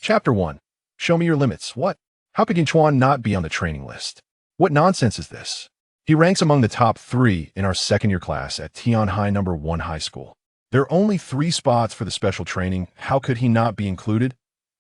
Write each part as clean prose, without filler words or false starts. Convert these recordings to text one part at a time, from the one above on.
Chapter 1. Show me your limits. What? How could Yunchuan not be on the training list? What nonsense is this? He ranks among the top 3 in our second-year class at Tianhai No. 1 High School. There are only 3 spots for the special training. How could he not be included?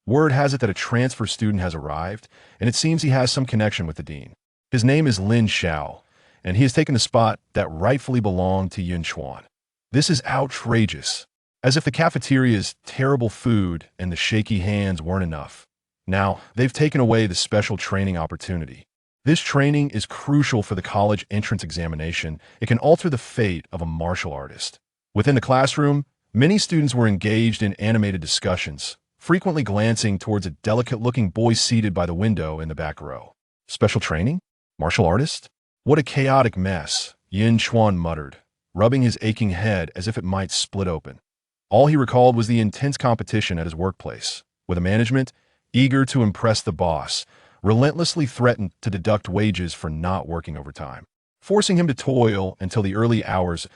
Word has it that a transfer student has arrived, and it seems he has some connection with the dean. His name is Lin Xiao, and he has taken the spot that rightfully belonged to Yun Chuan. This is outrageous. As if the cafeteria's terrible food and the shaky hands weren't enough. Now, they've taken away the special training opportunity. This training is crucial for the college entrance examination. It can alter the fate of a martial artist. Within the classroom, many students were engaged in animated discussions, frequently glancing towards a delicate-looking boy seated by the window in the back row. Special training? Martial artist? What a chaotic mess, Yun Chuan muttered, rubbing his aching head as if it might split open. All he recalled was the intense competition at his workplace, with a management eager to impress the boss, relentlessly threatened to deduct wages for not working overtime, forcing him to toil until the early hours.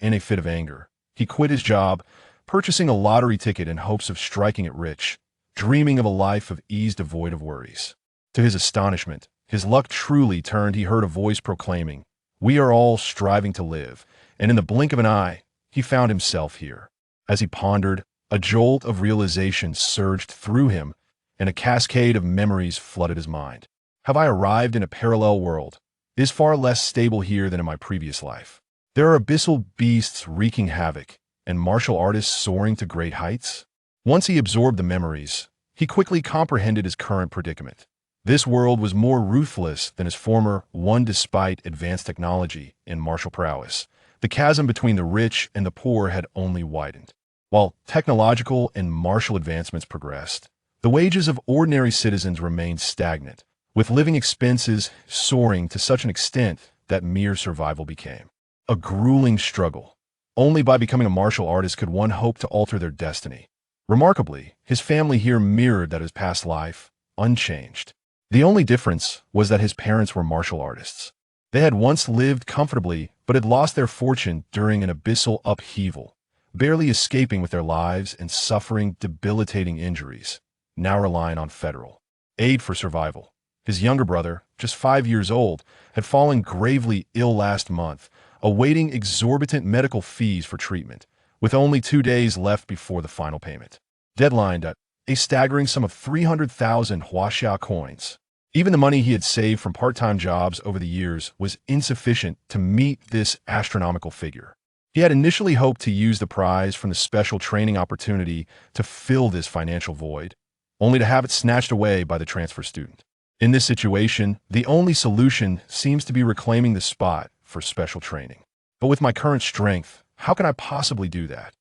In a fit of anger, he quit his job, purchasing a lottery ticket in hopes of striking it rich, dreaming of a life of ease devoid of worries. To his astonishment, his luck truly turned. He heard a voice proclaiming, "We are all striving to live," and in the blink of an eye, he found himself here. As he pondered, a jolt of realization surged through him, and a cascade of memories flooded his mind. Have I arrived in a parallel world? It is far less stable here than in my previous life. There are abyssal beasts wreaking havoc, and martial artists soaring to great heights. Once he absorbed the memories, he quickly comprehended his current predicament. This world was more ruthless than his former one despite advanced technology and martial prowess. The chasm between the rich and the poor had only widened. While technological and martial advancements progressed, the wages of ordinary citizens remained stagnant, with living expenses soaring to such an extent that mere survival became a grueling struggle. Only by becoming a martial artist could one hope to alter their destiny. Remarkably, his family here mirrored that of his past life, unchanged. The only difference was that his parents were martial artists. They had once lived comfortably, but had lost their fortune during an abyssal upheaval, barely escaping with their lives and suffering debilitating injuries, now relying on federal aid for survival. His younger brother, just 5 years old, had fallen gravely ill last month, awaiting exorbitant medical fees for treatment, with only 2 days left before the final payment. Deadlined at a staggering sum of 300,000 Huaxia coins. Even the money he had saved from part-time jobs over the years was insufficient to meet this astronomical figure. He had initially hoped to use the prize from the special training opportunity to fill this financial void, only to have it snatched away by the transfer student. In this situation, the only solution seems to be reclaiming the spot for special training. But with my current strength, how can I possibly do that?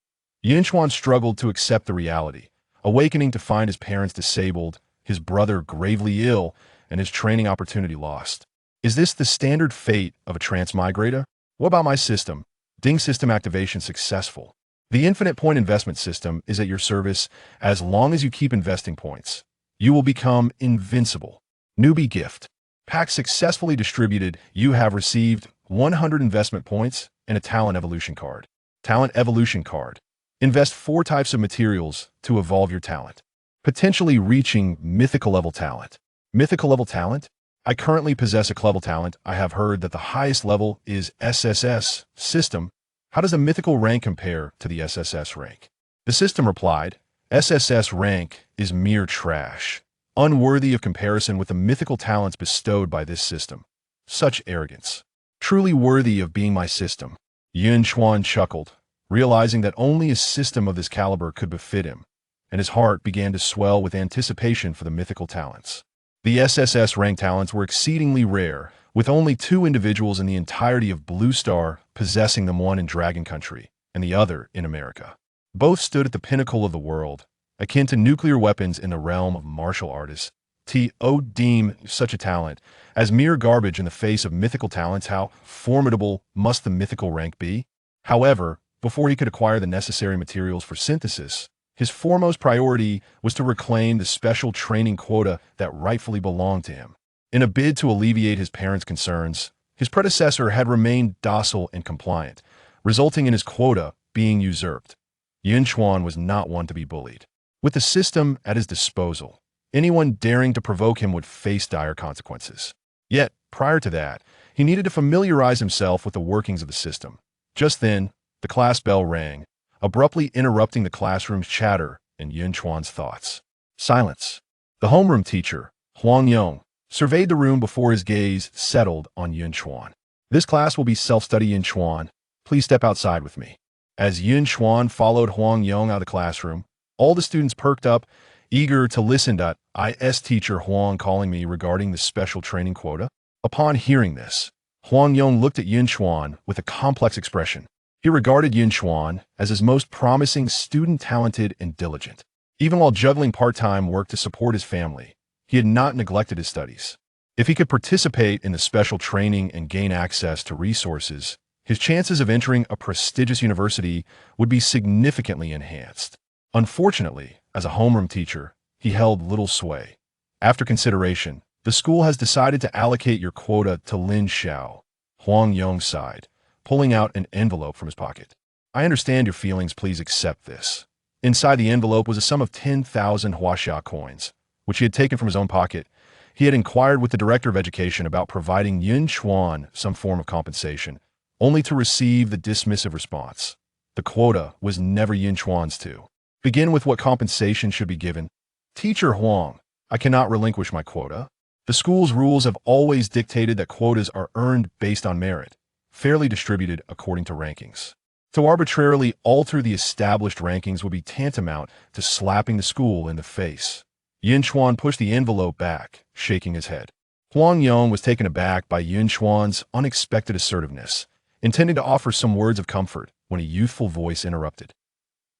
Yunchuan struggled to accept the reality, awakening to find his parents disabled, his brother gravely ill, and his training opportunity lost. Is this the standard fate of a transmigrator? What about my system? Ding system activation successful. The infinite point investment system is at your service as long as you keep investing points. You will become invincible. Newbie gift. Pack successfully distributed. You have received 100 investment points and a talent evolution card. Talent evolution card. Invest 4 types of materials to evolve your talent, potentially reaching mythical level talent. Mythical level talent? I currently possess a level talent. I have heard that the highest level is SSS system. How does a mythical rank compare to the SSS rank? The system replied, SSS rank is mere trash, unworthy of comparison with the mythical talents bestowed by this system. Such arrogance. Truly worthy of being my system. Yun Chuan chuckled, realizing that only a system of this caliber could befit him, and his heart began to swell with anticipation for the mythical talents. The SSS rank talents were exceedingly rare, with only 2 individuals in the entirety of Blue Star possessing them, one in Dragon Country and the other in America. Both stood at the pinnacle of the world, akin to nuclear weapons in the realm of martial artists. To deem such a talent as mere garbage in the face of mythical talents, how formidable must the mythical rank be? However, before he could acquire the necessary materials for synthesis, his foremost priority was to reclaim the special training quota that rightfully belonged to him. In a bid to alleviate his parents' concerns, his predecessor had remained docile and compliant, resulting in his quota being usurped. Yun Chuan was not one to be bullied. With the system at his disposal, anyone daring to provoke him would face dire consequences. Yet, prior to that, he needed to familiarize himself with the workings of the system. Just then, the class bell rang, abruptly interrupting the classroom's chatter and Yun Chuan's thoughts. Silence. The homeroom teacher, Huang Yong, surveyed the room before his gaze settled on Yun Chuan. This class will be self-study, Yun Chuan. Please step outside with me. As Yun Chuan followed Huang Yong out of the classroom, all the students perked up, eager to listen to IS teacher Huang calling me regarding the special training quota. Upon hearing this, Huang Yong looked at Yun Chuan with a complex expression. He regarded Yun Chuan as his most promising student, talented and diligent. Even while juggling part-time work to support his family, he had not neglected his studies. If he could participate in the special training and gain access to resources, his chances of entering a prestigious university would be significantly enhanced. Unfortunately, as a homeroom teacher, he held little sway. After consideration, the school has decided to allocate your quota to Lin Xiao. Huang Yong sighed, pulling out an envelope from his pocket. I understand your feelings, please accept this. Inside the envelope was a sum of 10,000 Huaxia coins, which he had taken from his own pocket. He had inquired with the director of education about providing Yun Chuan some form of compensation, only to receive the dismissive response. The quota was never Yun Chuan's to begin with. What compensation should be given? Teacher Huang, I cannot relinquish my quota. The school's rules have always dictated that quotas are earned based on merit, fairly distributed according to rankings. To arbitrarily alter the established rankings would be tantamount to slapping the school in the face. Yun Chuan pushed the envelope back, shaking his head. Huang Yong was taken aback by Yun Chuan's unexpected assertiveness, intending to offer some words of comfort when a youthful voice interrupted.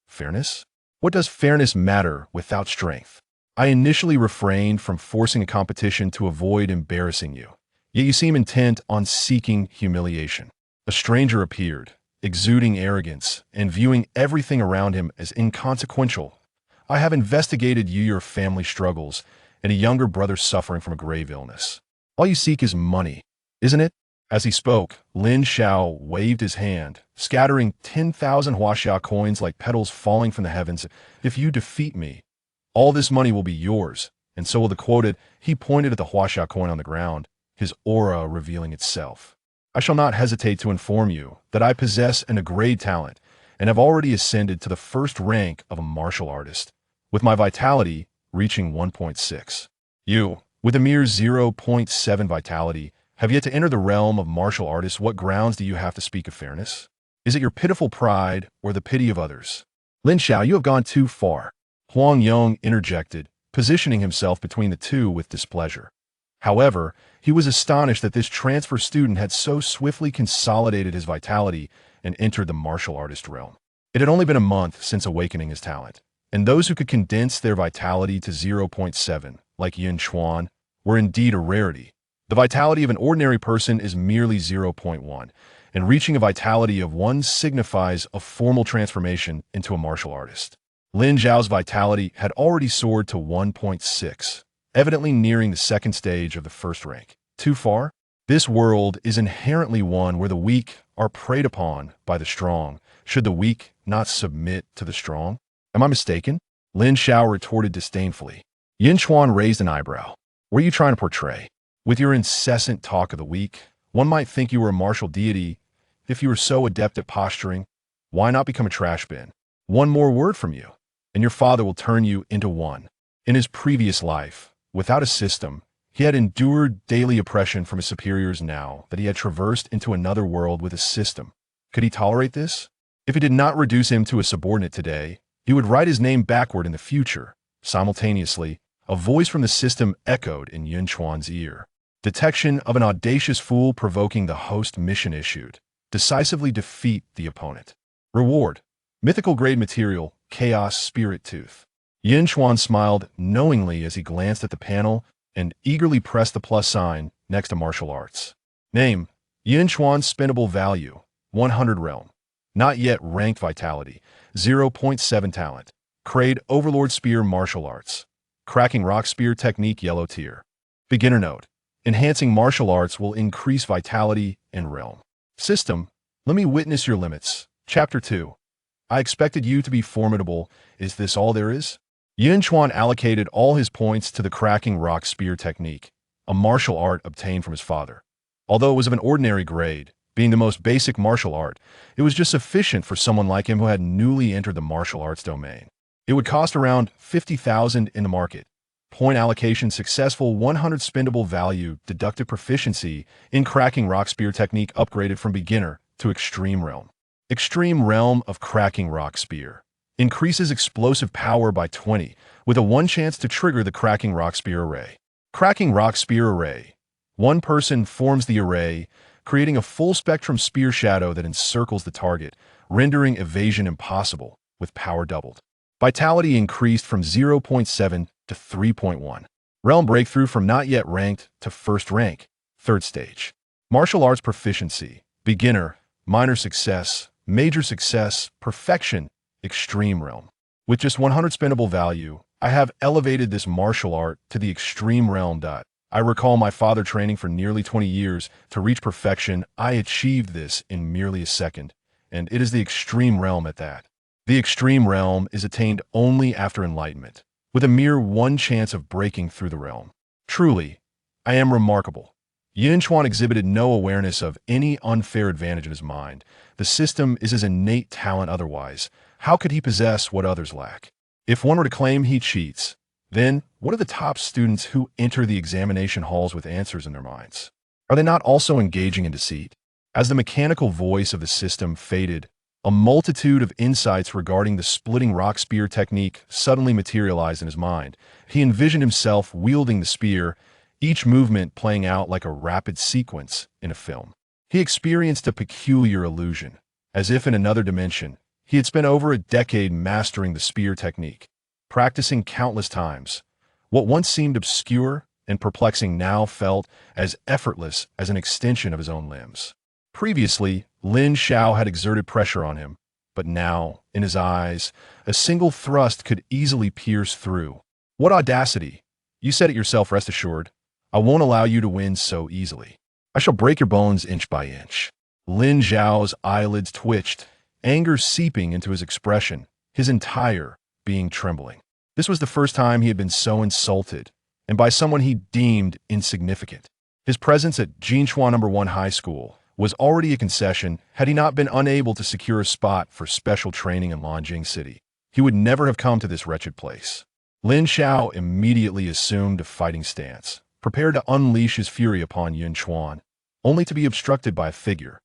Fairness? What does fairness matter without strength? I initially refrained from forcing a competition to avoid embarrassing you, yet you seem intent on seeking humiliation. A stranger appeared, exuding arrogance and viewing everything around him as inconsequential. I have investigated your family struggles and a younger brother suffering from a grave illness. All you seek is money, isn't it? As he spoke, Lin Xiao waved his hand, scattering 10,000 Huaxia coins like petals falling from the heavens. If you defeat me, all this money will be yours, and so will the quota. He pointed at the Huaxia coin on the ground, his aura revealing itself. I shall not hesitate to inform you that I possess a great talent and have already ascended to the first rank of a martial artist, with my vitality reaching 1.6. You, with a mere 0.7 vitality, have yet to enter the realm of martial artists. What grounds do you have to speak of fairness? Is it your pitiful pride or the pity of others? Lin Xiao, you have gone too far. Huang Yong interjected, positioning himself between the two with displeasure. However, he was astonished that this transfer student had so swiftly consolidated his vitality and entered the martial artist realm. It had only been a month since awakening his talent, and those who could condense their vitality to 0.7, like Yun Chuan, were indeed a rarity. The vitality of an ordinary person is merely 0.1, and reaching a vitality of 1 signifies a formal transformation into a martial artist. Lin Zhao's vitality had already soared to 1.6, evidently nearing the second stage of the first rank. Too far? This world is inherently one where the weak are preyed upon by the strong. Should the weak not submit to the strong? Am I mistaken? Lin Xiao retorted disdainfully. Yun Chuan raised an eyebrow. What are you trying to portray? With your incessant talk of the weak, one might think you were a martial deity. If you were so adept at posturing, why not become a trash bin? One more word from you, and your father will turn you into one. In his previous life, without a system, he had endured daily oppression from his superiors. Now that he had traversed into another world with a system, could he tolerate this? If it did not reduce him to a subordinate today, he would write his name backward in the future. Simultaneously, a voice from the system echoed in Yun Chuan's ear. Detection of an audacious fool provoking the host mission issued. Decisively defeat the opponent. Reward: mythical grade material, Chaos Spirit Tooth. Yun Chuan smiled knowingly as he glanced at the panel and eagerly pressed the plus sign next to martial arts. Name: Yun Chuan. Spendable value: 100 realm. Not yet ranked vitality: 0.7 talent. Grade: Overlord Spear Martial Arts. Cracking Rock Spear Technique Yellow Tier. Beginner note: enhancing martial arts will increase vitality and realm. System: let me witness your limits. Chapter 2. I expected you to be formidable. Is this all there is? Yun Chuan allocated all his points to the cracking rock spear technique, a martial art obtained from his father. Although it was of an ordinary grade, being the most basic martial art, it was just sufficient for someone like him who had newly entered the martial arts domain. It would cost around 50,000 in the market. Point allocation successful 100 spendable value deductive proficiency in cracking rock spear technique upgraded from beginner to extreme realm. Extreme realm of cracking rock spear. Increases explosive power by 20 with a 1 chance to trigger the cracking rock spear array. Cracking rock spear array. One person forms the array, creating a full spectrum spear shadow that encircles the target, rendering evasion impossible with power doubled. Vitality increased from 0.7 to 3.1. Realm breakthrough from not yet ranked to first rank, third stage. Martial arts proficiency, beginner, minor success, major success, perfection, extreme realm. With just 100 spendable value, I have elevated this martial art to the extreme realm. I recall my father training for nearly 20 years to reach perfection. I achieved this in merely a second, and it is the extreme realm at that. The extreme realm is attained only after enlightenment, with a mere 1 chance of breaking through the realm. Truly, I am remarkable. Yunchuan exhibited no awareness of any unfair advantage in his mind. The system is his innate talent otherwise. How could he possess what others lack? If one were to claim he cheats, then what are the top students who enter the examination halls with answers in their minds? Are they not also engaging in deceit? As the mechanical voice of the system faded, a multitude of insights regarding the splitting rock spear technique suddenly materialized in his mind. He envisioned himself wielding the spear, each movement playing out like a rapid sequence in a film. He experienced a peculiar illusion, as if in another dimension. He had spent over a decade mastering the spear technique, practicing countless times. What once seemed obscure and perplexing now felt as effortless as an extension of his own limbs. Previously, Lin Xiao had exerted pressure on him, but now, in his eyes, a single thrust could easily pierce through. What audacity! You said it yourself, rest assured. I won't allow you to win so easily. I shall break your bones inch by inch. Lin Xiao's eyelids twitched, anger seeping into his expression, his entire being trembling. This was the first time he had been so insulted, and by someone he deemed insignificant. His presence at Yunchuan No. 1 High School was already a concession had he not been unable to secure a spot for special training in Nanjing City. He would never have come to this wretched place. Lin Xiao immediately assumed a fighting stance, prepared to unleash his fury upon Yun Chuan, only to be obstructed by a figure.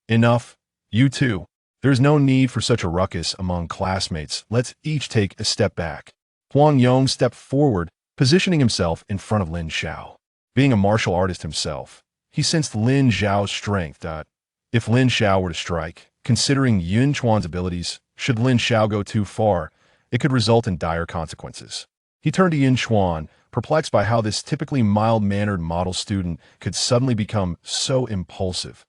Enough, you two. There is no need for such a ruckus among classmates. Let's each take a step back. Huang Yong stepped forward, positioning himself in front of Lin Xiao. Being a martial artist himself, he sensed Lin Xiao's strength. If Lin Xiao were to strike, considering Yun Chuan's abilities, should Lin Xiao go too far, it could result in dire consequences. He turned to Yun Chuan, perplexed by how this typically mild-mannered model student could suddenly become so impulsive.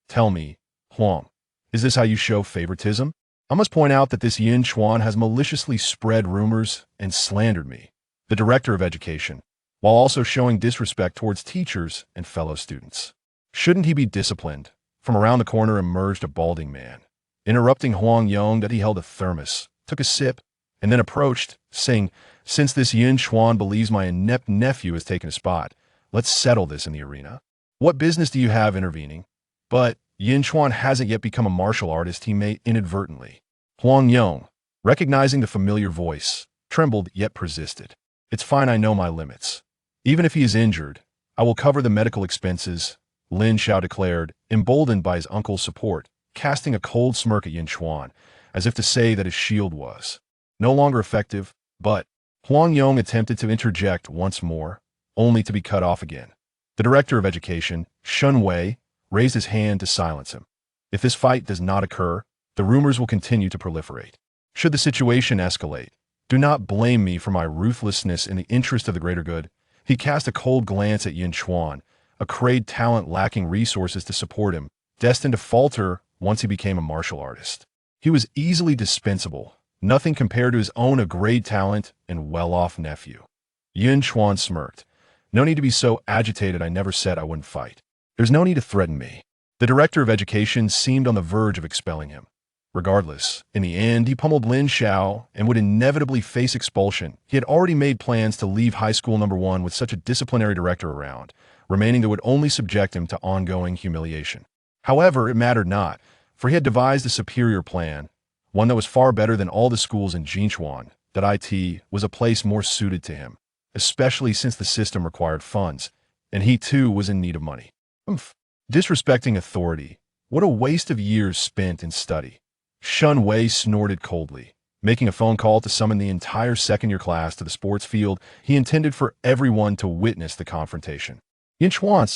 Tell me, Huang, is this how you show favoritism? I must point out that this Yun Chuan has maliciously spread rumors and slandered me, the director of education, while also showing disrespect towards teachers and fellow students. Shouldn't he be disciplined? From around the corner emerged a balding man, interrupting Huang Yong that he held a thermos, took a sip, and then approached, saying, "Since this Yun Chuan believes my inept nephew has taken a spot, let's settle this in the arena. What business do you have intervening?" But Yun Chuan hasn't yet become a martial artist. He may inadvertently. Huang Yong, recognizing the familiar voice, trembled yet persisted. "It's fine, I know my limits. Even if he is injured, I will cover the medical expenses," Lin Xiao declared, emboldened by his uncle's support, casting a cold smirk at Yun Chuan, as if to say that his shield was no longer effective. But Huang Yong attempted to interject once more, only to be cut off again. The director of education, Shun Wei, raised his hand to silence him. If this fight does not occur, the rumors will continue to proliferate. Should the situation escalate, do not blame me for my ruthlessness in the interest of the greater good. He cast a cold glance at Yun Chuan, a crade talent lacking resources to support him, destined to falter once he became a martial artist. He was easily dispensable, nothing compared to his own a grade talent and well-off nephew. Yun Chuan smirked. "No need to be so agitated. I never said I wouldn't fight. There's no need to threaten me." The director of education seemed on the verge of expelling him. Regardless, in the end, he pummeled Lin Xiao and would inevitably face expulsion. He had already made plans to leave high school number 1 with such a disciplinary director around, remaining that would only subject him to ongoing humiliation. However, it mattered not, for he had devised a superior plan, one that was far better than all the schools in Yunchuan, that it was a place more suited to him, especially since the system required funds, and he too was in need of money. Disrespecting authority, what a waste of years spent in study. Shun Wei snorted coldly, making a phone call to summon the entire second-year class to the sports field. He intended for everyone to witness the confrontation. Yun Chuan,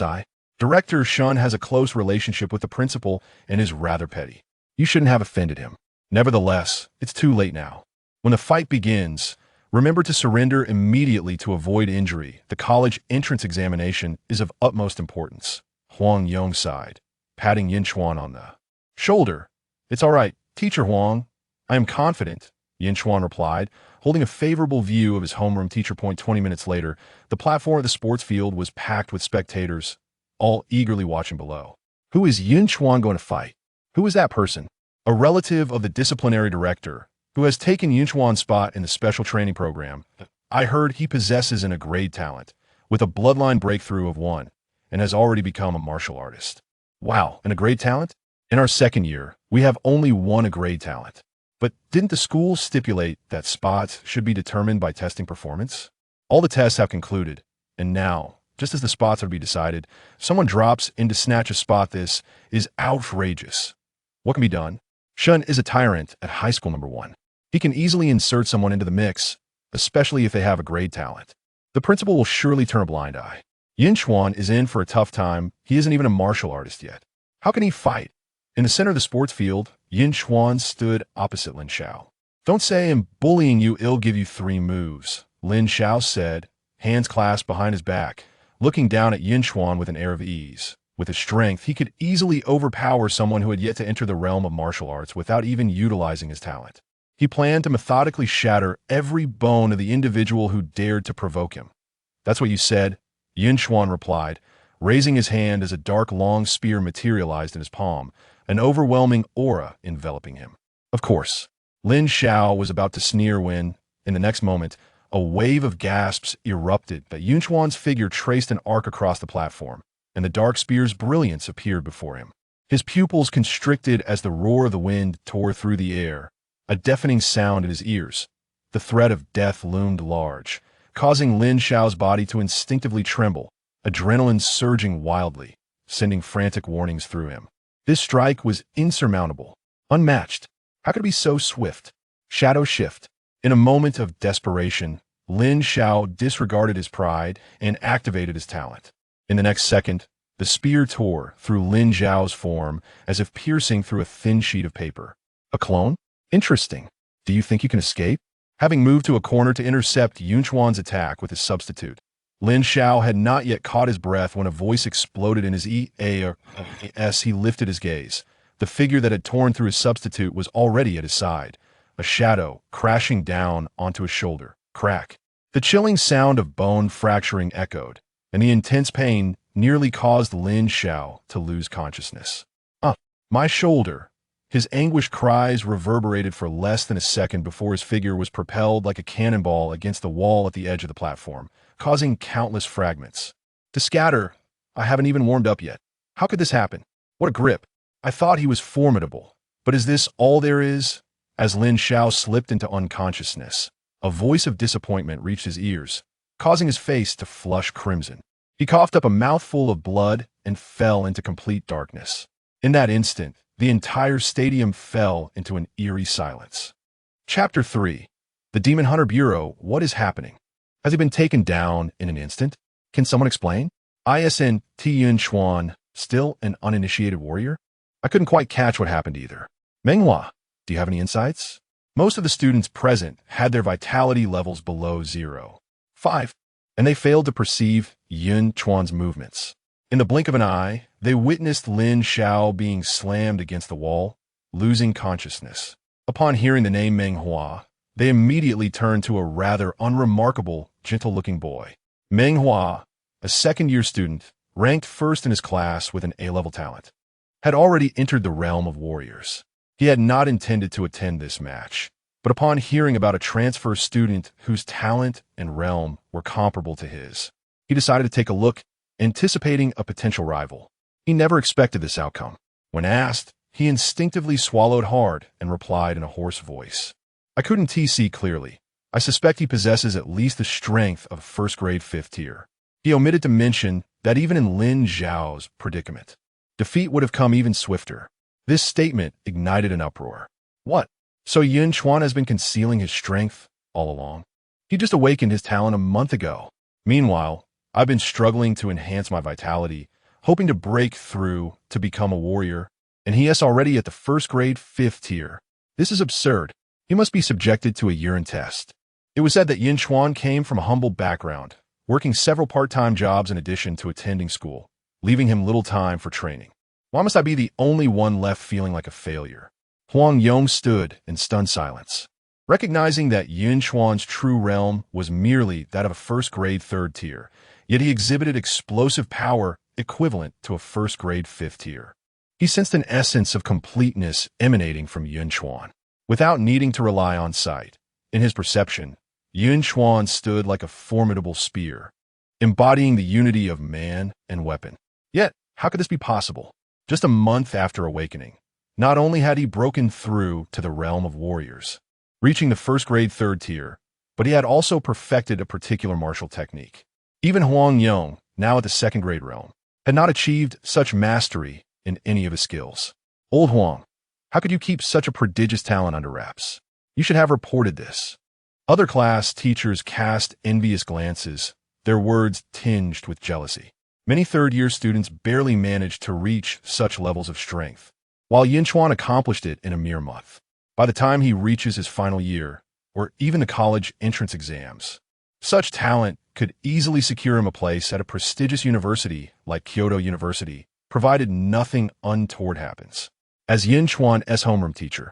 Director Shun has a close relationship with the principal and is rather petty. You shouldn't have offended him. Nevertheless, it's too late now. When the fight begins, remember to surrender immediately to avoid injury. The college entrance examination is of utmost importance. Huang Yong sighed, patting Yunchuan on the shoulder. It's all right, Teacher Huang. I am confident, Yunchuan replied, holding a favorable view of his homeroom teacher. 20 minutes later, the platform of the sports field was packed with spectators, all eagerly watching below. Who is Yunchuan going to fight? Who is that person? A relative of the disciplinary director, who has taken Yunchuan's spot in the special training program. I heard he possesses a grade talent, with a bloodline breakthrough of 1, and has already become a martial artist. Wow, and a grade talent? In our second year, we have only 1 grade talent. But didn't the school stipulate that spots should be determined by testing performance? All the tests have concluded, and now, just as the spots are to be decided, someone drops in to snatch a spot. This is outrageous. What can be done? Shun is a tyrant at high school number 1. He can easily insert someone into the mix, especially if they have a grade talent. The principal will surely turn a blind eye. Yunchuan is in for a tough time. He isn't even a martial artist yet. How can he fight? In the center of the sports field, Yunchuan stood opposite Lin Xiao. Don't say I'm bullying you, I'll give you 3 moves, Lin Xiao said, hands clasped behind his back, looking down at Yunchuan with an air of ease. With his strength, he could easily overpower someone who had yet to enter the realm of martial arts without even utilizing his talent. He planned to methodically shatter every bone of the individual who dared to provoke him. That's what you said, Yunchuan replied, raising his hand as a dark long spear materialized in his palm, an overwhelming aura enveloping him. Of course, Lin Xiao was about to sneer when, in the next moment, a wave of gasps erupted that Yunchuan's figure traced an arc across the platform, and the dark spear's brilliance appeared before him. His pupils constricted as the roar of the wind tore through the air, a deafening sound in his ears. The threat of death loomed large, causing Lin Xiao's body to instinctively tremble, adrenaline surging wildly, sending frantic warnings through him. This strike was insurmountable, unmatched. How could it be so swift? Shadow shift. In a moment of desperation, Lin Xiao disregarded his pride and activated his talent. In the next second, the spear tore through Lin Xiao's form as if piercing through a thin sheet of paper. A clone? Interesting. Do you think you can escape? Having moved to a corner to intercept Yunchuan's attack with his substitute, Lin Xiao had not yet caught his breath when a voice exploded in his ears. He lifted his gaze. The figure that had torn through his substitute was already at his side, a shadow crashing down onto his shoulder. Crack. The chilling sound of bone fracturing echoed, and the intense pain nearly caused Lin Xiao to lose consciousness. My shoulder. His anguished cries reverberated for less than a second before his figure was propelled like a cannonball against the wall at the edge of the platform, causing countless fragments to scatter. I haven't even warmed up yet. How could this happen? What a grip. I thought he was formidable. But is this all there is? As Lin Xiao slipped into unconsciousness, a voice of disappointment reached his ears, causing his face to flush crimson. He coughed up a mouthful of blood and fell into complete darkness. In that instant, the entire stadium fell into an eerie silence. Chapter 3. The Demon Hunter Bureau. What is happening? Has he been taken down in an instant? Can someone explain? Yun Chuan, still an uninitiated warrior? I couldn't quite catch what happened either. Menghua, do you have any insights? Most of the students present had their vitality levels below 0.5, and they failed to perceive Yun Chuan's movements. In the blink of an eye, they witnessed Lin Xiao being slammed against the wall, losing consciousness. Upon hearing the name Menghua, they immediately turned to a rather unremarkable, gentle-looking boy. Menghua, a second-year student, ranked first in his class with an A-level talent, had already entered the realm of warriors. He had not intended to attend this match, but upon hearing about a transfer student whose talent and realm were comparable to his, he decided to take a look, anticipating a potential rival. He never expected this outcome. When asked, he instinctively swallowed hard and replied in a hoarse voice, "I couldn't see clearly. I suspect he possesses at least the strength of first-grade 5th tier." He omitted to mention that even in Lin Zhao's predicament, defeat would have come even swifter. This statement ignited an uproar. What? So Yun Chuan has been concealing his strength all along? He just awakened his talent a month ago. Meanwhile, I've been struggling to enhance my vitality, hoping to break through to become a warrior, and he is already at the first-grade 5th tier. This is absurd. He must be subjected to a urine test. It was said that Yun Chuan came from a humble background, working several part-time jobs in addition to attending school, leaving him little time for training. Why must I be the only one left feeling like a failure? Huang Yong stood in stunned silence. Recognizing that Yun Chuan's true realm was merely that of a first-grade 3rd tier, yet he exhibited explosive power equivalent to a first-grade 5th tier. He sensed an essence of completeness emanating from Yun Chuan, without needing to rely on sight. In his perception, Yun Chuan stood like a formidable spear, embodying the unity of man and weapon. Yet, how could this be possible? Just a month after awakening, not only had he broken through to the realm of warriors, reaching the first-grade 3rd tier, but he had also perfected a particular martial technique. Even Huang Yong, now at the 2nd-grade realm, had not achieved such mastery in any of his skills. Old Huang, how could you keep such a prodigious talent under wraps? You should have reported this. Other class teachers cast envious glances, their words tinged with jealousy. Many 3rd-year students barely managed to reach such levels of strength, while Yunchuan accomplished it in a mere month. By the time he reaches his final year, or even the college entrance exams, such talent could easily secure him a place at a prestigious university like Kyoto University, provided nothing untoward happens. As Yunchuan's homeroom teacher,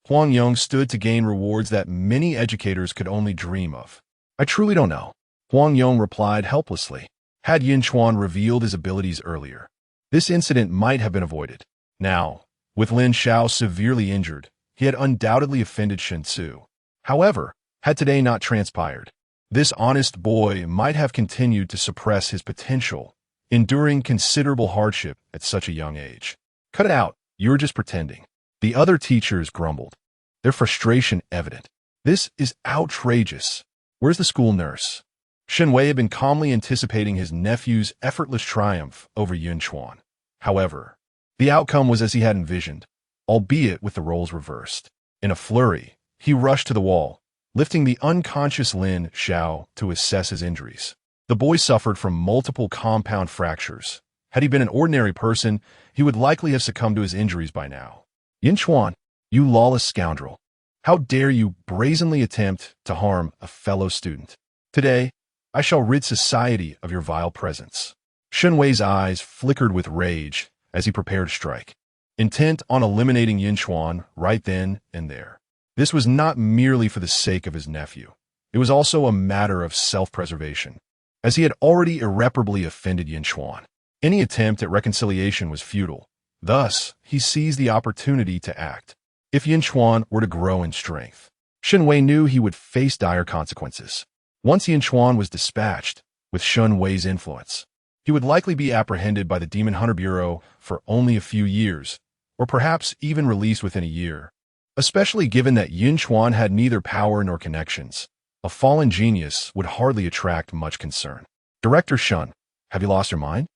Huang Yong stood to gain rewards that many educators could only dream of. "I truly don't know," Huang Yong replied helplessly. Had Yunchuan revealed his abilities earlier, this incident might have been avoided. Now, with Lin Xiao severely injured, he had undoubtedly offended Shen Tzu. However, had today not transpired, this honest boy might have continued to suppress his potential, enduring considerable hardship at such a young age. "Cut it out, you're just pretending," the other teachers grumbled, their frustration evident. "This is outrageous. Where's the school nurse?" Shen Wei had been calmly anticipating his nephew's effortless triumph over Yun Chuan. However, the outcome was as he had envisioned, albeit with the roles reversed. In a flurry, he rushed to the wall, lifting the unconscious Lin Xiao to assess his injuries. The boy suffered from multiple compound fractures. Had he been an ordinary person, he would likely have succumbed to his injuries by now. "Yun Chuan, you lawless scoundrel. How dare you brazenly attempt to harm a fellow student? Today, I shall rid society of your vile presence." Shen Wei's eyes flickered with rage as he prepared to strike, intent on eliminating Yun Chuan right then and there. This was not merely for the sake of his nephew. It was also a matter of self-preservation, as he had already irreparably offended Yun Chuan. Any attempt at reconciliation was futile. Thus, he seized the opportunity to act. If Yun Chuan were to grow in strength, Shen Wei knew he would face dire consequences. Once Yun Chuan was dispatched, with Shen Wei's influence, he would likely be apprehended by the Demon Hunter Bureau for only a few years, or perhaps even released within a year. Especially given that Yun Chuan had neither power nor connections, a fallen genius would hardly attract much concern. "Director Shun, have you lost your mind?"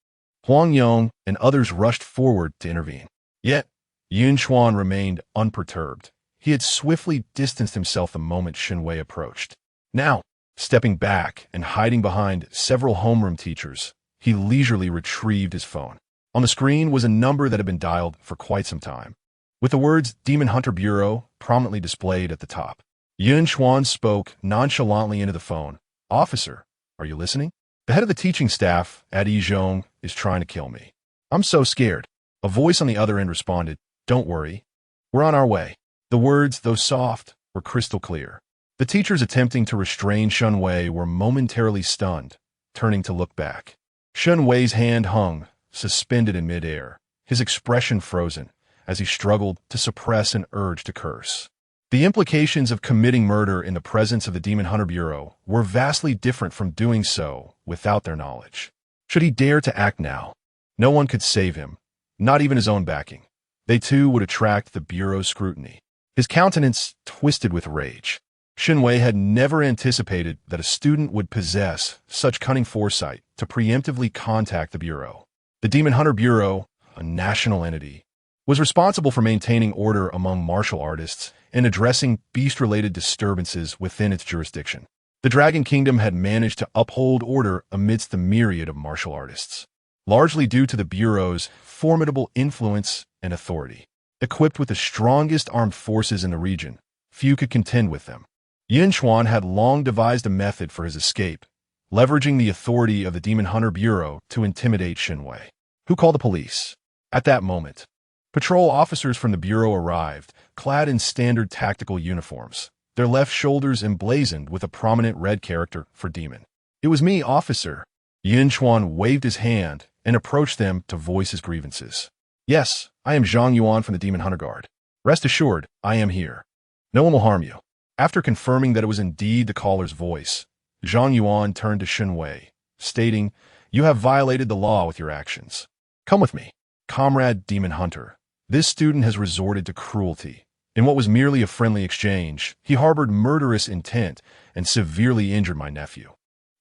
Huang Yong and others rushed forward to intervene. Yet, Yun Chuan remained unperturbed. He had swiftly distanced himself the moment Shen Wei approached. Now, stepping back and hiding behind several homeroom teachers, he leisurely retrieved his phone. On the screen was a number that had been dialed for quite some time, with the words Demon Hunter Bureau prominently displayed at the top. Yun Chuan spoke nonchalantly into the phone. "Officer, are you listening? The head of the teaching staff at Yizhong is trying to kill me. I'm so scared." A voice on the other end responded, "Don't worry. We're on our way." The words, though soft, were crystal clear. The teachers attempting to restrain Shen Wei were momentarily stunned, turning to look back. Shen Wei's hand hung, suspended in midair, his expression frozen, as he struggled to suppress an urge to curse. The implications of committing murder in the presence of the Demon Hunter Bureau were vastly different from doing so without their knowledge. Should he dare to act now, no one could save him, not even his own backing. They too would attract the Bureau's scrutiny. His countenance twisted with rage. Shinwei had never anticipated that a student would possess such cunning foresight to preemptively contact the Bureau. The Demon Hunter Bureau, a national entity, was responsible for maintaining order among martial artists and addressing beast-related disturbances within its jurisdiction. The Dragon Kingdom had managed to uphold order amidst the myriad of martial artists, largely due to the Bureau's formidable influence and authority. Equipped with the strongest armed forces in the region, few could contend with them. Yun Chuan had long devised a method for his escape, leveraging the authority of the Demon Hunter Bureau to intimidate Shinwei, who called the police. At that moment, patrol officers from the Bureau arrived, clad in standard tactical uniforms, their left shoulders emblazoned with a prominent red character for demon. "It was me, officer." Yun Chuan waved his hand and approached them to voice his grievances. "Yes, I am Zhang Yuan from the Demon Hunter Guard. Rest assured, I am here. No one will harm you." After confirming that it was indeed the caller's voice, Zhang Yuan turned to Shinwei, stating, "You have violated the law with your actions. Come with me, Comrade Demon Hunter. This student has resorted to cruelty. In what was merely a friendly exchange, he harbored murderous intent and severely injured my nephew.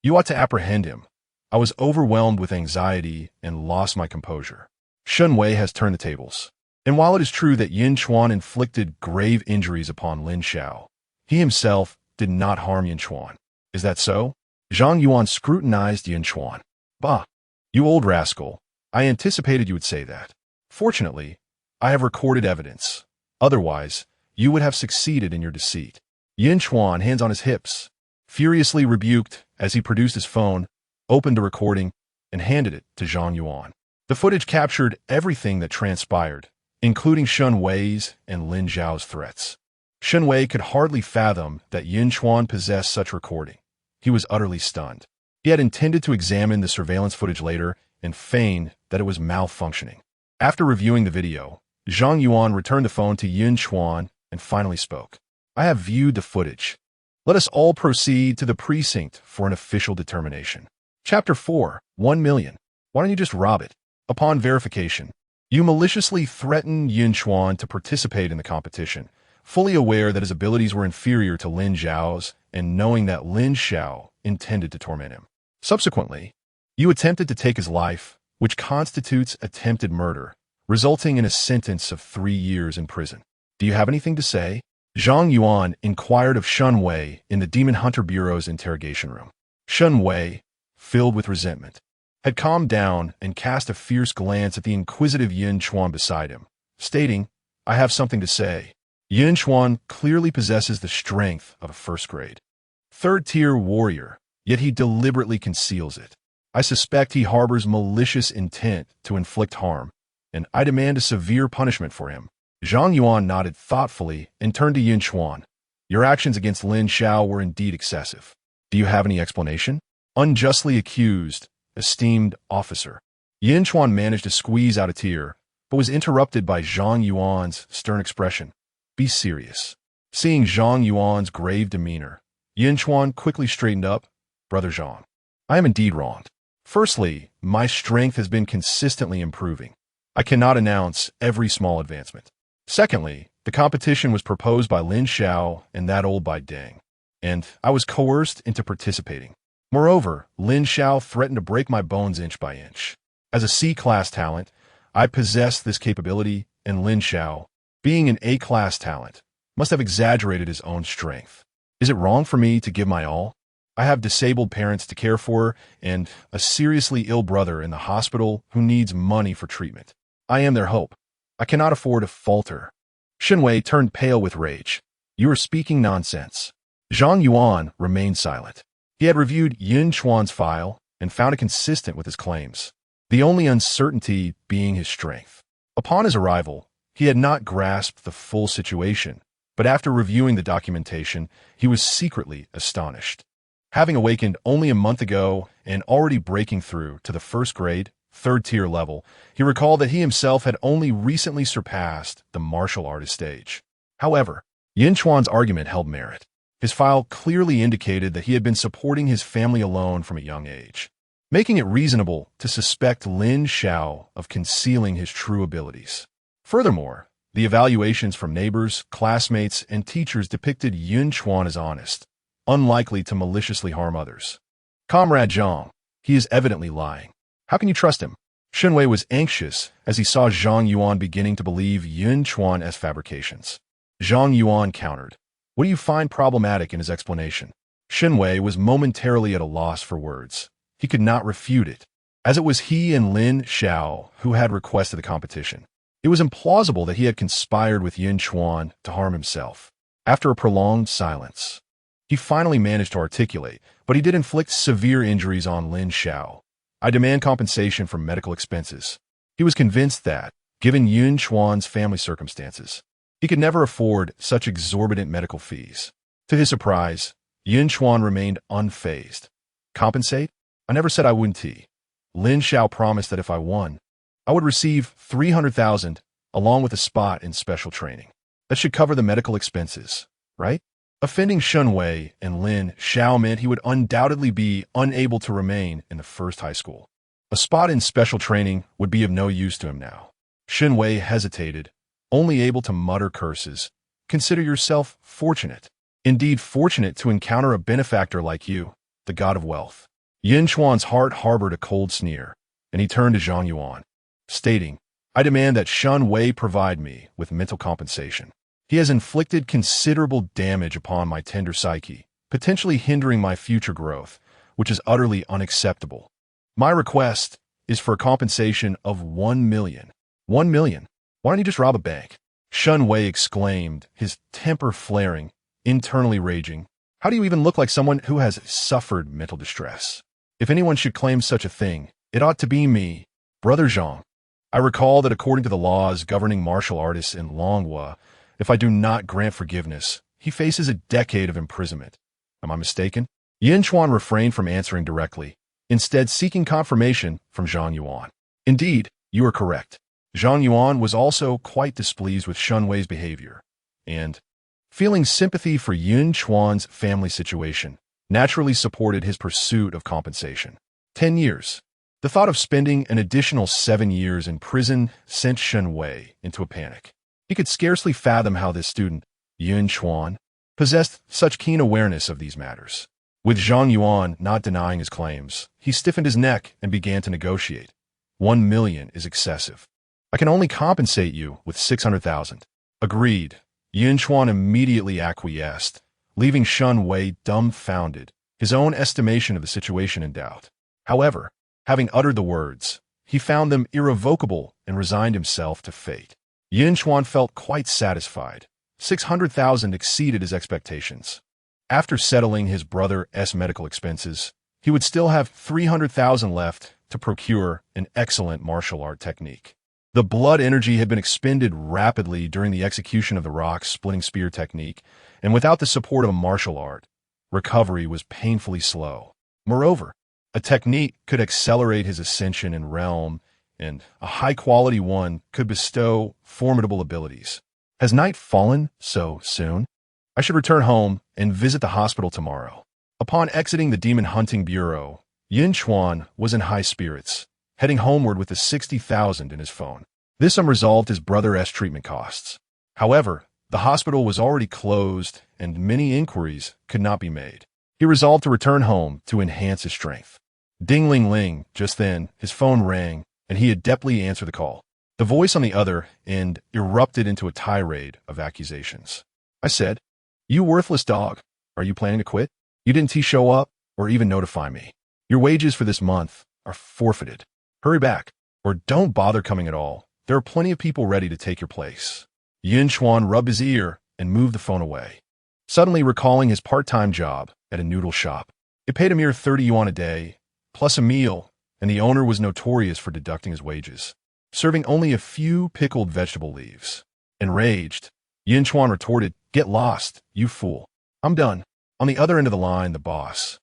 You ought to apprehend him." I was overwhelmed with anxiety and lost my composure. Shinwei has turned the tables. And while it is true that Yun Chuan inflicted grave injuries upon Lin Xiao, he himself did not harm Yun Chuan. Is that so? Zhang Yuan scrutinized Yun Chuan. "Bah, you old rascal. I anticipated you would say that. Fortunately, I have recorded evidence. Otherwise, you would have succeeded in your deceit." Yun Chuan, hands on his hips, furiously rebuked as he produced his phone, opened a recording, and handed it to Zhang Yuan. The footage captured everything that transpired, including Shinwei's and Lin Xiao's threats. Shinwei could hardly fathom that Yun Chuan possessed such recording. He was utterly stunned. He had intended to examine the surveillance footage later and feign that it was malfunctioning. After reviewing the video, Zhang Yuan returned the phone to Yun Chuan and finally spoke. "I have viewed the footage. Let us all proceed to the precinct for an official determination." Chapter 4, 1 million. Why don't you just rob it? Upon verification, you maliciously threatened Yun Chuan to participate in the competition, fully aware that his abilities were inferior to Lin Xiao's and knowing that Lin Xiao intended to torment him. Subsequently, you attempted to take his life, which constitutes attempted murder, resulting in a sentence of 3 years in prison. Do you have anything to say? Zhang Yuan inquired of Shinwei in the Demon Hunter Bureau's interrogation room. Shinwei, filled with resentment, had calmed down and cast a fierce glance at the inquisitive Yun Chuan beside him, stating, "I have something to say." Yun Chuan clearly possesses the strength of a first-grade, third-tier warrior, yet he deliberately conceals it. I suspect he harbors malicious intent to inflict harm, and I demand a severe punishment for him. Zhang Yuan nodded thoughtfully and turned to Yun Chuan. "Your actions against Lin Xiao were indeed excessive. Do you have any explanation?" Unjustly accused, esteemed officer. Yun Chuan managed to squeeze out a tear, but was interrupted by Zhang Yuan's stern expression. "Be serious." Seeing Zhang Yuan's grave demeanor, Yun Chuan quickly straightened up. "Brother Zhang, I am indeed wronged. Firstly, my strength has been consistently improving. I cannot announce every small advancement. Secondly, the competition was proposed by Lin Xiao and that old by Deng, and I was coerced into participating. Moreover, Lin Xiao threatened to break my bones inch by inch. As a C-class talent, I possess this capability, and Lin Xiao, being an A-class talent, must have exaggerated his own strength. Is it wrong for me to give my all? I have disabled parents to care for and a seriously ill brother in the hospital who needs money for treatment. I am their hope. I cannot afford to falter." Shinwei turned pale with rage. "You are speaking nonsense." Zhang Yuan remained silent. He had reviewed Yun Chuan's file and found it consistent with his claims, the only uncertainty being his strength. Upon his arrival, he had not grasped the full situation, but after reviewing the documentation, he was secretly astonished. Having awakened only a month ago and already breaking through to the first grade, third-tier level, he recalled that he himself had only recently surpassed the martial artist stage. However, Yun Chuan's argument held merit. His file clearly indicated that he had been supporting his family alone from a young age, making it reasonable to suspect Lin Xiao of concealing his true abilities. Furthermore, the evaluations from neighbors, classmates, and teachers depicted Yun Chuan as honest, unlikely to maliciously harm others. Comrade Zhang, he is evidently lying. How can you trust him? Xunwei was anxious as he saw Zhang Yuan beginning to believe Yun Chuan's fabrications. Zhang Yuan countered, "What do you find problematic in his explanation?" Xunwei was momentarily at a loss for words. He could not refute it, as it was he and Lin Xiao who had requested the competition. It was implausible that he had conspired with Yun Chuan to harm himself. After a prolonged silence, he finally managed to articulate, but he did inflict severe injuries on Lin Xiao. "I demand compensation for medical expenses." He was convinced that, given Yun Chuan's family circumstances, he could never afford such exorbitant medical fees. To his surprise, Yun Chuan remained unfazed. "Compensate? I never said I wouldn't." Lin Xiao promised that if I won, I would receive 300,000 along with a spot in special training. That should cover the medical expenses, right? Offending Xunwei and Lin Xiao meant he would undoubtedly be unable to remain in the first high school. A spot in special training would be of no use to him now. Xunwei hesitated, only able to mutter curses. "Consider yourself fortunate. Indeed fortunate to encounter a benefactor like you, the god of wealth." Yun Chuan's heart harbored a cold sneer, and he turned to Zhang Yuan, stating, "I demand that Xunwei provide me with mental compensation. He has inflicted considerable damage upon my tender psyche, potentially hindering my future growth, which is utterly unacceptable. My request is for a compensation of 1 million. 1 million? Why don't you just rob a bank?" Xunwei exclaimed, his temper flaring, internally raging. "How do you even look like someone who has suffered mental distress? If anyone should claim such a thing, it ought to be me, Brother Zhang. I recall that according to the laws governing martial artists in Longhua, if I do not grant forgiveness, he faces a decade of imprisonment. Am I mistaken?" Yun Chuan refrained from answering directly, instead seeking confirmation from Zhang Yuan. "Indeed, you are correct." Zhang Yuan was also quite displeased with Xunwei's behavior, and, feeling sympathy for Yun Chuan's family situation, naturally supported his pursuit of compensation. 10 years. The thought of spending an additional 7 years in prison sent Xunwei into a panic. He could scarcely fathom how this student, Yun Chuan, possessed such keen awareness of these matters. With Zhang Yuan not denying his claims, he stiffened his neck and began to negotiate. 1 million is excessive. I can only compensate you with 600,000. Agreed. Yun Chuan immediately acquiesced, leaving Xunwei dumbfounded, his own estimation of the situation in doubt. However, having uttered the words, he found them irrevocable and resigned himself to fate. Yun Chuan felt quite satisfied. 600,000 exceeded his expectations. After settling his brother's medical expenses, he would still have 300,000 left to procure an excellent martial art technique. The blood energy had been expended rapidly during the execution of the rock-splitting spear technique, and without the support of a martial art, recovery was painfully slow. Moreover, a technique could accelerate his ascension in realm, and a high-quality one could bestow formidable abilities. Has night fallen so soon? I should return home and visit the hospital tomorrow. Upon exiting the Demon Hunting Bureau, Yun Chuan was in high spirits, heading homeward with the 60,000 in his phone. This resolved his brother's treatment costs. However, the hospital was already closed and many inquiries could not be made. He resolved to return home to enhance his strength. Ding-ling-ling, just then, his phone rang, and he adeptly answered the call. The voice on the other end erupted into a tirade of accusations. I said, "You worthless dog, are you planning to quit? You didn't show up or even notify me. Your wages for this month are forfeited. Hurry back, or don't bother coming at all. There are plenty of people ready to take your place." Yun Chuan rubbed his ear and moved the phone away, suddenly recalling his part-time job at a noodle shop. It paid a mere 30 yuan a day, plus a meal, and the owner was notorious for deducting his wages, serving only a few pickled vegetable leaves. Enraged, Yun Chuan retorted, "Get lost, you fool. I'm done." On the other end of the line, the boss,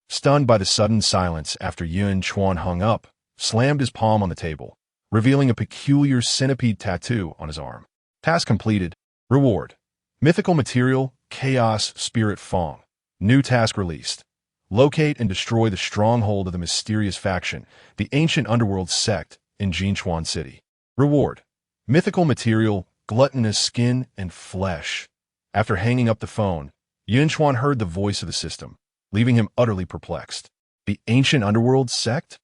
stunned by the sudden silence after Yun Chuan hung up, slammed his palm on the table, revealing a peculiar centipede tattoo on his arm. Task completed. Reward. Mythical material, Chaos Spirit Fong. New task released. Locate and destroy the stronghold of the mysterious faction, the ancient underworld sect, in Yunchuan City. Reward. Mythical material, gluttonous skin and flesh. After hanging up the phone, Yunchuan heard the voice of the system, leaving him utterly perplexed. The ancient underworld sect?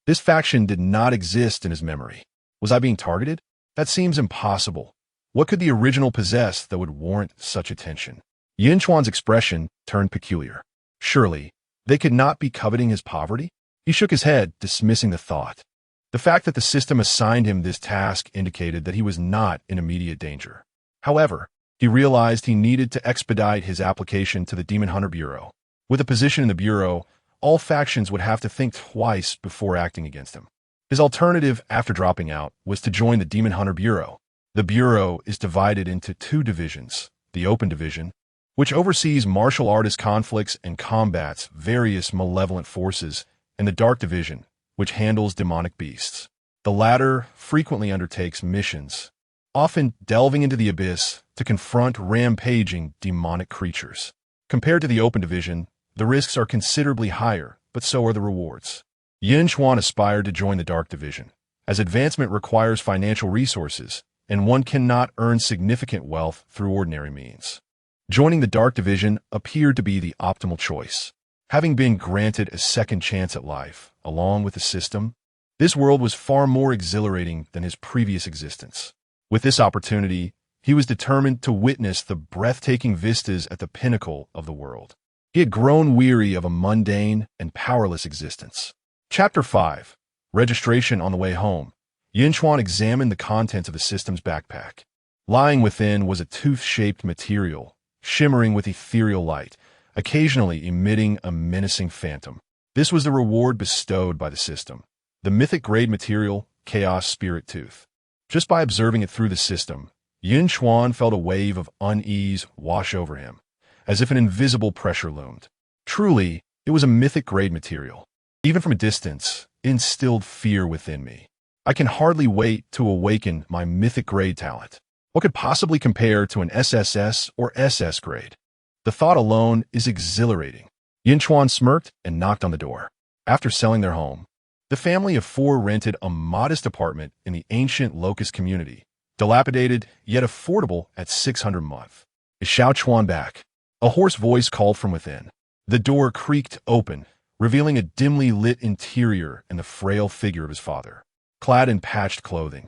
This faction did not exist in his memory. Was I being targeted? That seems impossible. What could the original possess that would warrant such attention? Yunchuan's expression turned peculiar. Surely, they could not be coveting his poverty? He shook his head, dismissing the thought. The fact that the system assigned him this task indicated that he was not in immediate danger. However, he realized he needed to expedite his application to the Demon Hunter Bureau. With a position in the Bureau, all factions would have to think twice before acting against him. His alternative after dropping out was to join the Demon Hunter Bureau. The Bureau is divided into two divisions: the Open Division, which oversees martial artist conflicts and combats various malevolent forces, and the Dark Division, which handles demonic beasts. The latter frequently undertakes missions, often delving into the abyss to confront rampaging demonic creatures. Compared to the Open Division, the risks are considerably higher, but so are the rewards. Yun Chuan aspired to join the Dark Division, as advancement requires financial resources, and one cannot earn significant wealth through ordinary means. Joining the Dark Division appeared to be the optimal choice. Having been granted a second chance at life, along with the system, this world was far more exhilarating than his previous existence. With this opportunity, he was determined to witness the breathtaking vistas at the pinnacle of the world. He had grown weary of a mundane and powerless existence. Chapter 5. Registration on the way home. Yunchuan examined the contents of the system's backpack. Lying within was a tooth-shaped material, shimmering with ethereal light, occasionally emitting a menacing phantom. This was the reward bestowed by the system. The mythic-grade material, Chaos Spirit Tooth. Just by observing it through the system, Yun Chuan felt a wave of unease wash over him, as if an invisible pressure loomed. Truly, it was a mythic-grade material. Even from a distance, it instilled fear within me. I can hardly wait to awaken my mythic-grade talent. What could possibly compare to an SSS or SS grade? The thought alone is exhilarating. Yunchuan smirked and knocked on the door. After selling their home, the family of four rented a modest apartment in the ancient locust community, dilapidated yet affordable at 600 a month. Is Xiao Chuan back? A hoarse voice called from within. The door creaked open, revealing a dimly lit interior and the frail figure of his father, clad in patched clothing.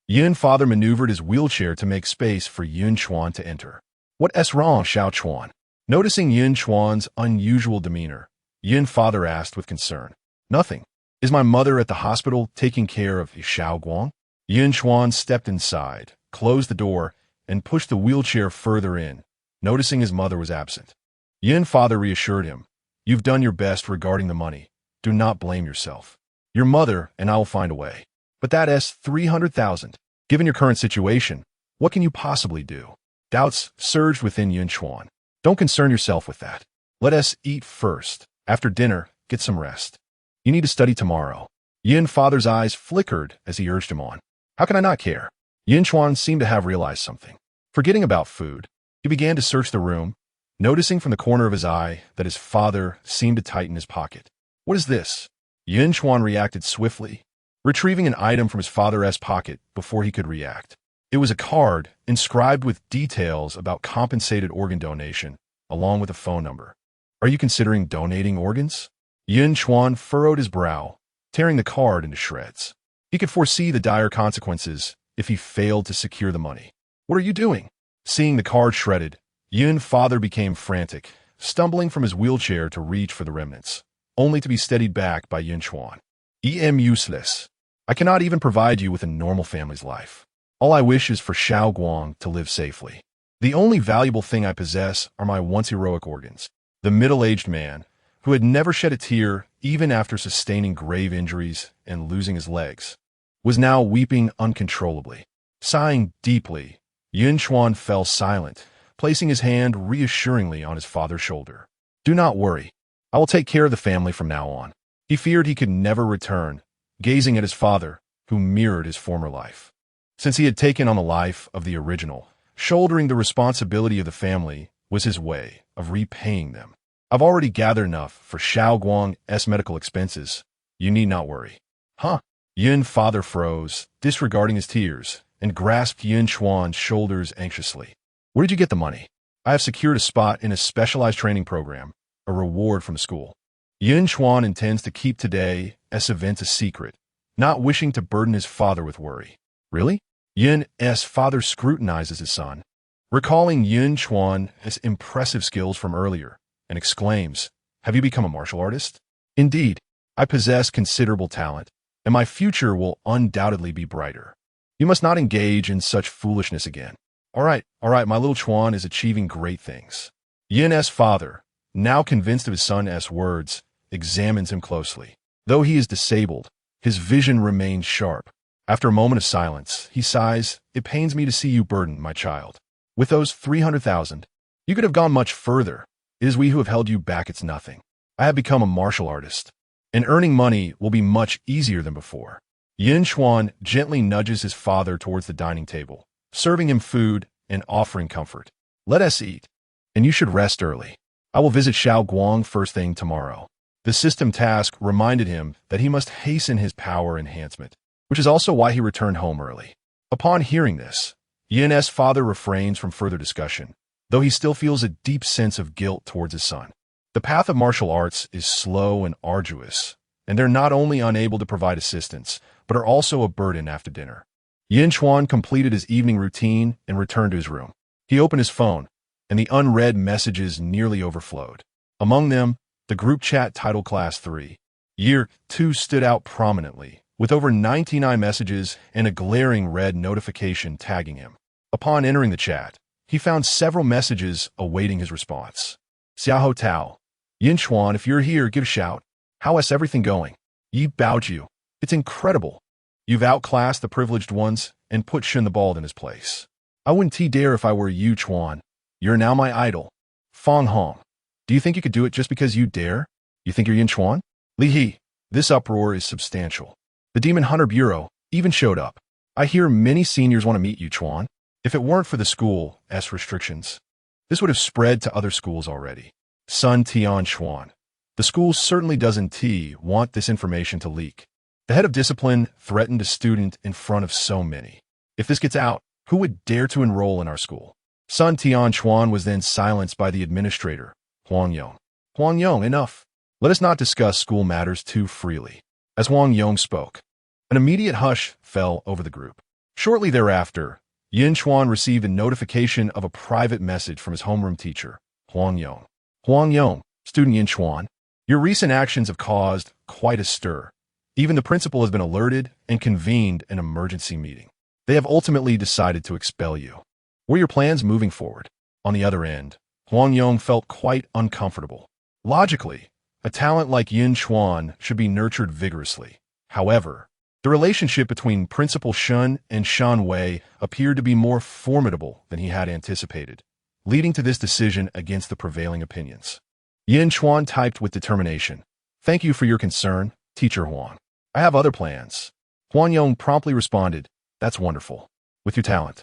Yun father maneuvered his wheelchair to make space for Yun Chuan to enter. What's wrong, Xiao Chuan? Noticing Yun Chuan's unusual demeanor, Yun father asked with concern. Nothing. Is my mother at the hospital taking care of Xiao Guang? Yun Chuan stepped inside, closed the door, and pushed the wheelchair further in, noticing his mother was absent. Yun father reassured him. You've done your best regarding the money. Do not blame yourself. Your mother and I will find a way. But that's 300,000. Given your current situation, what can you possibly do? Doubts surged within Yun Chuan. Don't concern yourself with that. Let us eat first. After dinner, get some rest. You need to study tomorrow. Yun father's eyes flickered as he urged him on. How can I not care? Yun Chuan seemed to have realized something. Forgetting about food, he began to search the room, noticing from the corner of his eye that his father seemed to tighten his pocket. What is this? Yun Chuan reacted swiftly, retrieving an item from his father's pocket before he could react. It was a card inscribed with details about compensated organ donation, along with a phone number. Are you considering donating organs? Yun Chuan furrowed his brow, tearing the card into shreds. He could foresee the dire consequences if he failed to secure the money. What are you doing? Seeing the card shredded, Yun father became frantic, stumbling from his wheelchair to reach for the remnants, only to be steadied back by Yun Chuan. Useless. I cannot even provide you with a normal family's life. All I wish is for Xiao Guang to live safely. The only valuable thing I possess are my once heroic organs. The middle-aged man, who had never shed a tear even after sustaining grave injuries and losing his legs, was now weeping uncontrollably. Sighing deeply, Yun Chuan fell silent, placing his hand reassuringly on his father's shoulder. Do not worry. I will take care of the family from now on. He feared he could never return, gazing at his father, who mirrored his former life. Since he had taken on the life of the original, shouldering the responsibility of the family was his way of repaying them. I've already gathered enough for Xiao Guang's medical expenses. You need not worry. Huh? Yun father froze, disregarding his tears, and grasped Yun Chuan's shoulders anxiously. Where did you get the money? I have secured a spot in a specialized training program, a reward from the school. Yun Chuan intends to keep today's event a secret, not wishing to burden his father with worry. Really? Yun's father scrutinizes his son, recalling Yun Chuan's impressive skills from earlier, and exclaims, "Have you become a martial artist?" "Indeed, I possess considerable talent, and my future will undoubtedly be brighter. You must not engage in such foolishness again." All right, my little Chuan is achieving great things. Yun's father, now convinced of his son's words, examines him closely. Though he is disabled, his vision remains sharp. After a moment of silence, he sighs, "It pains me to see you burdened, my child. With those 300,000, you could have gone much further. It is we who have held you back, it's nothing. I have become a martial artist, and earning money will be much easier than before." Yun Chuan gently nudges his father towards the dining table, serving him food and offering comfort. "Let us eat, and you should rest early. I will visit Xiao Guang first thing tomorrow." The system task reminded him that he must hasten his power enhancement, which is also why he returned home early. Upon hearing this, Yun's father refrains from further discussion, though he still feels a deep sense of guilt towards his son. The path of martial arts is slow and arduous, and they're not only unable to provide assistance, but are also a burden after dinner. Yun Chuan completed his evening routine and returned to his room. He opened his phone, and the unread messages nearly overflowed. Among them, the group chat titled Class 3. Year 2 stood out prominently, with over 99 messages and a glaring red notification tagging him. Upon entering the chat, he found several messages awaiting his response. "Xiao Tao. Yun Chuan, if you're here, give a shout. How is everything going? Yi Bao you. It's incredible. You've outclassed the privileged ones and put Shen the Bald in his place. I wouldn't dare if I were Yun Chuan. You're now my idol. Fong Hong. Do you think you could do it just because you dare? You think you're Yun Chuan?" Li He. This uproar is substantial. The Demon Hunter Bureau even showed up. I hear many seniors want to meet Yun Chuan. If it weren't for the school's restrictions, this would have spread to other schools already. Sun Tian Chuan. The school certainly doesn't want this information to leak. The head of discipline threatened a student in front of so many. If this gets out, who would dare to enroll in our school? Sun Tian Chuan was then silenced by the administrator, Huang Yong. "Huang Yong, enough. Let us not discuss school matters too freely." As Huang Yong spoke, an immediate hush fell over the group. Shortly thereafter, Yun Chuan received a notification of a private message from his homeroom teacher, Huang Yong. "Huang Yong, student Yun Chuan, your recent actions have caused quite a stir. Even the principal has been alerted and convened an emergency meeting. They have ultimately decided to expel you. What are your plans moving forward?" On the other end, Huang Yong felt quite uncomfortable. Logically, a talent like Yun Chuan should be nurtured vigorously. However, the relationship between Principal Shen and Shan Wei appeared to be more formidable than he had anticipated, leading to this decision against the prevailing opinions. Yun Chuan typed with determination, "Thank you for your concern, Teacher Huang. I have other plans." Huang Yong promptly responded, "That's wonderful. With your talent,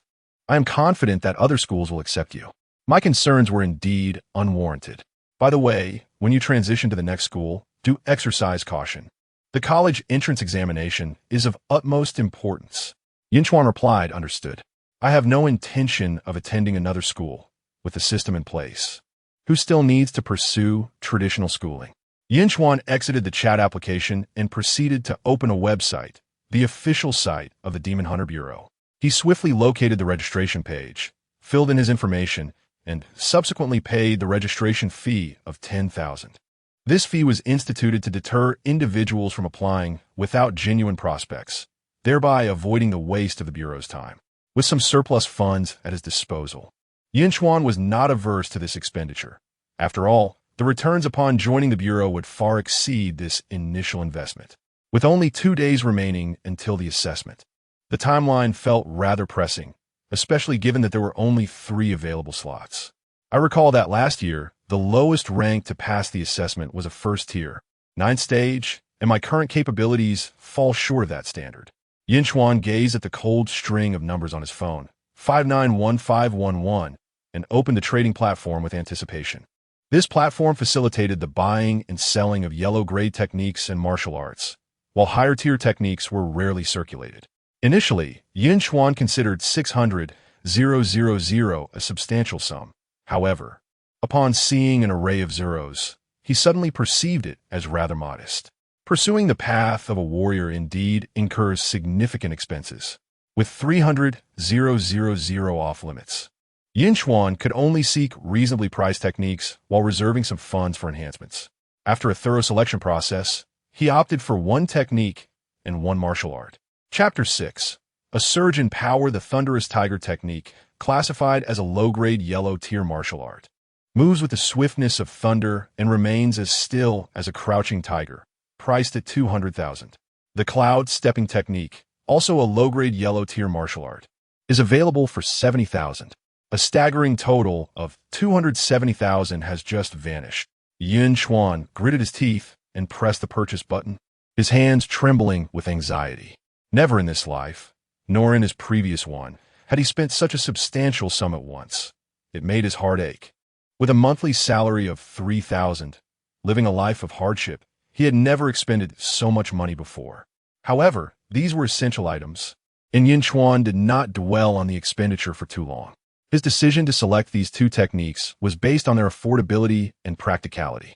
I am confident that other schools will accept you. My concerns were indeed unwarranted. By the way, when you transition to the next school, do exercise caution. The college entrance examination is of utmost importance." Yunchuan replied, "Understood. I have no intention of attending another school with the system in place. Who still needs to pursue traditional schooling?" Yunchuan exited the chat application and proceeded to open a website, the official site of the Demon Hunter Bureau. He swiftly located the registration page, filled in his information, and subsequently paid the registration fee of 10,000. This fee was instituted to deter individuals from applying without genuine prospects, thereby avoiding the waste of the Bureau's time. With some surplus funds at his disposal, Yunchuan was not averse to this expenditure. After all, the returns upon joining the Bureau would far exceed this initial investment. With only 2 days remaining until the assessment, the timeline felt rather pressing, especially given that there were only 3 available slots. I recall that last year, the lowest rank to pass the assessment was a first tier, 9th stage, and my current capabilities fall short of that standard. Yunchuan gazed at the cold string of numbers on his phone, 591511, and opened the trading platform with anticipation. This platform facilitated the buying and selling of yellow-grade techniques and martial arts, while higher-tier techniques were rarely circulated. Initially, Yun Chuan considered 600,000 a substantial sum. However, upon seeing an array of zeros, he suddenly perceived it as rather modest. Pursuing the path of a warrior indeed incurs significant expenses, with 300,000 off-limits. Yunchuan could only seek reasonably priced techniques while reserving some funds for enhancements. After a thorough selection process, he opted for one technique and one martial art. Chapter 6. A Surge in Power. The Thunderous Tiger Technique, classified as a low-grade yellow-tier martial art, moves with the swiftness of thunder and remains as still as a crouching tiger, priced at 200,000. The Cloud Stepping Technique, also a low-grade yellow-tier martial art, is available for 70,000. A staggering total of 270,000 has just vanished. Yun Chuan gritted his teeth and pressed the purchase button, his hands trembling with anxiety. Never in this life, nor in his previous one, had he spent such a substantial sum at once. It made his heart ache. With a monthly salary of 3,000, living a life of hardship, he had never expended so much money before. However, these were essential items, and Yunchuan did not dwell on the expenditure for too long. His decision to select these two techniques was based on their affordability and practicality.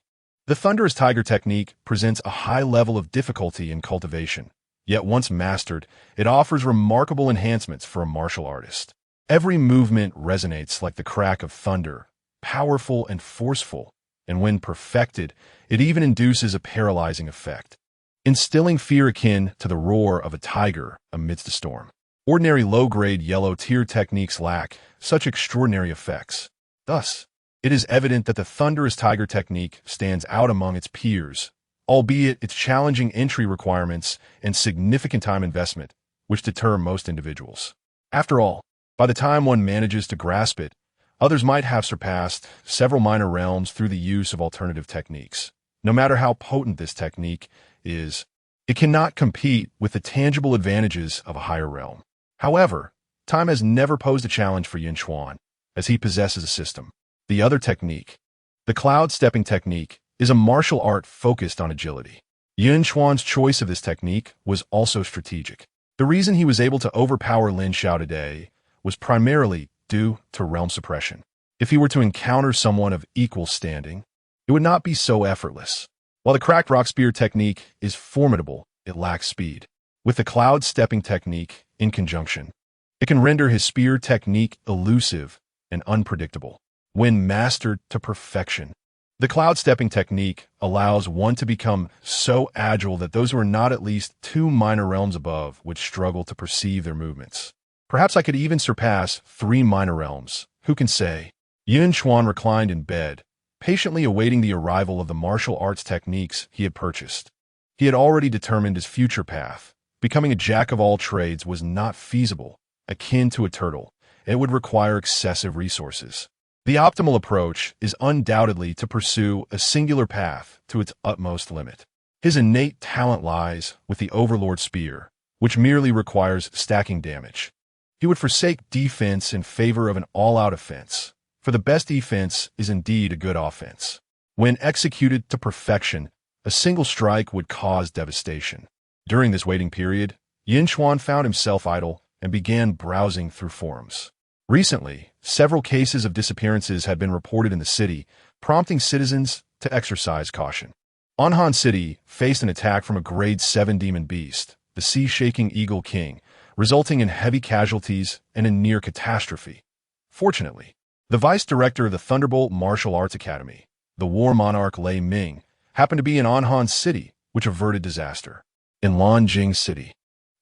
The Thunderous Tiger Technique presents a high level of difficulty in cultivation, yet once mastered, it offers remarkable enhancements for a martial artist. Every movement resonates like the crack of thunder, powerful and forceful, and when perfected, it even induces a paralyzing effect, instilling fear akin to the roar of a tiger amidst a storm. Ordinary low-grade yellow-tier techniques lack such extraordinary effects. Thus, it is evident that the Thunderous Tiger Technique stands out among its peers, albeit its challenging entry requirements and significant time investment, which deter most individuals. After all, by the time one manages to grasp it, others might have surpassed several minor realms through the use of alternative techniques. No matter how potent this technique is, it cannot compete with the tangible advantages of a higher realm. However, time has never posed a challenge for Yun Chuan, as he possesses a system. The other technique, the Cloud Stepping Technique, is a martial art focused on agility. Yun Chuan's choice of this technique was also strategic. The reason he was able to overpower Lin Xiao today was primarily due to realm suppression. If he were to encounter someone of equal standing, it would not be so effortless. While the Cracked Rock Spear technique is formidable, it lacks speed. With the Cloud Stepping Technique in conjunction, it can render his spear technique elusive and unpredictable. When mastered to perfection, the Cloud Stepping Technique allows one to become so agile that those who are not at least 2 minor realms above would struggle to perceive their movements. Perhaps I could even surpass 3 minor realms. Who can say? Yun Chuan reclined in bed, patiently awaiting the arrival of the martial arts techniques he had purchased. He had already determined his future path. Becoming a jack of all trades was not feasible, akin to a turtle. It would require excessive resources. The optimal approach is undoubtedly to pursue a singular path to its utmost limit. His innate talent lies with the Overlord Spear, which merely requires stacking damage. He would forsake defense in favor of an all-out offense, for the best defense is indeed a good offense. When executed to perfection, a single strike would cause devastation. During this waiting period, Yun Chuan found himself idle and began browsing through forums. Recently, several cases of disappearances had been reported in the city, prompting citizens to exercise caution. Anhan City faced an attack from a Grade 7 demon beast, the Sea-Shaking Eagle King, resulting in heavy casualties and a near catastrophe. Fortunately, the vice director of the Thunderbolt Martial Arts Academy, the War Monarch Lei Ming, happened to be in Anhan City, which averted disaster. In Lanjing City,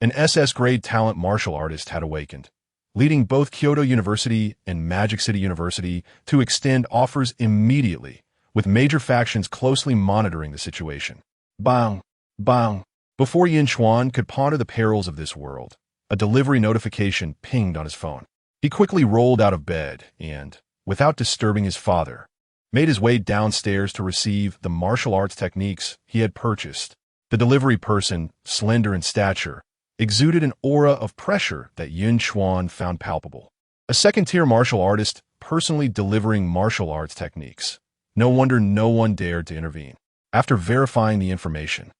an SS-grade talent martial artist had awakened, leading both Kyoto University and Magic City University to extend offers immediately, with major factions closely monitoring the situation. Bang! Bang! Before Yun Chuan could ponder the perils of this world, a delivery notification pinged on his phone. He quickly rolled out of bed and, without disturbing his father, made his way downstairs to receive the martial arts techniques he had purchased. The delivery person, slender in stature, exuded an aura of pressure that Yun Chuan found palpable. A second-tier martial artist personally delivering martial arts techniques. No wonder no one dared to intervene. After verifying the information,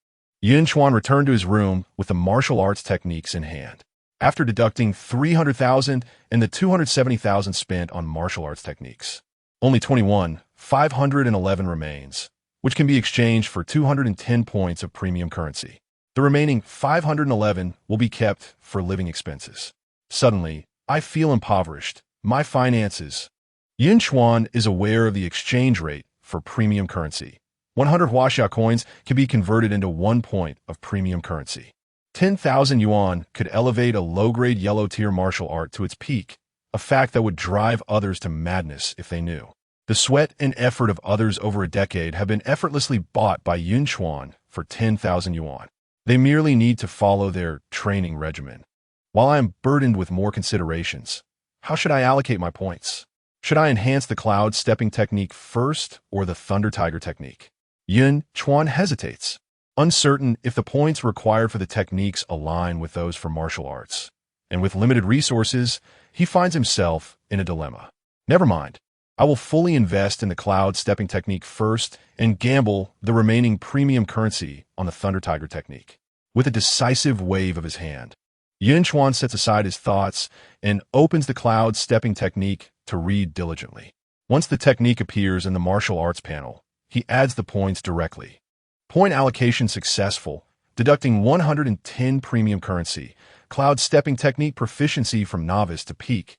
Yun Chuan returned to his room with the martial arts techniques in hand. After deducting 300,000 and the 270,000 spent on martial arts techniques, only 511 remains, which can be exchanged for 210 points of premium currency. The remaining 511 will be kept for living expenses. Suddenly, I feel impoverished. My finances. Yun Chuan is aware of the exchange rate for premium currency. 100 huaxia coins can be converted into 1 point of premium currency. 10,000 yuan could elevate a low-grade yellow-tier martial art to its peak, a fact that would drive others to madness if they knew. The sweat and effort of others over a decade have been effortlessly bought by Yun Chuan for 10,000 yuan. They merely need to follow their training regimen. While I am burdened with more considerations, how should I allocate my points? Should I enhance the cloud stepping technique first or the thunder tiger technique? Yun Chuan hesitates, uncertain if the points required for the techniques align with those for martial arts. And with limited resources, he finds himself in a dilemma. Never mind. I will fully invest in the cloud stepping technique first and gamble the remaining premium currency on the thunder tiger technique. With a decisive wave of his hand, Yun Chuan sets aside his thoughts and opens the cloud stepping technique to read diligently. Once the technique appears in the martial arts panel, he adds the points directly. Point allocation successful, deducting 110 premium currency. Cloud stepping technique proficiency from novice to peak.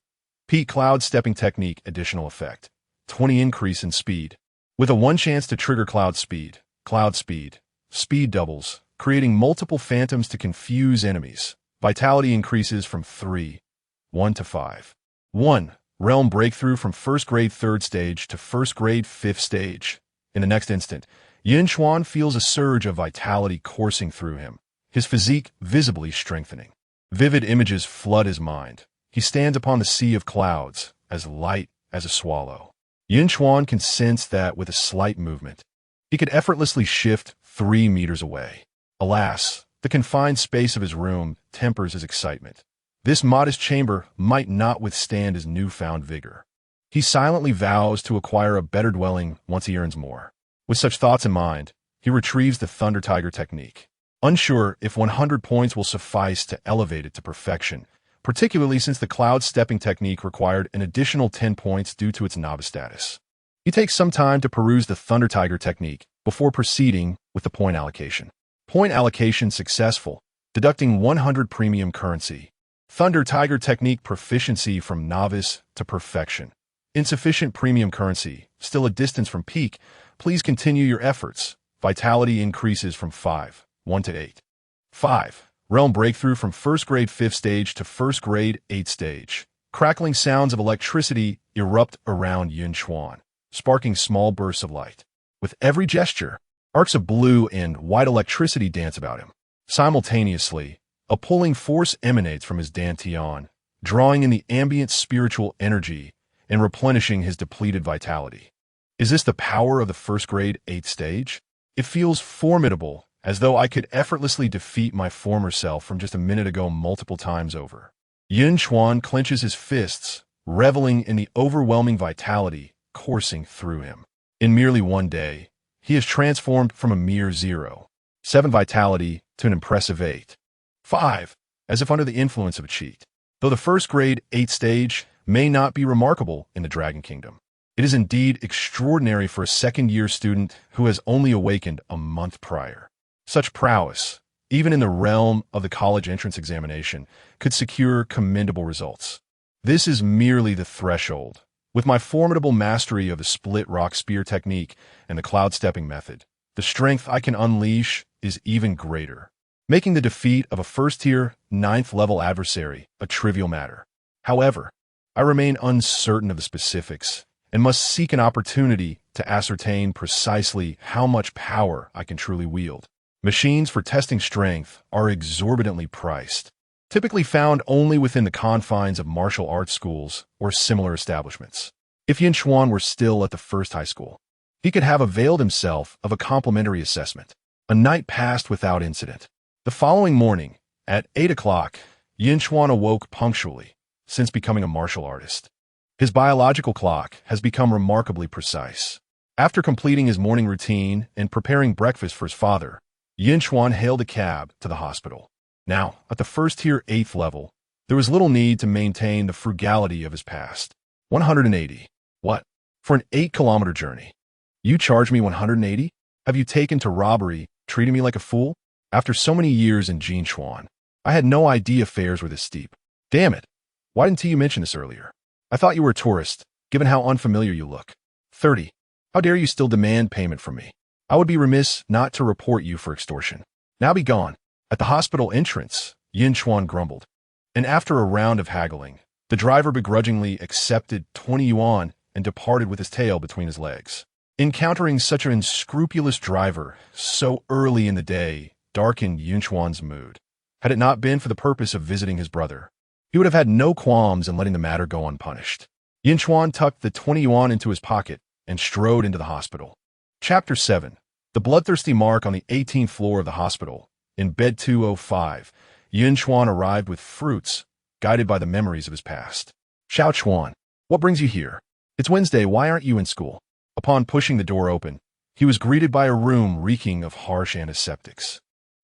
Peak cloud stepping technique additional effect. 20 increase in speed. With a 1 chance to trigger cloud speed. Speed doubles, creating multiple phantoms to confuse enemies. Vitality increases from 1 to 5. 1. Realm breakthrough from first grade 3rd stage to first grade 5th stage. In the next instant, Yun Chuan feels a surge of vitality coursing through him, his physique visibly strengthening. Vivid images flood his mind. He stands upon the sea of clouds, as light as a swallow. Yun Chuan can sense that with a slight movement, he could effortlessly shift 3 meters away. Alas, the confined space of his room tempers his excitement. This modest chamber might not withstand his newfound vigor. He silently vows to acquire a better dwelling once he earns more. With such thoughts in mind, he retrieves the Thunder Tiger technique, unsure if 100 points will suffice to elevate it to perfection, particularly since the cloud stepping technique required an additional 10 points due to its novice status. He takes some time to peruse the Thunder Tiger technique before proceeding with the point allocation. Point allocation successful, deducting 100 premium currency. Thunder Tiger technique proficiency from novice to perfection. Insufficient premium currency, still a distance from peak. Please continue your efforts. Vitality increases from 1 to 8. 5. Realm breakthrough from first grade 5th stage to first grade 8th stage. Crackling sounds of electricity erupt around Yun Chuan, sparking small bursts of light. With every gesture, arcs of blue and white electricity dance about him. Simultaneously, a pulling force emanates from his dantian, drawing in the ambient spiritual energy and replenishing his depleted vitality. Is this the power of the first grade 8th stage? It feels formidable, as though I could effortlessly defeat my former self from just a minute ago multiple times over. Yun Chuan clenches his fists, reveling in the overwhelming vitality coursing through him. In merely 1 day, he is transformed from a mere 0.7 vitality to an impressive 8.5, as if under the influence of a cheat. Though the first grade 8th stage may not be remarkable in the Dragon Kingdom, it is indeed extraordinary for a second-year student who has only awakened a month prior. Such prowess, even in the realm of the college entrance examination, could secure commendable results. This is merely the threshold. With my formidable mastery of the split rock spear technique and the cloud stepping method, the strength I can unleash is even greater, making the defeat of a first-tier, 9th-level adversary a trivial matter. However, I remain uncertain of the specifics and must seek an opportunity to ascertain precisely how much power I can truly wield. Machines for testing strength are exorbitantly priced, typically found only within the confines of martial arts schools or similar establishments. If Yun Chuan were still at the first high school, he could have availed himself of a complimentary assessment. A night passed without incident. The following morning, at 8 o'clock, Yun Chuan awoke punctually, since becoming a martial artist. His biological clock has become remarkably precise. After completing his morning routine and preparing breakfast for his father, Yun Chuan hailed a cab to the hospital. Now, at the first-tier 8th level, there was little need to maintain the frugality of his past. 180. What? For an 8-kilometer journey? You charge me 180? Have you taken to robbery, treating me like a fool? After so many years in Yunchuan, I had no idea fares were this steep. Damn it. Why didn't you mention this earlier? I thought you were a tourist, given how unfamiliar you look. 30. How dare you still demand payment from me? I would be remiss not to report you for extortion. Now be gone. At the hospital entrance, Yun Chuan grumbled. And after a round of haggling, the driver begrudgingly accepted 20 yuan and departed with his tail between his legs. Encountering such an unscrupulous driver so early in the day darkened Yun Chuan's mood. Had it not been for the purpose of visiting his brother, he would have had no qualms in letting the matter go unpunished. Yun Chuan tucked the 20 yuan into his pocket and strode into the hospital. Chapter 7. The bloodthirsty mark on the 18th floor of the hospital. In bed 205, Yun Chuan arrived with fruits, guided by the memories of his past. Xiao Chuan, what brings you here? It's Wednesday, why aren't you in school? Upon pushing the door open, he was greeted by a room reeking of harsh antiseptics.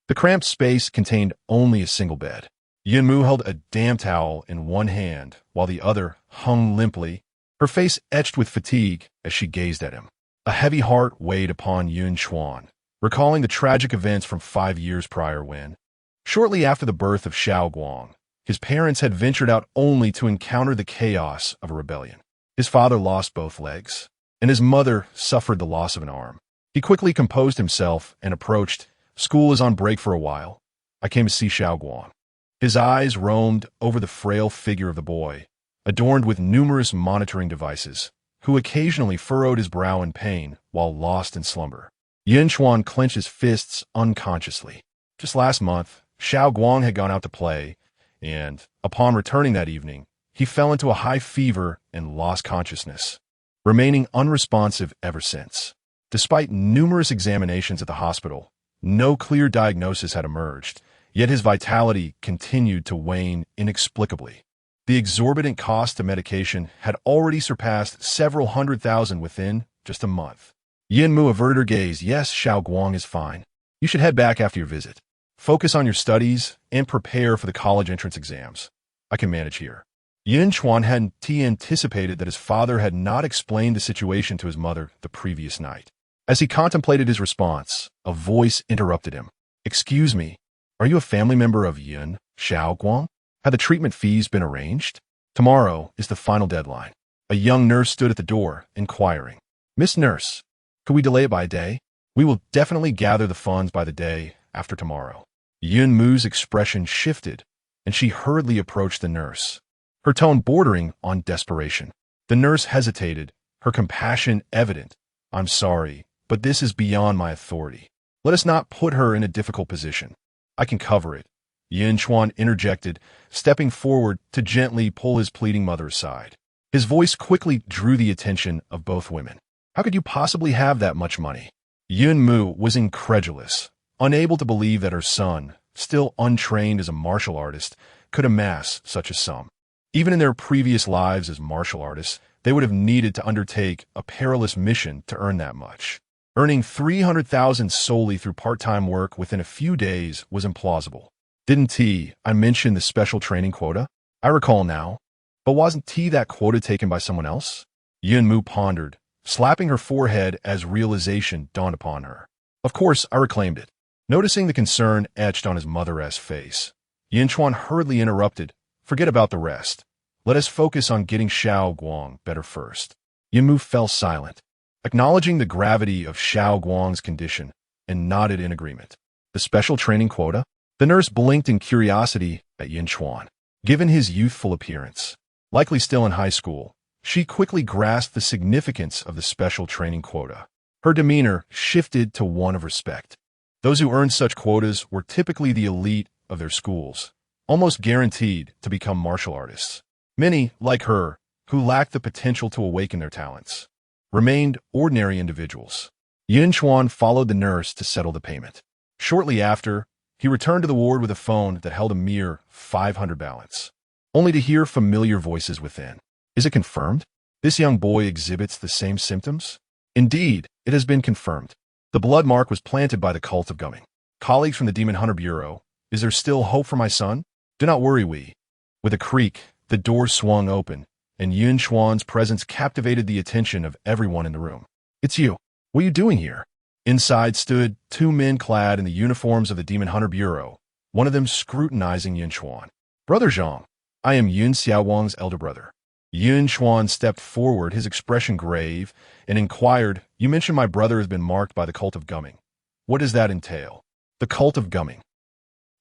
The cramped space contained only a single bed. Yun Mu held a damp towel in one hand, while the other hung limply, her face etched with fatigue as she gazed at him. A heavy heart weighed upon Yun Chuan, recalling the tragic events from 5 years prior when, shortly after the birth of Xiao Guang, his parents had ventured out only to encounter the chaos of a rebellion. His father lost both legs, and his mother suffered the loss of an arm. He quickly composed himself and approached. School is on break for a while. I came to see Xiao Guang. His eyes roamed over the frail figure of the boy, adorned with numerous monitoring devices, who occasionally furrowed his brow in pain while lost in slumber. Yun Chuan clenched his fists unconsciously. Just last month, Xiao Guang had gone out to play, and, upon returning that evening, he fell into a high fever and lost consciousness, remaining unresponsive ever since. Despite numerous examinations at the hospital, no clear diagnosis had emerged, yet his vitality continued to wane inexplicably. The exorbitant cost of medication had already surpassed several 100,000 within just a month. Yun Mu averted her gaze. Yes, Xiao Guang is fine. You should head back after your visit. Focus on your studies and prepare for the college entrance exams. I can manage here. Yun Chuan hadn't anticipated that his father had not explained the situation to his mother the previous night. As he contemplated his response, a voice interrupted him. Excuse me, are you a family member of Yun, Xiao Guang? Have the treatment fees been arranged? Tomorrow is the final deadline. A young nurse stood at the door, inquiring. Miss Nurse, could we delay it by a day? We will definitely gather the funds by the day after tomorrow. Yun Mu's expression shifted, and she hurriedly approached the nurse, her tone bordering on desperation. The nurse hesitated, her compassion evident. I'm sorry, but this is beyond my authority. Let us not put her in a difficult position. I can cover it. Yun Chuan interjected, stepping forward to gently pull his pleading mother aside. His voice quickly drew the attention of both women. How could you possibly have that much money? Yun Mu was incredulous, unable to believe that her son, still untrained as a martial artist, could amass such a sum. Even in their previous lives as martial artists, they would have needed to undertake a perilous mission to earn that much. Earning 300,000 solely through part-time work within a few days was implausible. Didn't I mention the special training quota? I recall now. But wasn't that quota taken by someone else? Yun Mu pondered, slapping her forehead as realization dawned upon her. Of course, I reclaimed it. Noticing the concern etched on his mother-esque face, Yun Chuan hurriedly interrupted. Forget about the rest. Let us focus on getting Xiao Guang better first. Yun Mu fell silent, acknowledging the gravity of Xiao Guang's condition, and nodded in agreement. The special training quota? The nurse blinked in curiosity at Yun Chuan. Given his youthful appearance, likely still in high school, she quickly grasped the significance of the special training quota. Her demeanor shifted to one of respect. Those who earned such quotas were typically the elite of their schools, almost guaranteed to become martial artists. Many, like her, who lacked the potential to awaken their talents, remained ordinary individuals. Yun Chuan followed the nurse to settle the payment. Shortly after, he returned to the ward with a phone that held a mere 500 balance, only to hear familiar voices within. Is it confirmed? This young boy exhibits the same symptoms? Indeed, it has been confirmed. The blood mark was planted by the cult of gumming. Colleagues from the Demon Hunter Bureau, is there still hope for my son? Do not worry, With a creak, the door swung open, and Yun Chuan's presence captivated the attention of everyone in the room. It's you. What are you doing here? Inside stood two men clad in the uniforms of the Demon Hunter Bureau, one of them scrutinizing Yun Chuan. Brother Zhang, I am Yun Xiaowang's elder brother. Yun Chuan stepped forward, his expression grave, and inquired, You mentioned my brother has been marked by the cult of gumming. What does that entail? The cult of gumming.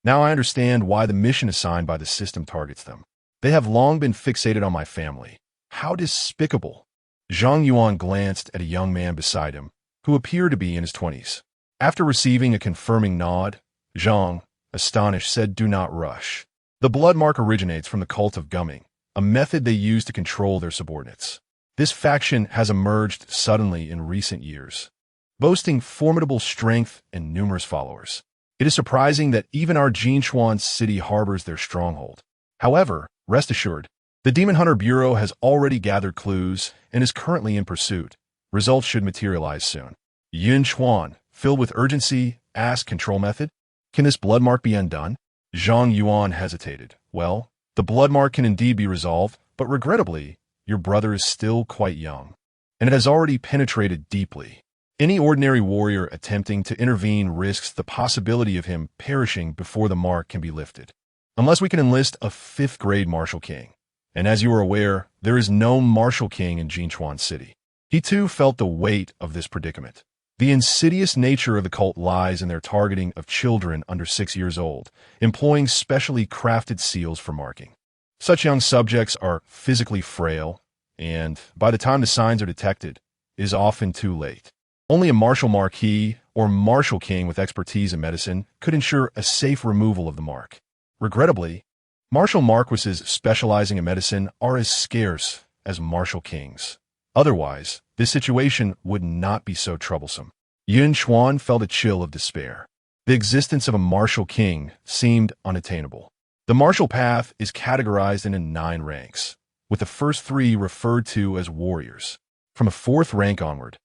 Now I understand why the mission assigned by the system targets them. They have long been fixated on my family. How despicable. Zhang Yuan glanced at a young man beside him, who appeared to be in his 20s. After receiving a confirming nod, Zhang, astonished, said, Do not rush. The blood mark originates from the cult of gumming, a method they use to control their subordinates. This faction has emerged suddenly in recent years, boasting formidable strength and numerous followers. It is surprising that even our Yunchuan city harbors their stronghold. However, rest assured, the Demon Hunter Bureau has already gathered clues and is currently in pursuit. Results should materialize soon. Yun Chuan, filled with urgency, asked control method. Can this blood mark be undone? Zhang Yuan hesitated. Well, the blood mark can indeed be resolved, but regrettably, your brother is still quite young, and it has already penetrated deeply. Any ordinary warrior attempting to intervene risks the possibility of him perishing before the mark can be lifted. Unless we can enlist a 5th-grade Martial King. And as you are aware, there is no Martial King in Yunchuan City. He too felt the weight of this predicament. The insidious nature of the cult lies in their targeting of children under 6 years old, employing specially crafted seals for marking. Such young subjects are physically frail, and by the time the signs are detected, it is often too late. Only a Martial Marquis or Martial King with expertise in medicine could ensure a safe removal of the mark. Regrettably, Martial Marquises specializing in medicine are as scarce as Martial Kings. Otherwise, this situation would not be so troublesome. Yun Chuan felt a chill of despair. The existence of a Martial King seemed unattainable. The martial path is categorized into 9 ranks, with the first 3 referred to as warriors. From a 4th rank onward,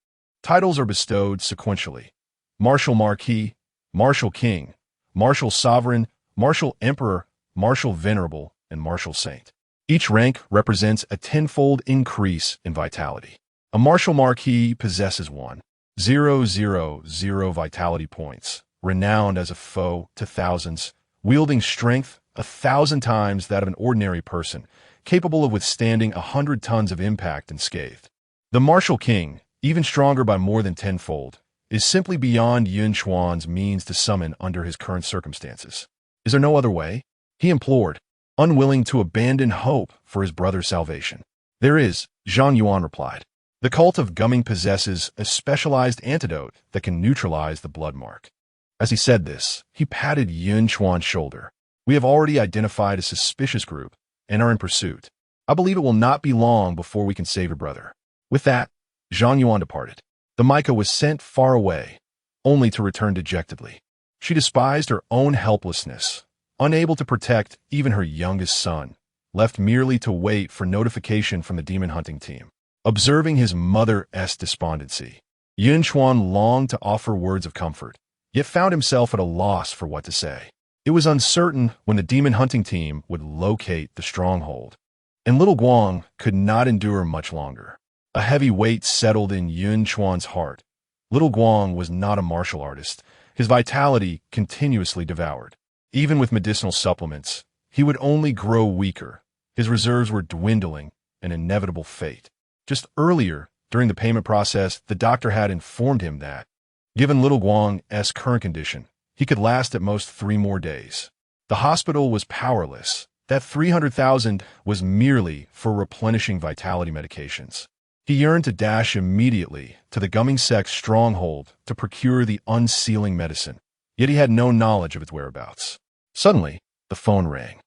titles are bestowed sequentially. Martial Marquis, Martial King, Martial Sovereign, Martial Emperor, Martial Venerable, and Martial Saint. Each rank represents a 10-fold increase in vitality. A Martial Marquis possesses 1,000 vitality points, renowned as a foe to thousands, wielding strength 1,000 times that of an ordinary person, capable of withstanding 100 tons of impact unscathed. The Martial King, even stronger by more than 10-fold, is simply beyond Yun Chuan's means to summon under his current circumstances. Is there no other way? He implored, unwilling to abandon hope for his brother's salvation. There is, Zhang Yuan replied. The cult of gumming possesses a specialized antidote that can neutralize the blood mark. As he said this, he patted Yun Chuan's shoulder. We have already identified a suspicious group and are in pursuit. I believe it will not be long before we can save your brother. With that, Zhang Yuan departed. The Mythical was sent far away, only to return dejectedly. She despised her own helplessness, unable to protect even her youngest son, left merely to wait for notification from the demon hunting team. Observing his mother's despondency, Yun Chuan longed to offer words of comfort, yet found himself at a loss for what to say. It was uncertain when the demon hunting team would locate the stronghold, and little Guang could not endure much longer. A heavy weight settled in Yun Chuan's heart. Little Guang was not a martial artist. His vitality continuously devoured. Even with medicinal supplements, he would only grow weaker. His reserves were dwindling, an inevitable fate. Just earlier, during the payment process, the doctor had informed him that, given little Guang's current condition, he could last at most 3 more days. The hospital was powerless. That 300,000 was merely for replenishing vitality medications. He yearned to dash immediately to the gumming sect's stronghold to procure the unsealing medicine, yet he had no knowledge of its whereabouts. Suddenly, the phone rang.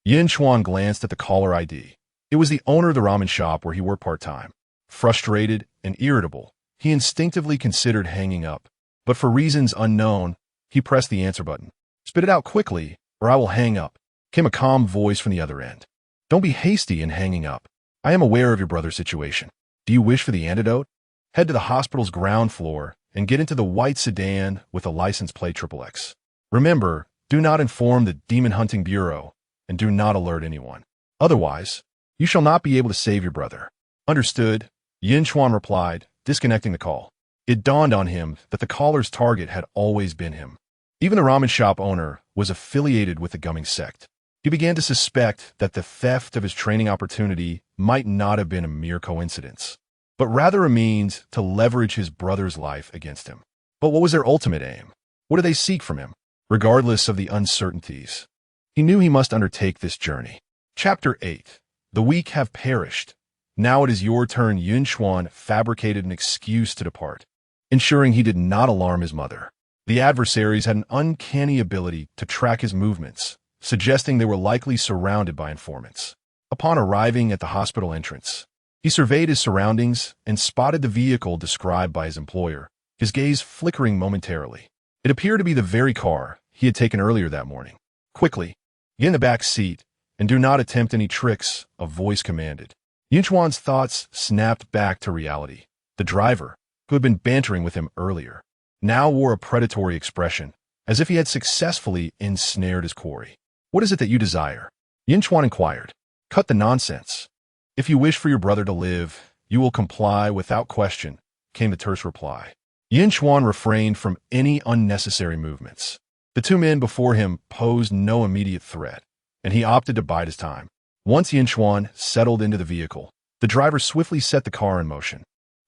Yun Chuan glanced at the caller ID. It was the owner of the ramen shop where he worked part-time. Frustrated and irritable, he instinctively considered hanging up, but for reasons unknown, He pressed the answer button. "Spit it out quickly, or I will hang up," came a calm voice from the other end. "Don't be hasty in hanging up. I am aware of your brother's situation. Do you wish for the antidote? Head to the hospital's ground floor and get into the white sedan with a license plate XXX. Remember, do not inform the Demon Hunting Bureau and do not alert anyone. Otherwise, you shall not be able to save your brother." "Understood," Yun Chuan replied, disconnecting the call. It dawned on him that the caller's target had always been him. Even the ramen shop owner was affiliated with the gumming sect. He began to suspect that the theft of his training opportunity might not have been a mere coincidence, but rather a means to leverage his brother's life against him. But what was their ultimate aim? What did they seek from him? Regardless of the uncertainties, he knew he must undertake this journey. Chapter 8. The weak have perished. Now it is your turn. Yun Chuan fabricated an excuse to depart, ensuring he did not alarm his mother. The adversaries had an uncanny ability to track his movements, suggesting they were likely surrounded by informants. Upon arriving at the hospital entrance, he surveyed his surroundings and spotted the vehicle described by his employer, his gaze flickering momentarily. It appeared to be the very car he had taken earlier that morning. "Quickly, get in the back seat and do not attempt any tricks," a voice commanded. Yunchuan's thoughts snapped back to reality. The driver, who had been bantering with him earlier, now wore a predatory expression, as if he had successfully ensnared his quarry. "What is it that you desire?" Yunchuan inquired. "Cut the nonsense. If you wish for your brother to live, you will comply without question," came the terse reply. Yunchuan refrained from any unnecessary movements. The two men before him posed no immediate threat, and he opted to bide his time. Once Yunchuan settled into the vehicle, the driver swiftly set the car in motion.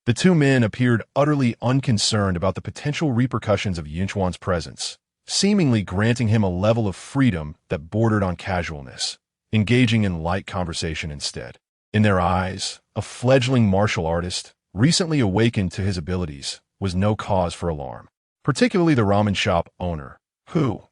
The two men appeared utterly unconcerned about the potential repercussions of Yunchuan's presence, seemingly granting him a level of freedom that bordered on casualness, engaging in light conversation instead. In their eyes, a fledgling martial artist, recently awakened to his abilities, was no cause for alarm, particularly the ramen shop owner, who,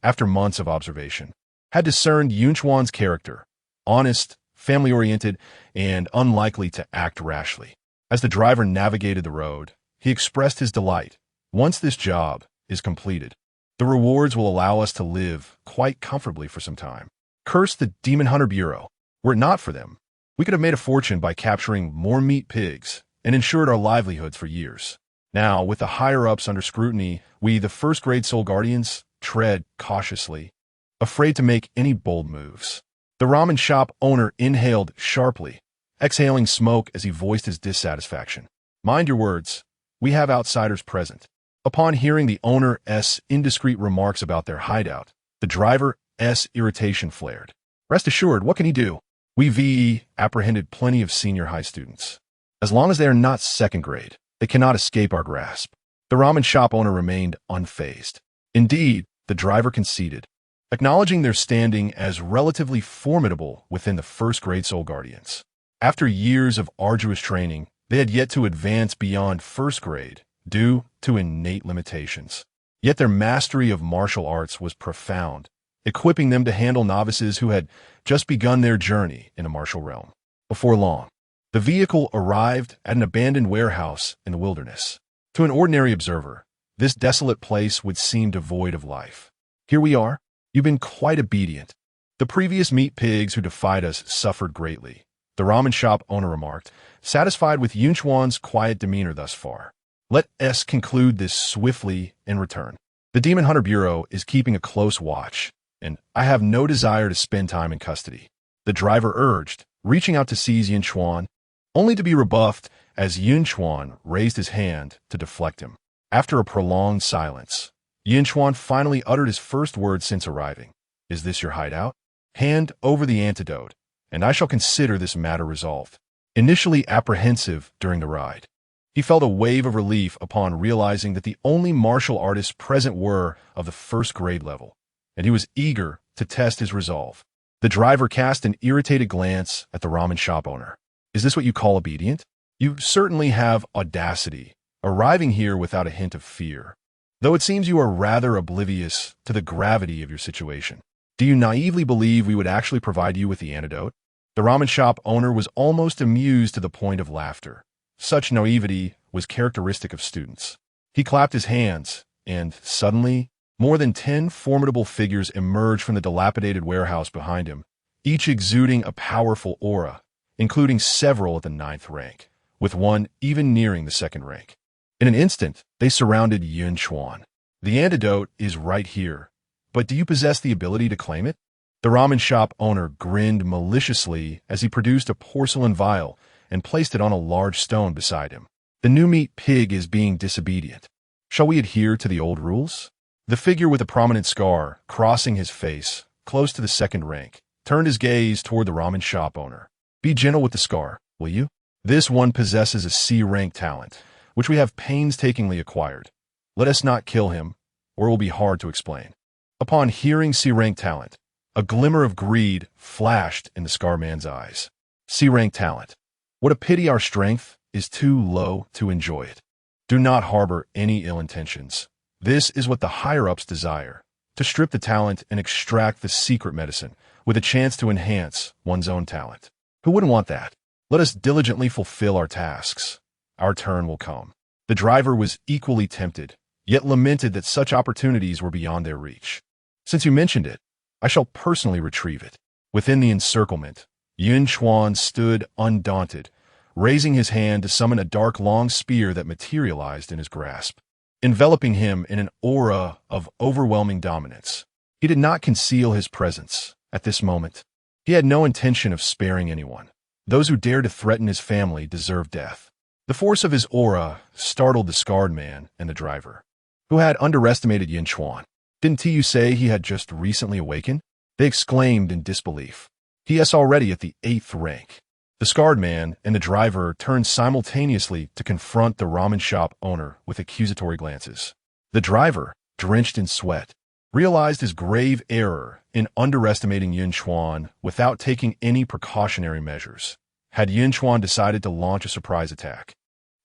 after months of observation, had discerned Yunchuan's character: honest, family-oriented, and unlikely to act rashly. As the driver navigated the road, he expressed his delight. "Once this job is completed, the rewards will allow us to live quite comfortably for some time. Curse the Demon Hunter Bureau. Were it not for them, we could have made a fortune by capturing more meat pigs and ensured our livelihoods for years. Now, with the higher-ups under scrutiny, we, the first-grade Soul Guardians, tread cautiously, afraid to make any bold moves." The ramen shop owner inhaled sharply, exhaling smoke as he voiced his dissatisfaction. "Mind your words. We have outsiders present." Upon hearing the owner's indiscreet remarks about their hideout, the driver's irritation flared. "Rest assured, what can he do? We apprehended plenty of senior high students. As long as they are not second grade, they cannot escape our grasp." The ramen shop owner remained unfazed. Indeed, the driver conceded, acknowledging their standing as relatively formidable within the first-grade Soul Guardians. After years of arduous training, they had yet to advance beyond first grade due to innate limitations. Yet their mastery of martial arts was profound, equipping them to handle novices who had just begun their journey in a martial realm. Before long, the vehicle arrived at an abandoned warehouse in the wilderness. To an ordinary observer, this desolate place would seem devoid of life. "Here we are. You've been quite obedient. The previous meat pigs who defied us suffered greatly," the ramen shop owner remarked, satisfied with Yunchuan's quiet demeanor thus far. "Let us conclude this swiftly in return. The Demon Hunter Bureau is keeping a close watch, and I have no desire to spend time in custody," the driver urged, reaching out to seize Yunchuan, only to be rebuffed as Yunchuan raised his hand to deflect him. After a prolonged silence, Yunchuan finally uttered his first words since arriving. "Is this your hideout? Hand over the antidote, and I shall consider this matter resolved." Initially apprehensive during the ride, he felt a wave of relief upon realizing that the only martial artists present were of the first-grade level, and he was eager to test his resolve. The driver cast an irritated glance at the ramen shop owner. "Is this what you call obedient? You certainly have audacity, arriving here without a hint of fear, though it seems you are rather oblivious to the gravity of your situation. Do you naively believe we would actually provide you with the antidote?" The ramen shop owner was almost amused to the point of laughter. Such naivety was characteristic of students. He clapped his hands, and suddenly, More than 10 formidable figures emerge from the dilapidated warehouse behind him, each exuding a powerful aura, including several at the 9th rank, with one even nearing the 2nd rank. In an instant, they surrounded Yun Chuan. The antidote is right here, but do you possess the ability to claim it? The ramen shop owner grinned maliciously as he produced a porcelain vial and placed it on a large stone beside him. The new meat pig is being disobedient. Shall we adhere to the old rules? The figure with a prominent scar, crossing his face, close to the 2nd rank, turned his gaze toward the ramen shop owner. Be gentle with the scar, will you? This one possesses a C-rank talent, which we have painstakingly acquired. Let us not kill him, or it will be hard to explain. Upon hearing C-rank talent, a glimmer of greed flashed in the scar man's eyes. C-rank talent. What a pity our strength is too low to enjoy it. Do not harbor any ill intentions. This is what the higher-ups desire, to strip the talent and extract the secret medicine, with a chance to enhance one's own talent. Who wouldn't want that? Let us diligently fulfill our tasks. Our turn will come. The driver was equally tempted, yet lamented that such opportunities were beyond their reach. Since you mentioned it, I shall personally retrieve it. Within the encirclement, Yun Chuan stood undaunted, raising his hand to summon a dark long spear that materialized in his grasp, enveloping him in an aura of overwhelming dominance. He did not conceal his presence at this moment. He had no intention of sparing anyone. Those who dared to threaten his family deserved death. The force of his aura startled the scarred man and the driver, who had underestimated Yun Chuan. Didn't you say he had just recently awakened? They exclaimed in disbelief. He is already at the 8th rank. The scarred man and the driver turned simultaneously to confront the ramen shop owner with accusatory glances. The driver, drenched in sweat, realized his grave error in underestimating Yun Chuan without taking any precautionary measures. Had Yun Chuan decided to launch a surprise attack,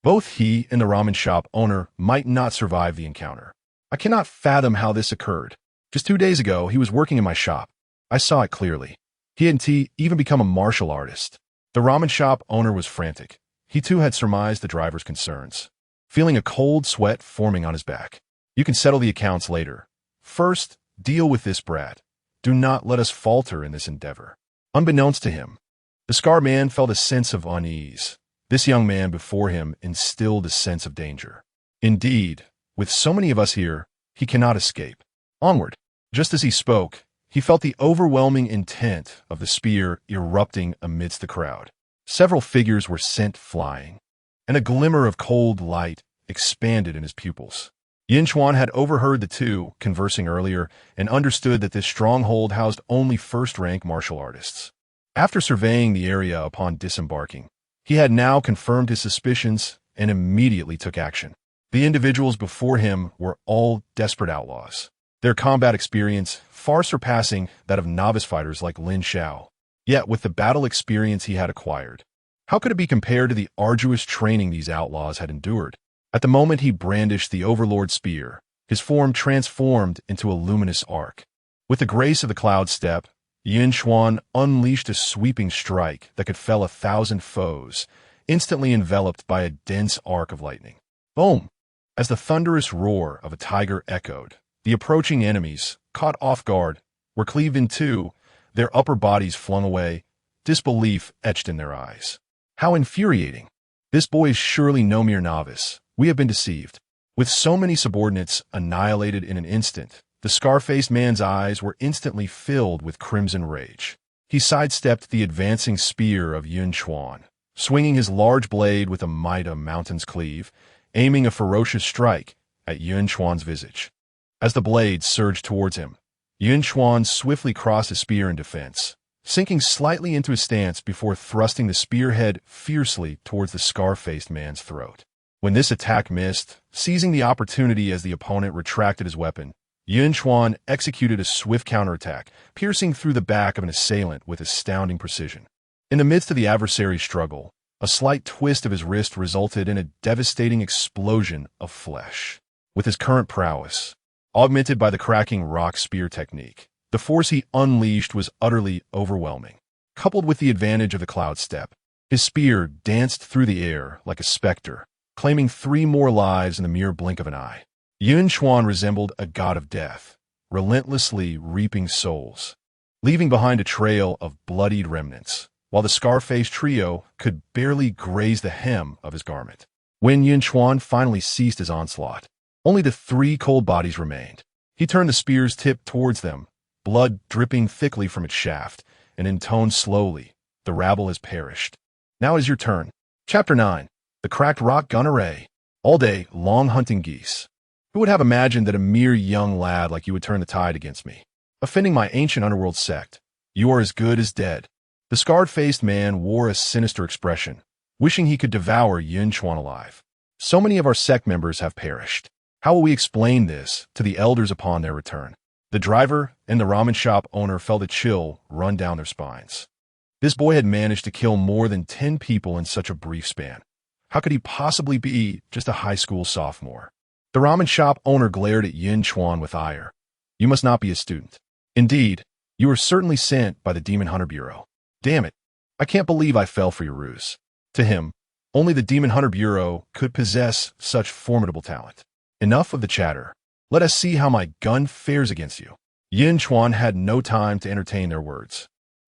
both he and the ramen shop owner might not survive the encounter. I cannot fathom how this occurred. Just 2 days ago, he was working in my shop. I saw it clearly. He hadn't even become a martial artist. The ramen shop owner was frantic. He too had surmised the driver's concerns, feeling a cold sweat forming on his back. You can settle the accounts later. First, deal with this brat. Do not let us falter in this endeavor. Unbeknownst to him, the scarred man felt a sense of unease. This young man before him instilled a sense of danger. Indeed, with so many of us here, he cannot escape. Onward. Just as he spoke, he felt the overwhelming intent of the spear erupting amidst the crowd. Several figures were sent flying, and a glimmer of cold light expanded in his pupils. Yunchuan had overheard the two conversing earlier and understood that this stronghold housed only 1st-rank martial artists. After surveying the area upon disembarking, he had now confirmed his suspicions and immediately took action. The individuals before him were all desperate outlaws, their combat experience far surpassing that of novice fighters like Lin Xiao. Yet with the battle experience he had acquired, how could it be compared to the arduous training these outlaws had endured? At the moment he brandished the Overlord spear, his form transformed into a luminous arc. With the grace of the cloud step, Yun Chuan unleashed a sweeping strike that could fell 1,000 foes, instantly enveloped by a dense arc of lightning. Boom! As the thunderous roar of a tiger echoed, the approaching enemies, caught off guard, were cleaved in two, their upper bodies flung away, disbelief etched in their eyes. How infuriating! This boy is surely no mere novice. We have been deceived. With so many subordinates annihilated in an instant, the scar-faced man's eyes were instantly filled with crimson rage. He sidestepped the advancing spear of Yun Chuan, swinging his large blade with the might a mountain's cleave, aiming a ferocious strike at Yun Chuan's visage. As the blade surged towards him, Yun Chuan swiftly crossed his spear in defense, sinking slightly into his stance before thrusting the spearhead fiercely towards the scar-faced man's throat. When this attack missed, seizing the opportunity as the opponent retracted his weapon, Yun Chuan executed a swift counterattack, piercing through the back of an assailant with astounding precision. In the midst of the adversary's struggle, a slight twist of his wrist resulted in a devastating explosion of flesh. With his current prowess, augmented by the cracking rock spear technique, the force he unleashed was utterly overwhelming. Coupled with the advantage of the cloud step, his spear danced through the air like a specter, claiming 3 more lives in the mere blink of an eye. Yun Chuan resembled a god of death, relentlessly reaping souls, leaving behind a trail of bloodied remnants, while the scar-faced trio could barely graze the hem of his garment. When Yun Chuan finally ceased his onslaught, only the three cold bodies remained. He turned the spear's tip towards them, blood dripping thickly from its shaft, and intoned slowly, "The rabble has perished. Now is your turn." Chapter 9. The Cracked Rock Gun Array. All day long hunting geese. Who would have imagined that a mere young lad like you would turn the tide against me? Offending my ancient underworld sect. You are as good as dead. The scarred-faced man wore a sinister expression, wishing he could devour Yun Chuan alive. So many of our sect members have perished. How will we explain this to the elders upon their return? The driver and the ramen shop owner felt a chill run down their spines. This boy had managed to kill more than 10 people in such a brief span. How could he possibly be just a high school sophomore? The ramen shop owner glared at Yun Chuan with ire. You must not be a student. Indeed, you were certainly sent by the Demon Hunter Bureau. Damn it, I can't believe I fell for your ruse. To him, only the Demon Hunter Bureau could possess such formidable talent. Enough of the chatter. Let us see how my gun fares against you. Yun Chuan had no time to entertain their words.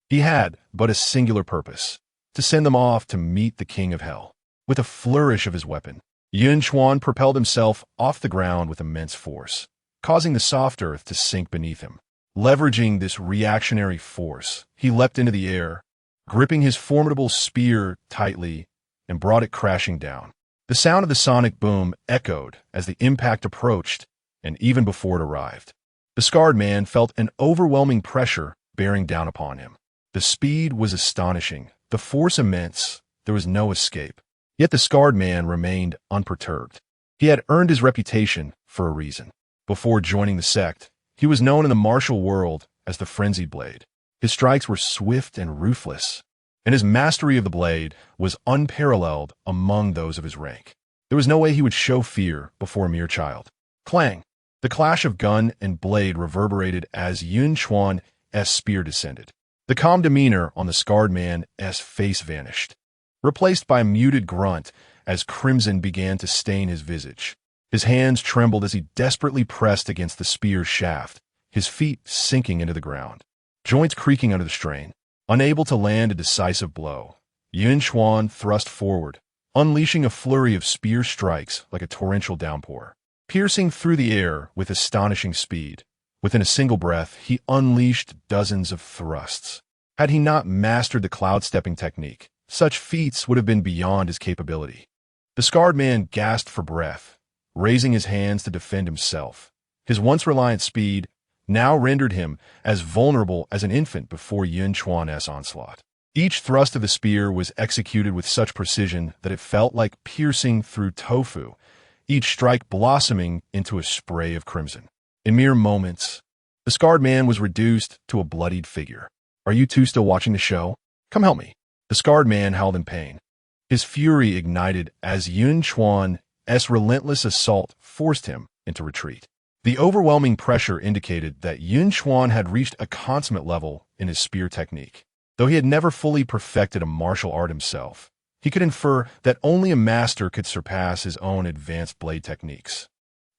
He had but a singular purpose, to send them off to meet the King of Hell. With a flourish of his weapon, Yun Chuan propelled himself off the ground with immense force, causing the soft earth to sink beneath him. Leveraging this reactionary force, he leapt into the air, gripping his formidable spear tightly, and brought it crashing down. The sound of the sonic boom echoed as the impact approached, and even before it arrived, the scarred man felt an overwhelming pressure bearing down upon him. The speed was astonishing, the force immense, there was no escape. Yet the scarred man remained unperturbed. He had earned his reputation for a reason. Before joining the sect, he was known in the martial world as the Frenzied Blade. His strikes were swift and ruthless, and his mastery of the blade was unparalleled among those of his rank. There was no way he would show fear before a mere child. Clang! The clash of gun and blade reverberated as Yun Chuan's spear descended. The calm demeanor on the scarred man's face vanished, replaced by a muted grunt as crimson began to stain his visage. His hands trembled as he desperately pressed against the spear's shaft, his feet sinking into the ground, joints creaking under the strain. Unable to land a decisive blow, Yun Chuan thrust forward, unleashing a flurry of spear strikes like a torrential downpour. Piercing through the air with astonishing speed, within a single breath, he unleashed dozens of thrusts. Had he not mastered the cloud-stepping technique, such feats would have been beyond his capability. The scarred man gasped for breath, raising his hands to defend himself. His once reliant speed now rendered him as vulnerable as an infant before Yun Chuan's onslaught. Each thrust of the spear was executed with such precision that it felt like piercing through tofu, each strike blossoming into a spray of crimson. In mere moments, the scarred man was reduced to a bloodied figure. Are you two still watching the show? Come help me. The scarred man howled in pain. His fury ignited as Yun Chuan's relentless assault forced him into retreat. The overwhelming pressure indicated that Yun Chuan had reached a consummate level in his spear technique. Though he had never fully perfected a martial art himself, he could infer that only a master could surpass his own advanced blade techniques.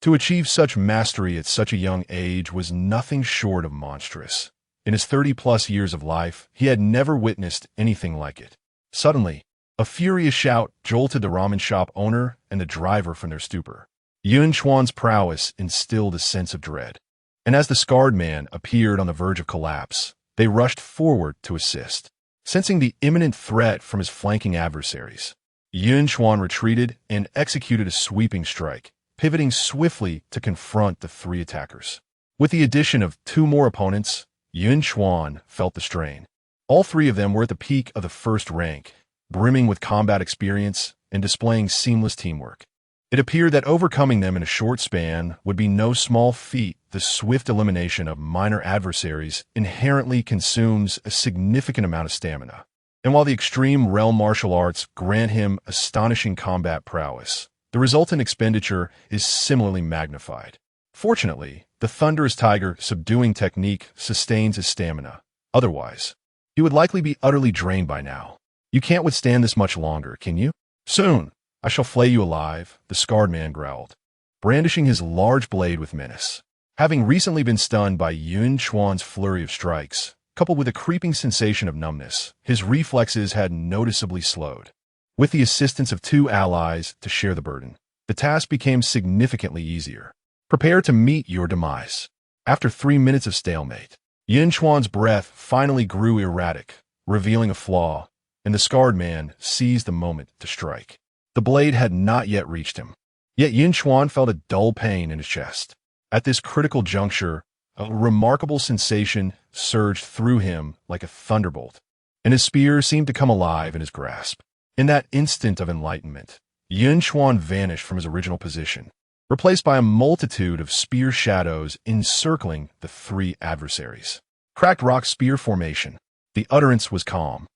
To achieve such mastery at such a young age was nothing short of monstrous. In his 30-plus years of life, he had never witnessed anything like it. Suddenly, a furious shout jolted the ramen shop owner and the driver from their stupor. Yun Chuan's prowess instilled a sense of dread, and as the scarred man appeared on the verge of collapse, they rushed forward to assist. Sensing the imminent threat from his flanking adversaries, Yun Chuan retreated and executed a sweeping strike, pivoting swiftly to confront the three attackers. With the addition of two more opponents, Yun Chuan felt the strain. All three of them were at the peak of the first rank, brimming with combat experience and displaying seamless teamwork. It appeared that overcoming them in a short span would be no small feat. The swift elimination of minor adversaries inherently consumes a significant amount of stamina. And while the extreme realm martial arts grant him astonishing combat prowess, the resultant expenditure is similarly magnified. Fortunately, the thunderous tiger subduing technique sustains his stamina. Otherwise, he would likely be utterly drained by now. You can't withstand this much longer, can you? Soon, I shall flay you alive, the scarred man growled. brandishing his large blade with menace. Having recently been stunned by Yun Chuan's flurry of strikes, coupled with a creeping sensation of numbness, his reflexes had noticeably slowed. With the assistance of two allies to share the burden, the task became significantly easier. Prepare to meet your demise. After 3 minutes of stalemate, Yun Chuan's breath finally grew erratic, revealing a flaw, and the scarred man seized the moment to strike. The blade had not yet reached him. Yet Yun Chuan felt a dull pain in his chest. At this critical juncture, a remarkable sensation surged through him like a thunderbolt, and his spear seemed to come alive in his grasp. In that instant of enlightenment, Yun Chuan vanished from his original position, replaced by a multitude of spear shadows encircling the three adversaries. Cracked rock spear formation. The utterance was calm,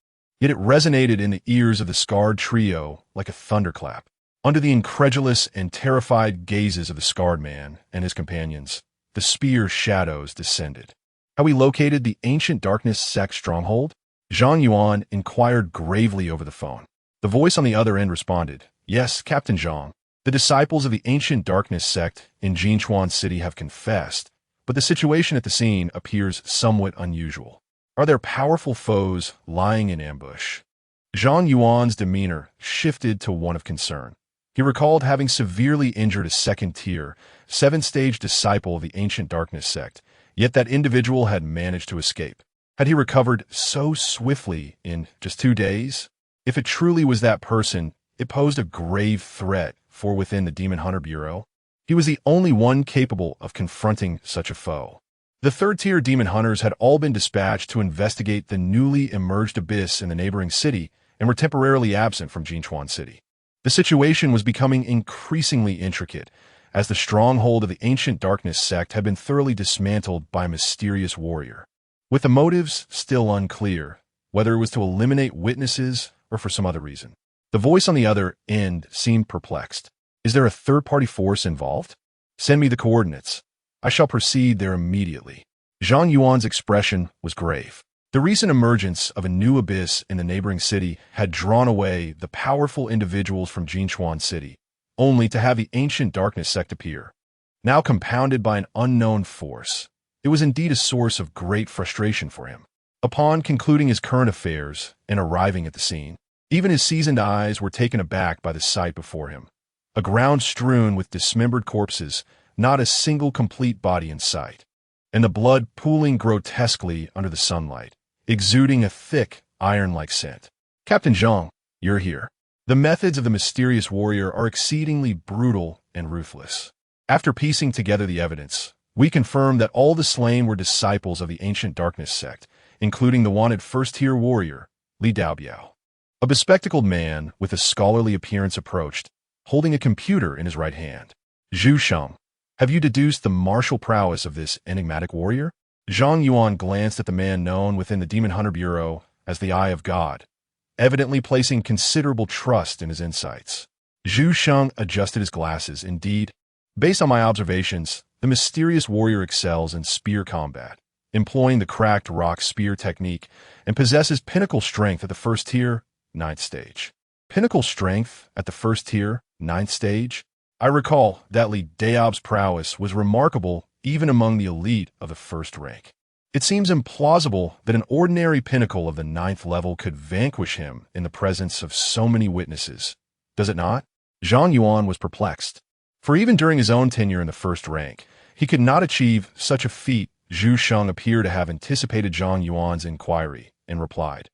yet it resonated in the ears of the scarred trio like a thunderclap. Under the incredulous and terrified gazes of the scarred man and his companions, the spear shadows descended. Have we located the ancient darkness sect stronghold? Zhang Yuan inquired gravely over the phone. The voice on the other end responded, "Yes, Captain Zhang. The disciples of the ancient darkness sect in Yunchuan City have confessed, but the situation at the scene appears somewhat unusual. Are there powerful foes lying in ambush?" Zhang Yuan's demeanor shifted to one of concern. He recalled having severely injured a second-tier, 7th-stage disciple of the ancient darkness sect, yet that individual had managed to escape. Had he recovered so swiftly in just 2 days? If it truly was that person, it posed a grave threat for within the Demon Hunter Bureau. He was the only one capable of confronting such a foe. The 3rd-tier demon hunters had all been dispatched to investigate the newly emerged abyss in the neighboring city and were temporarily absent from Yunchuan City. The situation was becoming increasingly intricate, as the stronghold of the ancient darkness sect had been thoroughly dismantled by a mysterious warrior. With the motives still unclear, whether it was to eliminate witnesses or for some other reason, the voice on the other end seemed perplexed. Is there a third-party force involved? Send me the coordinates. I shall proceed there immediately. Zhang Yuan's expression was grave. The recent emergence of a new abyss in the neighboring city had drawn away the powerful individuals from Yunchuan City, only to have the ancient darkness sect appear. Now compounded by an unknown force, it was indeed a source of great frustration for him. Upon concluding his current affairs and arriving at the scene, even his seasoned eyes were taken aback by the sight before him. A ground strewn with dismembered corpses, not a single complete body in sight, and the blood pooling grotesquely under the sunlight, exuding a thick, iron-like scent. Captain Zhang, you're here. The methods of the mysterious warrior are exceedingly brutal and ruthless. After piecing together the evidence, we confirm that all the slain were disciples of the ancient darkness sect, including the wanted 1st-tier warrior, Li Daobiao. A bespectacled man with a scholarly appearance approached, holding a computer in his right hand. Zhu Sheng, have you deduced the martial prowess of this enigmatic warrior? Zhang Yuan glanced at the man known within the Demon Hunter Bureau as the Eye of God, evidently placing considerable trust in his insights. Zhu Sheng adjusted his glasses. Indeed, based on my observations, the mysterious warrior excels in spear combat, employing the cracked rock spear technique, and possesses pinnacle strength at the 1st-tier, 9th stage. Pinnacle strength at the 1st-tier, 9th stage? I recall that Li Daob's prowess was remarkable even among the elite of the 1st rank. It seems implausible that an ordinary pinnacle of the 9th level could vanquish him in the presence of so many witnesses, does it not? Zhang Yuan was perplexed, for even during his own tenure in the 1st rank, he could not achieve such a feat. Zhu Sheng appeared to have anticipated Zhang Yuan's inquiry and replied,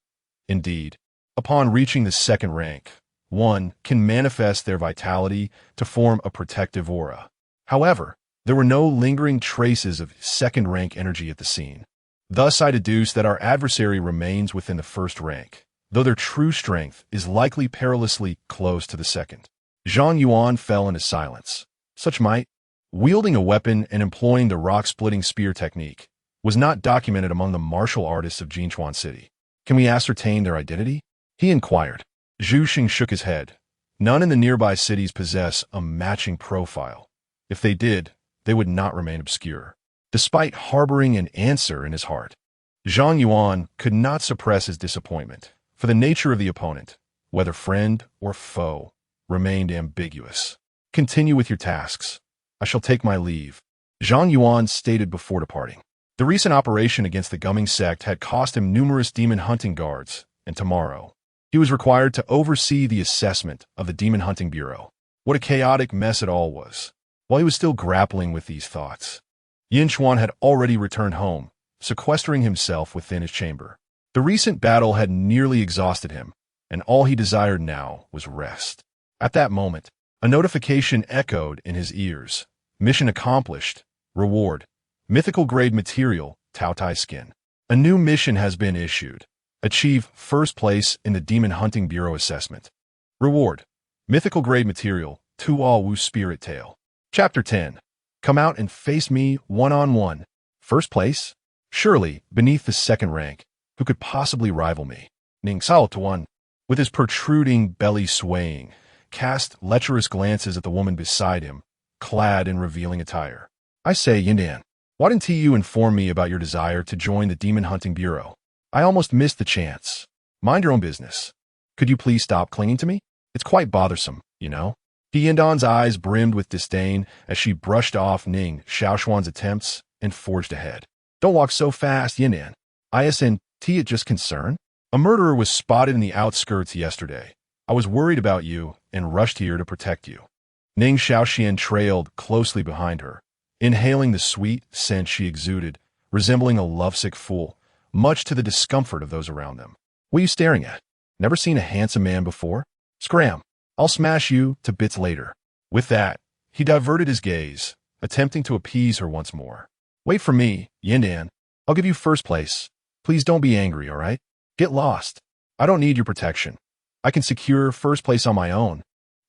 "Indeed, upon reaching the 2nd rank, one can manifest their vitality to form a protective aura. However, there were no lingering traces of 2nd-rank energy at the scene. Thus I deduce that our adversary remains within the 1st rank, though their true strength is likely perilously close to the 2nd. Zhang Yuan fell into silence. Such might, wielding a weapon and employing the rock-splitting spear technique, was not documented among the martial artists of Yunchuan City. Can we ascertain their identity? He inquired. Zhu Xing shook his head. None in the nearby cities possess a matching profile. If they did, they would not remain obscure. Despite harboring an answer in his heart, Zhang Yuan could not suppress his disappointment, for the nature of the opponent, whether friend or foe, remained ambiguous. Continue with your tasks. I shall take my leave, Zhang Yuan stated before departing. The recent operation against the Gumming sect had cost him numerous demon hunting guards, and tomorrow, he was required to oversee the assessment of the Demon Hunting Bureau. What a chaotic mess it all was. While he was still grappling with these thoughts, Yun Chuan had already returned home, sequestering himself within his chamber. The recent battle had nearly exhausted him, and all he desired now was rest. At that moment, a notification echoed in his ears. Mission accomplished. Reward. Mythical grade material, Tao Tai skin. A new mission has been issued. Achieve first place in the Demon Hunting Bureau assessment. Reward. Mythical grade material, Tuo Wu spirit tail. Chapter 10. Come out and face me one-on-one. First place? Surely, beneath the second rank, who could possibly rival me? Ning Sao Tuan, with his protruding belly swaying, cast lecherous glances at the woman beside him, clad in revealing attire. I say, Yundan, why didn't you inform me about your desire to join the Demon Hunting Bureau? I almost missed the chance. Mind your own business. Could you please stop clinging to me? It's quite bothersome, you know? Yundan's eyes brimmed with disdain as she brushed off Ning Xiaoshuan's attempts and forged ahead. Don't walk so fast, Yundan. Isn't it just concern? A murderer was spotted in the outskirts yesterday. I was worried about you and rushed here to protect you. Ning Xiaoxian trailed closely behind her, inhaling the sweet scent she exuded, resembling a lovesick fool, much to the discomfort of those around them. What are you staring at? Never seen a handsome man before? Scram! I'll smash you to bits later. With that, he diverted his gaze, attempting to appease her once more. Wait for me, Yundan. I'll give you first place. Please don't be angry, all right? Get lost. I don't need your protection. I can secure first place on my own.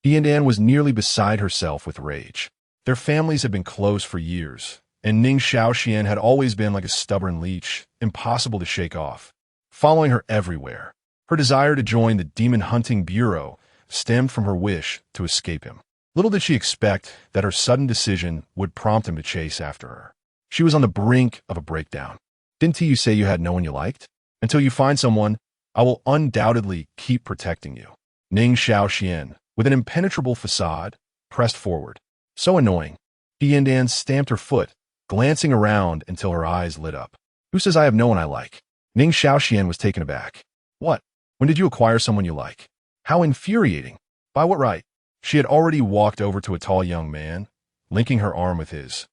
Yundan was nearly beside herself with rage. Their families had been close for years, and Ning Xiaoxian had always been like a stubborn leech, impossible to shake off, following her everywhere. Her desire to join the Demon Hunting Bureau stemmed from her wish to escape him. Little did she expect that her sudden decision would prompt him to chase after her. She was on the brink of a breakdown. Didn't you say you had no one you liked? Until you find someone, I will undoubtedly keep protecting you. Ning Xiaoxian, with an impenetrable facade, pressed forward. So annoying. Yundan stamped her foot, glancing around until her eyes lit up. Who says I have no one I like? Ning Xiaoxian was taken aback. What? When did you acquire someone you like? How infuriating. By what right? She had already walked over to a tall young man, linking her arm with his,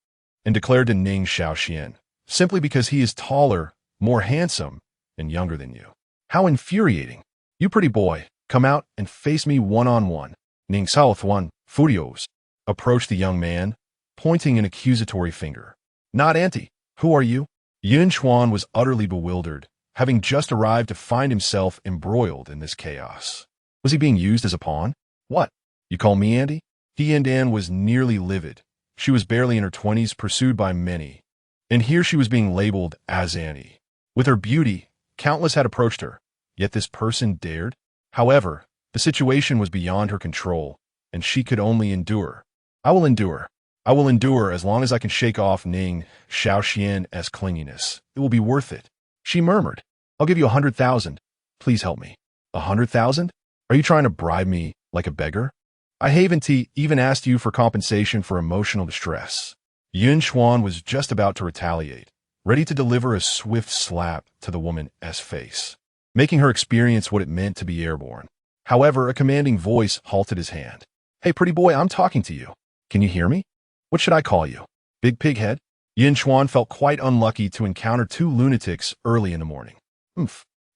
and declared to Ning Xiaoxian, simply because he is taller, more handsome, and younger than you. How infuriating. You pretty boy, come out and face me one-on-one. Ning Xiaotuan, furious, approached the young man, pointing an accusatory finger. Not auntie. Who are you? Yun Chuan was utterly bewildered, having just arrived to find himself embroiled in this chaos. Was he being used as a pawn? What? You call me auntie? Yundan was nearly livid. She was barely in her 20s, pursued by many, and here she was being labeled as Annie. With her beauty, countless had approached her, yet this person dared? However, the situation was beyond her control, and she could only endure. I will endure. I will endure as long as I can shake off Ning Xiaoxian's clinginess. It will be worth it. She murmured. I'll give you 100,000. Please help me. 100,000? Are you trying to bribe me like a beggar? I haven't even asked you for compensation for emotional distress. Yun Chuan was just about to retaliate, ready to deliver a swift slap to the woman's face, making her experience what it meant to be airborne. However, a commanding voice halted his hand. Hey, pretty boy, I'm talking to you. Can you hear me? What should I call you? Big pig head? Yun Chuan felt quite unlucky to encounter two lunatics early in the morning.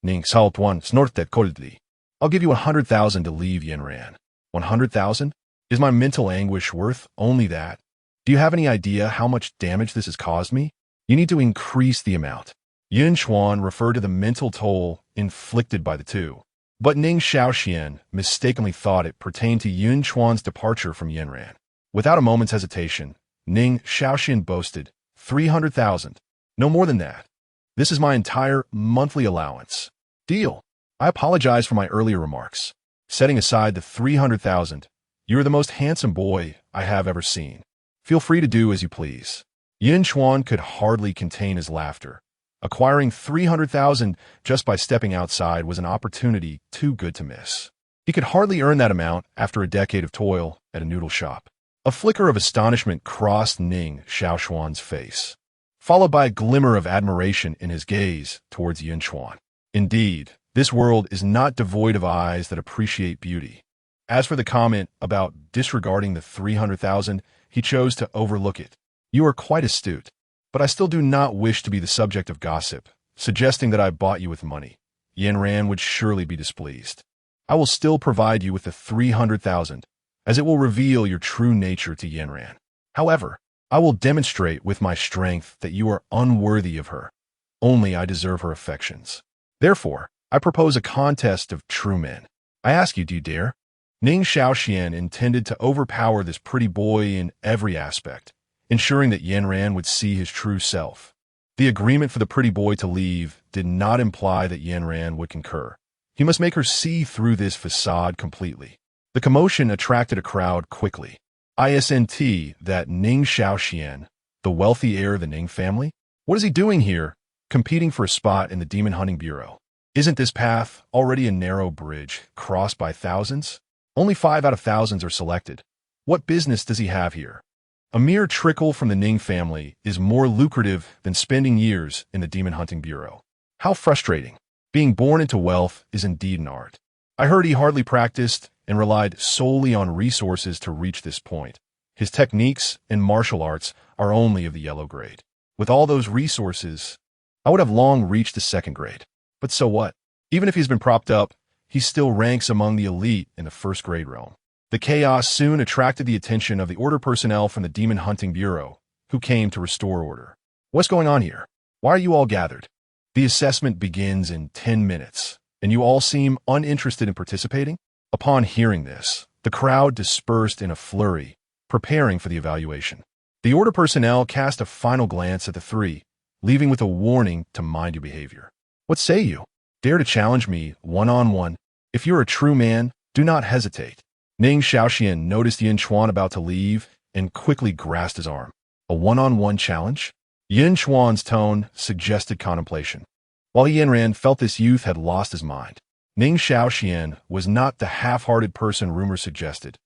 Ning Xiaotuan snorted coldly. I'll give you 100,000 to leave Yunran. 100,000? Is my mental anguish worth only that? Do you have any idea how much damage this has caused me? You need to increase the amount. Yun Chuan referred to the mental toll inflicted by the two, but Ning Xiaoxian mistakenly thought it pertained to Yun Chuan's departure from Yunran. Without a moment's hesitation, Ning Xiaoxian boasted, 300,000. No more than that. This is my entire monthly allowance. Deal. I apologize for my earlier remarks. Setting aside the 300,000, you are the most handsome boy I have ever seen. Feel free to do as you please. Yun Chuan could hardly contain his laughter. Acquiring 300,000 just by stepping outside was an opportunity too good to miss. He could hardly earn that amount after a decade of toil at a noodle shop. A flicker of astonishment crossed Ning Xiaoshuan's face, followed by a glimmer of admiration in his gaze towards Yun Chuan. Indeed, this world is not devoid of eyes that appreciate beauty. As for the comment about disregarding the 300,000, he chose to overlook it. You are quite astute, but I still do not wish to be the subject of gossip, suggesting that I bought you with money. Yunchuan would surely be displeased. I will still provide you with the 300,000, as it will reveal your true nature to Yunchuan. However, I will demonstrate with my strength that you are unworthy of her. Only I deserve her affections. Therefore, I propose a contest of true men. I ask you, do you dare? Ning Xiaoxian intended to overpower this pretty boy in every aspect, ensuring that Yunchuan would see his true self. The agreement for the pretty boy to leave did not imply that Yunchuan would concur. He must make her see through this facade completely. The commotion attracted a crowd quickly. Isn't that Ning Xiaoxian, the wealthy heir of the Ning family? What is he doing here, competing for a spot in the Demon Hunting Bureau? Isn't this path already a narrow bridge, crossed by thousands? Only 5 out of thousands are selected. What business does he have here? A mere trickle from the Ning family is more lucrative than spending years in the Demon Hunting Bureau. How frustrating. Being born into wealth is indeed an art. I heard he hardly practiced and relied solely on resources to reach this point. His techniques and martial arts are only of the yellow grade. With all those resources, I would have long reached the 2nd grade. But so what? Even if he's been propped up, he still ranks among the elite in the 1st grade realm. The chaos soon attracted the attention of the order personnel from the Demon Hunting Bureau, who came to restore order. What's going on here? Why are you all gathered? The assessment begins in 10 minutes, and you all seem uninterested in participating? Upon hearing this, the crowd dispersed in a flurry, preparing for the evaluation. The order personnel cast a final glance at the 3, leaving with a warning to mind your behavior. What say you? Dare to challenge me one-on-one? If you're a true man, do not hesitate. Ning Xiaoxian noticed Yun Chuan about to leave and quickly grasped his arm. A one-on-one challenge? Yun Chuan's tone suggested contemplation. While Yunchuan felt this youth had lost his mind, Ning Xiaoxian was not the half-hearted person rumor suggested.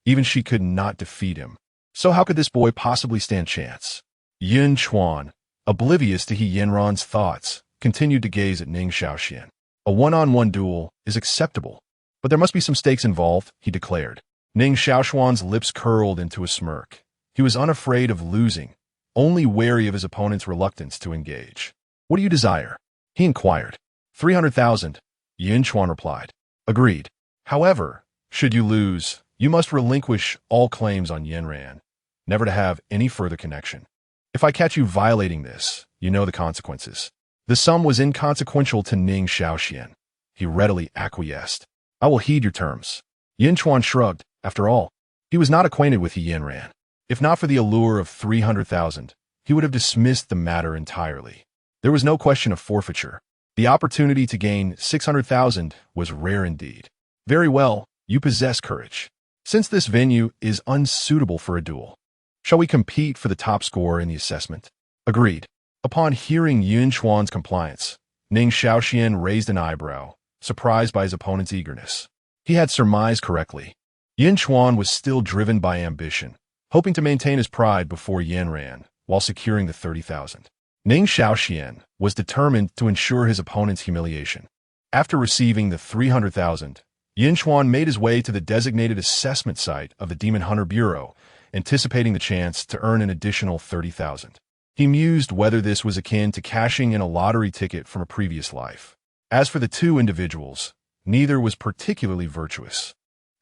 Even she could not defeat him. So how could this boy possibly stand chance? Yun Chuan, oblivious to Yunchuan's thoughts, continued to gaze at Ning Xiaoxian. A one-on-one duel is acceptable, but there must be some stakes involved, he declared. Ning Xiaoxuan's lips curled into a smirk. He was unafraid of losing, only wary of his opponent's reluctance to engage. What do you desire? He inquired. 300,000, Yunchuan replied. Agreed. However, should you lose, you must relinquish all claims on Yunchuan, never to have any further connection. If I catch you violating this, you know the consequences. The sum was inconsequential to Ning Xiaoxian. He readily acquiesced. I will heed your terms. Yunchuan shrugged. After all, he was not acquainted with Yunchuan. If not for the allure of 300,000, he would have dismissed the matter entirely. There was no question of forfeiture. The opportunity to gain 600,000 was rare indeed. Very well, you possess courage. Since this venue is unsuitable for a duel, shall we compete for the top score in the assessment? Agreed. Upon hearing Yunchuan's compliance, Ning Xiaoxian raised an eyebrow, surprised by his opponent's eagerness. He had surmised correctly. Yunchuan was still driven by ambition, hoping to maintain his pride before Yunchuan while securing the 30,000. Ning Xiaoxian was determined to ensure his opponent's humiliation. After receiving the 300,000, Yunchuan made his way to the designated assessment site of the Demon Hunter Bureau, anticipating the chance to earn an additional 30,000. He mused whether this was akin to cashing in a lottery ticket from a previous life. As for the 2 individuals, neither was particularly virtuous.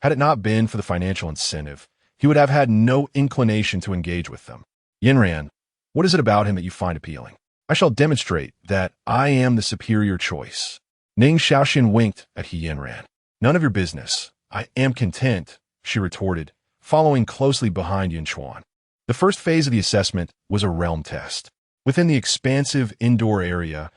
Had it not been for the financial incentive, he would have had no inclination to engage with them. Yunchuan, what is it about him that you find appealing? I shall demonstrate that I am the superior choice. Ning Xiaoxian winked at Yunchuan. None of your business. I am content, she retorted, following closely behind Yunchuan. The first phase of the assessment was a realm test. Within the expansive indoor area,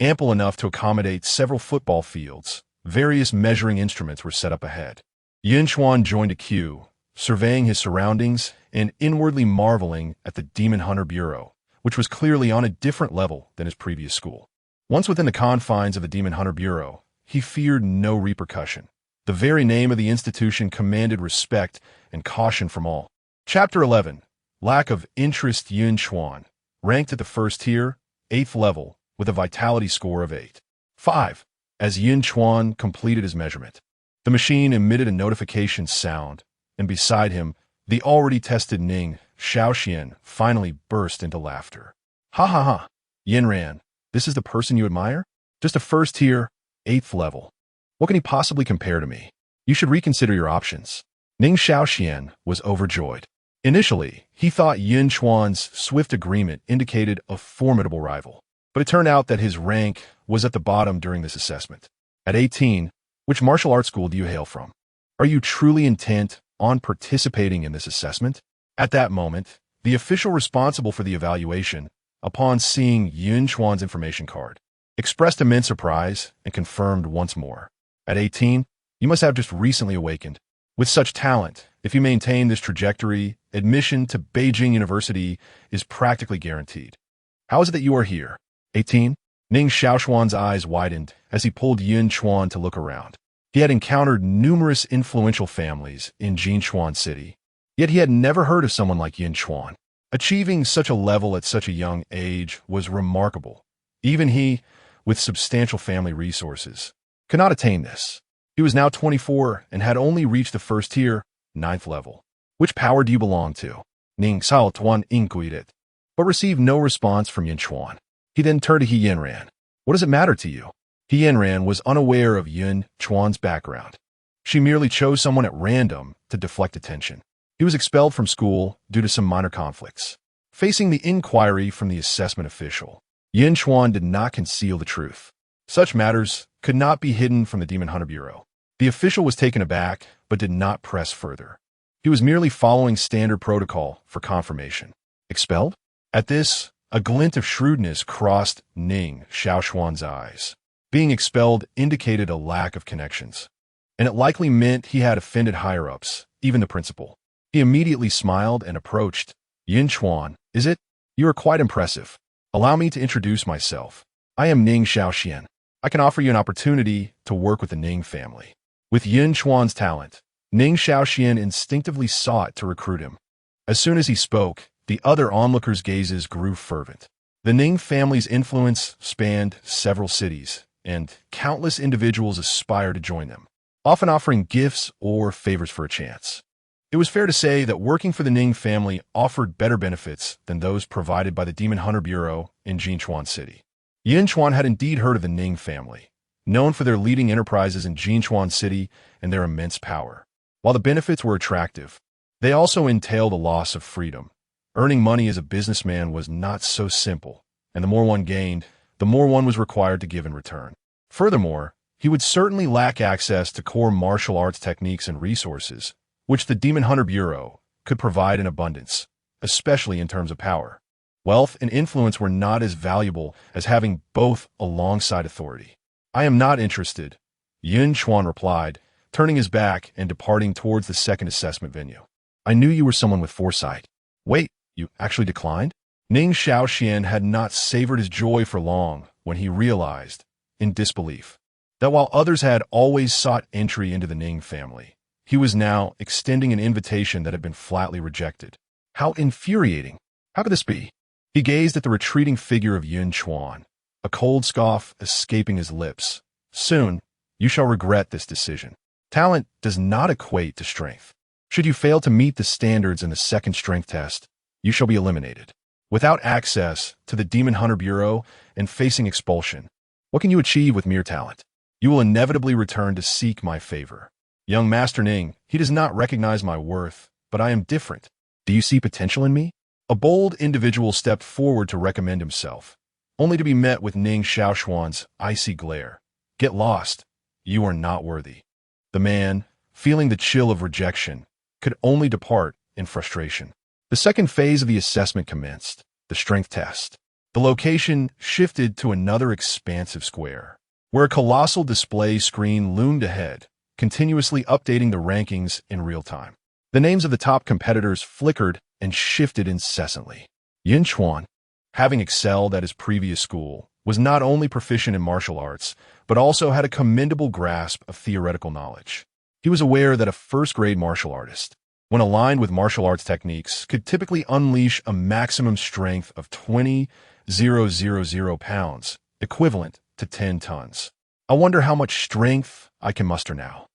ample enough to accommodate several football fields, various measuring instruments were set up ahead. Yunchuan joined a queue, surveying his surroundings and inwardly marveling at the Demon Hunter Bureau, which was clearly on a different level than his previous school. Once within the confines of the Demon Hunter Bureau, he feared no repercussion. The very name of the institution commanded respect and caution from all. Chapter 11. Lack of interest. Yun Chuan, ranked at the first tier, 8th level, with a vitality score of 8. 5. As Yun Chuan completed his measurement, the machine emitted a notification sound, and beside him, the already tested Ning Xiaoxian finally burst into laughter. Ha ha ha! Yinran, this is the person you admire? Just a first tier, 8th level. What can he possibly compare to me? You should reconsider your options. Ning Xiaoxian was overjoyed. Initially, he thought Yun Chuan's swift agreement indicated a formidable rival, but it turned out that his rank was at the bottom during this assessment. At 18, which martial arts school do you hail from? Are you truly intent on participating in this assessment? At that moment, the official responsible for the evaluation, upon seeing Yun Chuan's information card, expressed immense surprise and confirmed once more. At 18, you must have just recently awakened. With such talent, if you maintain this trajectory, admission to Beijing University is practically guaranteed. How is it that you are here? 18. Ning Xiaoxuan's eyes widened as he pulled Yun Chuan to look around. He had encountered numerous influential families in Yunchuan City, yet he had never heard of someone like Yun Chuan. Achieving such a level at such a young age was remarkable. Even he, with substantial family resources, could not attain this. He was now 24 and had only reached the first tier, 9th level. Which power do you belong to? Ning Xiaotuan inquired, but received no response from Yun Chuan. He then turned to He Yinran. What does it matter to you? He Yinran was unaware of Yun Chuan's background. She merely chose someone at random to deflect attention. He was expelled from school due to some minor conflicts. Facing the inquiry from the assessment official, Yun Chuan did not conceal the truth. Such matters could not be hidden from the Demon Hunter Bureau. The official was taken aback, but did not press further. He was merely following standard protocol for confirmation. Expelled? At this, a glint of shrewdness crossed Ning Xiaoxuan's eyes. Being expelled indicated a lack of connections, and it likely meant he had offended higher-ups, even the principal. He immediately smiled and approached. Yun Chuan, is it? You are quite impressive. Allow me to introduce myself. I am Ning Xiaoxian. I can offer you an opportunity to work with the Ning family. With Yun Chuan's talent, Ning Xiaoxian instinctively sought to recruit him. As soon as he spoke, the other onlookers' gazes grew fervent. The Ning family's influence spanned several cities, and countless individuals aspired to join them, often offering gifts or favors for a chance. It was fair to say that working for the Ning family offered better benefits than those provided by the Demon Hunter Bureau in Yunchuan City. Yun Chuan had indeed heard of the Ning family, known for their leading enterprises in Yunchuan City and their immense power. While the benefits were attractive, they also entailed a loss of freedom. Earning money as a businessman was not so simple, and the more one gained, the more one was required to give in return. Furthermore, he would certainly lack access to core martial arts techniques and resources, which the Demon Hunter Bureau could provide in abundance, especially in terms of power. Wealth and influence were not as valuable as having both alongside authority. I am not interested, Yun Chuan replied, turning his back and departing towards the second assessment venue. I knew you were someone with foresight. Wait, you actually declined? Ning Xiaoxian had not savored his joy for long when he realized, in disbelief, that while others had always sought entry into the Ning family, he was now extending an invitation that had been flatly rejected. How infuriating! How could this be? He gazed at the retreating figure of Yun Chuan, a cold scoff escaping his lips. Soon, you shall regret this decision. Talent does not equate to strength. Should you fail to meet the standards in the second strength test, you shall be eliminated. Without access to the Demon Hunter Bureau and facing expulsion, what can you achieve with mere talent? You will inevitably return to seek my favor. Young Master Ning, he does not recognize my worth, but I am different. Do you see potential in me? A bold individual stepped forward to recommend himself, only to be met with Ning Xiaoxuan's icy glare. Get lost. You are not worthy. The man, feeling the chill of rejection, could only depart in frustration. The second phase of the assessment commenced, the strength test. The location shifted to another expansive square, where a colossal display screen loomed ahead, continuously updating the rankings in real time. The names of the top competitors flickered and shifted incessantly. Yun Chuan, having excelled at his previous school, was not only proficient in martial arts, but also had a commendable grasp of theoretical knowledge. He was aware that a first-grade martial artist when aligned with martial arts techniques, could typically unleash a maximum strength of 20,000 pounds, equivalent to 10 tons. I wonder how much strength I can muster now.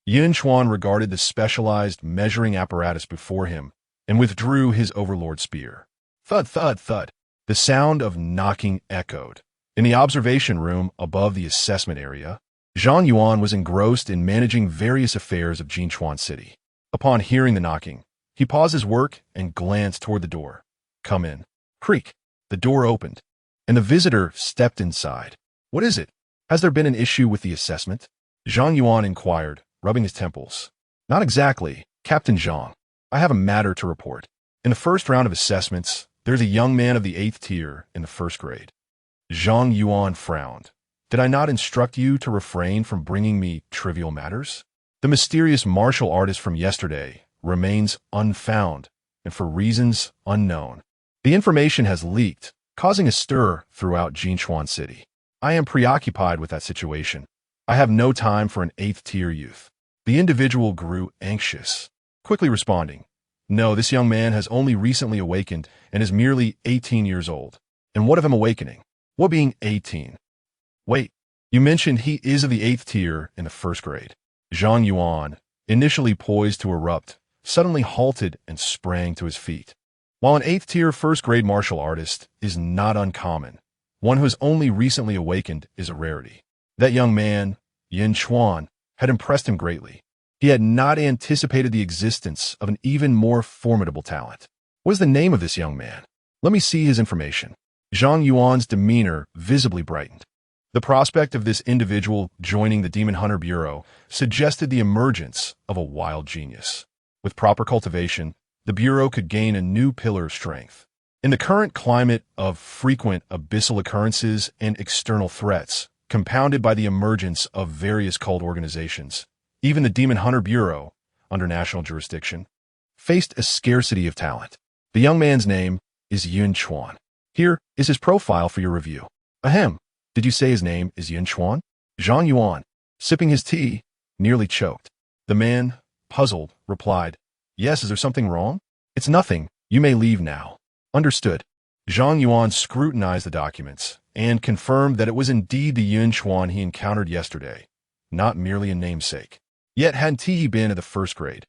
Yun Chuan regarded the specialized measuring apparatus before him and withdrew his overlord spear. Thud, thud, thud. The sound of knocking echoed. In the observation room above the assessment area, Zhang Yuan was engrossed in managing various affairs of Yunchuan City. Upon hearing the knocking, he paused his work and glanced toward the door. Come in. Creak. The door opened, and the visitor stepped inside. What is it? Has there been an issue with the assessment? Zhang Yuan inquired, rubbing his temples. Not exactly, Captain Zhang. I have a matter to report. In the first round of assessments, there's a young man of the 8th tier in the 1st grade. Zhang Yuan frowned. Did I not instruct you to refrain from bringing me trivial matters? The mysterious martial artist from yesterday remains unfound, and for reasons unknown. The information has leaked, causing a stir throughout Yunchuan City. I am preoccupied with that situation. I have no time for an 8th tier youth. The individual grew anxious, quickly responding, No, this young man has only recently awakened and is merely 18 years old. And what of him awakening? What being 18? Wait, you mentioned he is of the 8th tier in the 1st grade. Zhang Yuan, initially poised to erupt, suddenly halted and sprang to his feet. While an 8th tier 1st grade martial artist is not uncommon, one who has only recently awakened is a rarity. That young man, Yun Chuan, had impressed him greatly. He had not anticipated the existence of an even more formidable talent. What is the name of this young man? Let me see his information. Zhang Yuan's demeanor visibly brightened. The prospect of this individual joining the Demon Hunter Bureau suggested the emergence of a wild genius. With proper cultivation, the Bureau could gain a new pillar of strength. In the current climate of frequent abyssal occurrences and external threats, compounded by the emergence of various cult organizations, even the Demon Hunter Bureau, under national jurisdiction, faced a scarcity of talent. The young man's name is Yun Chuan. Here is his profile for your review. Ahem. Did you say his name is Yun Chuan? Zhang Yuan, sipping his tea, nearly choked. The man, puzzled, replied, Yes, is there something wrong? It's nothing. You may leave now. Understood. Zhang Yuan scrutinized the documents and confirmed that it was indeed the Yun Chuan he encountered yesterday, not merely a namesake. Yet hadn't he been at the 1st grade?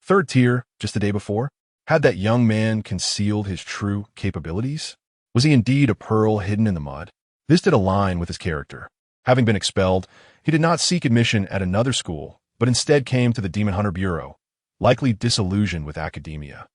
3rd tier, just the day before? Had that young man concealed his true capabilities? Was he indeed a pearl hidden in the mud? This did align with his character. Having been expelled, he did not seek admission at another school, but instead came to the Demon Hunter Bureau, likely disillusioned with academia.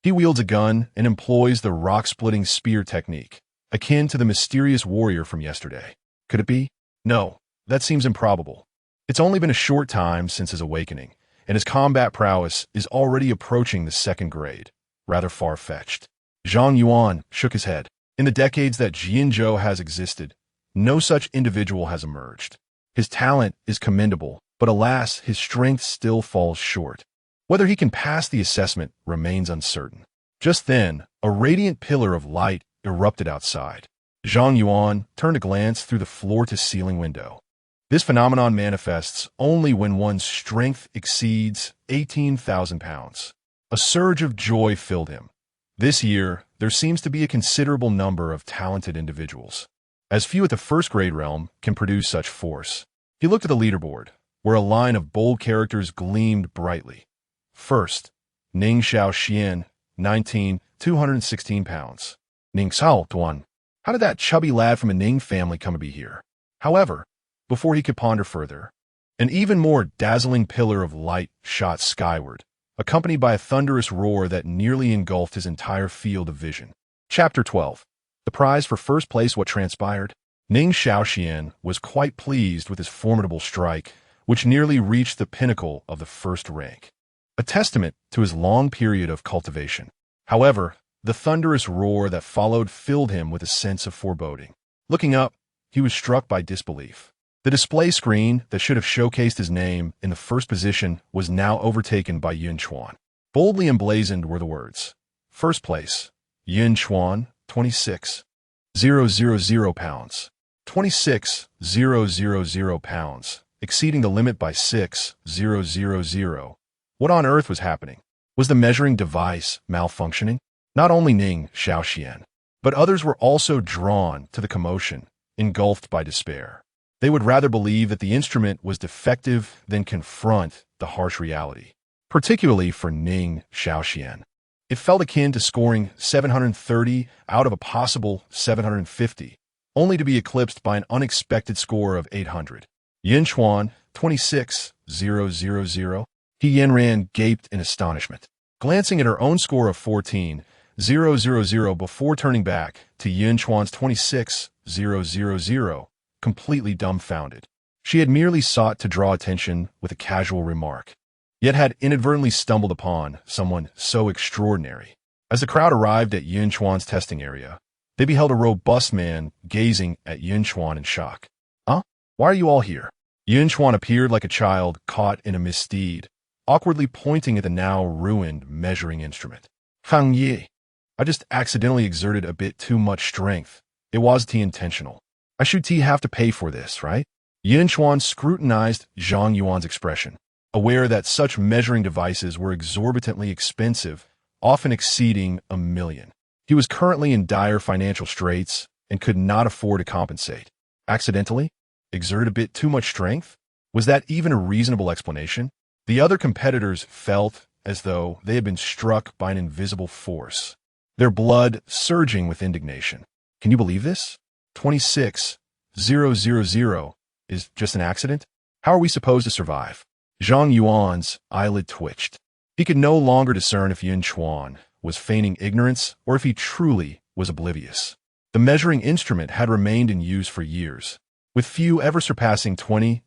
He wields a gun and employs the rock-splitting spear technique, akin to the mysterious warrior from yesterday. Could it be? No, that seems improbable. It's only been a short time since his awakening, and his combat prowess is already approaching the 2nd grade, rather far-fetched. Zhang Yuan shook his head. In the decades that Jinzhou has existed, no such individual has emerged. His talent is commendable, but alas, his strength still falls short. Whether he can pass the assessment remains uncertain. Just then, a radiant pillar of light erupted outside. Zhang Yuan turned a glance through the floor-to-ceiling window. This phenomenon manifests only when one's strength exceeds 18,000 pounds. A surge of joy filled him. This year, there seems to be a considerable number of talented individuals. As few at the 1st grade realm can produce such force. He looked at the leaderboard, where a line of bold characters gleamed brightly. First, Ning Xiaoxian, 19, 216 pounds. Ning Xiaoduan. How did that chubby lad from a Ning family come to be here? However, before he could ponder further, an even more dazzling pillar of light shot skyward, accompanied by a thunderous roar that nearly engulfed his entire field of vision. Chapter 12. The prize for 1st place. What transpired? Ning Xiaoxian was quite pleased with his formidable strike, which nearly reached the pinnacle of the 1st rank, a testament to his long period of cultivation. However, the thunderous roar that followed filled him with a sense of foreboding. Looking up, he was struck by disbelief. The display screen that should have showcased his name in the 1st position was now overtaken by Yun Chuan. Boldly emblazoned were the words, 1st place, Yun Chuan, 26,000 pounds. 26,000 pounds, exceeding the limit by 6,000. What on earth was happening? Was the measuring device malfunctioning? Not only Ning Xiaoxian, but others were also drawn to the commotion, engulfed by despair. They would rather believe that the instrument was defective than confront the harsh reality. Particularly for Ning Xiaoxian, it felt akin to scoring 730 out of a possible 750, only to be eclipsed by an unexpected score of 800. Yun Chuan, 26,000. He Yanran gaped in astonishment, glancing at her own score of 14,000 before turning back to Yun Chuan's 26,000, completely dumbfounded. She had merely sought to draw attention with a casual remark, yet had inadvertently stumbled upon someone so extraordinary. As the crowd arrived at Yun Chuan's testing area, they beheld a robust man gazing at Yun Chuan in shock. Huh? Why are you all here? Yun Chuan appeared like a child caught in a misdeed, awkwardly pointing at the now ruined measuring instrument. Fang Yi, I just accidentally exerted a bit too much strength. It wasn't intentional. I should have to pay for this, right? Yun Chuan scrutinized Zhang Yuan's expression, aware that such measuring devices were exorbitantly expensive, often exceeding $1 million. He was currently in dire financial straits and could not afford to compensate. Accidentally? Exerted a bit too much strength? Was that even a reasonable explanation? The other competitors felt as though they had been struck by an invisible force, their blood surging with indignation. Can you believe this? 26,000 is just an accident? How are we supposed to survive? Zhang Yuan's eyelid twitched. He could no longer discern if Yun Chuan was feigning ignorance or if he truly was oblivious. The measuring instrument had remained in use for years, with few ever surpassing 20,000.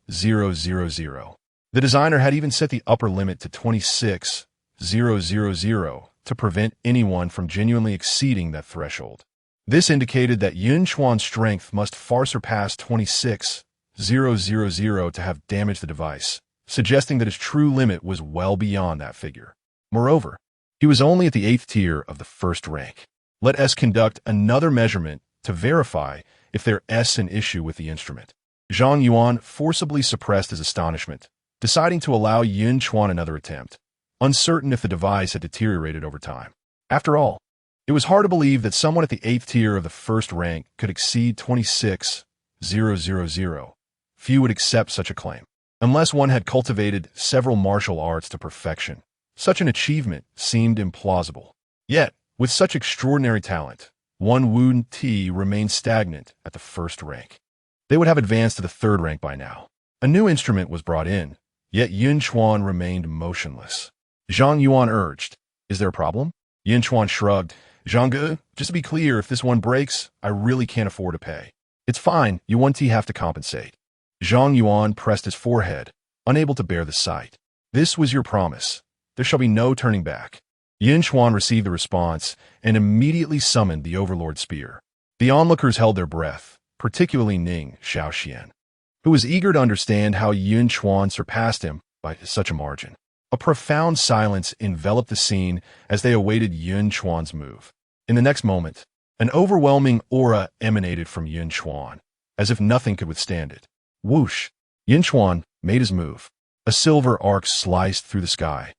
The designer had even set the upper limit to 26,000 to prevent anyone from genuinely exceeding that threshold. This indicated that Yun Chuan's strength must far surpass 26,000 to have damaged the device, suggesting that his true limit was well beyond that figure. Moreover, he was only at the 8th tier of the first rank. Let us conduct another measurement to verify if there is an issue with the instrument. Zhang Yuan forcibly suppressed his astonishment, deciding to allow Yun Chuan another attempt, uncertain if the device had deteriorated over time. After all, it was hard to believe that someone at the 8th tier of the first rank could exceed 26,000. Few would accept such a claim, unless one had cultivated several martial arts to perfection. Such an achievement seemed implausible. Yet, with such extraordinary talent, one Wu Ti remained stagnant at the first rank. They would have advanced to the 3rd rank by now. A new instrument was brought in, yet Yun Chuan remained motionless. Zhang Yuan urged, "Is there a problem?" Yun Chuan shrugged. "Zhang, just to be clear, if this one breaks, I really can't afford to pay." "It's fine, you want to have to compensate." Zhang Yuan pressed his forehead, unable to bear the sight. "This was your promise. There shall be no turning back." Yun Chuan received the response and immediately summoned the Overlord Spear. The onlookers held their breath, particularly Ning Xiaoxian, who was eager to understand how Yun Chuan surpassed him by such a margin. A profound silence enveloped the scene as they awaited Yun Chuan's move. In the next moment, an overwhelming aura emanated from Yun Chuan, as if nothing could withstand it. Whoosh! Yun Chuan made his move. A silver arc sliced through the sky,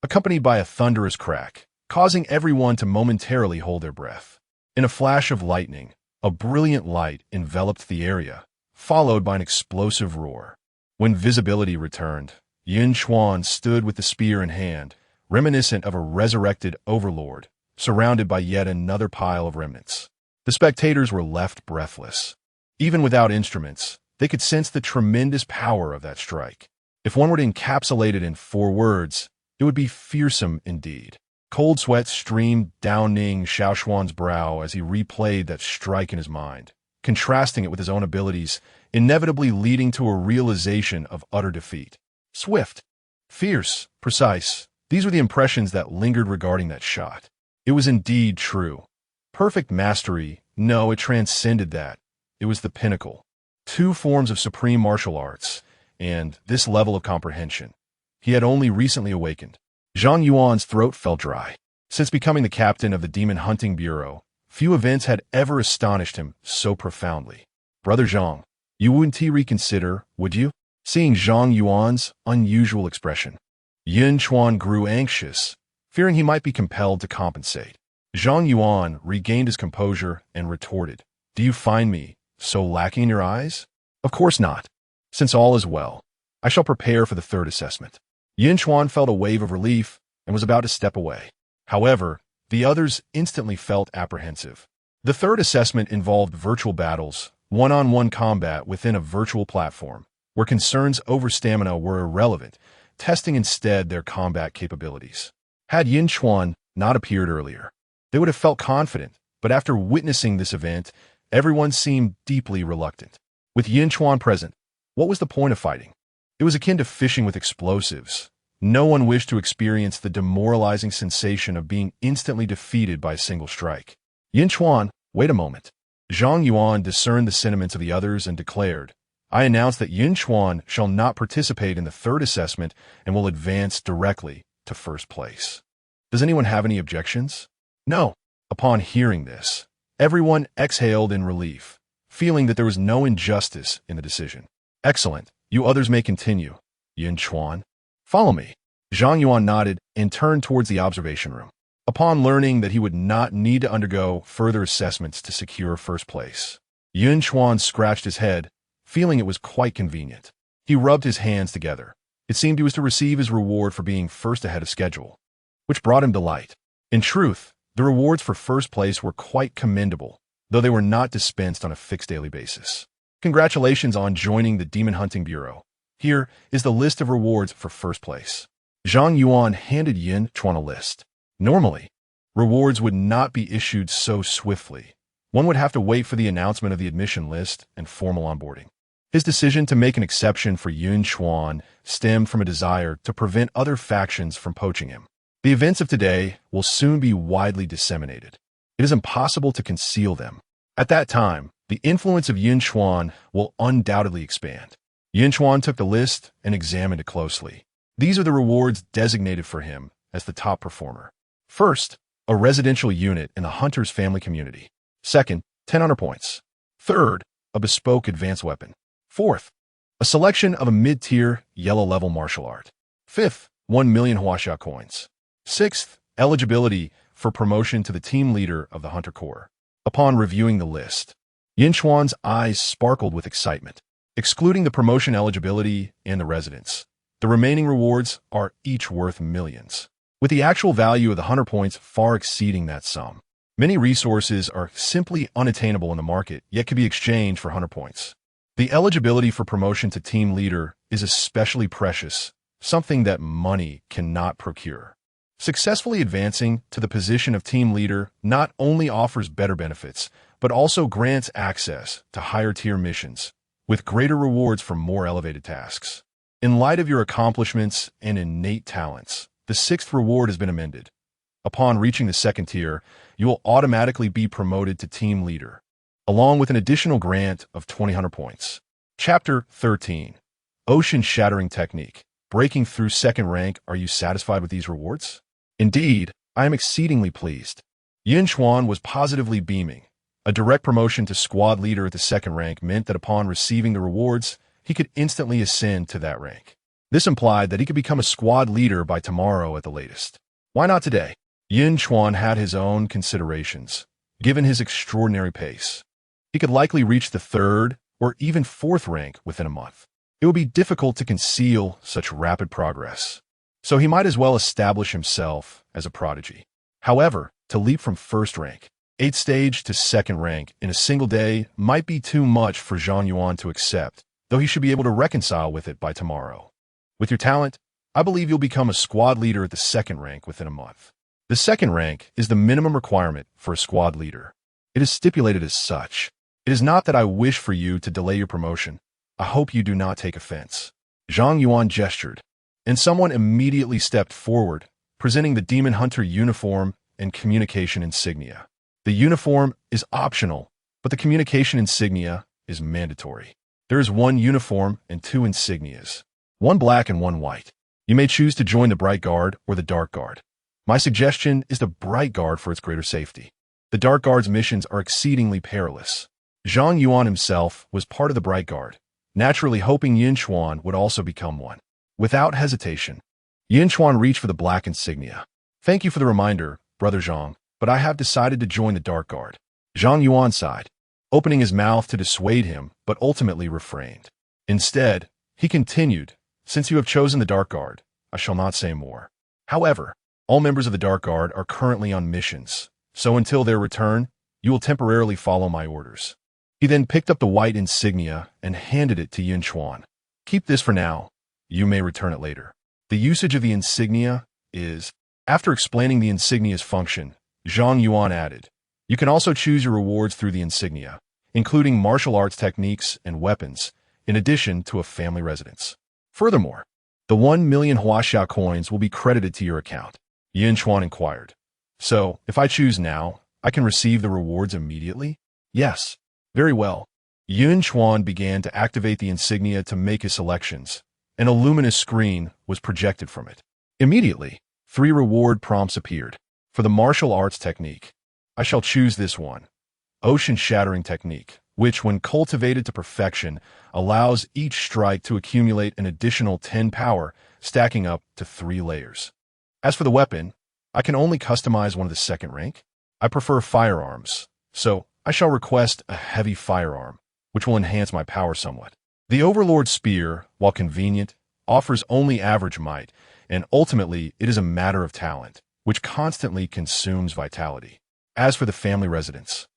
accompanied by a thunderous crack, causing everyone to momentarily hold their breath. In a flash of lightning, a brilliant light enveloped the area, followed by an explosive roar. When visibility returned, Yun Chuan stood with the spear in hand, reminiscent of a resurrected overlord, surrounded by yet another pile of remnants. The spectators were left breathless. Even without instruments, they could sense the tremendous power of that strike. If one were to encapsulate it in 4 words, it would be fearsome indeed. Cold sweat streamed down Ning Xiaoxuan's brow as he replayed that strike in his mind, contrasting it with his own abilities, inevitably leading to a realization of utter defeat. Swift, fierce, precise, these were the impressions that lingered regarding that shot. It was indeed true. Perfect mastery, no, it transcended that. It was the pinnacle. 2 forms of supreme martial arts, and this level of comprehension. He had only recently awakened. Zhang Yuan's throat felt dry. Since becoming the captain of the Demon Hunting Bureau, few events had ever astonished him so profoundly. "Brother Zhang, you wouldn't reconsider, would you?" Seeing Zhang Yuan's unusual expression, Yun Chuan grew anxious, fearing he might be compelled to compensate. Zhang Yuan regained his composure and retorted, "Do you find me so lacking in your eyes? Of course not. Since all is well, I shall prepare for the third assessment." Yun Chuan felt a wave of relief and was about to step away. However, the others instantly felt apprehensive. The third assessment involved virtual battles, one-on-one combat within a virtual platform, where concerns over stamina were irrelevant, testing instead their combat capabilities. Had Yun Chuan not appeared earlier, they would have felt confident, but after witnessing this event, everyone seemed deeply reluctant. With Yun Chuan present, what was the point of fighting? It was akin to fishing with explosives. No one wished to experience the demoralizing sensation of being instantly defeated by a single strike. Yun Chuan, wait a moment. Zhang Yuan discerned the sentiments of the others and declared, "I announce that Yun Chuan shall not participate in the third assessment and will advance directly to first place." Does anyone have any objections? No. Upon hearing this, everyone exhaled in relief, feeling that there was no injustice in the decision. "Excellent. You others may continue." Yun Chuan, "Follow me." Zhang Yuan nodded and turned towards the observation room. Upon learning that he would not need to undergo further assessments to secure first place, Yun Chuan scratched his head, feeling it was quite convenient. He rubbed his hands together. It seemed he was to receive his reward for being first ahead of schedule, which brought him delight. In truth, the rewards for first place were quite commendable, though they were not dispensed on a fixed daily basis. Congratulations on joining the Demon Hunting Bureau. Here is the list of rewards for first place. Zhang Yuan handed Yun Chuan a list. Normally, rewards would not be issued so swiftly. One would have to wait for the announcement of the admission list and formal onboarding. His decision to make an exception for Yun Chuan stemmed from a desire to prevent other factions from poaching him. The events of today will soon be widely disseminated. It is impossible to conceal them. At that time, the influence of Yun Chuan will undoubtedly expand. Yun Chuan took the list and examined it closely. These are the rewards designated for him as the top performer. First, a residential unit in the Hunter's family community. Second, 10 honor points. Third, a bespoke advanced weapon. Fourth, a selection of a mid-tier yellow-level martial art. Fifth, 1 million Huaxia coins. Sixth, eligibility for promotion to the team leader of the Hunter Corps. Upon reviewing the list, Yun Chuan's eyes sparkled with excitement. Excluding the promotion eligibility and the residence, the remaining rewards are each worth millions, with the actual value of the Hunter points far exceeding that sum. Many resources are simply unattainable in the market, yet can be exchanged for Hunter points. The eligibility for promotion to team leader is especially precious, something that money cannot procure. Successfully advancing to the position of team leader not only offers better benefits, but also grants access to higher-tier missions, with greater rewards for more elevated tasks. In light of your accomplishments and innate talents, the sixth reward has been amended. Upon reaching the second tier, you will automatically be promoted to team leader, along with an additional grant of 20 Hunter points. Chapter 13. Ocean-shattering technique. Breaking through second rank, are you satisfied with these rewards? Indeed, I am exceedingly pleased. Yun Chuan was positively beaming. A direct promotion to squad leader at the second rank meant that upon receiving the rewards, he could instantly ascend to that rank. This implied that he could become a squad leader by tomorrow at the latest. Why not today? Yun Chuan had his own considerations. Given his extraordinary pace, he could likely reach the third or even fourth rank within a month. It would be difficult to conceal such rapid progress, so he might as well establish himself as a prodigy. However, to leap from first rank, 8th stage to second rank in a single day might be too much for Zhang Yuan to accept, though he should be able to reconcile with it by tomorrow. With your talent, I believe you'll become a squad leader at the second rank within a month. The second rank is the minimum requirement for a squad leader. It is stipulated as such. It is not that I wish for you to delay your promotion. I hope you do not take offense. Zhang Yuan gestured, and someone immediately stepped forward, presenting the Demon Hunter uniform and communication insignia. The uniform is optional, but the communication insignia is mandatory. There is 1 uniform and 2 insignias, 1 black and 1 white. You may choose to join the Bright Guard or the Dark Guard. My suggestion is the Bright Guard for its greater safety. The Dark Guard's missions are exceedingly perilous. Zhang Yuan himself was part of the Bright Guard, naturally hoping Yun Chuan would also become one. Without hesitation, Yun Chuan reached for the black insignia. Thank you for the reminder, Brother Zhang, but I have decided to join the Dark Guard. Zhang Yuan sighed, opening his mouth to dissuade him, but ultimately refrained. Instead, he continued, since you have chosen the Dark Guard, I shall not say more. However, all members of the Dark Guard are currently on missions, so until their return, you will temporarily follow my orders. He then picked up the white insignia and handed it to Yun Chuan. Keep this for now. You may return it later. The usage of the insignia is... After explaining the insignia's function, Zhang Yuan added, you can also choose your rewards through the insignia, including martial arts techniques and weapons, in addition to a family residence. Furthermore, the 1 million Huaxia coins will be credited to your account. Yun Chuan inquired. So, if I choose now, I can receive the rewards immediately? Yes. Very well. Yun Chuan began to activate the insignia to make his selections, and a luminous screen was projected from it. Immediately, 3 reward prompts appeared. For the martial arts technique, I shall choose this one. Ocean-shattering technique, which, when cultivated to perfection, allows each strike to accumulate an additional 10 power, stacking up to 3 layers. As for the weapon, I can only customize one of the second rank. I prefer firearms, so I shall request a heavy firearm, which will enhance my power somewhat. The Overlord Spear, while convenient, offers only average might, and ultimately it is a matter of talent, which constantly consumes vitality. As for the family residence,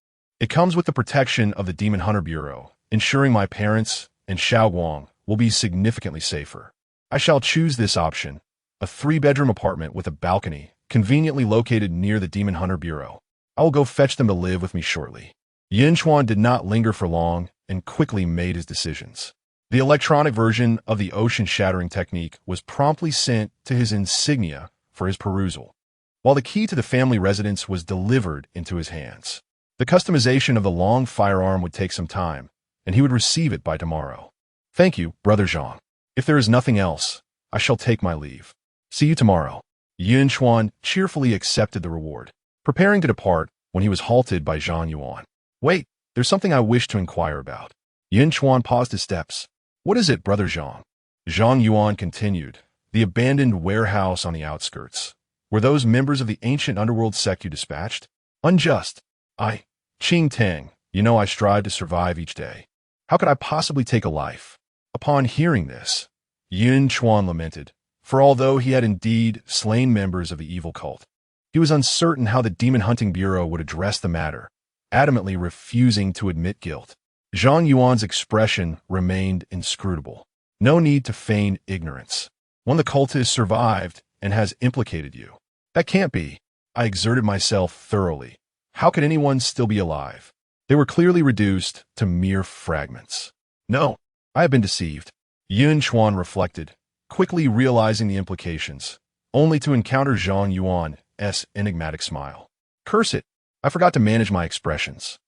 it comes with the protection of the Demon Hunter Bureau, ensuring my parents and Xiaoguang will be significantly safer. I shall choose this option, a 3-bedroom apartment with a balcony, conveniently located near the Demon Hunter Bureau. I will go fetch them to live with me shortly. Yunchuan did not linger for long and quickly made his decisions. The electronic version of the ocean-shattering technique was promptly sent to his insignia for his perusal, while the key to the family residence was delivered into his hands. The customization of the long firearm would take some time, and he would receive it by tomorrow. Thank you, Brother Zhang. If there is nothing else, I shall take my leave. See you tomorrow. Yun Chuan cheerfully accepted the reward, preparing to depart when he was halted by Zhang Yuan. Wait, there's something I wish to inquire about. Yun Chuan paused his steps. What is it, Brother Zhang? Zhang Yuan continued. The abandoned warehouse on the outskirts. Were those members of the ancient underworld sect you dispatched? Unjust. Qing Tang, you know I strive to survive each day. How could I possibly take a life? Upon hearing this, Yun Chuan lamented, for although he had indeed slain members of the evil cult, he was uncertain how the Demon Hunting Bureau would address the matter, adamantly refusing to admit guilt. Zhang Yuan's expression remained inscrutable. No need to feign ignorance. One of the cultists survived and has implicated you. That can't be. I exerted myself thoroughly. How could anyone still be alive? They were clearly reduced to mere fragments. No, I have been deceived. Yun Chuan reflected, quickly realizing the implications, only to encounter Zhang Yuan's enigmatic smile. Curse it, I forgot to manage my expressions.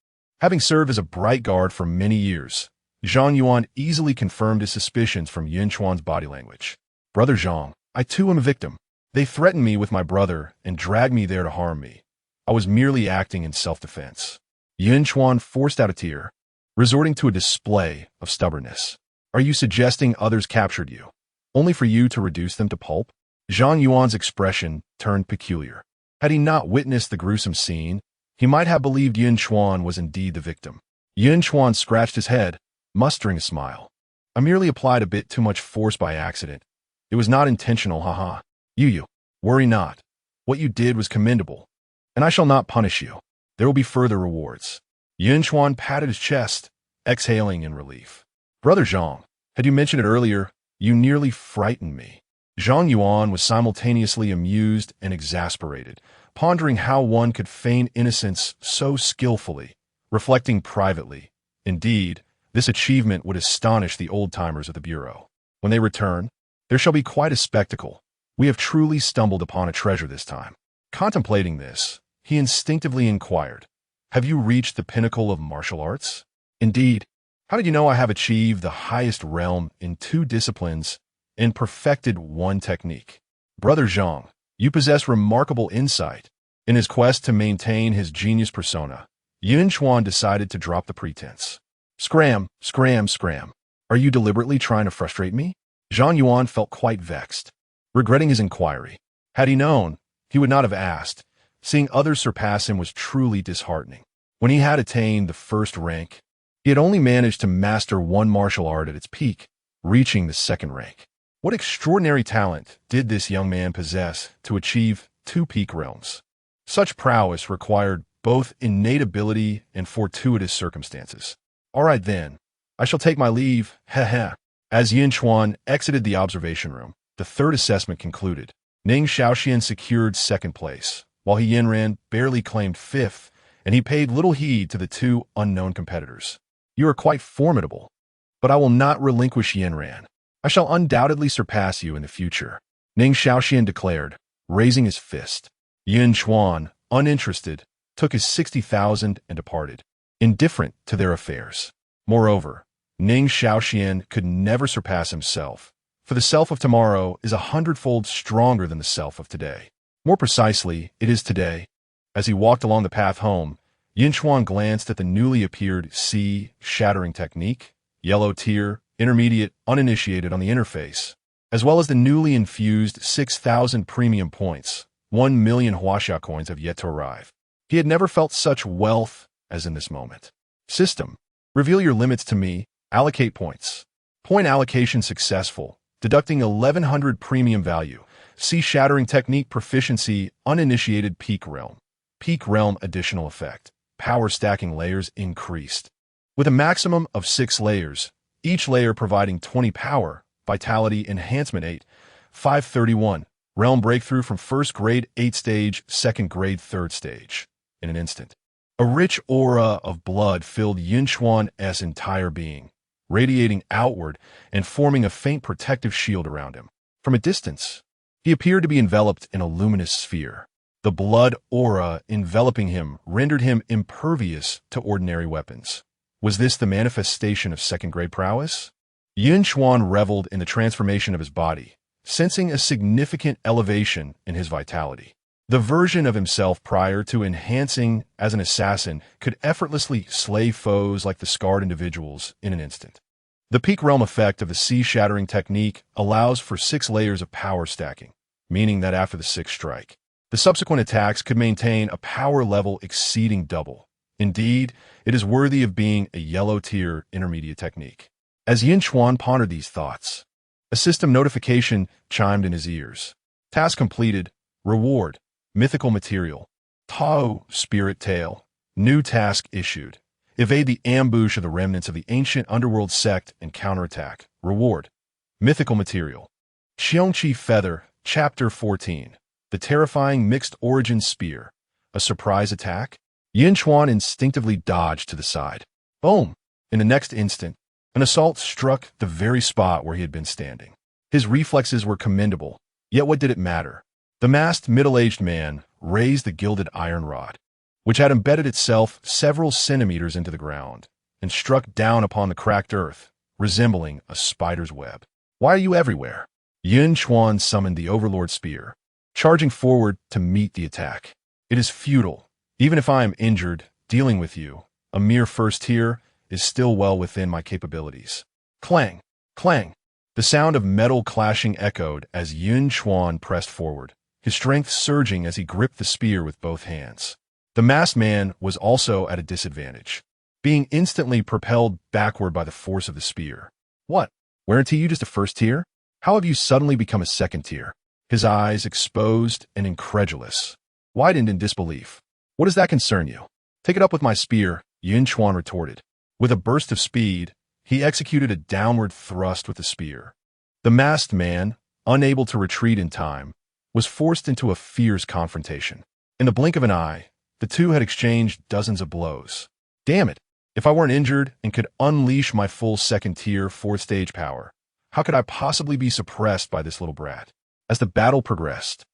Having served as a bright guard for many years, Zhang Yuan easily confirmed his suspicions from Yun Chuan's body language. Brother Zhang, I too am a victim. They threatened me with my brother and dragged me there to harm me. I was merely acting in self-defense. Yun Chuan forced out a tear, resorting to a display of stubbornness. Are you suggesting others captured you, only for you to reduce them to pulp? Zhang Yuan's expression turned peculiar. Had he not witnessed the gruesome scene, he might have believed Yun Chuan was indeed the victim. Yun Chuan scratched his head, mustering a smile. I merely applied a bit too much force by accident. It was not intentional, haha. You, worry not. What you did was commendable, and I shall not punish you. There will be further rewards. Yun Chuan patted his chest, exhaling in relief. Brother Zhang, had you mentioned it earlier, you nearly frightened me. Zhang Yuan was simultaneously amused and exasperated, pondering how one could feign innocence so skillfully, reflecting privately. Indeed, this achievement would astonish the old-timers of the Bureau. When they return, there shall be quite a spectacle. We have truly stumbled upon a treasure this time. Contemplating this, he instinctively inquired, have you reached the pinnacle of martial arts? Indeed. How did you know I have achieved the highest realm in 2 disciplines and perfected 1 technique? Brother Zhang, you possess remarkable insight. In his quest to maintain his genius persona, Yun Chuan decided to drop the pretense. Scram. Are you deliberately trying to frustrate me? Zhang Yuan felt quite vexed, regretting his inquiry. Had he known, he would not have asked. Seeing others surpass him was truly disheartening. When he had attained the first rank, he had only managed to master one martial art at its peak, reaching the second rank. What extraordinary talent did this young man possess to achieve 2 peak realms? Such prowess required both innate ability and fortuitous circumstances. All right then, I shall take my leave, heh. As Yun Chuan exited the observation room, the third assessment concluded. Ning Shaoxian secured second place, while Yinran barely claimed fifth, and he paid little heed to the 2 unknown competitors. You are quite formidable, but I will not relinquish Yinran. I shall undoubtedly surpass you in the future, Ning Shaoxian declared, raising his fist. Yun Chuan, uninterested, took his 60,000 and departed, indifferent to their affairs. Moreover, Ning Shaoxian could never surpass himself, for the self of tomorrow is 100-fold stronger than the self of today. More precisely, it is today. As he walked along the path home, Yunchuan glanced at the newly appeared C-shattering technique, yellow tier, intermediate, uninitiated on the interface, as well as the newly infused 6,000 premium points. 1 million Huaxia coins have yet to arrive. He had never felt such wealth as in this moment. System. Reveal your limits to me. Allocate points. Point allocation successful. Deducting 1,100 premium value. C-shattering technique proficiency. Uninitiated peak realm. Peak realm additional effect. Power stacking layers increased. With a maximum of 6 layers, each layer providing 20 power, vitality enhancement 8, 531, realm breakthrough from first grade 8 stage, second grade 3rd stage. In an instant, a rich aura of blood filled Yunchuan's entire being, radiating outward and forming a faint protective shield around him. From a distance, he appeared to be enveloped in a luminous sphere. The blood aura enveloping him rendered him impervious to ordinary weapons. Was this the manifestation of second-grade prowess? Yun Chuan reveled in the transformation of his body, sensing a significant elevation in his vitality. The version of himself prior to enhancing as an assassin could effortlessly slay foes like the scarred individuals in an instant. The peak realm effect of the C-shattering technique allows for 6 layers of power stacking, meaning that after the 6th strike, the subsequent attacks could maintain a power level exceeding double. Indeed, it is worthy of being a yellow-tier intermediate technique. As Yun Chuan pondered these thoughts, a system notification chimed in his ears. Task completed. Reward. Mythical material. Tao, spirit tale. New task issued. Evade the ambush of the remnants of the ancient underworld sect and counterattack. Reward. Mythical material. Xiongqi feather. Chapter 14. The terrifying mixed origin spear. A surprise attack? Yun Chuan instinctively dodged to the side. Boom! In the next instant, an assault struck the very spot where he had been standing. His reflexes were commendable, yet what did it matter? The masked middle-aged man raised the gilded iron rod, which had embedded itself several centimeters into the ground, and struck down upon the cracked earth, resembling a spider's web. Why are you everywhere? Yun Chuan summoned the Overlord Spear, charging forward to meet the attack. It is futile. Even if I am injured, dealing with you, a mere first tier, is still well within my capabilities. Clang! Clang! The sound of metal clashing echoed as Yun Chuan pressed forward, his strength surging as he gripped the spear with both hands. The masked man was also at a disadvantage, being instantly propelled backward by the force of the spear. What? Weren't you just a first tier? How have you suddenly become a second tier? His eyes, exposed and incredulous, widened in disbelief. What does that concern you? Take it up with my spear, Yun Chuan retorted. With a burst of speed, he executed a downward thrust with the spear. The masked man, unable to retreat in time, was forced into a fierce confrontation. In the blink of an eye, the two had exchanged dozens of blows. Damn it! If I weren't injured and could unleash my full second-tier, 4th-stage power, how could I possibly be suppressed by this little brat? As the battle progressed,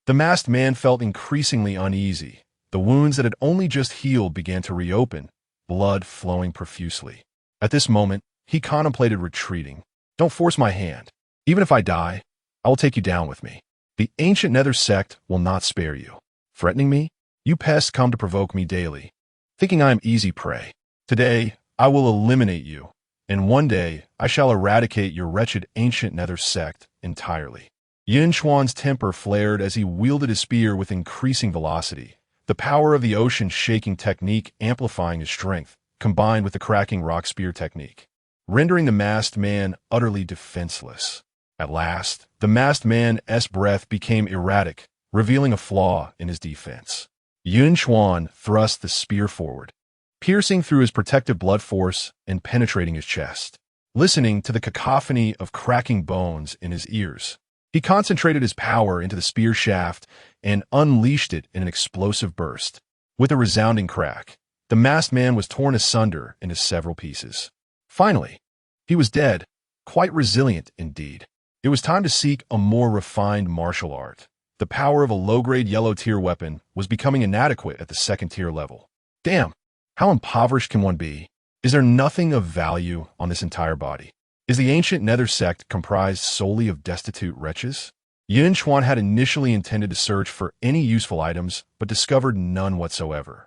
the masked man felt increasingly uneasy. The wounds that had only just healed began to reopen, blood flowing profusely. At this moment, he contemplated retreating. Don't force my hand. Even if I die, I will take you down with me. The ancient nether sect will not spare you. Threatening me? You pests come to provoke me daily, thinking I am easy prey. Today, I will eliminate you, and one day I shall eradicate your wretched ancient nether sect entirely. Yun Chuan's temper flared as he wielded his spear with increasing velocity, the power of the ocean-shaking technique amplifying his strength, combined with the cracking rock spear technique, rendering the masked man utterly defenseless. At last, the masked man's breath became erratic, revealing a flaw in his defense. Yun Chuan thrust the spear forward, piercing through his protective blood force and penetrating his chest. Listening to the cacophony of cracking bones in his ears, he concentrated his power into the spear shaft and unleashed it in an explosive burst. With a resounding crack, the masked man was torn asunder into several pieces. Finally, he was dead, quite resilient indeed. It was time to seek a more refined martial art. The power of a low-grade yellow-tier weapon was becoming inadequate at the second-tier level. Damn, how impoverished can one be? Is there nothing of value on this entire body? Is the ancient nether sect comprised solely of destitute wretches? Yun Chuan had initially intended to search for any useful items, but discovered none whatsoever.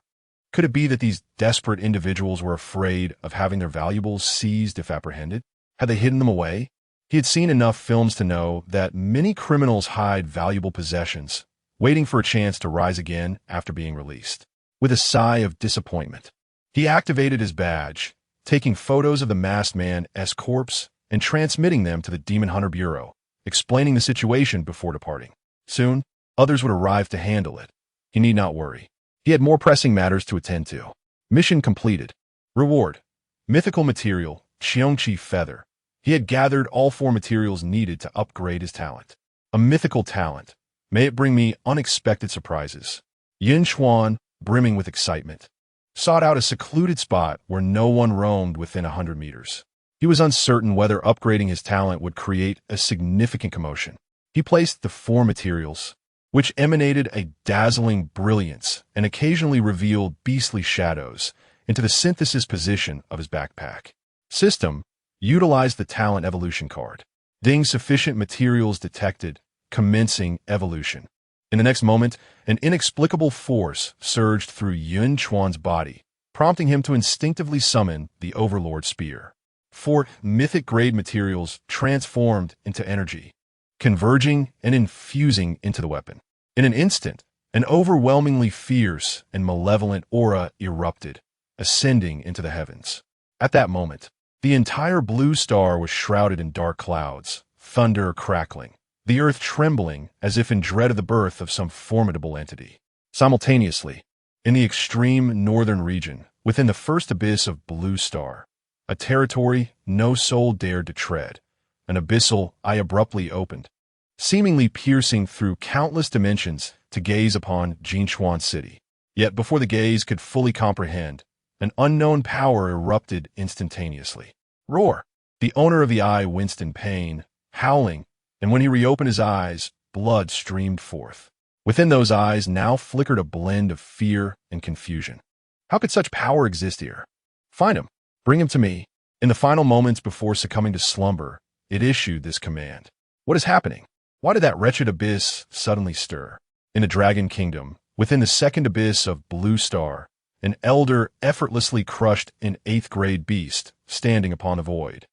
Could it be that these desperate individuals were afraid of having their valuables seized if apprehended? Had they hidden them away? He had seen enough films to know that many criminals hide valuable possessions, waiting for a chance to rise again after being released. With a sigh of disappointment, he activated his badge, taking photos of the masked man's corpse and transmitting them to the Demon Hunter Bureau, explaining the situation before departing. Soon, others would arrive to handle it. He need not worry. He had more pressing matters to attend to. Mission completed. Reward: mythical material, Cheongqi feather. He had gathered all 4 materials needed to upgrade his talent. A mythical talent. May it bring me unexpected surprises. Yun Chuan, brimming with excitement, sought out a secluded spot where no one roamed within 100 meters. He was uncertain whether upgrading his talent would create a significant commotion. He placed the 4 materials, which emanated a dazzling brilliance and occasionally revealed beastly shadows, into the synthesis position of his backpack. System: utilize the talent evolution card. Ding, sufficient materials detected, commencing evolution. In the next moment, an inexplicable force surged through Yun Chuan's body, prompting him to instinctively summon the Overlord Spear. 4 mythic-grade materials transformed into energy, converging and infusing into the weapon. In an instant, an overwhelmingly fierce and malevolent aura erupted, ascending into the heavens. At that moment, the entire blue star was shrouded in dark clouds, thunder crackling, the earth trembling as if in dread of the birth of some formidable entity. Simultaneously, in the extreme northern region, within the first abyss of Blue Star, a territory no soul dared to tread, an abyssal eye abruptly opened, seemingly piercing through countless dimensions to gaze upon Yunchuan City. Yet before the gaze could fully comprehend, an unknown power erupted instantaneously. Roar! The owner of the eye winced in pain, howling, and when he reopened his eyes, blood streamed forth. Within those eyes now flickered a blend of fear and confusion. How could such power exist here? Find him. Bring him to me. In the final moments before succumbing to slumber, it issued this command. What is happening? Why did that wretched abyss suddenly stir? In the Dragon Kingdom, within the second abyss of Blue Star, an elder effortlessly crushed an 8th-grade beast standing upon the void,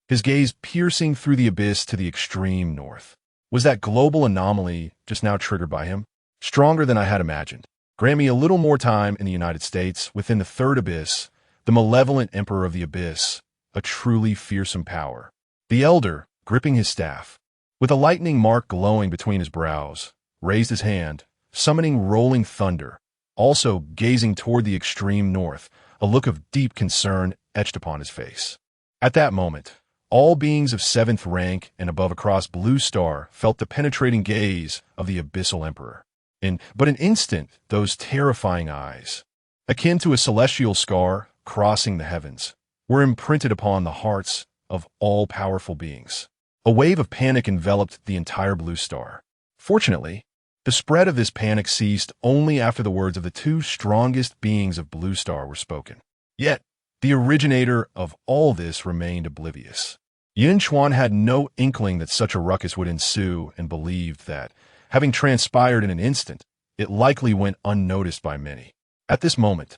his gaze piercing through the abyss to the extreme north. Was that global anomaly just now triggered by him? Stronger than I had imagined. Grant me a little more time in the United States, within the 3rd abyss, the malevolent emperor of the abyss, a truly fearsome power. The elder, gripping his staff, with a lightning mark glowing between his brows, raised his hand, summoning rolling thunder, also gazing toward the extreme north, a look of deep concern etched upon his face. At that moment, all beings of 7th rank and above across Blue Star felt the penetrating gaze of the abyssal emperor. In but an instant, those terrifying eyes, akin to a celestial scar crossing the heavens, were imprinted upon the hearts of all powerful beings. A wave of panic enveloped the entire Blue Star. Fortunately, the spread of this panic ceased only after the words of the 2 strongest beings of Blue Star were spoken. Yet, the originator of all this remained oblivious. Yun Chuan had no inkling that such a ruckus would ensue and believed that, having transpired in an instant, it likely went unnoticed by many. At this moment,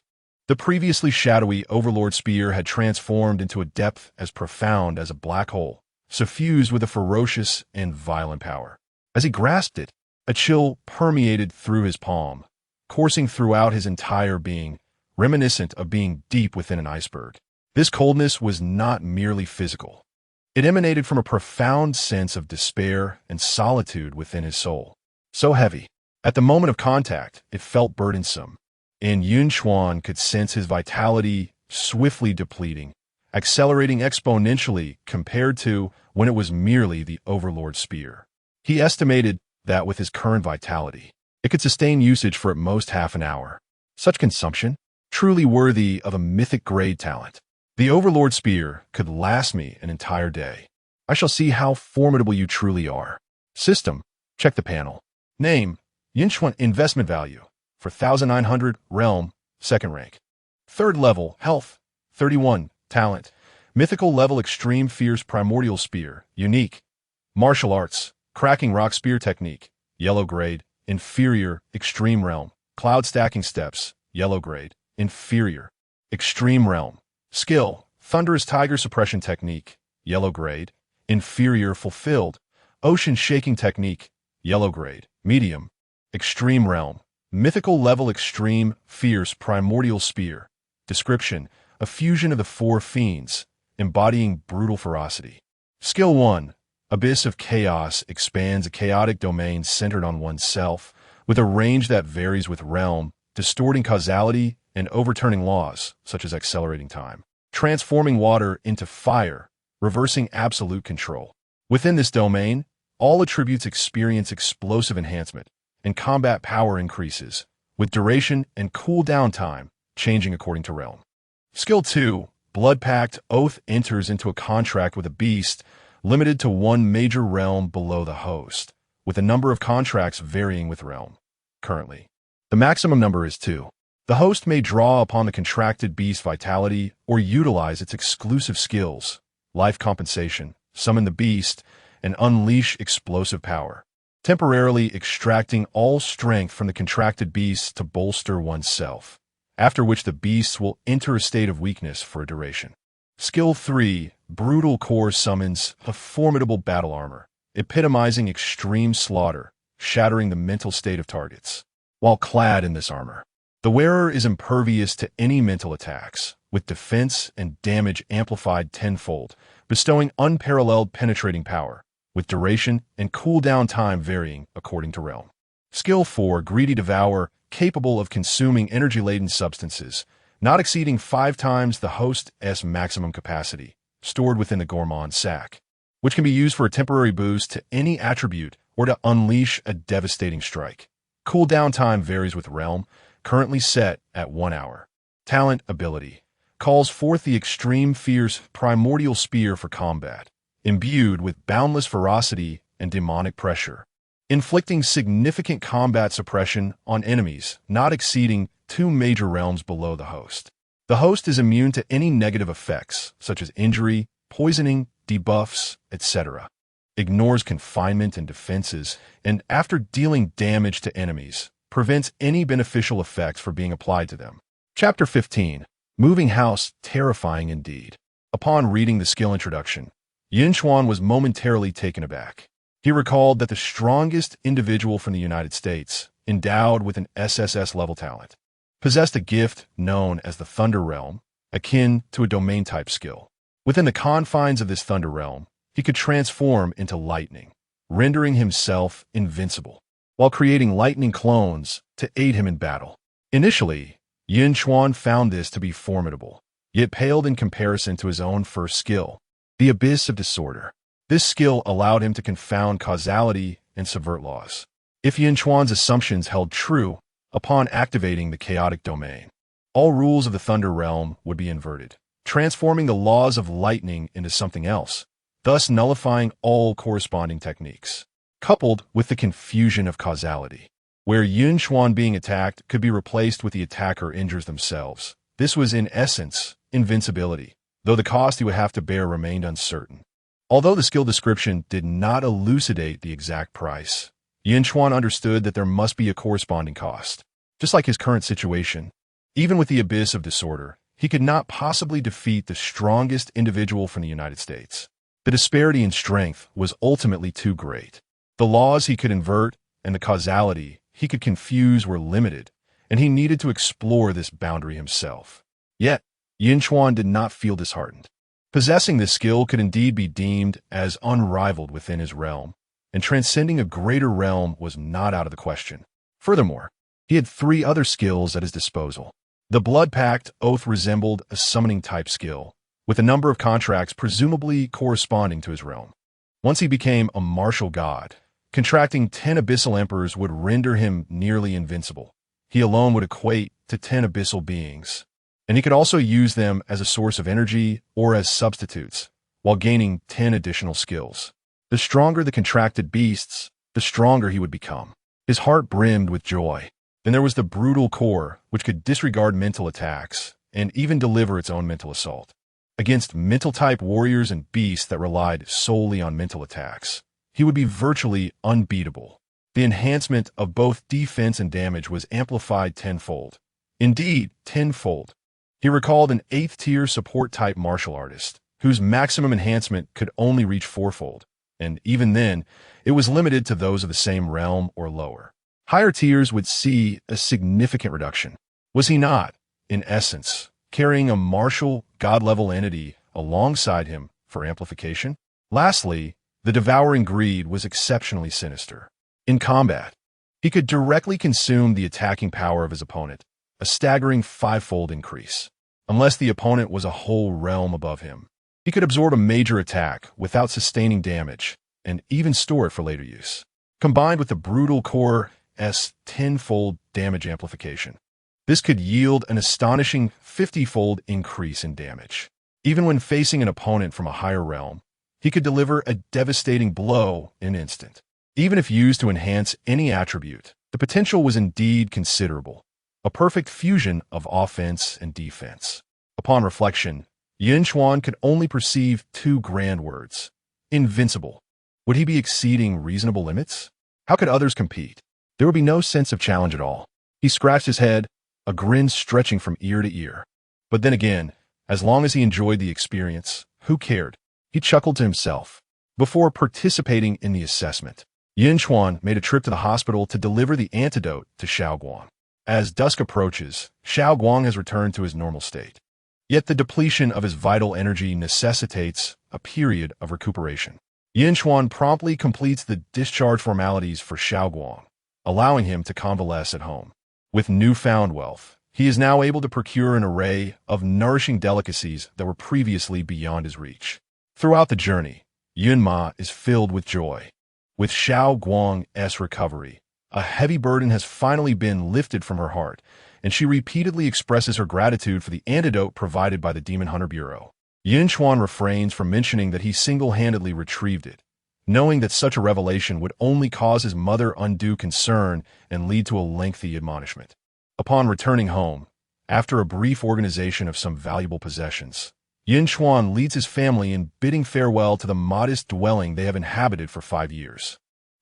the previously shadowy Overlord Spear had transformed into a depth as profound as a black hole, suffused with a ferocious and violent power. As he grasped it, a chill permeated through his palm, coursing throughout his entire being, reminiscent of being deep within an iceberg. This coldness was not merely physical. It emanated from a profound sense of despair and solitude within his soul. So heavy. At the moment of contact, it felt burdensome, and Yun Chuan could sense his vitality swiftly depleting, accelerating exponentially compared to when it was merely the Overlord's spear. He estimated that with his current vitality, it could sustain usage for at most half an hour. Such consumption? Truly worthy of a mythic-grade talent. The Overlord spear could last me an entire day. I shall see how formidable you truly are. System, check the panel. Name, Yunchuan. Investment value, 4,900, realm, 2nd rank. 3rd level, health, 31, talent. Mythical level extreme fierce primordial spear, unique. Martial arts, cracking rock spear technique, yellow grade, inferior, extreme realm. Cloud stacking steps, yellow grade, inferior, extreme realm. Skill, thunderous tiger suppression technique, yellow grade, inferior fulfilled. Ocean shaking technique, yellow grade, medium, extreme realm. Mythical level extreme, fierce primordial spear. Description, a fusion of the 4 fiends, embodying brutal ferocity. Skill 1, Abyss of Chaos expands a chaotic domain centered on oneself, with a range that varies with realm, distorting causality and overturning laws, such as accelerating time. Transforming water into fire, reversing absolute control. Within this domain, all attributes experience explosive enhancement, and combat power increases, with duration and cooldown time changing according to realm. Skill 2, Blood Pact Oath enters into a contract with a beast, limited to 1 major realm below the host, with a number of contracts varying with realm. Currently, the maximum number is 2. The host may draw upon the contracted beast vitality or utilize its exclusive skills, life compensation, summon the beast, and unleash explosive power, temporarily extracting all strength from the contracted beast to bolster oneself, after which the beasts will enter a state of weakness for a duration. Skill 3, Brutal Core summons a formidable battle armor, epitomizing extreme slaughter, shattering the mental state of targets. While clad in this armor, the wearer is impervious to any mental attacks, with defense and damage amplified tenfold, bestowing unparalleled penetrating power, with duration and cooldown time varying according to realm. Skill 4, Greedy Devour, capable of consuming energy-laden substances, not exceeding 5 times the host's maximum capacity, stored within the gourmand sac, which can be used for a temporary boost to any attribute or to unleash a devastating strike. Cooldown time varies with realm, currently set at 1 hour. Talent ability calls forth the extreme fierce primordial spear for combat, imbued with boundless ferocity and demonic pressure, inflicting significant combat suppression on enemies not exceeding 2 major realms below the host. The host is immune to any negative effects, such as injury, poisoning, debuffs, etc. Ignores confinement and defenses, and after dealing damage to enemies, prevents any beneficial effects from being applied to them. Chapter 15. Moving House, terrifying indeed. Upon reading the skill introduction, Yunchuan was momentarily taken aback. He recalled that the strongest individual from the United States, endowed with an SSS-level talent, possessed a gift known as the Thunder Realm, akin to a domain-type skill. Within the confines of this Thunder Realm, he could transform into lightning, rendering himself invincible, while creating lightning clones to aid him in battle. Initially, Yun Chuan found this to be formidable, yet paled in comparison to his own first skill, the Abyss of Disorder. This skill allowed him to confound causality and subvert laws. If Yun Chuan's assumptions held true, upon activating the chaotic domain, all rules of the Thunder Realm would be inverted, transforming the laws of lightning into something else, thus nullifying all corresponding techniques. Coupled with the confusion of causality, where Yun Chuan being attacked could be replaced with the attacker injures themselves. This was in essence invincibility, though the cost he would have to bear remained uncertain. Although the skill description did not elucidate the exact price, Yun Chuan understood that there must be a corresponding cost. Just like his current situation, even with the Abyss of Disorder, he could not possibly defeat the strongest individual from the United States. The disparity in strength was ultimately too great. The laws he could invert and the causality he could confuse were limited, and he needed to explore this boundary himself. Yet, Yun Chuan did not feel disheartened. Possessing this skill could indeed be deemed as unrivaled within his realm, and transcending a greater realm was not out of the question. Furthermore, he had 3 other skills at his disposal. The Blood Pact Oath resembled a summoning-type skill, with a number of contracts presumably corresponding to his realm. Once he became a martial god, contracting 10 abyssal emperors would render him nearly invincible. He alone would equate to 10 abyssal beings, and he could also use them as a source of energy or as substitutes, while gaining 10 additional skills. The stronger the contracted beasts, the stronger he would become. His heart brimmed with joy. Then there was the brutal core, which could disregard mental attacks and even deliver its own mental assault. Against mental-type warriors and beasts that relied solely on mental attacks, he would be virtually unbeatable. The enhancement of both defense and damage was amplified tenfold. Indeed, tenfold. He recalled an 8th-tier support-type martial artist, whose maximum enhancement could only reach 4-fold, and even then, it was limited to those of the same realm or lower. Higher tiers would see a significant reduction. Was he not, in essence, carrying a martial, god-level entity alongside him for amplification? Lastly, the devouring greed was exceptionally sinister. In combat, he could directly consume the attacking power of his opponent, a staggering 5-fold increase. Unless the opponent was a whole realm above him, he could absorb a major attack without sustaining damage and even store it for later use. Combined with the brutal core's 10-fold damage amplification, this could yield an astonishing 50-fold increase in damage. Even when facing an opponent from a higher realm, he could deliver a devastating blow in an instant. Even if used to enhance any attribute, the potential was indeed considerable, a perfect fusion of offense and defense. Upon reflection, Yun Chuan could only perceive 2 grand words. Invincible. Would he be exceeding reasonable limits? How could others compete? There would be no sense of challenge at all. He scratched his head, a grin stretching from ear to ear. But then again, as long as he enjoyed the experience, who cared? He chuckled to himself. Before participating in the assessment, Yun Chuan made a trip to the hospital to deliver the antidote to Xiaoguang. As dusk approaches, Xiaoguang has returned to his normal state. Yet the depletion of his vital energy necessitates a period of recuperation. Yun Chuan promptly completes the discharge formalities for Xiaoguang, allowing him to convalesce at home. With newfound wealth, he is now able to procure an array of nourishing delicacies that were previously beyond his reach. Throughout the journey, Yun Ma is filled with joy. With Xiaoguang's recovery, a heavy burden has finally been lifted from her heart, and she repeatedly expresses her gratitude for the antidote provided by the Demon Hunter Bureau. Yun Chuan refrains from mentioning that he single-handedly retrieved it, knowing that such a revelation would only cause his mother undue concern and lead to a lengthy admonishment. Upon returning home, after a brief organization of some valuable possessions, Yun Chuan leads his family in bidding farewell to the modest dwelling they have inhabited for 5 years.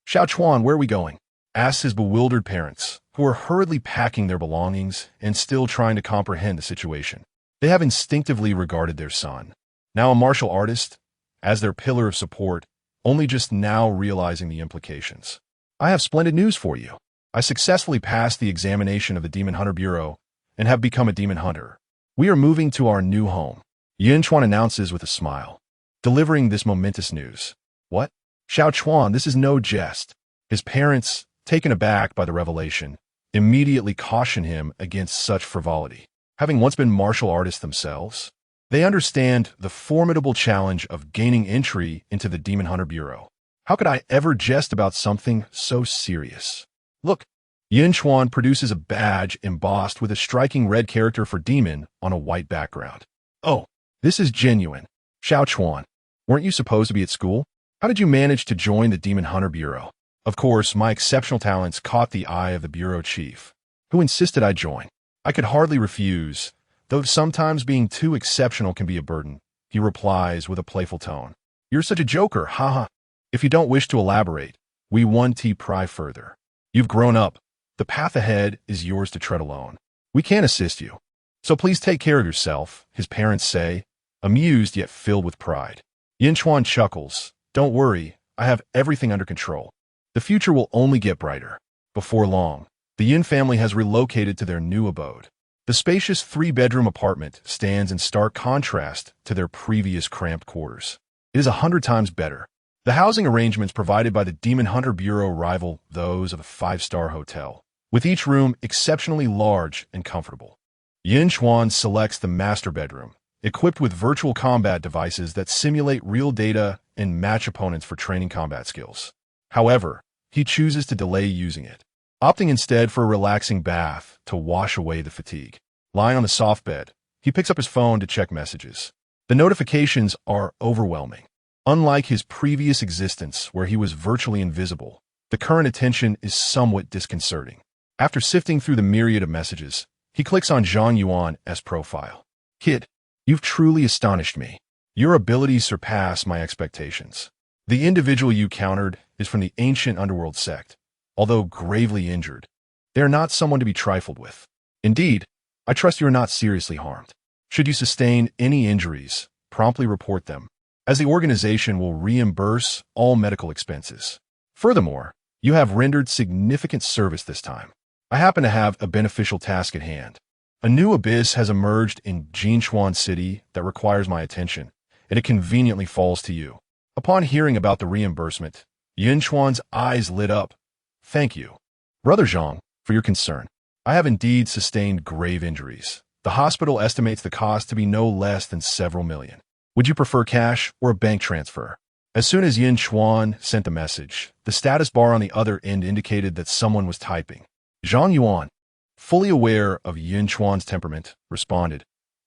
"Xiao Chuan, where are we going?" asks his bewildered parents, who are hurriedly packing their belongings and still trying to comprehend the situation. They have instinctively regarded their son, now a martial artist, as their pillar of support, only just now realizing the implications. "I have splendid news for you. I successfully passed the examination of the Demon Hunter Bureau and have become a demon hunter. We are moving to our new home," Yun Chuan announces with a smile, delivering this momentous news. "What? Xiao Chuan, this is no jest." His parents, taken aback by the revelation, immediately caution him against such frivolity. Having once been martial artists themselves, they understand the formidable challenge of gaining entry into the Demon Hunter Bureau. "How could I ever jest about something so serious?" "Look." Yun Chuan produces a badge embossed with a striking red character for demon on a white background. "Oh, this is genuine. Xiao Chuan, weren't you supposed to be at school? How did you manage to join the Demon Hunter Bureau?" Of course, my exceptional talents caught the eye of the bureau chief, who insisted I join. I could hardly refuse, though sometimes being too exceptional can be a burden. He replies with a playful tone. "You're such a joker, haha. If you don't wish to elaborate, we won't pry further. You've grown up. The path ahead is yours to tread alone. We can't assist you. So please take care of yourself," his parents say, amused yet filled with pride. Yun Chuan chuckles. "Don't worry, I have everything under control." The future will only get brighter. Before long, the Yun family has relocated to their new abode. The spacious three-bedroom apartment stands in stark contrast to their previous cramped quarters. It is 100 times better. The housing arrangements provided by the Demon Hunter Bureau rival those of a five-star hotel, with each room exceptionally large and comfortable. Yun Chuan selects the master bedroom, equipped with virtual combat devices that simulate real data and match opponents for training combat skills. However, he chooses to delay using it, opting instead for a relaxing bath to wash away the fatigue. Lying on the soft bed, he picks up his phone to check messages. The notifications are overwhelming. Unlike his previous existence where he was virtually invisible, the current attention is somewhat disconcerting. After sifting through the myriad of messages, he clicks on Zhang Yuan's profile. Kid, you've truly astonished me. Your abilities surpass my expectations. The individual you countered is from the ancient underworld sect. Although gravely injured, they are not someone to be trifled with. Indeed, I trust you are not seriously harmed. Should you sustain any injuries, promptly report them, as the organization will reimburse all medical expenses. Furthermore, you have rendered significant service this time. I happen to have a beneficial task at hand. A new abyss has emerged in Yunchuan City that requires my attention, and it conveniently falls to you. Upon hearing about the reimbursement, Yunchuan's eyes lit up. Thank you, Brother Zhang, for your concern. I have indeed sustained grave injuries. The hospital estimates the cost to be no less than several million. Would you prefer cash or a bank transfer? As soon as Yun Chuan sent the message, the status bar on the other end indicated that someone was typing. Zhang Yuan, fully aware of Yun Chuan's temperament, responded,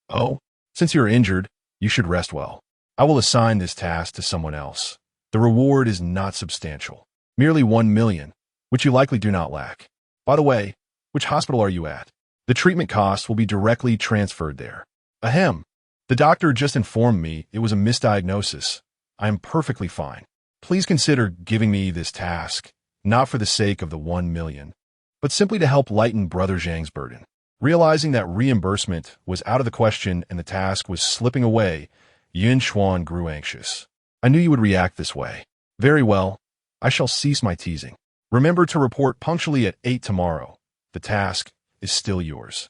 "Oh, since you're injured, you should rest well. I will assign this task to someone else. The reward is not substantial, merely 1 million, which you likely do not lack. By the way, which hospital are you at? The treatment costs will be directly transferred there." Ahem. The doctor just informed me it was a misdiagnosis. I am perfectly fine. Please consider giving me this task, not for the sake of the 1 million, but simply to help lighten Brother Zhang's burden. Realizing that reimbursement was out of the question and the task was slipping away, Yun Chuan grew anxious. I knew you would react this way. Very well. I shall cease my teasing. Remember to report punctually at 8 tomorrow. The task is still yours.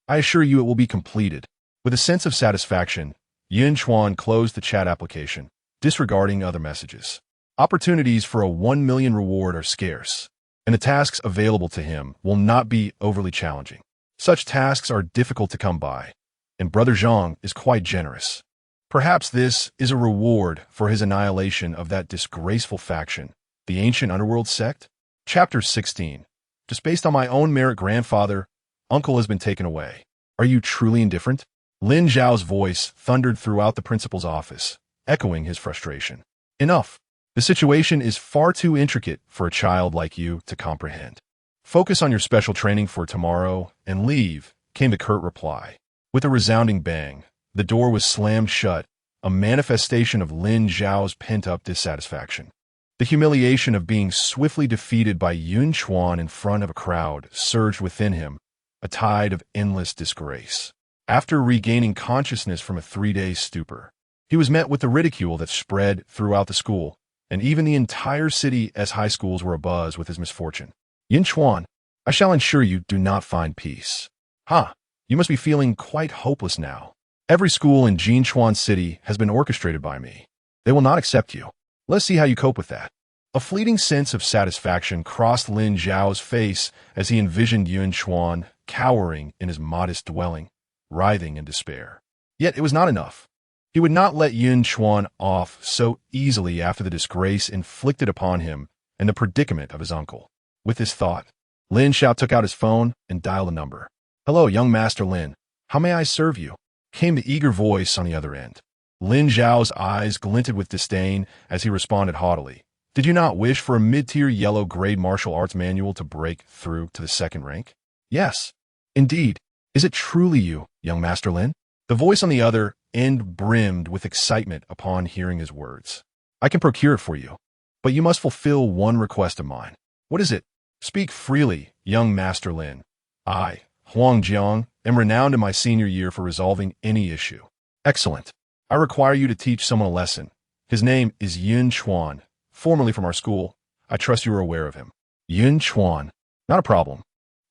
I assure you it will be completed. With a sense of satisfaction, Yun Chuan closed the chat application, disregarding other messages. Opportunities for a 1 million reward are scarce, and the tasks available to him will not be overly challenging. Such tasks are difficult to come by, and Brother Zhang is quite generous. Perhaps this is a reward for his annihilation of that disgraceful faction, the ancient underworld sect? Chapter 16. Just based on my own merit, grandfather, uncle has been taken away. Are you truly indifferent? Lin Zhao's voice thundered throughout the principal's office, echoing his frustration. Enough. The situation is far too intricate for a child like you to comprehend. Focus on your special training for tomorrow and leave, came the curt reply. With a resounding bang, the door was slammed shut, a manifestation of Lin Zhao's pent-up dissatisfaction. The humiliation of being swiftly defeated by Yun Chuan in front of a crowd surged within him, a tide of endless disgrace. After regaining consciousness from a 3-day stupor, he was met with the ridicule that spread throughout the school, and even the entire city as high schools were abuzz with his misfortune. Yun Chuan, I shall ensure you do not find peace. You must be feeling quite hopeless now. Every school in Yunchuan City has been orchestrated by me. They will not accept you. Let's see how you cope with that. A fleeting sense of satisfaction crossed Lin Zhao's face as he envisioned Yun Chuan cowering in his modest dwelling, writhing in despair. Yet it was not enough. He would not let Yun Chuan off so easily after the disgrace inflicted upon him and the predicament of his uncle. With this thought, Lin Zhao took out his phone and dialed a number. "Hello, young Master Lin. How may I serve you?" came the eager voice on the other end. Lin Zhao's eyes glinted with disdain as he responded haughtily. "Did you not wish for a mid-tier yellow-grade martial arts manual to break through to the second rank?" "Yes, indeed. Is it truly you, young Master Lin?" The voice on the other end brimmed with excitement upon hearing his words. "I can procure it for you, but you must fulfill one request of mine." "What is it?" "Speak freely, young Master Lin. I, Huang Jiang, am renowned in my senior year for resolving any issue." "Excellent. I require you to teach someone a lesson. His name is Yun Chuan, formerly from our school. I trust you are aware of him. Yun Chuan. Not a problem.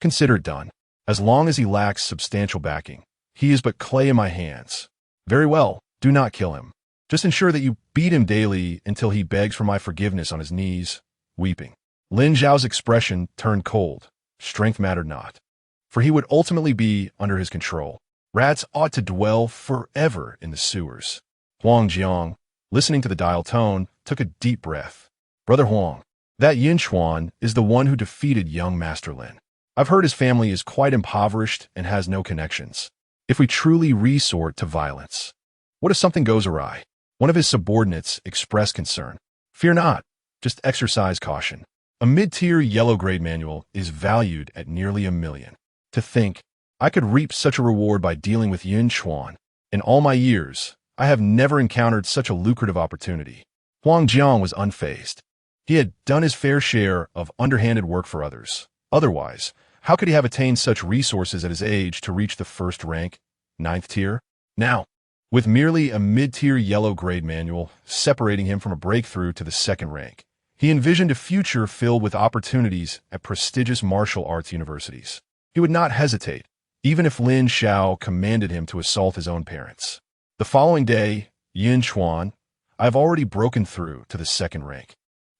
Consider it done. As long as he lacks substantial backing, he is but clay in my hands. Very well, do not kill him. Just ensure that you beat him daily until he begs for my forgiveness on his knees, weeping. Lin Zhao's expression turned cold. Strength mattered not, for he would ultimately be under his control. Rats ought to dwell forever in the sewers. Huang Jiang, listening to the dial tone, took a deep breath. Brother Huang, that Yun Chuan is the one who defeated young Master Lin. I've heard his family is quite impoverished and has no connections. If we truly resort to violence, what if something goes awry? One of his subordinates expressed concern. Fear not, just exercise caution. A mid-tier yellow-grade manual is valued at nearly $1 million. To think, I could reap such a reward by dealing with Yun Chuan. In all my years, I have never encountered such a lucrative opportunity. Huang Jiang was unfazed. He had done his fair share of underhanded work for others. Otherwise, how could he have attained such resources at his age to reach the first rank, 9th tier? Now, with merely a mid-tier yellow-grade manual separating him from a breakthrough to the 2nd rank, he envisioned a future filled with opportunities at prestigious martial arts universities. He would not hesitate, even if Lin Zhao commanded him to assault his own parents. The following day, Yun Chuan, I have already broken through to the 2nd rank.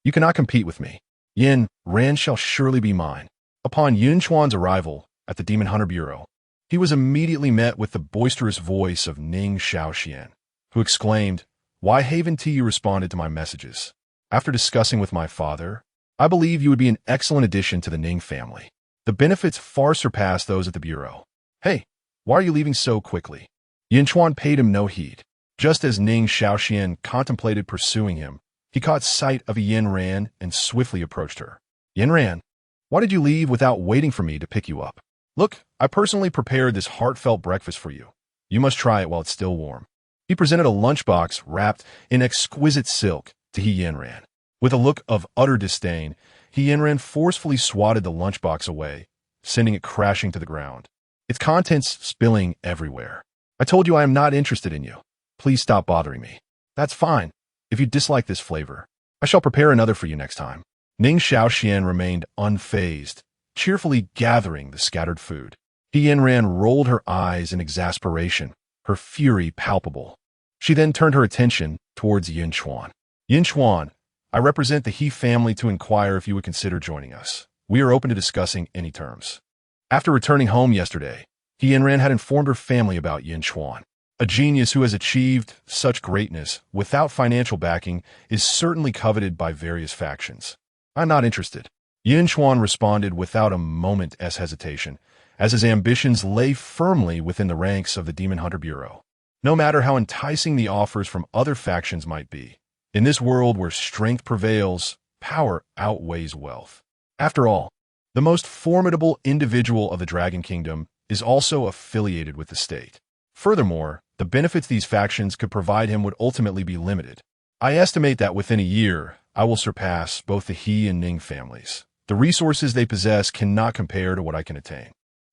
You cannot compete with me. Yin Ran shall surely be mine. Upon Yun Chuan's arrival at the Demon Hunter Bureau, he was immediately met with the boisterous voice of Ning Shaoxian, who exclaimed, "Why haven't you responded to my messages? After discussing with my father, I believe you would be an excellent addition to the Ning family. The benefits far surpass those at the Bureau. Hey, why are you leaving so quickly?" Yunchuan paid him no heed. Just as Ning Shaoxian contemplated pursuing him, he caught sight of Yin Ran and swiftly approached her. "Yin Ran, why did you leave without waiting for me to pick you up? Look, I personally prepared this heartfelt breakfast for you. You must try it while it's still warm." He presented a lunchbox wrapped in exquisite silk to Yin Ran. With a look of utter disdain, Yin Ran forcefully swatted the lunchbox away, sending it crashing to the ground, its contents spilling everywhere. "I told you I am not interested in you. Please stop bothering me." "That's fine. If you dislike this flavor, I shall prepare another for you next time." Ning Shaoxian remained unfazed, cheerfully gathering the scattered food. Yin Ran rolled her eyes in exasperation, her fury palpable. She then turned her attention towards Yun Chuan. "Yun Chuan, I represent the He family to inquire if you would consider joining us. We are open to discussing any terms." After returning home yesterday, Yin Ran had informed her family about Yun Chuan. A genius who has achieved such greatness without financial backing is certainly coveted by various factions. "I'm not interested." Yun Chuan responded without a moment's hesitation, as his ambitions lay firmly within the ranks of the Demon Hunter Bureau. No matter how enticing the offers from other factions might be, in this world where strength prevails, power outweighs wealth. After all, the most formidable individual of the Dragon Kingdom is also affiliated with the state. Furthermore, the benefits these factions could provide him would ultimately be limited. I estimate that within a year, I will surpass both the He and Ning families. The resources they possess cannot compare to what I can attain.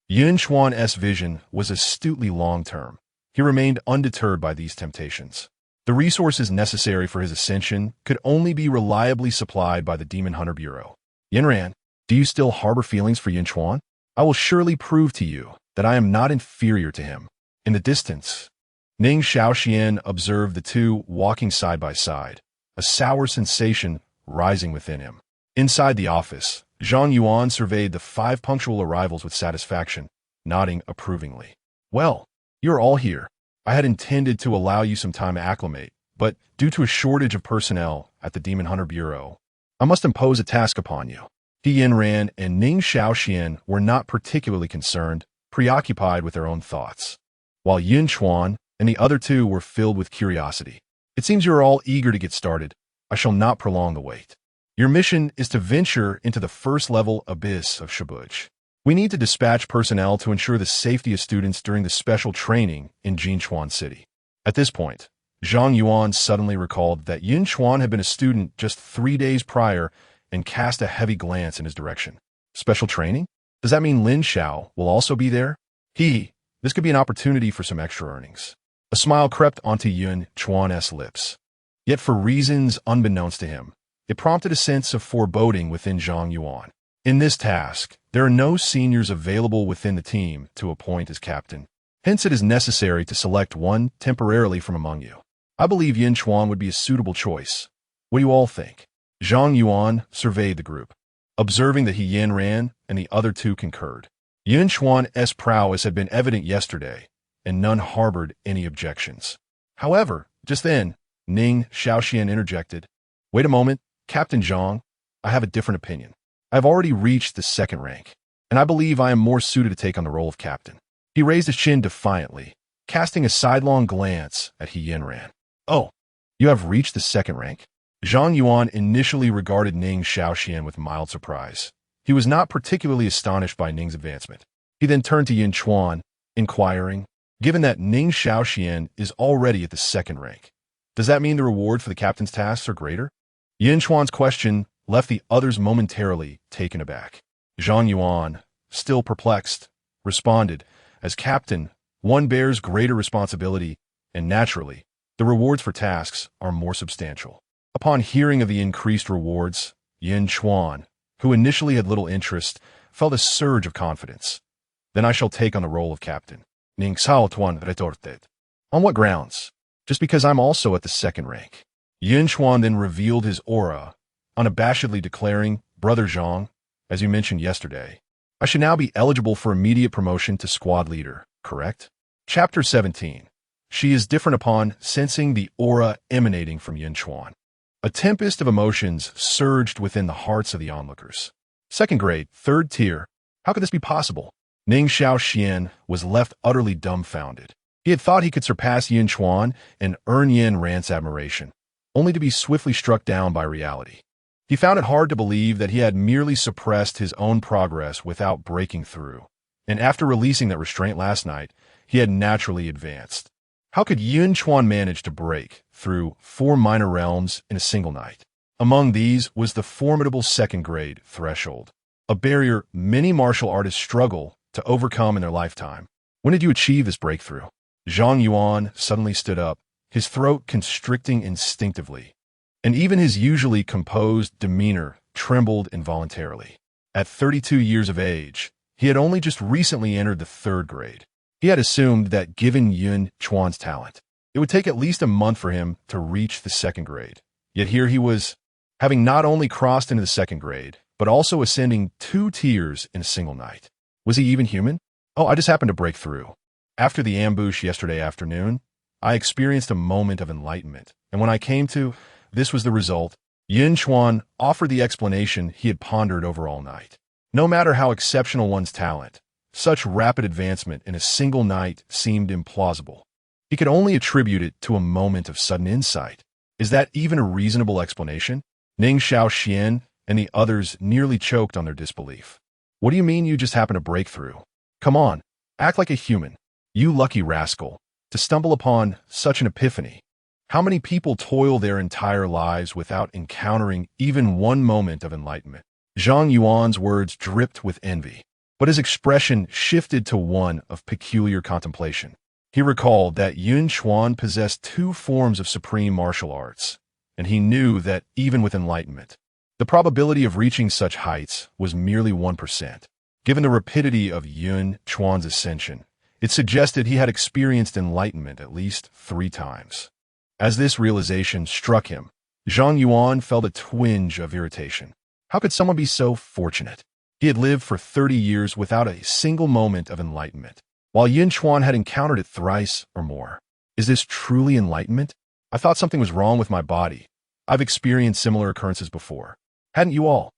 Yun Chuan's vision was astutely long-term. He remained undeterred by these temptations. The resources necessary for his ascension could only be reliably supplied by the Demon Hunter Bureau. "Yin Ran, do you still harbor feelings for Yun Chuan? I will surely prove to you that I am not inferior to him." In the distance, Ning Shaoxian observed the two walking side by side, a sour sensation rising within him. Inside the office, Zhang Yuan surveyed the 5 punctual arrivals with satisfaction, nodding approvingly. "Well, you're all here. I had intended to allow you some time to acclimate, but due to a shortage of personnel at the Demon Hunter Bureau, I must impose a task upon you." Yin Ran and Ning Shaoxian were not particularly concerned, preoccupied with their own thoughts, while Yun Chuan and the other two were filled with curiosity. "It seems you are all eager to get started. I shall not prolong the wait. Your mission is to venture into the first-level abyss of Shibuj. We need to dispatch personnel to ensure the safety of students during the special training in Yunchuan City." At this point, Zhang Yuan suddenly recalled that Yun Chuan had been a student just 3 days prior and cast a heavy glance in his direction. "Special training? Does that mean Lin Zhao will also be there?" This could be an opportunity for some extra earnings. A smile crept onto Yun Chuan's lips. Yet for reasons unbeknownst to him, It prompted a sense of foreboding within Zhang Yuan. In this task, there are no seniors available within the team to appoint as captain. Hence, it is necessary to select one temporarily from among you. I believe Yun Chuan would be a suitable choice. What do you all think? Zhang Yuan surveyed the group, observing that Yunchuan and the other two concurred. Yun Chuan's prowess had been evident yesterday, and none harbored any objections. However, just then, Ning Xiaoxian interjected, "Wait a moment, Captain Zhang, I have a different opinion. I have already reached the second rank, and I believe I am more suited to take on the role of captain." He raised his chin defiantly, casting a sidelong glance at Yunchuan. "Oh, you have reached the second rank?" Zhang Yuan initially regarded Ning Xiaoxian with mild surprise. He was not particularly astonished by Ning's advancement. He then turned to Yun Chuan, inquiring, "Given that Ning Xiaoxian is already at the second rank, does that mean the reward for the captain's tasks are greater?" Yun Chuan's question left the others momentarily taken aback. Zhang Yuan, still perplexed, responded, "As captain, one bears greater responsibility, and naturally, the rewards for tasks are more substantial." Upon hearing of the increased rewards, Yun Chuan, who initially had little interest, felt a surge of confidence. "Then I shall take on the role of captain." Ning Sao Tuan retorted. "On what grounds?" "Just because I'm also at the second rank." Yun Chuan then revealed his aura, unabashedly declaring, "Brother Zhang, as you mentioned yesterday, I should now be eligible for immediate promotion to squad leader, correct?" Chapter 17. She is different upon sensing the aura emanating from Yun Chuan. A tempest of emotions surged within the hearts of the onlookers. Second grade, third tier. How could this be possible? Ning Xiaoxian was left utterly dumbfounded. He had thought he could surpass Yun Chuan and earn Yunchuan's admiration, only to be swiftly struck down by reality. He found it hard to believe that he had merely suppressed his own progress without breaking through, and after releasing that restraint last night, he had naturally advanced. How could Yun Chuan manage to break through 4 minor realms in a single night? Among these was the formidable second grade threshold, a barrier many martial artists struggle to overcome in their lifetime. When did you achieve this breakthrough? Zhang Yuan suddenly stood up, his throat constricting instinctively, and even his usually composed demeanor trembled involuntarily. At 32 years of age, he had only just recently entered the third grade. He had assumed that given Yun Chuan's talent, it would take at least a month for him to reach the second grade. Yet here he was, having not only crossed into the second grade, but also ascending 2 tiers in a single night. Was he even human? "Oh, I just happened to break through. After the ambush yesterday afternoon, I experienced a moment of enlightenment, and when I came to, this was the result." Yun Chuan offered the explanation he had pondered over all night. No matter how exceptional one's talent, such rapid advancement in a single night seemed implausible. He could only attribute it to a moment of sudden insight. Is that even a reasonable explanation? Ning Xiaoxian and the others nearly choked on their disbelief. "What do you mean you just happened to break through? Come on, act like a human. You lucky rascal, to stumble upon such an epiphany. How many people toil their entire lives without encountering even one moment of enlightenment?" Zhang Yuan's words dripped with envy, but his expression shifted to one of peculiar contemplation. He recalled that Yun Chuan possessed 2 forms of supreme martial arts, and he knew that even with enlightenment, the probability of reaching such heights was merely 1%. Given the rapidity of Yun Chuan's ascension, it suggested he had experienced enlightenment at least 3 times. As this realization struck him, Zhang Yuan felt a twinge of irritation. How could someone be so fortunate? He had lived for 30 years without a single moment of enlightenment, while Yun Chuan had encountered it thrice or more. Is this truly enlightenment? I thought something was wrong with my body. I've experienced similar occurrences before. Hadn't you all?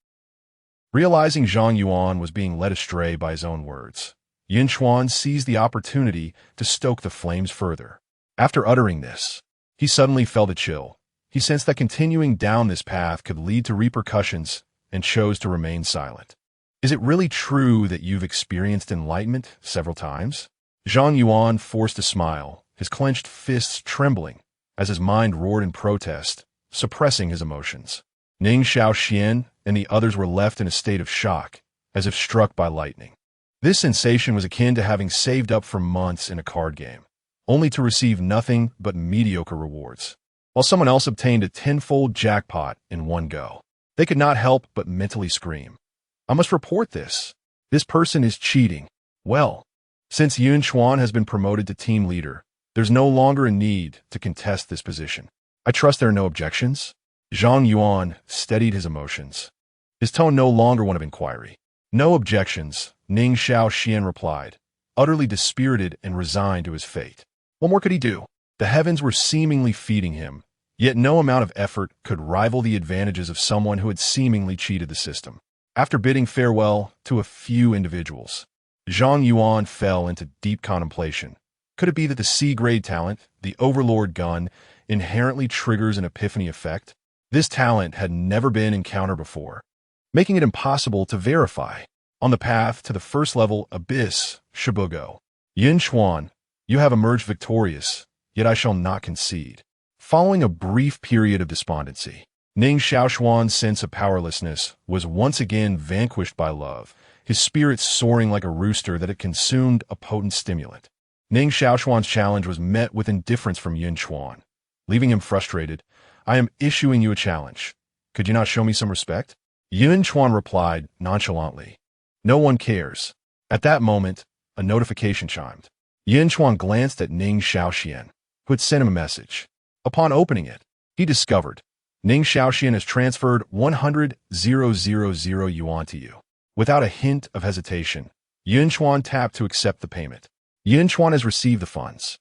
Realizing Zhang Yuan was being led astray by his own words, Yun Chuan seized the opportunity to stoke the flames further. After uttering this, he suddenly felt a chill. He sensed that continuing down this path could lead to repercussions and chose to remain silent. Is it really true that you've experienced enlightenment several times? Zhang Yuan forced a smile, his clenched fists trembling, as his mind roared in protest, suppressing his emotions. Ning Xiaoxian and the others were left in a state of shock, as if struck by lightning. This sensation was akin to having saved up for months in a card game, only to receive nothing but mediocre rewards. while someone else obtained a tenfold jackpot in one go. They could not help but mentally scream, "I must report this. This person is cheating." Well, since Yun Chuan has been promoted to team leader, there's no longer a need to contest this position. I trust there are no objections? Zhang Yuan steadied his emotions, his tone no longer one of inquiry. No objections, Ning Xiaoxian replied, utterly dispirited and resigned to his fate. What more could he do? The heavens were seemingly feeding him, yet no amount of effort could rival the advantages of someone who had seemingly cheated the system. After bidding farewell to a few individuals, Zhang Yuan fell into deep contemplation. Could it be that the C-grade talent, the Overlord gun, inherently triggers an epiphany effect? This talent had never been encountered before, making it impossible to verify. On the path to the first level abyss, Shibugo. Yun Chuan, you have emerged victorious, yet I shall not concede. Following a brief period of despondency, Ning Xiaoxuan's sense of powerlessness was once again vanquished by love, his spirit soaring like a rooster that had consumed a potent stimulant. Ning Xiaoxuan's challenge was met with indifference from Yun Chuan, leaving him frustrated. I am issuing you a challenge. Could you not show me some respect? Yun Chuan replied nonchalantly. No one cares. At that moment, a notification chimed. Yun Chuan glanced at Ning Xiaoxian, who had sent him a message. Upon opening it, he discovered Ning Xiaoxian has transferred 100,000 yuan to you. Without a hint of hesitation, Yun Chuan tapped to accept the payment. Yun Chuan has received the funds.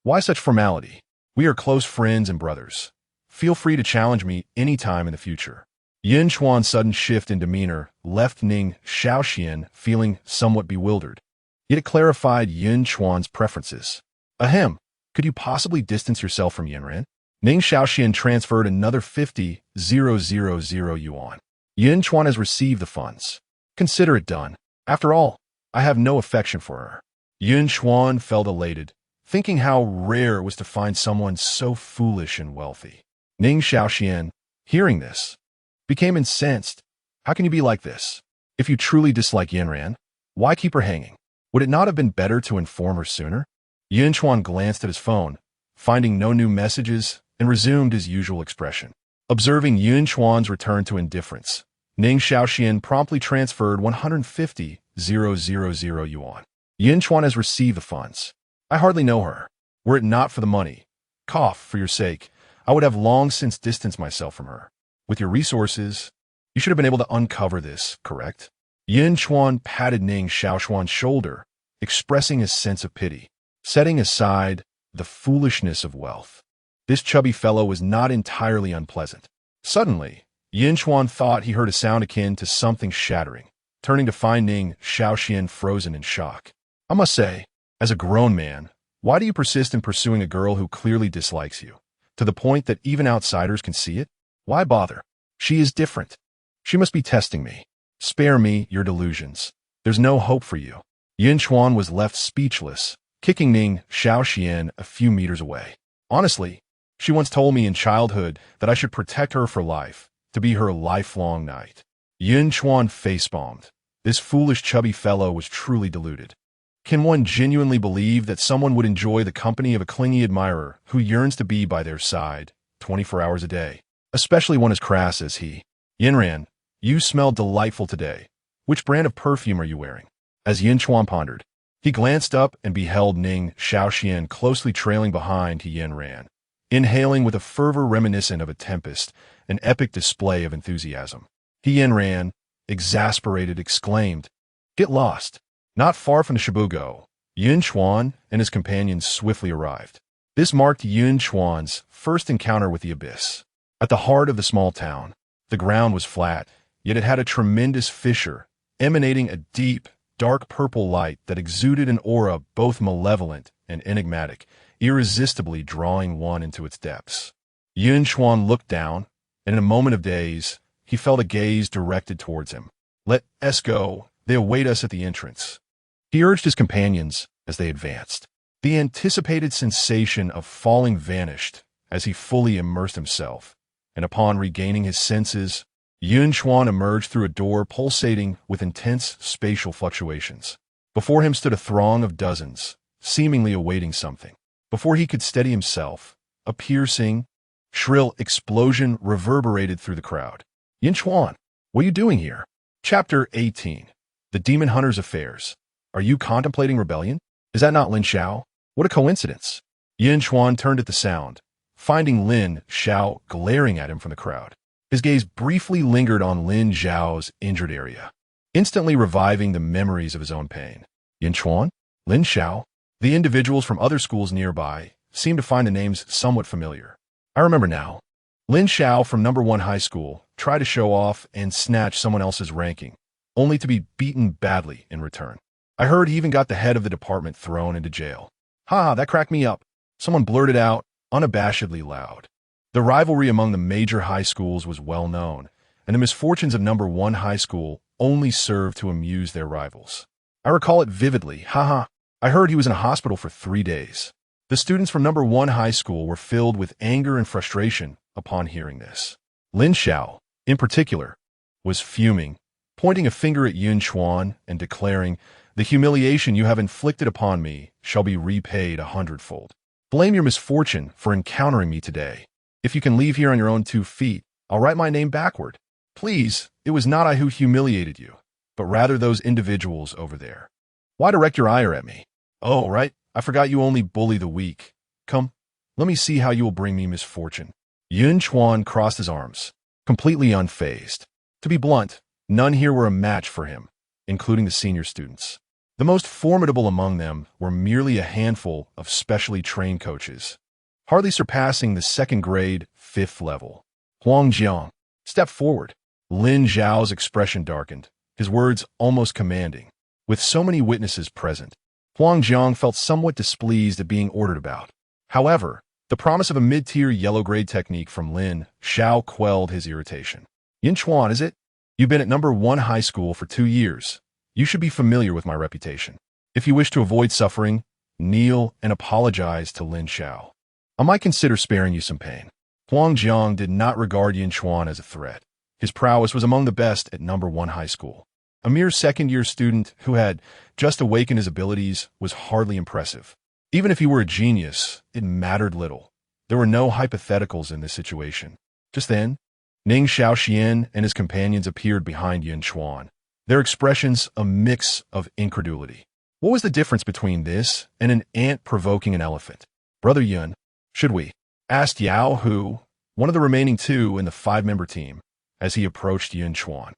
Why such formality? We are close friends and brothers. Feel free to challenge me any time in the future. Yun Chuan's sudden shift in demeanor left Ning Xiaoxian feeling somewhat bewildered. Yet it clarified Yun Chuan's preferences. Ahem, could you possibly distance yourself from Yanran? Ning Xiaoxian transferred another 50,000 yuan. Yun Chuan has received the funds. Consider it done. After all, I have no affection for her. Yun Chuan felt elated, thinking how rare it was to find someone so foolish and wealthy. Ning Xiaoxian, hearing this, became incensed. How can you be like this? If you truly dislike Yanran, why keep her hanging? Would it not have been better to inform her sooner? Yun Chuan glanced at his phone, finding no new messages, and resumed his usual expression. Observing Yun Chuan's return to indifference, Ning Xiaoxian promptly transferred 150,000 yuan. Yun Chuan has received the funds. I hardly know her. Were it not for the money, for your sake, I would have long since distanced myself from her. With your resources, you should have been able to uncover this, correct? Yun Chuan patted Ning Xiaoxuan's shoulder, expressing his sense of pity. Setting aside the foolishness of wealth, this chubby fellow was not entirely unpleasant. Suddenly, Yun Chuan thought he heard a sound akin to something shattering, turning to find Ning Xiaoxian frozen in shock. I must say, as a grown man, why do you persist in pursuing a girl who clearly dislikes you, to the point that even outsiders can see it? Why bother? She is different. She must be testing me. Spare me your delusions. There's no hope for you. Yun Chuan was left speechless, kicking Ning Xiaoxian a few meters away. Honestly, she once told me in childhood that I should protect her for life, to be her lifelong knight. Yun Chuan facepalmed. This foolish chubby fellow was truly deluded. Can one genuinely believe that someone would enjoy the company of a clingy admirer who yearns to be by their side 24 hours a day, especially one as crass as he? Yanran, you smell delightful today. Which brand of perfume are you wearing? As Yun Chuan pondered, he glanced up and beheld Ning Xiaoxian closely trailing behind Yanran, inhaling with a fervor reminiscent of a tempest, an epic display of enthusiasm. Yanran, exasperated, exclaimed, "Get lost." Not far from the Shibugo, Yun Chuan and his companions swiftly arrived. This marked Yun Chuan's first encounter with the abyss. At the heart of the small town, the ground was flat, yet it had a tremendous fissure, emanating a deep, dark purple light that exuded an aura both malevolent and enigmatic, irresistibly drawing one into its depths. Yun Chuan looked down, and in a moment of daze, he felt a gaze directed towards him. "Let us go. They await us at the entrance." He urged his companions as they advanced. The anticipated sensation of falling vanished as he fully immersed himself, and upon regaining his senses, Yun Chuan emerged through a door pulsating with intense spatial fluctuations. Before him stood a throng of dozens, seemingly awaiting something. Before he could steady himself, a piercing, Shrill explosion reverberated through the crowd. Yun Chuan, what are you doing here? Chapter 18. The Demon Hunter's Affairs. Are you contemplating rebellion? Is that not Lin Xiao? What a coincidence. Yun Chuan turned at the sound, finding Lin Xiao glaring at him from the crowd. His gaze briefly lingered on Lin Xiao's injured area, instantly reviving the memories of his own pain. Yun Chuan? Lin Xiao? The individuals from other schools nearby seemed to find the names somewhat familiar. I remember now. Lin Xiao from number 1 high school tried to show off and snatch someone else's ranking, only to be beaten badly in return. I heard he even got the head of the department thrown into jail. Ha, that cracked me up. Someone blurted out, unabashedly loud. The rivalry among the major high schools was well known, and the misfortunes of number 1 high school only served to amuse their rivals. I recall it vividly. Haha. I heard he was in a hospital for 3 days. The students from number 1 high school were filled with anger and frustration upon hearing this. Lin Xiao, in particular, was fuming, pointing a finger at Yun Chuan and declaring, "The humiliation you have inflicted upon me shall be repaid 100-fold. Blame your misfortune for encountering me today. If you can leave here on your own 2 feet, I'll write my name backward. Please, it was not I who humiliated you, but rather those individuals over there. Why direct your ire at me? Oh, right, I forgot you only bully the weak. Come, let me see how you will bring me misfortune." Yun Chuan crossed his arms, completely unfazed. To be blunt, none here were a match for him, including the senior students. The most formidable among them were merely a handful of specially trained coaches, hardly surpassing the 2nd grade, 5th level. Huang Jiang stepped forward. Lin Xiao's expression darkened, his words almost commanding. With so many witnesses present, Huang Jiang felt somewhat displeased at being ordered about. However, the promise of a mid-tier yellow-grade technique from Lin Xiao quelled his irritation. Yun Chuan, is it? You've been at number 1 high school for 2 years. You should be familiar with my reputation. If you wish to avoid suffering, kneel and apologize to Lin Xiao. I might consider sparing you some pain. Huang Jiang did not regard Yun Chuan as a threat. His prowess was among the best at number 1 high school. A mere 2nd-year student who had just awakened his abilities was hardly impressive. Even if he were a genius, it mattered little. There were no hypotheticals in this situation. Just then, Ning Xiaoxian and his companions appeared behind Yun Chuan, their expressions a mix of incredulity. What was the difference between this and an ant provoking an elephant? Brother Yun, should we? Asked Yao Hu, one of the remaining 2 in the 5-member team, as he approached Yun Chuan.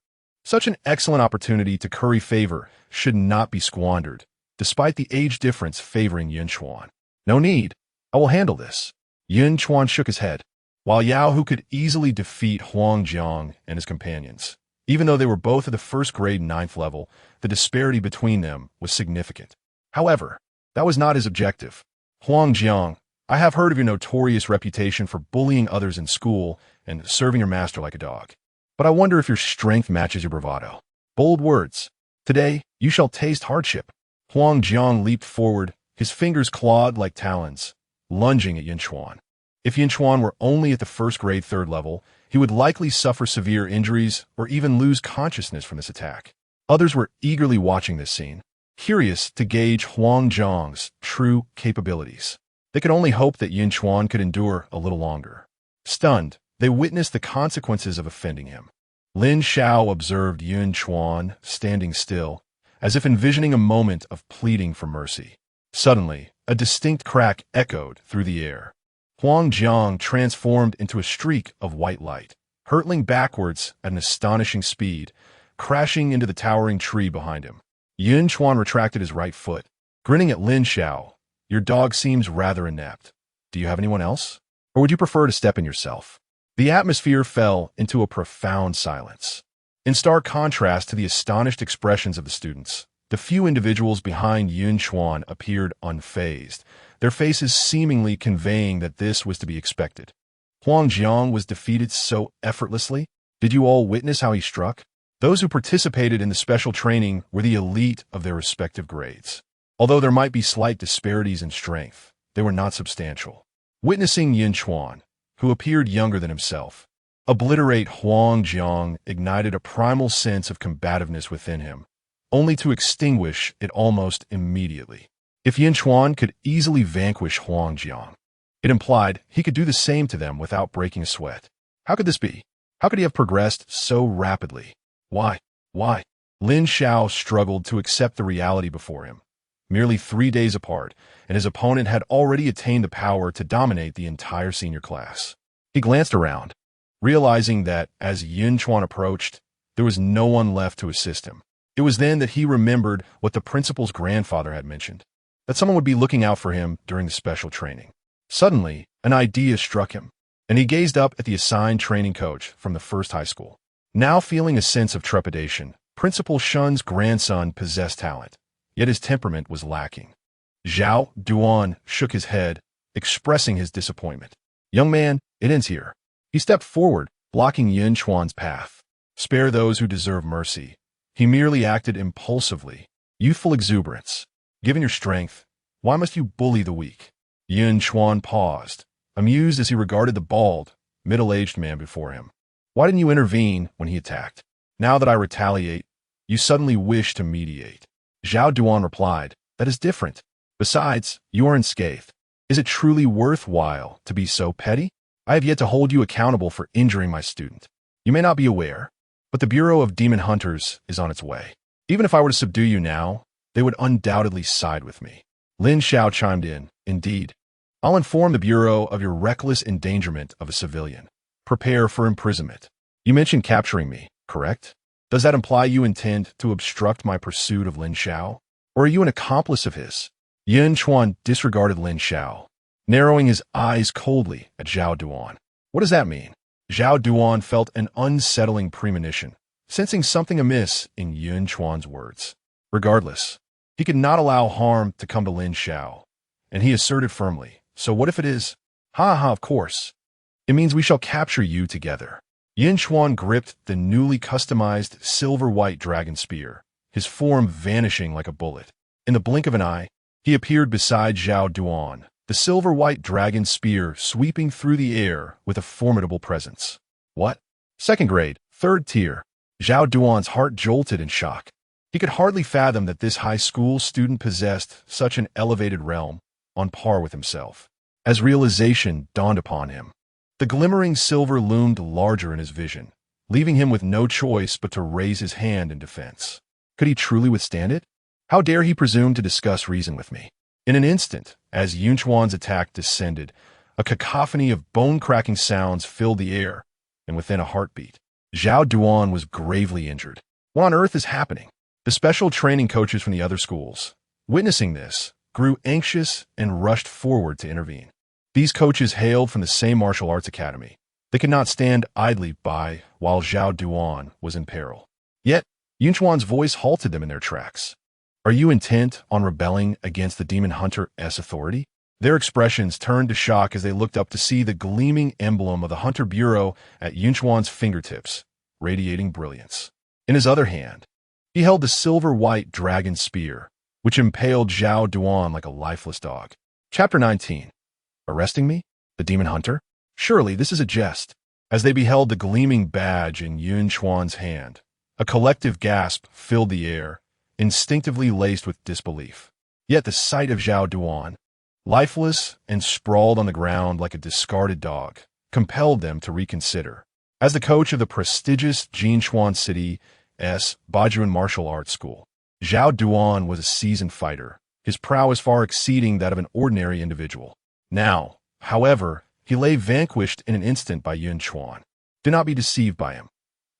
Such an excellent opportunity to curry favor should not be squandered, despite the age difference favoring Yun Chuan. No need. I will handle this. Yun Chuan shook his head. While Yao Hu could easily defeat Huang Jiang and his companions, even though they were both at the 1st grade 9th level, the disparity between them was significant. However, that was not his objective. Huang Jiang, I have heard of your notorious reputation for bullying others in school and serving your master like a dog. But I wonder if your strength matches your bravado. Bold words. Today, you shall taste hardship. Huang Jiang leaped forward, his fingers clawed like talons, lunging at Yun Chuan. If Yun Chuan were only at the 1st grade 3rd level, he would likely suffer severe injuries or even lose consciousness from this attack. Others were eagerly watching this scene, curious to gauge Huang Jiang's true capabilities. They could only hope that Yun Chuan could endure a little longer. Stunned, they witnessed the consequences of offending him. Lin Xiao observed Yun Chuan standing still, as if envisioning a moment of pleading for mercy. Suddenly, a distinct crack echoed through the air. Huang Jiang transformed into a streak of white light, hurtling backwards at an astonishing speed, crashing into the towering tree behind him. Yun Chuan retracted his right foot, grinning at Lin Xiao. Your dog seems rather inept. Do you have anyone else? Or would you prefer to step in yourself? The atmosphere fell into a profound silence. In stark contrast to the astonished expressions of the students, the few individuals behind Yun Chuan appeared unfazed, their faces seemingly conveying that this was to be expected. Huang Jiang was defeated so effortlessly. Did you all witness how he struck? Those who participated in the special training were the elite of their respective grades. Although there might be slight disparities in strength, they were not substantial. Witnessing Yun Chuan, who appeared younger than himself, obliterate Huang Jiang ignited a primal sense of combativeness within him, only to extinguish it almost immediately. If Yun Chuan could easily vanquish Huang Jiang, It implied he could do the same to them without breaking a sweat. How could this be? How could he have progressed so rapidly? Why? Why? Lin Xiao struggled to accept the reality before him. Merely 3 days apart, and his opponent had already attained the power to dominate the entire senior class. He glanced around, realizing that as Yun Chuan approached, there was no one left to assist him. It was then that he remembered what the principal's grandfather had mentioned, that someone would be looking out for him during the special training. Suddenly, an idea struck him, and he gazed up at the assigned training coach from the first high school. Now feeling a sense of trepidation, Principal Shun's grandson possessed talent, yet his temperament was lacking. Zhao Duan shook his head, expressing his disappointment. Young man, it ends here. He stepped forward, blocking Yun Chuan's path. Spare those who deserve mercy. He merely acted impulsively. Youthful exuberance. Given your strength, why must you bully the weak? Yun Chuan paused, amused as he regarded the bald, middle-aged man before him. Why didn't you intervene when he attacked? Now that I retaliate, you suddenly wish to mediate. Zhao Duan replied, that is different. Besides, you are unscathed. Is it truly worthwhile to be so petty? I have yet to hold you accountable for injuring my student. You may not be aware, but the Bureau of Demon Hunters is on its way. Even if I were to subdue you now, they would undoubtedly side with me. Lin Xiao chimed in, indeed. I'll inform the Bureau of your reckless endangerment of a civilian. Prepare for imprisonment. You mentioned capturing me, correct? Does that imply you intend to obstruct my pursuit of Lin Xiao? Or are you an accomplice of his? Yun Chuan disregarded Lin Xiao, narrowing his eyes coldly at Zhao Duan. What does that mean? Zhao Duan felt an unsettling premonition, sensing something amiss in Yun Chuan's words. Regardless, he could not allow harm to come to Lin Xiao, and he asserted firmly, so what if it is? Ha, of course. It means we shall capture you together. Yun Chuan gripped the newly customized silver-white dragon spear, his form vanishing like a bullet. In the blink of an eye, he appeared beside Zhao Duan, the silver-white dragon spear sweeping through the air with a formidable presence. What? Second grade, third tier. Zhao Duan's heart jolted in shock. He could hardly fathom that this high school student possessed such an elevated realm, on par with himself. As realization dawned upon him, the glimmering silver loomed larger in his vision, leaving him with no choice but to raise his hand in defense. Could he truly withstand it? How dare he presume to discuss reason with me? In an instant, as Yunchuan's attack descended, a cacophony of bone-cracking sounds filled the air, and within a heartbeat, Zhao Duan was gravely injured. What on earth is happening? The special training coaches from the other schools, witnessing this, grew anxious and rushed forward to intervene. These coaches hailed from the same martial arts academy. They could not stand idly by while Zhao Duan was in peril. Yet, Yunchuan's voice halted them in their tracks. Are you intent on rebelling against the Demon Hunter's authority? Their expressions turned to shock as they looked up to see the gleaming emblem of the Hunter Bureau at Yunchuan's fingertips, radiating brilliance. In his other hand, he held the silver-white dragon spear, which impaled Zhao Duan like a lifeless dog. Chapter 19. Arresting me? The Demon Hunter? Surely this is a jest. As they beheld the gleaming badge in Yun Chuan's hand, a collective gasp filled the air, instinctively laced with disbelief. Yet the sight of Zhao Duan, lifeless and sprawled on the ground like a discarded dog, compelled them to reconsider. As the coach of the prestigious Yunchuan City's Bajuan Martial Arts School, Zhao Duan was a seasoned fighter, his prowess far exceeding that of an ordinary individual. Now, however, he lay vanquished in an instant by Yun Chuan. Do not be deceived by him.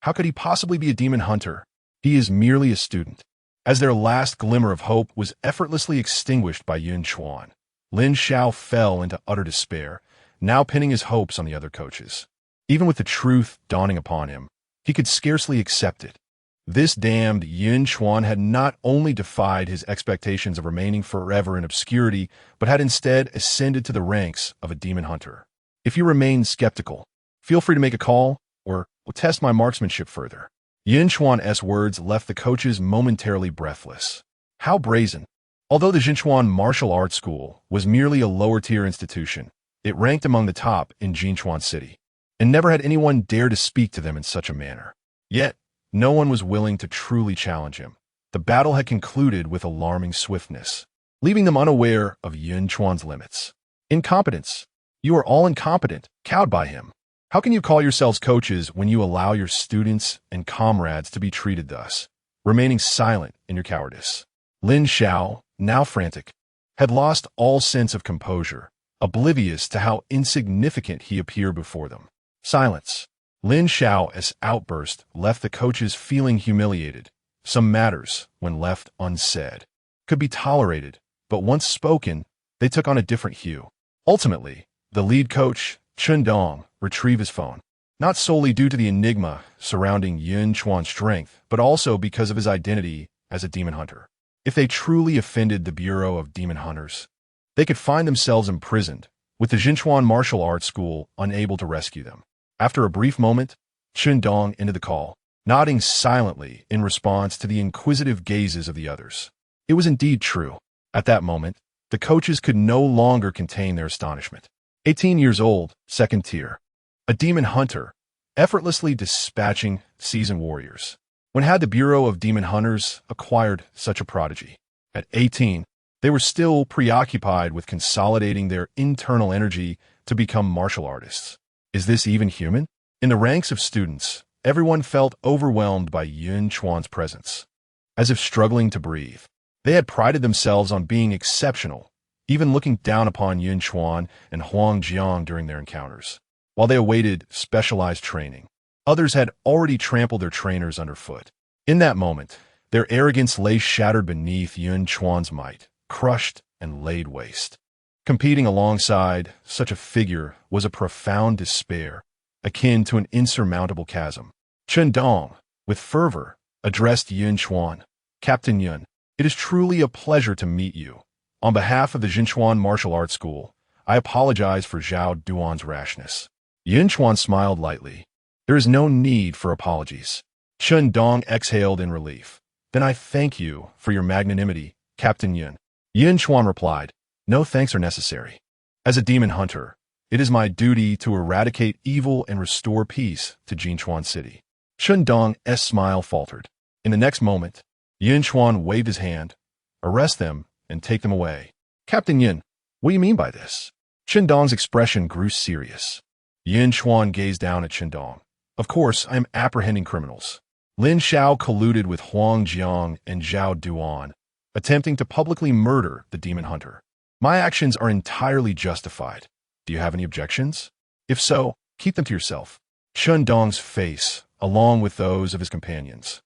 How could he possibly be a demon hunter? He is merely a student. As their last glimmer of hope was effortlessly extinguished by Yun Chuan, Lin Xiao fell into utter despair, now pinning his hopes on the other coaches. Even with the truth dawning upon him, he could scarcely accept it. This damned Yun Chuan had not only defied his expectations of remaining forever in obscurity, but had instead ascended to the ranks of a demon hunter. If you remain skeptical, feel free to make a call, or test my marksmanship further. Yun Chuan's words left the coaches momentarily breathless. How brazen! Although the Yunchuan Martial Arts School was merely a lower-tier institution, it ranked among the top in Yunchuan City, and never had anyone dared to speak to them in such a manner. Yet, no one was willing to truly challenge him. The battle had concluded with alarming swiftness, leaving them unaware of Yun Chuan's limits. Incompetence. You are all incompetent, cowed by him. How can you call yourselves coaches when you allow your students and comrades to be treated thus, remaining silent in your cowardice? Lin Xiao, now frantic, had lost all sense of composure, oblivious to how insignificant he appeared before them. Silence. Lin Xiao's outburst left the coaches feeling humiliated. Some matters, when left unsaid, could be tolerated, but once spoken, they took on a different hue. Ultimately, the lead coach, Chun Dong, retrieved his phone, not solely due to the enigma surrounding Yun Chuan's strength, but also because of his identity as a demon hunter. If they truly offended the Bureau of Demon Hunters, they could find themselves imprisoned, with the Yunchuan martial arts school unable to rescue them. After a brief moment, Chun Dong ended the call, nodding silently in response to the inquisitive gazes of the others. It was indeed true. At that moment, the coaches could no longer contain their astonishment. 18 years old, second tier. A demon hunter, effortlessly dispatching seasoned warriors. When had the Bureau of Demon Hunters acquired such a prodigy? At 18, they were still preoccupied with consolidating their internal energy to become martial artists. Is this even human? In the ranks of students, everyone felt overwhelmed by Yun Chuan's presence. As if struggling to breathe, they had prided themselves on being exceptional, even looking down upon Yun Chuan and Huang Jiang during their encounters. While they awaited specialized training, others had already trampled their trainers underfoot. In that moment, their arrogance lay shattered beneath Yun Chuan's might, crushed and laid waste. Competing alongside such a figure was a profound despair, akin to an insurmountable chasm. Chun Dong, with fervor, addressed Yun Chuan. Captain Yun, it is truly a pleasure to meet you. On behalf of the Yunchuan Martial Arts School, I apologize for Zhao Duan's rashness. Yun Chuan smiled lightly. There is no need for apologies. Chun Dong exhaled in relief. Then I thank you for your magnanimity, Captain Yun. Yun Chuan replied, no thanks are necessary. As a demon hunter, it is my duty to eradicate evil and restore peace to Yunchuan City. Chun Dong's smile faltered. In the next moment, Yun Chuan waved his hand. Arrest them and take them away. Captain Yun, what do you mean by this? Chun Dong's expression grew serious. Yun Chuan gazed down at Chun Dong. Of course, I am apprehending criminals. Lin Xiao colluded with Huang Jiang and Zhao Duan, attempting to publicly murder the demon hunter. My actions are entirely justified. Do you have any objections? If so, keep them to yourself. Chun Dong's face, along with those of his companions,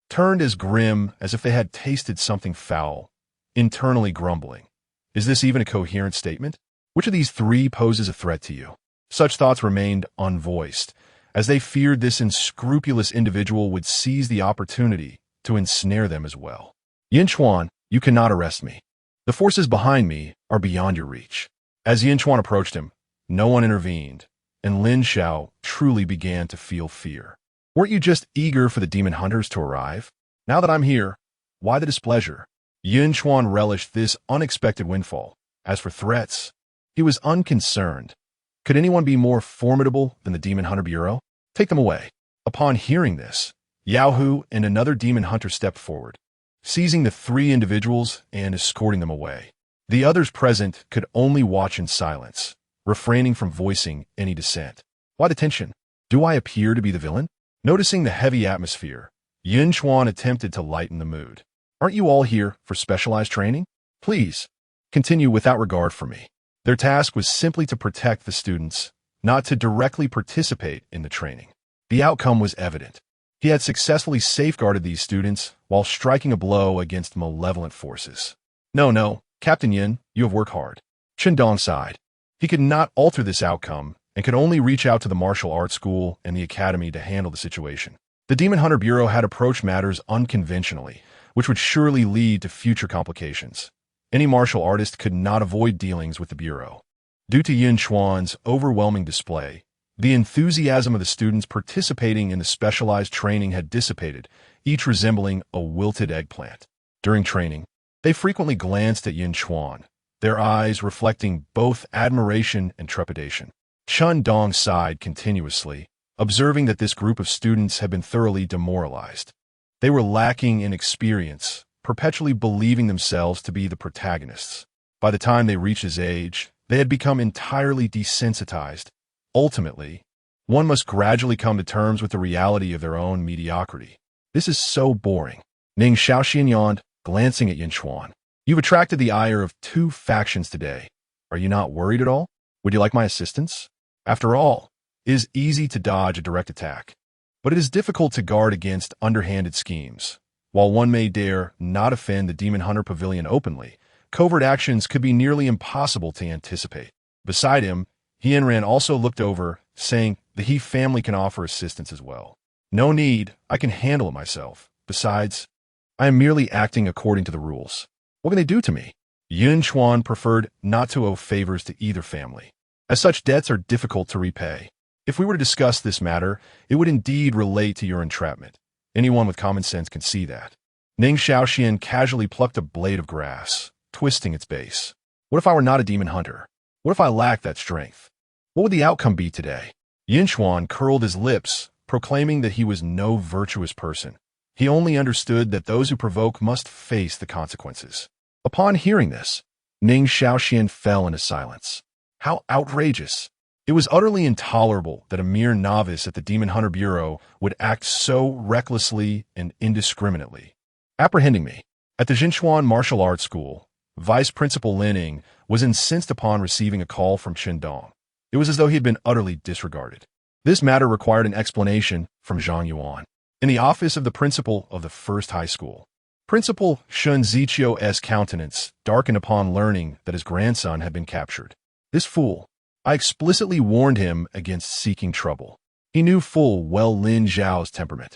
turned as grim as if they had tasted something foul, internally grumbling. Is this even a coherent statement? Which of these three poses a threat to you? Such thoughts remained unvoiced, as they feared this unscrupulous individual would seize the opportunity to ensnare them as well. Yunchuan, you cannot arrest me. The forces behind me are beyond your reach. As Yunchuan approached him, no one intervened, and Lin Xiao truly began to feel fear. Weren't you just eager for the demon hunters to arrive? Now that I'm here, why the displeasure? Yunchuan relished this unexpected windfall. As for threats, he was unconcerned. Could anyone be more formidable than the Demon Hunter Bureau? Take them away. Upon hearing this, Yao Hu and another demon hunter stepped forward, seizing the three individuals and escorting them away. The others present could only watch in silence, refraining from voicing any dissent. Why the tension? Do I appear to be the villain? Noticing the heavy atmosphere, Yun Chuan attempted to lighten the mood. Aren't you all here for specialized training? Please, continue without regard for me. Their task was simply to protect the students, not to directly participate in the training. The outcome was evident. He had successfully safeguarded these students while striking a blow against malevolent forces. No, Captain Yin, you have worked hard. Chun Dong sighed. He could not alter this outcome and could only reach out to the martial arts school and the academy to handle the situation. The Demon Hunter Bureau had approached matters unconventionally, which would surely lead to future complications. Any martial artist could not avoid dealings with the Bureau. Due to Yun Chuan's overwhelming display, the enthusiasm of the students participating in the specialized training had dissipated, each resembling a wilted eggplant. During training, they frequently glanced at Yun Chuan, their eyes reflecting both admiration and trepidation. Chun Dong sighed continuously, observing that this group of students had been thoroughly demoralized. They were lacking in experience, perpetually believing themselves to be the protagonists. By the time they reached his age, They had become entirely desensitized. Ultimately, one must gradually come to terms with the reality of their own mediocrity. This is so boring. Ning Xiaoxian yawned, glancing at Yunchuan. You've attracted the ire of 2 factions today. Are you not worried at all? Would you like my assistance? After all, it is easy to dodge a direct attack, but it is difficult to guard against underhanded schemes. While one may dare not offend the Demon Hunter Pavilion openly, covert actions could be nearly impossible to anticipate. Beside him, Hienran also looked over, saying the He family can offer assistance as well. No need, I can handle it myself. Besides, I am merely acting according to the rules. What can they do to me? Yun Chuan preferred not to owe favors to either family, as such debts are difficult to repay. If we were to discuss this matter, it would indeed relate to your entrapment. Anyone with common sense can see that. Ning Xiaoxian casually plucked a blade of grass, twisting its base. What if I were not a demon hunter? What if I lacked that strength? What would the outcome be today? Yunchuan curled his lips, proclaiming that he was no virtuous person. He only understood that those who provoke must face the consequences. Upon hearing this, Ning Xiaoxian fell into silence. How outrageous! It was utterly intolerable that a mere novice at the Demon Hunter Bureau would act so recklessly and indiscriminately. Apprehending me. At the Yunchuan Martial Arts School, Vice Principal Lin Ying was incensed upon receiving a call from Shendong. It was as though he had been utterly disregarded. This matter required an explanation from Zhang Yuan. In the office of the principal of the first high school, Principal Shun Zichio's countenance darkened upon learning that his grandson had been captured. This fool. I explicitly warned him against seeking trouble. He knew full well Lin Zhao's temperament.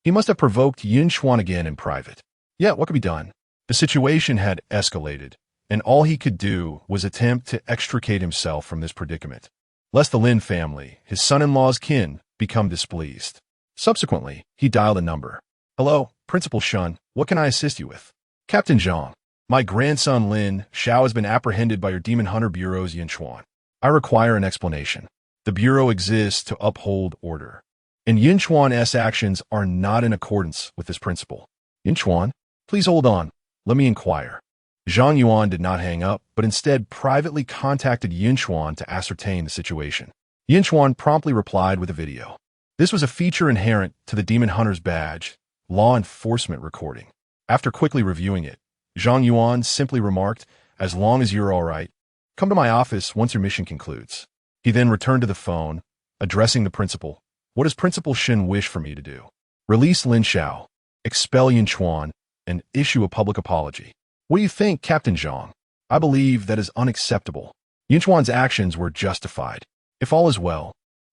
He must have provoked Yunchuan again in private. Yet what could be done? The situation had escalated, and all he could do was attempt to extricate himself from this predicament, lest the Lin family, his son-in-law's kin, become displeased. Subsequently, he dialed a number. Hello, Principal Shun, what can I assist you with? Captain Zhang, my grandson Lin Xiao has been apprehended by your Demon Hunter Bureau's Yunchuan. I require an explanation. The Bureau exists to uphold order, and Yunchuan's actions are not in accordance with this principle. Yunchuan, please hold on. Let me inquire. Zhang Yuan did not hang up, but instead privately contacted Yunchuan to ascertain the situation. Yunchuan promptly replied with a video. This was a feature inherent to the Demon Hunter's badge, law enforcement recording. After quickly reviewing it, Zhang Yuan simply remarked, as long as you're all right, come to my office once your mission concludes. He then returned to the phone, addressing the principal. What does Principal Shin wish for me to do? Release Lin Xiao, expel Yunchuan, and issue a public apology. What do you think, Captain Zhang? I believe that is unacceptable. Yunchuan's actions were justified. If all is well,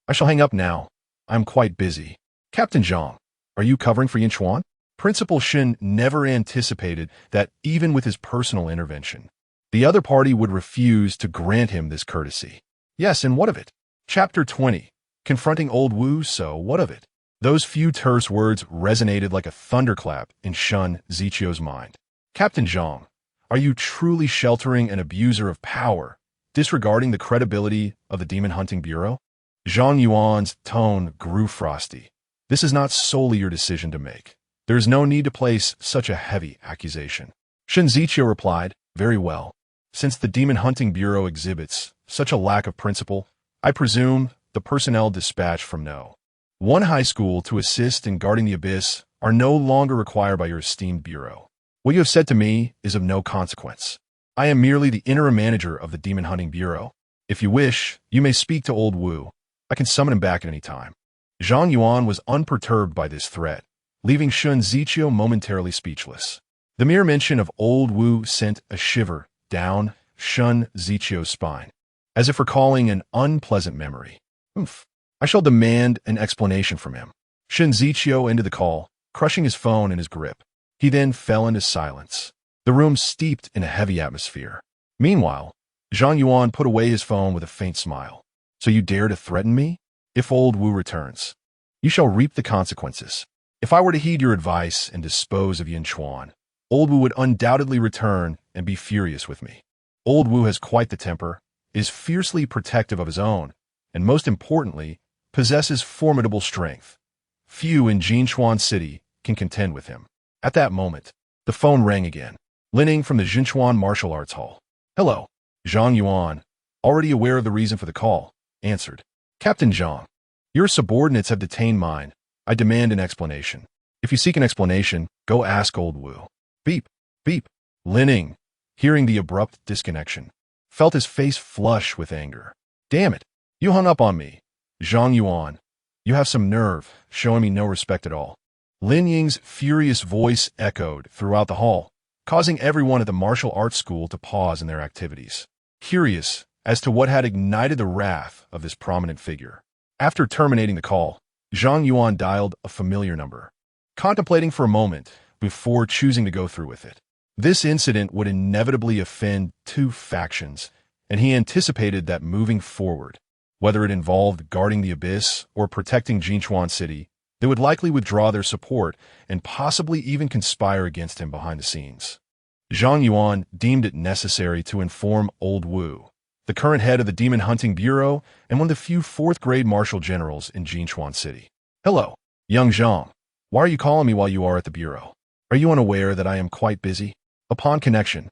I shall hang up now. I am quite busy. Captain Zhang, are you covering for Yunchuan? Principal Shin never anticipated that even with his personal intervention, the other party would refuse to grant him this courtesy. Yes, and what of it? Chapter 20. Confronting Old Wu, so what of it? Those few terse words resonated like a thunderclap in Shun Zichio's mind. Captain Zhang, are you truly sheltering an abuser of power, disregarding the credibility of the Demon Hunting Bureau? Zhang Yuan's tone grew frosty. This is not solely your decision to make. There is no need to place such a heavy accusation. Shun Zichio replied, very well. Since the Demon Hunting Bureau exhibits such a lack of principle, I presume the personnel dispatched from No. 1 high school to assist in guarding the abyss are no longer required by your esteemed bureau. What you have said to me is of no consequence. I am merely the interim manager of the Demon Hunting Bureau. If you wish, you may speak to Old Wu. I can summon him back at any time. Zhang Yuan was unperturbed by this threat, leaving Shun Zichio momentarily speechless. The mere mention of Old Wu sent a shiver down Shun Zichio's spine, as if recalling an unpleasant memory. I shall demand an explanation from him. Shun Zichio ended the call, crushing his phone in his grip. He then fell into silence, the room steeped in a heavy atmosphere. Meanwhile, Zhang Yuan put away his phone with a faint smile. So you dare to threaten me? If Old Wu returns, you shall reap the consequences. If I were to heed your advice and dispose of Yunchuan, Old Wu would undoubtedly return and be furious with me. Old Wu has quite the temper, is fiercely protective of his own, and most importantly, possesses formidable strength. Few in Yunchuan City can contend with him. At that moment, the phone rang again. Lin Ying from the Yunchuan Martial Arts Hall. Hello, Zhang Yuan. Already aware of the reason for the call, answered. Captain Zhang, your subordinates have detained mine. I demand an explanation. If you seek an explanation, go ask old Wu. Beep, beep. Lin Ying, hearing the abrupt disconnection, felt his face flush with anger. Damn it, you hung up on me. Zhang Yuan, you have some nerve, showing me no respect at all. Lin Ying's furious voice echoed throughout the hall, causing everyone at the martial arts school to pause in their activities, curious as to what had ignited the wrath of this prominent figure. After terminating the call, Zhang Yuan dialed a familiar number, contemplating for a moment before choosing to go through with it. This incident would inevitably offend two factions, and he anticipated that moving forward, whether it involved guarding the abyss or protecting Yunchuan City, they would likely withdraw their support and possibly even conspire against him behind the scenes. Zhang Yuan deemed it necessary to inform old Wu, the current head of the Demon Hunting Bureau and one of the few fourth-grade martial generals in Yunchuan City. Hello, young Zhang. Why are you calling me while you are at the bureau? Are you unaware that I am quite busy? Upon connection,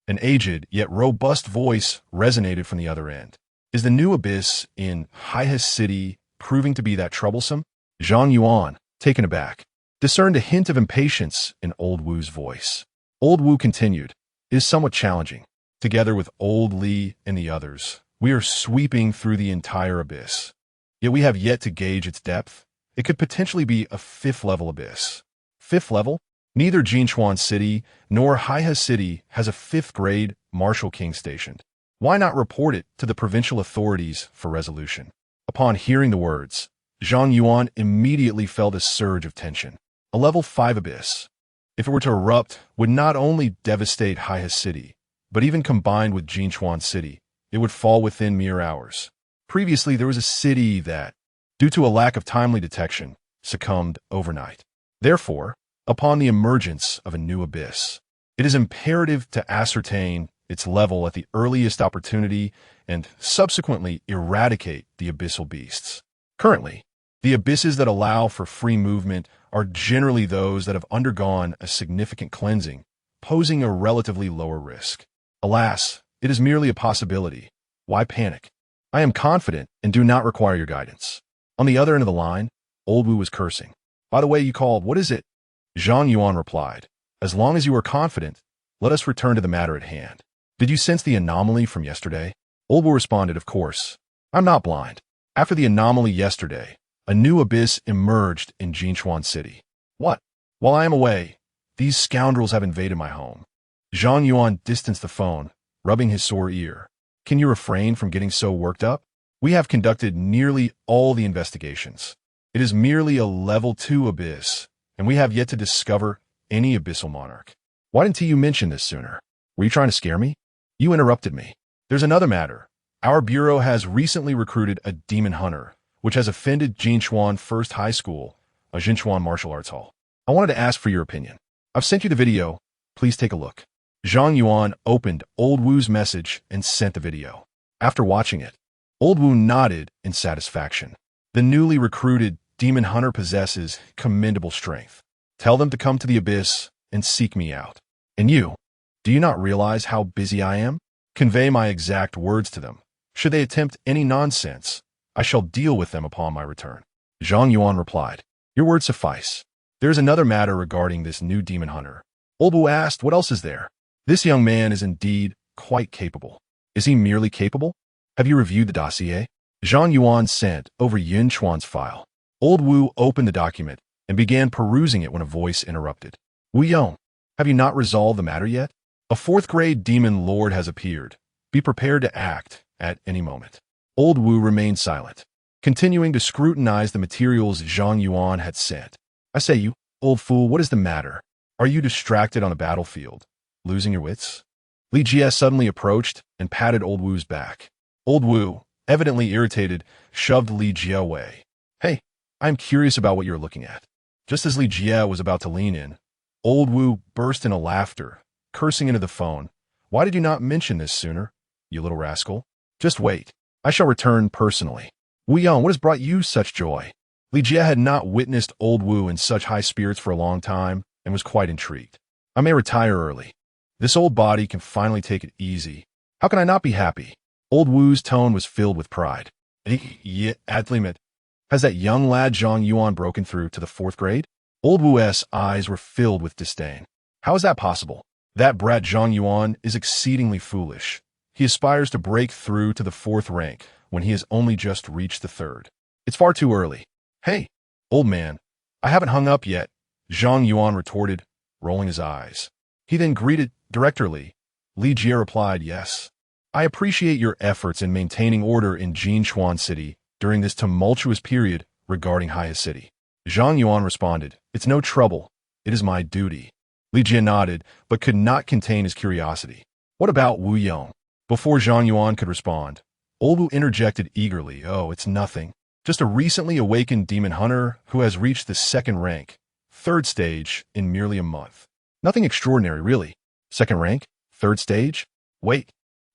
an aged yet robust voice resonated from the other end. Is the new abyss in Haihai City proving to be that troublesome? Zhang Yuan, taken aback, discerned a hint of impatience in old Wu's voice. Old Wu continued, It is somewhat challenging. Together with old Li and the others, we are sweeping through the entire abyss. Yet we have yet to gauge its depth. It could potentially be a fifth-level abyss. Fifth level? Neither Yunchuan City nor Haihai City has a fifth-grade martial king stationed. Why not report it to the provincial authorities for resolution? Upon hearing the words, Zhang Yuan immediately felt a surge of tension. A level 5 abyss, if it were to erupt, would not only devastate Haihai City, but even combined with Yunchuan City, it would fall within mere hours. Previously, there was a city that, due to a lack of timely detection, succumbed overnight. Therefore, upon the emergence of a new abyss, it is imperative to ascertain its level at the earliest opportunity and subsequently eradicate the abyssal beasts. Currently, the abysses that allow for free movement are generally those that have undergone a significant cleansing, posing a relatively lower risk. Alas, it is merely a possibility. Why panic? I am confident and do not require your guidance. On the other end of the line, old Wu was cursing. By the way, you called, what is it? Zhang Yuan replied, As long as you are confident, let us return to the matter at hand. Did you sense the anomaly from yesterday? Old Wu responded, Of course. I'm not blind. After the anomaly yesterday, a new abyss emerged in Yunchuan City. What? While I am away, these scoundrels have invaded my home. Zhang Yuan distanced the phone, rubbing his sore ear. Can you refrain from getting so worked up? We have conducted nearly all the investigations. It is merely a level 2 abyss, and we have yet to discover any abyssal monarch. Why didn't you mention this sooner? Were you trying to scare me? You interrupted me. There's another matter. Our bureau has recently recruited a demon hunter, which has offended Yunchuan First High School, a Yunchuan martial arts hall. I wanted to ask for your opinion. I've sent you the video. Please take a look. Zhang Yuan opened old Wu's message and sent the video. After watching it, old Wu nodded in satisfaction. The newly recruited demon hunter possesses commendable strength. Tell them to come to the abyss and seek me out. And you, do you not realize how busy I am? Convey my exact words to them. Should they attempt any nonsense, I shall deal with them upon my return. Zhang Yuan replied, Your words suffice. There is another matter regarding this new demon hunter. Old Wu asked, What else is there? This young man is indeed quite capable. Is he merely capable? Have you reviewed the dossier? Zhang Yuan sent over Yun Chuan's file. Old Wu opened the document and began perusing it when a voice interrupted. Wu Yong, have you not resolved the matter yet? A fourth-grade demon lord has appeared. Be prepared to act at any moment. Old Wu remained silent, continuing to scrutinize the materials Zhang Yuan had sent. I say, you old fool, what is the matter? Are you distracted on a battlefield? Losing your wits? Li Jie suddenly approached and patted old Wu's back. Old Wu, evidently irritated, shoved Li Jie away. Hey, I'm curious about what you're looking at. Just as Li Jie was about to lean in, old Wu burst into laughter, cursing into the phone. Why did you not mention this sooner, you little rascal? Just wait. I shall return personally. Wu Yong, what has brought you such joy? Li Jie had not witnessed old Wu in such high spirits for a long time and was quite intrigued. I may retire early. This old body can finally take it easy. How can I not be happy? Old Wu's tone was filled with pride. Has that young lad Zhang Yuan broken through to the 4th grade? Old Wu's eyes were filled with disdain. How is that possible? That brat Zhang Yuan is exceedingly foolish. He aspires to break through to the 4th rank when he has only just reached the 3rd. It's far too early. Hey, old man, I haven't hung up yet, Zhang Yuan retorted, rolling his eyes. He then greeted directorly. Li Jie replied, yes. I appreciate your efforts in maintaining order in Yunchuan City during this tumultuous period regarding Haya City. Zhang Yuan responded, it's no trouble. It is my duty. Li Jie nodded, but could not contain his curiosity. What about Wu Yong? Before Zhang Yuan could respond, Old Wu interjected eagerly, oh, it's nothing. Just a recently awakened demon hunter who has reached the 2nd rank, 3rd stage, in merely a month. Nothing extraordinary, really. 2nd rank? 3rd stage? Wait,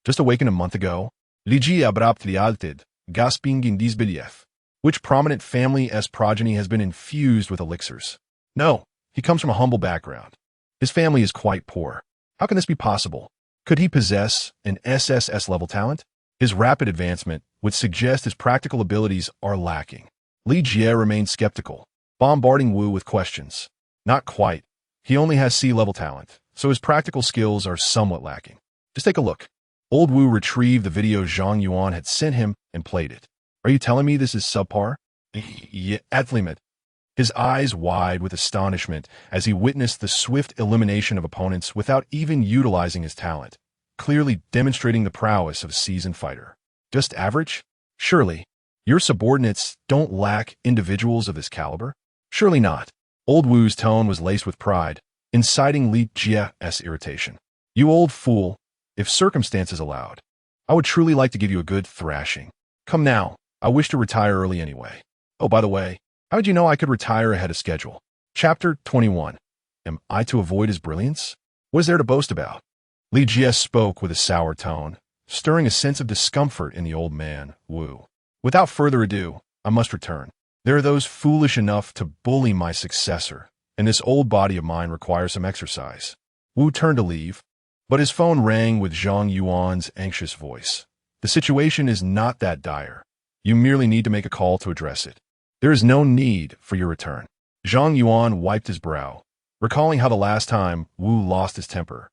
just awakened a month ago? Li Jie abruptly altered, gasping in disbelief. Which prominent family's progeny has been infused with elixirs? No, he comes from a humble background. His family is quite poor. How can this be possible? Could he possess an SSS-level talent? His rapid advancement would suggest his practical abilities are lacking. Li Jie remained skeptical, bombarding Wu with questions. Not quite. He only has C-level talent, so his practical skills are somewhat lacking. Just take a look. Old Wu retrieved the video Zhang Yuan had sent him and played it. Are you telling me this is subpar? His eyes wide with astonishment as he witnessed the swift elimination of opponents without even utilizing his talent, clearly demonstrating the prowess of a seasoned fighter. Just average? Surely. Your subordinates don't lack individuals of this caliber? Surely not. Old Wu's tone was laced with pride, inciting Li Jie's irritation. You old fool, if circumstances allowed, I would truly like to give you a good thrashing. Come now, I wish to retire early anyway. Oh, by the way, how did you know I could retire ahead of schedule? Chapter 21. Am I to avoid his brilliance? What is there to boast about? Li Jie spoke with a sour tone, stirring a sense of discomfort in the old man, Wu. Without further ado, I must return. There are those foolish enough to bully my successor, and this old body of mine requires some exercise. Wu turned to leave, but his phone rang with Zhang Yuan's anxious voice. The situation is not that dire. You merely need to make a call to address it. There is no need for your return. Zhang Yuan wiped his brow, recalling how the last time Wu lost his temper.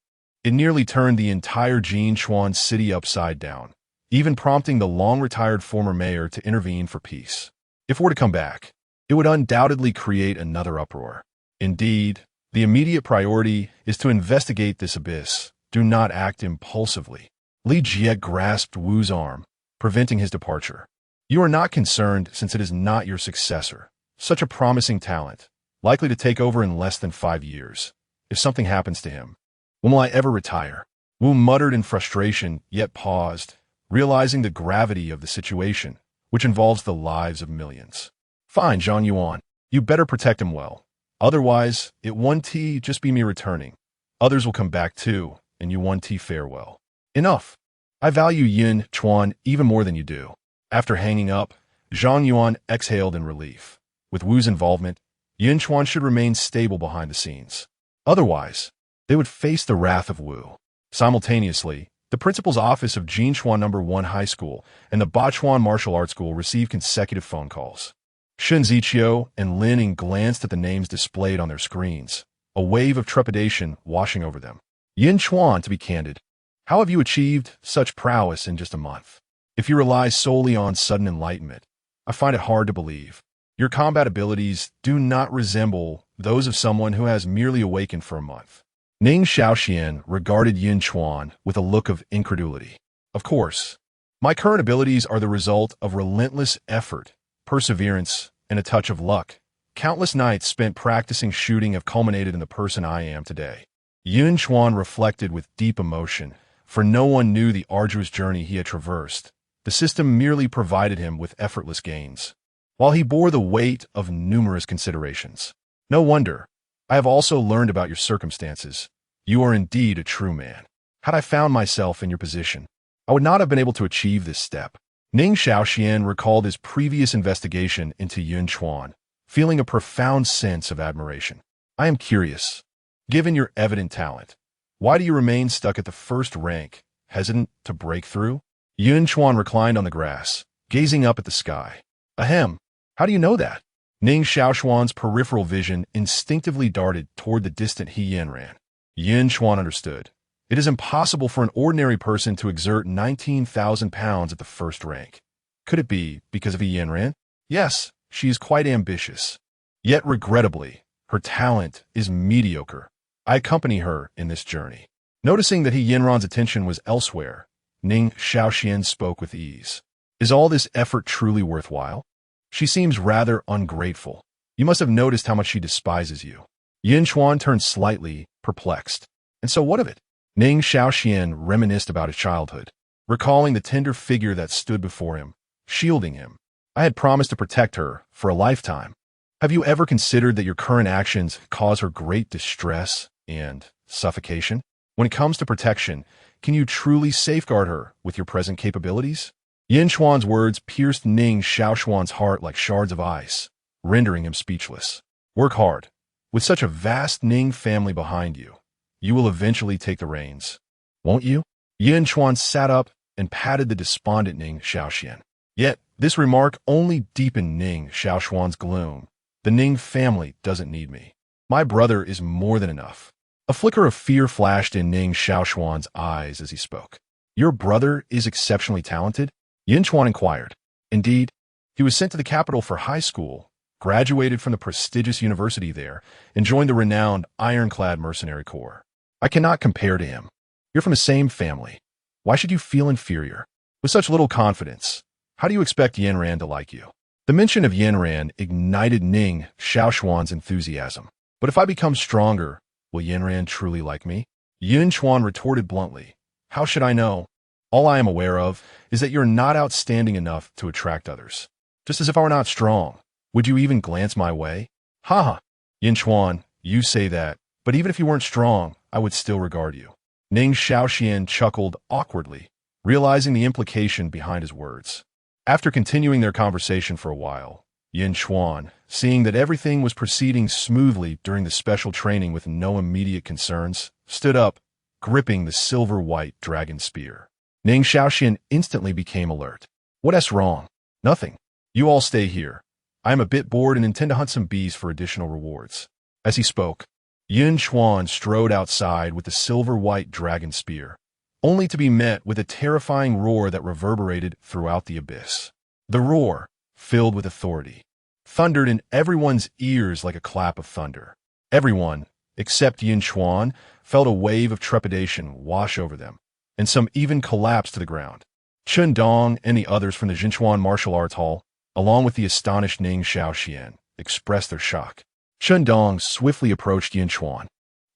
It nearly turned the entire Yunchuan city upside down, even prompting the long-retired former mayor to intervene for peace. If it were to come back, it would undoubtedly create another uproar. Indeed, the immediate priority is to investigate this abyss. Do not act impulsively. Li Jie grasped Wu's arm, preventing his departure. You are not concerned since it is not your successor. Such a promising talent, likely to take over in less than 5 years. If something happens to him, when will I ever retire? Wu muttered in frustration, yet paused, realizing the gravity of the situation, which involves the lives of millions. Fine, Zhang Yuan. You better protect him well. Otherwise, it won't just be me returning. Others will come back too, and you won't farewell. Enough. I value Yun Chuan even more than you do. After hanging up, Zhang Yuan exhaled in relief. With Wu's involvement, Yun Chuan should remain stable behind the scenes. Otherwise, they would face the wrath of Wu. Simultaneously, the principal's office of Yunchuan No. 1 High School and the Bachuan Martial Arts School received consecutive phone calls. Shen Ziqiu and Lin Ying glanced at the names displayed on their screens, a wave of trepidation washing over them. Yun Chuan, to be candid, how have you achieved such prowess in just a month? If you rely solely on sudden enlightenment, I find it hard to believe. Your combat abilities do not resemble those of someone who has merely awakened for a month. Ning Shaoxian regarded Yun Chuan with a look of incredulity. Of course, my current abilities are the result of relentless effort, perseverance, and a touch of luck. Countless nights spent practicing shooting have culminated in the person I am today. Yun Chuan reflected with deep emotion, for no one knew the arduous journey he had traversed. The system merely provided him with effortless gains, while he bore the weight of numerous considerations. No wonder. I have also learned about your circumstances. You are indeed a true man. Had I found myself in your position, I would not have been able to achieve this step. Ning Shaoxian recalled his previous investigation into Yun Chuan, feeling a profound sense of admiration. I am curious. Given your evident talent, why do you remain stuck at the 1st rank, hesitant to break through? Yun Chuan reclined on the grass, gazing up at the sky. Ahem. How do you know that? Ning Xiaoshuan's peripheral vision instinctively darted toward the distant He Yin ran. Yun Chuan understood. It is impossible for an ordinary person to exert 19,000 pounds at the first rank. Could it be because of He Yin ran? Yes, she is quite ambitious. Yet regrettably, her talent is mediocre. I accompany her in this journey. Noticing that He Yinran's attention was elsewhere, Ning Xiaoxian spoke with ease. Is all this effort truly worthwhile? She seems rather ungrateful. You must have noticed how much she despises you. Yun Chuan turned slightly perplexed. And so what of it? Ning Xiaoxian reminisced about his childhood, recalling the tender figure that stood before him, shielding him. I had promised to protect her for a lifetime. Have you ever considered that your current actions cause her great distress and suffocation? When it comes to protection, can you truly safeguard her with your present capabilities? Yun Chuan's words pierced Ning Xiaoshuan's heart like shards of ice, rendering him speechless. Work hard. With such a vast Ning family behind you, you will eventually take the reins. Won't you? Yun Chuan sat up and patted the despondent Ning Xiaoxian. Yet, this remark only deepened Ning Xiaoshuan's gloom. The Ning family doesn't need me. My brother is more than enough. A flicker of fear flashed in Ning Xiaoshuan's eyes as he spoke. Your brother is exceptionally talented? Yun Chuan inquired. Indeed, he was sent to the capital for high school, graduated from the prestigious university there, and joined the renowned ironclad mercenary corps. I cannot compare to him. You're from the same family. Why should you feel inferior? With such little confidence, how do you expect Yanran to like you? The mention of Yanran ignited Ning Xiaoshuan's enthusiasm. But if I become stronger, will Yanran truly like me? Yun Chuan retorted bluntly. How should I know? All I am aware of is that you're not outstanding enough to attract others. Just as if I were not strong, would you even glance my way? Ha ha! Yun Chuan, you say that, but even if you weren't strong, I would still regard you. Ning Xiaoxian chuckled awkwardly, realizing the implication behind his words. After continuing their conversation for a while, Yun Chuan, seeing that everything was proceeding smoothly during the special training with no immediate concerns, stood up, gripping the silver-white dragon spear. Ning Xiaoxian instantly became alert. What's wrong? Nothing. You all stay here. I am a bit bored and intend to hunt some bees for additional rewards. As he spoke, Yun Chuan strode outside with the silver-white dragon spear, only to be met with a terrifying roar that reverberated throughout the abyss. The roar, filled with authority, thundered in everyone's ears like a clap of thunder. Everyone, except Yun Chuan, felt a wave of trepidation wash over them, and some even collapsed to the ground. Chun Dong and the others from the Yunchuan martial arts hall, along with the astonished Ning Xiaoxian, expressed their shock. Chun Dong swiftly approached Yun Chuan,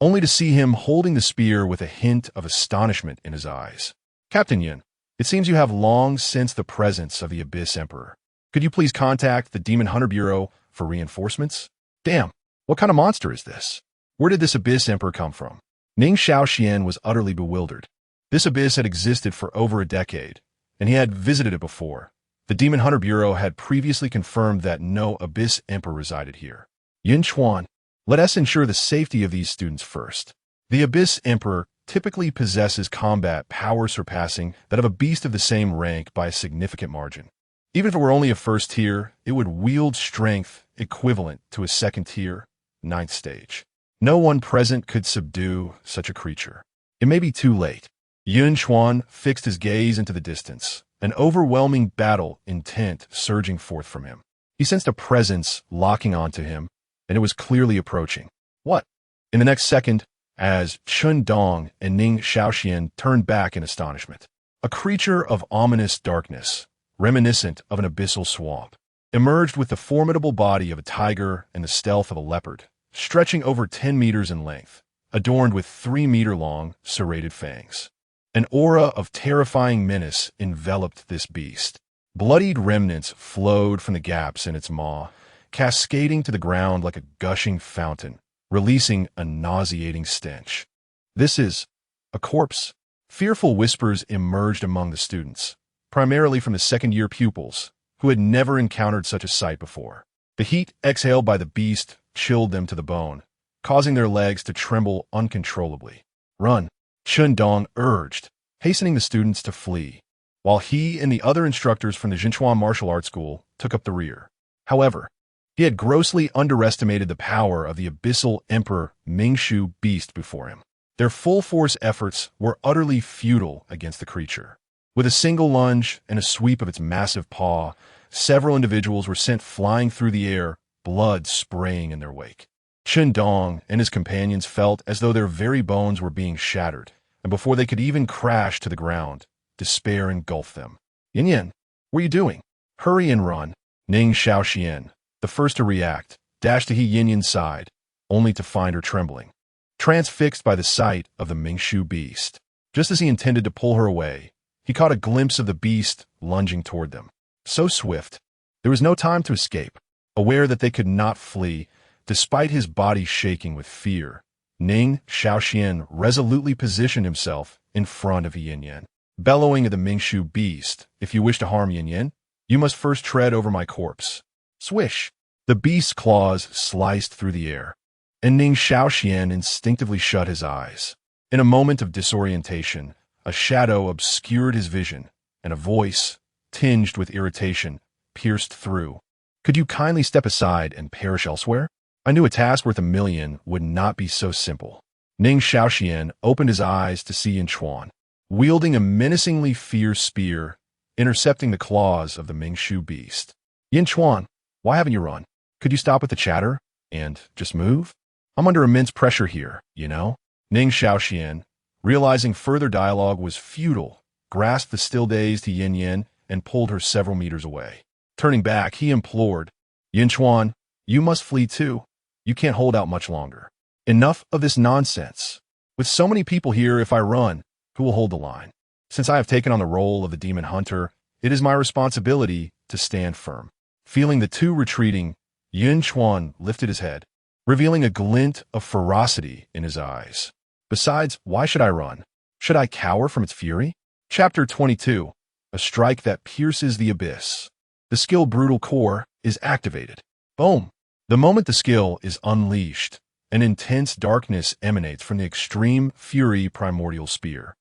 only to see him holding the spear with a hint of astonishment in his eyes. Captain Yun, it seems you have long sensed the presence of the Abyss Emperor. Could you please contact the Demon Hunter Bureau for reinforcements? Damn, what kind of monster is this? Where did this Abyss Emperor come from? Ning Xiaoxian was utterly bewildered. This abyss had existed for over a decade, and he had visited it before. The Demon Hunter Bureau had previously confirmed that no Abyss Emperor resided here. Yun Chuan, let us ensure the safety of these students first. The Abyss Emperor typically possesses combat power surpassing that of a beast of the same rank by a significant margin. Even if it were only a first tier, it would wield strength equivalent to a second tier, 9th stage. No one present could subdue such a creature. It may be too late. Yun Chuan fixed his gaze into the distance, an overwhelming battle intent surging forth from him. He sensed a presence locking onto him, and it was clearly approaching. What? In the next second, as Chun Dong and Ning Xiaoxian turned back in astonishment, a creature of ominous darkness, reminiscent of an abyssal swamp, emerged with the formidable body of a tiger and the stealth of a leopard, stretching over 10 meters in length, adorned with 3-meter-long serrated fangs. An aura of terrifying menace enveloped this beast. Bloodied remnants flowed from the gaps in its maw, cascading to the ground like a gushing fountain, releasing a nauseating stench. This is a corpse. Fearful whispers emerged among the students, primarily from the second-year pupils, who had never encountered such a sight before. The heat exhaled by the beast chilled them to the bone, causing their legs to tremble uncontrollably. Run, Chun Dong urged, hastening the students to flee. while he and the other instructors from the Yunchuan martial arts school took up the rear. However, he had grossly underestimated the power of the abyssal Emperor Mingshu beast before him. Their full-force efforts were utterly futile against the creature. With a single lunge and a sweep of its massive paw, several individuals were sent flying through the air, blood spraying in their wake. Chen Dong and his companions felt as though their very bones were being shattered, and before they could even crash to the ground, despair engulfed them. Yin Yin, what are you doing? Hurry and run. Ning Xiaoxian, the first to react, dashed to Yin Yin's side, only to find her trembling, transfixed by the sight of the Mingshu beast. Just as he intended to pull her away, he caught a glimpse of the beast lunging toward them. So swift, there was no time to escape. Aware that they could not flee, despite his body shaking with fear, Ning Xiaoxian resolutely positioned himself in front of Yin Yin, bellowing at the Mingshu beast, "If you wish to harm Yin Yin, you must first tread over my corpse." Swish! The beast's claws sliced through the air, and Ning Xiaoxian instinctively shut his eyes. In a moment of disorientation, a shadow obscured his vision, and a voice, tinged with irritation, pierced through. "Could you kindly step aside and perish elsewhere? I knew a task worth 1,000,000 would not be so simple." Ning Xiaoxian opened his eyes to see Yun Chuan, wielding a menacingly fierce spear, intercepting the claws of the Mingshu beast. "Yun Chuan, why haven't you run? Could you stop with the chatter and just move? I'm under immense pressure here, you know?" Ning Xiaoxian, realizing further dialogue was futile, grasped the still-dazed Yin Yin and pulled her several meters away. Turning back, he implored, "Yun Chuan, you must flee too. You can't hold out much longer. Enough of this nonsense. With so many people here, if I run, who will hold the line? Since I have taken on the role of the demon hunter, it is my responsibility to stand firm." Feeling the two retreating, Yun Chuan lifted his head, revealing a glint of ferocity in his eyes. "Besides, why should I run? Should I cower from its fury?" Chapter 22. A strike that pierces the abyss. The skill Brutal Core is activated. Boom! The moment the skill is unleashed, an intense darkness emanates from the extreme fury primordial spear,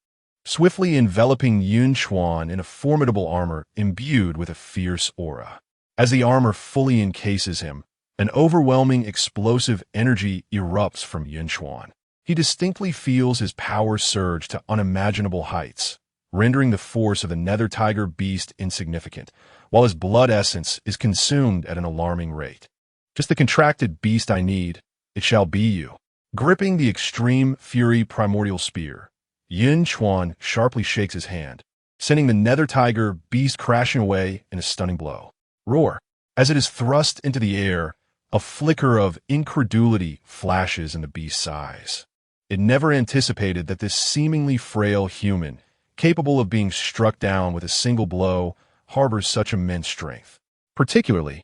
swiftly enveloping Yun Chuan in a formidable armor imbued with a fierce aura. As the armor fully encases him, an overwhelming explosive energy erupts from Yun Chuan. He distinctly feels his power surge to unimaginable heights, rendering the force of the nether tiger beast insignificant, while his blood essence is consumed at an alarming rate. "Just the contracted beast I need, it shall be you." Gripping the extreme fury primordial spear, Yun Chuan sharply shakes his hand, sending the nether tiger beast crashing away in a stunning blow. Roar! As it is thrust into the air, a flicker of incredulity flashes in the beast's eyes. It never anticipated that this seemingly frail human, capable of being struck down with a single blow, harbors such immense strength. Particularly,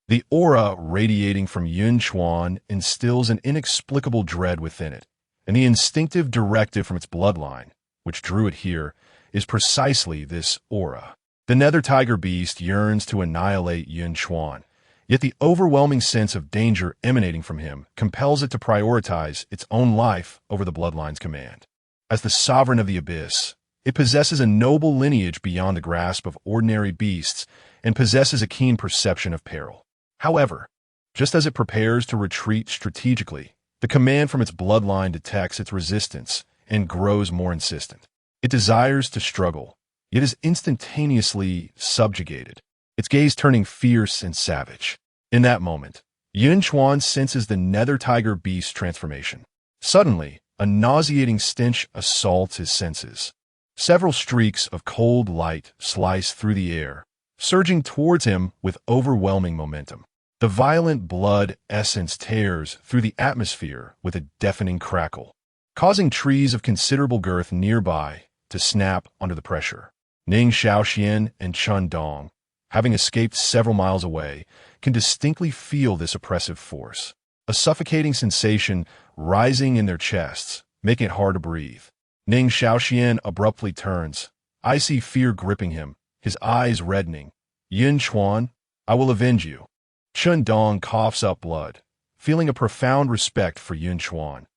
the aura radiating from Yun Chuan instills an inexplicable dread within it, and the instinctive directive from its bloodline, which drew it here, is precisely this aura. The nether tiger beast yearns to annihilate Yun Chuan, yet the overwhelming sense of danger emanating from him compels it to prioritize its own life over the bloodline's command. As the sovereign of the abyss, it possesses a noble lineage beyond the grasp of ordinary beasts and possesses a keen perception of peril. However, just as it prepares to retreat strategically, the command from its bloodline detects its resistance and grows more insistent. It desires to struggle, yet is instantaneously subjugated, its gaze turning fierce and savage. In that moment, Yun Chuan senses the nether tiger beast's transformation. Suddenly, a nauseating stench assaults his senses. Several streaks of cold light slice through the air, surging towards him with overwhelming momentum. The violent blood essence tears through the atmosphere with a deafening crackle, causing trees of considerable girth nearby to snap under the pressure. Ning Xiaoxian and Chen Dong, having escaped several miles away, can distinctly feel this oppressive force, a suffocating sensation rising in their chests, making it hard to breathe. Ning Xiaoxian abruptly turns, icy fear gripping him, his eyes reddening. "Yun Chuan, I will avenge you." Chen Dong coughs up blood, feeling a profound respect for Yun Chuan.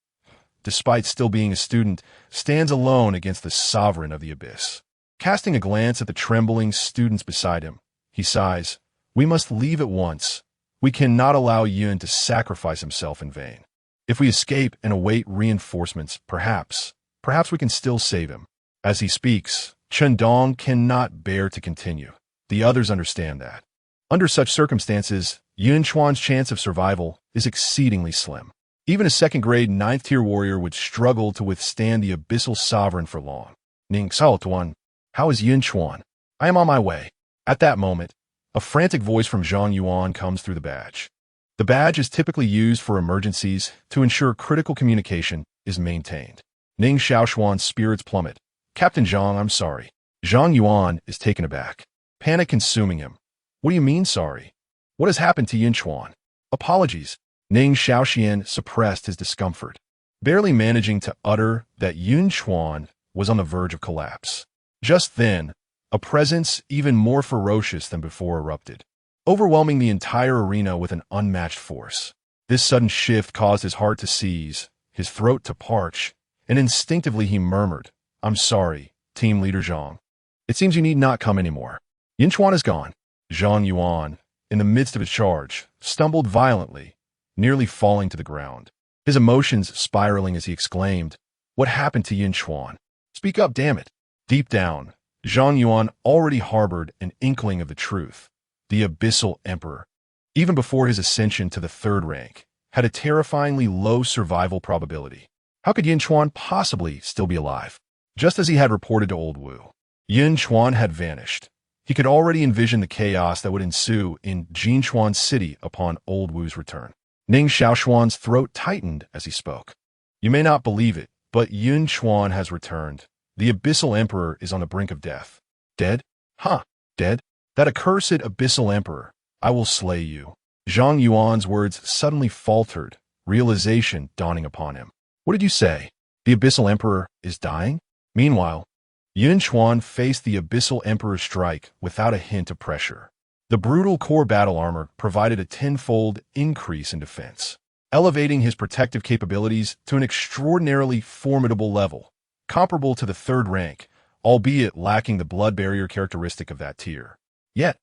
Despite still being a student, stands alone against the sovereign of the abyss. Casting a glance at the trembling students beside him, he sighs, "We must leave at once. We cannot allow Yun to sacrifice himself in vain. If we escape and await reinforcements, perhaps we can still save him." As he speaks, Chen Dong cannot bear to continue. The others understand that. Under such circumstances, Yun Chuan's chance of survival is exceedingly slim. Even a second-grade ninth-tier warrior would struggle to withstand the abyssal sovereign for long. "Ning Tuan, how is Yun Chuan?" "I am on my way." At that moment, a frantic voice from Zhang Yuan comes through the badge. The badge is typically used for emergencies to ensure critical communication is maintained. Ning Xiaoshuan's spirits plummet. "Captain Zhang, I'm sorry." Zhang Yuan is taken aback, panic consuming him. "What do you mean sorry? What has happened to Yun Chuan?" "Apologies." Ning Xiaoxian suppressed his discomfort, barely managing to utter that Yun Chuan was on the verge of collapse. Just then, a presence even more ferocious than before erupted, overwhelming the entire arena with an unmatched force. This sudden shift caused his heart to seize, his throat to parch, and instinctively he murmured, "I'm sorry, Team Leader Zhang. It seems you need not come anymore." Yun Chuan is gone. Zhang Yuan, in the midst of his charge, stumbled violently, nearly falling to the ground. His emotions spiraling as he exclaimed, "What happened to Yun Chuan? Speak up, damn it." Deep down, Zhang Yuan already harbored an inkling of the truth. The Abyssal Emperor, even before his ascension to the third rank, had a terrifyingly low survival probability. How could Yun Chuan possibly still be alive? Just as he had reported to Old Wu, Yun Chuan had vanished. He could already envision the chaos that would ensue in Yunchuan City upon Old Wu's return. Ning Xiaoshuan's throat tightened as he spoke. "You may not believe it, but Yun Chuan has returned. The Abyssal Emperor is on the brink of death." "Dead? Huh, dead? That accursed Abyssal Emperor. I will slay you." Zhang Yuan's words suddenly faltered, realization dawning upon him. "What did you say? The Abyssal Emperor is dying?" Meanwhile, Yun Chuan faced the Abyssal Emperor's strike without a hint of pressure. The brutal core battle armor provided a tenfold increase in defense, elevating his protective capabilities to an extraordinarily formidable level, comparable to the third rank, albeit lacking the blood barrier characteristic of that tier. Yet,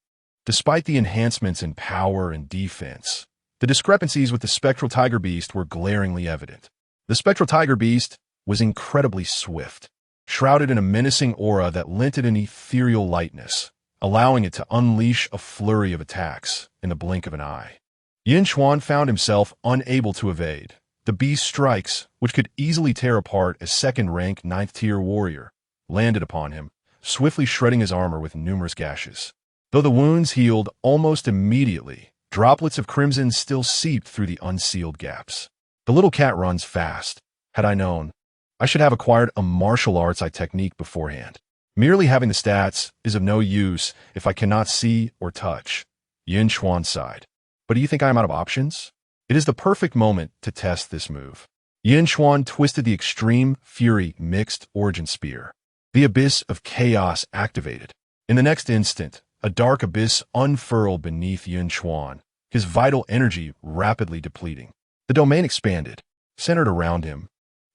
despite the enhancements in power and defense, the discrepancies with the Spectral Tiger Beast were glaringly evident. The Spectral Tiger Beast was incredibly swift, shrouded in a menacing aura that lent it an ethereal lightness, allowing it to unleash a flurry of attacks in the blink of an eye. Yun Chuan found himself unable to evade. The beast's strikes, which could easily tear apart a second-rank ninth-tier warrior, landed upon him, swiftly shredding his armor with numerous gashes. Though the wounds healed almost immediately, droplets of crimson still seeped through the unsealed gaps. The little cat runs fast. Had I known, I should have acquired a martial arts technique beforehand. Merely having the stats is of no use if I cannot see or touch. Yun Chuan sighed. But do you think I am out of options? It is the perfect moment to test this move. Yun Chuan twisted the Extreme Fury Mixed Origin Spear. The Abyss of Chaos activated. In the next instant, a dark abyss unfurled beneath Yun Chuan, his vital energy rapidly depleting. The domain expanded, centered around him.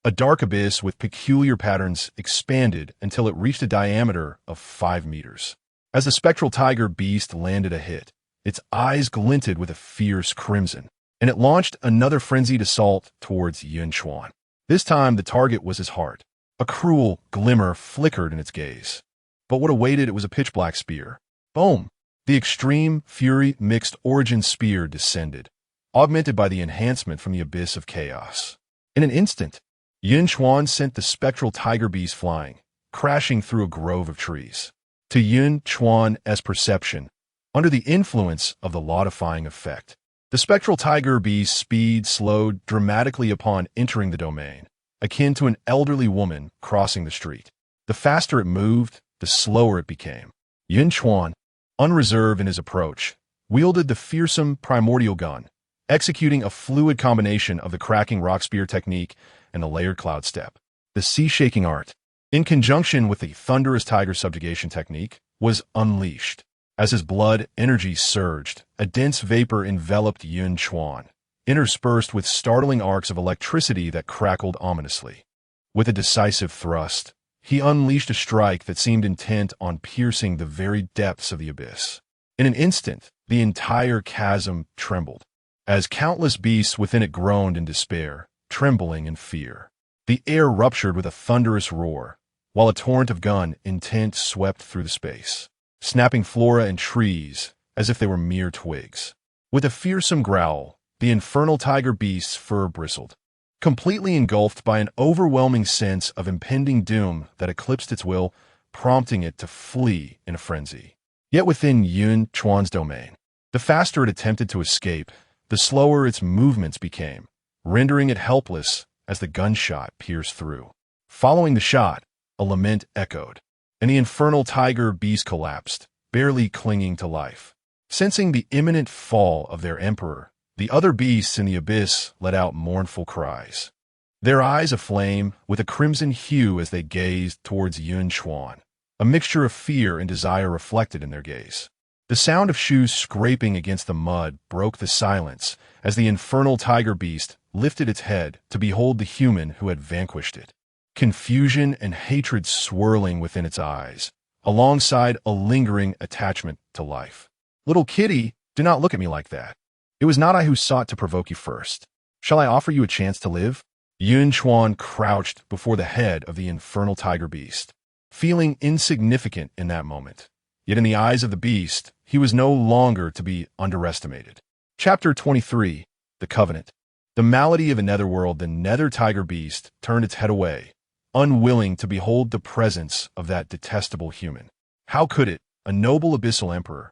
A dark abyss with peculiar patterns expanded until it reached a diameter of 5 meters. As the Spectral Tiger Beast landed a hit, its eyes glinted with a fierce crimson, and it launched another frenzied assault towards Yun Chuan. This time, the target was his heart. A cruel glimmer flickered in its gaze. But what awaited it was a pitch-black spear. Boom! The Extreme Fury Mixed Origin Spear descended, augmented by the enhancement from the Abyss of Chaos. In an instant, Yun Chuan sent the Spectral Tiger Beast flying, crashing through a grove of trees. To Yun Chuan's perception, under the influence of the law-defying effect, the Spectral Tiger Beast's speed slowed dramatically upon entering the domain, akin to an elderly woman crossing the street. The faster it moved, the slower it became. Yun Chuan, unreserved in his approach, wielded the fearsome primordial gun, executing a fluid combination of the cracking rock spear technique and the layered cloud step. The sea-shaking art, in conjunction with the thunderous tiger subjugation technique, was unleashed. As his blood energy surged, a dense vapor enveloped Yun Chuan, interspersed with startling arcs of electricity that crackled ominously. With a decisive thrust, he unleashed a strike that seemed intent on piercing the very depths of the abyss. In an instant, the entire chasm trembled, as countless beasts within it groaned in despair, trembling in fear. The air ruptured with a thunderous roar, while a torrent of gun intent swept through the space, snapping flora and trees as if they were mere twigs. With a fearsome growl, the infernal tiger beast's fur bristled, completely engulfed by an overwhelming sense of impending doom that eclipsed its will, prompting it to flee in a frenzy. Yet within Yun Chuan's domain, the faster it attempted to escape, the slower its movements became, rendering it helpless as the gunshot pierced through. Following the shot, a lament echoed, and the infernal tiger beast collapsed, barely clinging to life. Sensing the imminent fall of their emperor, the other beasts in the abyss let out mournful cries, their eyes aflame with a crimson hue as they gazed towards Yun Chuan, a mixture of fear and desire reflected in their gaze. The sound of shoes scraping against the mud broke the silence as the infernal tiger beast lifted its head to behold the human who had vanquished it, confusion and hatred swirling within its eyes, alongside a lingering attachment to life. "Little kitty, do not look at me like that. It was not I who sought to provoke you first. Shall I offer you a chance to live?" Yun Chuan crouched before the head of the infernal tiger beast, feeling insignificant in that moment. Yet in the eyes of the beast, he was no longer to be underestimated. Chapter 23, The Covenant. The malady of a netherworld, the nether tiger beast turned its head away, unwilling to behold the presence of that detestable human. How could it, a noble abyssal emperor,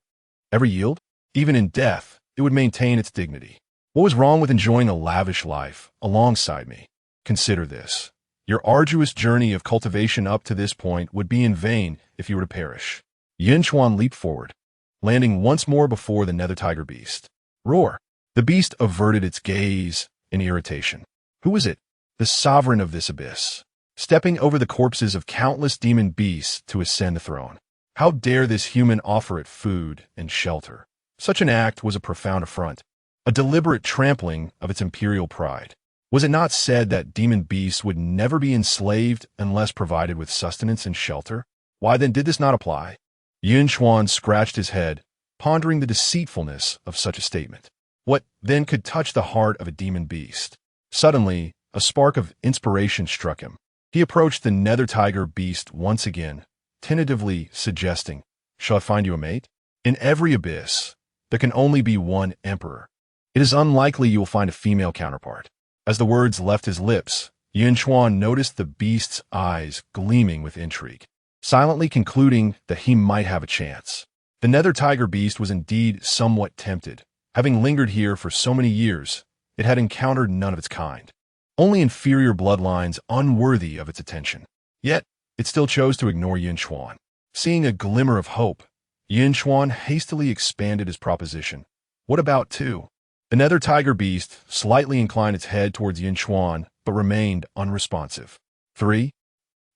ever yield? Even in death, it would maintain its dignity. What was wrong with enjoying a lavish life alongside me? Consider this. Your arduous journey of cultivation up to this point would be in vain if you were to perish. Yunchuan leaped forward, landing once more before the nether tiger beast. Roar! The beast averted its gaze in irritation. Who is it? The sovereign of this abyss, stepping over the corpses of countless demon beasts to ascend the throne. How dare this human offer it food and shelter? Such an act was a profound affront, a deliberate trampling of its imperial pride. Was it not said that demon beasts would never be enslaved unless provided with sustenance and shelter? Why then did this not apply? Yunchuan scratched his head, pondering the deceitfulness of such a statement. What, then, could touch the heart of a demon beast? Suddenly, a spark of inspiration struck him. He approached the nether tiger beast once again, tentatively suggesting, "Shall I find you a mate? In every abyss, there can only be one emperor. It is unlikely you will find a female counterpart." As the words left his lips, Yunchuan noticed the beast's eyes gleaming with intrigue, silently concluding that he might have a chance. The nether tiger beast was indeed somewhat tempted. Having lingered here for so many years, it had encountered none of its kind, only inferior bloodlines unworthy of its attention. Yet, it still chose to ignore Yunchuan. Seeing a glimmer of hope, Yunchuan hastily expanded his proposition. "What about two?" The nether tiger beast slightly inclined its head towards Yunchuan, but remained unresponsive. "3?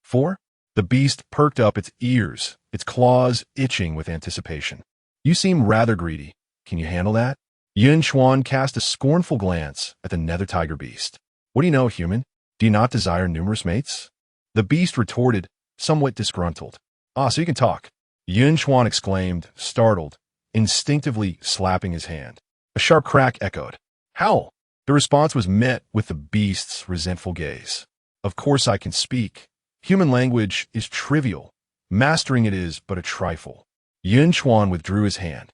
4? The beast perked up its ears, its claws itching with anticipation. "You seem rather greedy. Can you handle that?" Yunchuan cast a scornful glance at the nether tiger beast. "What do you know, human? Do you not desire numerous mates?" The beast retorted, somewhat disgruntled. "Ah, so you can talk," Yunchuan exclaimed, startled, instinctively slapping his hand. A sharp crack echoed. "Howl!" The response was met with the beast's resentful gaze. "Of course I can speak. Human language is trivial. Mastering it is but a trifle." Yunchuan withdrew his hand.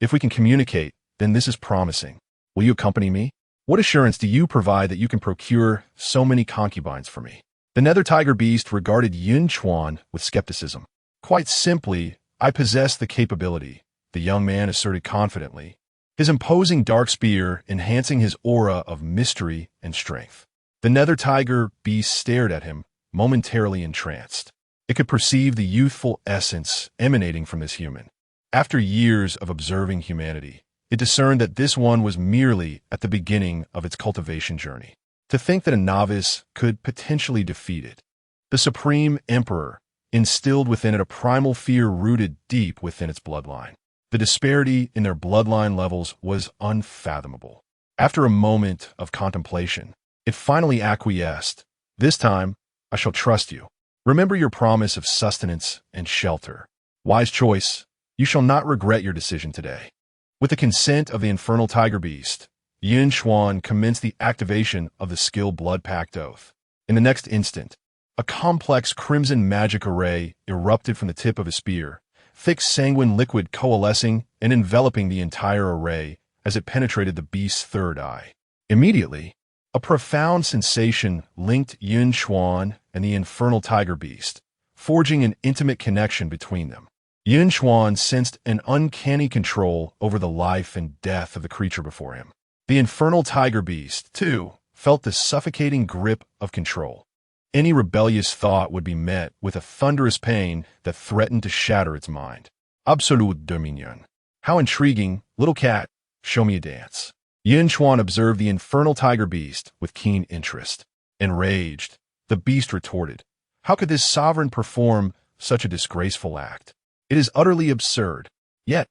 "If we can communicate, then this is promising. Will you accompany me? What assurance do you provide that you can procure so many concubines for me?" The nether tiger beast regarded Yunchuan with skepticism. "Quite simply, I possess the capability," the young man asserted confidently, his imposing dark spear enhancing his aura of mystery and strength. The nether tiger beast stared at him, momentarily entranced. It could perceive the youthful essence emanating from this human. After years of observing humanity, it discerned that this one was merely at the beginning of its cultivation journey. To think that a novice could potentially defeat it, the supreme emperor, instilled within it a primal fear rooted deep within its bloodline. The disparity in their bloodline levels was unfathomable. After a moment of contemplation, it finally acquiesced. "This time, I shall trust you." Remember your promise of sustenance and shelter. Wise choice. You shall not regret your decision today. With the consent of the infernal tiger beast, Yun Chuan commenced the activation of the skill Blood Pact Oath. In the next instant, a complex crimson magic array erupted from the tip of his spear, thick sanguine liquid coalescing and enveloping the entire array as it penetrated the beast's third eye. Immediately, a profound sensation linked Yun Chuan and the infernal tiger beast, forging an intimate connection between them. Yun Chuan sensed an uncanny control over the life and death of the creature before him. The infernal tiger beast, too, felt the suffocating grip of control. Any rebellious thought would be met with a thunderous pain that threatened to shatter its mind. Absolute dominion. How intriguing, little cat, show me a dance. Yun Chuan observed the infernal tiger beast with keen interest. Enraged, the beast retorted, "How could this sovereign perform such a disgraceful act? It is utterly absurd." Yet,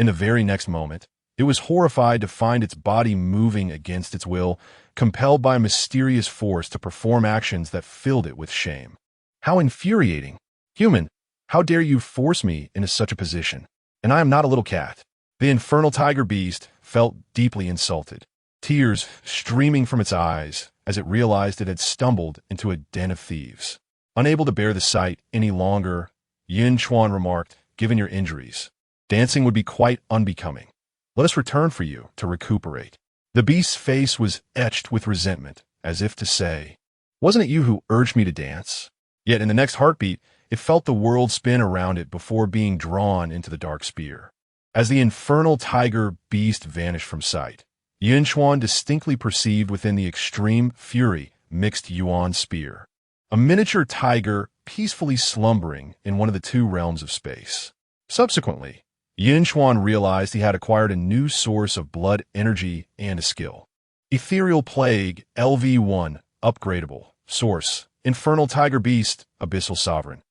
in the very next moment, it was horrified to find its body moving against its will, compelled by a mysterious force to perform actions that filled it with shame. How infuriating! Human, how dare you force me into such a position? And I am not a little cat. The infernal tiger beast felt deeply insulted, tears streaming from its eyes as it realized it had stumbled into a den of thieves. Unable to bear the sight any longer, Yun Chuan remarked, "Given your injuries, dancing would be quite unbecoming. Let us return for you to recuperate." The beast's face was etched with resentment, as if to say, "Wasn't it you who urged me to dance?" Yet in the next heartbeat, it felt the world spin around it before being drawn into the dark spear. As the infernal tiger beast vanished from sight, Yun Chuan distinctly perceived within the extreme fury mixed Yuan spear, a miniature tiger peacefully slumbering in one of the two realms of space. Subsequently, Yun Chuan realized he had acquired a new source of blood energy and a skill. Ethereal Plague, LV1, upgradable. Source, Infernal Tiger Beast, Abyssal Sovereign.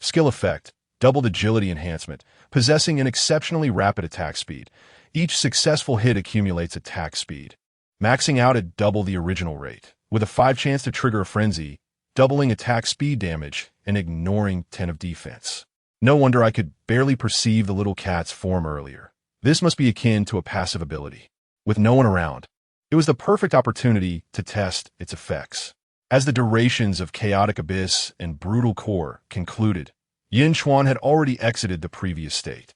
Skill effect, doubled agility enhancement, possessing an exceptionally rapid attack speed. Each successful hit accumulates attack speed, maxing out at double the original rate, with a 5 chance to trigger a frenzy, doubling attack speed damage, and ignoring 10 of defense. No wonder I could barely perceive the little cat's form earlier. This must be akin to a passive ability. With no one around, it was the perfect opportunity to test its effects. As the durations of Chaotic Abyss and Brutal Core concluded, Yun Chuan had already exited the previous state.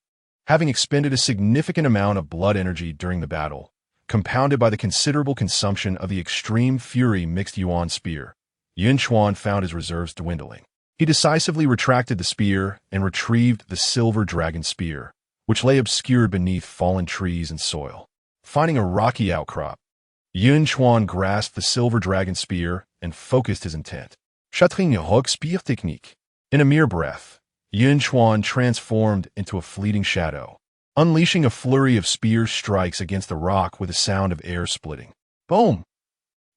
Having expended a significant amount of blood energy during the battle, compounded by the considerable consumption of the Extreme Fury mixed Yuan spear, Yun Chuan found his reserves dwindling. He decisively retracted the spear and retrieved the silver dragon spear, which lay obscured beneath fallen trees and soil. Finding a rocky outcrop, Yun Chuan grasped the silver dragon spear and focused his intent. Chattering rock spear technique. In a mere breath, Yun Chuan transformed into a fleeting shadow, unleashing a flurry of spear strikes against the rock with a sound of air splitting. Boom!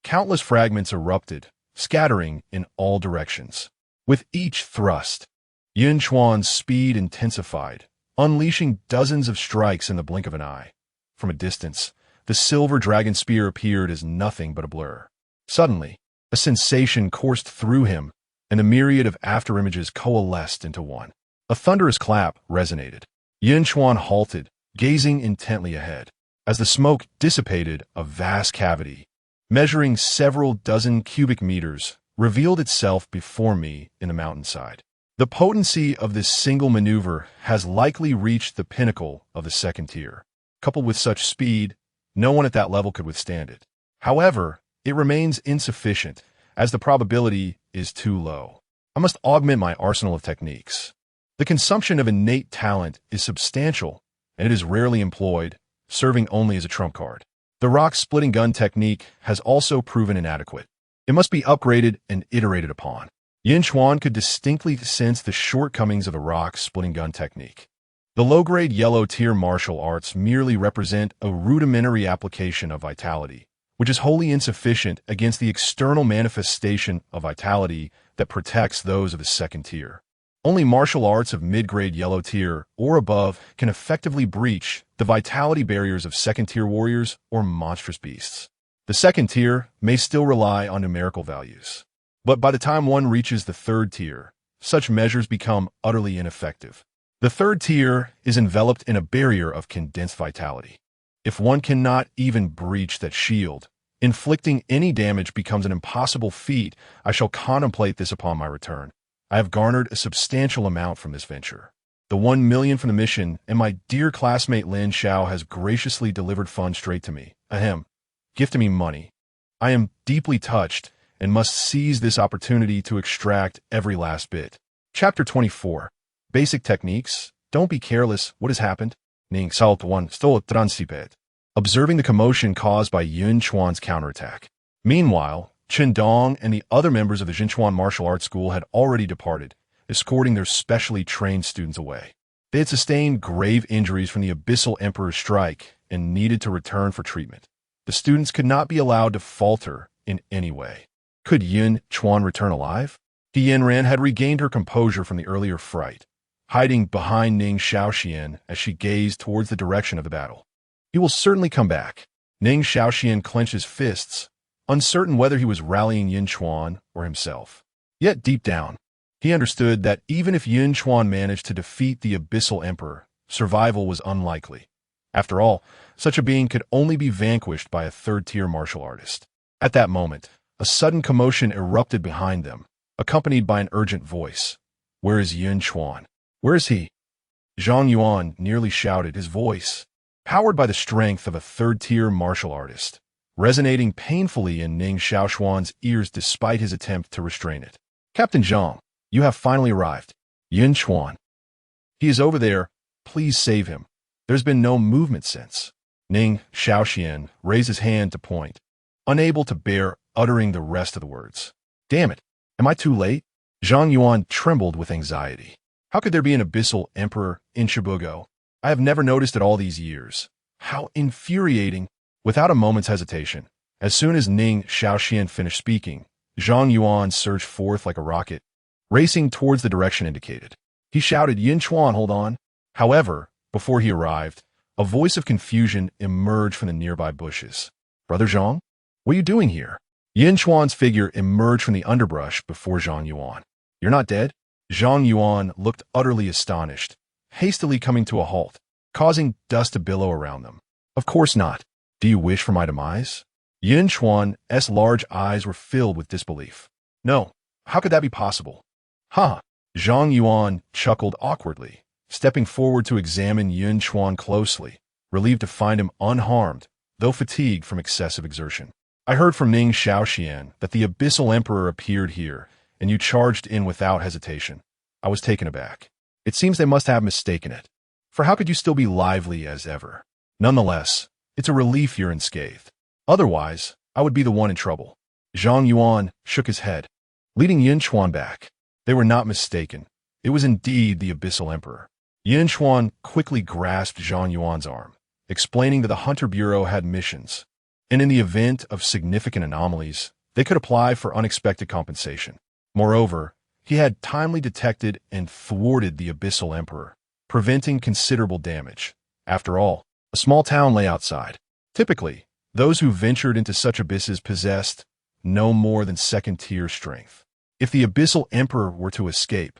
Countless fragments erupted, scattering in all directions. With each thrust, Yun Chuan's speed intensified, unleashing dozens of strikes in the blink of an eye. From a distance, the silver dragon spear appeared as nothing but a blur. Suddenly, a sensation coursed through him, and the myriad of afterimages coalesced into one. A thunderous clap resonated. Yun Chuan halted, gazing intently ahead. As the smoke dissipated, a vast cavity, measuring several dozen cubic meters, revealed itself before me in the mountainside. The potency of this single maneuver has likely reached the pinnacle of the second tier. Coupled with such speed, no one at that level could withstand it. However, it remains insufficient, as the probability is too low. I must augment my arsenal of techniques. The consumption of innate talent is substantial, and it is rarely employed, serving only as a trump card. The rock-splitting gun technique has also proven inadequate. It must be upgraded and iterated upon. Yun Chuan could distinctly sense the shortcomings of the rock-splitting gun technique. The low-grade yellow-tier martial arts merely represent a rudimentary application of vitality, which is wholly insufficient against the external manifestation of vitality that protects those of the second tier. Only martial arts of mid-grade yellow tier or above can effectively breach the vitality barriers of second-tier warriors or monstrous beasts. The second tier may still rely on numerical values, but by the time one reaches the third tier, such measures become utterly ineffective. The third tier is enveloped in a barrier of condensed vitality. If one cannot even breach that shield, inflicting any damage becomes an impossible feat. I shall contemplate this upon my return. I have garnered a substantial amount from this venture. The 1 million from the mission, and my dear classmate Lin Xiao has graciously delivered funds straight to me. Ahem. Gifted me money. I am deeply touched and must seize this opportunity to extract every last bit. Chapter 24. Basic techniques. Don't be careless. What has happened? Ning Salt 1 stole transipet. Observing the commotion caused by Yun Chuan's counterattack. Meanwhile, Chen Dong and the other members of the Yunchuan martial arts school had already departed, escorting their specially trained students away. They had sustained grave injuries from the Abyssal Emperor's strike and needed to return for treatment. The students could not be allowed to falter in any way. Could Yun Chuan return alive? Tianran had regained her composure from the earlier fright, hiding behind Ning Xiaoxian as she gazed towards the direction of the battle. He will certainly come back. Ning Xiaoxian clenched his fists, uncertain whether he was rallying Yun Chuan or himself. Yet deep down, he understood that even if Yun Chuan managed to defeat the Abyssal Emperor, survival was unlikely. After all, such a being could only be vanquished by a third-tier martial artist. At that moment, a sudden commotion erupted behind them, accompanied by an urgent voice. Where is Yun Chuan? Where is he? Zhang Yuan nearly shouted, his voice, powered by the strength of a third-tier martial artist, resonating painfully in Ning Xiaoxuan's ears despite his attempt to restrain it. Captain Zhang, you have finally arrived. Yun Chuan. He is over there. Please save him. There's been no movement since. Ning Xiaoxian raised his hand to point, unable to bear uttering the rest of the words. Damn it. Am I too late? Zhang Yuan trembled with anxiety. How could there be an Abyssal Emperor in Shibugo? I have never noticed it all these years. How infuriating. Without a moment's hesitation, as soon as Ning Xiaoxian finished speaking, Zhang Yuan surged forth like a rocket, racing towards the direction indicated. He shouted, Yun Chuan, hold on. However, before he arrived, a voice of confusion emerged from the nearby bushes. Brother Zhang? What are you doing here? Yun Chuan's figure emerged from the underbrush before Zhang Yuan. You're not dead? Zhang Yuan looked utterly astonished, hastily coming to a halt, causing dust to billow around them. Of course not. Do you wish for my demise? Yun Chuan's large eyes were filled with disbelief. No, how could that be possible? Ha! Zhang Yuan chuckled awkwardly, stepping forward to examine Yun Chuan closely, relieved to find him unharmed, though fatigued from excessive exertion. I heard from Ning Xiaoxian that the Abyssal Emperor appeared here, and you charged in without hesitation. I was taken aback. It seems they must have mistaken it. For how could you still be lively as ever? Nonetheless, it's a relief you're unscathed. Otherwise, I would be the one in trouble. Zhang Yuan shook his head, leading Yun Chuan back. They were not mistaken. It was indeed the Abyssal Emperor. Yun Chuan quickly grasped Zhang Yuan's arm, explaining that the Hunter Bureau had missions, and in the event of significant anomalies, they could apply for unexpected compensation. Moreover, he had timely detected and thwarted the Abyssal Emperor, preventing considerable damage. After all, a small town lay outside. Typically, those who ventured into such abysses possessed no more than second-tier strength. If the Abyssal Emperor were to escape,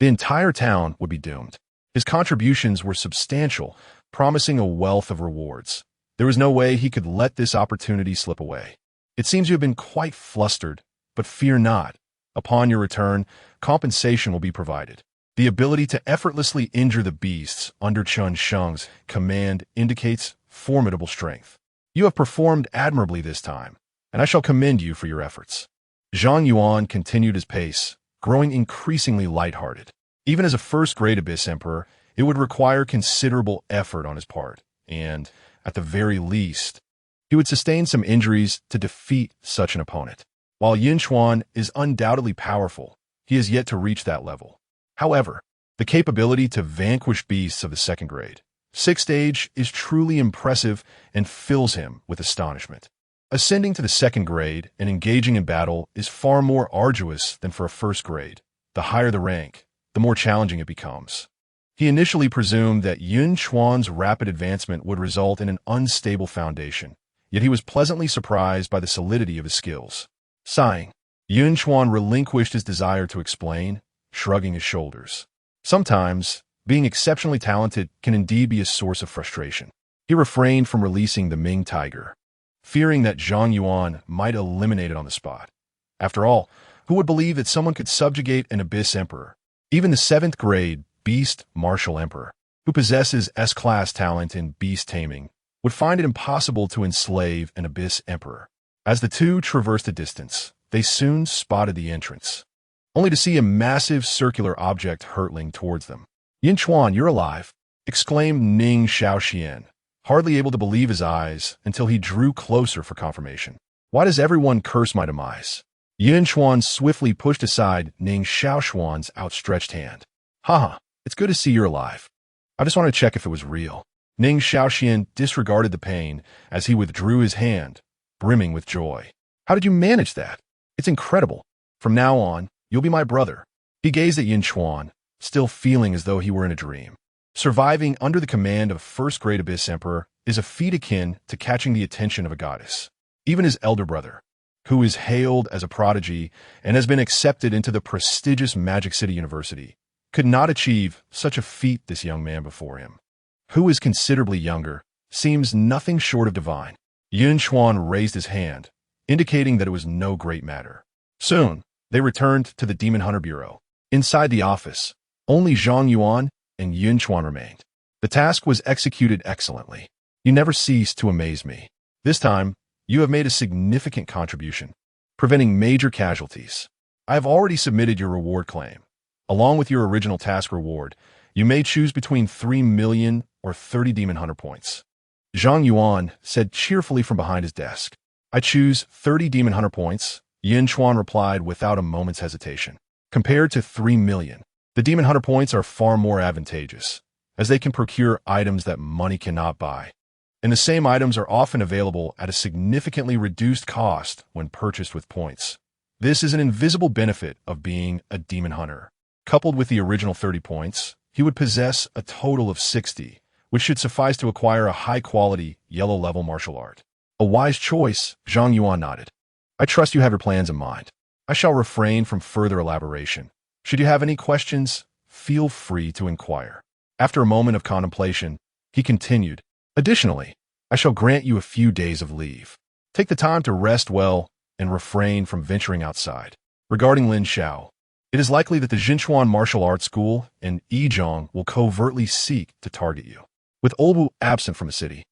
the entire town would be doomed. His contributions were substantial, promising a wealth of rewards. There was no way he could let this opportunity slip away. It seems you have been quite flustered, but fear not. Upon your return, compensation will be provided. The ability to effortlessly injure the beasts under Chun Sheng's command indicates formidable strength. You have performed admirably this time, and I shall commend you for your efforts. Zhang Yuan continued his pace, growing increasingly lighthearted. Even as a first-grade Abyss Emperor, it would require considerable effort on his part, and, at the very least, he would sustain some injuries to defeat such an opponent. While Yunchuan is undoubtedly powerful, he has yet to reach that level. However, the capability to vanquish beasts of the second grade, sixth stage, is truly impressive and fills him with astonishment. Ascending to the second grade and engaging in battle is far more arduous than for a first grade. The higher the rank, the more challenging it becomes. He initially presumed that Yun Chuan's rapid advancement would result in an unstable foundation, yet he was pleasantly surprised by the solidity of his skills. Sighing, Yun Chuan relinquished his desire to explain, shrugging his shoulders. Sometimes, being exceptionally talented can indeed be a source of frustration. He refrained from releasing the Ming Tiger, fearing that Zhang Yuan might eliminate it on the spot. After all, who would believe that someone could subjugate an Abyss Emperor? Even the 7th grade Beast Martial Emperor, who possesses S-class talent in beast taming, would find it impossible to enslave an Abyss Emperor. As the two traversed the distance, they soon spotted the entrance, only to see a massive circular object hurtling towards them. "Yun Chuan, you're alive!" exclaimed Ning Shaoxian, hardly able to believe his eyes until he drew closer for confirmation. "Why does everyone curse my demise?" Yun Chuan swiftly pushed aside Ning Shaoxian's outstretched hand. "Haha, it's good to see you're alive. I just wanted to check if it was real." Ning Shaoxian disregarded the pain as he withdrew his hand, brimming with joy. "How did you manage that? It's incredible. From now on, you'll be my brother." He gazed at Yun Chuan, still feeling as though he were in a dream. Surviving under the command of first-grade Abyss Emperor is a feat akin to catching the attention of a goddess. Even his elder brother, who is hailed as a prodigy and has been accepted into the prestigious Magic City University, could not achieve such a feat. This young man before him, who is considerably younger, seems nothing short of divine. Yun Chuan raised his hand, indicating that it was no great matter. Soon, they returned to the Demon Hunter Bureau. Inside the office, only Zhang Yuan and Yun Chuan remained. The task was executed excellently. "You never cease to amaze me. This time, you have made a significant contribution, preventing major casualties. I have already submitted your reward claim. Along with your original task reward, you may choose between 3 million or 30 Demon Hunter points." Zhang Yuan said cheerfully from behind his desk. "I choose 30 Demon Hunter points," Yun Chuan replied without a moment's hesitation. Compared to 3 million, the Demon Hunter points are far more advantageous, as they can procure items that money cannot buy. And the same items are often available at a significantly reduced cost when purchased with points. This is an invisible benefit of being a Demon Hunter. Coupled with the original 30 points, he would possess a total of 60, which should suffice to acquire a high-quality, yellow-level martial art. "A wise choice," Zhang Yuan nodded. "I trust you have your plans in mind. I shall refrain from further elaboration. Should you have any questions, feel free to inquire." After a moment of contemplation, he continued, "Additionally, I shall grant you a few days of leave. Take the time to rest well and refrain from venturing outside. Regarding Lin Xiao, it is likely that the Yunchuan Martial Arts School and Yizhong will covertly seek to target you. With Olwu absent from the city,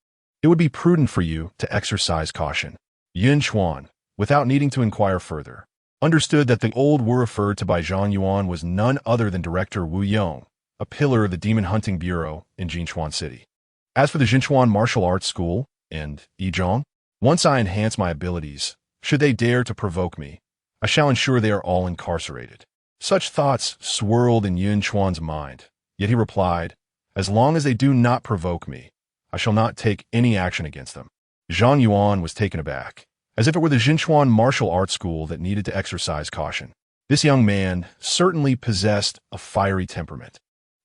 it would be prudent for you to exercise caution." Yun Chuan, without needing to inquire further, understood that the old Wu referred to by Zhang Yuan was none other than Director Wu Yong, a pillar of the Demon Hunting Bureau in Jinchuan City. As for the Yunchuan Martial Arts School and Yizhong, once I enhance my abilities, should they dare to provoke me, I shall ensure they are all incarcerated. Such thoughts swirled in Yun Chuan's mind, yet he replied, "As long as they do not provoke me, I shall not take any action against them." Zhang Yuan was taken aback, as if it were the Yunchuan Martial Arts School that needed to exercise caution. This young man certainly possessed a fiery temperament,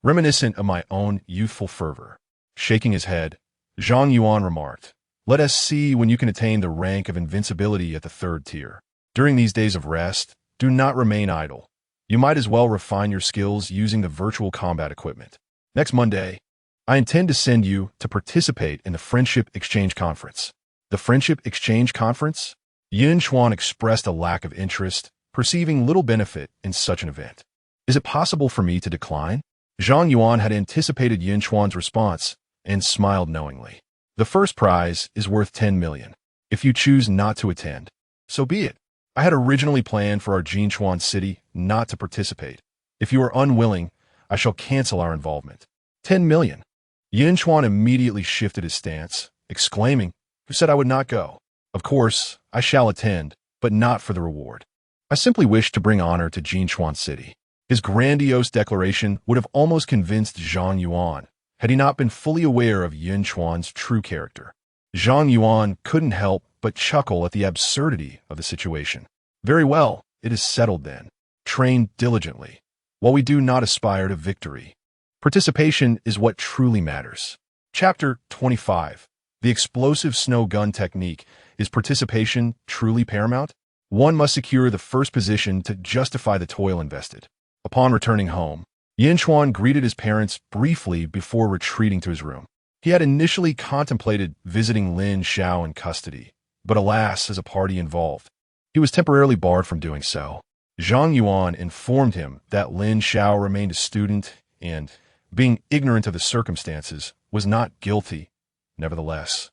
reminiscent of my own youthful fervor. Shaking his head, Zhang Yuan remarked, "Let us see when you can attain the rank of invincibility at the 3rd tier. During these days of rest, do not remain idle. You might as well refine your skills using the virtual combat equipment. Next Monday, I intend to send you to participate in the Friendship Exchange Conference." "The Friendship Exchange Conference?" Yun Chuan expressed a lack of interest, perceiving little benefit in such an event. "Is it possible for me to decline?" Zhang Yuan had anticipated Yun Chuan's response and smiled knowingly. "The first prize is worth 10 million. If you choose not to attend, so be it. I had originally planned for our Jinchuan city not to participate. If you are unwilling, I shall cancel our involvement." 10 million. Yun Chuan immediately shifted his stance, exclaiming, "Who said I would not go? Of course, I shall attend, but not for the reward. I simply wish to bring honor to Jinchuan City." His grandiose declaration would have almost convinced Zhang Yuan, had he not been fully aware of Yun Chuan's true character. Zhang Yuan couldn't help but chuckle at the absurdity of the situation. "Very well, it is settled then. Train diligently. While we do not aspire to victory, participation is what truly matters." Chapter 25. The explosive snow gun technique. Is participation truly paramount? One must secure the first position to justify the toil invested. Upon returning home, Yun Chuan greeted his parents briefly before retreating to his room. He had initially contemplated visiting Lin Xiao in custody, but alas, as a party involved, he was temporarily barred from doing so. Zhang Yuan informed him that Lin Xiao remained a student and, being ignorant of the circumstances, was not guilty. Nevertheless,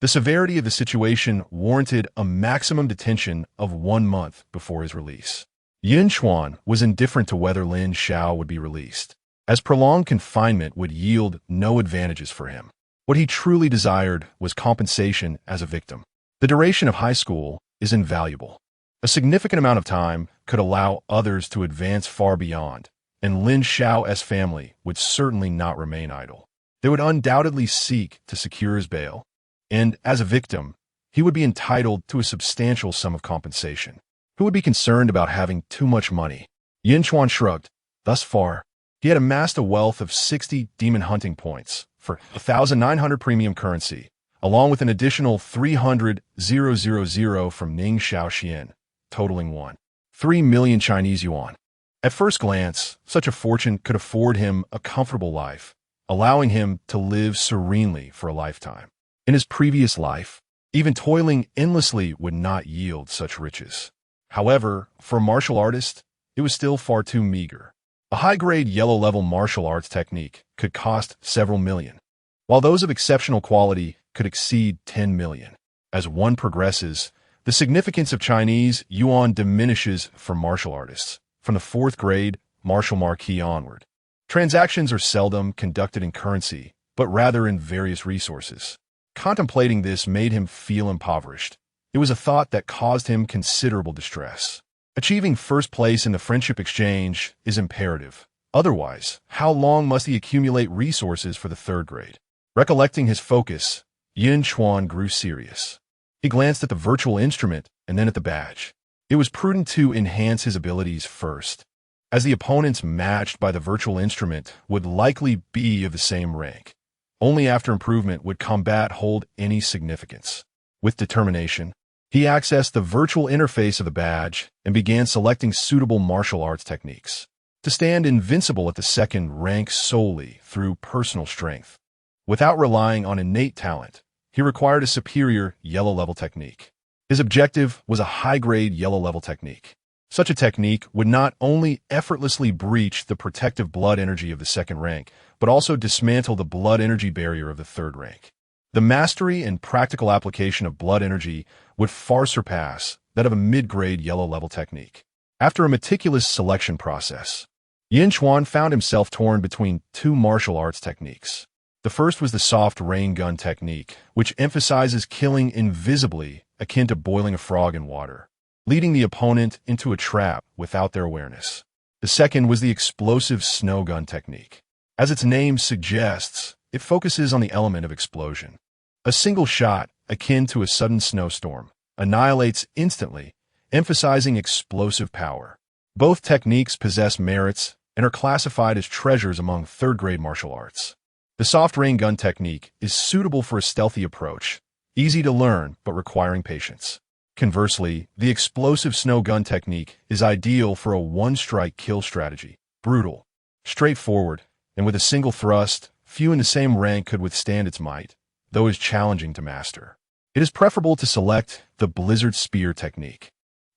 the severity of the situation warranted a maximum detention of 1 month before his release. Yun Chuan was indifferent to whether Lin Xiao would be released, as prolonged confinement would yield no advantages for him. What he truly desired was compensation as a victim. The duration of high school is invaluable. A significant amount of time could allow others to advance far beyond, and Lin Xiao's family would certainly not remain idle. They would undoubtedly seek to secure his bail, and as a victim, he would be entitled to a substantial sum of compensation. Who would be concerned about having too much money? Yun Chuan shrugged. Thus far, he had amassed a wealth of 60 demon hunting points for 1,900 premium currency, along with an additional 300,000 from Ning Shaoxian, totaling 1.3 million Chinese yuan. At first glance, such a fortune could afford him a comfortable life, allowing him to live serenely for a lifetime. In his previous life, even toiling endlessly would not yield such riches. However, for a martial artist, it was still far too meager. A high-grade yellow-level martial arts technique could cost several million, while those of exceptional quality could exceed 10 million. As one progresses, the significance of Chinese yuan diminishes for martial artists, from the 4th grade martial marquis onward. Transactions are seldom conducted in currency, but rather in various resources. Contemplating this made him feel impoverished. It was a thought that caused him considerable distress. Achieving first place in the friendship exchange is imperative. Otherwise, how long must he accumulate resources for the 3rd grade? Recollecting his focus, Yun Chuan grew serious. He glanced at the virtual instrument and then at the badge. It was prudent to enhance his abilities first, as the opponents matched by the virtual instrument would likely be of the same rank. Only after improvement would combat hold any significance. With determination, he accessed the virtual interface of the badge and began selecting suitable martial arts techniques to stand invincible at the 2nd rank solely through personal strength. Without relying on innate talent, he required a superior yellow-level technique. His objective was a high-grade yellow-level technique. Such a technique would not only effortlessly breach the protective blood energy of the 2nd rank, but also dismantle the blood energy barrier of the 3rd rank. The mastery and practical application of blood energy would far surpass that of a mid-grade yellow-level technique. After a meticulous selection process, Yun Chuan found himself torn between 2 martial arts techniques. The first was the soft rain gun technique, which emphasizes killing invisibly, akin to boiling a frog in water, leading the opponent into a trap without their awareness. The second was the explosive snow gun technique. As its name suggests, it focuses on the element of explosion. A single shot, akin to a sudden snowstorm, annihilates instantly, emphasizing explosive power. Both techniques possess merits and are classified as treasures among 3rd grade martial arts. The soft rain gun technique is suitable for a stealthy approach, easy to learn but requiring patience. Conversely, the explosive snow gun technique is ideal for a one-strike kill strategy, brutal, straightforward, and with a single thrust, few in the same rank could withstand its might, though it is challenging to master. It is preferable to select the blizzard spear technique.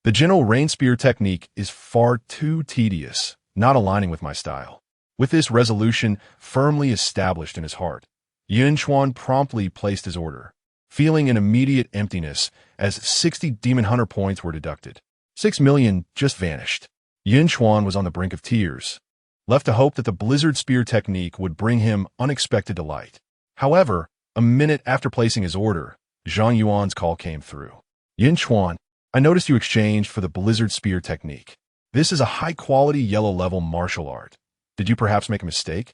The gentle rain spear technique is far too tedious, not aligning with my style. With this resolution firmly established in his heart, Yun Chuan promptly placed his order, feeling an immediate emptiness as 60 Demon Hunter points were deducted. 6 million just vanished. Yun Chuan was on the brink of tears, left to hope that the blizzard spear technique would bring him unexpected delight. However, a minute after placing his order, Zhang Yuan's call came through. Yun Chuan, I noticed you exchanged for the blizzard spear technique. This is a high-quality yellow-level martial art. Did you perhaps make a mistake?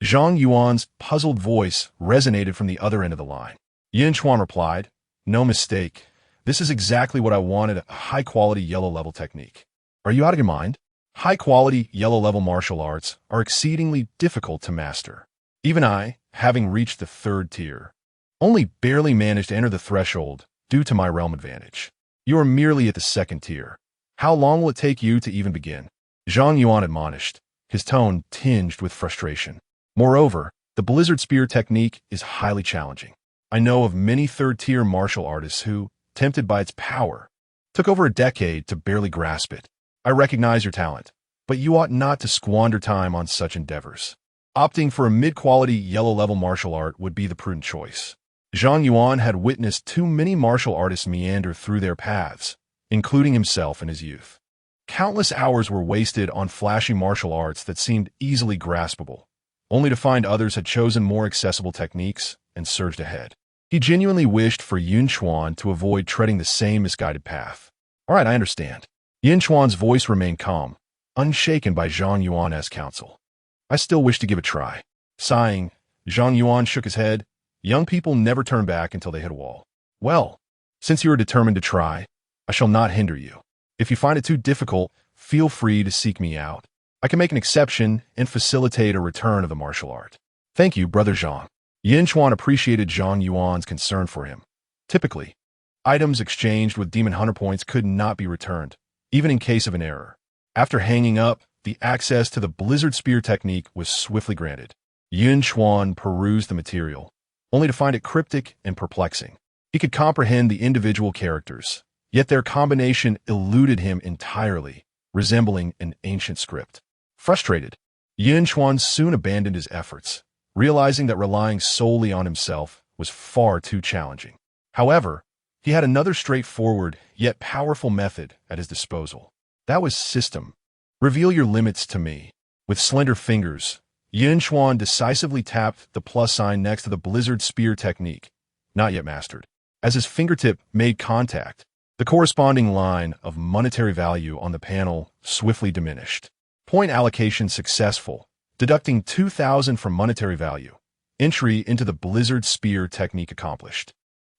Zhang Yuan's puzzled voice resonated from the other end of the line. Yun Chuan replied, No mistake. This is exactly what I wanted, a high-quality yellow-level technique. Are you out of your mind? High-quality yellow-level martial arts are exceedingly difficult to master. Even I, having reached the 3rd tier, only barely managed to enter the threshold due to my realm advantage. You are merely at the 2nd tier. How long will it take you to even begin? Zhang Yuan admonished, his tone tinged with frustration. Moreover, the Blizzard Spear technique is highly challenging. I know of many third-tier martial artists who, tempted by its power, took over a decade to barely grasp it. I recognize your talent, but you ought not to squander time on such endeavors. Opting for a mid-quality yellow-level martial art would be the prudent choice. Zhang Yuan had witnessed too many martial artists meander through their paths, including himself in his youth. Countless hours were wasted on flashy martial arts that seemed easily graspable, only to find others had chosen more accessible techniques and surged ahead. He genuinely wished for Yun Chuan to avoid treading the same misguided path. All right, I understand. Yun Chuan's voice remained calm, unshaken by Zhang Yuan's counsel. I still wish to give a try. Sighing, Zhang Yuan shook his head. Young people never turn back until they hit a wall. Well, since you are determined to try, I shall not hinder you. If you find it too difficult, feel free to seek me out. I can make an exception and facilitate a return of the martial art. Thank you, Brother Zhang. Yun Chuan appreciated Zhang Yuan's concern for him. Typically, items exchanged with Demon Hunter points could not be returned, even in case of an error. After hanging up, the access to the Blizzard Spear technique was swiftly granted. Yun Chuan perused the material, only to find it cryptic and perplexing. He could comprehend the individual characters, yet their combination eluded him entirely, resembling an ancient script. Frustrated, Yun Chuan soon abandoned his efforts, realizing that relying solely on himself was far too challenging. However, he had another straightforward yet powerful method at his disposal. That was system. Reveal your limits to me. With slender fingers, Yun Chuan decisively tapped the plus sign next to the Blizzard Spear technique, not yet mastered. As his fingertip made contact, the corresponding line of monetary value on the panel swiftly diminished. Point allocation successful, deducting 2,000 from monetary value. Entry into the Blizzard Spear technique accomplished.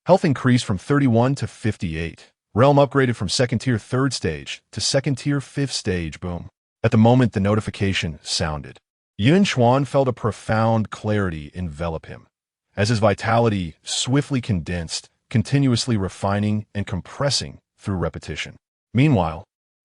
Health increased from 31 to 58. Realm upgraded from second tier 3rd stage to second tier 5th stage. Boom. At the moment the notification sounded, Yun Chuan felt a profound clarity envelop him, as his vitality swiftly condensed, continuously refining and compressing through repetition. Meanwhile,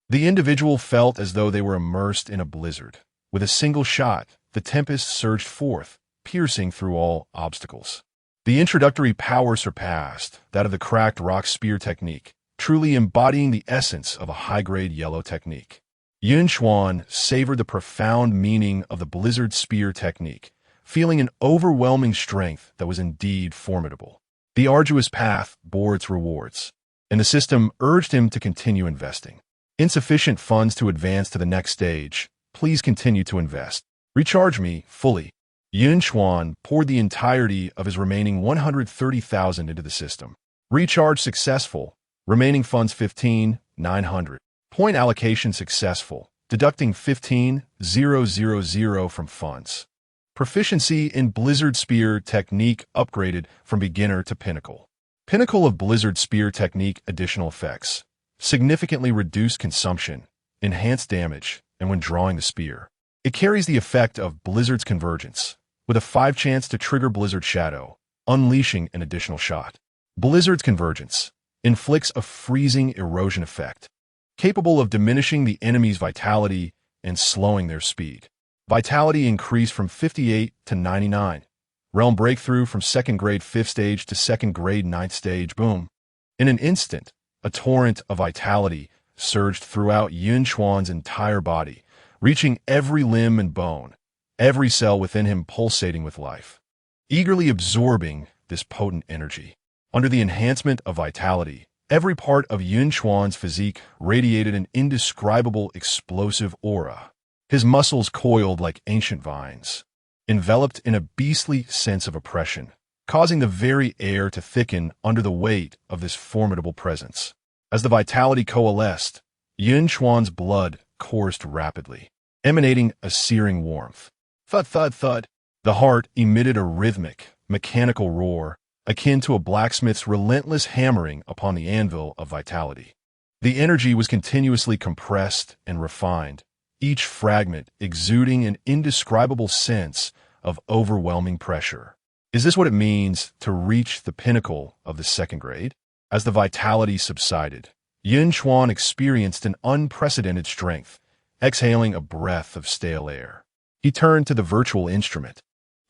the individual felt as though they were immersed in a blizzard. With a single shot, the tempest surged forth, piercing through all obstacles. The introductory power surpassed that of the cracked rock spear technique, truly embodying the essence of a high-grade yellow technique. Yun Chuan savored the profound meaning of the Blizzard Spear technique, feeling an overwhelming strength that was indeed formidable. The arduous path bore its rewards, and the system urged him to continue investing. Insufficient funds to advance to the next stage. Please continue to invest. Recharge me fully. Yun Chuan poured the entirety of his remaining 130,000 into the system. Recharge successful. Remaining funds 15,900. Point allocation successful, deducting 15,000 from funds. Proficiency in Blizzard Spear technique upgraded from beginner to pinnacle. Pinnacle of Blizzard Spear technique additional effects. Significantly reduced consumption, enhanced damage, and when drawing the spear. It carries the effect of Blizzard's Convergence, with a 5 chance to trigger Blizzard Shadow, unleashing an additional shot. Blizzard's Convergence inflicts a freezing erosion effect, capable of diminishing the enemy's vitality and slowing their speed. Vitality increased from 58 to 99. Realm breakthrough from 2nd grade 5th stage to 2nd grade 9th stage. Boom. In an instant, a torrent of vitality surged throughout Yun Chuan's entire body, reaching every limb and bone, every cell within him pulsating with life. Eagerly absorbing this potent energy, under the enhancement of vitality, every part of Yun Chuan's physique radiated an indescribable explosive aura. His muscles coiled like ancient vines, enveloped in a beastly sense of oppression, causing the very air to thicken under the weight of this formidable presence. As the vitality coalesced, Yun Chuan's blood coursed rapidly, emanating a searing warmth. Thud, thud, thud. The heart emitted a rhythmic, mechanical roar, akin to a blacksmith's relentless hammering upon the anvil of vitality. The energy was continuously compressed and refined, each fragment exuding an indescribable sense of overwhelming pressure. Is this what it means to reach the pinnacle of the 2nd grade? As the vitality subsided, Yun Chuan experienced an unprecedented strength, exhaling a breath of stale air. He turned to the virtual instrument,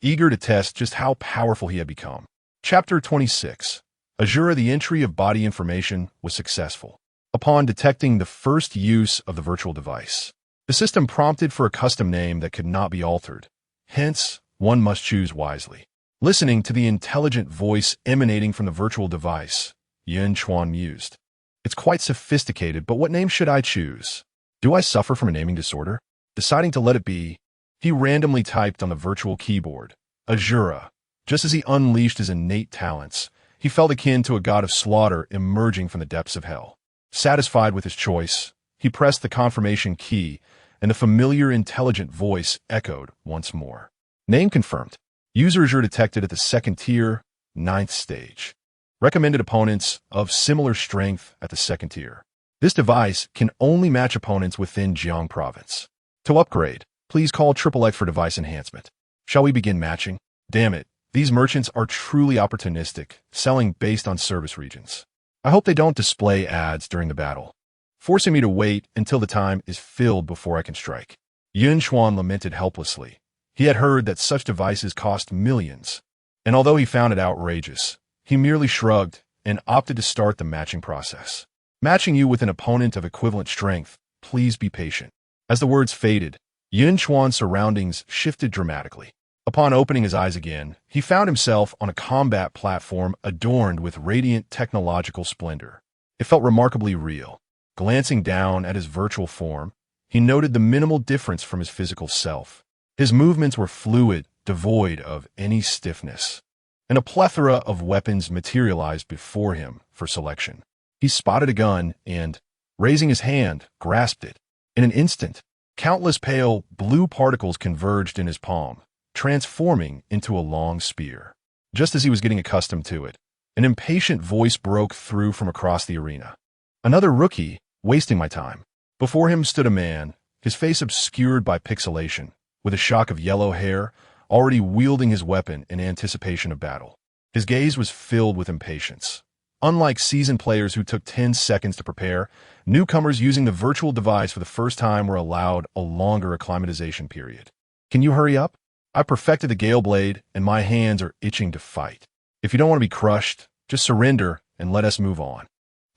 eager to test just how powerful he had become. Chapter 26. Azura, the entry of body information was successful. Upon detecting the first use of the virtual device, the system prompted for a custom name that could not be altered. Hence, one must choose wisely. Listening to the intelligent voice emanating from the virtual device, Yun Chuan mused. It's quite sophisticated, but what name should I choose? Do I suffer from a naming disorder? Deciding to let it be, he randomly typed on the virtual keyboard, Azura. Just as he unleashed his innate talents, he felt akin to a god of slaughter emerging from the depths of hell. Satisfied with his choice, he pressed the confirmation key, and the familiar intelligent voice echoed once more. Name confirmed. User Azura detected at the second tier, 9th stage. Recommended opponents of similar strength at the second tier. This device can only match opponents within Jiang province. To upgrade, please call XXX for device enhancement. Shall we begin matching? Damn it, these merchants are truly opportunistic, selling based on service regions. I hope they don't display ads during the battle, forcing me to wait until the time is filled before I can strike. Yun Chuan lamented helplessly. He had heard that such devices cost millions, and although he found it outrageous, he merely shrugged and opted to start the matching process. Matching you with an opponent of equivalent strength, please be patient. As the words faded, Yun Chuan's surroundings shifted dramatically. Upon opening his eyes again, he found himself on a combat platform adorned with radiant technological splendor. It felt remarkably real. Glancing down at his virtual form, he noted the minimal difference from his physical self. His movements were fluid, devoid of any stiffness, and a plethora of weapons materialized before him for selection. He spotted a gun and, raising his hand, grasped it. In an instant, countless pale blue particles converged in his palm, transforming into a long spear. Just as he was getting accustomed to it, an impatient voice broke through from across the arena. Another rookie, wasting my time. Before him stood a man, his face obscured by pixelation, with a shock of yellow hair, already wielding his weapon in anticipation of battle. His gaze was filled with impatience. Unlike seasoned players who took 10 seconds to prepare, newcomers using the virtual device for the first time were allowed a longer acclimatization period. Can you hurry up? I perfected the Gale Blade, and my hands are itching to fight. If you don't want to be crushed, just surrender and let us move on.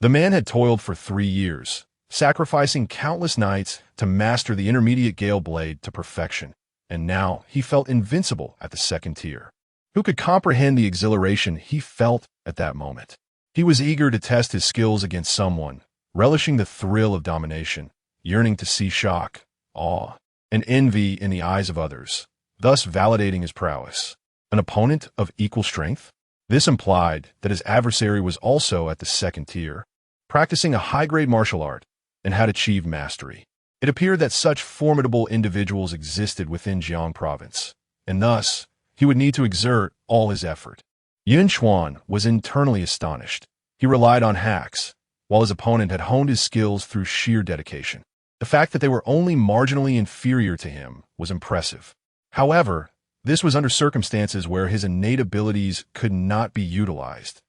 The man had toiled for 3 years, sacrificing countless nights to master the intermediate Gale Blade to perfection, and now he felt invincible at the second tier. Who could comprehend the exhilaration he felt at that moment? He was eager to test his skills against someone, relishing the thrill of domination, yearning to see shock, awe, and envy in the eyes of others, thus validating his prowess. An opponent of equal strength? This implied that his adversary was also at the second tier, practicing a high-grade martial art, and had achieved mastery. It appeared that such formidable individuals existed within Jiang province, and thus, he would need to exert all his effort. Yun Chuan was internally astonished. He relied on hacks, while his opponent had honed his skills through sheer dedication. The fact that they were only marginally inferior to him was impressive. However, this was under circumstances where his innate abilities could not be utilized.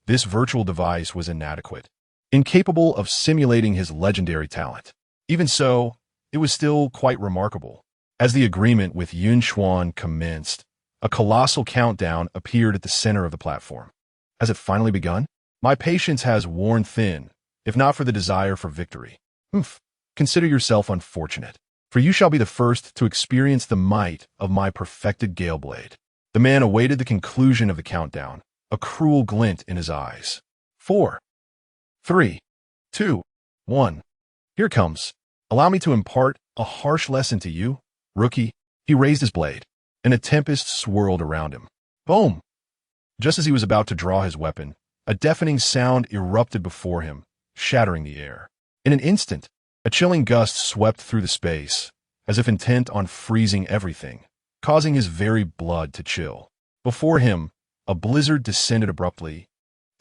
This virtual device was inadequate, incapable of simulating his legendary talent. Even so, it was still quite remarkable. As the agreement with Yun Chuan commenced, a colossal countdown appeared at the center of the platform. Has it finally begun? My patience has worn thin, if not for the desire for victory. Consider yourself unfortunate, for you shall be the first to experience the might of my perfected Gale Blade. The man awaited the conclusion of the countdown, a cruel glint in his eyes. 4, 3, 2, 1. Here comes. Allow me to impart a harsh lesson to you, rookie. He raised his blade, and a tempest swirled around him. Boom! Just as he was about to draw his weapon, a deafening sound erupted before him, shattering the air. In an instant, a chilling gust swept through the space, as if intent on freezing everything, causing his very blood to chill. Before him, a blizzard descended abruptly,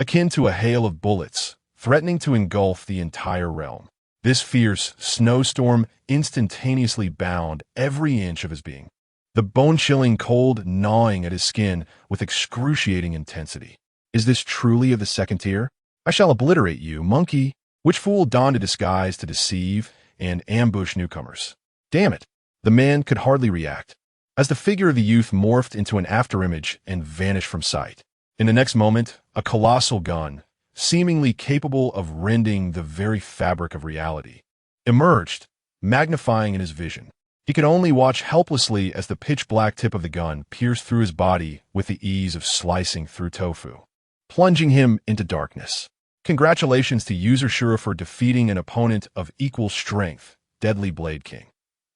akin to a hail of bullets, threatening to engulf the entire realm. This fierce snowstorm instantaneously bound every inch of his being, the bone-chilling cold gnawing at his skin with excruciating intensity. Is this truly of the second tier? I shall obliterate you, monkey. Which fool donned a disguise to deceive and ambush newcomers? Damn it! The man could hardly react, as the figure of the youth morphed into an afterimage and vanished from sight. In the next moment, a colossal gun, seemingly capable of rending the very fabric of reality, emerged, magnifying in his vision. He could only watch helplessly as the pitch-black tip of the gun pierced through his body with the ease of slicing through tofu, plunging him into darkness. Congratulations to Yunchuan for defeating an opponent of equal strength, Deadly Blade King.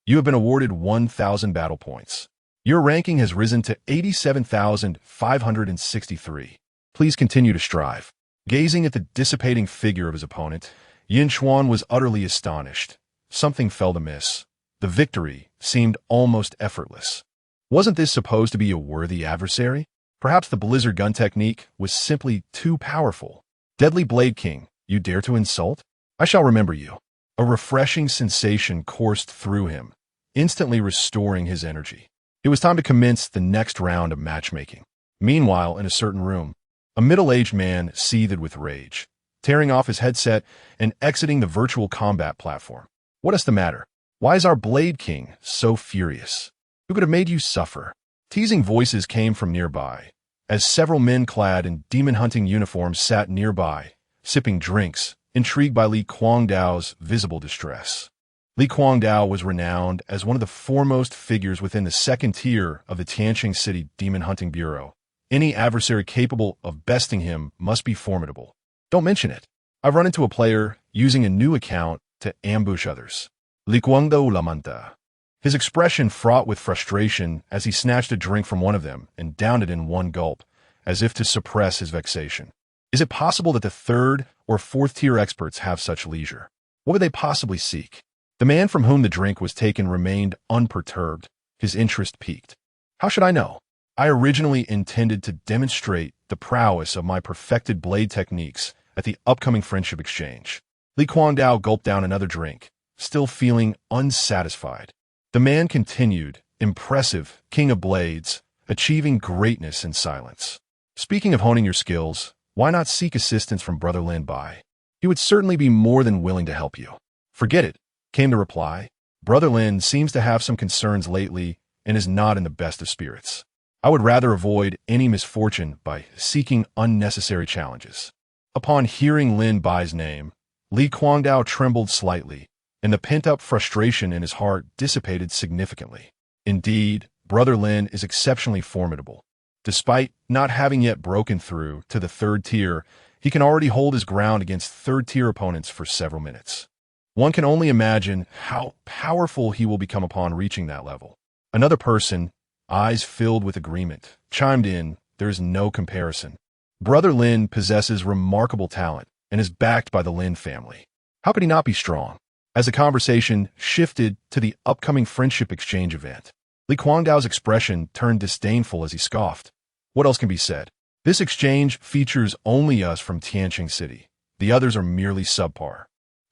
You have been awarded 1,000 battle points. Your ranking has risen to 87,563. Please continue to strive. Gazing at the dissipating figure of his opponent, Yun Chuan was utterly astonished. Something felt amiss. The victory seemed almost effortless. Wasn't this supposed to be a worthy adversary? Perhaps the Blizzard gun technique was simply too powerful. Deadly Blade King, you dare to insult? I shall remember you. A refreshing sensation coursed through him, instantly restoring his energy. It was time to commence the next round of matchmaking. Meanwhile, in a certain room, a middle-aged man seethed with rage, tearing off his headset and exiting the virtual combat platform. What is the matter? Why is our Blade King so furious? Who could have made you suffer? Teasing voices came from nearby, as several men clad in demon-hunting uniforms sat nearby, sipping drinks, intrigued by Li Guangdao's visible distress. Li Guangdao was renowned as one of the foremost figures within the second tier of the Tianqing City Demon Hunting Bureau. Any adversary capable of besting him must be formidable. Don't mention it. I've run into a player using a new account to ambush others. Li Guangdao lamenta. His expression fraught with frustration as he snatched a drink from one of them and downed it in one gulp, as if to suppress his vexation. Is it possible that the third or fourth tier experts have such leisure? What would they possibly seek? The man from whom the drink was taken remained unperturbed, his interest piqued. How should I know? I originally intended to demonstrate the prowess of my perfected blade techniques at the upcoming friendship exchange. Li Guangdao gulped down another drink, still feeling unsatisfied. The man continued, impressive, king of blades, achieving greatness in silence. Speaking of honing your skills, why not seek assistance from Brother Lin Bai? He would certainly be more than willing to help you. Forget it, came the reply. Brother Lin seems to have some concerns lately and is not in the best of spirits. I would rather avoid any misfortune by seeking unnecessary challenges. Upon hearing Lin Bai's name, Li Guangdao trembled slightly, and the pent-up frustration in his heart dissipated significantly. Indeed, Brother Lin is exceptionally formidable. Despite not having yet broken through to the third tier, he can already hold his ground against third-tier opponents for several minutes. One can only imagine how powerful he will become upon reaching that level. Another person, eyes filled with agreement, chimed in, there is no comparison. Brother Lin possesses remarkable talent and is backed by the Lin family. How could he not be strong? As the conversation shifted to the upcoming friendship exchange event, Li Guangdao's expression turned disdainful as he scoffed. What else can be said? This exchange features only us from Tianqing City. The others are merely subpar.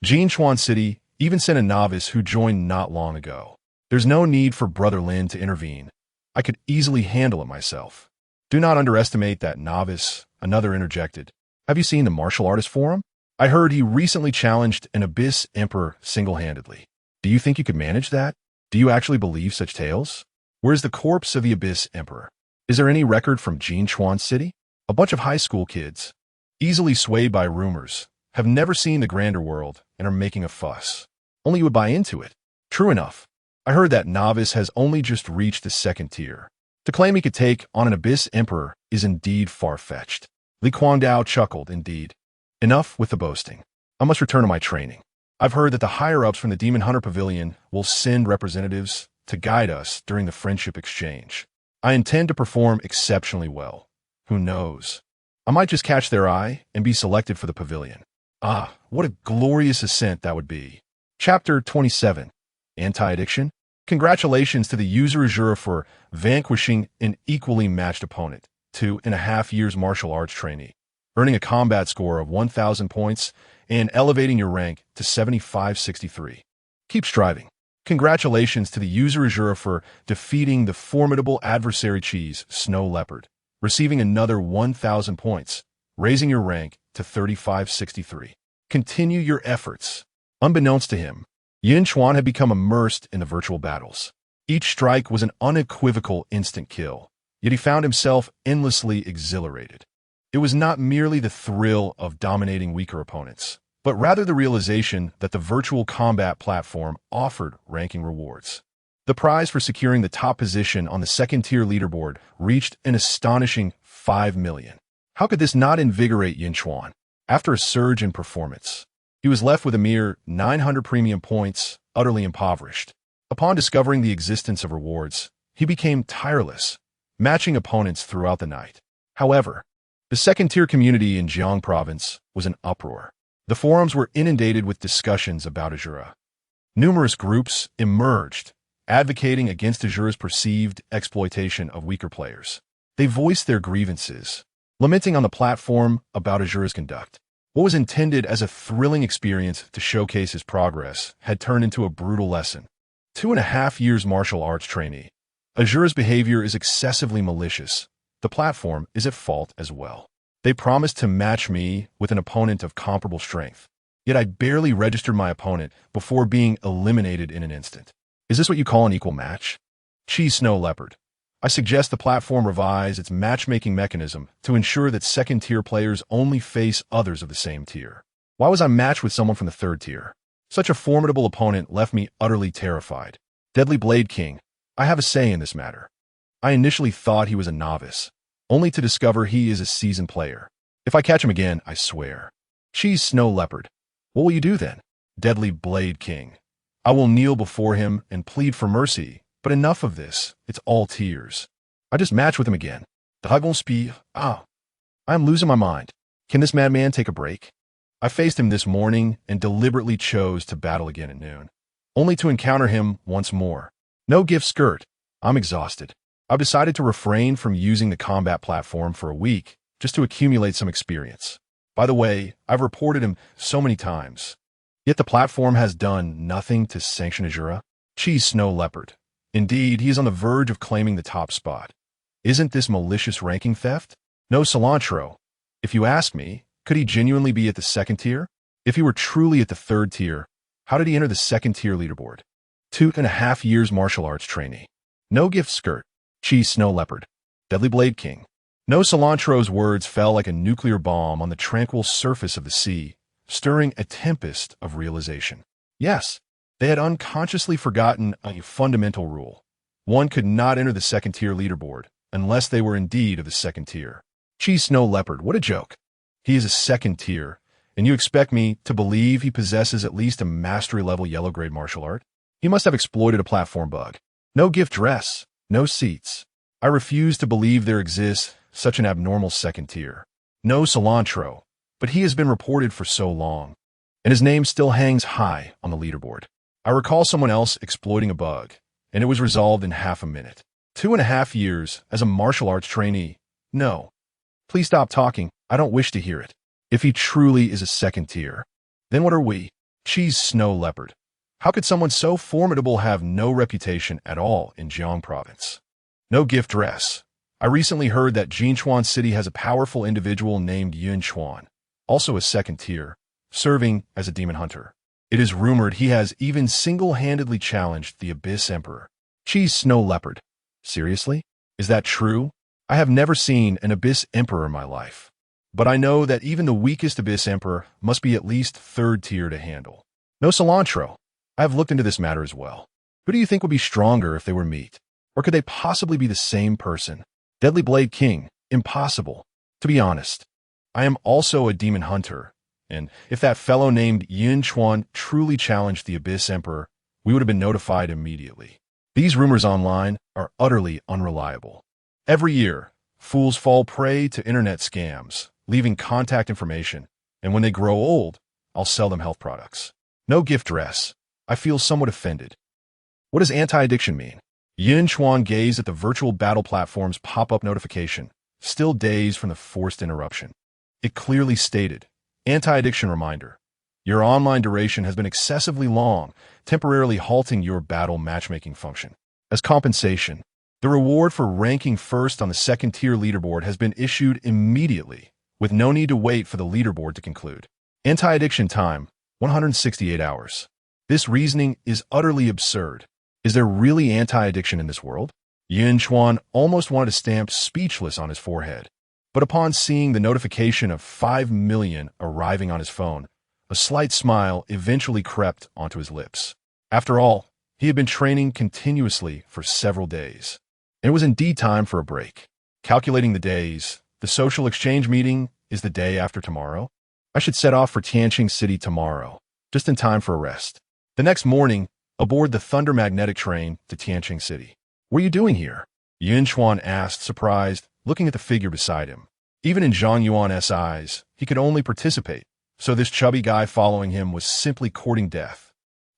Yunchuan City even sent a novice who joined not long ago. There's no need for Brother Lin to intervene. I could easily handle it myself. Do not underestimate that novice, another interjected. Have you seen the martial artist forum? I heard he recently challenged an Abyss Emperor single-handedly. Do you think you could manage that? Do you actually believe such tales? Where's the corpse of the Abyss Emperor? Is there any record from Yunchuan City? A bunch of high school kids, easily swayed by rumors, have never seen the grander world and are making a fuss. Only you would buy into it. True enough. I heard that novice has only just reached the second tier. To claim he could take on an Abyss Emperor is indeed far-fetched. Li Guangdao chuckled, indeed. Enough with the boasting. I must return to my training. I've heard that the higher-ups from the Demon Hunter Pavilion will send representatives to guide us during the friendship exchange. I intend to perform exceptionally well. Who knows? I might just catch their eye and be selected for the pavilion. Ah, what a glorious ascent that would be. Chapter 27. Anti-Addiction. Congratulations to the Yunchuan for vanquishing an equally matched opponent, 2.5 years martial arts trainee, earning a combat score of 1,000 points and elevating your rank to 7563. Keep striving. Congratulations to the Yunchuan for defeating the formidable adversary Cheese Snow Leopard, receiving another 1,000 points, raising your rank to 3563. Continue your efforts. Unbeknownst to him, Yun Chuan had become immersed in the virtual battles. Each strike was an unequivocal instant kill, yet he found himself endlessly exhilarated. It was not merely the thrill of dominating weaker opponents, but rather the realization that the virtual combat platform offered ranking rewards. The prize for securing the top position on the second-tier leaderboard reached an astonishing 5 million. How could this not invigorate Yun Chuan? After a surge in performance, he was left with a mere 900 premium points, utterly impoverished. Upon discovering the existence of rewards, he became tireless, matching opponents throughout the night. However, the second-tier community in Jiang province was in uproar. The forums were inundated with discussions about Azura. Numerous groups emerged, advocating against Azura's perceived exploitation of weaker players. They voiced their grievances, lamenting on the platform about Azura's conduct. What was intended as a thrilling experience to showcase his progress had turned into a brutal lesson. 2.5 years martial arts trainee. Azura's behavior is excessively malicious. The platform is at fault as well. They promised to match me with an opponent of comparable strength, yet I barely registered my opponent before being eliminated in an instant. Is this what you call an equal match? Cheese Snow Leopard. I suggest the platform revise its matchmaking mechanism to ensure that second-tier players only face others of the same tier. Why was I matched with someone from the third tier? Such a formidable opponent left me utterly terrified. Deadly Blade King. I have a say in this matter. I initially thought he was a novice, only to discover he is a seasoned player. If I catch him again, I swear. Cheese Snow Leopard. What will you do then? Deadly Blade King. I will kneel before him and plead for mercy, but enough of this. It's all tears. I just matched with him again. I am losing my mind. Can this madman take a break? I faced him this morning and deliberately chose to battle again at noon, only to encounter him once more. No gift skirt. I'm exhausted. I've decided to refrain from using the combat platform for a week just to accumulate some experience. By the way, I've reported him so many times. Yet the platform has done nothing to sanction Azura. Cheese Snow Leopard. Indeed, he is on the verge of claiming the top spot. Isn't this malicious ranking theft? No cilantro. If you ask me, could he genuinely be at the second tier? If he were truly at the third tier, how did he enter the second tier leaderboard? 2.5 years martial arts trainee. No gift skirt. Cheese Snow Leopard. Deadly Blade King. No cilantro's words fell like a nuclear bomb on the tranquil surface of the sea, stirring a tempest of realization. Yes, they had unconsciously forgotten a fundamental rule. One could not enter the second-tier leaderboard unless they were indeed of the second tier. Cheese Snow Leopard, what a joke. He is a second tier, and you expect me to believe he possesses at least a mastery-level yellow-grade martial art? He must have exploited a platform bug. No gift dress, no seats. I refuse to believe there exists such an abnormal second tier. No cilantro, but he has been reported for so long, and his name still hangs high on the leaderboard. I recall someone else exploiting a bug, and it was resolved in half a minute. 2.5 years as a martial arts trainee. No. Please stop talking. I don't wish to hear it. If he truly is a second tier, then what are we? Cheese Snow Leopard. How could someone so formidable have no reputation at all in Jiang province? No gift dress. I recently heard that Yunchuan city has a powerful individual named Yun Chuan, also a second tier, serving as a demon hunter. It is rumored he has even single-handedly challenged the Abyss Emperor. Cheese Snow Leopard. Seriously? Is that true? I have never seen an Abyss Emperor in my life, but I know that even the weakest Abyss Emperor must be at least third tier to handle. No cilantro. I have looked into this matter as well. Who do you think would be stronger if they were meat? Or could they possibly be the same person? Deadly Blade King. Impossible. To be honest, I am also a demon hunter, and if that fellow named Yun Chuan truly challenged the Abyss Emperor, we would have been notified immediately. These rumors online are utterly unreliable. Every year, fools fall prey to internet scams, leaving contact information, and when they grow old, I'll sell them health products. No gift dress. I feel somewhat offended. What does anti-addiction mean? Yun Chuan gazed at the virtual battle platform's pop-up notification, still dazed from the forced interruption. It clearly stated, anti-addiction reminder. Your online duration has been excessively long, temporarily halting your battle matchmaking function. As compensation, the reward for ranking first on the second-tier leaderboard has been issued immediately, with no need to wait for the leaderboard to conclude. Anti-addiction time, 168 hours. This reasoning is utterly absurd. Is there really anti-addiction in this world? Yun Chuan almost wanted to stamp speechless on his forehead. But upon seeing the notification of 5 million arriving on his phone, a slight smile eventually crept onto his lips. After all, he had been training continuously for several days. It was indeed time for a break. Calculating the days, the social exchange meeting is the day after tomorrow. I should set off for Tianqing City tomorrow, just in time for a rest. The next morning, aboard the Thunder Magnetic train to Tianqing City. What are you doing here? Yun Chuan asked, surprised, looking at the figure beside him. Even in Zhang Yuan's eyes, he could only participate, so this chubby guy following him was simply courting death.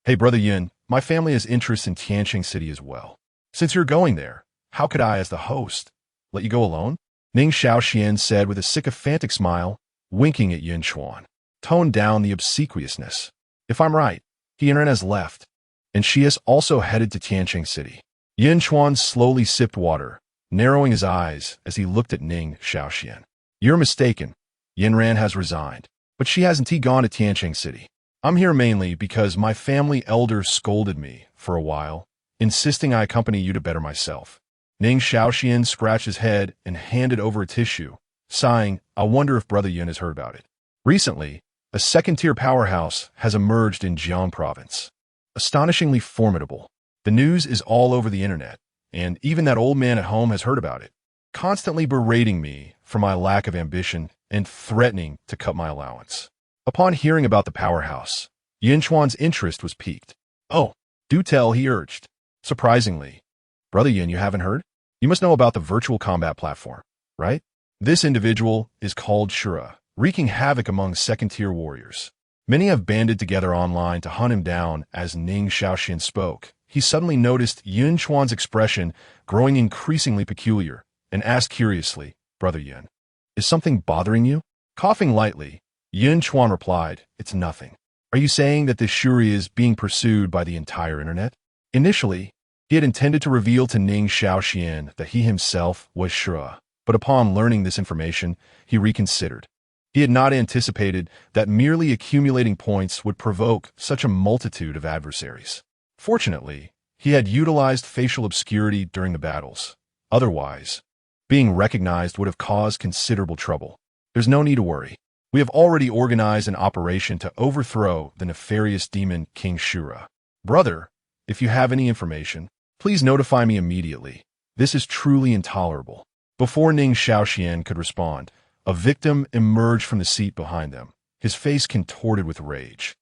Hey, Brother Yun, my family has interests in Tianqing City as well. Since you're going there, how could I, as the host, let you go alone? Ning Xiaoxian said with a sycophantic smile, winking at Yun Chuan. Toned down the obsequiousness. If I'm right, he and Ren has left, and she has also headed to Tianqing City. Yun Chuan slowly sipped water, narrowing his eyes as he looked at Ning Xiaoxian. You're mistaken. Yin Ran has resigned, but she hasn't gone to Tianqing City. I'm here mainly because my family elder scolded me for a while, insisting I accompany you to better myself. Ning Xiaoxian scratched his head and handed over a tissue, sighing, I wonder if Brother Yun has heard about it. Recently, a second-tier powerhouse has emerged in Jiang province. Astonishingly formidable. The news is all over the internet, and even that old man at home has heard about it, constantly berating me for my lack of ambition and threatening to cut my allowance. Upon hearing about the powerhouse, Yunchuan's interest was piqued. Oh, do tell, he urged. Surprisingly, Brother Yun, you haven't heard? You must know about the virtual combat platform, right? This individual is called Shura, wreaking havoc among second-tier warriors. Many have banded together online to hunt him down. As Ning Xiaoxian spoke, he suddenly noticed Yun Chuan's expression growing increasingly peculiar and asked curiously, Brother Yun, is something bothering you? Coughing lightly, Yun Chuan replied, it's nothing. Are you saying that this Shuri is being pursued by the entire internet? Initially, he had intended to reveal to Ning Xiaoxian that he himself was Shura, but upon learning this information, he reconsidered. He had not anticipated that merely accumulating points would provoke such a multitude of adversaries. Fortunately, he had utilized facial obscurity during the battles. Otherwise, being recognized would have caused considerable trouble. There's no need to worry. We have already organized an operation to overthrow the nefarious demon King Shura. Brother, if you have any information, please notify me immediately. This is truly intolerable. Before Ning Xiaoxian could respond, a victim emerged from the seat behind them, his face contorted with rage.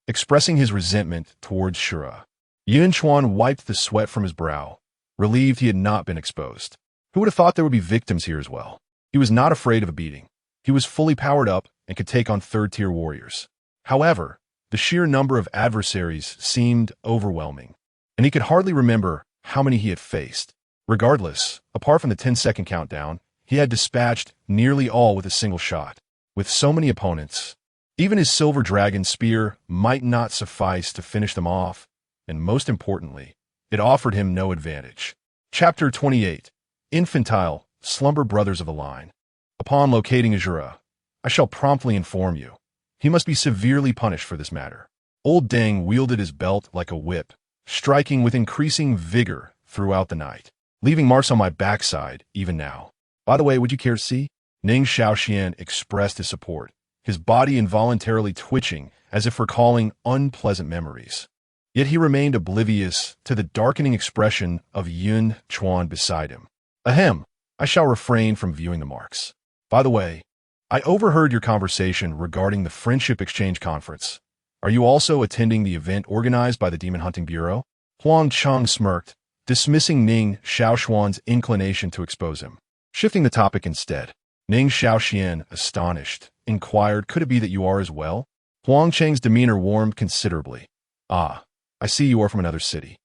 Expressing his resentment towards Shura, Yun Chuan wiped the sweat from his brow, relieved he had not been exposed. Who would have thought there would be victims here as well? He was not afraid of a beating. He was fully powered up and could take on third-tier warriors. However, the sheer number of adversaries seemed overwhelming, and he could hardly remember how many he had faced. Regardless, apart from the 10-second countdown, he had dispatched nearly all with a single shot. With so many opponents, even his silver dragon spear might not suffice to finish them off, and most importantly, it offered him no advantage. Chapter 28. Infantile, Slumber Brothers of the Line. Upon locating Azura, I shall promptly inform you. He must be severely punished for this matter. Old Deng wielded his belt like a whip, striking with increasing vigor throughout the night, leaving marks on my backside even now. By the way, would you care to see? Ning Xiaoxian expressed his support, his body involuntarily twitching as if recalling unpleasant memories. Yet he remained oblivious to the darkening expression of Yun Chuan beside him. Ahem, I shall refrain from viewing the marks. By the way, I overheard your conversation regarding the Friendship Exchange Conference. Are you also attending the event organized by the Demon Hunting Bureau? Huang Cheng smirked, dismissing Ning Xiaoxian's inclination to expose him. Shifting the topic instead, Ning Xiaoxian, astonished, inquired, could it be that you are as well? Huang Cheng's demeanor warmed considerably. Ah, I see you are from another city.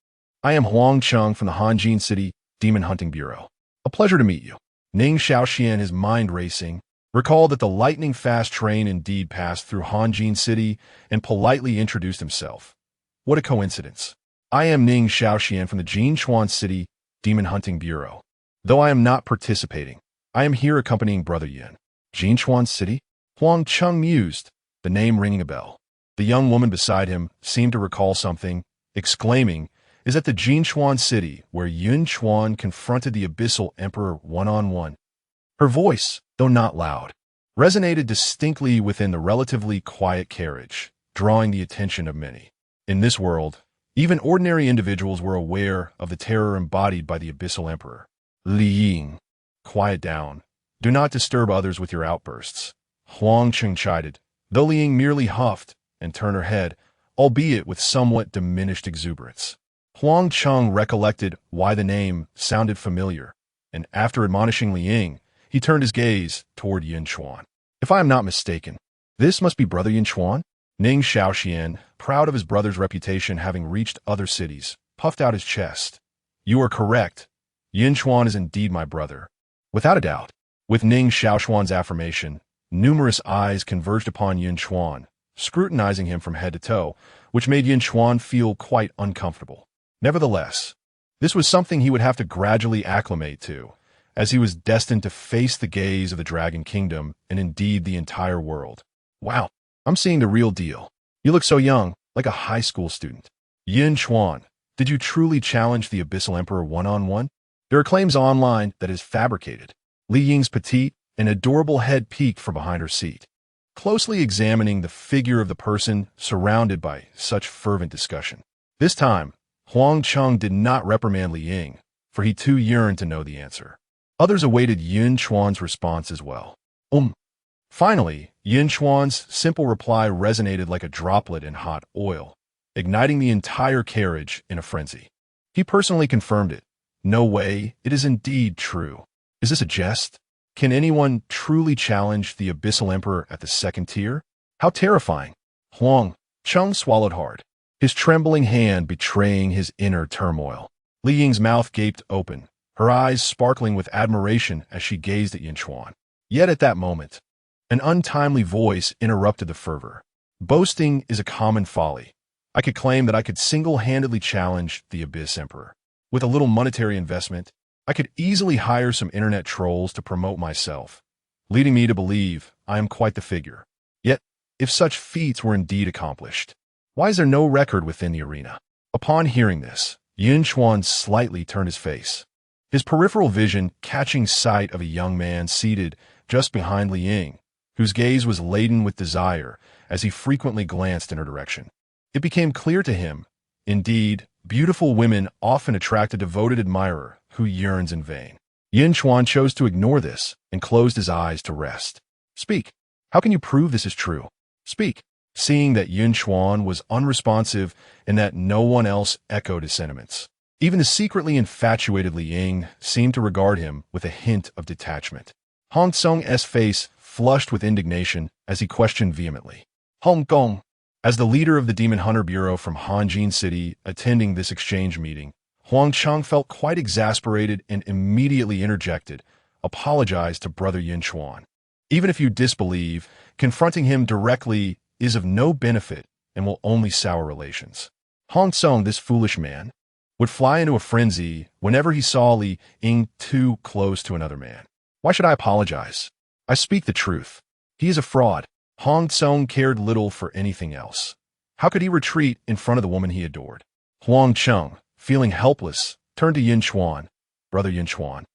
I am Huang Cheng from the Hanjin City Demon Hunting Bureau. A pleasure to meet you. Ning Xiaoxian, his mind racing, recalled that the lightning-fast train indeed passed through Hanjin City and politely introduced himself. What a coincidence. I am Ning Xiaoxian from the Yunchuan City Demon Hunting Bureau. Though I am not participating, I am here accompanying Brother Yun. Yunchuan City? Huang Cheng mused, the name ringing a bell. The young woman beside him seemed to recall something, exclaiming, "Is that the Yunchuan city where Yun Chuan confronted the Abyssal Emperor one-on-one?" Her voice, though not loud, resonated distinctly within the relatively quiet carriage, drawing the attention of many. In this world, even ordinary individuals were aware of the terror embodied by the Abyssal Emperor. Li Ying, quiet down. Do not disturb others with your outbursts. Huang Cheng chided, though Li Ying merely huffed and turned her head, albeit with somewhat diminished exuberance. Huang Cheng recollected why the name sounded familiar, and after admonishing Li Ying, he turned his gaze toward Yun Chuan. If I am not mistaken, this must be Brother Yun Chuan? Ning Shaoxian, proud of his brother's reputation having reached other cities, puffed out his chest. You are correct. Yun Chuan is indeed my brother. Without a doubt. With Ning Shaoxuan's affirmation, numerous eyes converged upon Yun Chuan, scrutinizing him from head to toe, which made Yun Chuan feel quite uncomfortable. Nevertheless, this was something he would have to gradually acclimate to, as he was destined to face the gaze of the Dragon Kingdom and indeed the entire world. Wow, I'm seeing the real deal. You look so young, like a high school student. Yun Chuan, did you truly challenge the Abyssal Emperor one-on-one? There are claims online that is fabricated. Li Ying's petite and adorable head peeked from behind her seat, closely examining the figure of the person surrounded by such fervent discussion. This time, Huang Cheng did not reprimand Li Ying, for he too yearned to know the answer. Others awaited Yun Chuan's response as well. Finally, Yun Chuan's simple reply resonated like a droplet in hot oil, igniting the entire carriage in a frenzy. He personally confirmed it. No way, it is indeed true. Is this a jest? Can anyone truly challenge the Abyssal Emperor at the second tier? How terrifying. Huang Cheng swallowed hard, his trembling hand betraying his inner turmoil. Li Ying's mouth gaped open, her eyes sparkling with admiration as she gazed at Yun Chuan. Yet at that moment, an untimely voice interrupted the fervor. Boasting is a common folly. I could claim that I could single-handedly challenge the Abyss Emperor. With a little monetary investment, I could easily hire some internet trolls to promote myself, leading me to believe I am quite the figure. Yet, if such feats were indeed accomplished, why is there no record within the arena? Upon hearing this, Yun Chuan slightly turned his face, his peripheral vision catching sight of a young man seated just behind Li Ying, whose gaze was laden with desire as he frequently glanced in her direction. It became clear to him, indeed, beautiful women often attract a devoted admirer who yearns in vain. Yun Chuan chose to ignore this and closed his eyes to rest. Speak. How can you prove this is true? Speak. Seeing that Yun Chuan was unresponsive and that no one else echoed his sentiments, even the secretly infatuated Li Ying seemed to regard him with a hint of detachment. Hong Song's face flushed with indignation as he questioned vehemently. Hong Kong. As the leader of the Demon Hunter Bureau from Hanjin City attending this exchange meeting, Huang Cheng felt quite exasperated and immediately interjected, apologized to Brother Yun Chuan. Even if you disbelieve, confronting him directly is of no benefit and will only sour relations. Hong Song, this foolish man, would fly into a frenzy whenever he saw Li Ying too close to another man. Why should I apologize? I speak the truth. He is a fraud. Hong Song cared little for anything else. How could he retreat in front of the woman he adored? Huang Cheng, feeling helpless, turned to Yun Chuan. Brother Yun Chuan,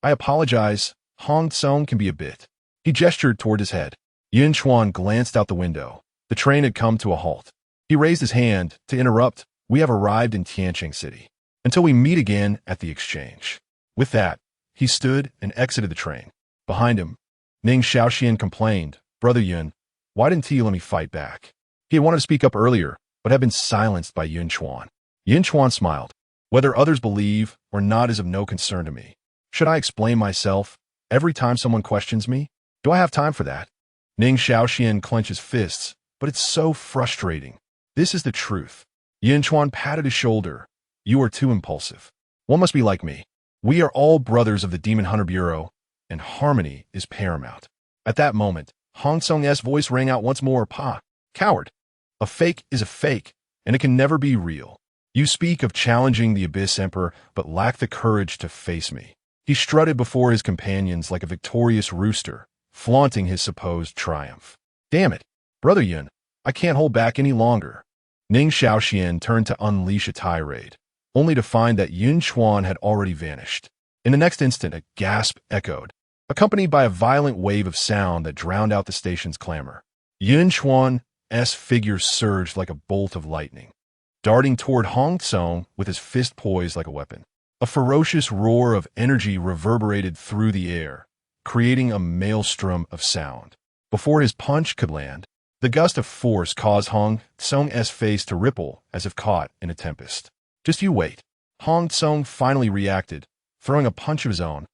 I apologize. Hong Song can be a bit. He gestured toward his head. Yun Chuan glanced out the window. The train had come to a halt. He raised his hand to interrupt. We have arrived in Tianqing City. Until we meet again at the exchange. With that, he stood and exited the train. Behind him, Ning Shaoxian complained, Brother Yun, why didn't you let me fight back? He had wanted to speak up earlier, but had been silenced by Yun Chuan. Yun Chuan smiled. Whether others believe or not is of no concern to me. Should I explain myself every time someone questions me? Do I have time for that? Ning Shaoxian clenches fists, but it's so frustrating. This is the truth. Yun Chuan patted his shoulder. You are too impulsive. One must be like me. We are all brothers of the Demon Hunter Bureau, and harmony is paramount. At that moment, Hong Song's voice rang out once more. Pa, coward. A fake is a fake, and it can never be real. You speak of challenging the Abyss Emperor, but lack the courage to face me. He strutted before his companions like a victorious rooster, flaunting his supposed triumph. Damn it, Brother Yun, I can't hold back any longer. Ning Xiaoxian turned to unleash a tirade, only to find that Yun Chuan had already vanished. In the next instant, a gasp echoed, accompanied by a violent wave of sound that drowned out the station's clamor. Yun Chuan's figure surged like a bolt of lightning, darting toward Hong Tsong with his fist poised like a weapon. A ferocious roar of energy reverberated through the air, creating a maelstrom of sound. Before his punch could land, the gust of force caused Hong Tsong's face to ripple as if caught in a tempest. Just you wait. Hong Tsong finally reacted, throwing a punch of his own,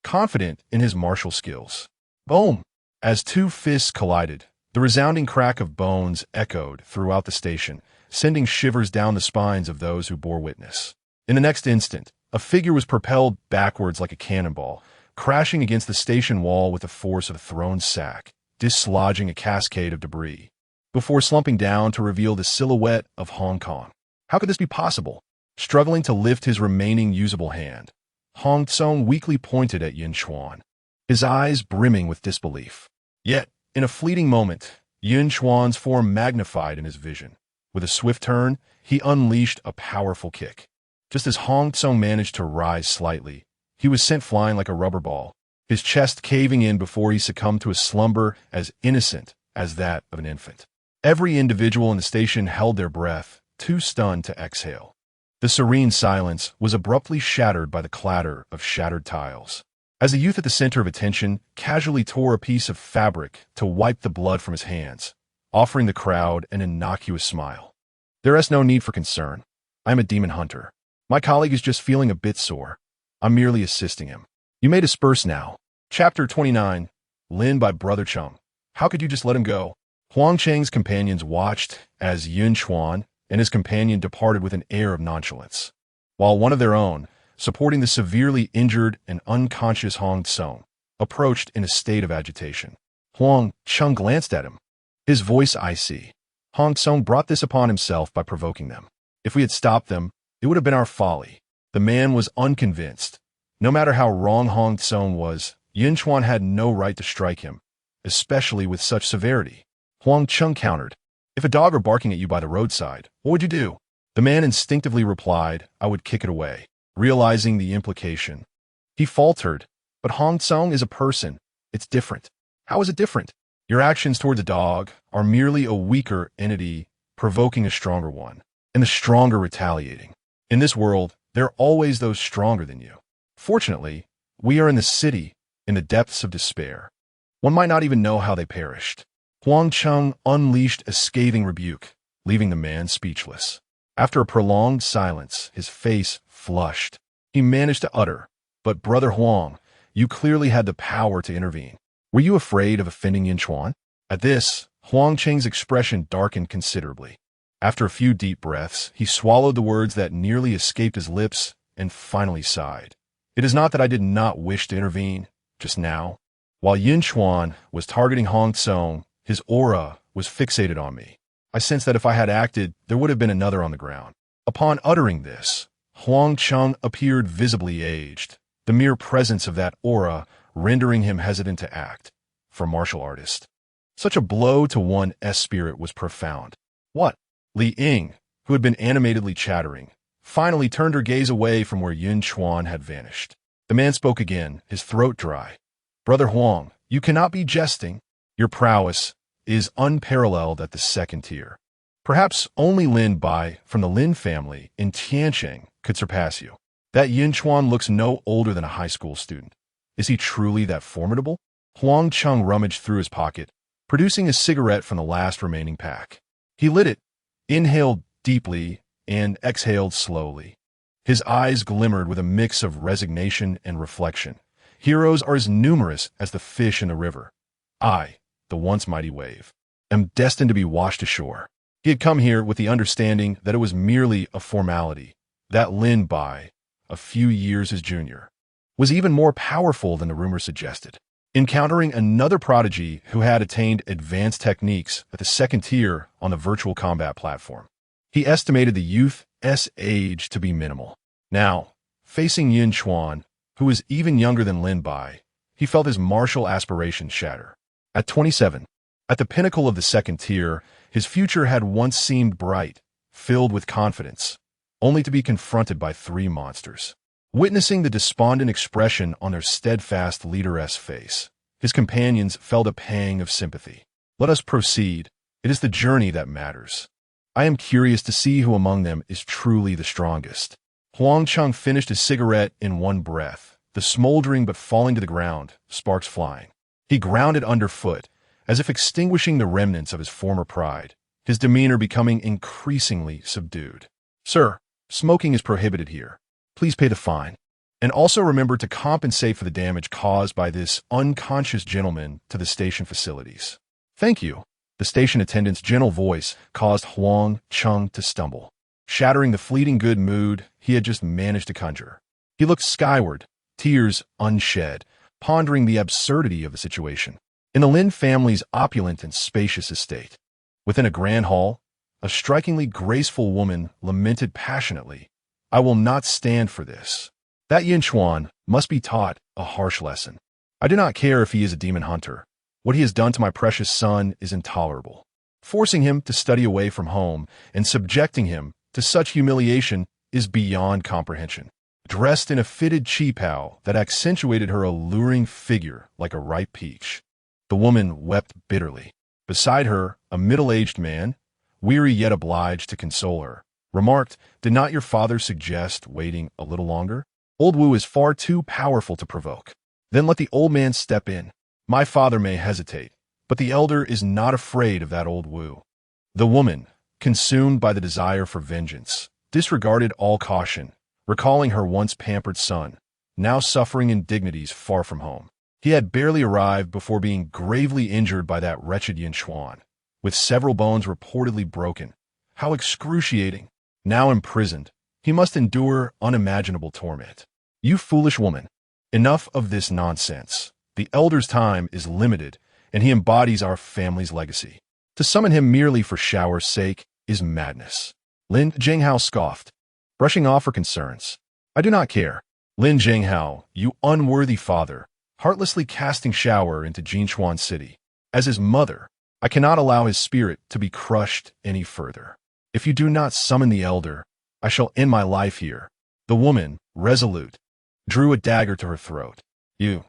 confident in his martial skills. Boom! As two fists collided, the resounding crack of bones echoed throughout the station, sending shivers down the spines of those who bore witness. In the next instant, a figure was propelled backwards like a cannonball, crashing against the station wall with the force of a thrown sack, dislodging a cascade of debris, before slumping down to reveal the silhouette of Hong Kong. How could this be possible? Struggling to lift his remaining usable hand, Hong Tsong weakly pointed at Yun Chuan, his eyes brimming with disbelief. Yet, in a fleeting moment, Yun Chuan's form magnified in his vision. With a swift turn, he unleashed a powerful kick. Just as Hong Tsong managed to rise slightly, he was sent flying like a rubber ball, his chest caving in before he succumbed to a slumber as innocent as that of an infant. Every individual in the station held their breath, too stunned to exhale. The serene silence was abruptly shattered by the clatter of shattered tiles, as the youth at the center of attention casually tore a piece of fabric to wipe the blood from his hands, offering the crowd an innocuous smile. There is no need for concern. I am a demon hunter. My colleague is just feeling a bit sore. I'm merely assisting him. You may disperse now. Chapter 29, Lin by Brother Chung. How could you just let him go? Huang Cheng's companions watched as Yun Chuan and his companion departed with an air of nonchalance, while one of their own, supporting the severely injured and unconscious Hong Tsong, approached in a state of agitation. Huang Cheng glanced at him, his voice icy. Hong Tsong brought this upon himself by provoking them. If we had stopped them, it would have been our folly. The man was unconvinced. No matter how wrong Hong Tsong was, Yun Chuan had no right to strike him, especially with such severity. Huang Cheng countered, if a dog were barking at you by the roadside, what would you do? The man instinctively replied, I would kick it away, realizing the implication. He faltered, but Hong Tsong is a person. It's different. How is it different? Your actions towards a dog are merely a weaker entity provoking a stronger one, and the stronger retaliating. In this world, there are always those stronger than you. Fortunately, we are in the city, in the depths of despair. One might not even know how they perished. Huang Cheng unleashed a scathing rebuke, leaving the man speechless. After a prolonged silence, his face flushed. He managed to utter, but Brother Huang, you clearly had the power to intervene. Were you afraid of offending Yunchuan? At this, Huang Cheng's expression darkened considerably. After a few deep breaths, he swallowed the words that nearly escaped his lips and finally sighed. It is not that I did not wish to intervene, just now. While Yunchuan was targeting Hong Tsong, his aura was fixated on me. I sensed that if I had acted, there would have been another on the ground. Upon uttering this, Huang Cheng appeared visibly aged, the mere presence of that aura rendering him hesitant to act. For a martial artist, such a blow to one's spirit was profound. What? Li Ying, who had been animatedly chattering, finally turned her gaze away from where Yun Chuan had vanished. The man spoke again, his throat dry. Brother Huang, you cannot be jesting. Your prowess is unparalleled at the second tier. Perhaps only Lin Bai from the Lin family in Tiancheng could surpass you. That Yunchuan looks no older than a high school student. Is he truly that formidable? Huang Cheng rummaged through his pocket, producing a cigarette from the last remaining pack. He lit it, inhaled deeply, and exhaled slowly. His eyes glimmered with a mix of resignation and reflection. Heroes are as numerous as the fish in the river. I, the once mighty wave, am destined to be washed ashore. He had come here with the understanding that it was merely a formality, that Lin Bai, a few years his junior, was even more powerful than the rumor suggested. Encountering another prodigy who had attained advanced techniques at the second tier on the virtual combat platform. He estimated the youth's age to be minimal. Now, facing Yun Chuan, who was even younger than Lin Bai, he felt his martial aspirations shatter. At 27, at the pinnacle of the second tier, His future had once seemed bright, filled with confidence, only to be confronted by three monsters. Witnessing the despondent expression on their steadfast leaderess face, his companions felt a pang of sympathy. Let us proceed. It is the journey that matters. I am curious to see who among them is truly the strongest. Huang Cheng finished his cigarette in one breath, the smoldering but falling to the ground, sparks flying. He ground it underfoot, as if extinguishing the remnants of his former pride, his demeanor becoming increasingly subdued. Sir, smoking is prohibited here. Please pay the fine. And also remember to compensate for the damage caused by this unconscious gentleman to the station facilities. Thank you. The station attendant's gentle voice caused Huang Cheng to stumble, shattering the fleeting good mood he had just managed to conjure. He looked skyward, tears unshed, pondering the absurdity of the situation. In the Lin family's opulent and spacious estate, within a grand hall, a strikingly graceful woman lamented passionately, "I will not stand for this. That Yun Chuan must be taught a harsh lesson. I do not care if he is a demon hunter. What he has done to my precious son is intolerable. Forcing him to study away from home and subjecting him to such humiliation is beyond comprehension." Dressed in a fitted qipao that accentuated her alluring figure like a ripe peach, the woman wept bitterly. Beside her, a middle-aged man, weary yet obliged to console her, remarked, "Did not your father suggest waiting a little longer? Old Wu is far too powerful to provoke." Then let the old man step in. My father may hesitate, but the elder is not afraid of that old Wu. The woman, consumed by the desire for vengeance, disregarded all caution, recalling her once pampered son, now suffering indignities far from home. He had barely arrived before being gravely injured by that wretched Yunchuan, with several bones reportedly broken. How excruciating! Now imprisoned, he must endure unimaginable torment. You foolish woman! Enough of this nonsense. The elder's time is limited, and he embodies our family's legacy. To summon him merely for shower's sake is madness. Lin Jinghao scoffed, brushing off her concerns. I do not care. Lin Jinghao, you unworthy father, heartlessly casting shower into Yunchuan City. As his mother, I cannot allow his spirit to be crushed any further. If you do not summon the elder, I shall end my life here. The woman, resolute, drew a dagger to her throat. You.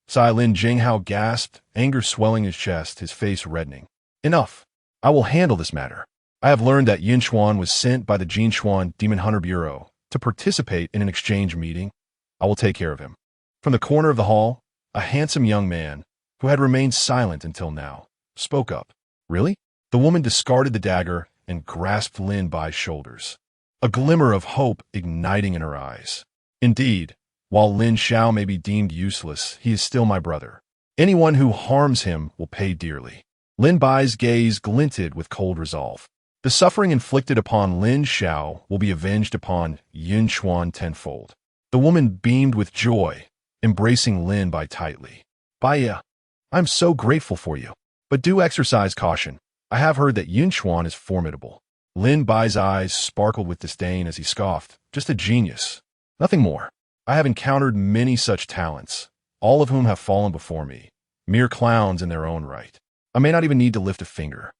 Sai Lin Jinghao gasped, anger swelling his chest, his face reddening. Enough. I will handle this matter. I have learned that Yunchuan was sent by the Yunchuan Demon Hunter Bureau to participate in an exchange meeting. I will take care of him. From the corner of the hall, a handsome young man, who had remained silent until now, spoke up. Really? The woman discarded the dagger and grasped Lin by shoulders, a glimmer of hope igniting in her eyes. Indeed, while Lin Xiao may be deemed useless, he is still my brother. Anyone who harms him will pay dearly. Lin Bai's gaze glinted with cold resolve. The suffering inflicted upon Lin Xiao will be avenged upon Yun Chuan tenfold. The woman beamed with joy, embracing Lin Bai tightly. Baiya, I'm so grateful for you. But do exercise caution. I have heard that Yun Chuan is formidable. Lin Bai's eyes sparkled with disdain as he scoffed. Just a genius. Nothing more. I have encountered many such talents, all of whom have fallen before me, mere clowns in their own right. I may not even need to lift a finger.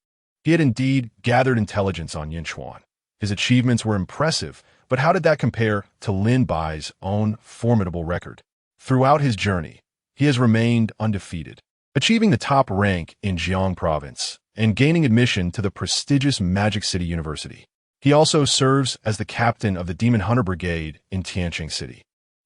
He had indeed gathered intelligence on Yunchuan. His achievements were impressive, but how did that compare to Lin Bai's own formidable record? Throughout his journey, he has remained undefeated, achieving the top rank in Jiang Province and gaining admission to the prestigious Magic City University. He also serves as the captain of the Demon Hunter Brigade in Tianqing City,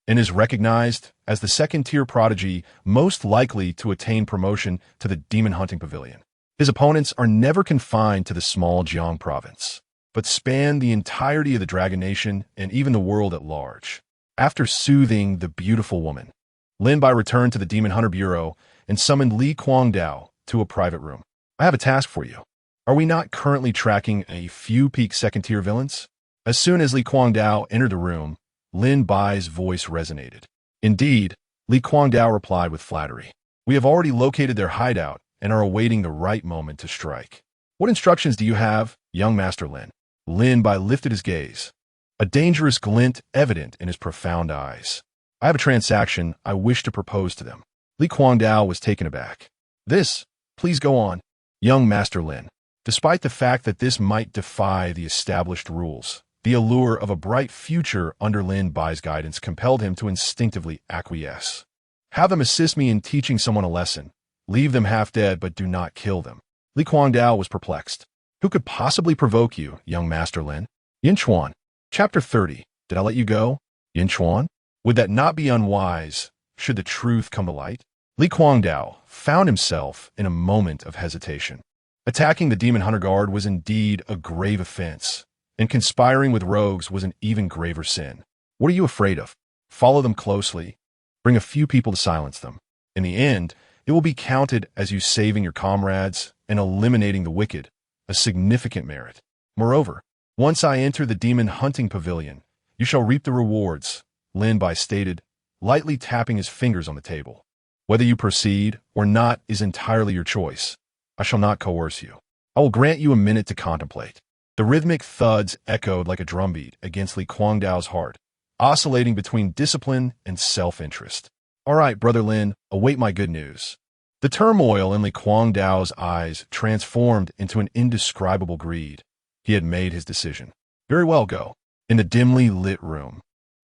and is recognized as the second-tier prodigy most likely to attain promotion to the Demon Hunting Pavilion. His opponents are never confined to the small Jiang province, but span the entirety of the Dragon Nation and even the world at large. After soothing the beautiful woman, Lin Bai returned to the Demon Hunter Bureau and summoned Li Guangdao to a private room. I have a task for you. Are we not currently tracking a few peak second-tier villains? As soon as Li Guangdao entered the room, Lin Bai's voice resonated. Indeed, Li Guangdao replied with flattery. We have already located their hideout and are awaiting the right moment to strike. What instructions do you have, young Master Lin? Lin Bai lifted his gaze, a dangerous glint evident in his profound eyes. I have a transaction I wish to propose to them. Li Guangdao was taken aback. This, please go on, young Master Lin. Despite the fact that this might defy the established rules, the allure of a bright future under Lin Bai's guidance compelled him to instinctively acquiesce. Have them assist me in teaching someone a lesson. Leave them half dead, but do not kill them. Li Guangdao was perplexed. Who could possibly provoke you, young Master Lin? Yun Chuan. Chapter 30. Did I let you go? Yun Chuan? Would that not be unwise, should the truth come to light? Li Guangdao found himself in a moment of hesitation. Attacking the Demon Hunter Guard was indeed a grave offense, and conspiring with rogues was an even graver sin. What are you afraid of? Follow them closely. Bring a few people to silence them. In the end, it will be counted as you saving your comrades and eliminating the wicked, a significant merit. Moreover, once I enter the demon hunting pavilion, you shall reap the rewards, Lin Bai stated, lightly tapping his fingers on the table. Whether you proceed or not is entirely your choice. I shall not coerce you. I will grant you a minute to contemplate. The rhythmic thuds echoed like a drumbeat against Li Guangdao's heart, oscillating between discipline and self-interest. All right, Brother Lin, await my good news. The turmoil in Li Guangdao's eyes transformed into an indescribable greed. He had made his decision. Very well, go. In the dimly lit room,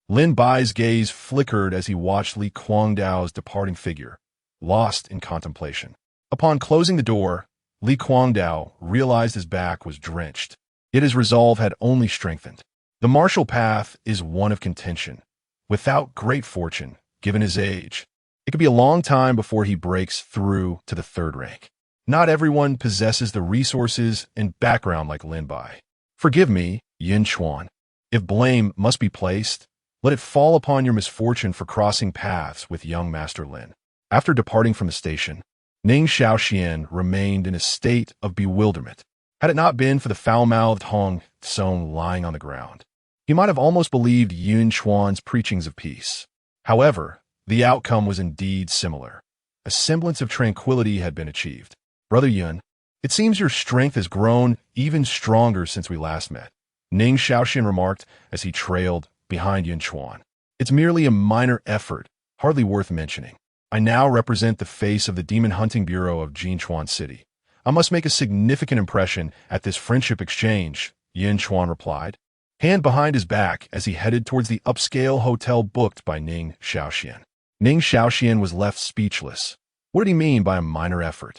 Lin Bai's gaze flickered as he watched Li Guangdao's departing figure, lost in contemplation. Upon closing the door, Li Guangdao realized his back was drenched, yet his resolve had only strengthened. The martial path is one of contention. Without great fortune, given his age, it could be a long time before he breaks through to the third rank. Not everyone possesses the resources and background like Lin Bai. Forgive me, Yun Chuan. If blame must be placed, let it fall upon your misfortune for crossing paths with young Master Lin. After departing from the station, Ning Shaoxian remained in a state of bewilderment. Had it not been for the foul-mouthed Hong Tsong lying on the ground, he might have almost believed Yun Chuan's preachings of peace. However, the outcome was indeed similar. A semblance of tranquility had been achieved. Brother Yun, it seems your strength has grown even stronger since we last met, Ning Shaoxian remarked as he trailed behind Yun Chuan. It's merely a minor effort, hardly worth mentioning. I now represent the face of the Demon Hunting Bureau of Yunchuan City. I must make a significant impression at this friendship exchange, Yun Chuan replied, hand behind his back as he headed towards the upscale hotel booked by Ning Shaoxian. Ning Shaoxian was left speechless. What did he mean by a minor effort?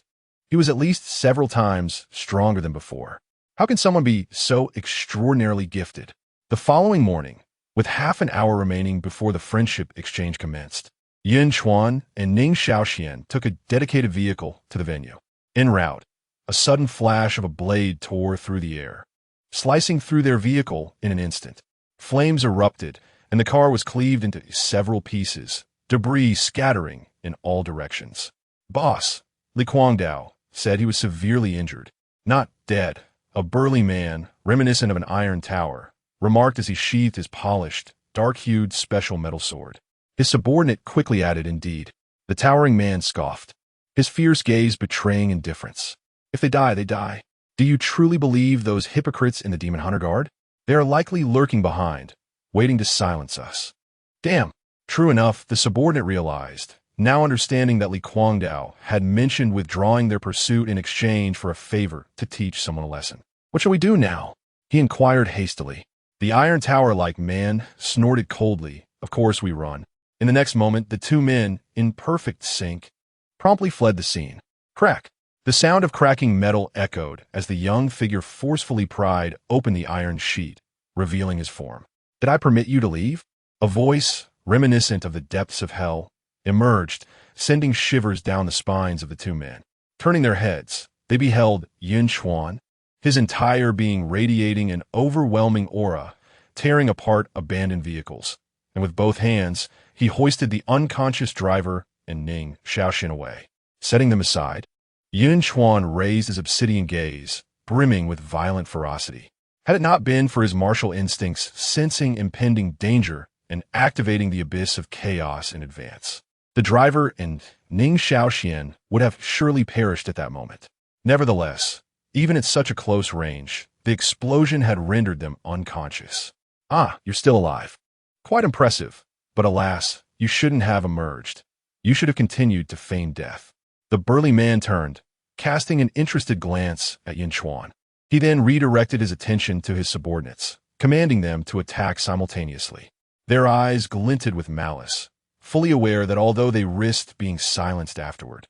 He was at least several times stronger than before. How can someone be so extraordinarily gifted? The following morning, with half an hour remaining before the friendship exchange commenced, Yun Chuan and Ning Shaoxian took a dedicated vehicle to the venue. En route, a sudden flash of a blade tore through the air, slicing through their vehicle in an instant. Flames erupted, and the car was cleaved into several pieces, debris scattering in all directions. Boss, Li Guangdao said he was severely injured. Not dead, a burly man, reminiscent of an iron tower, remarked as he sheathed his polished, dark-hued special metal sword. His subordinate quickly added, indeed. The towering man scoffed, his fierce gaze betraying indifference. If they die, they die. Do you truly believe those hypocrites in the Demon Hunter Guard? They are likely lurking behind, waiting to silence us. Damn. True enough, the subordinate realized, now understanding that Li Guangdao had mentioned withdrawing their pursuit in exchange for a favor to teach someone a lesson. What shall we do now? He inquired hastily. The iron tower-like man snorted coldly. Of course we run. In the next moment, the two men, in perfect sync, promptly fled the scene. Crack! The sound of cracking metal echoed as the young figure forcefully pried open the iron sheet, revealing his form. Did I permit you to leave? A voice, reminiscent of the depths of hell, emerged, sending shivers down the spines of the two men. Turning their heads, they beheld Yun Chuan, his entire being radiating an overwhelming aura, tearing apart abandoned vehicles, and with both hands, he hoisted the unconscious driver and Ning Shaoxian away. Setting them aside, Yun Chuan raised his obsidian gaze, brimming with violent ferocity. Had it not been for his martial instincts sensing impending danger and activating the abyss of chaos in advance, the driver and Ning Shaoxian would have surely perished at that moment. Nevertheless, even at such a close range, the explosion had rendered them unconscious. Ah, you're still alive. Quite impressive, but alas, you shouldn't have emerged. You should have continued to feign death. The burly man turned, casting an interested glance at Yun Chuan. He then redirected his attention to his subordinates, commanding them to attack simultaneously. Their eyes glinted with malice, fully aware that although they risked being silenced afterward,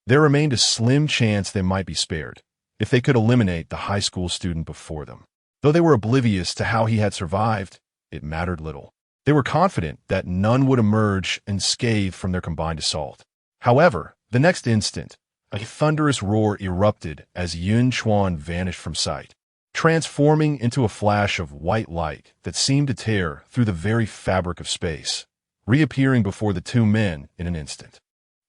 there remained a slim chance they might be spared if they could eliminate the high school student before them. Though they were oblivious to how he had survived, it mattered little. They were confident that none would emerge unscathed from their combined assault. However, the next instant, a thunderous roar erupted as Yun Chuan vanished from sight, transforming into a flash of white light that seemed to tear through the very fabric of space, reappearing before the two men in an instant.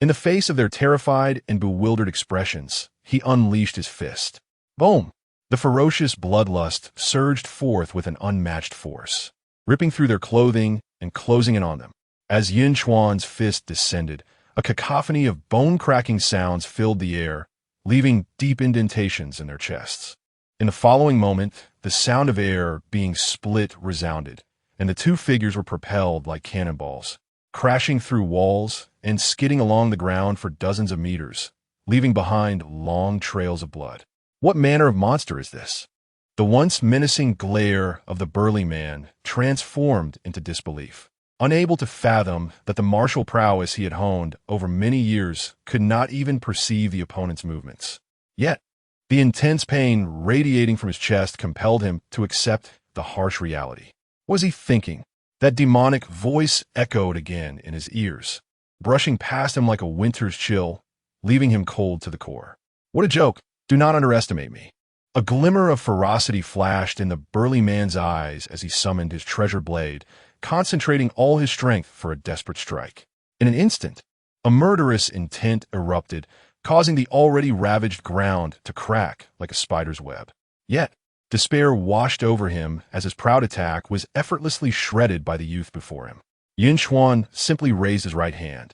In the face of their terrified and bewildered expressions, he unleashed his fist. Boom! The ferocious bloodlust surged forth with an unmatched force, ripping through their clothing and closing in on them. As Yun Chuan's fist descended, a cacophony of bone-cracking sounds filled the air, leaving deep indentations in their chests. In the following moment, the sound of air being split resounded, and the two figures were propelled like cannonballs, crashing through walls and skidding along the ground for dozens of meters, leaving behind long trails of blood. What manner of monster is this? The once menacing glare of the burly man transformed into disbelief. Unable to fathom that the martial prowess he had honed over many years could not even perceive the opponent's movements. Yet, the intense pain radiating from his chest compelled him to accept the harsh reality. What was he thinking? That demonic voice echoed again in his ears, brushing past him like a winter's chill, leaving him cold to the core. What a joke! Do not underestimate me. A glimmer of ferocity flashed in the burly man's eyes as he summoned his treasure blade, concentrating all his strength for a desperate strike. In an instant, a murderous intent erupted, causing the already ravaged ground to crack like a spider's web. Yet, despair washed over him as his proud attack was effortlessly shredded by the youth before him. Yun Chuan simply raised his right hand,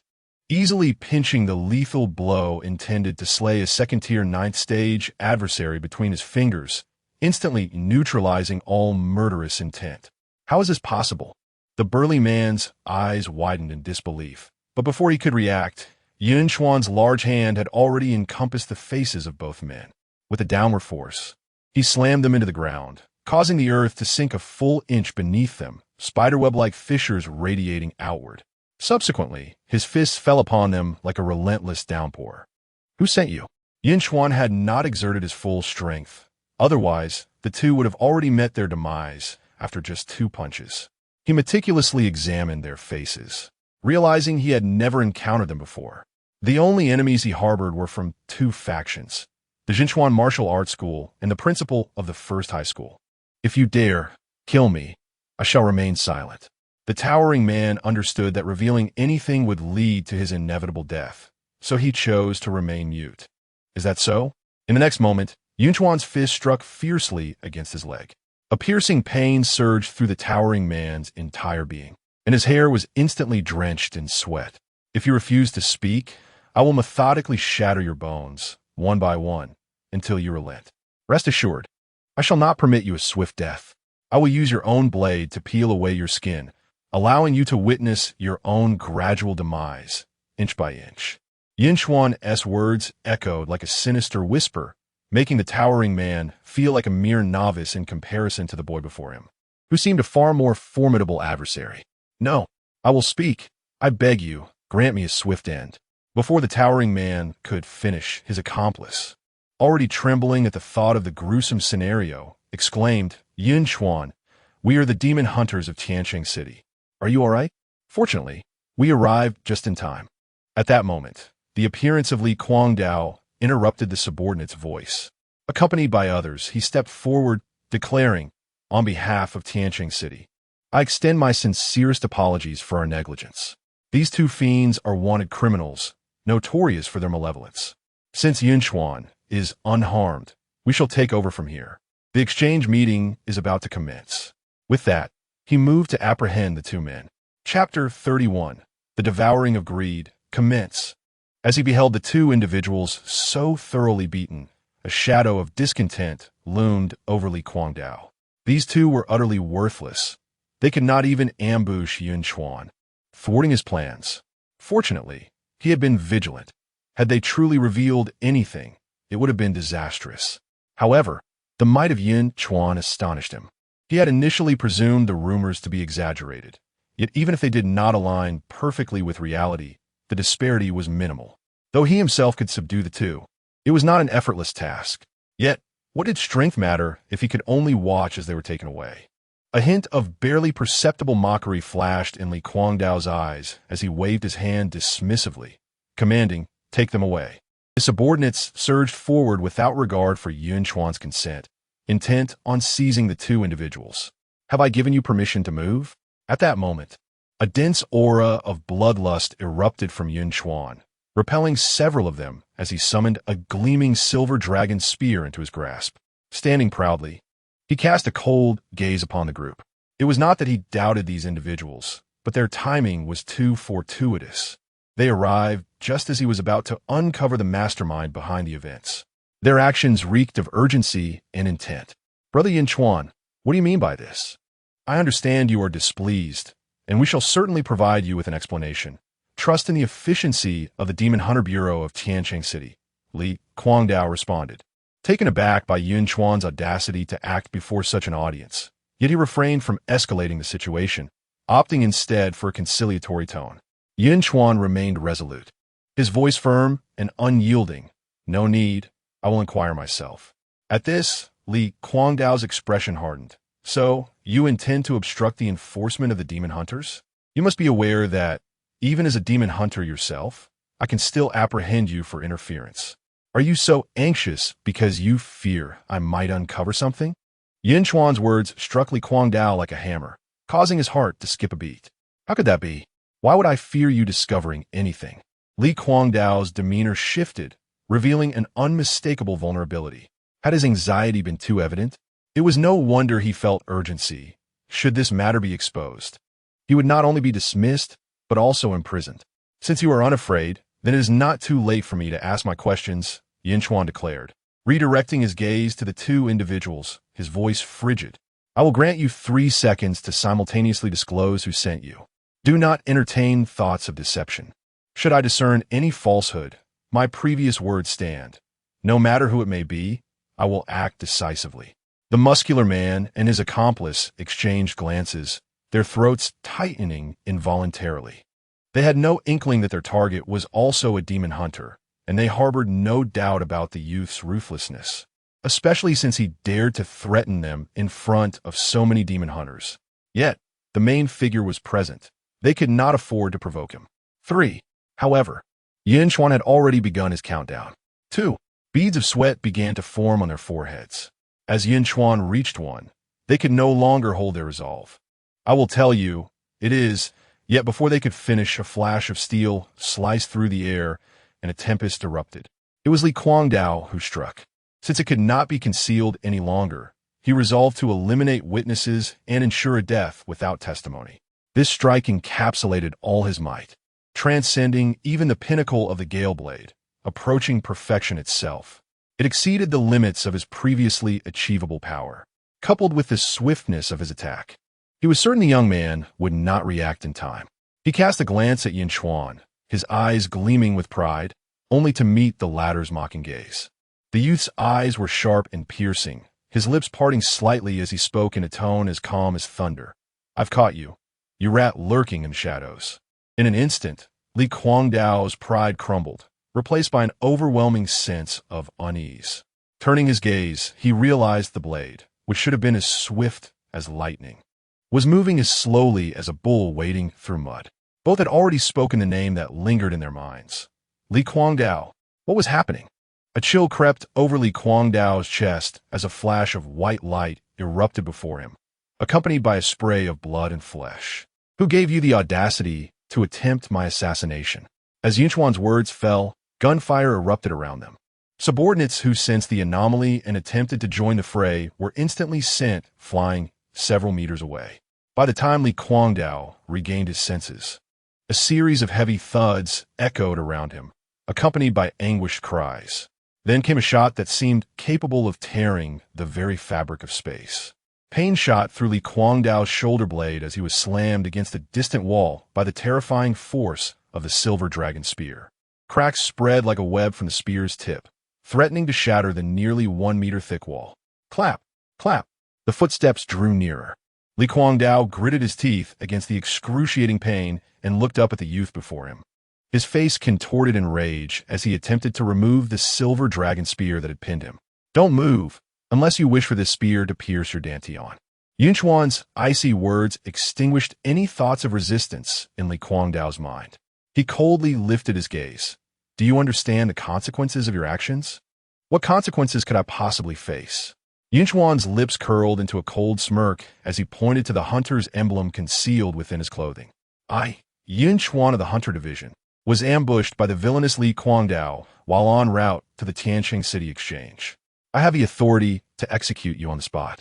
easily pinching the lethal blow intended to slay a second-tier ninth-stage adversary between his fingers, instantly neutralizing all murderous intent. How is this possible? The burly man's eyes widened in disbelief, but before he could react, Yun Chuan's large hand had already encompassed the faces of both men. With a downward force, he slammed them into the ground, causing the earth to sink a full inch beneath them, spiderweb-like fissures radiating outward. Subsequently, his fists fell upon them like a relentless downpour. Who sent you? Yun Chuan had not exerted his full strength. Otherwise, the two would have already met their demise after just 2 punches. He meticulously examined their faces, realizing he had never encountered them before. The only enemies he harbored were from 2 factions, the Yunchuan Martial Arts School and the principal of the first high school. If you dare, kill me, I shall remain silent. The towering man understood that revealing anything would lead to his inevitable death, so he chose to remain mute. Is that so? In the next moment, Yunchuan's fist struck fiercely against his leg. A piercing pain surged through the towering man's entire being, and his hair was instantly drenched in sweat. If you refuse to speak, I will methodically shatter your bones, one by one, until you relent. Rest assured, I shall not permit you a swift death. I will use your own blade to peel away your skin, allowing you to witness your own gradual demise, inch by inch. Yunchuan's words echoed like a sinister whisper, making the towering man feel like a mere novice in comparison to the boy before him, who seemed a far more formidable adversary. No, I will speak. I beg you, grant me a swift end. Before the towering man could finish, his accomplice, already trembling at the thought of the gruesome scenario, exclaimed, Yun Chuan, we are the demon hunters of Tianqing City. Are you all right? Fortunately, we arrived just in time. At that moment, the appearance of Li Guangdao interrupted the subordinate's voice. Accompanied by others, he stepped forward, declaring, on behalf of Tianqing City, I extend my sincerest apologies for our negligence. These 2 fiends are wanted criminals, notorious for their malevolence. Since Yunchuan is unharmed, we shall take over from here. The exchange meeting is about to commence. With that, he moved to apprehend the 2 men. Chapter 31, The Devouring of Greed, commence. As he beheld the 2 individuals so thoroughly beaten, a shadow of discontent loomed over Li Guangdao. These 2 were utterly worthless. They could not even ambush Yun Chuan, thwarting his plans. Fortunately, he had been vigilant. Had they truly revealed anything, it would have been disastrous. However, the might of Yun Chuan astonished him. He had initially presumed the rumors to be exaggerated, yet even if they did not align perfectly with reality, the disparity was minimal. Though he himself could subdue the two, it was not an effortless task. Yet, what did strength matter if he could only watch as they were taken away? A hint of barely perceptible mockery flashed in Li Guangdao's eyes as he waved his hand dismissively, commanding, "Take them away." His subordinates surged forward without regard for Yun Chuan's consent, intent on seizing the two individuals. "Have I given you permission to move?" At that moment, a dense aura of bloodlust erupted from Yun Chuan, repelling several of them as he summoned a gleaming silver dragon spear into his grasp. Standing proudly, he cast a cold gaze upon the group. It was not that he doubted these individuals, but their timing was too fortuitous. They arrived just as he was about to uncover the mastermind behind the events. Their actions reeked of urgency and intent. "Brother Yunchuan, what do you mean by this? I understand you are displeased, and we shall certainly provide you with an explanation. Trust in the efficiency of the Demon Hunter Bureau of Tiancheng City," Li Guangdao responded, taken aback by Yun Chuan's audacity to act before such an audience. Yet he refrained from escalating the situation, opting instead for a conciliatory tone. Yun Chuan remained resolute, his voice firm and unyielding. "No need, I will inquire myself." At this, Li Guangdao's expression hardened. "So, you intend to obstruct the enforcement of the demon hunters? You must be aware that, even as a demon hunter yourself, I can still apprehend you for interference. Are you so anxious because you fear I might uncover something?" Yun Chuan's words struck Li Guangdao like a hammer, causing his heart to skip a beat. "How could that be? Why would I fear you discovering anything?" Li Guangdao's demeanor shifted, revealing an unmistakable vulnerability. Had his anxiety been too evident? It was no wonder he felt urgency. Should this matter be exposed, he would not only be dismissed, but also imprisoned. "Since you are unafraid, then it is not too late for me to ask my questions," Yunchuan declared, redirecting his gaze to the two individuals, his voice frigid. "I will grant you 3 seconds to simultaneously disclose who sent you. Do not entertain thoughts of deception. Should I discern any falsehood, my previous words stand. No matter who it may be, I will act decisively." The muscular man and his accomplice exchanged glances, their throats tightening involuntarily. They had no inkling that their target was also a demon hunter, and they harbored no doubt about the youth's ruthlessness, especially since he dared to threaten them in front of so many demon hunters. Yet, the main figure was present. They could not afford to provoke him. 3. However, Yunchuan had already begun his countdown. 2. Beads of sweat began to form on their foreheads. As Yunchuan reached one, they could no longer hold their resolve. "I will tell you, it is," yet before they could finish, a flash of steel sliced through the air and a tempest erupted. It was Li Guangdao who struck. Since it could not be concealed any longer, he resolved to eliminate witnesses and ensure a death without testimony. This strike encapsulated all his might, transcending even the pinnacle of the Gale Blade, approaching perfection itself. It exceeded the limits of his previously achievable power, coupled with the swiftness of his attack. He was certain the young man would not react in time. He cast a glance at Yunchuan, his eyes gleaming with pride, only to meet the latter's mocking gaze. The youth's eyes were sharp and piercing, his lips parting slightly as he spoke in a tone as calm as thunder. "I've caught you, you rat lurking in the shadows." In an instant, Li Guangdao's pride crumbled, replaced by an overwhelming sense of unease. Turning his gaze, he realized the blade, which should have been as swift as lightning, was moving as slowly as a bull wading through mud. Both had already spoken the name that lingered in their minds. Li Guangdao. What was happening? A chill crept over Li Guangdao's chest as a flash of white light erupted before him, accompanied by a spray of blood and flesh. "Who gave you the audacity to attempt my assassination?" As Yunchuan's words fell, gunfire erupted around them. Subordinates who sensed the anomaly and attempted to join the fray were instantly sent flying several meters away. By the time Li Guangdao regained his senses, a series of heavy thuds echoed around him, accompanied by anguished cries. Then came a shot that seemed capable of tearing the very fabric of space. Pain shot through Li Guangdao's shoulder blade as he was slammed against a distant wall by the terrifying force of the silver dragon spear. Cracks spread like a web from the spear's tip, threatening to shatter the nearly 1 meter thick wall. Clap, clap. The footsteps drew nearer. Li Guangdao gritted his teeth against the excruciating pain and looked up at the youth before him. His face contorted in rage as he attempted to remove the silver dragon spear that had pinned him. Don't move, unless you wish for this spear to pierce your dantian. Yunchuan's icy words extinguished any thoughts of resistance in Li Guangdao's mind. He coldly lifted his gaze. Do you understand the consequences of your actions? What consequences could I possibly face? Yunchuan's lips curled into a cold smirk as he pointed to the hunter's emblem concealed within his clothing. Yun Chuan of the Hunter Division, was ambushed by the villainous Li Guangdao while en route to the Tianqing City Exchange. I have the authority to execute you on the spot.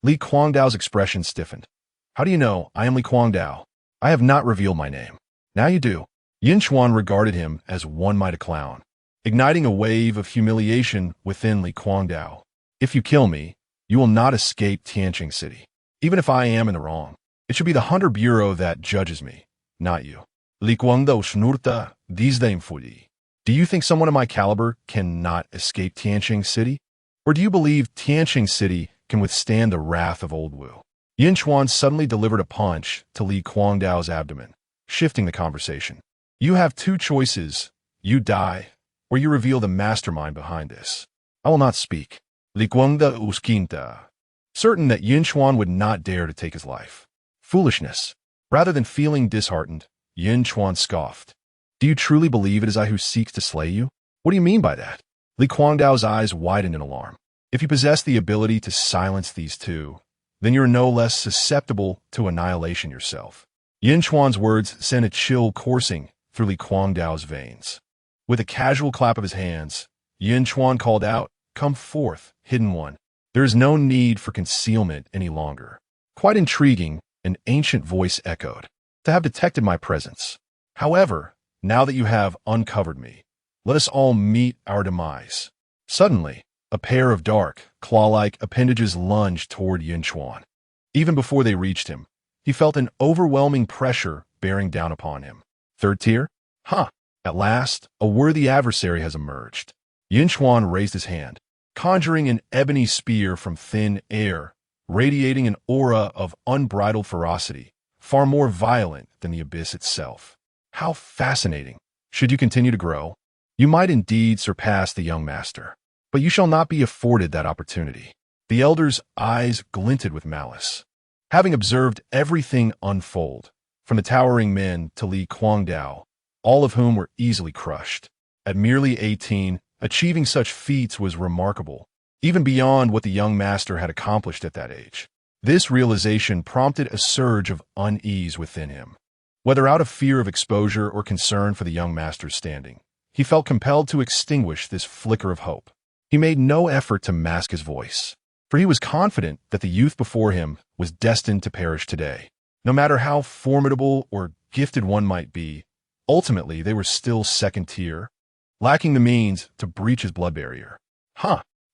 Li Guangdao's expression stiffened. How do you know I am Li Guangdao? I have not revealed my name. Now you do. Yun Chuan regarded him as one might a clown, igniting a wave of humiliation within Li Guangdao. If you kill me, you will not escape Tianqing City. Even if I am in the wrong, it should be the Hunter Bureau that judges me, not you. Li Guangdao schnurrte disdainfully. Do you think someone of my caliber cannot escape Tianqing City? Or do you believe Tianqing City can withstand the wrath of Old Wu? Yun Chuan suddenly delivered a punch to Li Guangdao's abdomen, shifting the conversation. You have two choices. You die, or you reveal the mastermind behind this. I will not speak. Li Guangdao uskinta. Certain that Yun Chuan would not dare to take his life. Foolishness. Rather than feeling disheartened, Yun Chuan scoffed. Do you truly believe it is I who seeks to slay you? What do you mean by that? Li Guangdao's eyes widened in alarm. If you possess the ability to silence these two, then you're no less susceptible to annihilation yourself. Yun Chuan's words sent a chill coursing through Li Guangdao's veins. With a casual clap of his hands, Yun Chuan called out, Come forth, hidden one. There is no need for concealment any longer. Quite intriguing, an ancient voice echoed. To have detected my presence. However, now that you have uncovered me, let us all meet our demise. Suddenly, a pair of dark, claw-like appendages lunged toward Yun Chuan. Even before they reached him, he felt an overwhelming pressure bearing down upon him. Third tier? At last, a worthy adversary has emerged. Yun Chuan raised his hand, conjuring an ebony spear from thin air, radiating an aura of unbridled ferocity, far more violent than the abyss itself. How fascinating. Should you continue to grow, you might indeed surpass the young master, but you shall not be afforded that opportunity. The elder's eyes glinted with malice. Having observed everything unfold, from the towering men to Li Guangdao, all of whom were easily crushed. At merely 18, achieving such feats was remarkable, even beyond what the young master had accomplished at that age. This realization prompted a surge of unease within him. Whether out of fear of exposure or concern for the young master's standing, he felt compelled to extinguish this flicker of hope. He made no effort to mask his voice, for he was confident that the youth before him was destined to perish today. No matter how formidable or gifted one might be, ultimately they were still second tier, lacking the means to breach his blood barrier.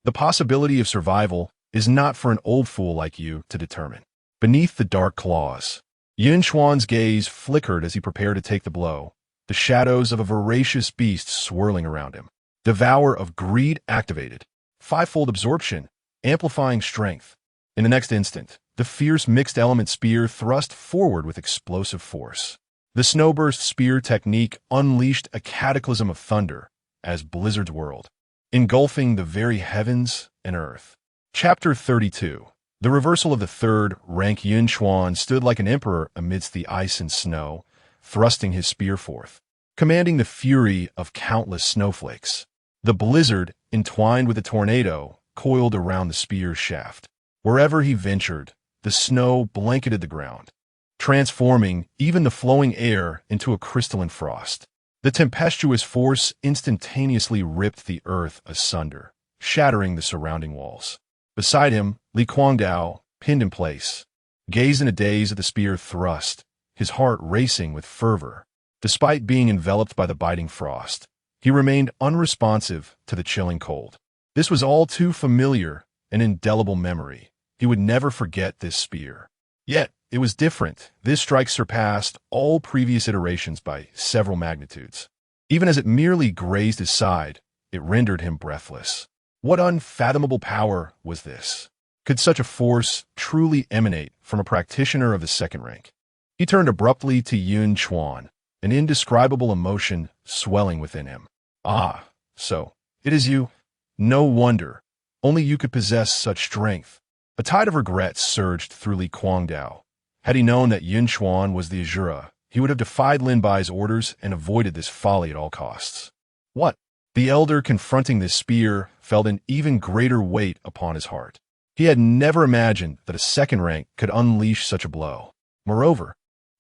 The possibility of survival is not for an old fool like you to determine. Beneath the dark claws, Yun Chuan's gaze flickered as he prepared to take the blow, the shadows of a voracious beast swirling around him. Devour of greed activated. Fivefold absorption, amplifying strength. In the next instant, the fierce mixed-element spear thrust forward with explosive force. The snowburst spear technique unleashed a cataclysm of thunder as Blizzard's world, engulfing the very heavens and earth. Chapter 32. The reversal of the third rank. Yun Chuan stood like an emperor amidst the ice and snow, thrusting his spear forth, commanding the fury of countless snowflakes. The blizzard, entwined with a tornado, coiled around the spear's shaft. Wherever he ventured, the snow blanketed the ground, transforming even the flowing air into a crystalline frost. The tempestuous force instantaneously ripped the earth asunder, shattering the surrounding walls. Beside him, Li Guangdao, pinned in place, gazed in a daze at the spear thrust, his heart racing with fervor. Despite being enveloped by the biting frost, he remained unresponsive to the chilling cold. This was all too familiar, an indelible memory. He would never forget this spear. Yet, it was different. This strike surpassed all previous iterations by several magnitudes. Even as it merely grazed his side, it rendered him breathless. What unfathomable power was this? Could such a force truly emanate from a practitioner of the second rank? He turned abruptly to Yun Chuan, an indescribable emotion swelling within him. Ah, so, it is you. No wonder. Only you could possess such strength. A tide of regret surged through Li Guangdao. Had he known that Yun Chuan was the Azura, he would have defied Lin Bai's orders and avoided this folly at all costs. What? The elder confronting this spear felt an even greater weight upon his heart. He had never imagined that a second rank could unleash such a blow. Moreover,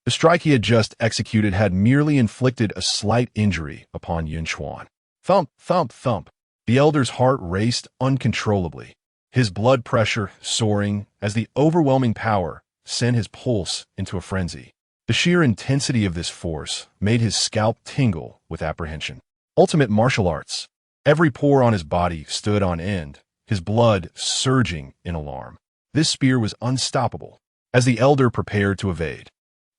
the strike he had just executed had merely inflicted a slight injury upon Yun Chuan. Thump, thump, thump. The elder's heart raced uncontrollably, his blood pressure soaring as the overwhelming power sent his pulse into a frenzy. The sheer intensity of this force made his scalp tingle with apprehension. Ultimate martial arts. Every pore on his body stood on end, his blood surging in alarm. This spear was unstoppable. As the elder prepared to evade,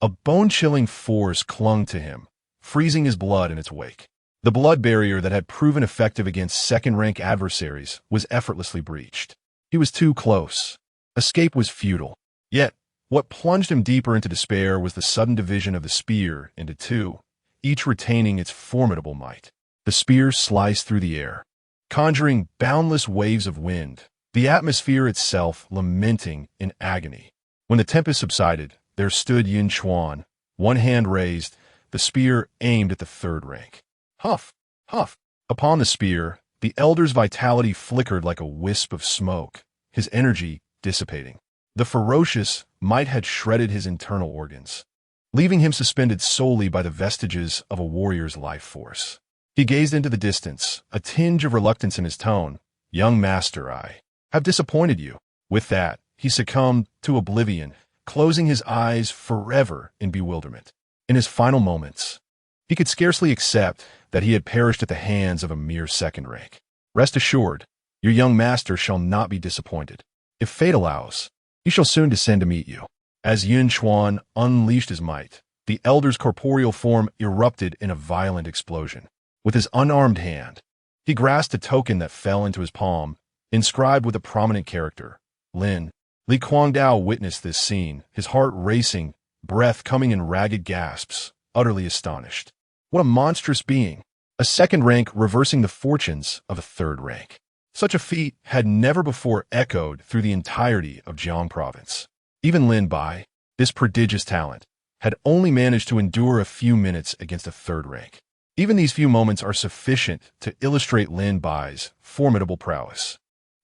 a bone-chilling force clung to him, freezing his blood in its wake. The blood barrier that had proven effective against second-rank adversaries was effortlessly breached. He was too close. Escape was futile. Yet, what plunged him deeper into despair was the sudden division of the spear into two, each retaining its formidable might. The spear sliced through the air, conjuring boundless waves of wind, the atmosphere itself lamenting in agony. When the tempest subsided, there stood Yun Chuan, one hand raised, the spear aimed at the third rank. Huff, huff. Upon the spear, the elder's vitality flickered like a wisp of smoke, his energy dissipating. The ferocious might had shredded his internal organs, leaving him suspended solely by the vestiges of a warrior's life force. He gazed into the distance, a tinge of reluctance in his tone. Young master, I have disappointed you. With that, he succumbed to oblivion, closing his eyes forever in bewilderment. In his final moments, he could scarcely accept that he had perished at the hands of a mere second rank. Rest assured, your young master shall not be disappointed. If fate allows, he shall soon descend to meet you. As Yun Chuan unleashed his might, the elder's corporeal form erupted in a violent explosion. With his unarmed hand, he grasped a token that fell into his palm, inscribed with a prominent character, Lin. Li Guangdao witnessed this scene, his heart racing, breath coming in ragged gasps, utterly astonished. What a monstrous being! A second rank reversing the fortunes of a third rank. Such a feat had never before echoed through the entirety of Jiang province. Even Lin Bai, this prodigious talent, had only managed to endure a few minutes against a third rank. Even these few moments are sufficient to illustrate Lin Bai's formidable prowess.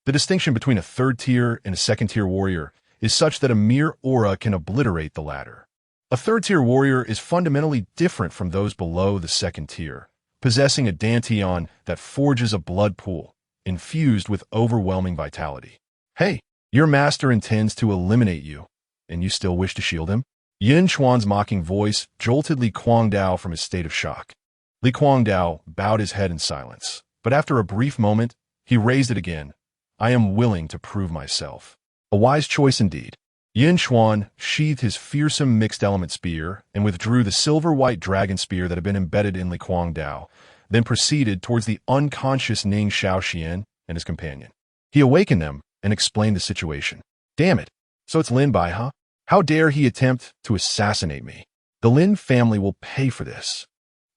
The distinction between a third-tier and a second-tier warrior is such that a mere aura can obliterate the latter. A third-tier warrior is fundamentally different from those below the second tier, possessing a dantian that forges a blood pool, infused with overwhelming vitality. Hey, your master intends to eliminate you, and you still wish to shield him? Yun Chuan's mocking voice jolted Li Guangdao from his state of shock. Li Guangdao bowed his head in silence, but after a brief moment, he raised it again. I am willing to prove myself. A wise choice indeed. Yun Chuan sheathed his fearsome mixed-element spear and withdrew the silver-white dragon spear that had been embedded in Li Guangdao, then proceeded towards the unconscious Ning Shaoxian and his companion. He awakened them and explained the situation. Damn it! So it's Lin Bai, huh? How dare he attempt to assassinate me? The Lin family will pay for this.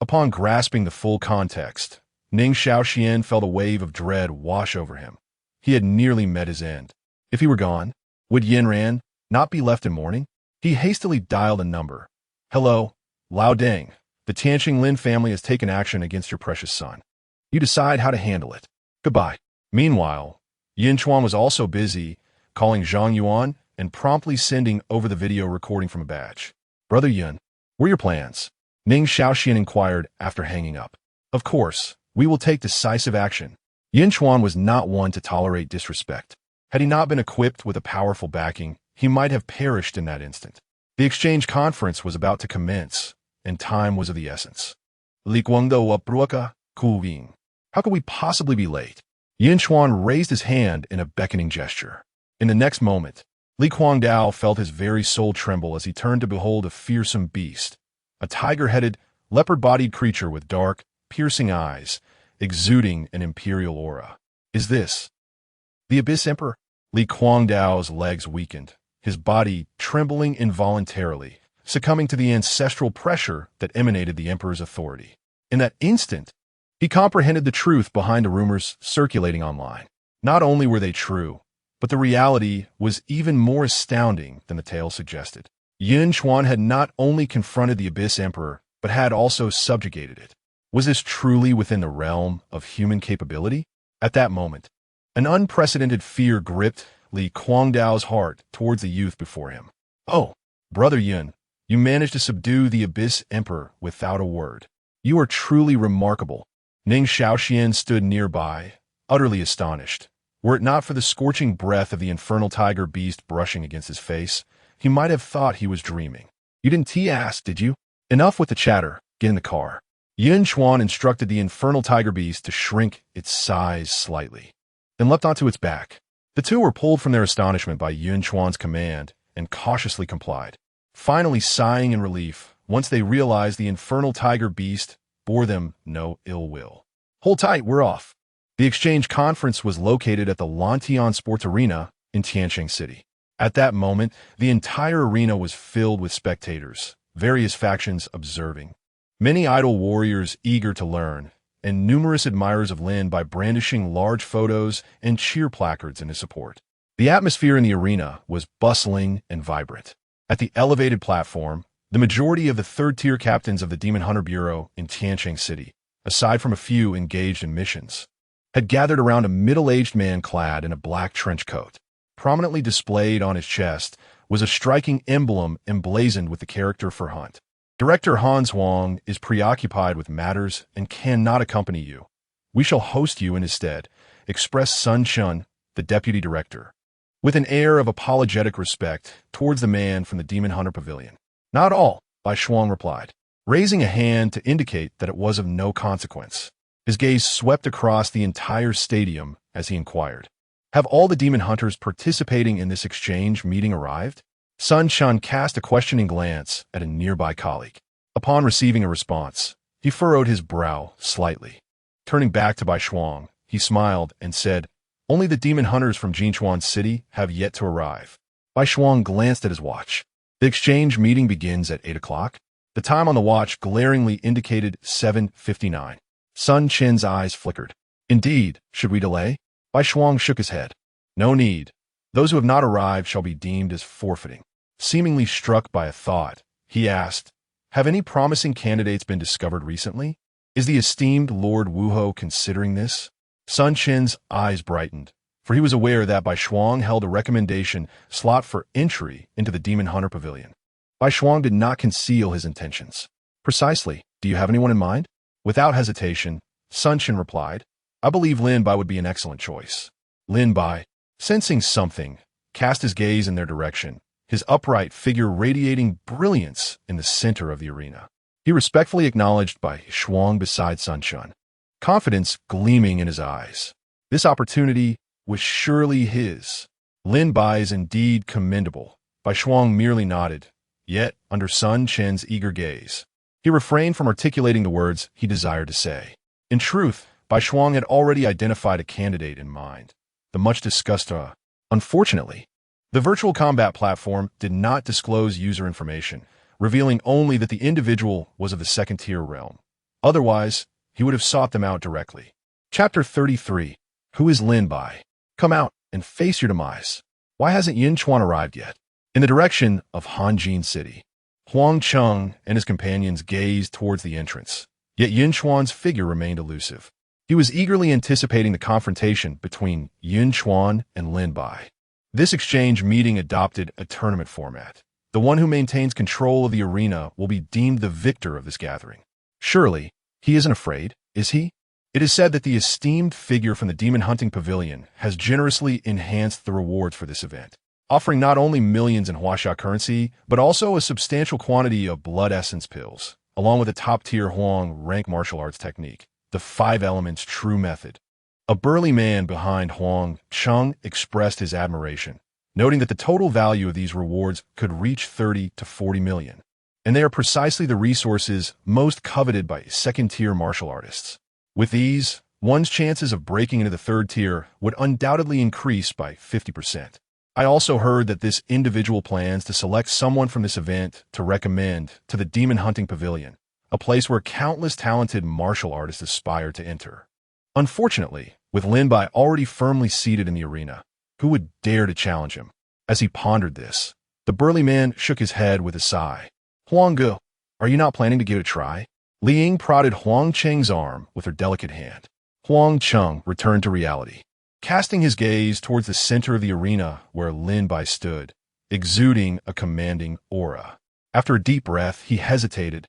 Upon grasping the full context, Ning Shaoxian felt a wave of dread wash over him. He had nearly met his end. If he were gone, would Yin Ran not be left in mourning? He hastily dialed a number. Hello, Lao Deng. The Tianqing Lin family has taken action against your precious son. You decide how to handle it. Goodbye. Meanwhile, Yunchuan was also busy calling Zhang Yuan and promptly sending over the video recording from a batch. Brother Yun, what are your plans? Ning Shaoxian inquired after hanging up. Of course, we will take decisive action. Yunchuan was not one to tolerate disrespect. Had he not been equipped with a powerful backing, he might have perished in that instant. The exchange conference was about to commence, and time was of the essence. Li Guangdao wa bruaka, Kuwing. How could we possibly be late? Yunchuan raised his hand in a beckoning gesture. In the next moment, Li Guangdao felt his very soul tremble as he turned to behold a fearsome beast, a tiger-headed, leopard-bodied creature with dark, piercing eyes, exuding an imperial aura. Is this the Abyss Emperor? Li Guangdao's legs weakened, his body trembling involuntarily, succumbing to the ancestral pressure that emanated the Emperor's authority. In that instant, he comprehended the truth behind the rumors circulating online. Not only were they true, but the reality was even more astounding than the tale suggested. Yun Chuan had not only confronted the Abyss Emperor, but had also subjugated it. Was this truly within the realm of human capability? At that moment, an unprecedented fear gripped Li Guangdao's heart towards the youth before him. "Oh, Brother Yun, you managed to subdue the Abyss Emperor without a word. You are truly remarkable." Ning Shaoxian stood nearby, utterly astonished. Were it not for the scorching breath of the infernal tiger beast brushing against his face, he might have thought he was dreaming. "You didn't ask, did you? Enough with the chatter. Get in the car." Yun Chuan instructed the infernal tiger beast to shrink its size slightly, then leapt onto its back. The two were pulled from their astonishment by Yun Chuan's command and cautiously complied, finally sighing in relief once they realized the infernal tiger beast bore them no ill will. "Hold tight, we're off." The exchange conference was located at the Lantian Sports Arena in Tianjin City. At that moment, the entire arena was filled with spectators, various factions observing. Many idle warriors eager to learn, and numerous admirers of Lin by brandishing large photos and cheer placards in his support. The atmosphere in the arena was bustling and vibrant. At the elevated platform, the majority of the third-tier captains of the Demon Hunter Bureau in Tianjin City, aside from a few engaged in missions, had gathered around a middle-aged man clad in a black trench coat. Prominently displayed on his chest was a striking emblem emblazoned with the character for Hunt. "Director Hans Huang is preoccupied with matters and cannot accompany you. We shall host you in his stead," expressed Sun Chun, the deputy director, with an air of apologetic respect towards the man from the Demon Hunter Pavilion. "Not all," Bai Shuang replied, raising a hand to indicate that it was of no consequence. His gaze swept across the entire stadium as he inquired, "Have all the demon hunters participating in this exchange meeting arrived?" Sun Chun cast a questioning glance at a nearby colleague. Upon receiving a response, he furrowed his brow slightly. Turning back to Bai Shuang, he smiled and said, "Only the demon hunters from Yunchuan City have yet to arrive." Bai Shuang glanced at his watch. "The exchange meeting begins at 8 o'clock. The time on the watch glaringly indicated 7:59. Sun Chen's eyes flickered. "Indeed, should we delay?" Bai Shuang shook his head. "No need. Those who have not arrived shall be deemed as forfeiting." Seemingly struck by a thought, he asked, "Have any promising candidates been discovered recently? Is the esteemed Lord Wuho considering this?" Sun Chen's eyes brightened, for he was aware that Bai Shuang held a recommendation slot for entry into the Demon Hunter Pavilion. Bai Shuang did not conceal his intentions. "Precisely. Do you have anyone in mind?" Without hesitation, Sun Chen replied, "I believe Lin Bai would be an excellent choice." Lin Bai, sensing something, cast his gaze in their direction, his upright figure radiating brilliance in the center of the arena. He respectfully acknowledged Bai Shuang beside Sun Chun, confidence gleaming in his eyes. This opportunity was surely his. Lin Bai is indeed commendable. Bai Shuang merely nodded, yet under Sun Chen's eager gaze, he refrained from articulating the words he desired to say. In truth, Bai Shuang had already identified a candidate in mind, the much-discussed Unfortunately, the virtual combat platform did not disclose user information, revealing only that the individual was of the second-tier realm. Otherwise, he would have sought them out directly. Chapter 33. Who is Lin Bai? Come out and face your demise. Why hasn't Yun Chuan arrived yet? In the direction of Hanjin City, Huang Cheng and his companions gazed towards the entrance, yet Yun Chuan's figure remained elusive. He was eagerly anticipating the confrontation between Yun Chuan and Lin Bai. This exchange meeting adopted a tournament format. The one who maintains control of the arena will be deemed the victor of this gathering. Surely, he isn't afraid, is he? It is said that the esteemed figure from the Demon Hunting Pavilion has generously enhanced the rewards for this event, offering not only millions in Huaxia currency, but also a substantial quantity of blood essence pills, along with a top-tier Huang rank martial arts technique, the 5 Elements True Method. A burly man behind Huang Cheng expressed his admiration, noting that the total value of these rewards could reach 30 to 40 million, and they are precisely the resources most coveted by second-tier martial artists. With these, one's chances of breaking into the third tier would undoubtedly increase by 50%. I also heard that this individual plans to select someone from this event to recommend to the Demon Hunting Pavilion, a place where countless talented martial artists aspire to enter. Unfortunately, with Lin Bai already firmly seated in the arena, who would dare to challenge him? As he pondered this, the burly man shook his head with a sigh. Huang Ge, are you not planning to give it a try? Li Ying prodded Huang Cheng's arm with her delicate hand. Huang Cheng returned to reality, casting his gaze towards the center of the arena where Lin Bai stood, exuding a commanding aura. After a deep breath, he hesitated,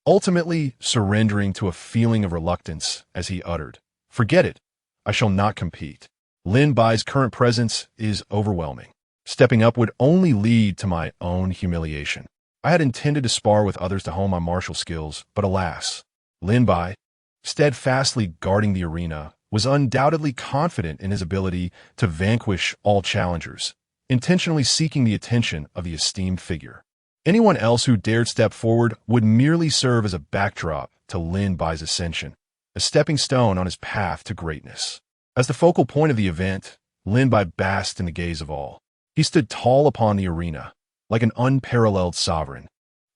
ultimately surrendering to a feeling of reluctance as he uttered, "Forget it. I shall not compete. Lin Bai's current presence is overwhelming. Stepping up would only lead to my own humiliation. I had intended to spar with others to hone my martial skills, but alas, Lin Bai, steadfastly guarding the arena, was undoubtedly confident in his ability to vanquish all challengers, intentionally seeking the attention of the esteemed figure. Anyone else who dared step forward would merely serve as a backdrop to Lin Bai's ascension, a stepping stone on his path to greatness. As the focal point of the event, Lin Bai basked in the gaze of all. He stood tall upon the arena, like an unparalleled sovereign,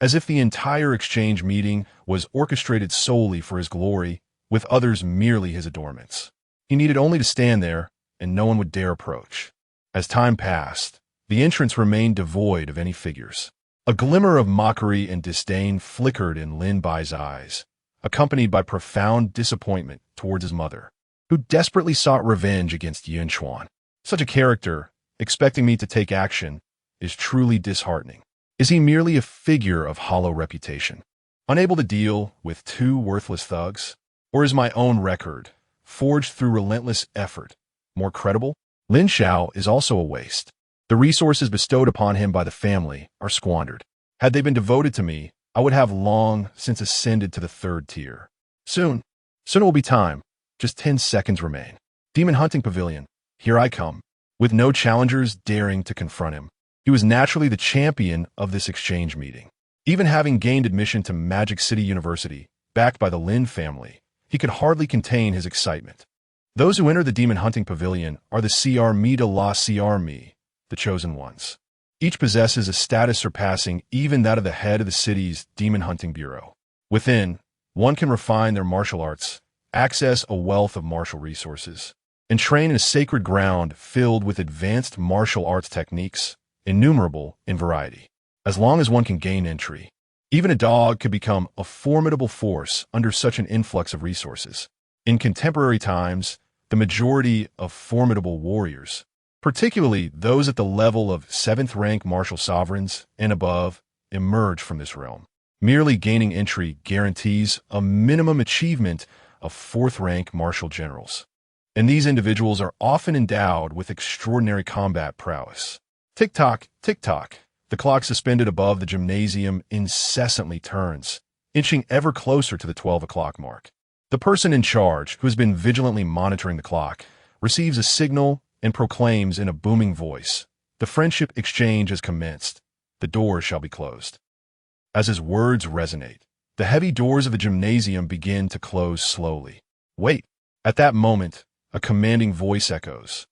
as if the entire exchange meeting was orchestrated solely for his glory, with others merely his adornments. He needed only to stand there, and no one would dare approach. As time passed, the entrance remained devoid of any figures. A glimmer of mockery and disdain flickered in Lin Bai's eyes, accompanied by profound disappointment towards his mother, who desperately sought revenge against Yun Chuan. Such a character, expecting me to take action, is truly disheartening. Is he merely a figure of hollow reputation, unable to deal with two worthless thugs? Or is my own record, forged through relentless effort, more credible? Lin Xiao is also a waste. The resources bestowed upon him by the family are squandered. Had they been devoted to me, I would have long since ascended to the third tier. Soon it will be time. Just 10 seconds remain. Demon Hunting Pavilion, here I come. With no challengers daring to confront him, he was naturally the champion of this exchange meeting. Even having gained admission to Magic City University, backed by the Lin family, he could hardly contain his excitement. Those who enter the Demon Hunting Pavilion are the CR de la CR, the chosen ones. Each possesses a status surpassing even that of the head of the city's Demon Hunting Bureau. Within, one can refine their martial arts, access a wealth of martial resources, and train in a sacred ground filled with advanced martial arts techniques, innumerable in variety. As long as one can gain entry, even a dog could become a formidable force under such an influx of resources. In contemporary times, the majority of formidable warriors, particularly those at the level of 7th rank martial sovereigns and above, emerge from this realm. Merely gaining entry guarantees a minimum achievement of 4th rank martial generals, and these individuals are often endowed with extraordinary combat prowess. Tick-tock, tick-tock. The clock suspended above the gymnasium incessantly turns, inching ever closer to the 12 o'clock mark. The person in charge, who has been vigilantly monitoring the clock, receives a signal and proclaims in a booming voice, "The friendship exchange has commenced. The doors shall be closed." As his words resonate, the heavy doors of the gymnasium begin to close slowly. Wait! At that moment, a commanding voice echoes,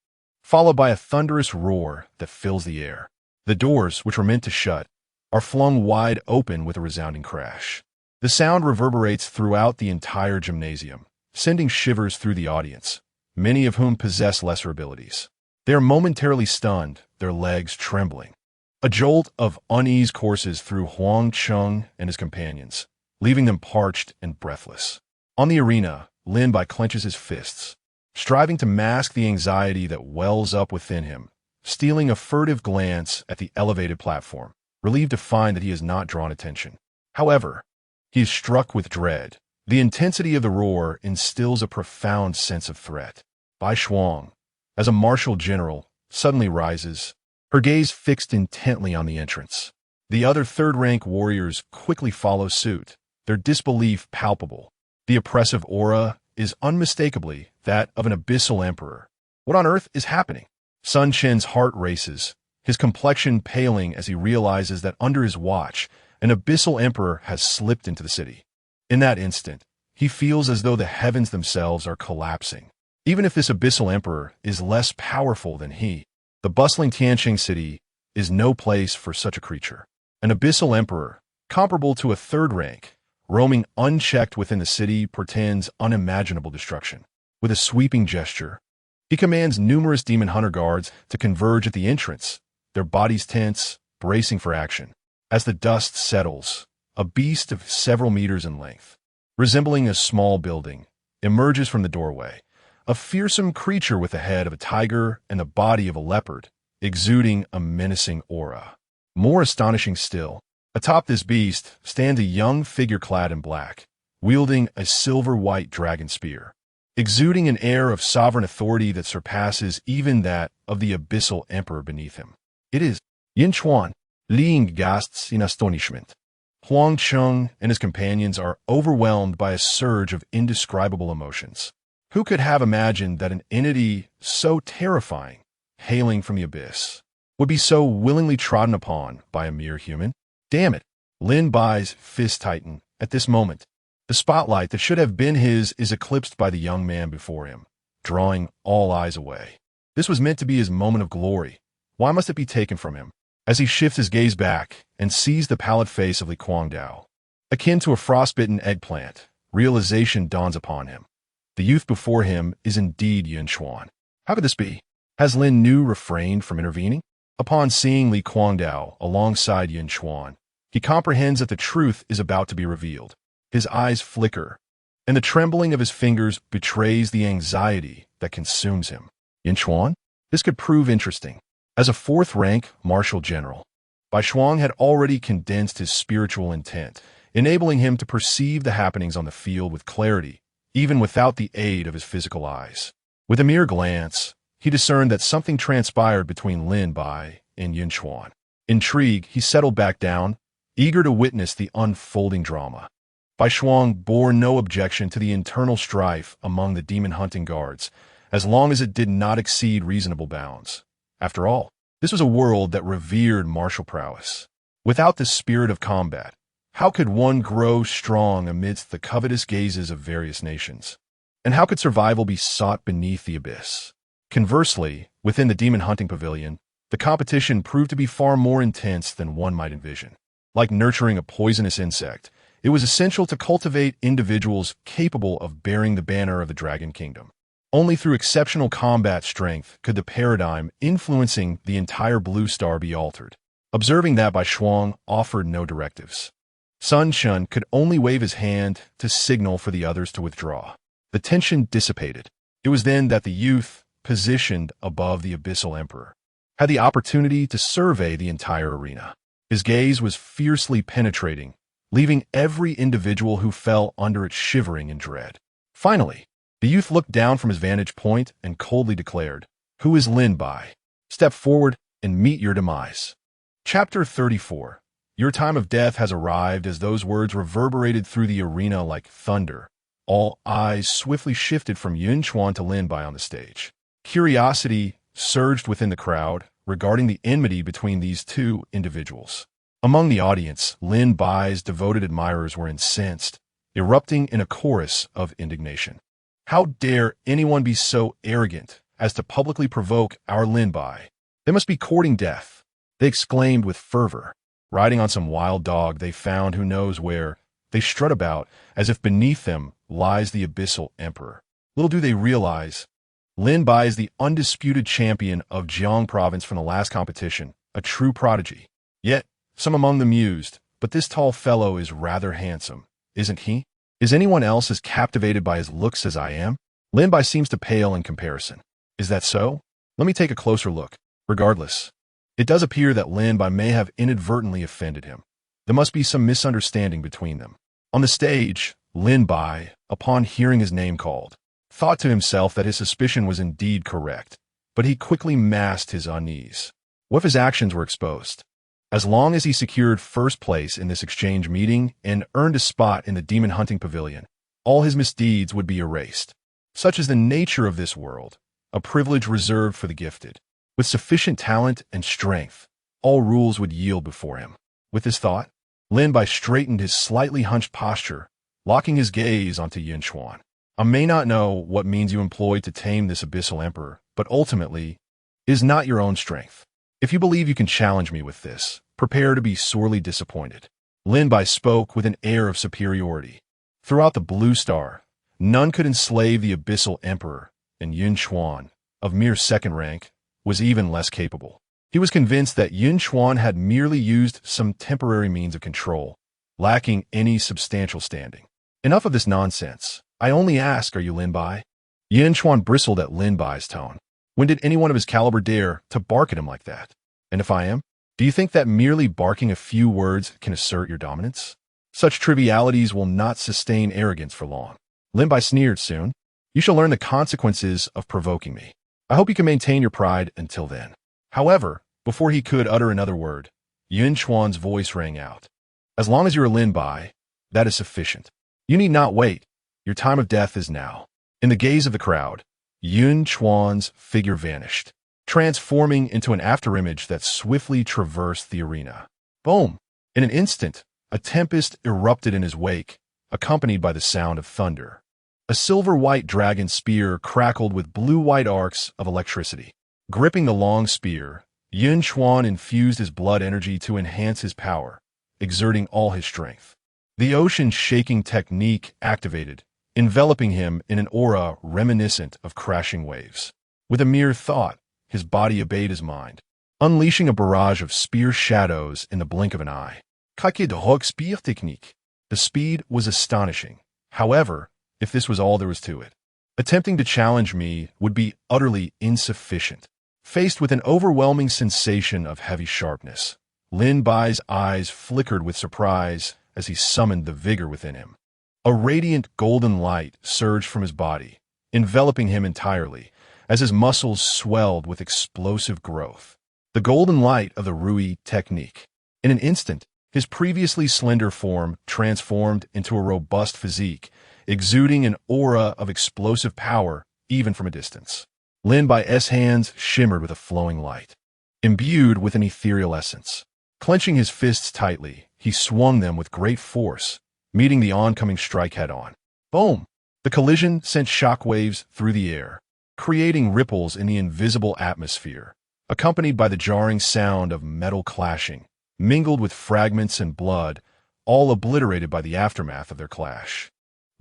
followed by a thunderous roar that fills the air. The doors, which were meant to shut, are flung wide open with a resounding crash. The sound reverberates throughout the entire gymnasium, sending shivers through the audience, many of whom possess lesser abilities. They are momentarily stunned, their legs trembling. A jolt of unease courses through Huang Cheng and his companions, leaving them parched and breathless. On the arena, Lin Bai clenches his fists, striving to mask the anxiety that wells up within him, stealing a furtive glance at the elevated platform, relieved to find that he has not drawn attention. However, he is struck with dread. The intensity of the roar instills a profound sense of threat. Bai Shuang, as a martial general, suddenly rises, her gaze fixed intently on the entrance. The other third-rank warriors quickly follow suit, their disbelief palpable. The oppressive aura is unmistakably that of an abyssal emperor. What on earth is happening? Sun Chen's heart races, his complexion paling as he realizes that under his watch, an abyssal emperor has slipped into the city. In that instant, he He feels as though the heavens themselves are collapsing. Even if this abyssal emperor is less powerful than he, the bustling Tianqing city is no place for such a creature. An abyssal emperor, comparable to a third rank, roaming unchecked within the city, portends unimaginable destruction. With a sweeping gesture, he commands numerous demon hunter guards to converge at the entrance, their bodies tense, bracing for action. As the dust settles, a beast of several meters in length, resembling a small building, emerges from the doorway, a fearsome creature with the head of a tiger and the body of a leopard, exuding a menacing aura. More astonishing still, atop this beast stands a young figure clad in black, wielding a silver-white dragon spear, exuding an air of sovereign authority that surpasses even that of the abyssal emperor beneath him. It is Yun Chuan, Liing gasps in astonishment. Huang Cheng and his companions are overwhelmed by a surge of indescribable emotions. Who could have imagined that an entity so terrifying, hailing from the abyss, would be so willingly trodden upon by a mere human? Damn it! Lin Bai's fist tightened at this moment. The spotlight that should have been his is eclipsed by the young man before him, drawing all eyes away. This was meant to be his moment of glory. Why must it be taken from him? As he shifts his gaze back and sees the pallid face of Li Guangdao, akin to a frostbitten eggplant, realization dawns upon him. The youth before him is indeed Yun Chuan. How could this be? Has Lin Nu refrained from intervening? Upon seeing Li Guangdao alongside Yun Chuan, he comprehends that the truth is about to be revealed. His eyes flicker, and the trembling of his fingers betrays the anxiety that consumes him. Yun Chuan? This could prove interesting. As a fourth-rank martial general, Bai Shuang had already condensed his spiritual intent, enabling him to perceive the happenings on the field with clarity, even without the aid of his physical eyes. With a mere glance, he discerned that something transpired between Lin Bai and Yun Chuan. Intrigued, he settled back down, eager to witness the unfolding drama. Bai Shuang bore no objection to the internal strife among the demon-hunting guards, as long as it did not exceed reasonable bounds. After all, this was a world that revered martial prowess. Without the spirit of combat, how could one grow strong amidst the covetous gazes of various nations? And how could survival be sought beneath the abyss? Conversely, within the demon-hunting pavilion, the competition proved to be far more intense than one might envision. Like nurturing a poisonous insect, it was essential to cultivate individuals capable of bearing the banner of the Dragon Kingdom. Only through exceptional combat strength could the paradigm influencing the entire Blue Star be altered. Observing that, Bai Shuang offered no directives. Sun Shun could only wave his hand to signal for the others to withdraw. The tension dissipated. It was then that the youth, positioned above the abyssal emperor, had the opportunity to survey the entire arena. His gaze was fiercely penetrating, leaving every individual who fell under it shivering in dread. Finally, the youth looked down from his vantage point and coldly declared, "Who is Lin Bai? Step forward and meet your demise." Chapter 34. Your time of death has arrived. As those words reverberated through the arena like thunder, all eyes swiftly shifted from Yun Chuan to Lin Bai on the stage. Curiosity surged within the crowd regarding the enmity between these two individuals. Among the audience, Lin Bai's devoted admirers were incensed, erupting in a chorus of indignation. How dare anyone be so arrogant as to publicly provoke our Lin Bai? They must be courting death, they exclaimed with fervor. Riding on some wild dog they found who knows where, they strut about as if beneath them lies the abyssal emperor. Little do they realize, Lin Bai is the undisputed champion of Jiang province from the last competition, a true prodigy. Yet, some among them mused, but this tall fellow is rather handsome, isn't he? Is anyone else as captivated by his looks as I am? Lin Bai seems to pale in comparison. Is that so? Let me take a closer look. Regardless, it does appear that Lin Bai may have inadvertently offended him. There must be some misunderstanding between them. On the stage, Lin Bai, upon hearing his name called, thought to himself that his suspicion was indeed correct, but he quickly masked his unease. What if his actions were exposed? As long as he secured first place in this exchange meeting and earned a spot in the demon-hunting pavilion, all his misdeeds would be erased. Such is the nature of this world, a privilege reserved for the gifted. With sufficient talent and strength, all rules would yield before him. With this thought, Lin Bai straightened his slightly hunched posture locking his gaze onto Yun Chuan. I may not know what means you employed to tame this abyssal emperor, but ultimately, it is not your own strength. If you believe you can challenge me with this, prepare to be sorely disappointed. Lin Bai spoke with an air of superiority. Throughout the Blue Star, none could enslave the abyssal emperor, and Yun Chuan, of mere second rank, was even less capable. He was convinced that Yun Chuan had merely used some temporary means of control, lacking any substantial standing. Enough of this nonsense. I only ask, are you Lin Bai? Yun Chuan bristled at Lin Bai's tone. When did anyone of his caliber dare to bark at him like that? And if I am, do you think that merely barking a few words can assert your dominance? Such trivialities will not sustain arrogance for long. Lin Bai sneered soon. You shall learn the consequences of provoking me. I hope you can maintain your pride until then. However, before he could utter another word, Yun Chuan's voice rang out. As long as you are Lin Bai, that is sufficient. You need not wait. Your time of death is now. In the gaze of the crowd, Yun Chuan's figure vanished, transforming into an afterimage that swiftly traversed the arena. Boom! In an instant, a tempest erupted in his wake, accompanied by the sound of thunder. A silver-white dragon spear crackled with blue-white arcs of electricity. Gripping the long spear, Yun Chuan infused his blood energy to enhance his power, exerting all his strength. The ocean-shaking technique activated, enveloping him in an aura reminiscent of crashing waves. With a mere thought, his body obeyed his mind, unleashing a barrage of spear shadows in the blink of an eye. Spear technique. The speed was astonishing. However, if this was all there was to it, attempting to challenge me would be utterly insufficient. Faced with an overwhelming sensation of heavy sharpness, Lin Bai's eyes flickered with surprise as he summoned the vigor within him. A radiant golden light surged from his body, enveloping him entirely, as his muscles swelled with explosive growth. The golden light of the Rui technique. In an instant, his previously slender form transformed into a robust physique, exuding an aura of explosive power even from a distance. Lin Bai's hands shimmered with a flowing light, imbued with an ethereal essence. Clenching his fists tightly, he swung them with great force, meeting the oncoming strike head-on. Boom! The collision sent shockwaves through the air, creating ripples in the invisible atmosphere, accompanied by the jarring sound of metal clashing, mingled with fragments and blood, all obliterated by the aftermath of their clash.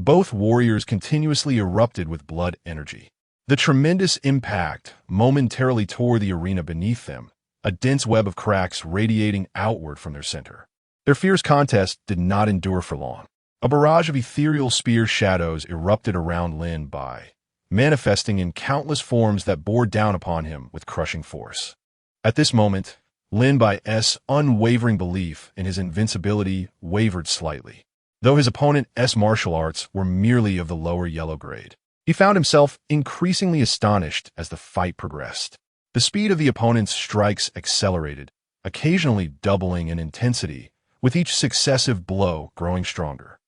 Both warriors continuously erupted with blood energy. The tremendous impact momentarily tore the arena beneath them, a dense web of cracks radiating outward from their center. Their fierce contest did not endure for long. A barrage of ethereal spear shadows erupted around Lin Bai, manifesting in countless forms that bore down upon him with crushing force. At this moment, Lin Bai's unwavering belief in his invincibility wavered slightly. Though his opponent's martial arts were merely of the lower yellow grade, he found himself increasingly astonished as the fight progressed. The speed of the opponent's strikes accelerated, occasionally doubling in intensity, with each successive blow growing stronger.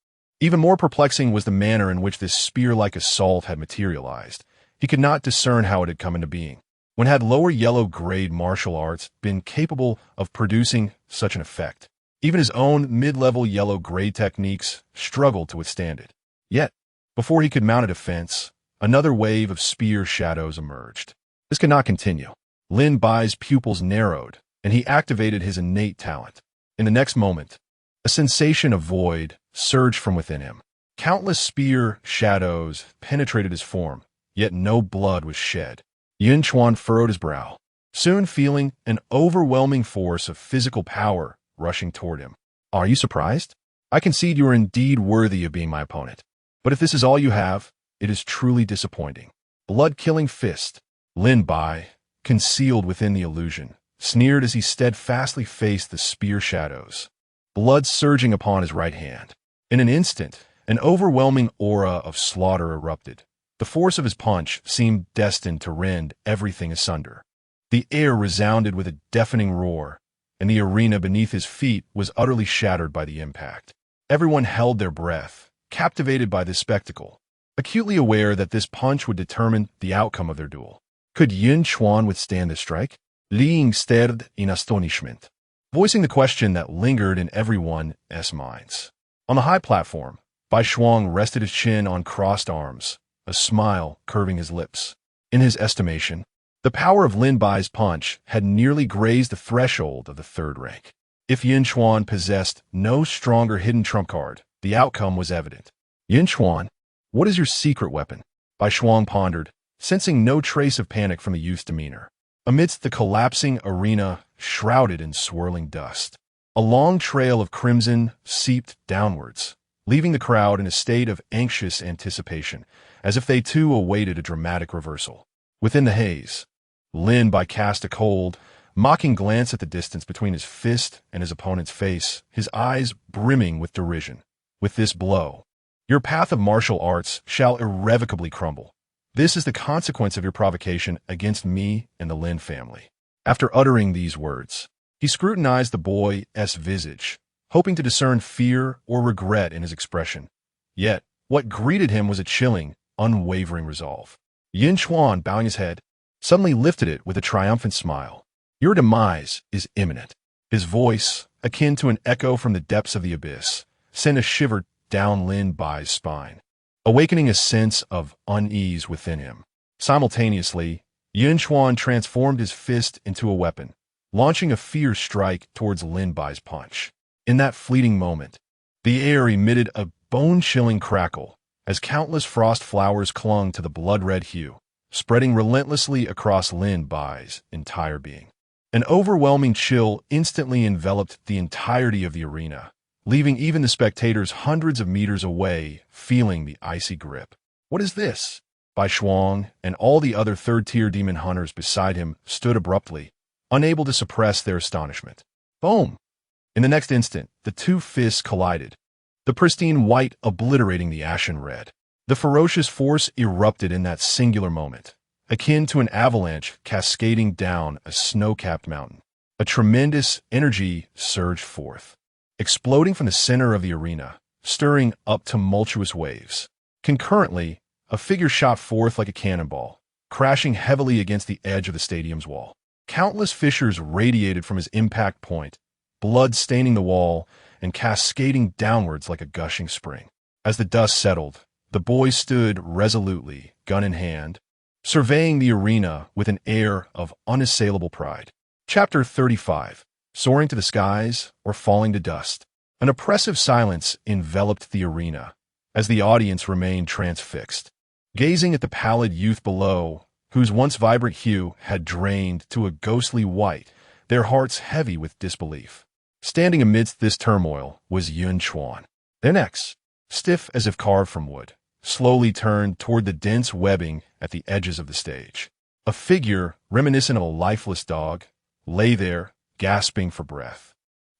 Even more perplexing was the manner in which this spear-like assault had materialized. He could not discern how it had come into being. When had lower yellow-grade martial arts been capable of producing such an effect? Even his own mid-level yellow-grade techniques struggled to withstand it. Yet, before he could mount a defense, another wave of spear shadows emerged. This could not continue. Lin Bai's pupils narrowed, and he activated his innate talent. In the next moment, a sensation of void surged from within him. Countless spear shadows penetrated his form, yet no blood was shed. Yun Chuan furrowed his brow, soon feeling an overwhelming force of physical power rushing toward him. Are you surprised? I concede you are indeed worthy of being my opponent. But if this is all you have, it is truly disappointing. Blood-killing fist. Lin Bai, concealed within the illusion, sneered as he steadfastly faced the spear shadows, blood surging upon his right hand. In an instant, an overwhelming aura of slaughter erupted. The force of his punch seemed destined to rend everything asunder. The air resounded with a deafening roar, and the arena beneath his feet was utterly shattered by the impact. Everyone held their breath, captivated by this spectacle, acutely aware that this punch would determine the outcome of their duel. Could Yun Chuan withstand this strike? Li stared in astonishment, voicing the question that lingered in everyone's minds. On the high platform, Bai Shuang rested his chin on crossed arms, a smile curving his lips. In his estimation, the power of Lin Bai's punch had nearly grazed the threshold of the third rank. If Yun Chuan possessed no stronger hidden trump card, the outcome was evident. Yun Chuan, what is your secret weapon? Bai Shuang pondered, sensing no trace of panic from the youth's demeanor. Amidst the collapsing arena shrouded in swirling dust, a long trail of crimson seeped downwards, leaving the crowd in a state of anxious anticipation, as if they too awaited a dramatic reversal. Within the haze, Lin Bai cast a cold, mocking glance at the distance between his fist and his opponent's face, his eyes brimming with derision. With this blow, your path of martial arts shall irrevocably crumble. This is the consequence of your provocation against me and the Lin family. After uttering these words, he scrutinized the boy's visage, hoping to discern fear or regret in his expression. Yet, what greeted him was a chilling, unwavering resolve. Yun Chuan, bowing his head, suddenly lifted it with a triumphant smile. Your demise is imminent. His voice, akin to an echo from the depths of the abyss, sent a shiver down Lin Bai's spine, awakening a sense of unease within him. Simultaneously, Yun Chuan transformed his fist into a weapon, launching a fierce strike towards Lin Bai's punch. In that fleeting moment, the air emitted a bone-chilling crackle as countless frost flowers clung to the blood-red hue, spreading relentlessly across Lin Bai's entire being. An overwhelming chill instantly enveloped the entirety of the arena, leaving even the spectators hundreds of meters away feeling the icy grip. What is this? Bai Shuang and all the other third-tier demon hunters beside him stood abruptly, unable to suppress their astonishment. Boom! In the next instant, the two fists collided, the pristine white obliterating the ashen red. The ferocious force erupted in that singular moment, akin to an avalanche cascading down a snow-capped mountain. A tremendous energy surged forth, exploding from the center of the arena, stirring up tumultuous waves. Concurrently, a figure shot forth like a cannonball, crashing heavily against the edge of the stadium's wall. Countless fissures radiated from his impact point, blood staining the wall and cascading downwards like a gushing spring. As the dust settled, the boy stood resolutely, gun in hand, surveying the arena with an air of unassailable pride. Chapter 35. Soaring to the skies or falling to dust. An oppressive silence enveloped the arena as the audience remained transfixed, gazing at the pallid youth below, whose once vibrant hue had drained to a ghostly white, their hearts heavy with disbelief. Standing amidst this turmoil was Yun Chuan. Their necks, stiff as if carved from wood, slowly turned toward the dense webbing at the edges of the stage. A figure reminiscent of a lifeless dog lay there, gasping for breath,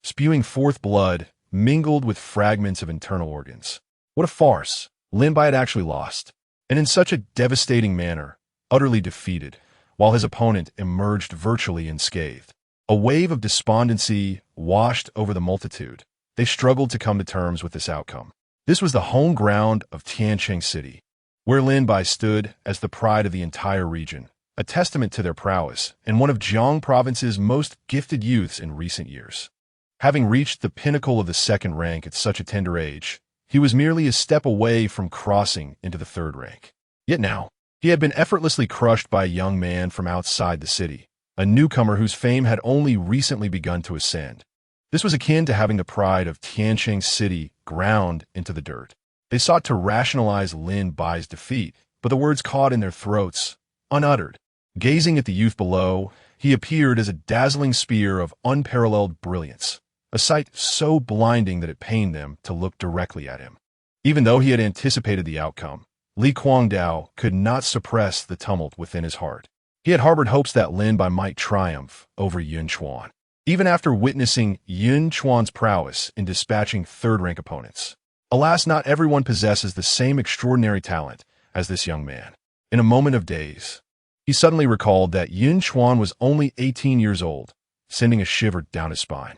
spewing forth blood mingled with fragments of internal organs. What a farce! Lin Bai had actually lost, and in such a devastating manner, utterly defeated, while his opponent emerged virtually unscathed. A wave of despondency washed over the multitude. They struggled to come to terms with this outcome. This was the home ground of Tiancheng City, where Lin Bai stood as the pride of the entire region, a testament to their prowess and one of Jiang Province's most gifted youths in recent years. Having reached the pinnacle of the second rank at such a tender age, he was merely a step away from crossing into the third rank. Yet now, he had been effortlessly crushed by a young man from outside the city, a newcomer whose fame had only recently begun to ascend. This was akin to having the pride of Tiancheng City ground into the dirt. They sought to rationalize Lin Bai's defeat, but the words caught in their throats, unuttered. Gazing at the youth below, he appeared as a dazzling spear of unparalleled brilliance, a sight so blinding that it pained them to look directly at him. Even though he had anticipated the outcome, Li Guangdao could not suppress the tumult within his heart. He had harbored hopes that Lin Bai might triumph over Yun Chuan, even after witnessing Yun Chuan's prowess in dispatching third-rank opponents. Alas, not everyone possesses the same extraordinary talent as this young man. In a moment of daze, he suddenly recalled that Yun Chuan was only 18 years old, sending a shiver down his spine.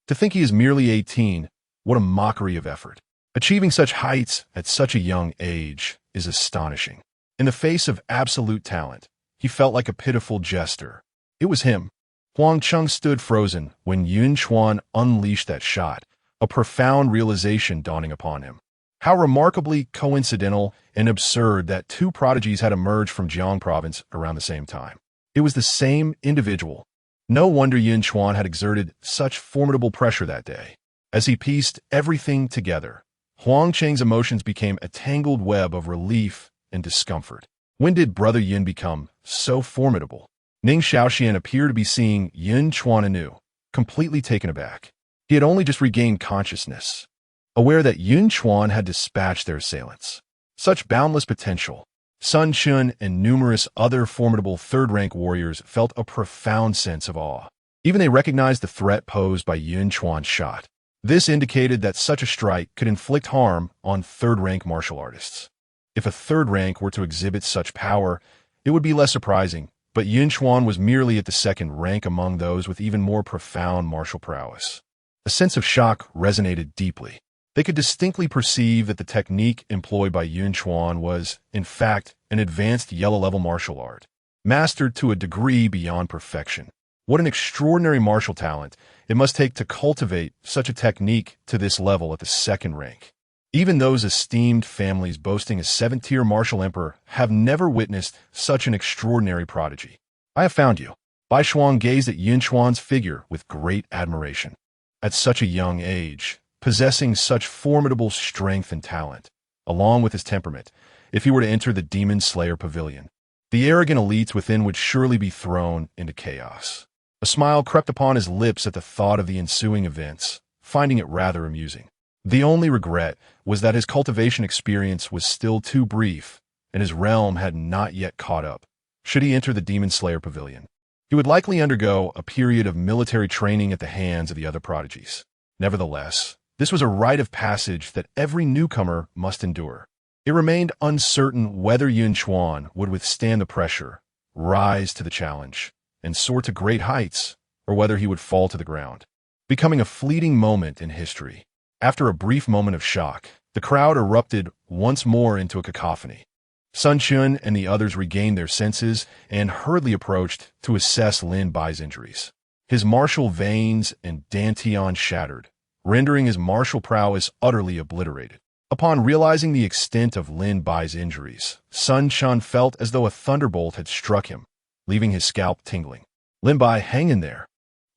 To think he is merely 18, what a mockery of effort. Achieving such heights at such a young age is astonishing. In the face of absolute talent, he felt like a pitiful jester. It was him. Huang Cheng stood frozen when Yun Chuan unleashed that shot, a profound realization dawning upon him. How remarkably coincidental and absurd that two prodigies had emerged from Jiang province around the same time. It was the same individual. No wonder Yun Chuan had exerted such formidable pressure that day. As he pieced everything together, Huang Cheng's emotions became a tangled web of relief and discomfort. When did Brother Yun become so formidable? Ning Shaoxian appeared to be seeing Yun Chuan anew, completely taken aback. He had only just regained consciousness, aware that Yun Chuan had dispatched their assailants. Such boundless potential. Sun Chun and numerous other formidable third-rank warriors felt a profound sense of awe. Even they recognized the threat posed by Yun Chuan's shot. This indicated that such a strike could inflict harm on third-rank martial artists. If a third rank were to exhibit such power, it would be less surprising, but Yun Chuan was merely at the second rank among those with even more profound martial prowess. A sense of shock resonated deeply. They could distinctly perceive that the technique employed by Yun Chuan was, in fact, an advanced yellow-level martial art, mastered to a degree beyond perfection. What an extraordinary martial talent it must take to cultivate such a technique to this level at the second rank. Even those esteemed families boasting a 7th-tier martial emperor have never witnessed such an extraordinary prodigy. I have found you. Bai Shuang gazed at Yun Chuan's figure with great admiration. At such a young age, possessing such formidable strength and talent, along with his temperament, if he were to enter the Demon Slayer Pavilion, the arrogant elites within would surely be thrown into chaos. A smile crept upon his lips at the thought of the ensuing events, finding it rather amusing. The only regret was that his cultivation experience was still too brief, and his realm had not yet caught up. Should he enter the Demon Slayer Pavilion, he would likely undergo a period of military training at the hands of the other prodigies. Nevertheless, this was a rite of passage that every newcomer must endure. It remained uncertain whether Yun Chuan would withstand the pressure, rise to the challenge, and soar to great heights, or whether he would fall to the ground, becoming a fleeting moment in history. After a brief moment of shock, the crowd erupted once more into a cacophony. Sun Chun and the others regained their senses and hurriedly approached to assess Lin Bai's injuries. His martial veins and dantian shattered, rendering his martial prowess utterly obliterated. Upon realizing the extent of Lin Bai's injuries, Sun Chun felt as though a thunderbolt had struck him, leaving his scalp tingling. "Lin Bai, hang in there.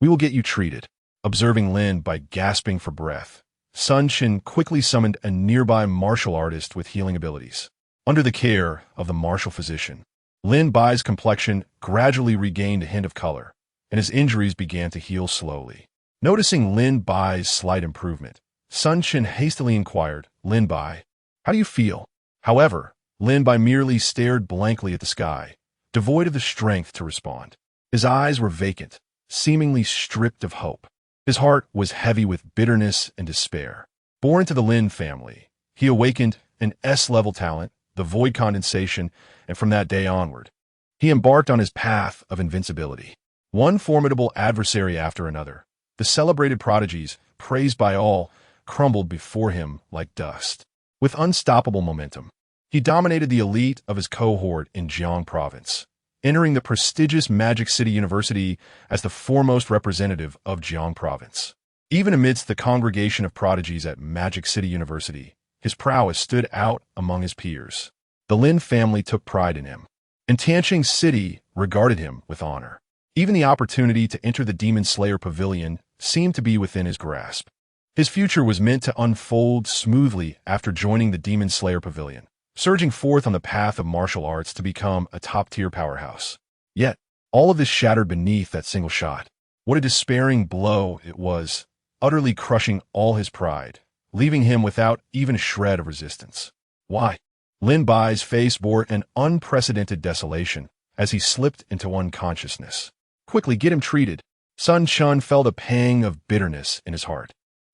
We will get you treated." Observing Lin Bai gasping for breath, Sun Chun quickly summoned a nearby martial artist with healing abilities. Under the care of the martial physician, Lin Bai's complexion gradually regained a hint of color, and his injuries began to heal slowly. Noticing Lin Bai's slight improvement, Sun Chun hastily inquired, "Lin Bai, how do you feel?" However, Lin Bai merely stared blankly at the sky, devoid of the strength to respond. His eyes were vacant, seemingly stripped of hope. His heart was heavy with bitterness and despair. Born to the Lin family, he awakened an S-level talent, the void condensation, and from that day onward, he embarked on his path of invincibility. One formidable adversary after another, the celebrated prodigies, praised by all, crumbled before him like dust. With unstoppable momentum, he dominated the elite of his cohort in Jiang province, entering the prestigious Magic City University as the foremost representative of Jiang province. Even amidst the congregation of prodigies at Magic City University, his prowess stood out among his peers. The Lin family took pride in him, and Tianqing City regarded him with honor. Even the opportunity to enter the Demon Slayer Pavilion seemed to be within his grasp. His future was meant to unfold smoothly after joining the Demon Slayer Pavilion, surging forth on the path of martial arts to become a top-tier powerhouse. Yet, all of this shattered beneath that single shot. What a despairing blow it was, utterly crushing all his pride, leaving him without even a shred of resistance. Why? Lin Bai's face bore an unprecedented desolation as he slipped into unconsciousness. Quickly, get him treated. Sun Chun felt a pang of bitterness in his heart.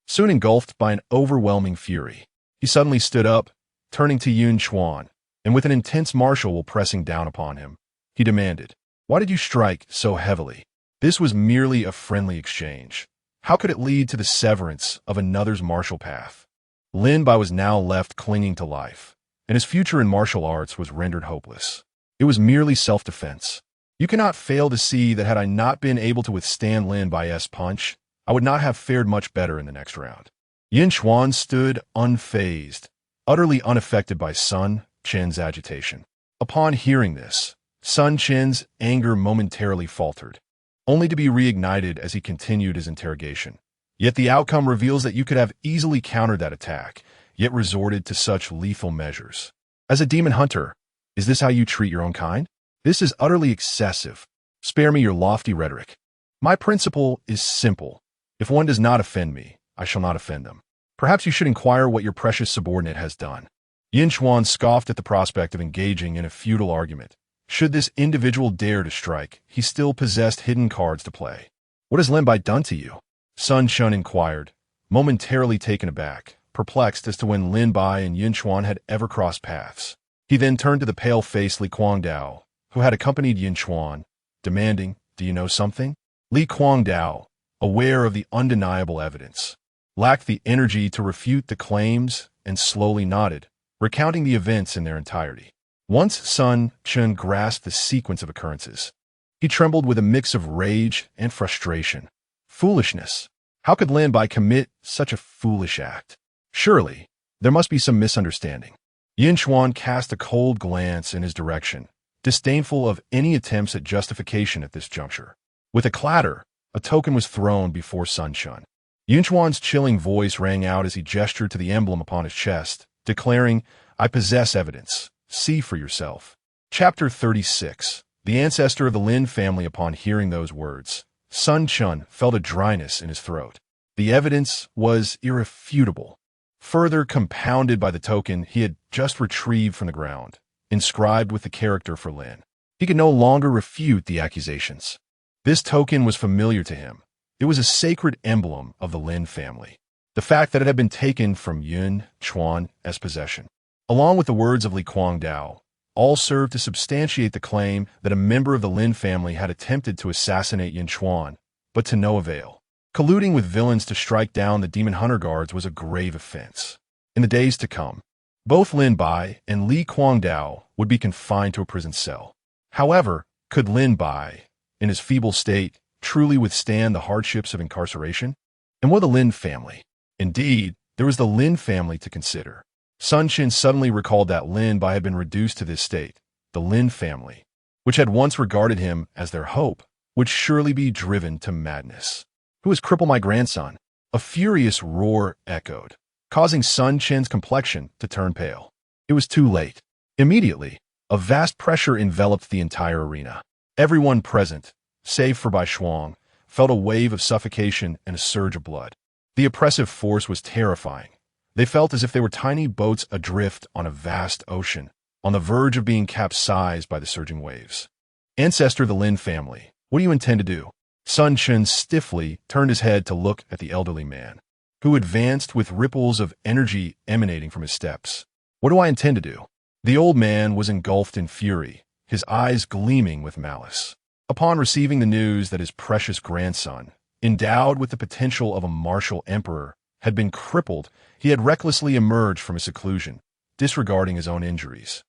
Soon engulfed by an overwhelming fury, he suddenly stood up, turning to Yun Chuan, and with an intense martial will pressing down upon him, he demanded, "Why did you strike so heavily?" This was merely a friendly exchange. How could it lead to the severance of another's martial path? Lin Bai was now left clinging to life, and his future in martial arts was rendered hopeless. It was merely self-defense. You cannot fail to see that had I not been able to withstand Lin Bai's punch, I would not have fared much better in the next round. Yun Chuan stood unfazed, utterly unaffected by Sun Chen's agitation. Upon hearing this, Sun Chen's anger momentarily faltered, only to be reignited as he continued his interrogation. Yet the outcome reveals that you could have easily countered that attack, yet resorted to such lethal measures. As a demon hunter, is this how you treat your own kind? This is utterly excessive. Spare me your lofty rhetoric. My principle is simple. If one does not offend me, I shall not offend them. Perhaps you should inquire what your precious subordinate has done. Yun Chuan scoffed at the prospect of engaging in a futile argument. Should this individual dare to strike, he still possessed hidden cards to play. What has Lin Bai done to you? Sun Chun inquired, momentarily taken aback, perplexed as to when Lin Bai and Yun Chuan had ever crossed paths. He then turned to the pale-faced Li Guangdao, who had accompanied Yun Chuan, demanding, "Do you know something?" Li Guangdao, aware of the undeniable evidence, lacked the energy to refute the claims and slowly nodded, recounting the events in their entirety. Once Sun Chun grasped the sequence of occurrences, he trembled with a mix of rage and frustration. Foolishness. How could Lin Bai commit such a foolish act? Surely, there must be some misunderstanding. Yunchuan cast a cold glance in his direction, disdainful of any attempts at justification at this juncture. With a clatter, a token was thrown before Sun Chun. Yunchuan's chilling voice rang out as he gestured to the emblem upon his chest, declaring, "I possess evidence. See for yourself." Chapter 36. The ancestor of the Lin family. Upon hearing those words, Sun Chun felt a dryness in his throat. The evidence was irrefutable, further compounded by the token he had just retrieved from the ground, inscribed with the character for Lin. He could no longer refute the accusations. This token was familiar to him. It was a sacred emblem of the Lin family. The fact that it had been taken from Yun Chuan as possession, along with the words of Li Guangdao, all served to substantiate the claim that a member of the Lin family had attempted to assassinate Yun Chuan, but to no avail. Colluding with villains to strike down the demon hunter guards was a grave offense. In the days to come, both Lin Bai and Li Guangdao would be confined to a prison cell. However, could Lin Bai, in his feeble state, truly withstand the hardships of incarceration? And what of the Lin family? Indeed, there was the Lin family to consider. Sun Chin suddenly recalled that Lin Bai had been reduced to this state. The Lin family, which had once regarded him as their hope, would surely be driven to madness. "Who has crippled my grandson?" A furious roar echoed, causing Sun Chin's complexion to turn pale. It was too late. Immediately, a vast pressure enveloped the entire arena. Everyone present, save for Bai Shuang, felt a wave of suffocation and a surge of blood. The oppressive force was terrifying. They felt as if they were tiny boats adrift on a vast ocean, on the verge of being capsized by the surging waves. "Ancestor of the Lin family, what do you intend to do?" Sun Chun stiffly turned his head to look at the elderly man, who advanced with ripples of energy emanating from his steps. "What do I intend to do?" The old man was engulfed in fury, his eyes gleaming with malice. Upon receiving the news that his precious grandson, endowed with the potential of a martial emperor, had been crippled, he had recklessly emerged from his seclusion, disregarding his own injuries,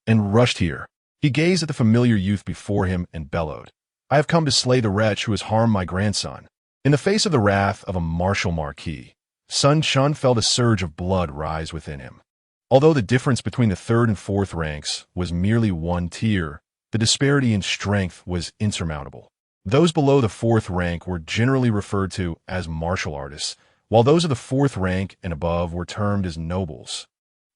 and rushed here. He gazed at the familiar youth before him and bellowed, "I have come to slay the wretch who has harmed my grandson." In the face of the wrath of a martial marquis, Sun Chun felt a surge of blood rise within him. Although the difference between the third and fourth ranks was merely one tier, the disparity in strength was insurmountable. Those below the fourth rank were generally referred to as martial artists, while those of the fourth rank and above were termed as nobles.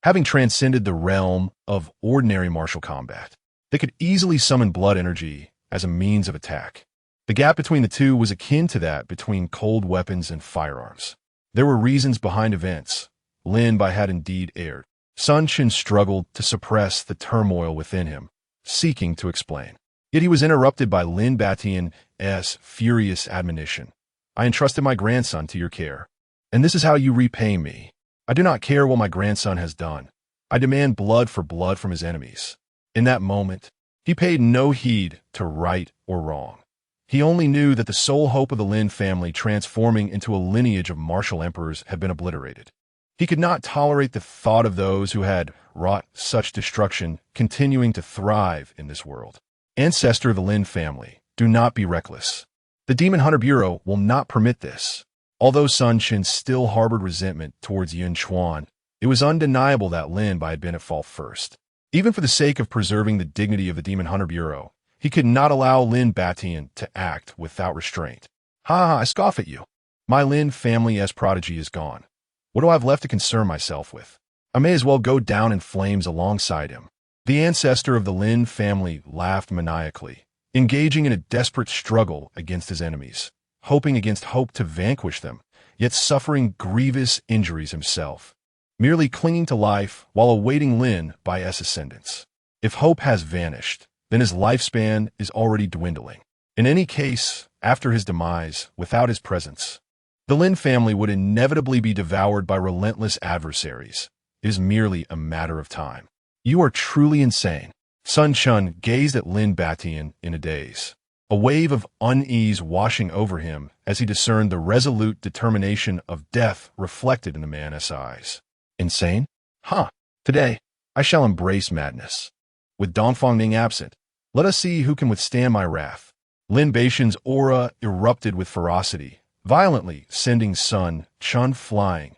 Having transcended the realm of ordinary martial combat, they could easily summon blood energy as a means of attack. The gap between the two was akin to that between cold weapons and firearms. There were reasons behind events. Lin Bai had indeed erred. Sun Chin struggled to suppress the within him, seeking to explain. Yet he was interrupted by Lin Batian's furious admonition. "I entrusted my grandson to your care, and this is how you repay me. I do not care what my grandson has done. I demand blood for blood from his enemies." In that moment, he paid no heed to right or wrong. He only knew that the sole hope of the Lin family transforming into a lineage of martial emperors had been obliterated. He could not tolerate the thought of those who had wrought such destruction continuing to thrive in this world. "Ancestor of the Lin family, do not be reckless. The Demon Hunter Bureau will not permit this." Although Sun Chin still harbored resentment towards Yun Chuan, It was undeniable that Lin Bai had been at fault first. Even for the sake of preserving the dignity of the Demon Hunter Bureau, he could not allow Lin Batian to act without restraint. Ha ha, I scoff at you. My Lin family as prodigy is gone. What do I have left to concern myself with? I may as well go down in flames alongside him. The ancestor of the Lin family laughed maniacally, engaging in a desperate struggle against his enemies, hoping against hope to vanquish them, yet suffering grievous injuries himself, merely clinging to life while awaiting Lin Bai's ascendance. If hope has vanished, then his lifespan is already dwindling. In any case, after his demise, without his presence, the Lin family would inevitably be devoured by relentless adversaries. It is merely a matter of time. You are truly insane. Sun Chun gazed at Lin Batian in a daze, a wave of unease washing over him as he discerned the resolute determination of death reflected in the man's eyes. Insane? Huh. Today, I shall embrace madness. With Dongfang being absent, let us see who can withstand my wrath. Lin Batian's aura erupted with ferocity, violently sending Sun Chun flying,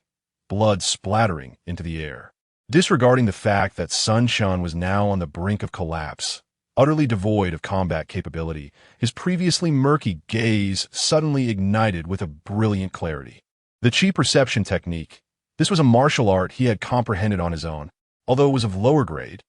blood splattering into the air. Disregarding the fact that Sun Chun was now on the brink of collapse, utterly devoid of combat capability, his previously murky gaze suddenly ignited with a brilliant clarity. The Chi perception technique, this was a martial art he had comprehended on his own, although it was of lower grade.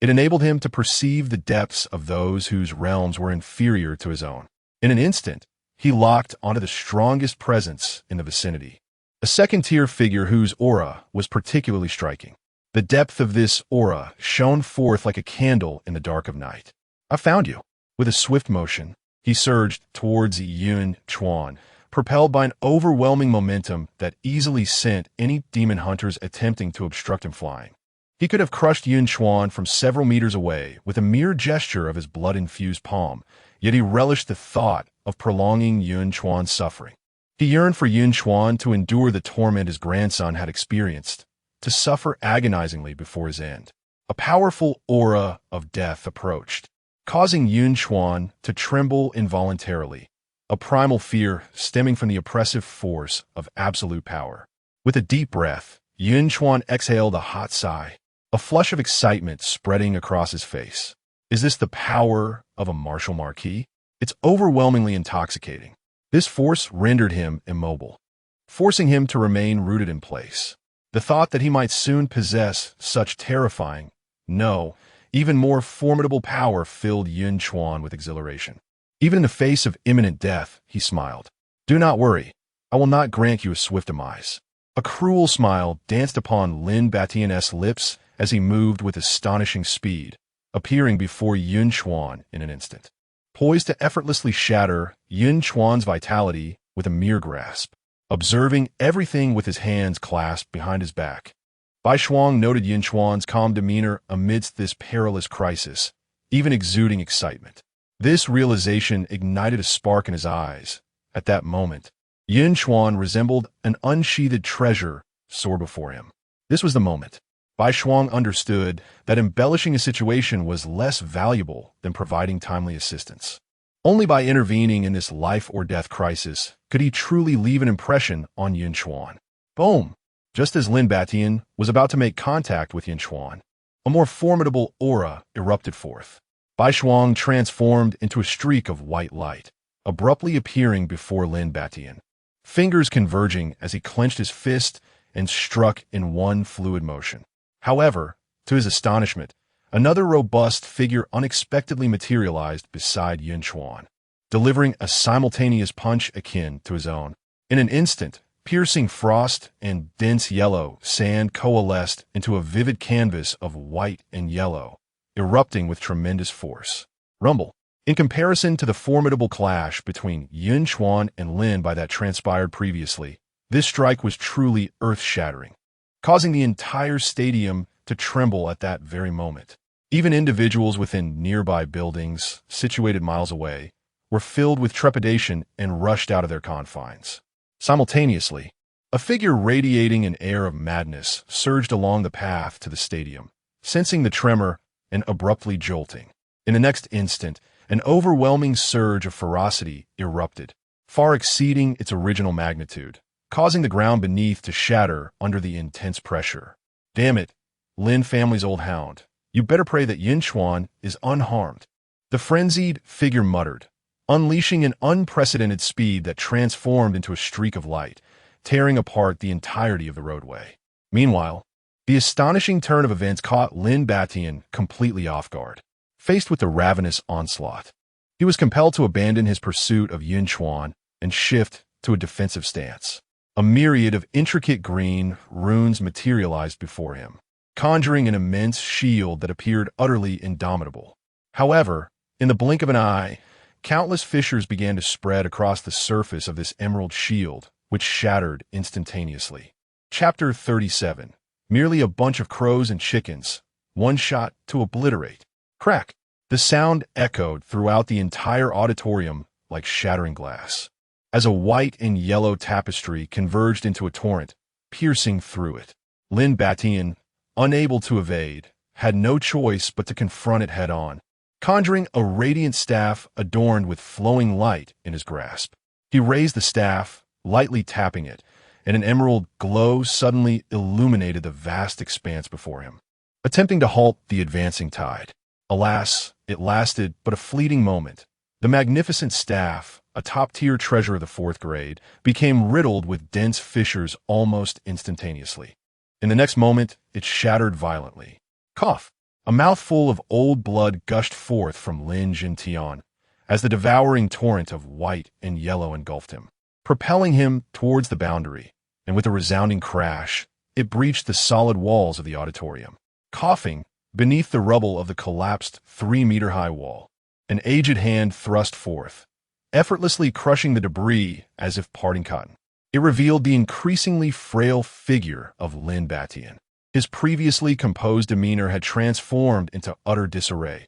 It enabled him to perceive the depths of those whose realms were inferior to his own. In an instant, he locked onto the strongest presence in the vicinity, a second-tier figure whose aura was particularly striking. The depth of this aura shone forth like a candle in the dark of night. I found you. With a swift motion, he surged towards Yun Chuan, propelled by an overwhelming momentum that easily sent any demon hunters attempting to obstruct him flying. He could have crushed Yun Chuan from several meters away with a mere gesture of his blood-infused palm, yet he relished the thought of prolonging Yun Chuan's suffering. He yearned for Yun Chuan to endure the torment his grandson had experienced, to suffer agonizingly before his end. A powerful aura of death approached, causing Yun Chuan to tremble involuntarily, a primal fear stemming from the oppressive force of absolute power. With a deep breath, Yun Chuan exhaled a hot sigh, a flush of excitement spreading across his face. Is this the power of a martial marquis? It's overwhelmingly intoxicating. This force rendered him immobile, forcing him to remain rooted in place. The thought that he might soon possess such terrifying, no, even more formidable power filled Yun Chuan with exhilaration. Even in the face of imminent death, he smiled. Do not worry, I will not grant you a swift demise. A cruel smile danced upon Lin Batian's lips as he moved with astonishing speed, appearing before Yun Chuan in an instant. Poised to effortlessly shatter Yun Chuan's vitality with a mere grasp, observing everything with his hands clasped behind his back. Bai Shuang noted Yun Chuan's calm demeanor amidst this perilous crisis, even exuding excitement. This realization ignited a spark in his eyes. At that moment, Yun Chuan resembled an unsheathed treasure soar before him. This was the moment. Bai Shuang understood that embellishing a situation was less valuable than providing timely assistance. Only by intervening in this life-or-death crisis could he truly leave an impression on Yun Chuan. Boom! Just as Lin Batian was about to make contact with Yun Chuan, a more formidable aura erupted forth. Bai Shuang transformed into a streak of white light, abruptly appearing before Lin Batian, fingers converging as he clenched his fist and struck in one fluid motion. However, to his astonishment, another robust figure unexpectedly materialized beside Yun Chuan, delivering a simultaneous punch akin to his own. In an instant, piercing frost and dense yellow sand coalesced into a vivid canvas of white and yellow, erupting with tremendous force. Rumble. In comparison to the formidable clash between Yun Chuan and Lin Bai that transpired previously, this strike was truly earth-shattering, causing the entire stadium to tremble at that very moment. Even individuals within nearby buildings, situated miles away, were filled with trepidation and rushed out of their confines. Simultaneously, a figure radiating an air of madness surged along the path to the stadium, sensing the tremor and abruptly jolting. In the next instant, an overwhelming surge of ferocity erupted, far exceeding its original magnitude, causing the ground beneath to shatter under the intense pressure. Damn it, Lin family's old hound. You better pray that Yun Chuan is unharmed. The frenzied figure muttered, unleashing an unprecedented speed that transformed into a streak of light, tearing apart the entirety of the roadway. Meanwhile, the astonishing turn of events caught Lin Batian completely off guard. Faced with the ravenous onslaught, he was compelled to abandon his pursuit of Yun Chuan and shift to a defensive stance. A myriad of intricate green runes materialized before him, conjuring an immense shield that appeared utterly indomitable. However, in the blink of an eye, countless fissures began to spread across the surface of this emerald shield, which shattered instantaneously. Chapter 37. Merely a bunch of crows and chickens, one shot to obliterate. Crack! The sound echoed throughout the entire auditorium like shattering glass, as a white and yellow tapestry converged into a torrent, piercing through it. Lin Batian, unable to evade, had no choice but to confront it head-on, conjuring a radiant staff adorned with flowing light in his grasp. He raised the staff, lightly tapping it, and an emerald glow suddenly illuminated the vast expanse before him, attempting to halt the advancing tide. Alas, it lasted but a fleeting moment. The magnificent staff, a top-tier treasure of the 4th grade, became riddled with dense fissures almost instantaneously. In the next moment, it shattered violently. Cough! A mouthful of old blood gushed forth from Lin Jintian as the devouring torrent of white and yellow engulfed him, propelling him towards the boundary, and with a resounding crash, it breached the solid walls of the auditorium. Coughing, beneath the rubble of the collapsed 3-meter-high wall, an aged hand thrust forth, effortlessly crushing the debris as if parting cotton. It revealed the increasingly frail figure of Lin Batian. His previously composed demeanor had transformed into utter disarray.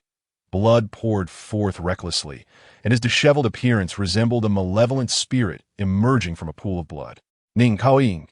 Blood poured forth recklessly, and his disheveled appearance resembled a malevolent spirit emerging from a pool of blood. Ning Kaoying,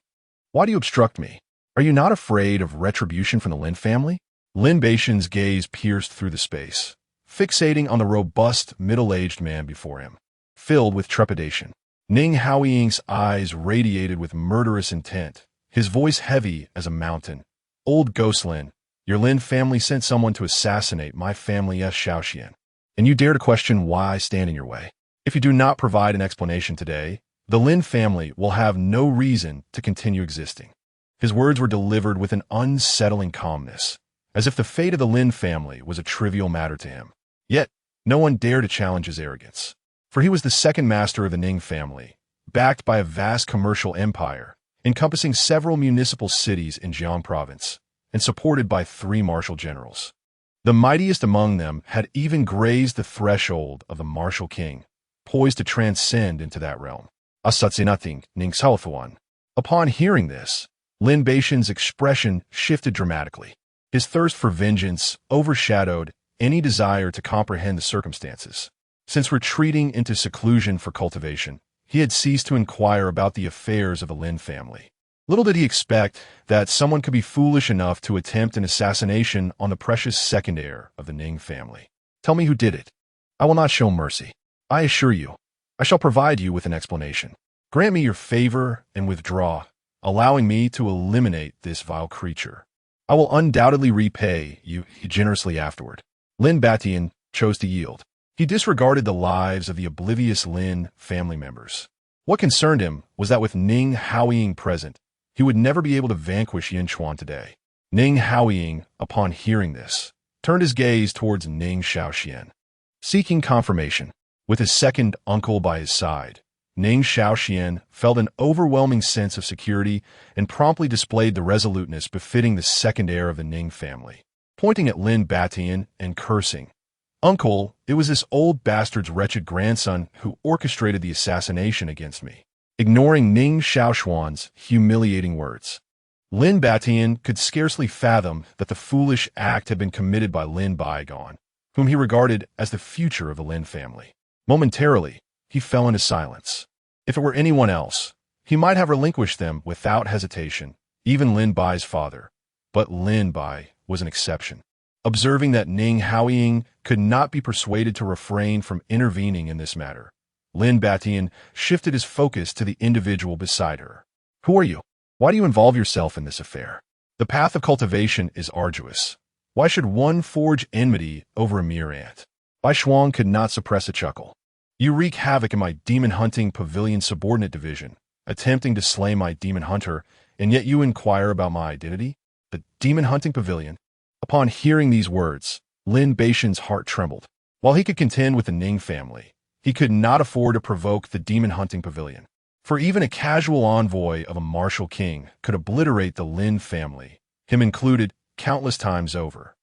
why do you obstruct me? Are you not afraid of retribution from the Lin family? Lin Batian's gaze pierced through the space, fixating on the robust, middle-aged man before him, filled with trepidation. Ning Haoying's eyes radiated with murderous intent, his voice heavy as a mountain. Old Ghost Lin, your Lin family sent someone to assassinate my family Shaoxian, and you dare to question why I stand in your way. If you do not provide an explanation today, the Lin family will have no reason to continue existing. His words were delivered with an unsettling calmness, as if the fate of the Lin family was a trivial matter to him. Yet, no one dared to challenge his arrogance, for he was the second master of the Ning family, backed by a vast commercial empire, encompassing several municipal cities in Jiang province, and supported by 3 martial generals. The mightiest among them had even grazed the threshold of the martial king, poised to transcend into that realm. Asatsinating Ning Saothuan. Upon hearing this, Lin Batian's expression shifted dramatically. His thirst for vengeance overshadowed any desire to comprehend the circumstances. Since retreating into seclusion for cultivation, he had ceased to inquire about the affairs of the Lin family. Little did he expect that someone could be foolish enough to attempt an assassination on the precious second heir of the Ning family. Tell me who did it. I will not show mercy. I assure you, I shall provide you with an explanation. Grant me your favor and withdraw, allowing me to eliminate this vile creature. I will undoubtedly repay you generously afterward. Lin Batian chose to yield. He disregarded the lives of the oblivious Lin family members. What concerned him was that with Ning Haoying present, he would never be able to vanquish Yunchuan today. Ning Haoying, upon hearing this, turned his gaze towards Ning Shaoxian, seeking confirmation. With his second uncle by his side, Ning Shaoxian felt an overwhelming sense of security and promptly displayed the resoluteness befitting the second heir of the Ning family. Pointing at Lin Batian and cursing, "Uncle, it was this old bastard's wretched grandson who orchestrated the assassination against me." Ignoring Ning Shaoxuan's humiliating words, Lin Batian could scarcely fathom that the foolish act had been committed by Lin Baigon, whom he regarded as the future of the Lin family. Momentarily, he fell into silence. If it were anyone else, he might have relinquished them without hesitation, even Lin Bai's father. But Lin Bai was an exception. Observing that Ning Haoying could not be persuaded to refrain from intervening in this matter, Lin Batian shifted his focus to the individual beside her. "Who are you? Why do you involve yourself in this affair?" The path of cultivation is arduous. Why should one forge enmity over a mere ant? Bai Shuang could not suppress a chuckle. You wreak havoc in my demon-hunting pavilion subordinate division, attempting to slay my demon hunter, and yet you inquire about my identity? The demon-hunting pavilion? Upon hearing these words, Lin Baishan's heart trembled. While he could contend with the Ning family, he could not afford to provoke the demon-hunting pavilion. For even a casual envoy of a martial king could obliterate the Lin family, him included, countless times over.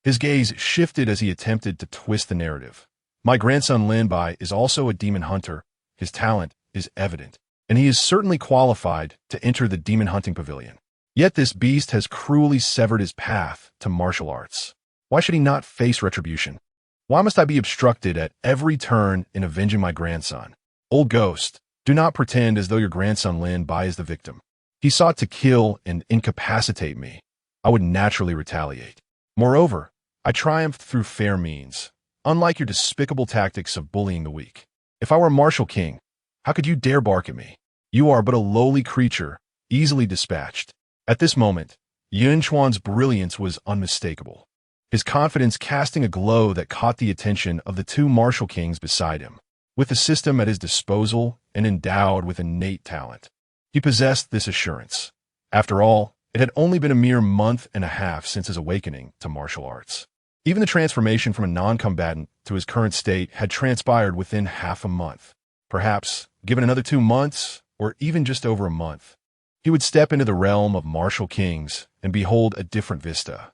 His gaze shifted as he attempted to twist the narrative. My grandson Lin Bai is also a demon hunter. His talent is evident, and he is certainly qualified to enter the demon hunting pavilion. Yet this beast has cruelly severed his path to martial arts. Why should he not face retribution? Why must I be obstructed at every turn in avenging my grandson? Old ghost, do not pretend as though your grandson Lin Bai is the victim. He sought to kill and incapacitate me. I would naturally retaliate. Moreover, I triumphed through fair means, unlike your despicable tactics of bullying the weak. If I were a martial king, how could you dare bark at me? You are but a lowly creature, easily dispatched. At this moment, Yun Chuan's brilliance was unmistakable, his confidence casting a glow that caught the attention of the two martial kings beside him. With the system at his disposal and endowed with innate talent, he possessed this assurance. After all, it had only been a mere month and a half since his awakening to martial arts. Even the transformation from a non-combatant to his current state had transpired within half a month. Perhaps, given another 2 months, or even just over a month, he would step into the realm of martial kings and behold a different vista.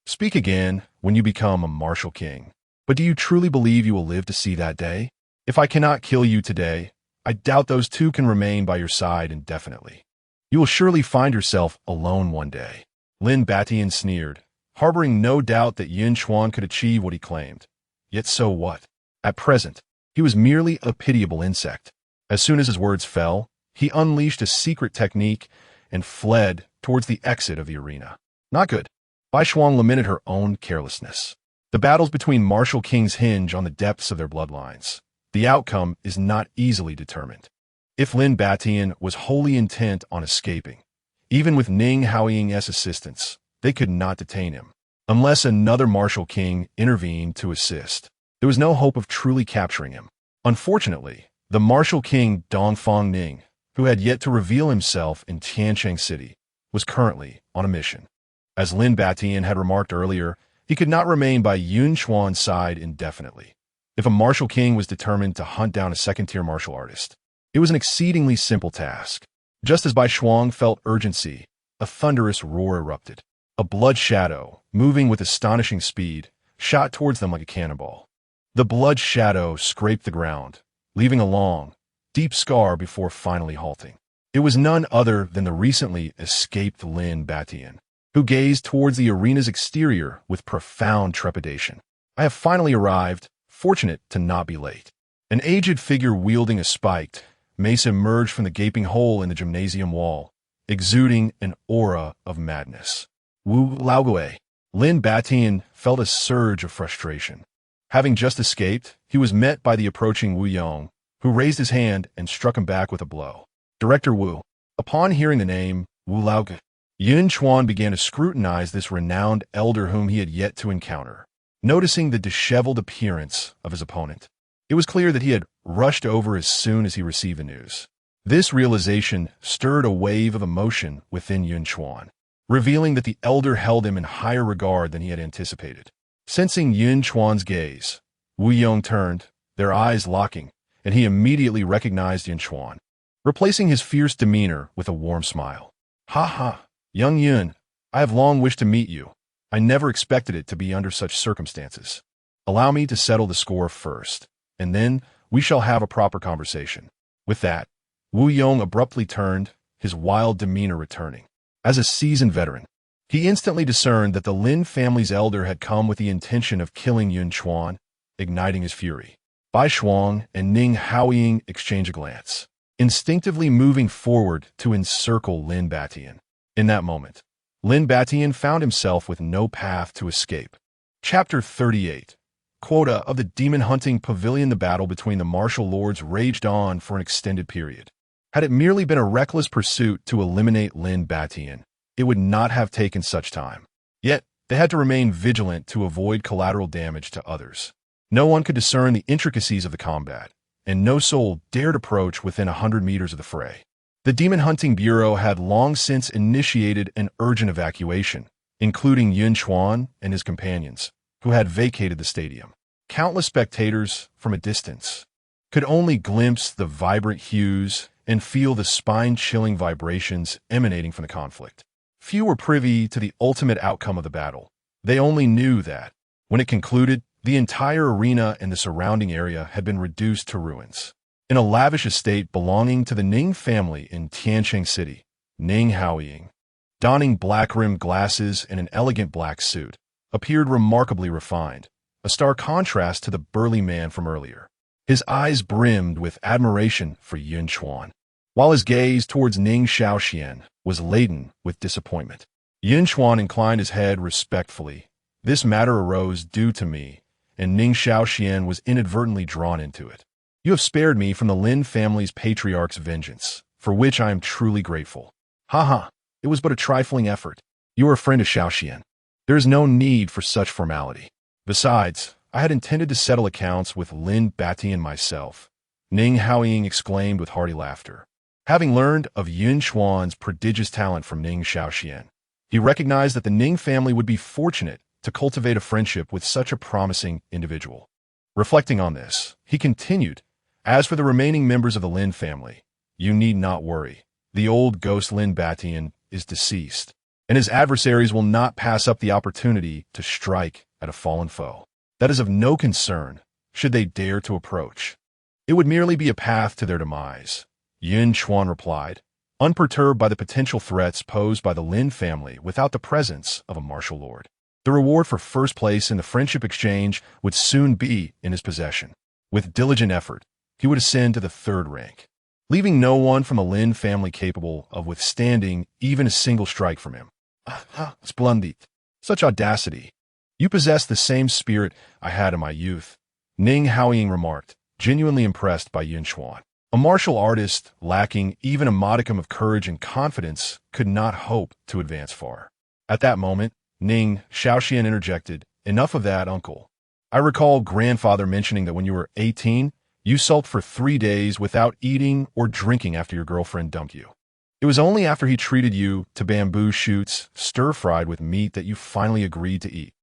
Speak again when you become a martial king. But do you truly believe you will live to see that day? If I cannot kill you today, I doubt those two can remain by your side indefinitely. You will surely find yourself alone one day. Lin Batian sneered, harboring no doubt that Yun Chuan could achieve what he claimed. Yet so what? At present, he was merely a pitiable insect. As soon as his words fell, he unleashed a secret technique and fled towards the exit of the arena. Not good. Bai Shuang lamented her own carelessness. The battles between martial kings hinge on the depths of their bloodlines. The outcome is not easily determined. If Lin Batian was wholly intent on escaping, even with Ning Haoying's assistance, they could not detain him. Unless another martial king intervened to assist, there was no hope of truly capturing him. Unfortunately, the martial king Dongfang Ning, who had yet to reveal himself in Tiancheng City, was currently on a mission. As Lin Batian had remarked earlier, he could not remain by Yun Chuan's side indefinitely. If a martial king was determined to hunt down a second-tier martial artist, it was an exceedingly simple task. Just as Bai Shuang felt urgency, a thunderous roar erupted. A blood shadow, moving with astonishing speed, shot towards them like a cannonball. The blood shadow scraped the ground, leaving a long, deep scar before finally halting. It was none other than the recently escaped Lin Batian, who gazed towards the arena's exterior with profound trepidation. I have finally arrived, fortunate to not be late. An aged figure wielding a spiked mace emerged from the gaping hole in the gymnasium wall, exuding an aura of madness. Wu Laogui. Lin Batian felt a surge of frustration. Having just escaped, he was met by the approaching Wu Yong, who raised his hand and struck him back with a blow. Director Wu. Upon hearing the name, Wu Laogui, Yun Chuan began to scrutinize this renowned elder whom he had yet to encounter. Noticing the disheveled appearance of his opponent, it was clear that he had rushed over as soon as he received the news. This realization stirred a wave of emotion within Yun Chuan, revealing that the elder held him in higher regard than he had anticipated. Sensing Yun Chuan's gaze, Wu Yong turned, their eyes locking, and he immediately recognized Yun Chuan, replacing his fierce demeanor with a warm smile. Ha, young Yun, I have long wished to meet you. I never expected it to be under such circumstances. Allow me to settle the score first, and then we shall have a proper conversation. With that, Wu Yong abruptly turned, his wild demeanor returning. As a seasoned veteran, he instantly discerned that the Lin family's elder had come with the intention of killing Yun Chuan, igniting his fury. Bai Shuang and Ning Haoying exchange a glance, instinctively moving forward to encircle Lin Batian. In that moment, Lin Batian found himself with no path to escape. Chapter 38. Quota of the Demon Hunting Pavilion. The battle between the martial lords raged on for an extended period. Had it merely been a reckless pursuit to eliminate Lin Batian, it would not have taken such time. Yet, they had to remain vigilant to avoid collateral damage to others. No one could discern the intricacies of the combat, and no soul dared approach within 100 meters of the fray. The Demon Hunting Bureau had long since initiated an urgent evacuation, including Yun Chuan and his companions, who had vacated the stadium. Countless spectators, from a distance, could only glimpse the vibrant hues and feel the spine-chilling vibrations emanating from the conflict. Few were privy to the ultimate outcome of the battle. They only knew that, when it concluded, the entire arena and the surrounding area had been reduced to ruins. In a lavish estate belonging to the Ning family in Tiancheng City, Ning Haoying, donning black-rimmed glasses and an elegant black suit, appeared remarkably refined, a stark contrast to the burly man from earlier. His eyes brimmed with admiration for Yun Chuan, while his gaze towards Ning Shaoxian was laden with disappointment. Yun Chuan inclined his head respectfully. This matter arose due to me, and Ning Shaoxian was inadvertently drawn into it. You have spared me from the Lin family's patriarch's vengeance, for which I am truly grateful. Ha! It was but a trifling effort. You are a friend of Shaoxian. There is no need for such formality. Besides, I had intended to settle accounts with Lin Bati and myself. Ning Haoying exclaimed with hearty laughter. Having learned of Yun Chuan's prodigious talent from Ning Shaoxian, he recognized that the Ning family would be fortunate to cultivate a friendship with such a promising individual. Reflecting on this, he continued, as for the remaining members of the Lin family, you need not worry. The old ghost Lin Batian is deceased, and his adversaries will not pass up the opportunity to strike at a fallen foe. That is of no concern, should they dare to approach. It would merely be a path to their demise, Yun Chuan replied, unperturbed by the potential threats posed by the Lin family without the presence of a martial lord. The reward for first place in the friendship exchange would soon be in his possession. With diligent effort, he would ascend to the 3rd rank, leaving no one from the Lin family capable of withstanding even a single strike from him. Splendid. Such audacity. You possess the same spirit I had in my youth, Ning Haoying remarked, genuinely impressed by Yun Chuan. A martial artist lacking even a modicum of courage and confidence could not hope to advance far. At that moment, Ning Shaoxian interjected, enough of that, uncle. I recall grandfather mentioning that when you were 18, you sulked for 3 days without eating or drinking after your girlfriend dumped you. It was only after he treated you to bamboo shoots stir-fried with meat that you finally agreed to eat.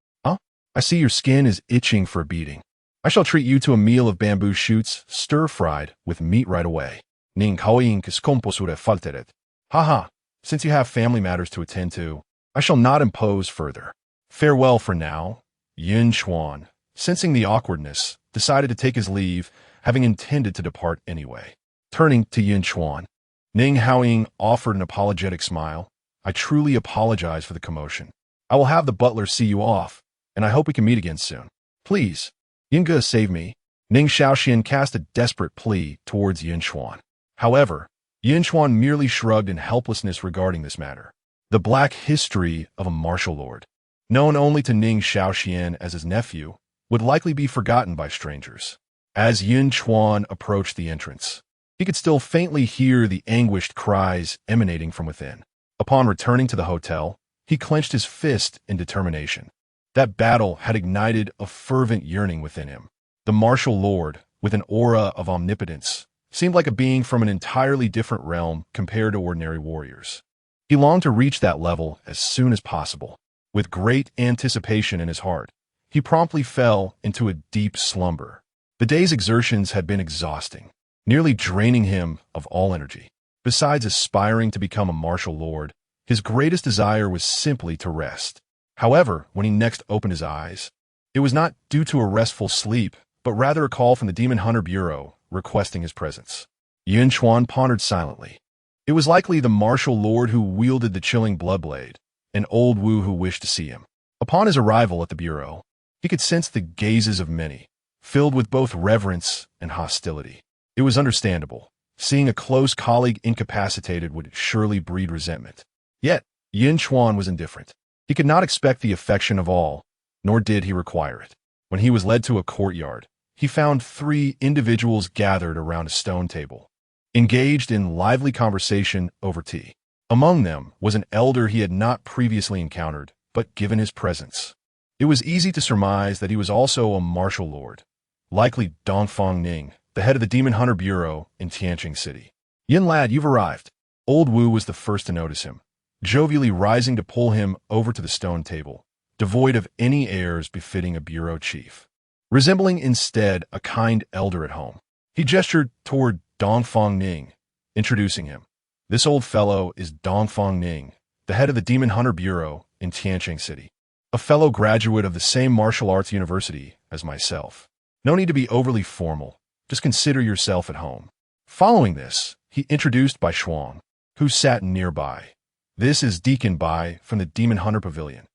I see your skin is itching for a beating. I shall treat you to a meal of bamboo shoots stir-fried with meat right away. Ning Haoying composure falteret. Ha! Since you have family matters to attend to, I shall not impose further. Farewell for now. Yun Chuan, sensing the awkwardness, decided to take his leave, having intended to depart anyway. Turning to Yun Chuan, Ning Haoying offered an apologetic smile. I truly apologize for the commotion. I will have the butler see you off, and I hope we can meet again soon. Please, Yunge, save me. Ning Shaoxian cast a desperate plea towards Yun Chuan. However, Yun Chuan merely shrugged in helplessness regarding this matter. The black history of a martial lord, known only to Ning Shaoxian as his nephew, would likely be forgotten by strangers. As Yun Chuan approached the entrance, he could still faintly hear the anguished cries emanating from within. Upon returning to the hotel, he clenched his fist in determination. That battle had ignited a fervent yearning within him. The martial lord, with an aura of omnipotence, seemed like a being from an entirely different realm compared to ordinary warriors. He longed to reach that level as soon as possible. With great anticipation in his heart, he promptly fell into a deep slumber. The day's exertions had been exhausting, nearly draining him of all energy. Besides aspiring to become a martial lord, his greatest desire was simply to rest. However, when he next opened his eyes, it was not due to a restful sleep, but rather a call from the Demon Hunter Bureau requesting his presence. Yun Chuan pondered silently. It was likely the martial lord who wielded the chilling bloodblade, an old Wu who wished to see him. Upon his arrival at the Bureau, he could sense the gazes of many, filled with both reverence and hostility. It was understandable. Seeing a close colleague incapacitated would surely breed resentment. Yet, Yun Chuan was indifferent. He could not expect the affection of all, nor did he require it. When he was led to a courtyard, he found 3 individuals gathered around a stone table, engaged in lively conversation over tea. Among them was an elder he had not previously encountered, but given his presence, it was easy to surmise that he was also a martial lord, likely Dongfang Ning, the head of the Demon Hunter Bureau in Tianqing City. Yin lad, you've arrived. Old Wu was the first to notice him, jovially rising to pull him over to the stone table, devoid of any airs befitting a bureau chief. Resembling instead a kind elder at home, he gestured toward Dongfang Ning, introducing him. This old fellow is Dongfang Ning, the head of the Demon Hunter Bureau in Tianqing City, a fellow graduate of the same martial arts university as myself. No need to be overly formal, just consider yourself at home. Following this, he introduced Bai Shuang, who sat nearby. This is Deacon Bai from the Demon Hunter Pavilion.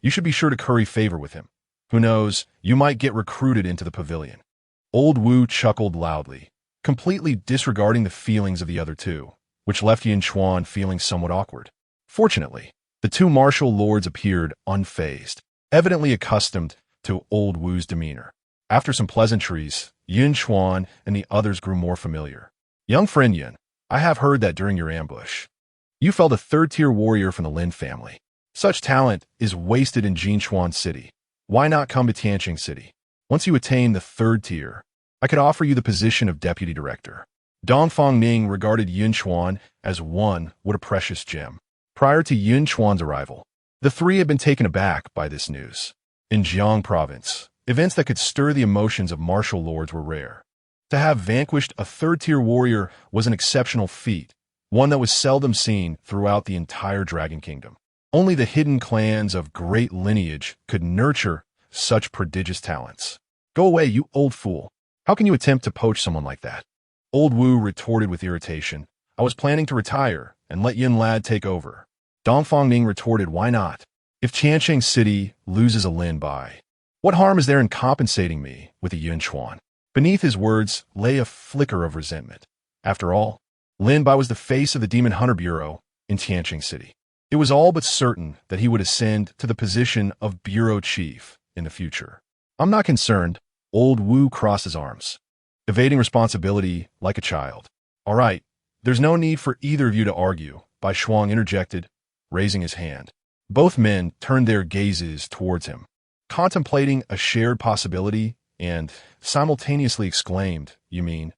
You should be sure to curry favor with him. Who knows, you might get recruited into the pavilion. Old Wu chuckled loudly, completely disregarding the feelings of the other two, which left Yun Chuan feeling somewhat awkward. Fortunately, the two martial lords appeared unfazed, evidently accustomed to Old Wu's demeanor. After some pleasantries, Yun Chuan and the others grew more familiar. Young friend Yun, I have heard that during your ambush, you felled a third-tier warrior from the Lin family. Such talent is wasted in Yunchuan City. Why not come to Tianqing City? Once you attain the third tier, I could offer you the position of deputy director. Dongfang Ning regarded Yun Chuan as one what a precious gem. Prior to Yun Chuan's arrival, the three had been taken aback by this news. In Jiang province, events that could stir the emotions of martial lords were rare. To have vanquished a third-tier warrior was an exceptional feat, one that was seldom seen throughout the entire Dragon Kingdom. Only the hidden clans of great lineage could nurture such prodigious talents. Go away, you old fool. How can you attempt to poach someone like that? Old Wu retorted with irritation. I was planning to retire and let Yin lad take over. Dongfang Ning retorted, why not? If Tianqing City loses a Lin Bai, what harm is there in compensating me with a Yun Chuan? Beneath his words lay a flicker of resentment. After all, Lin Bai was the face of the Demon Hunter Bureau in Tianqing City. It was all but certain that he would ascend to the position of bureau chief in the future. I'm not concerned. Old Wu crossed his arms, evading responsibility like a child. All right, there's no need for either of you to argue, Bai Shuang interjected, raising his hand. Both men turned their gazes towards him, contemplating a shared possibility, and simultaneously exclaimed, you mean?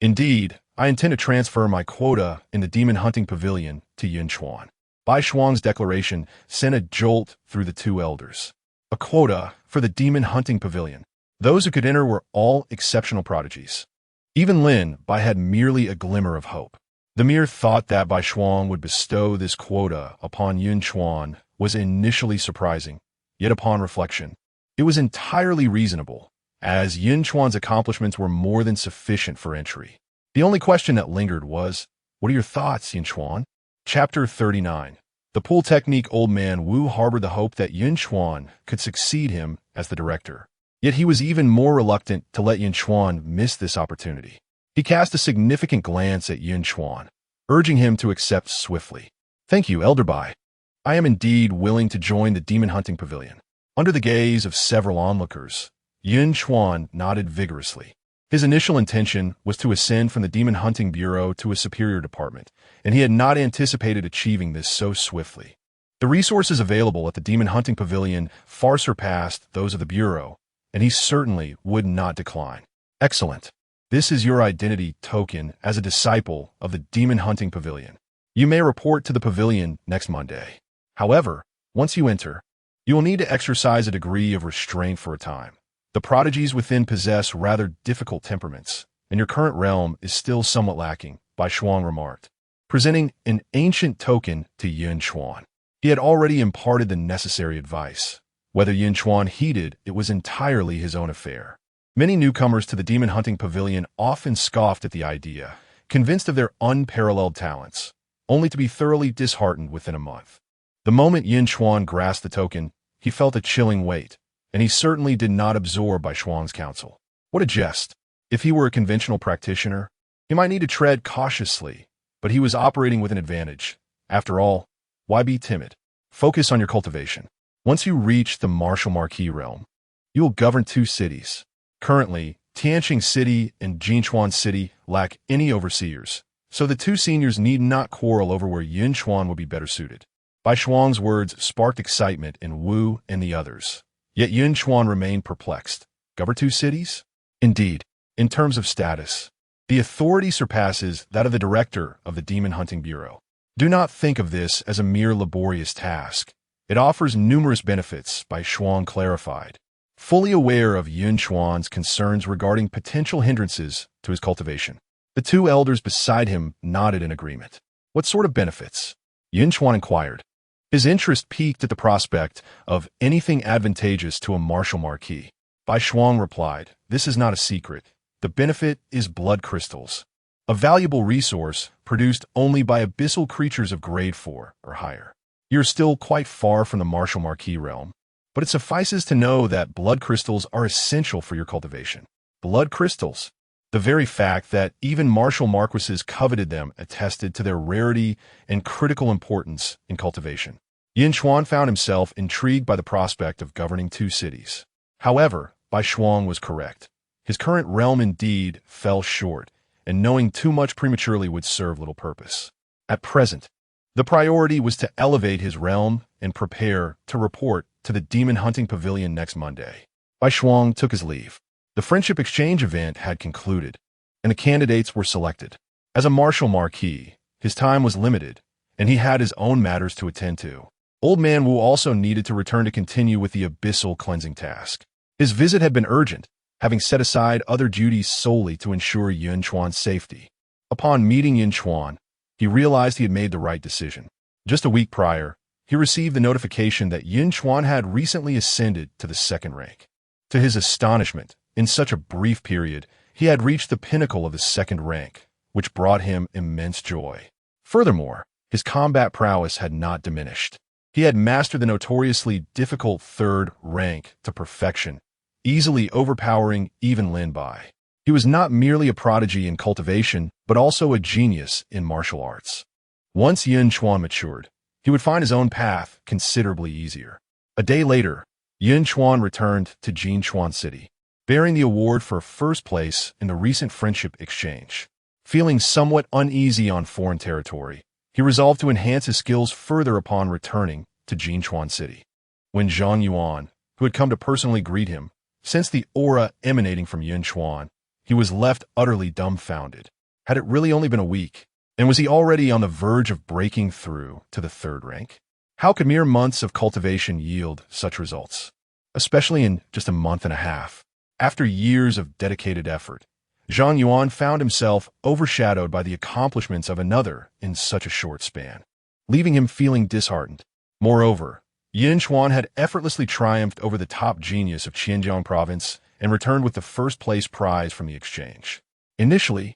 Indeed, I intend to transfer my quota in the Demon Hunting Pavilion to Yunchuan. Bai Shuang's declaration sent a jolt through the two elders. A quota for the Demon Hunting Pavilion. Those who could enter were all exceptional prodigies. Even Lin Bai had merely a glimmer of hope. The mere thought that Bai Shuang would bestow this quota upon Yun Chuan was initially surprising, yet upon reflection, it was entirely reasonable, as Yun Chuan's accomplishments were more than sufficient for entry. The only question that lingered was, what are your thoughts, Yun Chuan? Chapter 39. The pool technique. Old man Wu harbored the hope that Yun Chuan could succeed him as the director. Yet he was even more reluctant to let Yun Chuan miss this opportunity. He cast a significant glance at Yun Chuan, urging him to accept swiftly. Thank you, Elder Bai. I am indeed willing to join the Demon Hunting Pavilion. Under the gaze of several onlookers, Yun Chuan nodded vigorously. His initial intention was to ascend from the Demon Hunting Bureau to a superior department, and he had not anticipated achieving this so swiftly. The resources available at the Demon Hunting Pavilion far surpassed those of the Bureau, and he certainly would not decline. Excellent. This is your identity token as a disciple of the Demon Hunting Pavilion. You may report to the pavilion next Monday. However, once you enter, you will need to exercise a degree of restraint for a time. The prodigies within possess rather difficult temperaments, and your current realm is still somewhat lacking, Bai Shuang remarked, presenting an ancient token to Yun Chuan. He had already imparted the necessary advice. Whether Yun Chuan heeded, it was entirely his own affair. Many newcomers to the Demon Hunting Pavilion often scoffed at the idea, convinced of their unparalleled talents, only to be thoroughly disheartened within a month. The moment Yun Chuan grasped the token, he felt a chilling weight, and he certainly did not absorb Bai Shuang's counsel. What a jest! If he were a conventional practitioner, he might need to tread cautiously, but he was operating with an advantage. After all, why be timid? Focus on your cultivation. Once you reach the Martial Marquis realm, you will govern two cities. Currently, Tianqing City and Yunchuan City lack any overseers, so the two seniors need not quarrel over where Yun Chuan would be better suited. Bai Shuang's words sparked excitement in Wu and the others. Yet Yun Chuan remained perplexed. Govern two cities? Indeed, in terms of status, the authority surpasses that of the director of the Demon Hunting Bureau. Do not think of this as a mere laborious task. It offers numerous benefits, Bai Shuang clarified. Fully aware of Yun Chuan's concerns regarding potential hindrances to his cultivation, the two elders beside him nodded in agreement. What sort of benefits? Yun Chuan inquired. His interest piqued at the prospect of anything advantageous to a martial marquis. Bai Shuang replied, this is not a secret. The benefit is blood crystals, a valuable resource produced only by abyssal creatures of grade 4 or higher. You're still quite far from the martial marquis realm, but it suffices to know that blood crystals are essential for your cultivation. Blood crystals. The very fact that even martial marquises coveted them attested to their rarity and critical importance in cultivation. Yun Chuan found himself intrigued by the prospect of governing two cities. However, Bai Shuang was correct. His current realm indeed fell short, and knowing too much prematurely would serve little purpose. At present, the priority was to elevate his realm and prepare to report to the Demon Hunting Pavilion next Monday. Bai Shuang took his leave. The friendship exchange event had concluded, and the candidates were selected. As a martial marquis, his time was limited, and he had his own matters to attend to. Old Man Wu also needed to return to continue with the abyssal cleansing task. His visit had been urgent, having set aside other duties solely to ensure Yun Chuan's safety. Upon meeting Yun Chuan, he realized he had made the right decision. Just a week prior, he received the notification that Yun Chuan had recently ascended to the second rank. To his astonishment, in such a brief period, he had reached the pinnacle of the second rank, which brought him immense joy. Furthermore, his combat prowess had not diminished. He had mastered the notoriously difficult third rank to perfection, easily overpowering even Lin Bai. He was not merely a prodigy in cultivation, but also a genius in martial arts. Once Yun Chuan matured, he would find his own path considerably easier. A day later, Yun Chuan returned to Yunchuan City, bearing the award for first place in the recent friendship exchange. Feeling somewhat uneasy on foreign territory, he resolved to enhance his skills further upon returning to Yunchuan City. When Zhang Yuan, who had come to personally greet him, sensed the aura emanating from Yun Chuan, he was left utterly dumbfounded. Had it really only been a week? And was he already on the verge of breaking through to the third rank? How could mere months of cultivation yield such results? Especially in just a month and a half. After years of dedicated effort, Zhang Yuan found himself overshadowed by the accomplishments of another in such a short span, leaving him feeling disheartened. Moreover, Yun Chuan had effortlessly triumphed over the top genius of Xinjiang province and returned with the first-place prize from the exchange. Initially,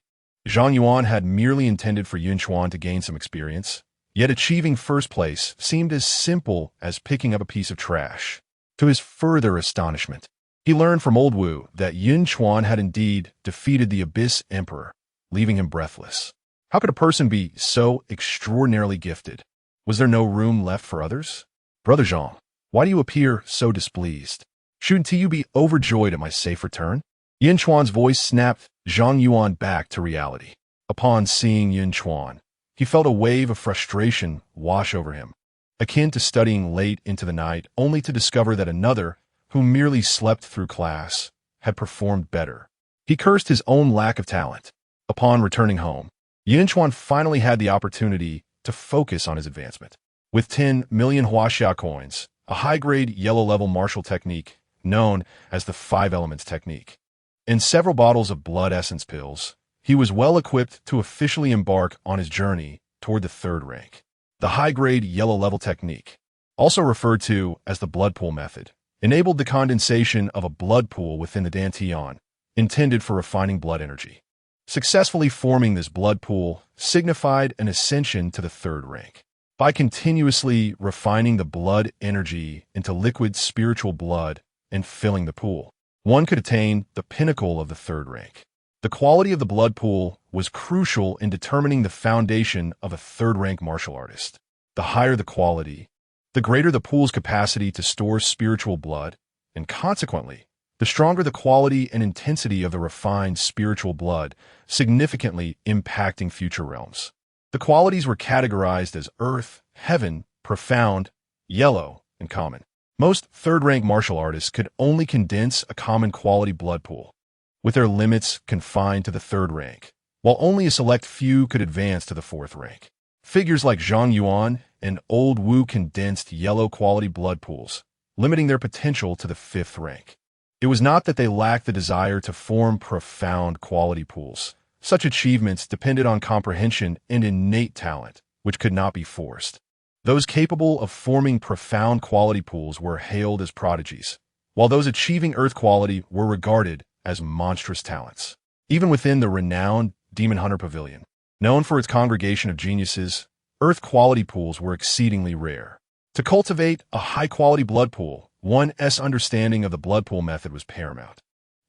Zhang Yuan had merely intended for Yun Chuan to gain some experience, yet achieving first place seemed as simple as picking up a piece of trash. To his further astonishment, he learned from Old Wu that Yun Chuan had indeed defeated the Abyss Emperor, leaving him breathless. How could a person be so extraordinarily gifted? Was there no room left for others? Brother Zhang, why do you appear so displeased? Shouldn't you be overjoyed at my safe return? Yun Chuan's voice snapped Zhang Yuan back to reality. Upon seeing Yun Chuan, he felt a wave of frustration wash over him, akin to studying late into the night only to discover that another, who merely slept through class, had performed better. He cursed his own lack of talent. Upon returning home, Yun Chuan finally had the opportunity to focus on his advancement. With 10 million Huaxia coins, a high-grade yellow-level martial technique known as the 5 Elements technique, and several bottles of blood essence pills, he was well equipped to officially embark on his journey toward the third rank. The high-grade yellow-level technique, also referred to as the blood pool method, enabled the condensation of a blood pool within the dantian, intended for refining blood energy. Successfully forming this blood pool signified an ascension to the third rank. By continuously refining the blood energy into liquid spiritual blood and filling the pool, one could attain the pinnacle of the third rank. The quality of the blood pool was crucial in determining the foundation of a third-rank martial artist. The higher the quality, the greater the pool's capacity to store spiritual blood, and consequently, the stronger the quality and intensity of the refined spiritual blood, significantly impacting future realms. The qualities were categorized as earth, heaven, profound, yellow, and common. Most third-rank martial artists could only condense a common quality blood pool, with their limits confined to the third rank, while only a select few could advance to the fourth rank. Figures like Zhang Yuan and Old Wu condensed yellow quality blood pools, limiting their potential to the fifth rank. It was not that they lacked the desire to form profound quality pools. Such achievements depended on comprehension and innate talent, which could not be forced. Those capable of forming profound quality pools were hailed as prodigies, while those achieving earth quality were regarded as monstrous talents. Even within the renowned Demon Hunter Pavilion, known for its congregation of geniuses, earth quality pools were exceedingly rare. To cultivate a high-quality blood pool, one's understanding of the blood pool method was paramount.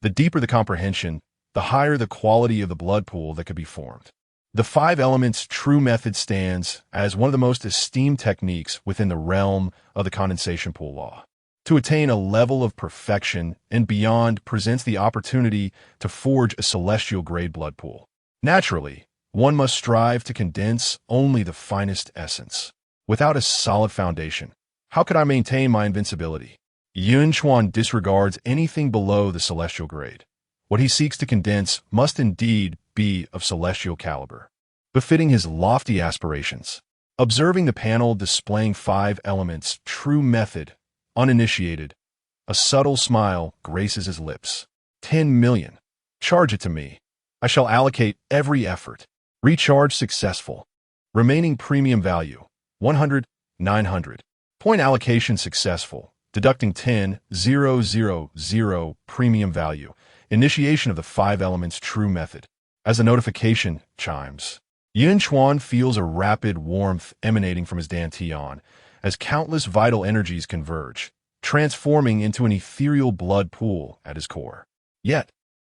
The deeper the comprehension, the higher the quality of the blood pool that could be formed. The 5 elements true method stands as one of the most esteemed techniques within the realm of the condensation pool law. To attain a level of perfection and beyond presents the opportunity to forge a celestial grade blood pool. Naturally, one must strive to condense only the finest essence. Without a solid foundation, how could I maintain my invincibility? Yun Chuan disregards anything below the celestial grade. What he seeks to condense must indeed be of celestial caliber, befitting his lofty aspirations. Observing the panel displaying 5 elements, true method, uninitiated, a subtle smile graces his lips. 10 million. Charge it to me. I shall allocate every effort. Recharge successful. Remaining premium value, 100, 900. Point allocation successful. Deducting 10, 000 premium value. Initiation of the 5 elements true method. As the notification chimes, Yun Chuan feels a rapid warmth emanating from his dantian as countless vital energies converge, transforming into an ethereal blood pool at his core. Yet,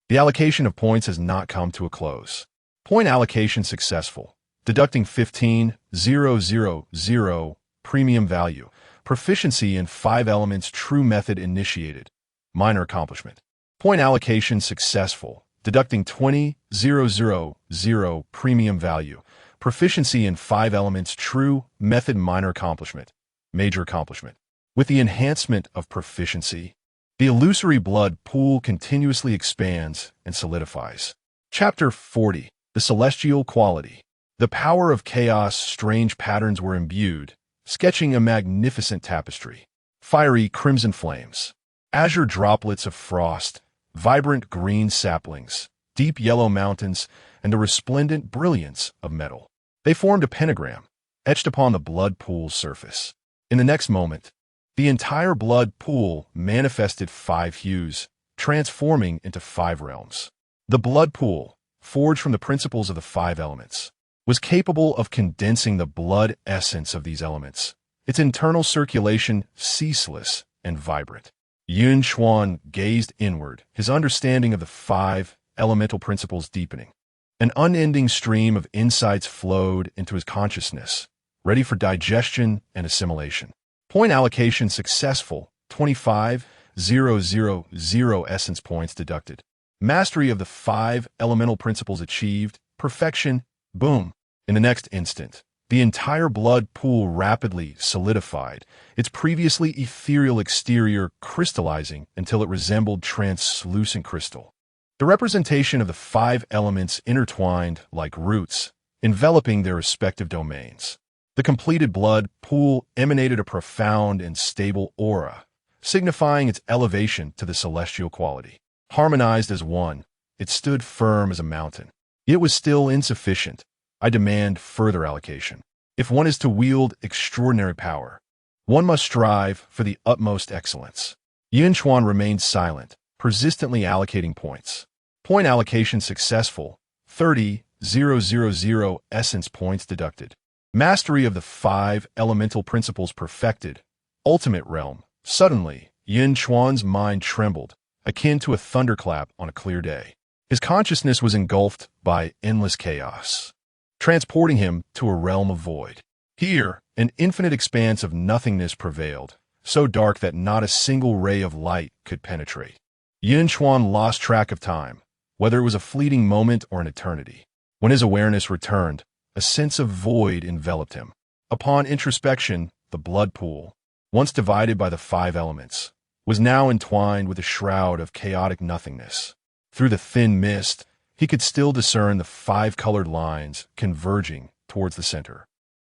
the allocation of points has not come to a close. Point allocation successful. Deducting 15, 000 premium value. Proficiency in 5 elements true method initiated. Minor accomplishment. Point allocation successful. Deducting 20, 000 premium value. Proficiency in 5 elements true method minor accomplishment. Major accomplishment. With the enhancement of proficiency, the illusory blood pool continuously expands and solidifies. Chapter 40. The Celestial Quality. The power of chaos, strange patterns were imbued, sketching a magnificent tapestry. Fiery crimson flames, azure droplets of frost, vibrant green saplings, deep yellow mountains, and the resplendent brilliance of metal. They formed a pentagram, etched upon the blood pool's surface. In the next moment, the entire blood pool manifested 5 hues, transforming into 5 realms. The blood pool, forged from the principles of the 5 elements, was capable of condensing the blood essence of these elements, its internal circulation ceaseless and vibrant. Yun Chuan gazed inward, his understanding of the 5 elemental principles deepening. An unending stream of insights flowed into his consciousness, ready for digestion and assimilation. Point allocation successful, 25, 000 essence points deducted. Mastery of the 5 elemental principles achieved, perfection, boom. In the next instant, the entire blood pool rapidly solidified, its previously ethereal exterior crystallizing until it resembled translucent crystal. The representation of the 5 elements intertwined like roots, enveloping their respective domains. The completed blood pool emanated a profound and stable aura, signifying its elevation to the celestial quality. Harmonized as one, it stood firm as a mountain. Yet it was still insufficient. I demand further allocation. If one is to wield extraordinary power, one must strive for the utmost excellence. Yun Chuan remained silent, persistently allocating points. Point allocation successful, 30, 000 essence points deducted. Mastery of the 5 elemental principles perfected. Ultimate realm. Suddenly, Yun Chuan's mind trembled, akin to a thunderclap on a clear day. His consciousness was engulfed by endless chaos, transporting him to a realm of void. Here, an infinite expanse of nothingness prevailed, so dark that not a single ray of light could penetrate. Yun Chuan lost track of time, whether it was a fleeting moment or an eternity. When his awareness returned, a sense of void enveloped him. Upon introspection, the blood pool, once divided by the 5 elements, was now entwined with a shroud of chaotic nothingness. Through the thin mist, he could still discern the 5 colored lines converging towards the center.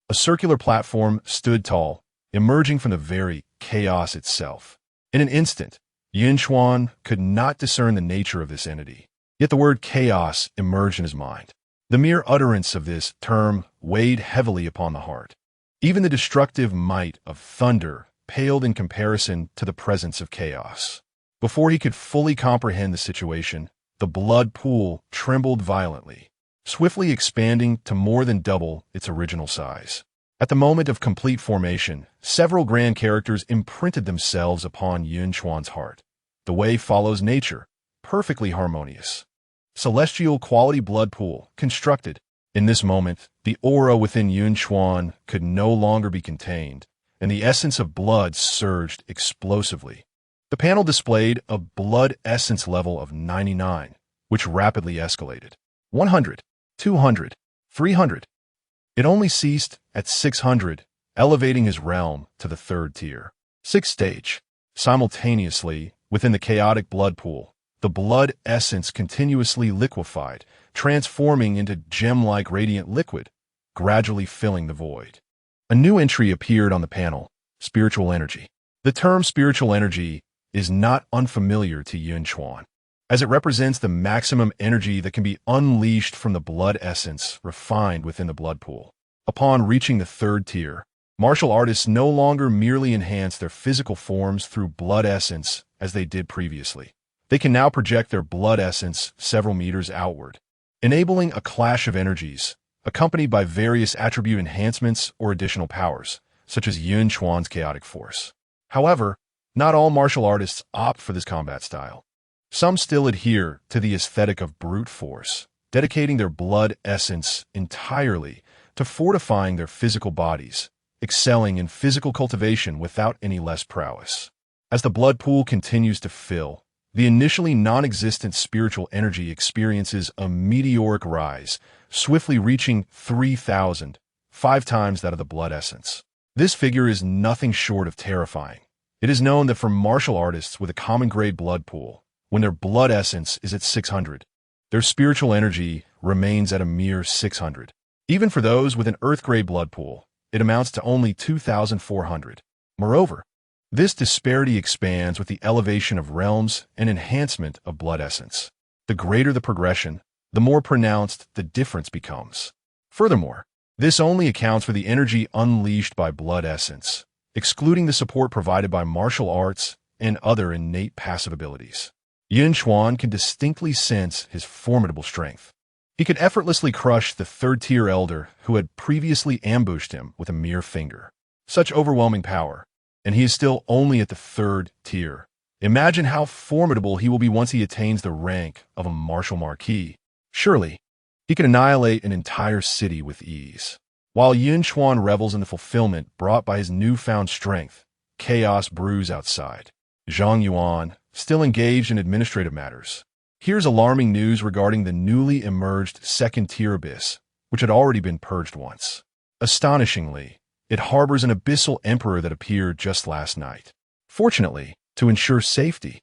A circular platform stood tall, emerging from the very chaos itself. In an instant, Yunchuan could not discern the nature of this entity. Yet the word chaos emerged in his mind. The mere utterance of this term weighed heavily upon the heart. Even the destructive might of thunder paled in comparison to the presence of chaos. Before he could fully comprehend the situation, the blood pool trembled violently, swiftly expanding to more than double its original size. At the moment of complete formation, several grand characters imprinted themselves upon Yun Chuan's heart. The way follows nature, perfectly harmonious. Celestial quality blood pool constructed. In this moment, the aura within Yun Chuan could no longer be contained, and the essence of blood surged explosively. The panel displayed a blood essence level of 99, which rapidly escalated. 100, 200, 300. It only ceased at 600, elevating his realm to the 3rd tier. 6th stage. Simultaneously, within the chaotic blood pool, the blood essence continuously liquefied, transforming into gem-like radiant liquid, gradually filling the void. A new entry appeared on the panel, spiritual energy. The term spiritual energy is not unfamiliar to Yun Chuan, as it represents the maximum energy that can be unleashed from the blood essence refined within the blood pool. Upon reaching the 3rd tier, martial artists no longer merely enhance their physical forms through blood essence as they did previously. They can now project their blood essence several meters outward, enabling a clash of energies, accompanied by various attribute enhancements or additional powers, such as Yun Chuan's chaotic force. However, not all martial artists opt for this combat style. Some still adhere to the aesthetic of brute force, dedicating their blood essence entirely to fortifying their physical bodies, excelling in physical cultivation without any less prowess. As the blood pool continues to fill, the initially non-existent spiritual energy experiences a meteoric rise, swiftly reaching 3,000, 5 times that of the blood essence. This figure is nothing short of terrifying. It is known that for martial artists with a common-grade blood pool, when their blood essence is at 600, their spiritual energy remains at a mere 600. Even for those with an earth-grade blood pool, it amounts to only 2,400. Moreover, this disparity expands with the elevation of realms and enhancement of blood essence. The greater the progression, the more pronounced the difference becomes. Furthermore, this only accounts for the energy unleashed by blood essence, excluding the support provided by martial arts and other innate passive abilities. Yun Chuan can distinctly sense his formidable strength. He could effortlessly crush the 3rd-tier elder who had previously ambushed him with a mere finger. Such overwhelming power, and he is still only at the 3rd tier. Imagine how formidable he will be once he attains the rank of a martial marquis. Surely, he can annihilate an entire city with ease. While Yun Chuan revels in the fulfillment brought by his newfound strength, chaos brews outside. Zhang Yuan, still engaged in administrative matters, hears alarming news regarding the newly emerged 2nd-tier abyss, which had already been purged once. Astonishingly, it harbors an abyssal emperor that appeared just last night. Fortunately, to ensure safety,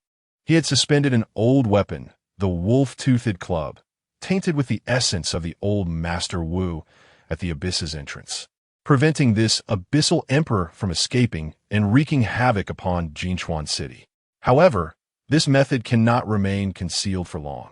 he had suspended an old weapon, the wolf-toothed club, tainted with the essence of the old Master Wu, at the abyss's entrance, preventing this abyssal emperor from escaping and wreaking havoc upon Yunchuan City. However, this method cannot remain concealed for long.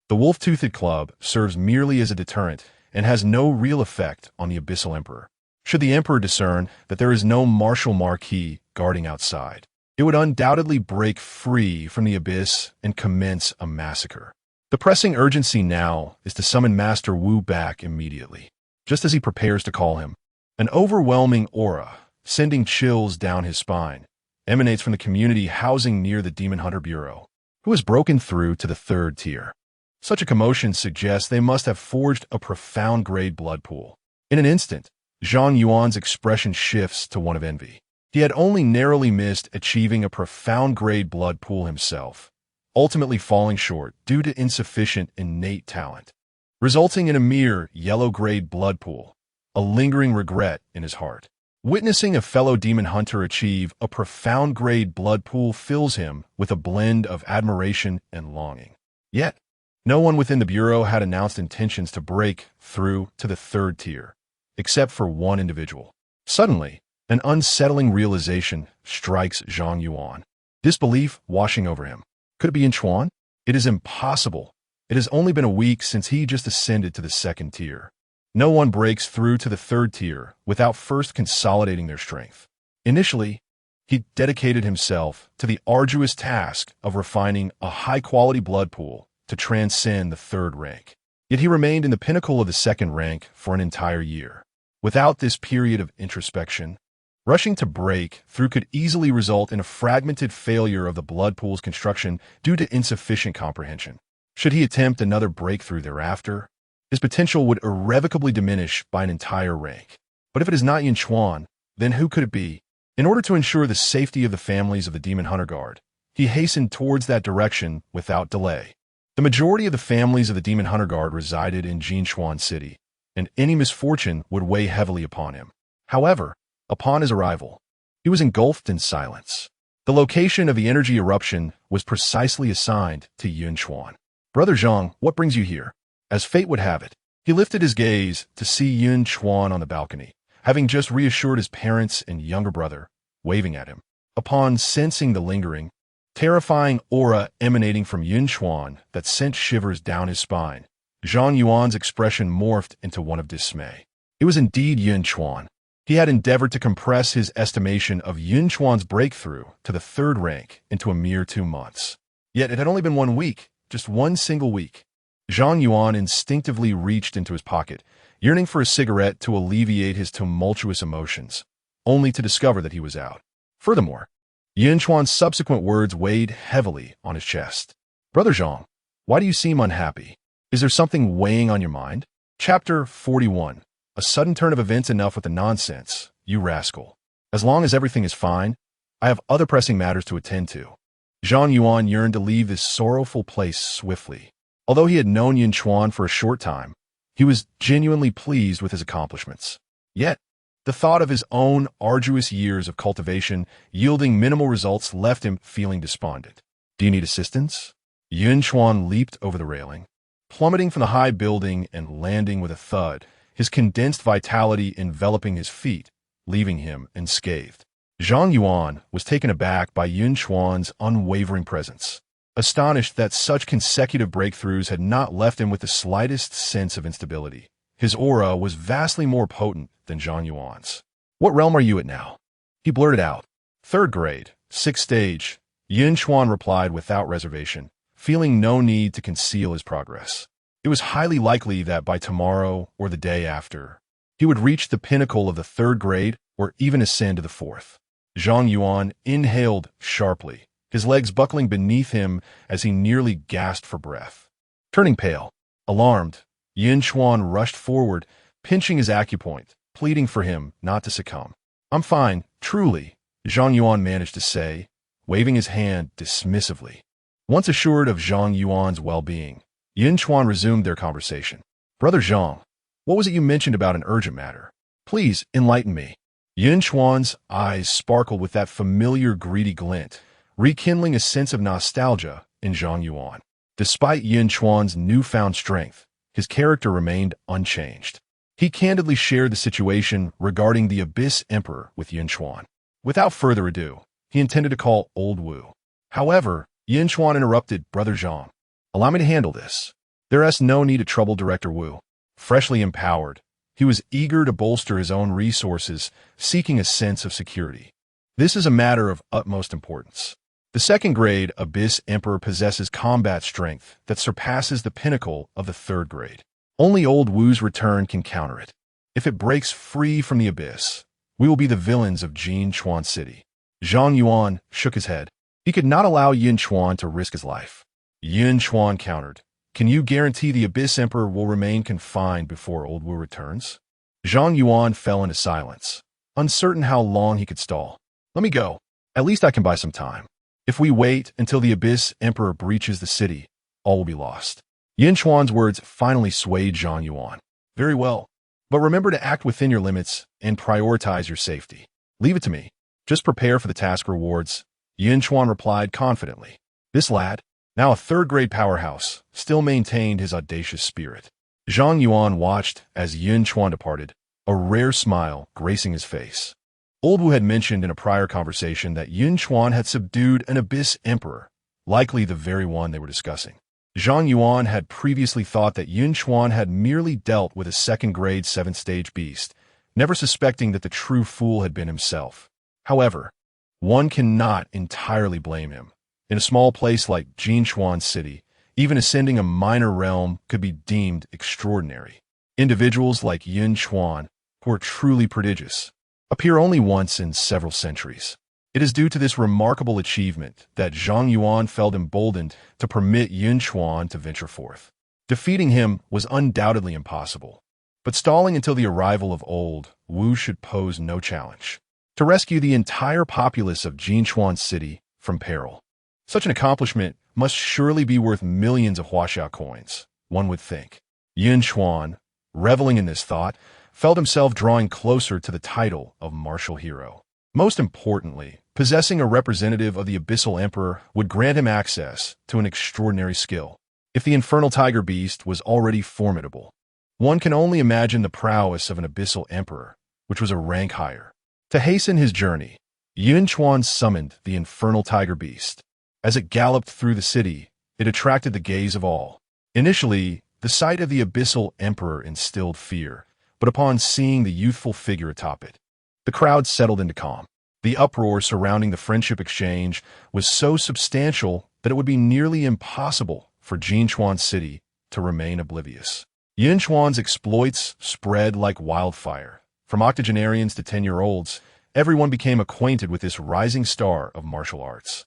The wolf-toothed club serves merely as a deterrent and has no real effect on the abyssal emperor. Should the emperor discern that there is no martial marquis guarding outside, it would undoubtedly break free from the abyss and commence a massacre. The pressing urgency now is to summon Master Wu back immediately. Just as he prepares to call him, an overwhelming aura, sending chills down his spine, emanates from the community housing near the Demon Hunter Bureau, who has broken through to the 3rd tier. Such a commotion suggests they must have forged a profound-grade blood pool. In an instant, Zhang Yuan's expression shifts to one of envy. He had only narrowly missed achieving a profound-grade blood pool himself, ultimately falling short due to insufficient innate talent, resulting in a mere yellow-grade blood pool, a lingering regret in his heart. Witnessing a fellow demon hunter achieve a profound grade blood pool fills him with a blend of admiration and longing. Yet, no one within the Bureau had announced intentions to break through to the third tier, except for one individual. Suddenly, an unsettling realization strikes Zhang Yuan, disbelief washing over him. Could it be Yunchuan? It is impossible. It has only been a week since he just ascended to the second tier. No one breaks through to the third tier without first consolidating their strength. Initially, he dedicated himself to the arduous task of refining a high-quality blood pool to transcend the third rank. Yet he remained in the pinnacle of the second rank for an entire year. Without this period of introspection, rushing to break through could easily result in a fragmented failure of the blood pool's construction due to insufficient comprehension. Should he attempt another breakthrough thereafter, his potential would irrevocably diminish by an entire rank. But if it is not Yunchuan, then who could it be? In order to ensure the safety of the families of the Demon Hunter Guard, he hastened towards that direction without delay. The majority of the families of the Demon Hunter Guard resided in Yunchuan City, and any misfortune would weigh heavily upon him. However, upon his arrival, he was engulfed in silence. The location of the energy eruption was precisely assigned to Yun Chuan. "Brother Zhang, what brings you here?" As fate would have it, he lifted his gaze to see Yun Chuan on the balcony, having just reassured his parents and younger brother, waving at him. Upon sensing the lingering, terrifying aura emanating from Yun Chuan that sent shivers down his spine, Zhang Yuan's expression morphed into one of dismay. It was indeed Yun Chuan. He had endeavored to compress his estimation of Yun Chuan's breakthrough to the third rank into a mere 2 months. Yet it had only been 1 week, just one single week. Zhang Yuan instinctively reached into his pocket, yearning for a cigarette to alleviate his tumultuous emotions, only to discover that he was out. Furthermore, Yun Chuan's subsequent words weighed heavily on his chest. "Brother Zhang, why do you seem unhappy? Is there something weighing on your mind?" Chapter 41. A sudden turn of events. Enough with the nonsense, you rascal. As long as everything is fine, I have other pressing matters to attend to. Zhang Yuan yearned to leave this sorrowful place swiftly. Although he had known Yunchuan for a short time, he was genuinely pleased with his accomplishments. Yet, the thought of his own arduous years of cultivation yielding minimal results left him feeling despondent. "Do you need assistance?" Yunchuan leaped over the railing, plummeting from the high building and landing with a thud, his condensed vitality enveloping his feet, leaving him unscathed. Zhang Yuan was taken aback by Yunchuan's unwavering presence, astonished that such consecutive breakthroughs had not left him with the slightest sense of instability. His aura was vastly more potent than Zhang Yuan's. "What realm are you at now?" he blurted out. "Third grade, 6th stage," Yunchuan replied without reservation, feeling no need to conceal his progress. It was highly likely that by tomorrow or the day after, he would reach the pinnacle of the 3rd grade or even ascend to the 4th. Zhang Yuan inhaled sharply, his legs buckling beneath him as he nearly gasped for breath. Turning pale, alarmed, Yunchuan rushed forward, pinching his acupoint, pleading for him not to succumb. "I'm fine, truly," Zhang Yuan managed to say, waving his hand dismissively. Once assured of Zhang Yuan's well-being, Yunchuan resumed their conversation. "Brother Zhang, what was it you mentioned about an urgent matter? Please enlighten me." Yunchuan's eyes sparkled with that familiar greedy glint, rekindling a sense of nostalgia in Zhang Yuan. Despite Yunchuan's newfound strength, his character remained unchanged. He candidly shared the situation regarding the Abyss Emperor with Yunchuan. Without further ado, he intended to call Old Wu. However, Yunchuan interrupted. "Brother Zhang, allow me to handle this. There is no need to trouble Director Wu." Freshly empowered, he was eager to bolster his own resources, seeking a sense of security. This is a matter of utmost importance. The 2nd grade Abyss Emperor possesses combat strength that surpasses the pinnacle of the 3rd grade. Only Old Wu's return can counter it. If it breaks free from the Abyss, we will be the villains of Yunchuan City. Zhang Yuan shook his head. He could not allow Yunchuan to risk his life. Yunchuan countered. "Can you guarantee the Abyss Emperor will remain confined before Old Wu returns?" Zhang Yuan fell into silence, uncertain how long he could stall. "Let me go. At least I can buy some time." If we wait until the Abyss Emperor breaches the city, all will be lost. Yun Chuan's words finally swayed Zhang Yuan. Very well. But remember to act within your limits and prioritize your safety. Leave it to me. Just prepare for the task rewards. Yun Chuan replied confidently. This lad, now a third-grade powerhouse, still maintained his audacious spirit. Zhang Yuan watched as Yun Chuan departed, a rare smile gracing his face. Old Wu had mentioned in a prior conversation that Yun Chuan had subdued an Abyss Emperor, likely the very one they were discussing. Zhang Yuan had previously thought that Yun Chuan had merely dealt with a second-grade seventh-stage beast, never suspecting that the true fool had been himself. However, one cannot entirely blame him. In a small place like Yunchuan City, even ascending a minor realm could be deemed extraordinary. Individuals like Yun Chuan, who are truly prodigious, appear only once in several centuries. It is due to this remarkable achievement that Zhang Yuan felt emboldened to permit Yun Chuan to venture forth. Defeating him was undoubtedly impossible, but stalling until the arrival of Old Wu should pose no challenge. To rescue the entire populace of Yunchuan City from peril. Such an accomplishment must surely be worth millions of Huaxiao coins, one would think. Yun Chuan, reveling in this thought, felt himself drawing closer to the title of martial hero. Most importantly, possessing a representative of the Abyssal Emperor would grant him access to an extraordinary skill. If the Infernal Tiger Beast was already formidable, one can only imagine the prowess of an Abyssal Emperor, which was a rank higher. To hasten his journey, Yun Chuan summoned the Infernal Tiger Beast. As it galloped through the city, it attracted the gaze of all. Initially, the sight of the Abyssal Emperor instilled fear, but upon seeing the youthful figure atop it, the crowd settled into calm. The uproar surrounding the friendship exchange was so substantial that it would be nearly impossible for Yunchuan City to remain oblivious. Yunchuan's exploits spread like wildfire. From octogenarians to 10-year-olds, everyone became acquainted with this rising star of martial arts.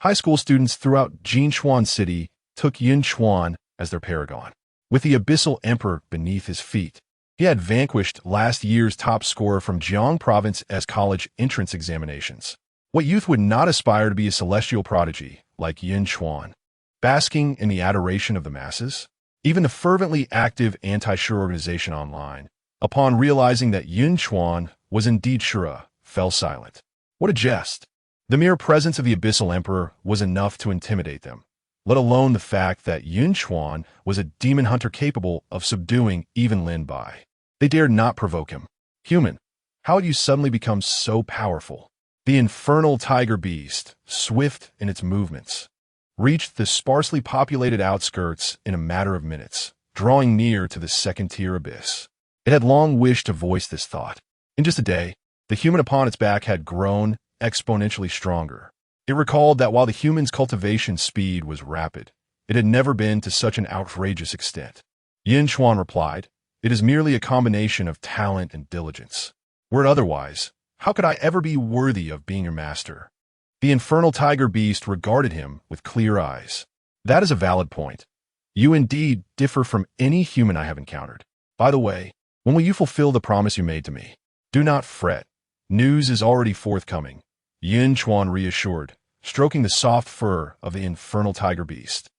High school students throughout Yunchuan City took Yun Chuan as their paragon. With the Abyssal Emperor beneath his feet, he had vanquished last year's top scorer from Jiang Province as college entrance examinations. What youth would not aspire to be a celestial prodigy like Yun Chuan? Basking in the adoration of the masses? Even the fervently active anti-Shura organization online, upon realizing that Yun Chuan was indeed Shura, fell silent. What a jest! The mere presence of the Abyssal Emperor was enough to intimidate them, let alone the fact that Yun Chuan was a demon hunter capable of subduing even Lin Bai. They dared not provoke him. Human, how had you suddenly become so powerful? The Infernal Tiger Beast, swift in its movements, reached the sparsely populated outskirts in a matter of minutes, drawing near to the second-tier abyss. It had long wished to voice this thought. In just a day, the human upon its back had grown exponentially stronger. It recalled that while the human's cultivation speed was rapid, it had never been to such an outrageous extent. Yun Chuan replied, "It is merely a combination of talent and diligence. Were it otherwise, how could I ever be worthy of being your master?" The Infernal Tiger Beast regarded him with clear eyes. "That is a valid point. You indeed differ from any human I have encountered. By the way, when will you fulfill the promise you made to me?" "Do not fret. News is already forthcoming," Yun Chuan reassured, stroking the soft fur of the Infernal Tiger Beast.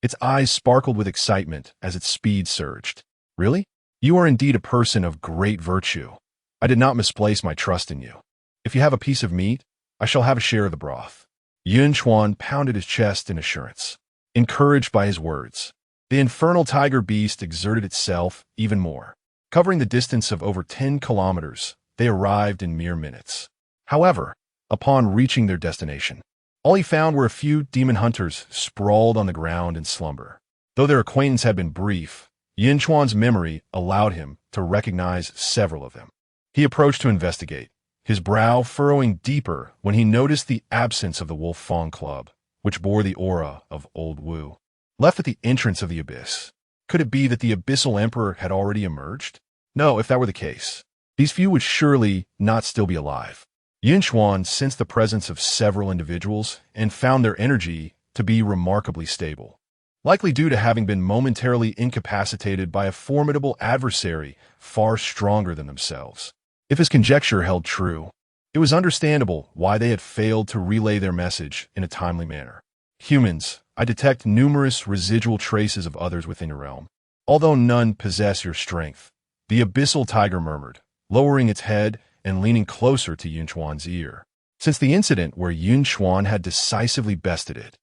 Its eyes sparkled with excitement as its speed surged. "Really? You are indeed a person of great virtue. I did not misplace my trust in you. If you have a piece of meat, I shall have a share of the broth." Yun Chuan pounded his chest in assurance. Encouraged by his words, the Infernal Tiger Beast exerted itself even more. Covering the distance of over 10 kilometers, they arrived in mere minutes. However, upon reaching their destination, all he found were a few demon hunters sprawled on the ground in slumber. Though their acquaintance had been brief, Yun Chuan's memory allowed him to recognize several of them. He approached to investigate, his brow furrowing deeper when he noticed the absence of the Wolf Fong Club, which bore the aura of Old Wu. Left at the entrance of the abyss, could it be that the Abyssal Emperor had already emerged? No, if that were the case, these few would surely not still be alive. Yunchuan sensed the presence of several individuals and found their energy to be remarkably stable, likely due to having been momentarily incapacitated by a formidable adversary far stronger than themselves. If his conjecture held true, It was understandable why they had failed to relay their message in a timely manner. Humans, I detect numerous residual traces of others within your realm, although none possess your strength, the abyssal tiger murmured, lowering its head and leaning closer to Yunchuan's ear. Since the incident where Yun Chuan had decisively bested it,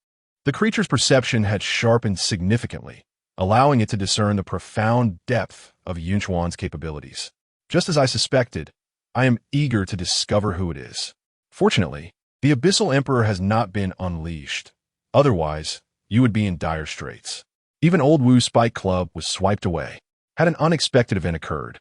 the creature's perception had sharpened significantly, allowing it to discern the profound depth of Yunchuan's capabilities. Just as I suspected, I am eager to discover who it is. Fortunately, the Abyssal Emperor has not been unleashed. Otherwise, you would be in dire straits. Even Old Wu's Spike Club was swiped away, had an unexpected event occurred.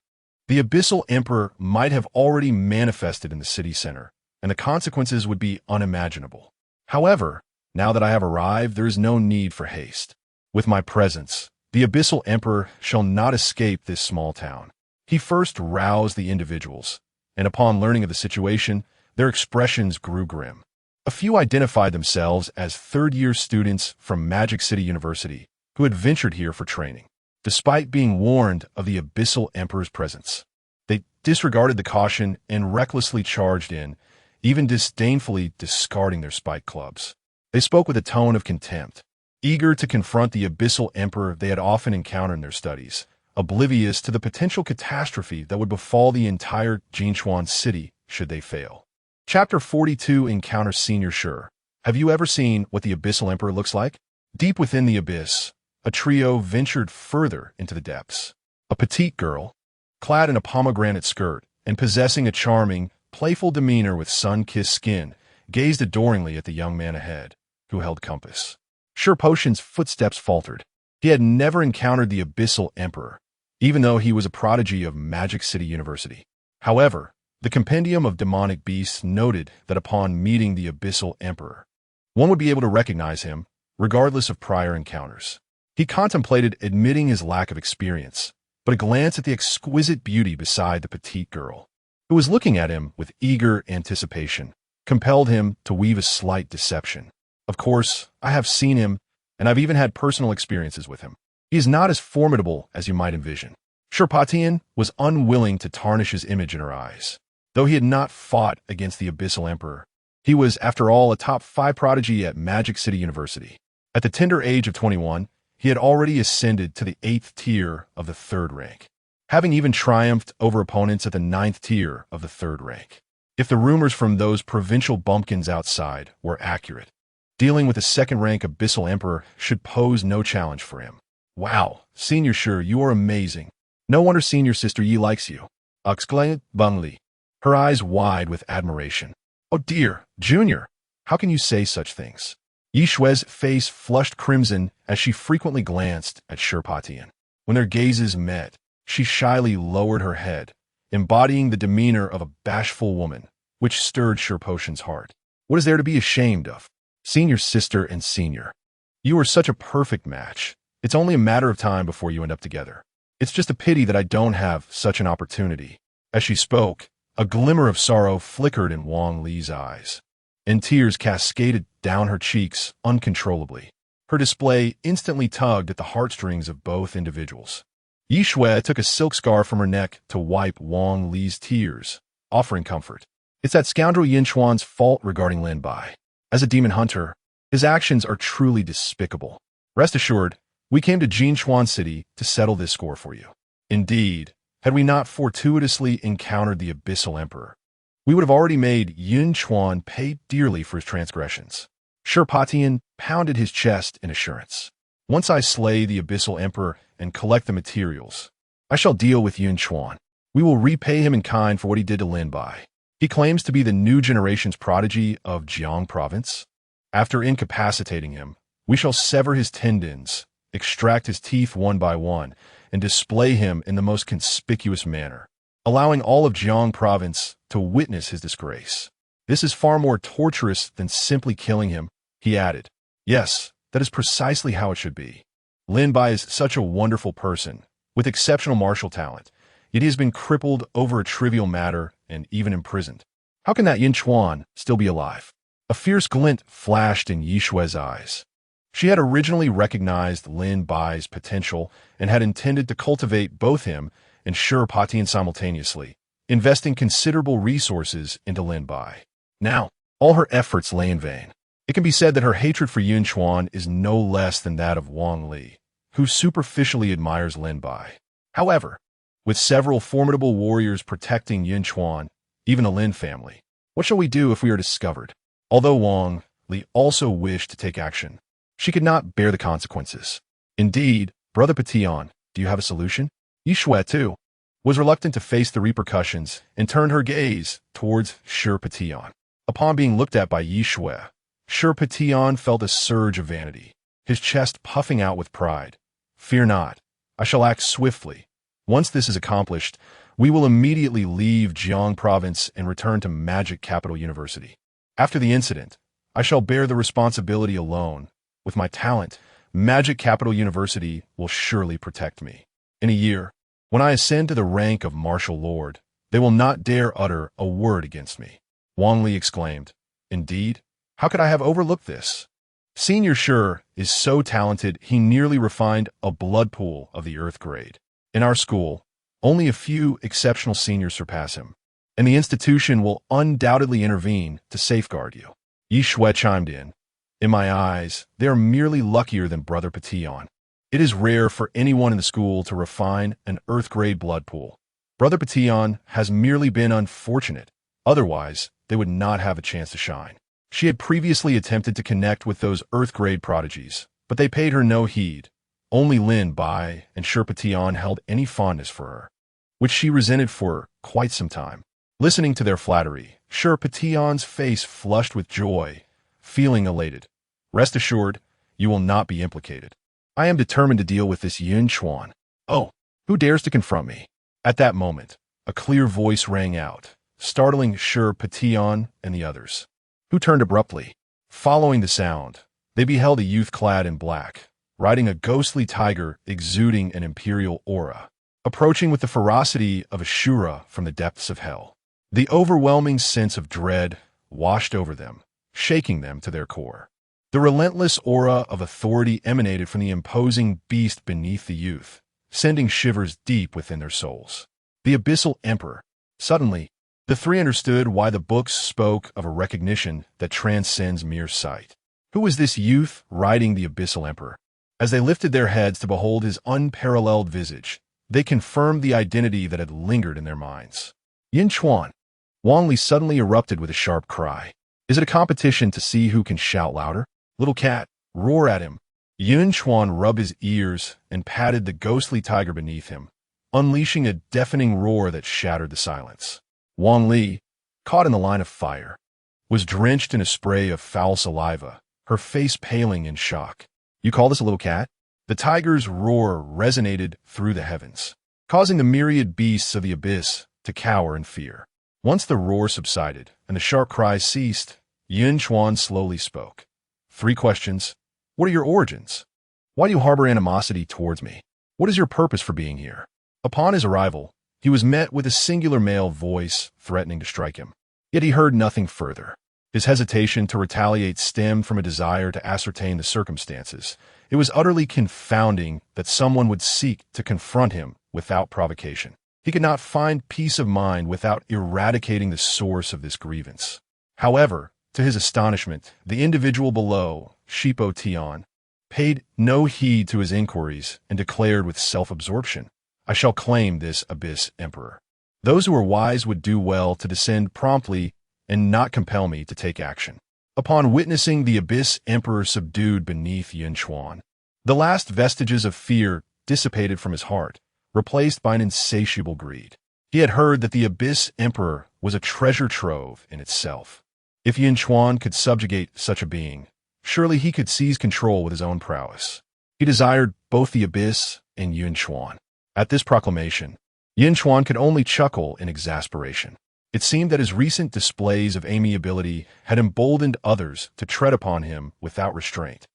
The Abyssal Emperor might have already manifested in the city center, and the consequences would be unimaginable. However, now that I have arrived, there is no need for haste. With my presence, the Abyssal Emperor shall not escape this small town. He first roused the individuals, and upon learning of the situation, their expressions grew grim. A few identified themselves as third-year students from Magic City University who had ventured here for training. Despite being warned of the Abyssal Emperor's presence, they disregarded the caution and recklessly charged in, even disdainfully discarding their spike clubs. They spoke with a tone of contempt, eager to confront the Abyssal Emperor they had often encountered in their studies, oblivious to the potential catastrophe that would befall the entire Yunchuan city should they fail. Chapter 42 encounters Senior Sure. Have you ever seen what the Abyssal Emperor looks like? Deep within the abyss, a trio ventured further into the depths. A petite girl, clad in a pomegranate skirt and possessing a charming, playful demeanor with sun-kissed skin, gazed adoringly at the young man ahead, who held compass. Sure Potion's footsteps faltered. He had never encountered the Abyssal Emperor, even though he was a prodigy of Magic City University. However, the Compendium of Demonic Beasts noted that upon meeting the Abyssal Emperor, one would be able to recognize him, regardless of prior encounters. He contemplated admitting his lack of experience, but a glance at the exquisite beauty beside the petite girl, who was looking at him with eager anticipation, compelled him to weave a slight deception. Of course, I have seen him, and I've even had personal experiences with him. He is not as formidable as you might envision. Sherpatian was unwilling to tarnish his image in her eyes. Though he had not fought against the Abyssal Emperor, he was, after all, a top 5 prodigy at Magic City University. At the tender age of 21, he had already ascended to the 8th tier of the 3rd rank, having even triumphed over opponents at the 9th tier of the 3rd rank. If the rumors from those provincial bumpkins outside were accurate, dealing with a 2nd-rank Abyssal Emperor should pose no challenge for him. Wow, Senior Sure, you are amazing. No wonder Senior Sister Yi likes you, exclaimed Bungli, her eyes wide with admiration. Oh dear, Junior, how can you say such things? Yi Shue's face flushed crimson as she frequently glanced at Sherpatian. When their gazes met, she shyly lowered her head, embodying the demeanor of a bashful woman, which stirred Sherpotion's heart. What is there to be ashamed of? Senior Sister and Senior, you are such a perfect match. It's only a matter of time before you end up together. It's just a pity that I don't have such an opportunity. As she spoke, a glimmer of sorrow flickered in Wang Li's eyes, and tears cascaded down her cheeks uncontrollably. Her display instantly tugged at the heartstrings of both individuals. Yi Shui took a silk scarf from her neck to wipe Wang Li's tears, offering comfort. It's that scoundrel Yunchuan's fault regarding Lin Bai. As a demon hunter, his actions are truly despicable. Rest assured, we came to Yunchuan City to settle this score for you. Indeed, had we not fortuitously encountered the Abyssal Emperor, we would have already made Yun Chuan pay dearly for his transgressions. Sherpatian pounded his chest in assurance. Once I slay the Abyssal Emperor and collect the materials, I shall deal with Yun Chuan. We will repay him in kind for what he did to Lin Bai. He claims to be the new generation's prodigy of Jiang Province. After incapacitating him, we shall sever his tendons, extract his teeth one by one, and display him in the most conspicuous manner, allowing all of Jiang Province to witness his disgrace. This is far more torturous than simply killing him, he added. Yes, that is precisely how it should be. Lin Bai is such a wonderful person, with exceptional martial talent, yet he has been crippled over a trivial matter and even imprisoned. How can that Yunchuan still be alive? A fierce glint flashed in Yi Shue's eyes. She had originally recognized Lin Bai's potential and had intended to cultivate both him and Sherpatian simultaneously, investing considerable resources into Lin Bai. Now, all her efforts lay in vain. It can be said that her hatred for Yun Chuan is no less than that of Wang Li, who superficially admires Lin Bai. However, with several formidable warriors protecting Yun Chuan, even the Lin family, what shall we do if we are discovered? Although Wang Li also wished to take action, she could not bear the consequences. Indeed, Brother Petion, do you have a solution? Yunchuan, too, was reluctant to face the repercussions and turned her gaze towards Shi Petion. Upon being looked at by Yunchuan, Shi Petion felt a surge of vanity, his chest puffing out with pride. Fear not, I shall act swiftly. Once this is accomplished, we will immediately leave Jiang province and return to Magic Capital University. After the incident, I shall bear the responsibility alone. With my talent, Magic Capital University will surely protect me. In a year, when I ascend to the rank of Martial Lord, they will not dare utter a word against me. Wang Li exclaimed. Indeed, how could I have overlooked this? Senior Shi is so talented he nearly refined a blood pool of the Earth grade. In our school, only a few exceptional seniors surpass him, and the institution will undoubtedly intervene to safeguard you. Yunchuan chimed in. In my eyes, they are merely luckier than Brother Petion. It is rare for anyone in the school to refine an Earth-grade blood pool. Brother Petion has merely been unfortunate. Otherwise, they would not have a chance to shine. She had previously attempted to connect with those Earth-grade prodigies, but they paid her no heed. Only Lin Bai and Shi Petion held any fondness for her, which she resented for quite some time. Listening to their flattery, Shi Petion's face flushed with joy, feeling elated. Rest assured, you will not be implicated. I am determined to deal with this Yun Chuan. Oh, who dares to confront me? At that moment, a clear voice rang out, startling Shi Petion and the others, who turned abruptly. Following the sound, they beheld a youth clad in black, riding a ghostly tiger exuding an imperial aura, approaching with the ferocity of a Shura from the depths of hell. The overwhelming sense of dread washed over them, shaking them to their core. The relentless aura of authority emanated from the imposing beast beneath the youth, sending shivers deep within their souls. The Abyssal Emperor. Suddenly, the three understood why the books spoke of a recognition that transcends mere sight. Who was this youth riding the Abyssal Emperor? As they lifted their heads to behold his unparalleled visage, they confirmed the identity that had lingered in their minds. Yun Chuan. Wang Li suddenly erupted with a sharp cry. Is it a competition to see who can shout louder? Little cat, roar at him. Yun Chuan rubbed his ears and patted the ghostly tiger beneath him, unleashing a deafening roar that shattered the silence. Wang Li, caught in the line of fire, was drenched in a spray of foul saliva, her face paling in shock. You call this a little cat? The tiger's roar resonated through the heavens, causing the myriad beasts of the abyss to cower in fear. Once the roar subsided and the sharp cries ceased, Yun Chuan slowly spoke. 3 questions. What are your origins? Why do you harbor animosity towards me? What is your purpose for being here? Upon his arrival, he was met with a singular male voice threatening to strike him. Yet he heard nothing further. His hesitation to retaliate stemmed from a desire to ascertain the circumstances. It was utterly confounding that someone would seek to confront him without provocation. He could not find peace of mind without eradicating the source of this grievance. However, to his astonishment, the individual below, Shi Petion, paid no heed to his inquiries and declared with self-absorption, I shall claim this Abyss Emperor. Those who are wise would do well to descend promptly and not compel me to take action. Upon witnessing the Abyss Emperor subdued beneath Yun Chuan, the last vestiges of fear dissipated from his heart, replaced by an insatiable greed. He had heard that the Abyss Emperor was a treasure trove in itself. If Yun Chuan could subjugate such a being, surely he could seize control with his own prowess. He desired both the Abyss and Yun Chuan. At this proclamation, Yun Chuan could only chuckle in exasperation. It seemed that his recent displays of amiability had emboldened others to tread upon him without restraint.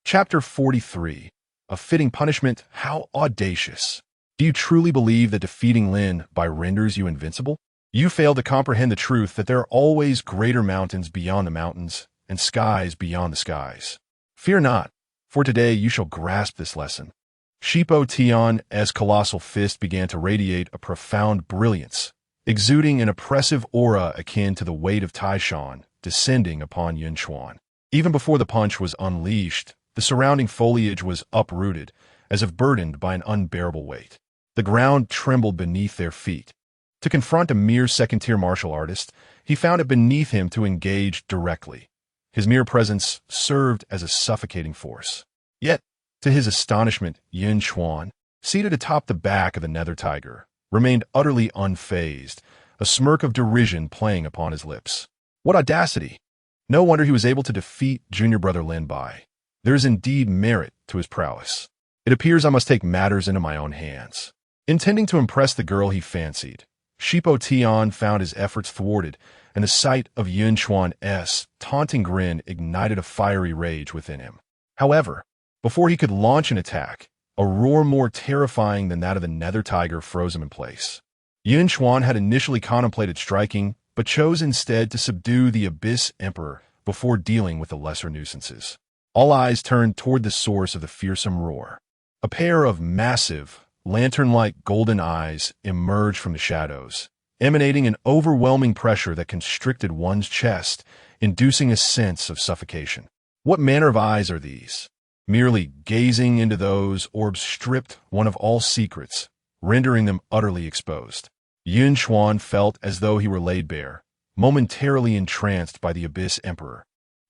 Chapter 43. A fitting punishment, how audacious! Do you truly believe that defeating Lin Bai renders you invincible? You fail to comprehend the truth that there are always greater mountains beyond the mountains and skies beyond the skies. Fear not, for today you shall grasp this lesson. Shi Petion's colossal fist began to radiate a profound brilliance. exuding an oppressive aura akin to the weight of Taishan descending upon Yun Chuan. Even before the punch was unleashed, the surrounding foliage was uprooted, as if burdened by an unbearable weight. The ground trembled beneath their feet. To confront a mere second-tier martial artist, he found it beneath him to engage directly. His mere presence served as a suffocating force. Yet, to his astonishment, Yun Chuan, seated atop the back of the nether tiger, remained utterly unfazed, a smirk of derision playing upon his lips. What audacity! No wonder he was able to defeat junior brother Lin Bai. There is indeed merit to his prowess. It appears I must take matters into my own hands. Intending to impress the girl he fancied, Shipo Tian found his efforts thwarted, and the sight of Yun Chuan's taunting grin ignited a fiery rage within him. However, before he could launch an attack, a roar more terrifying than that of the nether tiger froze him in place. Yun Chuan had initially contemplated striking, but chose instead to subdue the Abyss Emperor before dealing with the lesser nuisances. All eyes turned toward the source of the fearsome roar. A pair of massive, lantern-like golden eyes emerged from the shadows, emanating an overwhelming pressure that constricted one's chest, inducing a sense of suffocation. What manner of eyes are these? Merely gazing into those orbs stripped one of all secrets, rendering them utterly exposed. Yun Chuan felt as though he were laid bare, momentarily entranced by the Abyss Emperor.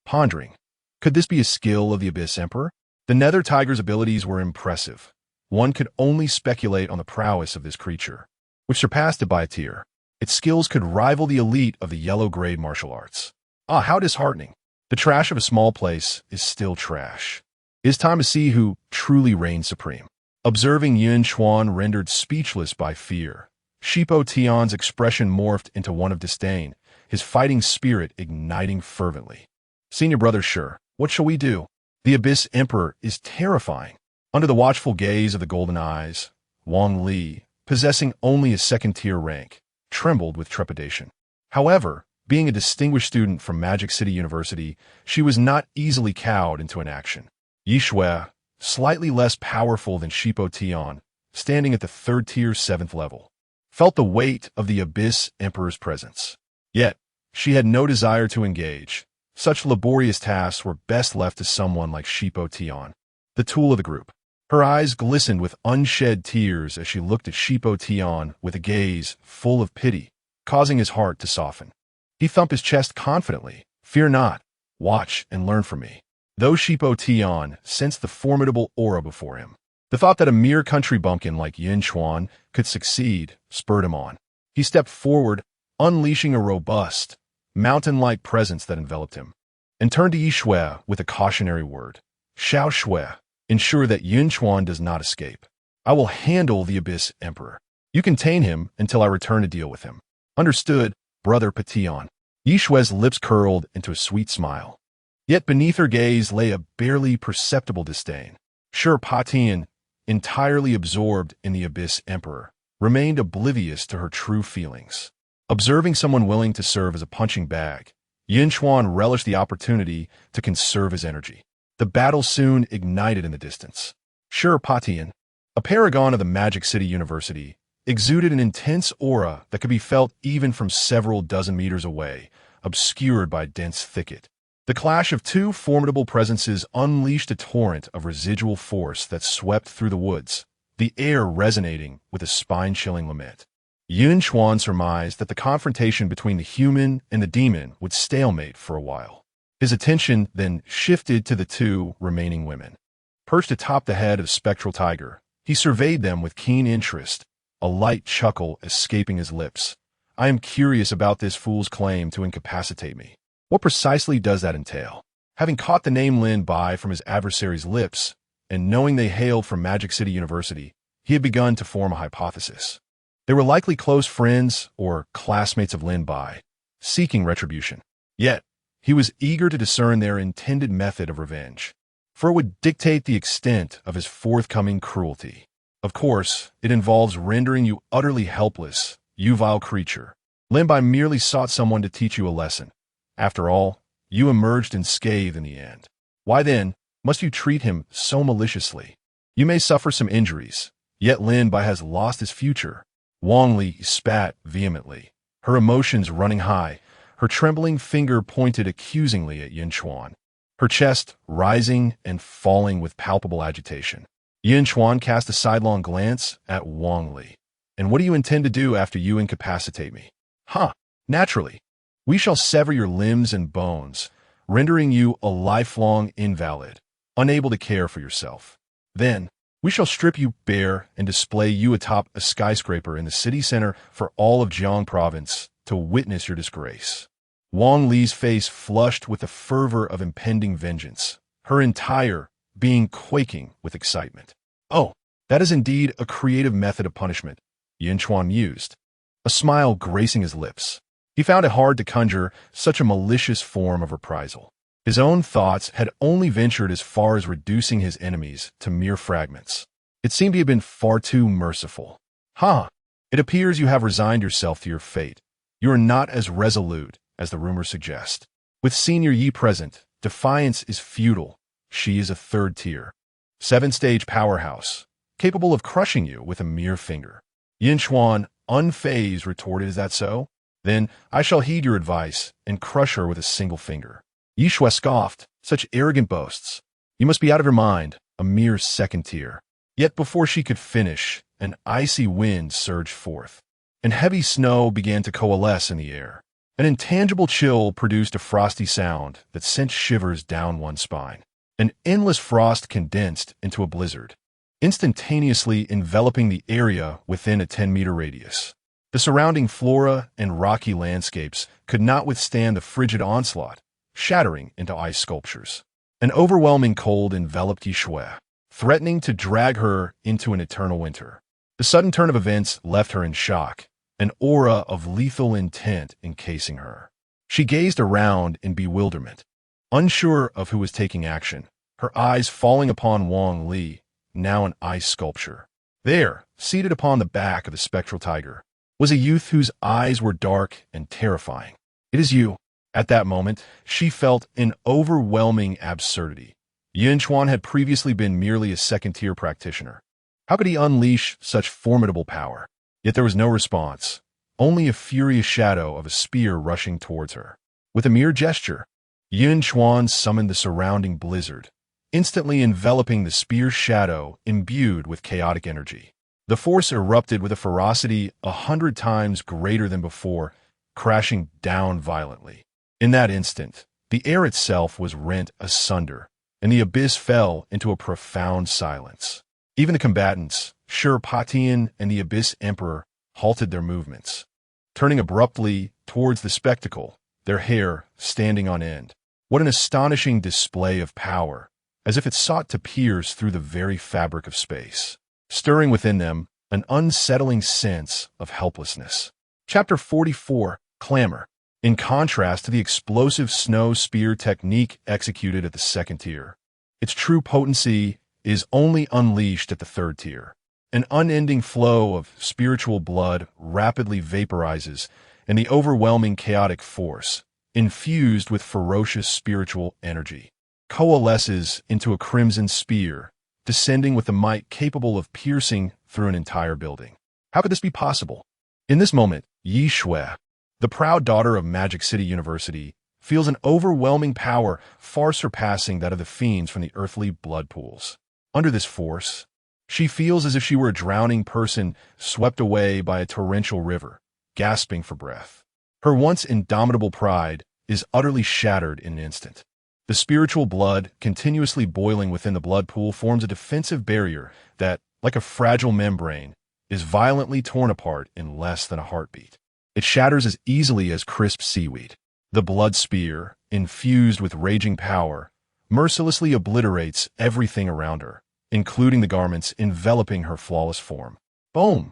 Pondering, could this be a skill of the Abyss Emperor? The nether tiger's abilities were impressive. One could only speculate on the prowess of this creature, which surpassed it by a tier. Its skills could rival the elite of the yellow-grade martial arts. Ah, how disheartening. The trash of a small place is still trash. It is time to see who truly reigns supreme. Observing Yun Chuan rendered speechless by fear, Shipo Tian's expression morphed into one of disdain, his fighting spirit igniting fervently. Senior brother, sure, what shall we do? The Abyss Emperor is terrifying. Under the watchful gaze of the golden eyes, Wang Li, possessing only a second-tier rank, trembled with trepidation. However, being a distinguished student from Magic City University, she was not easily cowed into inaction. Yi Shui, slightly less powerful than Shipo Tian, standing at the third-tier 7th level, felt the weight of the Abyss Emperor's presence. Yet, she had no desire to engage. Such laborious tasks were best left to someone like Shipo Tian, the tool of the group. Her eyes glistened with unshed tears as she looked at Shipo Tian with a gaze full of pity, causing his heart to soften. He thumped his chest confidently. Fear not. Watch and learn from me. Though Shipo Tian sensed the formidable aura before him, the thought that a mere country bumpkin like Yun Chuan could succeed spurred him on. He stepped forward, unleashing a robust, mountain-like presence that enveloped him, and turned to Yi Shui with a cautionary word. Xiao Shui, ensure that Yun Chuan does not escape. I will handle the Abyss Emperor. You contain him until I return to deal with him. Understood, brother Patian. Yi Shui's lips curled into a sweet smile. Yet beneath her gaze lay a barely perceptible disdain. Sure, Patian, entirely absorbed in the Abyss Emperor, remained oblivious to her true feelings. Observing someone willing to serve as a punching bag, Yun Chuan relished the opportunity to conserve his energy. The battle soon ignited in the distance. Sure, Patian, a paragon of the Magic City University, exuded an intense aura that could be felt even from several dozen meters away, obscured by a dense thicket. The clash of two formidable presences unleashed a torrent of residual force that swept through the woods, the air resonating with a spine-chilling lament. Yun Chuan surmised that the confrontation between the human and the demon would stalemate for a while. His attention then shifted to the two remaining women. Perched atop the head of Spectral Tiger, he surveyed them with keen interest, a light chuckle escaping his lips. I am curious about this fool's claim to incapacitate me. What precisely does that entail? Having caught the name Lin Bai from his adversary's lips, and knowing they hailed from Magic City University, he had begun to form a hypothesis. They were likely close friends or classmates of Lin Bai, seeking retribution. Yet, he was eager to discern their intended method of revenge, for it would dictate the extent of his forthcoming cruelty. Of course, it involves rendering you utterly helpless, you vile creature. Lin Bai merely sought someone to teach you a lesson. After all, you emerged unscathed in the end. Why then must you treat him so maliciously? You may suffer some injuries, yet Lin Bai has lost his future. Wang Li spat vehemently, her emotions running high, her trembling finger pointed accusingly at Yun Chuan, her chest rising and falling with palpable agitation. Yun Chuan cast a sidelong glance at Wang Li. "And what do you intend to do after you incapacitate me?" "Huh, naturally. We shall sever your limbs and bones, rendering you a lifelong invalid, unable to care for yourself. Then, we shall strip you bare and display you atop a skyscraper in the city center for all of Jiang province to witness your disgrace." Wang Li's face flushed with the fervor of impending vengeance, her entire being quaking with excitement. "Oh, that is indeed a creative method of punishment," Yunchuan mused, a smile gracing his lips. He found it hard to conjure such a malicious form of reprisal. His own thoughts had only ventured as far as reducing his enemies to mere fragments. It seemed he had been far too merciful. "Ha! It appears you have resigned yourself to your fate. You are not as resolute as the rumors suggest. With Senior Yi present, defiance is futile. She is a third tier, 7-stage powerhouse, capable of crushing you with a mere finger." Yunchuan, unfazed, retorted, "Is that so? Then I shall heed your advice and crush her with a single finger." Yunchuan scoffed, "Such arrogant boasts. You must be out of your mind, a mere second tier." Yet before she could finish, an icy wind surged forth, and heavy snow began to coalesce in the air. An intangible chill produced a frosty sound that sent shivers down one's spine. An endless frost condensed into a blizzard, instantaneously enveloping the area within a 10-meter radius. The surrounding flora and rocky landscapes could not withstand the frigid onslaught, shattering into ice sculptures. An overwhelming cold enveloped Yunchuan, threatening to drag her into an eternal winter. The sudden turn of events left her in shock, an aura of lethal intent encasing her. She gazed around in bewilderment, unsure of who was taking action, her eyes falling upon Wang Li, now an ice sculpture. There, seated upon the back of the spectral tiger, was a youth whose eyes were dark and terrifying. "It is you." At that moment, she felt an overwhelming absurdity. Yunchuan had previously been merely a second-tier practitioner. How could he unleash such formidable power? Yet there was no response, only a furious shadow of a spear rushing towards her. With a mere gesture, Yunchuan summoned the surrounding blizzard, instantly enveloping the spear's shadow imbued with chaotic energy. The force erupted with a ferocity 100 times greater than before, crashing down violently. In that instant, the air itself was rent asunder, and the abyss fell into a profound silence. Even the combatants, Sher Patian and the Abyss Emperor, halted their movements, turning abruptly towards the spectacle, their hair standing on end. What an astonishing display of power, as if it sought to pierce through the very fabric of space, stirring within them an unsettling sense of helplessness. Chapter 44, Clamor. In contrast to the explosive snow spear technique executed at the second tier, its true potency is only unleashed at the third tier. An unending flow of spiritual blood rapidly vaporizes, and the overwhelming chaotic force, infused with ferocious spiritual energy, coalesces into a crimson spear, descending with a might capable of piercing through an entire building. How could this be possible? In this moment, Yunchuan, the proud daughter of Magic City University, feels an overwhelming power far surpassing that of the fiends from the earthly blood pools. Under this force, she feels as if she were a drowning person swept away by a torrential river, gasping for breath. Her once indomitable pride is utterly shattered in an instant. The spiritual blood continuously boiling within the blood pool forms a defensive barrier that, like a fragile membrane, is violently torn apart in less than a heartbeat. It shatters as easily as crisp seaweed. The blood spear, infused with raging power, mercilessly obliterates everything around her, including the garments enveloping her flawless form. Boom!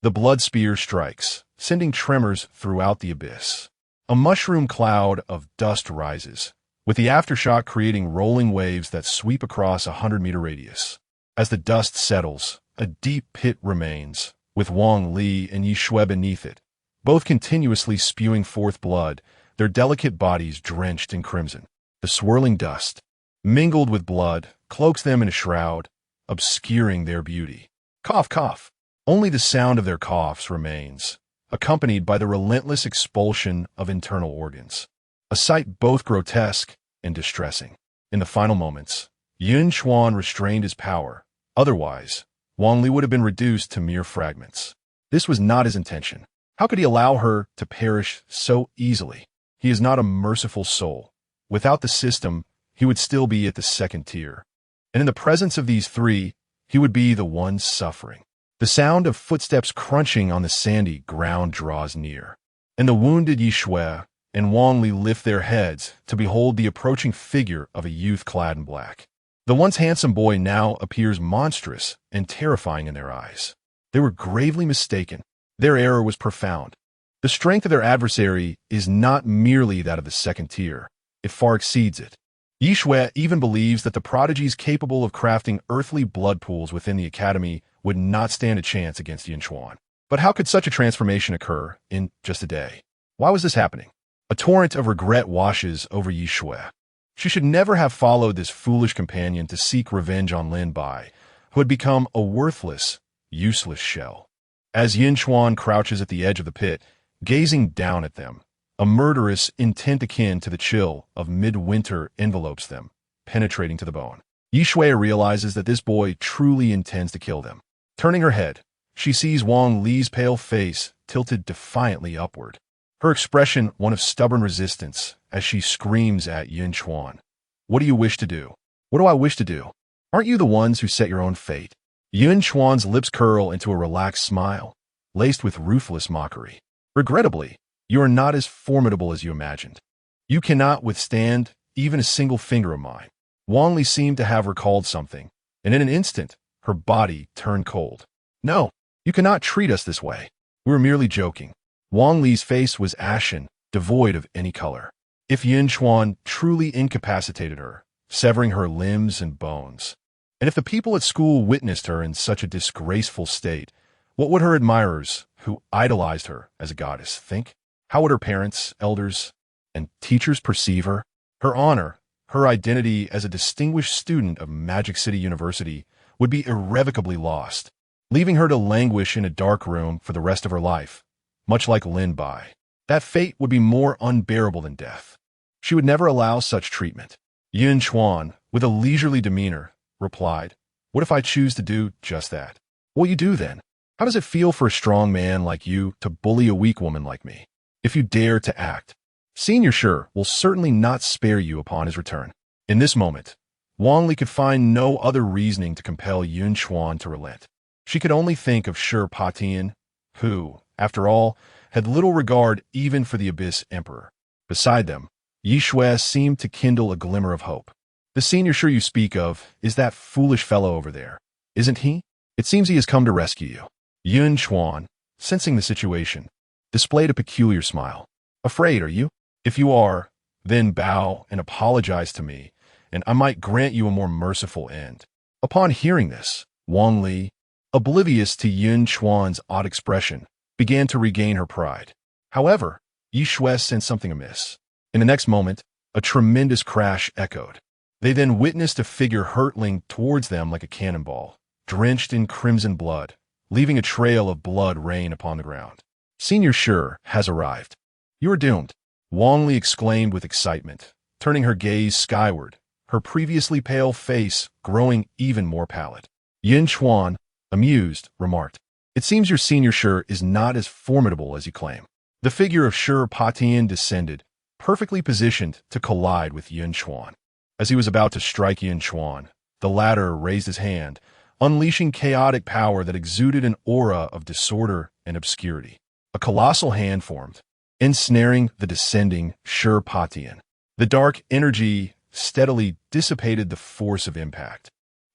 The blood spear strikes, sending tremors throughout the abyss. A mushroom cloud of dust rises, with the aftershock creating rolling waves that sweep across a 100-meter radius. As the dust settles, a deep pit remains, with Wang Li and Yunchuan beneath it, both continuously spewing forth blood, their delicate bodies drenched in crimson. The swirling dust, mingled with blood, cloaks them in a shroud, obscuring their beauty. Cough, cough. Only the sound of their coughs remains, accompanied by the relentless expulsion of internal organs, a sight both grotesque and distressing. In the final moments, Yun Chuan restrained his power. Otherwise, Wang Li would have been reduced to mere fragments. This was not his intention. How could he allow her to perish so easily? He is not a merciful soul. Without the system, he would still be at the second tier. And in the presence of these three, he would be the one suffering. The sound of footsteps crunching on the sandy ground draws near, and the wounded Yunchuan and Wang Li lift their heads to behold the approaching figure of a youth clad in black. The once handsome boy now appears monstrous and terrifying in their eyes. They were gravely mistaken. Their error was profound. The strength of their adversary is not merely that of the second tier. It far exceeds it. Yunchuan even believes that the prodigies capable of crafting earthly blood pools within the academy would not stand a chance against Yunchuan. But how could such a transformation occur in just a day? Why was this happening? A torrent of regret washes over Yunchuan. She should never have followed this foolish companion to seek revenge on Lin Bai, who had become a worthless, useless shell. As Yunchuan crouches at the edge of the pit, gazing down at them, a murderous intent akin to the chill of midwinter envelopes them, penetrating to the bone. Yunchuan realizes that this boy truly intends to kill them. Turning her head, she sees Wang Li's pale face tilted defiantly upward, her expression one of stubborn resistance as she screams at Yun Chuan. "What do you wish to do?" "What do I wish to do? Aren't you the ones who set your own fate?" Yun Chuan's lips curl into a relaxed smile, laced with ruthless mockery. "Regrettably, you are not as formidable as you imagined. You cannot withstand even a single finger of mine." Wang Li seemed to have recalled something, and in an instant, her body turned cold. "No, you cannot treat us this way. We were merely joking." Wang Li's face was ashen, devoid of any color. If Yun Chuan truly incapacitated her, severing her limbs and bones, and if the people at school witnessed her in such a disgraceful state, what would her admirers, who idolized her as a goddess, think? How would her parents, elders, and teachers perceive her? Her honor, her identity as a distinguished student of Magic City University would be irrevocably lost, leaving her to languish in a dark room for the rest of her life, much like Lin Bai. That fate would be more unbearable than death. She would never allow such treatment. Yun Chuan, with a leisurely demeanor, replied, "What if I choose to do just that?" "What will you do then? How does it feel for a strong man like you to bully a weak woman like me? If you dare to act, Senior Shi will certainly not spare you upon his return." In this moment, Wang Li could find no other reasoning to compel Yun Chuan to relent. She could only think of Shi Patian, who, after all, had little regard even for the Abyss Emperor. Beside them, Yunchuan seemed to kindle a glimmer of hope. "The Senior Shi you speak of is that foolish fellow over there, isn't he? It seems he has come to rescue you." Yun Chuan, sensing the situation, displayed a peculiar smile. "Afraid, are you? If you are, then bow and apologize to me, and I might grant you a more merciful end." Upon hearing this, Wang Li, oblivious to Yun Chuan's odd expression, began to regain her pride. However, Yunchuan sensed something amiss. In the next moment, a tremendous crash echoed. They then witnessed a figure hurtling towards them like a cannonball, drenched in crimson blood, leaving a trail of blood rain upon the ground. "Senior Shi has arrived. You are doomed," Wang Li exclaimed with excitement, turning her gaze skyward, her previously pale face growing even more pallid. Yun Chuan, amused, remarked, "It seems your Senior Shi is not as formidable as you claim." The figure of Shi Patian descended, perfectly positioned to collide with Yun Chuan. As he was about to strike Yun Chuan, the latter raised his hand, unleashing chaotic power that exuded an aura of disorder and obscurity. A colossal hand formed, ensnaring the descending Shi Patian. The dark energy steadily dissipated the force of impact,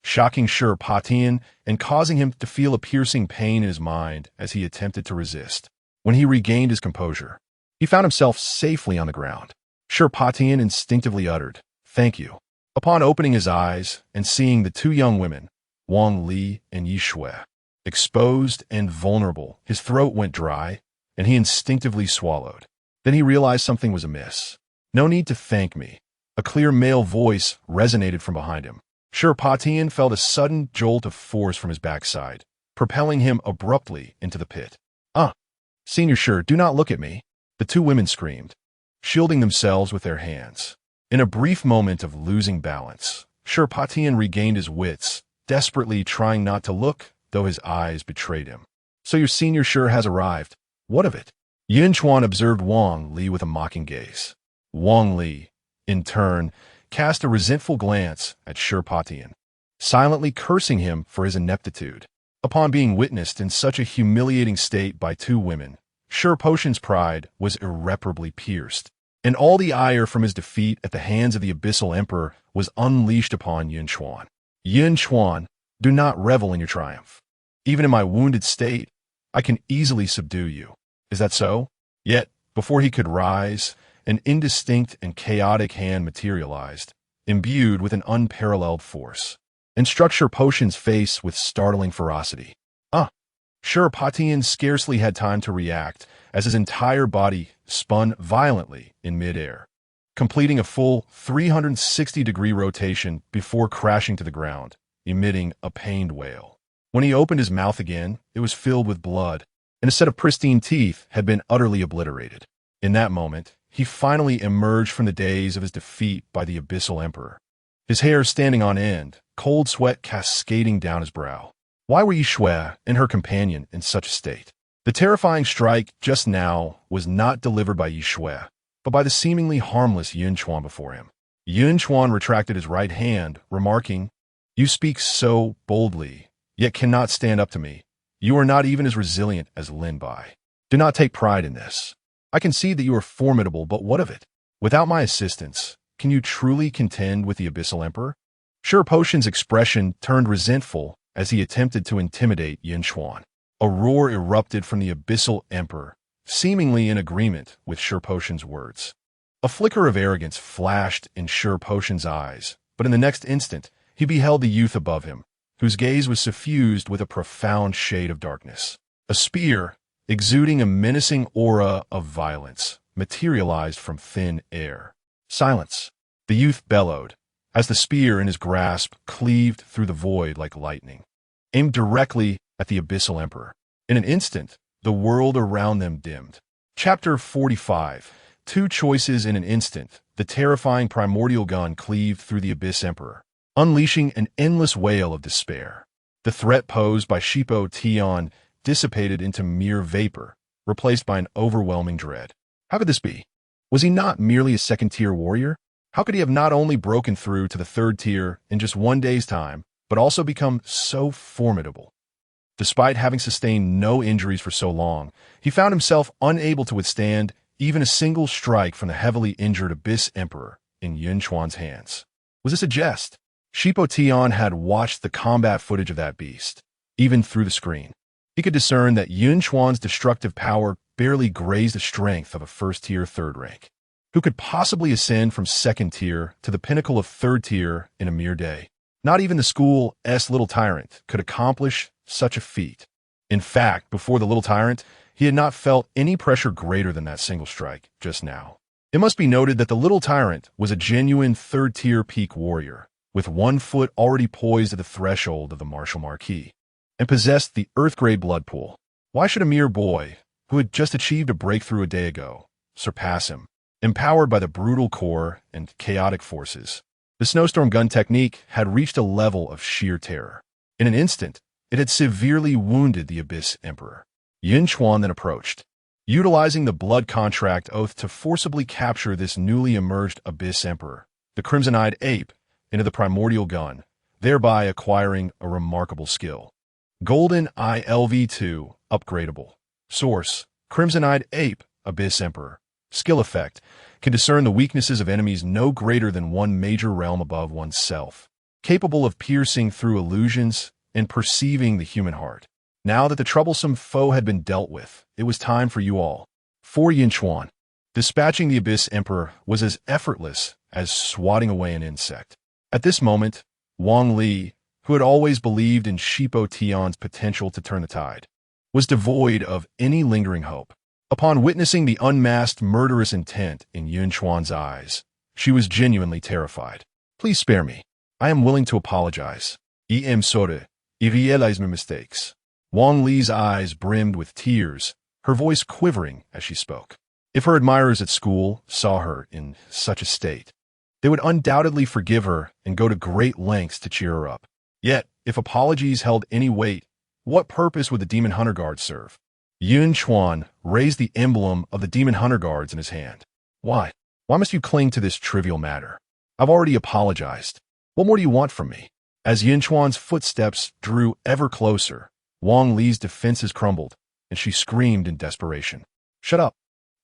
shocking Shi Patian and causing him to feel a piercing pain in his mind as he attempted to resist. When he regained his composure, he found himself safely on the ground. Shi Patian instinctively uttered, "Thank you." Upon opening his eyes and seeing the two young women, Wang Li and Yunchuan, exposed and vulnerable, his throat went dry, and he instinctively swallowed. Then he realized something was amiss. "No need to thank me." A clear male voice resonated from behind him. Shi Patian felt a sudden jolt of force from his backside, propelling him abruptly into the pit. "Ah, Senior Sure, do not look at me," the two women screamed, shielding themselves with their hands. In a brief moment of losing balance, Sherpatian regained his wits, desperately trying not to look, though his eyes betrayed him. "So your Senior Sure has arrived. What of it?" Yun Chuan observed Wang Li with a mocking gaze. Wang Li, in turn, cast a resentful glance at Sherpatian, silently cursing him for his ineptitude. Upon being witnessed in such a humiliating state by two women, Sherpatian's pride was irreparably pierced, and all the ire from his defeat at the hands of the Abyssal Emperor was unleashed upon Yun Chuan. "Yun Chuan, do not revel in your triumph. Even in my wounded state, I can easily subdue you. Is that so?" Yet, before he could rise, an indistinct and chaotic hand materialized, imbued with an unparalleled force, and struck Sherpatian's face with startling ferocity. Sherpatian scarcely had time to react, as his entire body spun violently in midair, completing a full 360-degree rotation before crashing to the ground, emitting a pained wail. When he opened his mouth again, it was filled with blood, and a set of pristine teeth had been utterly obliterated. In that moment, he finally emerged from the daze of his defeat by the Abyssal Emperor, his hair standing on end, cold sweat cascading down his brow. Why were Yunchuan and her companion in such a state? The terrifying strike just now was not delivered by Yunchuan, but by the seemingly harmless Yun Chuan before him. Yun Chuan retracted his right hand, remarking, "You speak so boldly, yet cannot stand up to me. You are not even as resilient as Lin Bai. Do not take pride in this. I can see that you are formidable, but what of it? Without my assistance, can you truly contend with the Abyssal Emperor?" Sherpatian's expression turned resentful as he attempted to intimidate Yun Chuan. A roar erupted from the Abyssal Emperor, seemingly in agreement with Sherpatian's words. A flicker of arrogance flashed in Sherpatian's eyes, but in the next instant, he beheld the youth above him, whose gaze was suffused with a profound shade of darkness. A spear, exuding a menacing aura of violence, materialized from thin air. "Silence!" the youth bellowed, as the spear in his grasp cleaved through the void like lightning, aimed directly at the Abyssal Emperor. In an instant, the world around them dimmed. Chapter 45. Two choices in an instant. The terrifying primordial gun cleaved through the Abyss Emperor, unleashing an endless wail of despair. The threat posed by Shipo Tian dissipated into mere vapor, replaced by an overwhelming dread. How could this be? Was he not merely a second-tier warrior? How could he have not only broken through to the third tier in just one day's time, but also become so formidable? Despite having sustained no injuries for so long, he found himself unable to withstand even a single strike from the heavily injured Abyss Emperor in Yun Chuan's hands. Was this a jest? Shipo Tian had watched the combat footage of that beast, even through the screen. He could discern that Yun Chuan's destructive power barely grazed the strength of a first-tier third rank. Who could possibly ascend from second tier to the pinnacle of third tier in a mere day? Not even the school's little tyrant could accomplish such a feat. In fact, before the little tyrant, he had not felt any pressure greater than that single strike just now. It must be noted that the little tyrant was a genuine third-tier peak warrior, with one foot already poised at the threshold of the martial marquee, and possessed the earth-grade blood pool. Why should a mere boy, who had just achieved a breakthrough a day ago, surpass him? Empowered by the brutal core and chaotic forces, the snowstorm gun technique had reached a level of sheer terror. In an instant, it had severely wounded the Abyss Emperor. Yun Chuan then approached, utilizing the blood contract oath to forcibly capture this newly emerged Abyss Emperor, the crimson-eyed ape, into the primordial gun, thereby acquiring a remarkable skill. Golden ILV2 upgradable. Source: Crimson-eyed ape, Abyss Emperor. Skill effect: can discern the weaknesses of enemies no greater than one major realm above oneself, capable of piercing through illusions and perceiving the human heart. Now that the troublesome foe had been dealt with, it was time for you all. For Yunchuan, dispatching the Abyss Emperor was as effortless as swatting away an insect. At this moment, Wang Li, who had always believed in Shipo Tian's potential to turn the tide, was devoid of any lingering hope. Upon witnessing the unmasked murderous intent in Yun Chuan's eyes, she was genuinely terrified. "Please spare me. I am willing to apologize. I am sorry. I realize my mistakes." Wang Li's eyes brimmed with tears, her voice quivering as she spoke. If her admirers at school saw her in such a state, they would undoubtedly forgive her and go to great lengths to cheer her up. Yet, if apologies held any weight, what purpose would the Demon Hunter Guard serve? Yun Chuan raised the emblem of the Demon Hunter Guards in his hand. Why? Why must you cling to this trivial matter? I've already apologized. What more do you want from me? As Yunchuan's footsteps drew ever closer, Wang Li's defenses crumbled, and she screamed in desperation. Shut up.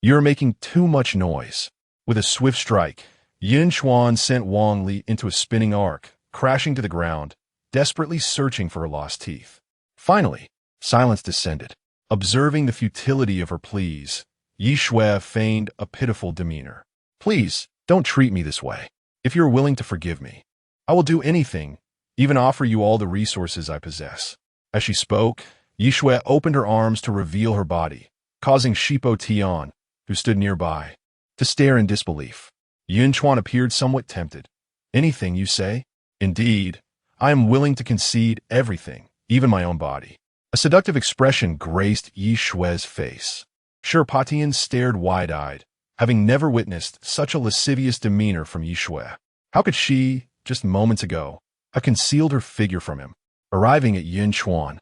You're making too much noise. With a swift strike, Yun Chuan sent Wang Li into a spinning arc, crashing to the ground, desperately searching for her lost teeth. Finally, silence descended. Observing the futility of her pleas, Yishui feigned a pitiful demeanor. Please, don't treat me this way. If you're willing to forgive me, I will do anything, even offer you all the resources I possess. As she spoke, Yishui opened her arms to reveal her body, causing Shipo Tian, who stood nearby, to stare in disbelief. Yunchuan appeared somewhat tempted. Anything you say? Indeed, I am willing to concede everything, even my own body. A seductive expression graced Yishui's face. Shipo Tian stared wide-eyed, having never witnessed such a lascivious demeanor from Yishui. How could she, just moments ago, have concealed her figure from him? Arriving at Yunchuan,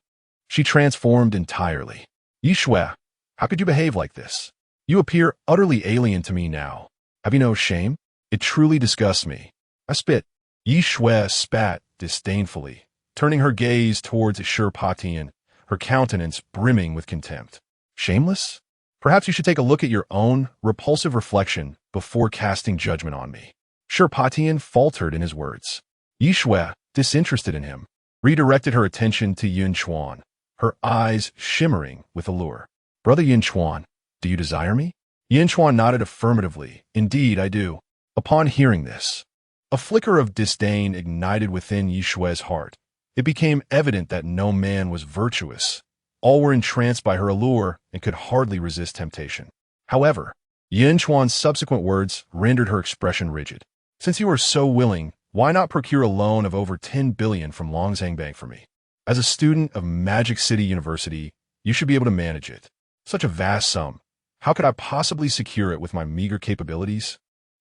she transformed entirely. Yishui, how could you behave like this? You appear utterly alien to me now. Have you no shame? It truly disgusts me. I spit. Yishui spat disdainfully, turning her gaze towards Shipo Tian, her countenance brimming with contempt. Shameless? Perhaps you should take a look at your own repulsive reflection before casting judgment on me. Shipo Tian faltered in his words. Yishui, disinterested in him, redirected her attention to Yunchuan, her eyes shimmering with allure. Brother Yunchuan, do you desire me? Yunchuan nodded affirmatively. Indeed, I do. Upon hearing this, a flicker of disdain ignited within Yishui's heart. It became evident that no man was virtuous. All were entranced by her allure and could hardly resist temptation. However, Yunchuan's subsequent words rendered her expression rigid. Since you are so willing, why not procure a loan of over 10 billion from Longzhang Bank for me? As a student of Magic City University, you should be able to manage it. Such a vast sum. How could I possibly secure it with my meager capabilities?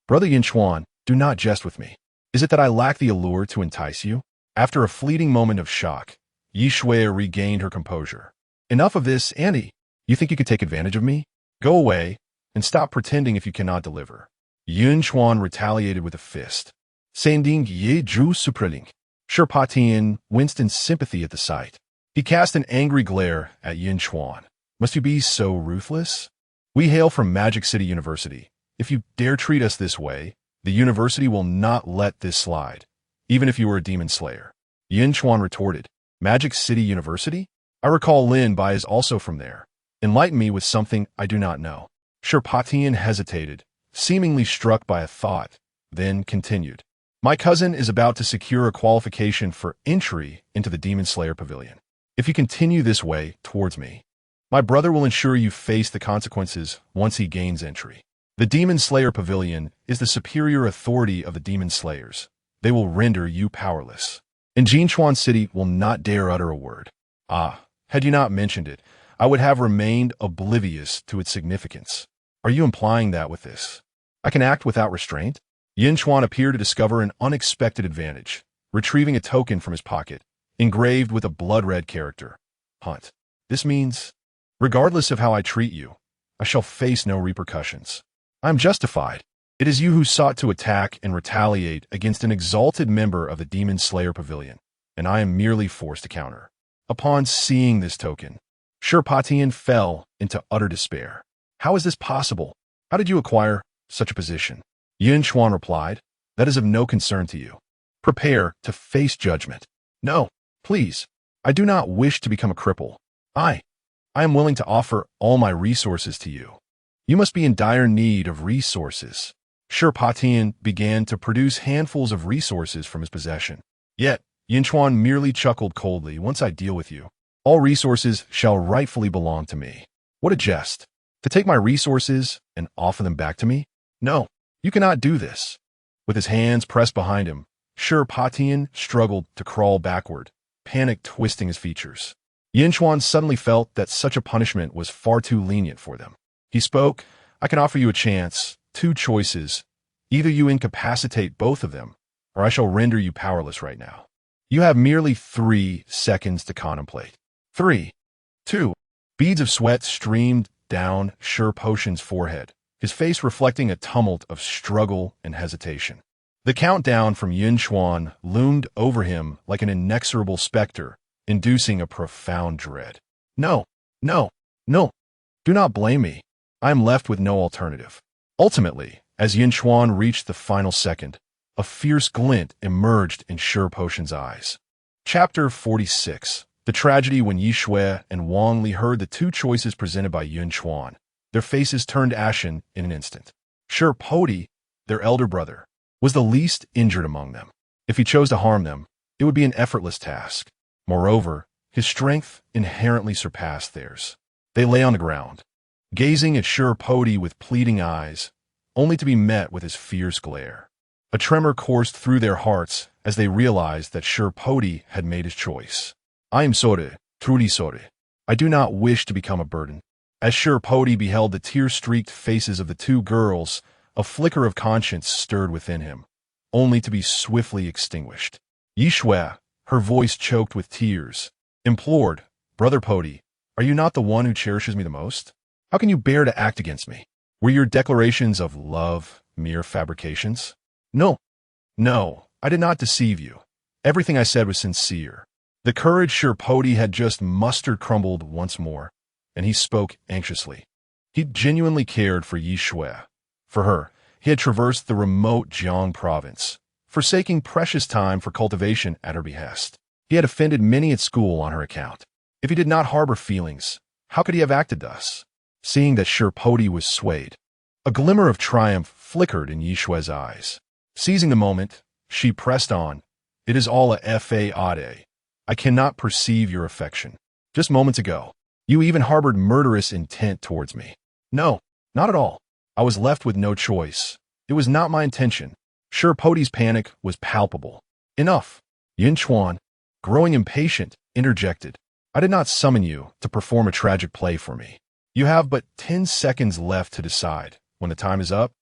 Brother Yunchuan, do not jest with me. Is it that I lack the allure to entice you? After a fleeting moment of shock, Yishui regained her composure. Enough of this, Andy. You think you could take advantage of me? Go away, and stop pretending if you cannot deliver. Yunchuan retaliated with a fist. Sending ye drew supreling. Shipo Tian winced in sympathy at the sight. He cast an angry glare at Yunchuan. Must you be so ruthless? We hail from Magic City University. If you dare treat us this way, the university will not let this slide, even if you were a demon slayer. Yunchuan retorted. Magic City University? I recall Lin Bai is also from there. Enlighten me with something I do not know. Shipo Tian hesitated, seemingly struck by a thought, then continued. My cousin is about to secure a qualification for entry into the Demon Slayer Pavilion. If you continue this way towards me, my brother will ensure you face the consequences once he gains entry. The Demon Slayer Pavilion is the superior authority of the Demon Slayers. They will render you powerless. And Yunchuan City will not dare utter a word. Had you not mentioned it, I would have remained oblivious to its significance. Are you implying that with this? I can act without restraint? Yunchuan appeared to discover an unexpected advantage, retrieving a token from his pocket, engraved with a blood-red character. Hunt. This means, regardless of how I treat you, I shall face no repercussions. I am justified. It is you who sought to attack and retaliate against an exalted member of the Demon Slayer Pavilion, and I am merely forced to counter. Upon seeing this token, Shipo Tian fell into utter despair. How is this possible? How did you acquire such a position? Yunchuan replied, that is of no concern to you. Prepare to face judgment. No, please. I do not wish to become a cripple. I am willing to offer all my resources to you. You must be in dire need of resources. Shipo Tian began to produce handfuls of resources from his possession. Yet, Yunchuan merely chuckled coldly. Once I deal with you, all resources shall rightfully belong to me. What a jest. To take my resources and offer them back to me? No, you cannot do this. With his hands pressed behind him, Shipo Tian struggled to crawl backward, panic twisting his features. Yunchuan suddenly felt that such a punishment was far too lenient for them. He spoke, "I can offer you a chance, two choices. Either you incapacitate both of them, or I shall render you powerless right now. You have merely 3 seconds to contemplate." 3, 2. Beads of sweat streamed down Potion's forehead, his face reflecting a tumult of struggle and hesitation. The countdown from Yun Chuan loomed over him like an inexorable specter, inducing a profound dread. No, no, no. Do not blame me. I am left with no alternative. Ultimately, as Yun Chuan reached the final second, a fierce glint emerged in Potion's eyes. Chapter 46. The tragedy when Yi Shui and Wang Li heard the two choices presented by Yun Chuan. Their faces turned ashen in an instant. Poti, their elder brother, was the least injured among them. If he chose to harm them, it would be an effortless task. Moreover, his strength inherently surpassed theirs. They lay on the ground, gazing at Poti with pleading eyes, only to be met with his fierce glare. A tremor coursed through their hearts as they realized that Poti had made his choice. "I am sorry, truly sorry. I do not wish to become a burden." As Poti beheld the tear-streaked faces of the two girls, a flicker of conscience stirred within him, only to be swiftly extinguished. Yi Shui, her voice choked with tears, implored, "Brother Poti, are you not the one who cherishes me the most? How can you bear to act against me? Were your declarations of love mere fabrications?" No, I did not deceive you. Everything I said was sincere." The courage Poti had just mustered crumbled once more, and he spoke anxiously. He genuinely cared for Yi Shui. For her, he had traversed the remote Jiang province, forsaking precious time for cultivation at her behest. He had offended many at school on her account. If he did not harbor feelings, how could he have acted thus? Seeing that Poti was swayed, a glimmer of triumph flickered in Yi Shui's eyes. Seizing the moment, she pressed on, "It is all a fade. I cannot perceive your affection. Just moments ago, you even harbored murderous intent towards me." "No, not at all. I was left with no choice. It was not my intention." Poti's panic was palpable. "Enough." Yun Chuan, growing impatient, interjected, "I did not summon you to perform a tragic play for me. You have but 10 seconds left to decide. When the time is up,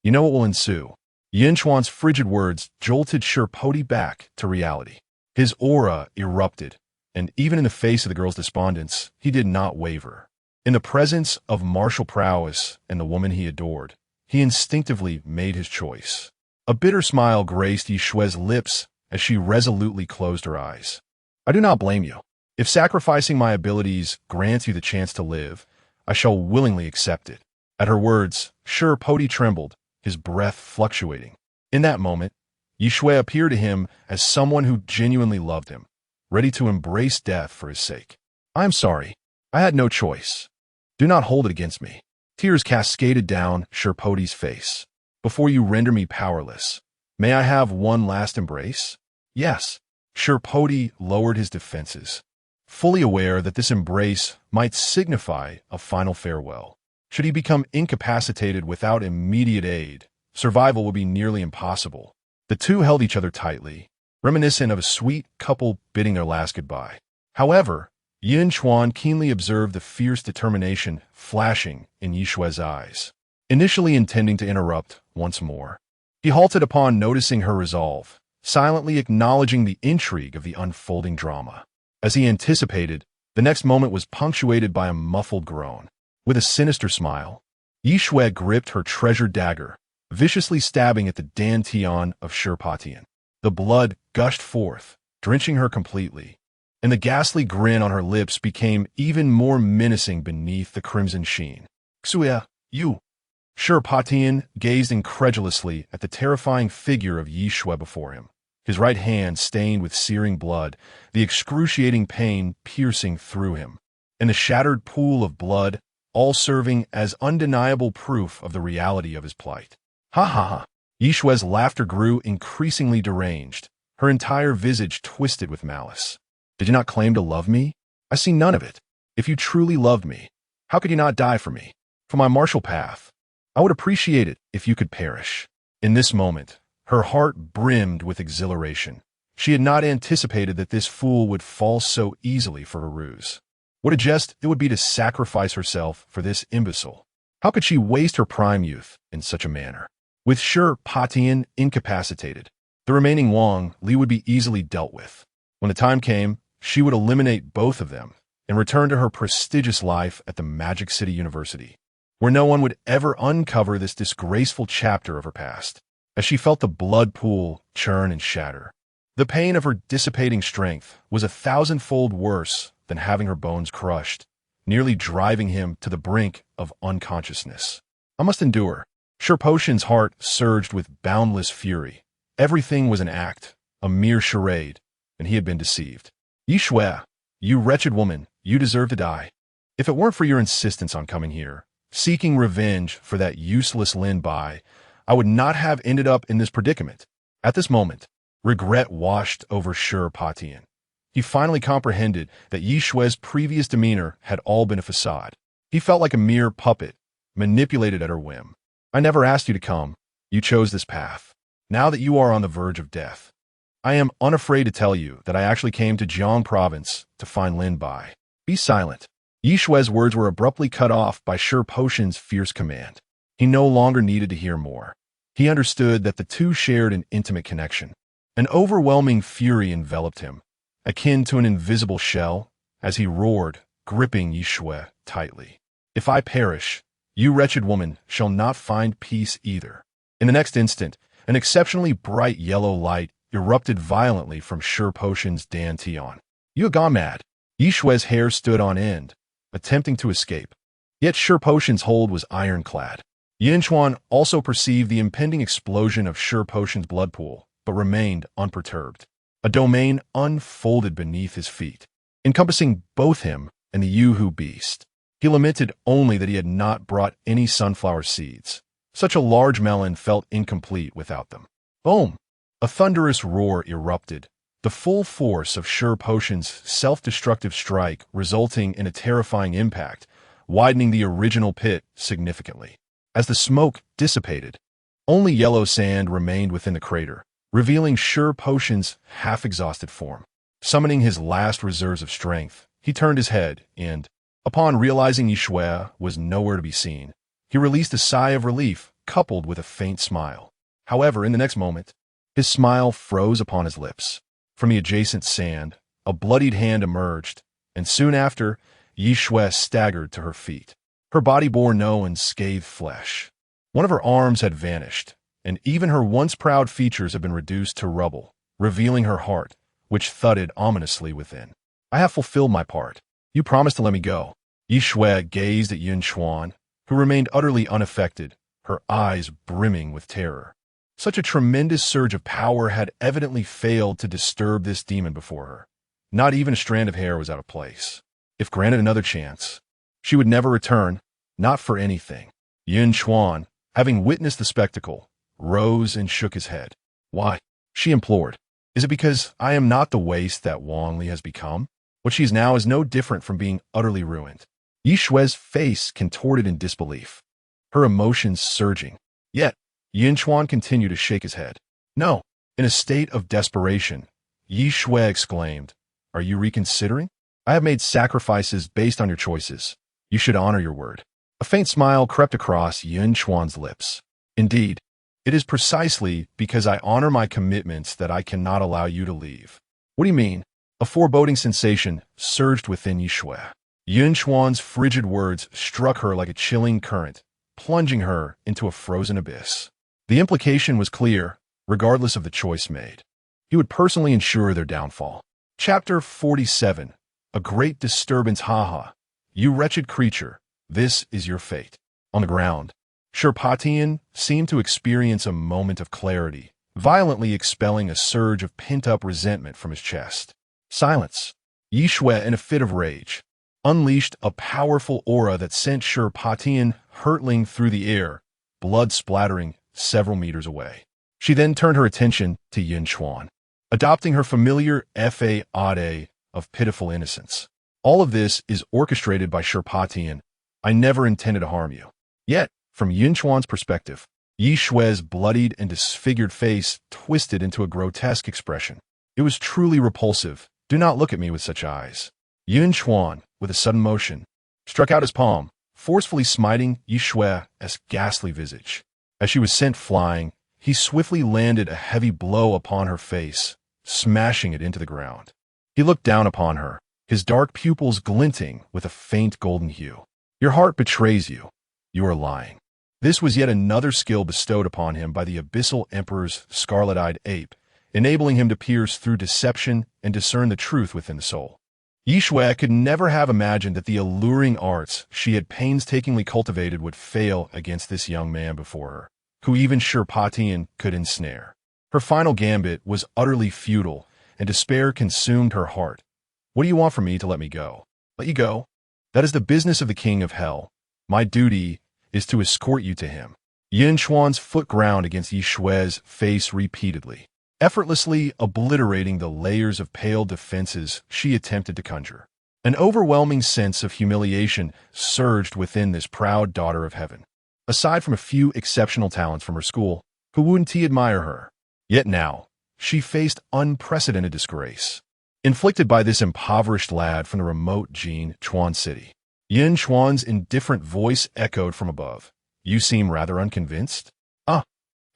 you know what will ensue." Yun Chuan's frigid words jolted Poti back to reality. His aura erupted, and even in the face of the girl's despondence, he did not waver. In the presence of martial prowess and the woman he adored, he instinctively made his choice. A bitter smile graced Yi Shui's lips as she resolutely closed her eyes. "I do not blame you. If sacrificing my abilities grants you the chance to live, I shall willingly accept it." At her words, Poti trembled, his breath fluctuating. In that moment, Yi Shui appeared to him as someone who genuinely loved him, ready to embrace death for his sake. "I am sorry. I had no choice. Do not hold it against me." Tears cascaded down Poti's face. "Before you render me powerless, may I have one last embrace?" "Yes." Poti lowered his defenses, fully aware that this embrace might signify a final farewell. Should he become incapacitated without immediate aid, survival would be nearly impossible. The two held each other tightly, reminiscent of a sweet couple bidding their last goodbye. However, Yun Chuan keenly observed the fierce determination flashing in Yi Shui's eyes. Initially intending to interrupt once more, he halted upon noticing her resolve, silently acknowledging the intrigue of the unfolding drama. As he anticipated, the next moment was punctuated by a muffled groan. With a sinister smile, Yi Shui gripped her treasured dagger, viciously stabbing at the dantian of Potian. The blood gushed forth, drenching her completely, and the ghastly grin on her lips became even more menacing beneath the crimson sheen. "Xuya, you!" Potian gazed incredulously at the terrifying figure of Yi Shui before him, his right hand stained with searing blood, the excruciating pain piercing through him, and the shattered pool of blood all serving as undeniable proof of the reality of his plight. "Ha ha ha!" Yi Shui's laughter grew increasingly deranged, her entire visage twisted with malice. "Did you not claim to love me? I see none of it. If you truly loved me, how could you not die for me, for my martial path? I would appreciate it if you could perish." In this moment, her heart brimmed with exhilaration. She had not anticipated that this fool would fall so easily for her ruse. What a jest it would be to sacrifice herself for this imbecile. How could she waste her prime youth in such a manner? With Patian incapacitated, the remaining Wang Li would be easily dealt with. When the time came, she would eliminate both of them and return to her prestigious life at the Magic City University, where no one would ever uncover this disgraceful chapter of her past. As she felt the blood pool churn and shatter, the pain of her dissipating strength was 1,000-fold worse than having her bones crushed, nearly driving him to the brink of unconsciousness. I must endure. Potion's heart surged with boundless fury. Everything was an act, a mere charade, and he had been deceived. Yunchuan, you wretched woman, you deserve to die. If it weren't for your insistence on coming here, seeking revenge for that useless Lin Bai, I would not have ended up in this predicament. At this moment, regret washed over Patian. He finally comprehended that Yunchuan's previous demeanor had all been a facade. He felt like a mere puppet, manipulated at her whim. I never asked you to come. You chose this path. Now that you are on the verge of death, I am unafraid to tell you that I actually came to Jiang Province to find Lin Bai. Be silent. Yunchuan's words were abruptly cut off by Potion's fierce command. He no longer needed to hear more. He understood that the two shared an intimate connection. An overwhelming fury enveloped him, akin to an invisible shell, as he roared, gripping Yunchuan tightly. If I perish, you wretched woman shall not find peace either. In the next instant, an exceptionally bright yellow light erupted violently from Potion's dantian. You have gone mad. Yunchuan's hair stood on end, attempting to escape. Yet Potion's hold was ironclad. Yun Chuan also perceived the impending explosion of Potion's blood pool, but remained unperturbed. A domain unfolded beneath his feet, encompassing both him and the Yuhu beast. He lamented only that he had not brought any sunflower seeds. Such a large melon felt incomplete without them. Boom! A thunderous roar erupted, the full force of Potion's self-destructive strike resulting in a terrifying impact, widening the original pit significantly. As the smoke dissipated, only yellow sand remained within the crater, revealing Potion's half-exhausted form. Summoning his last reserves of strength, he turned his head and, upon realizing Yunchuan was nowhere to be seen, he released a sigh of relief coupled with a faint smile. However, in the next moment, his smile froze upon his lips. From the adjacent sand, a bloodied hand emerged, and soon after, Yunchuan staggered to her feet. Her body bore no unscathed flesh. One of her arms had vanished, and even her once proud features had been reduced to rubble, revealing her heart, which thudded ominously within. I have fulfilled my part. You promised to let me go. Yunchuan gazed at Yun Chuan, who remained utterly unaffected, her eyes brimming with terror. Such a tremendous surge of power had evidently failed to disturb this demon before her. Not even a strand of hair was out of place. If granted another chance, she would never return, not for anything. Yun Chuan, having witnessed the spectacle, rose and shook his head. Why? She implored. Is it because I am not the waste that Wang Li has become? What she is now is no different from being utterly ruined. Yunchuan's face contorted in disbelief, her emotions surging. Yet, Yun Chuan continued to shake his head. No. In a state of desperation, Yunchuan exclaimed, Are you reconsidering? I have made sacrifices based on your choices. You should honor your word. A faint smile crept across Yun Chuan's lips. Indeed, it is precisely because I honor my commitments that I cannot allow you to leave. What do you mean? A foreboding sensation surged within Yunchuan. Yun Chuan's frigid words struck her like a chilling current, plunging her into a frozen abyss. The implication was clear, regardless of the choice made. He would personally ensure their downfall. Chapter 47. A great disturbance. Haha. You wretched creature, this is your fate. On the ground, Patian seemed to experience a moment of clarity, violently expelling a surge of pent-up resentment from his chest. Silence. Yunchuan, in a fit of rage, unleashed a powerful aura that sent Patian hurtling through the air, blood splattering several meters away. She then turned her attention to Yun Chuan, adopting her familiar fa of pitiful innocence. All of this is orchestrated by Patian. I never intended to harm you. Yet, from Yun Chuan's perspective, Yunchuan's bloodied and disfigured face twisted into a grotesque expression. It was truly repulsive. Do not look at me with such eyes. Yun Chuan, with a sudden motion, struck out his palm, forcefully smiting Yunchuan's ghastly visage. As she was sent flying, he swiftly landed a heavy blow upon her face, smashing it into the ground. He looked down upon her, his dark pupils glinting with a faint golden hue. Your heart betrays you. You are lying. This was yet another skill bestowed upon him by the Abyssal Emperor's scarlet-eyed ape, enabling him to pierce through deception and discern the truth within the soul. Yunchuan could never have imagined that the alluring arts she had painstakingly cultivated would fail against this young man before her, who even Sherpatian could ensnare. Her final gambit was utterly futile, and despair consumed her heart. What do you want from me to let me go? Let you go? That is the business of the king of hell. My duty is to escort you to him. Yun Chuan's foot ground against Yunchuan's face repeatedly, effortlessly obliterating the layers of pale defenses she attempted to conjure. An overwhelming sense of humiliation surged within this proud daughter of heaven. Aside from a few exceptional talents from her school, who wouldn't admire her? Yet now, she faced unprecedented disgrace, inflicted by this impoverished lad from the remote Yun Chuan city. Yun Chuan's indifferent voice echoed from above. You seem rather unconvinced?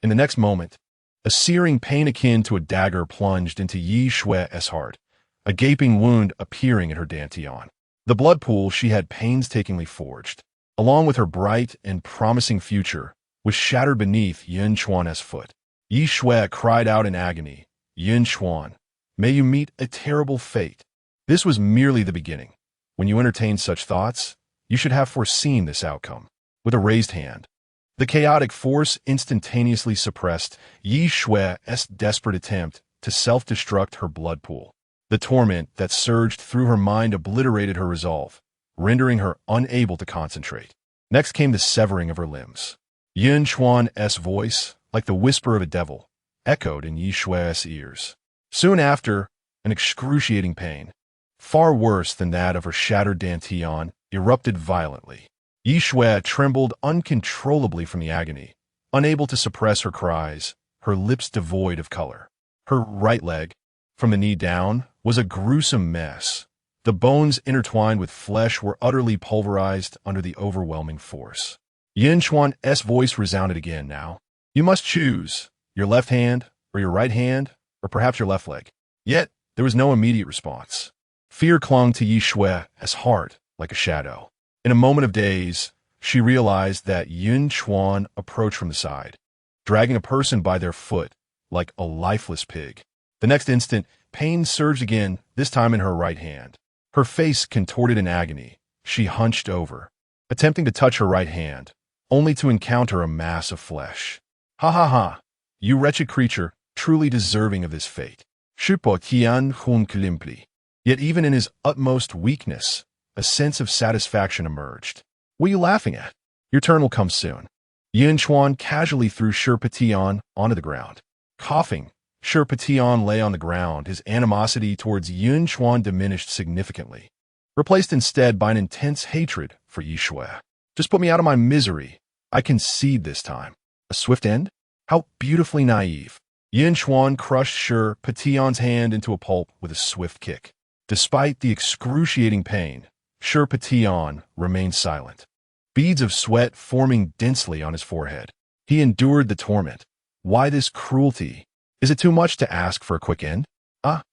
In the next moment, a searing pain akin to a dagger plunged into Yunchuan's heart, a gaping wound appearing in her dantian. The blood pool she had painstakingly forged, along with her bright and promising future, was shattered beneath Yun Chuan's foot. Yunchuan cried out in agony, Yun Chuan, may you meet a terrible fate. This was merely the beginning. When you entertain such thoughts, you should have foreseen this outcome. With a raised hand, the chaotic force instantaneously suppressed Yunchuan's desperate attempt to self-destruct her blood pool. The torment that surged through her mind obliterated her resolve, rendering her unable to concentrate. Next came the severing of her limbs. Yun Chuan's voice, like the whisper of a devil, echoed in Yunchuan's ears. Soon after, an excruciating pain, far worse than that of her shattered dantian, erupted violently. Yunchuan trembled uncontrollably from the agony, unable to suppress her cries, her lips devoid of color. Her right leg, from the knee down, was a gruesome mess. The bones intertwined with flesh were utterly pulverized under the overwhelming force. Yun Chuan's voice resounded again now. You must choose, your left hand, or your right hand, or perhaps your left leg. Yet, there was no immediate response. Fear clung to Yunchuan's heart like a shadow. In a moment of daze, she realized that Yun Chuan approached from the side, dragging a person by their foot like a lifeless pig. The next instant, pain surged again, this time in her right hand. Her face contorted in agony, she hunched over, attempting to touch her right hand, only to encounter a mass of flesh. Ha ha ha! You wretched creature, truly deserving of this fate. Yet even in his utmost weakness, a sense of satisfaction emerged. What are you laughing at? Your turn will come soon. Yun Chuan casually threw Sherpatian onto the ground. Coughing, Sherpatian lay on the ground, his animosity towards Yun Chuan diminished significantly, replaced instead by an intense hatred for Yunchuan. Just put me out of my misery. I concede this time. A swift end? How beautifully naive. Yun Chuan crushed Sherpatian's hand into a pulp with a swift kick. Despite the excruciating pain, Sherpatian remained silent, beads of sweat forming densely on his forehead. He endured the torment. Why this cruelty? Is it too much to ask for a quick end?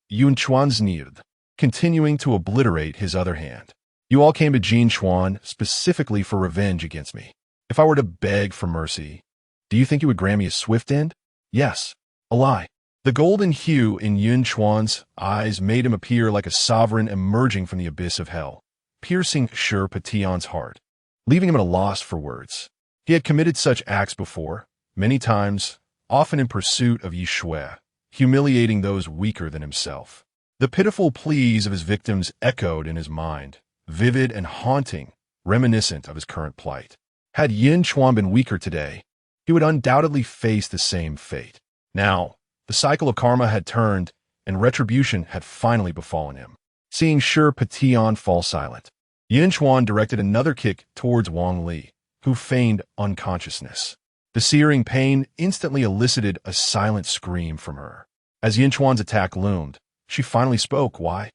Yun Chuan sneered, continuing to obliterate his other hand. You all came to Yunchuan specifically for revenge against me. If I were to beg for mercy, do you think you would grant me a swift end? Yes, a lie. The golden hue in Yun Chuan's eyes made him appear like a sovereign emerging from the abyss of hell, piercing Sherpatian's heart, leaving him at a loss for words. He had committed such acts before, many times, often in pursuit of Yunchuan, humiliating those weaker than himself. The pitiful pleas of his victims echoed in his mind, vivid and haunting, reminiscent of his current plight. Had Yun Chuan been weaker today, he would undoubtedly face the same fate. Now, the cycle of karma had turned, and retribution had finally befallen him. Seeing Sherpatian fall silent, Yun Chuan directed another kick towards Wang Li, who feigned unconsciousness. The searing pain instantly elicited a silent scream from her. As Yun Chuan's attack loomed, she finally spoke. Why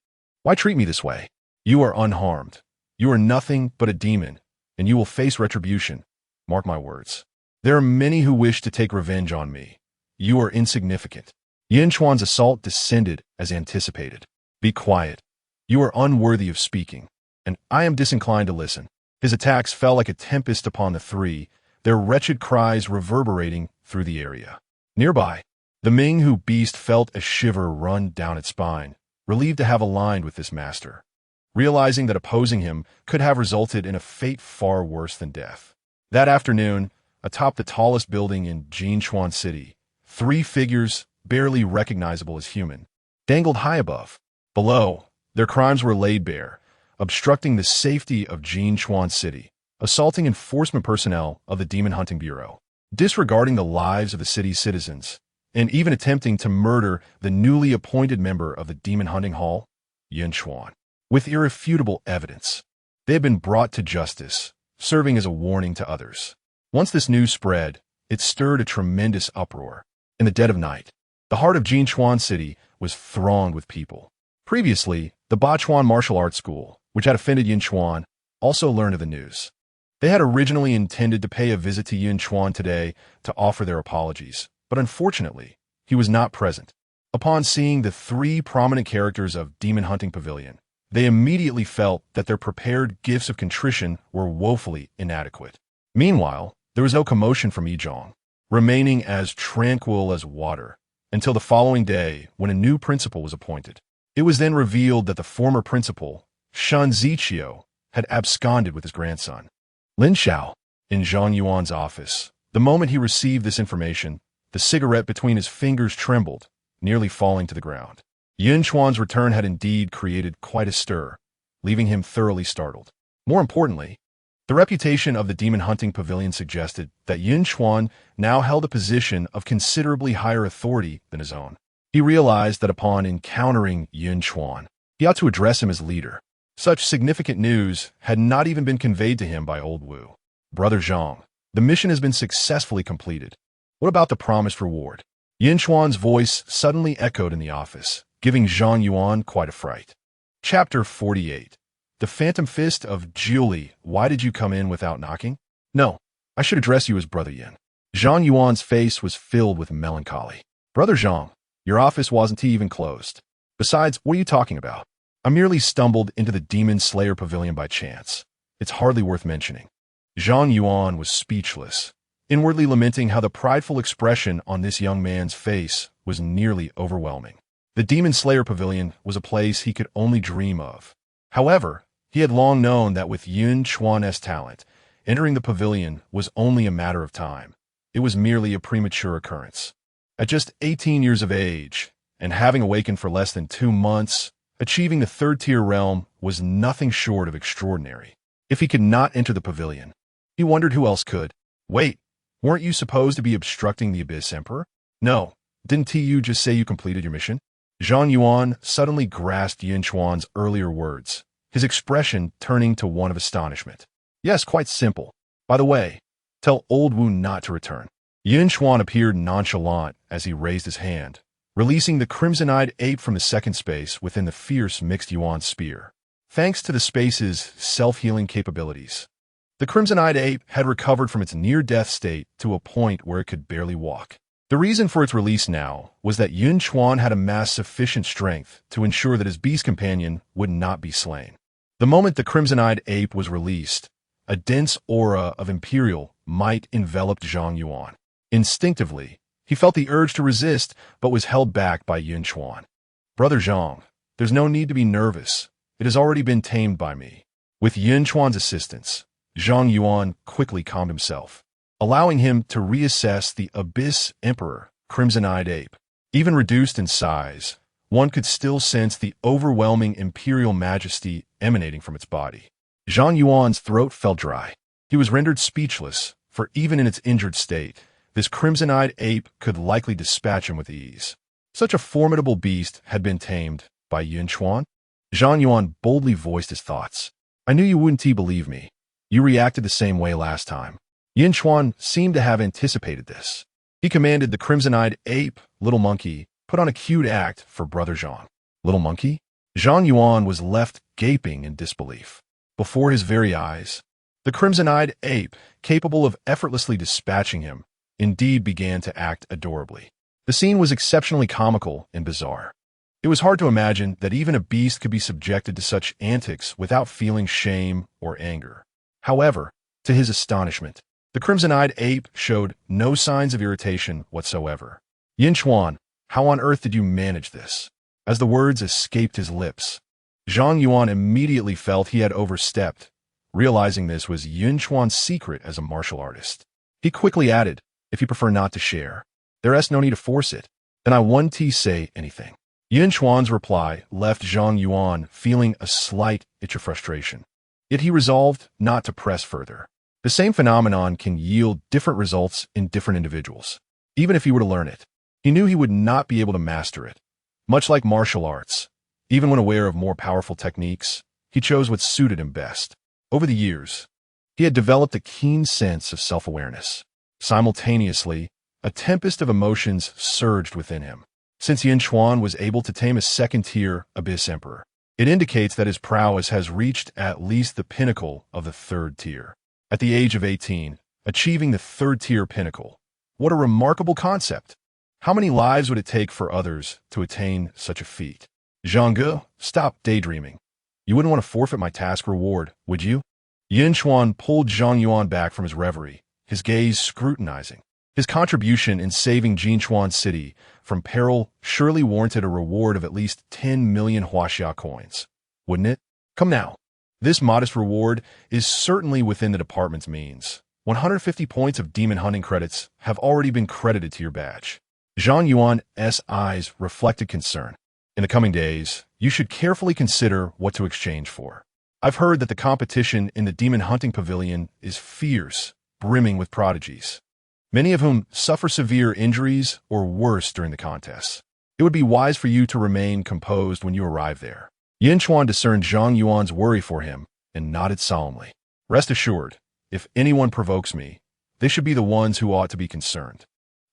treat me this way? You are unharmed. You are nothing but a demon, and you will face retribution. Mark my words. There are many who wish to take revenge on me. You are insignificant. Yun Chuan's assault descended as anticipated. Be quiet. You are unworthy of speaking, and I am disinclined to listen. His attacks fell like a tempest upon the three, their wretched cries reverberating through the area. Nearby, the Minghu beast felt a shiver run down its spine, relieved to have aligned with this master, realizing that opposing him could have resulted in a fate far worse than death. That afternoon, atop the tallest building in Yunchuan City, three figures, barely recognizable as human, dangled high above. Below, their crimes were laid bare, obstructing the safety of Yunchuan City, assaulting enforcement personnel of the Demon Hunting Bureau, disregarding the lives of the city's citizens, and even attempting to murder the newly appointed member of the Demon Hunting Hall, Yun Chuan. With irrefutable evidence, they had been brought to justice, serving as a warning to others. Once this news spread, it stirred a tremendous uproar. In the dead of night, the heart of Yunchuan City was thronged with people. Previously, the Bachuan Martial Arts School, which had offended Yun Chuan, also learned of the news. They had originally intended to pay a visit to Yun Chuan today to offer their apologies, but unfortunately, he was not present. Upon seeing the three prominent characters of Demon Hunting Pavilion, they immediately felt that their prepared gifts of contrition were woefully inadequate. Meanwhile, there was no commotion from Yizhong, remaining as tranquil as water, until the following day when a new principal was appointed. It was then revealed that the former principal, Shan Ziqiu, had absconded with his grandson, Lin Xiao, in Zhang Yuan's office. The moment he received this information, the cigarette between his fingers trembled, nearly falling to the ground. Yun Chuan's return had indeed created quite a stir, leaving him thoroughly startled. More importantly, the reputation of the Demon Hunting Pavilion suggested that Yun Chuan now held a position of considerably higher authority than his own. He realized that upon encountering Yun Chuan, he ought to address him as leader. Such significant news had not even been conveyed to him by Old Wu. Brother Zhang, the mission has been successfully completed. What about the promised reward? Yun Chuan's voice suddenly echoed in the office, giving Zhang Yuan quite a fright. Chapter 48. The Phantom Fist of Julie. Why did you come in without knocking? No, I should address you as Brother Yin. Zhang Yuan's face was filled with melancholy. Brother Zhang, your office wasn't even closed. Besides, what are you talking about? I merely stumbled into the Demon Slayer Pavilion by chance. It's hardly worth mentioning. Zhang Yuan was speechless, inwardly lamenting how the prideful expression on this young man's face was nearly overwhelming. The Demon Slayer Pavilion was a place he could only dream of. However, he had long known that with Yun Chuan's talent, entering the pavilion was only a matter of time. It was merely a premature occurrence. At just 18 years of age, and having awakened for less than 2 months, achieving the third-tier realm was nothing short of extraordinary. If he could not enter the pavilion, he wondered who else could. Wait, weren't you supposed to be obstructing the Abyss Emperor? No, didn't TU just say you completed your mission? Zhang Yuan suddenly grasped Yun Chuan's earlier words, his expression turning to one of astonishment. Yes, quite simple. By the way, tell Old Wu not to return. Yun Chuan appeared nonchalant as he raised his hand, releasing the crimson-eyed ape from the second space within the fierce mixed Yuan spear. Thanks to the space's self-healing capabilities, the crimson-eyed ape had recovered from its near-death state to a point where it could barely walk. The reason for its release now was that Yun Chuan had amassed sufficient strength to ensure that his beast companion would not be slain. The moment the crimson-eyed ape was released, a dense aura of imperial might enveloped Zhang Yuan. Instinctively, he felt the urge to resist, but was held back by Yun Chuan. Brother Zhang, there's no need to be nervous. It has already been tamed by me. With Yun Chuan's assistance, Zhang Yuan quickly calmed himself, allowing him to reassess the Abyss Emperor, Crimson-Eyed Ape. Even reduced in size, one could still sense the overwhelming imperial majesty emanating from its body. Zhang Yuan's throat felt dry. He was rendered speechless, for even in its injured state, this crimson-eyed ape could likely dispatch him with ease. Such a formidable beast had been tamed by Yun Chuan. Zhang Yuan boldly voiced his thoughts. I knew you wouldn't believe me. You reacted the same way last time. Yun Chuan seemed to have anticipated this. He commanded the crimson-eyed ape, Little Monkey, put on a cute act for Brother Zhang. Little Monkey? Zhang Yuan was left gaping in disbelief. Before his very eyes, the crimson-eyed ape, capable of effortlessly dispatching him, indeed began to act adorably. The scene was exceptionally comical and bizarre. It was hard to imagine that even a beast could be subjected to such antics without feeling shame or anger. However, to his astonishment, the crimson-eyed ape showed no signs of irritation whatsoever. Yunchuan, how on earth did you manage this? As the words escaped his lips, Zhang Yuan immediately felt he had overstepped, realizing this was Yun Chuan's secret as a martial artist. He quickly added, if you prefer not to share, there's no need to force it, then I won't say anything. Yun Chuan's reply left Zhang Yuan feeling a slight itch of frustration. Yet he resolved not to press further. The same phenomenon can yield different results in different individuals. Even if he were to learn it, he knew he would not be able to master it. Much like martial arts, even when aware of more powerful techniques, he chose what suited him best. Over the years, he had developed a keen sense of self-awareness. Simultaneously, a tempest of emotions surged within him. Since Yun Chuan was able to tame a second-tier Abyss Emperor, it indicates that his prowess has reached at least the pinnacle of the third tier. At the age of 18, achieving the third-tier pinnacle. What a remarkable concept! How many lives would it take for others to attain such a feat? Zhang, stop daydreaming. You wouldn't want to forfeit my task reward, would you? Yun Chuan pulled Zhang Yuan back from his reverie, his gaze scrutinizing. His contribution in saving Yunchuan City from peril surely warranted a reward of at least 10 million Huaxia coins, wouldn't it? Come now. This modest reward is certainly within the department's means. 150 points of demon hunting credits have already been credited to your badge. Zhang Yuan's eyes reflected concern. In the coming days, you should carefully consider what to exchange for. I've heard that the competition in the demon hunting pavilion is fierce, brimming with prodigies, many of whom suffer severe injuries or worse during the contests. It would be wise for you to remain composed when you arrive there. Yunchuan discerned Zhang Yuan's worry for him and nodded solemnly. Rest assured, if anyone provokes me, they should be the ones who ought to be concerned.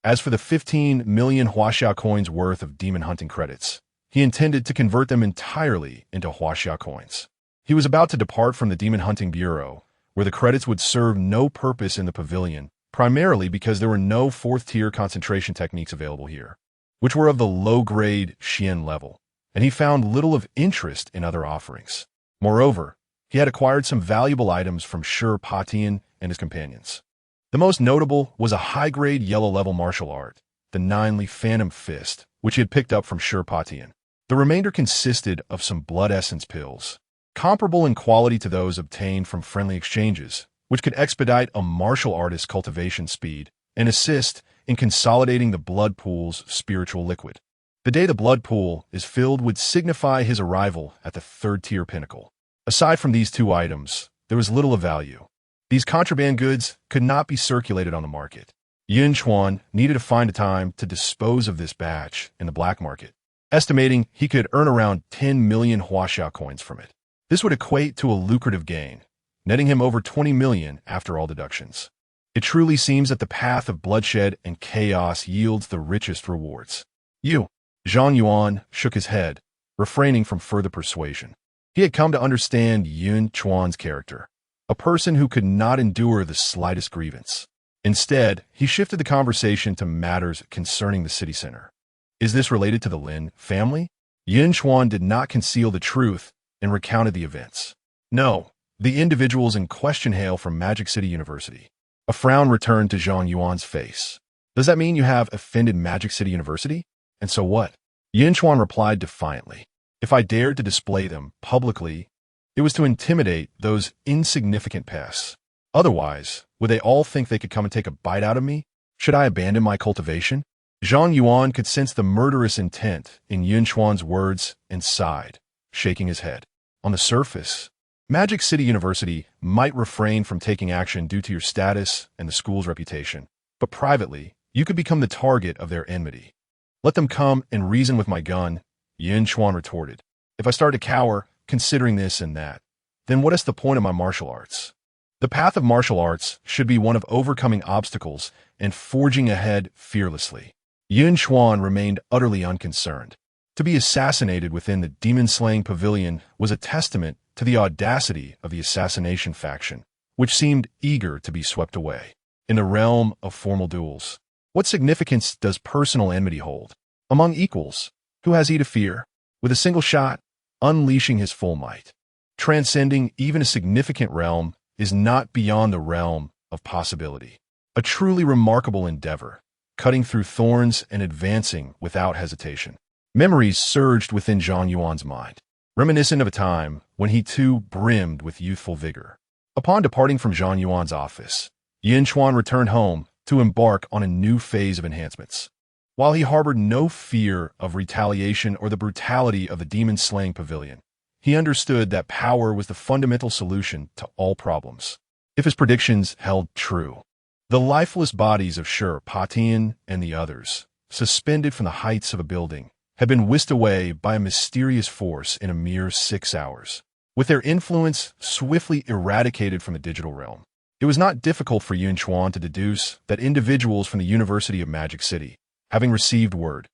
As for the 15 million Huaxia coins worth of demon hunting credits, he intended to convert them entirely into Huaxia coins. He was about to depart from the Demon Hunting Bureau, where the credits would serve no purpose in the pavilion, primarily because there were no fourth-tier concentration techniques available here, which were of the low-grade Xian level, and he found little of interest in other offerings. Moreover, he had acquired some valuable items from Patian and his companions. The most notable was a high-grade yellow-level martial art, the 9-leaf Phantom Fist, which he had picked up from Patian. The remainder consisted of some blood essence pills, comparable in quality to those obtained from friendly exchanges, which could expedite a martial artist's cultivation speed and assist in consolidating the blood pool's spiritual liquid. The day the blood pool is filled would signify his arrival at the third-tier pinnacle. Aside from these two items, there was little of value. These contraband goods could not be circulated on the market. Yun Chuan needed to find a time to dispose of this batch in the black market, estimating he could earn around 10 million Huaxia coins from it. This would equate to a lucrative gain, netting him over 20 million after all deductions. It truly seems that the path of bloodshed and chaos yields the richest rewards. Zhang Yuan shook his head, refraining from further persuasion. He had come to understand Yun Chuan's character, a person who could not endure the slightest grievance. Instead, he shifted the conversation to matters concerning the city center. Is this related to the Lin family? Yun Chuan did not conceal the truth and recounted the events. No, the individuals in question hail from Magic City University. A frown returned to Zhang Yuan's face. Does that mean you have offended Magic City University? And so what? Yun Chuan replied defiantly. If I dared to display them publicly, it was to intimidate those insignificant pests. Otherwise, would they all think they could come and take a bite out of me? Should I abandon my cultivation? Zhang Yuan could sense the murderous intent in Yun Chuan's words and sighed, shaking his head. On the surface, Magic City University might refrain from taking action due to your status and the school's reputation, but privately, you could become the target of their enmity. Let them come and reason with my gun, Yun Chuan retorted. If I start to cower, considering this and that, then what is the point of my martial arts? The path of martial arts should be one of overcoming obstacles and forging ahead fearlessly. Yun Chuan remained utterly unconcerned. To be assassinated within the demon-slaying pavilion was a testament to the audacity of the assassination faction, which seemed eager to be swept away. In the realm of formal duels, what significance does personal enmity hold? Among equals, who has he to fear? With a single shot, unleashing his full might. Transcending even a significant realm is not beyond the realm of possibility. A truly remarkable endeavor, cutting through thorns and advancing without hesitation. Memories surged within Zhang Yuan's mind, reminiscent of a time when he too brimmed with youthful vigor. Upon departing from Zhang Yuan's office, Yun Chuan returned home to embark on a new phase of enhancements. While he harbored no fear of retaliation or the brutality of the demon-slaying pavilion, he understood that power was the fundamental solution to all problems. If his predictions held true, the lifeless bodies of Shi, Patian, and the others, suspended from the heights of a building, had been whisked away by a mysterious force in a mere 6 hours. With their influence swiftly eradicated from the digital realm, it was not difficult for Yun Chuan to deduce that individuals from the University of Magic City, having received word,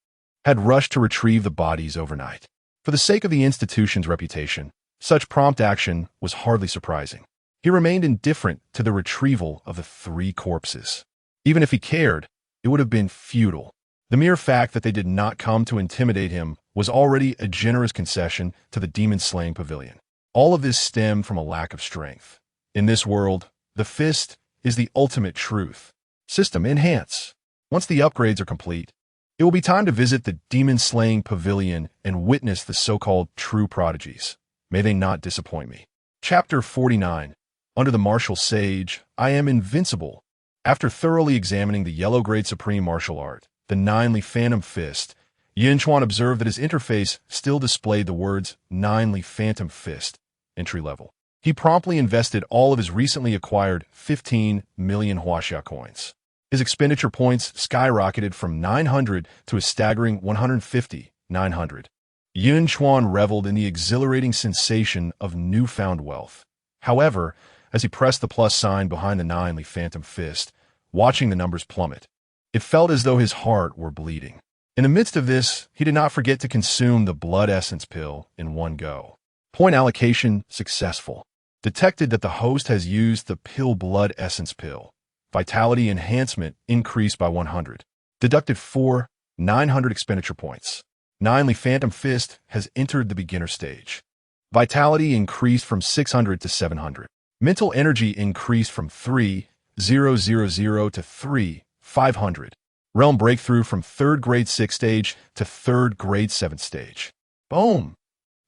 had rushed to retrieve the bodies overnight. For the sake of the institution's reputation, such prompt action was hardly surprising. He remained indifferent to the retrieval of the 3 corpses. Even if he cared, it would have been futile. The mere fact that they did not come to intimidate him was already a generous concession to the demon-slaying pavilion. All of this stemmed from a lack of strength. In this world, the fist is the ultimate truth. System enhance. Once the upgrades are complete, it will be time to visit the demon-slaying pavilion and witness the so-called true prodigies. May they not disappoint me. Chapter 49. Under the martial sage, I am invincible. After thoroughly examining the yellow-grade supreme martial art, the 9-ly Phantom Fist, Yunchuan observed that his interface still displayed the words 9-ly Phantom Fist, entry level. He promptly invested all of his recently acquired 15 million Huaxia coins. His expenditure points skyrocketed from 900 to a staggering 150, 900. Yun Chuan reveled in the exhilarating sensation of newfound wealth. However, as he pressed the plus sign behind the 9-ly Phantom Fist, watching the numbers plummet, it felt as though his heart were bleeding. In the midst of this, he did not forget to consume the blood essence pill in one go. Point allocation successful. Detected that the host has used the pill blood essence pill. Vitality enhancement increased by 100. Deducted 4, 900 expenditure points. 9-ly Phantom Fist has entered the beginner stage. Vitality increased from 600 to 700. Mental energy increased from 3,000 to 3,500. Realm breakthrough from 3rd grade 6th stage to 3rd grade 7th stage. Boom!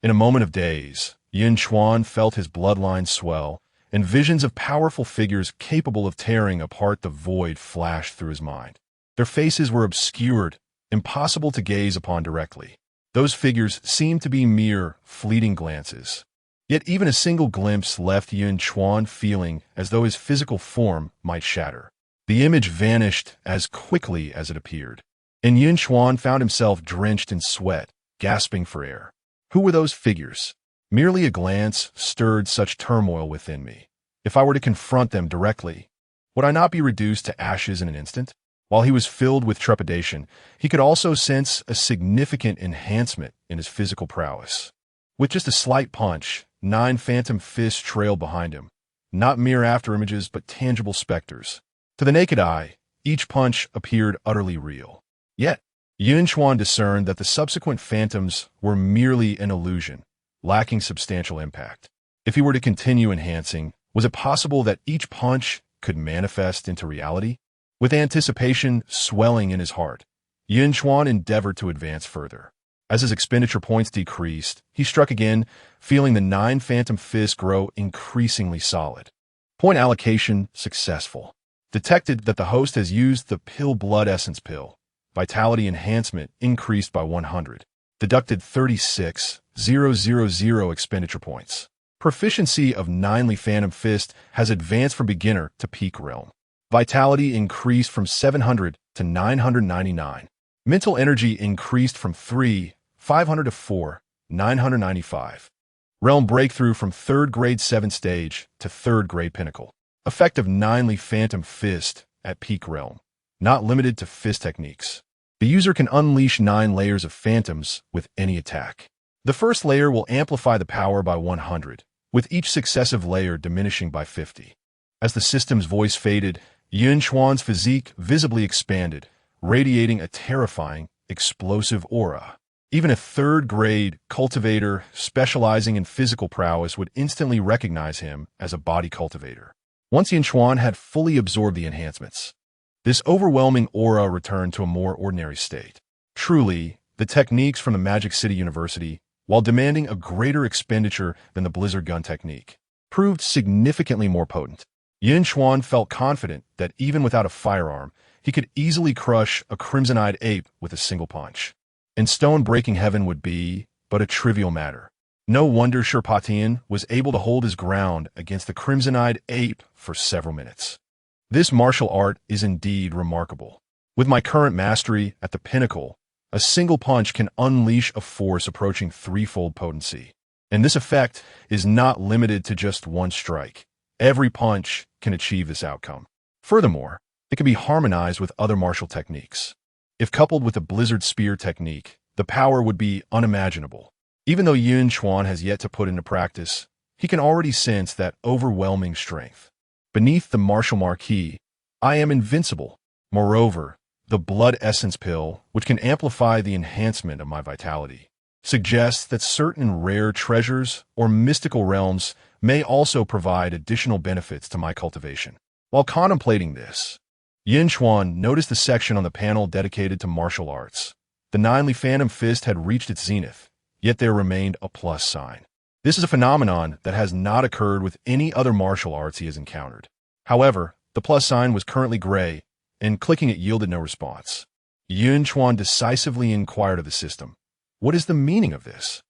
In a moment of daze, Yun Chuan felt his bloodline swell, and visions of powerful figures capable of tearing apart the void flashed through his mind. Their faces were obscured, impossible to gaze upon directly. Those figures seemed to be mere fleeting glances. Yet even a single glimpse left Yun Chuan feeling as though his physical form might shatter. The image vanished as quickly as it appeared, and Yun Chuan found himself drenched in sweat, gasping for air. Who were those figures? Merely a glance stirred such turmoil within me. If I were to confront them directly, would I not be reduced to ashes in an instant? While he was filled with trepidation, he could also sense a significant enhancement in his physical prowess. With just a slight punch, 9 phantom fists trailed behind him, not mere afterimages but tangible specters. To the naked eye, each punch appeared utterly real. Yet, Yun Chuan discerned that the subsequent phantoms were merely an illusion, lacking substantial impact. If he were to continue enhancing, was it possible that each punch could manifest into reality? With anticipation swelling in his heart, Yun Chuan endeavored to advance further. As his expenditure points decreased, he struck again, feeling the 9 phantom fists grow increasingly solid. Point allocation successful. Detected that the host has used the pill blood essence pill. Vitality enhancement increased by 100. Deducted 36,000 expenditure points. Proficiency of 9-ly Phantom Fist has advanced from beginner to peak realm. Vitality increased from 700 to 999. Mental energy increased from 3,500 to 4,995. Realm breakthrough from 3rd grade 7th stage to 3rd grade pinnacle. Effect of 9-ly Phantom Fist at peak realm. Not limited to fist techniques. The user can unleash 9 layers of phantoms with any attack. The first layer will amplify the power by 100, with each successive layer diminishing by 50. As the system's voice faded, Yun Chuan's physique visibly expanded, radiating a terrifying, explosive aura. Even a third-grade cultivator specializing in physical prowess would instantly recognize him as a body cultivator. Once Yunchuan had fully absorbed the enhancements, this overwhelming aura returned to a more ordinary state. Truly, the techniques from the Magic City University, while demanding a greater expenditure than the Blizzard gun technique, proved significantly more potent. Yun Chuan felt confident that even without a firearm, he could easily crush a crimson-eyed ape with a single punch. And stone-breaking heaven would be but a trivial matter. No wonder Sherpatian was able to hold his ground against the crimson-eyed ape for several minutes. This martial art is indeed remarkable. With my current mastery at the pinnacle, a single punch can unleash a force approaching threefold potency. And this effect is not limited to just one strike. Every punch can achieve this outcome. Furthermore, it can be harmonized with other martial techniques. If coupled with the Blizzard Spear technique, the power would be unimaginable. Even though Yun Chuan has yet to put into practice, he can already sense that overwhelming strength. Beneath the martial marquee, I am invincible. Moreover, the blood essence pill, which can amplify the enhancement of my vitality, suggests that certain rare treasures or mystical realms may also provide additional benefits to my cultivation. While contemplating this, Yun Chuan noticed the section on the panel dedicated to martial arts. The 9ly Phantom Fist had reached its zenith, yet there remained a plus sign. This is a phenomenon that has not occurred with any other martial arts he has encountered. However, the plus sign was currently gray, and clicking it yielded no response. Yun Chuan decisively inquired of the system, "What is the meaning of this?"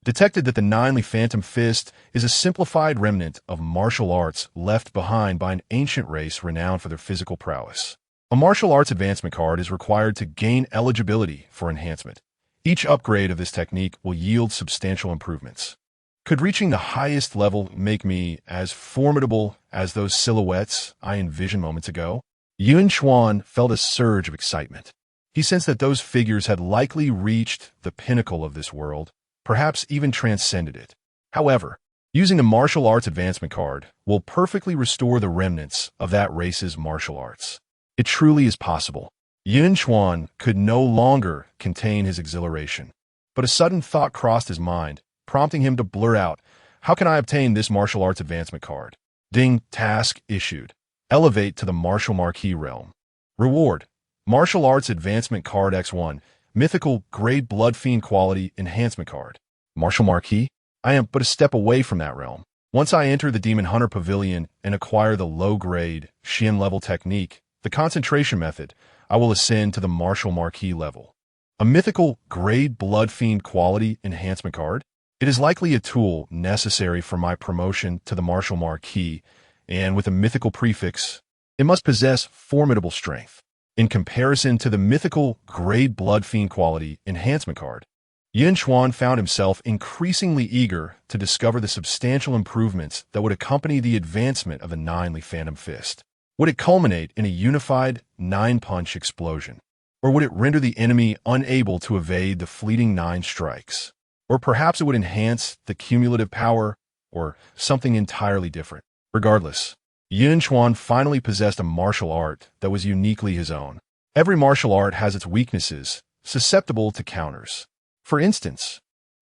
Detected that the 9ly Phantom Fist is a simplified remnant of martial arts left behind by an ancient race renowned for their physical prowess. A martial arts advancement card is required to gain eligibility for enhancement. Each upgrade of this technique will yield substantial improvements. Could reaching the highest level make me as formidable as those silhouettes I envisioned moments ago? Yun Chuan felt a surge of excitement. He sensed that those figures had likely reached the pinnacle of this world, perhaps even transcended it. However, using the martial arts advancement card will perfectly restore the remnants of that race's martial arts. It truly is possible. Yun Chuan could no longer contain his exhilaration, but a sudden thought crossed his mind, prompting him to blur out, "How can I obtain this martial arts advancement card?" Ding, task issued. Elevate to the martial marquee realm. Reward, martial arts advancement card X1, mythical grade blood fiend quality enhancement card. Martial marquee? I am but a step away from that realm. Once I enter the Demon Hunter Pavilion and acquire the low-grade Xian level technique, the concentration method, I will ascend to the martial marquee level. A mythical grade blood fiend quality enhancement card? It is likely a tool necessary for my promotion to the martial marquee, and with a mythical prefix, it must possess formidable strength. In comparison to the mythical grade blood fiend quality enhancement card, Yun Chuan found himself increasingly eager to discover the substantial improvements that would accompany the advancement of the 9ly Phantom Fist. Would it culminate in a unified 9-punch explosion? Or would it render the enemy unable to evade the fleeting 9 strikes? Or perhaps it would enhance the cumulative power, or something entirely different. Regardless, Yun Chuan finally possessed a martial art that was uniquely his own. Every martial art has its weaknesses, susceptible to counters. For instance,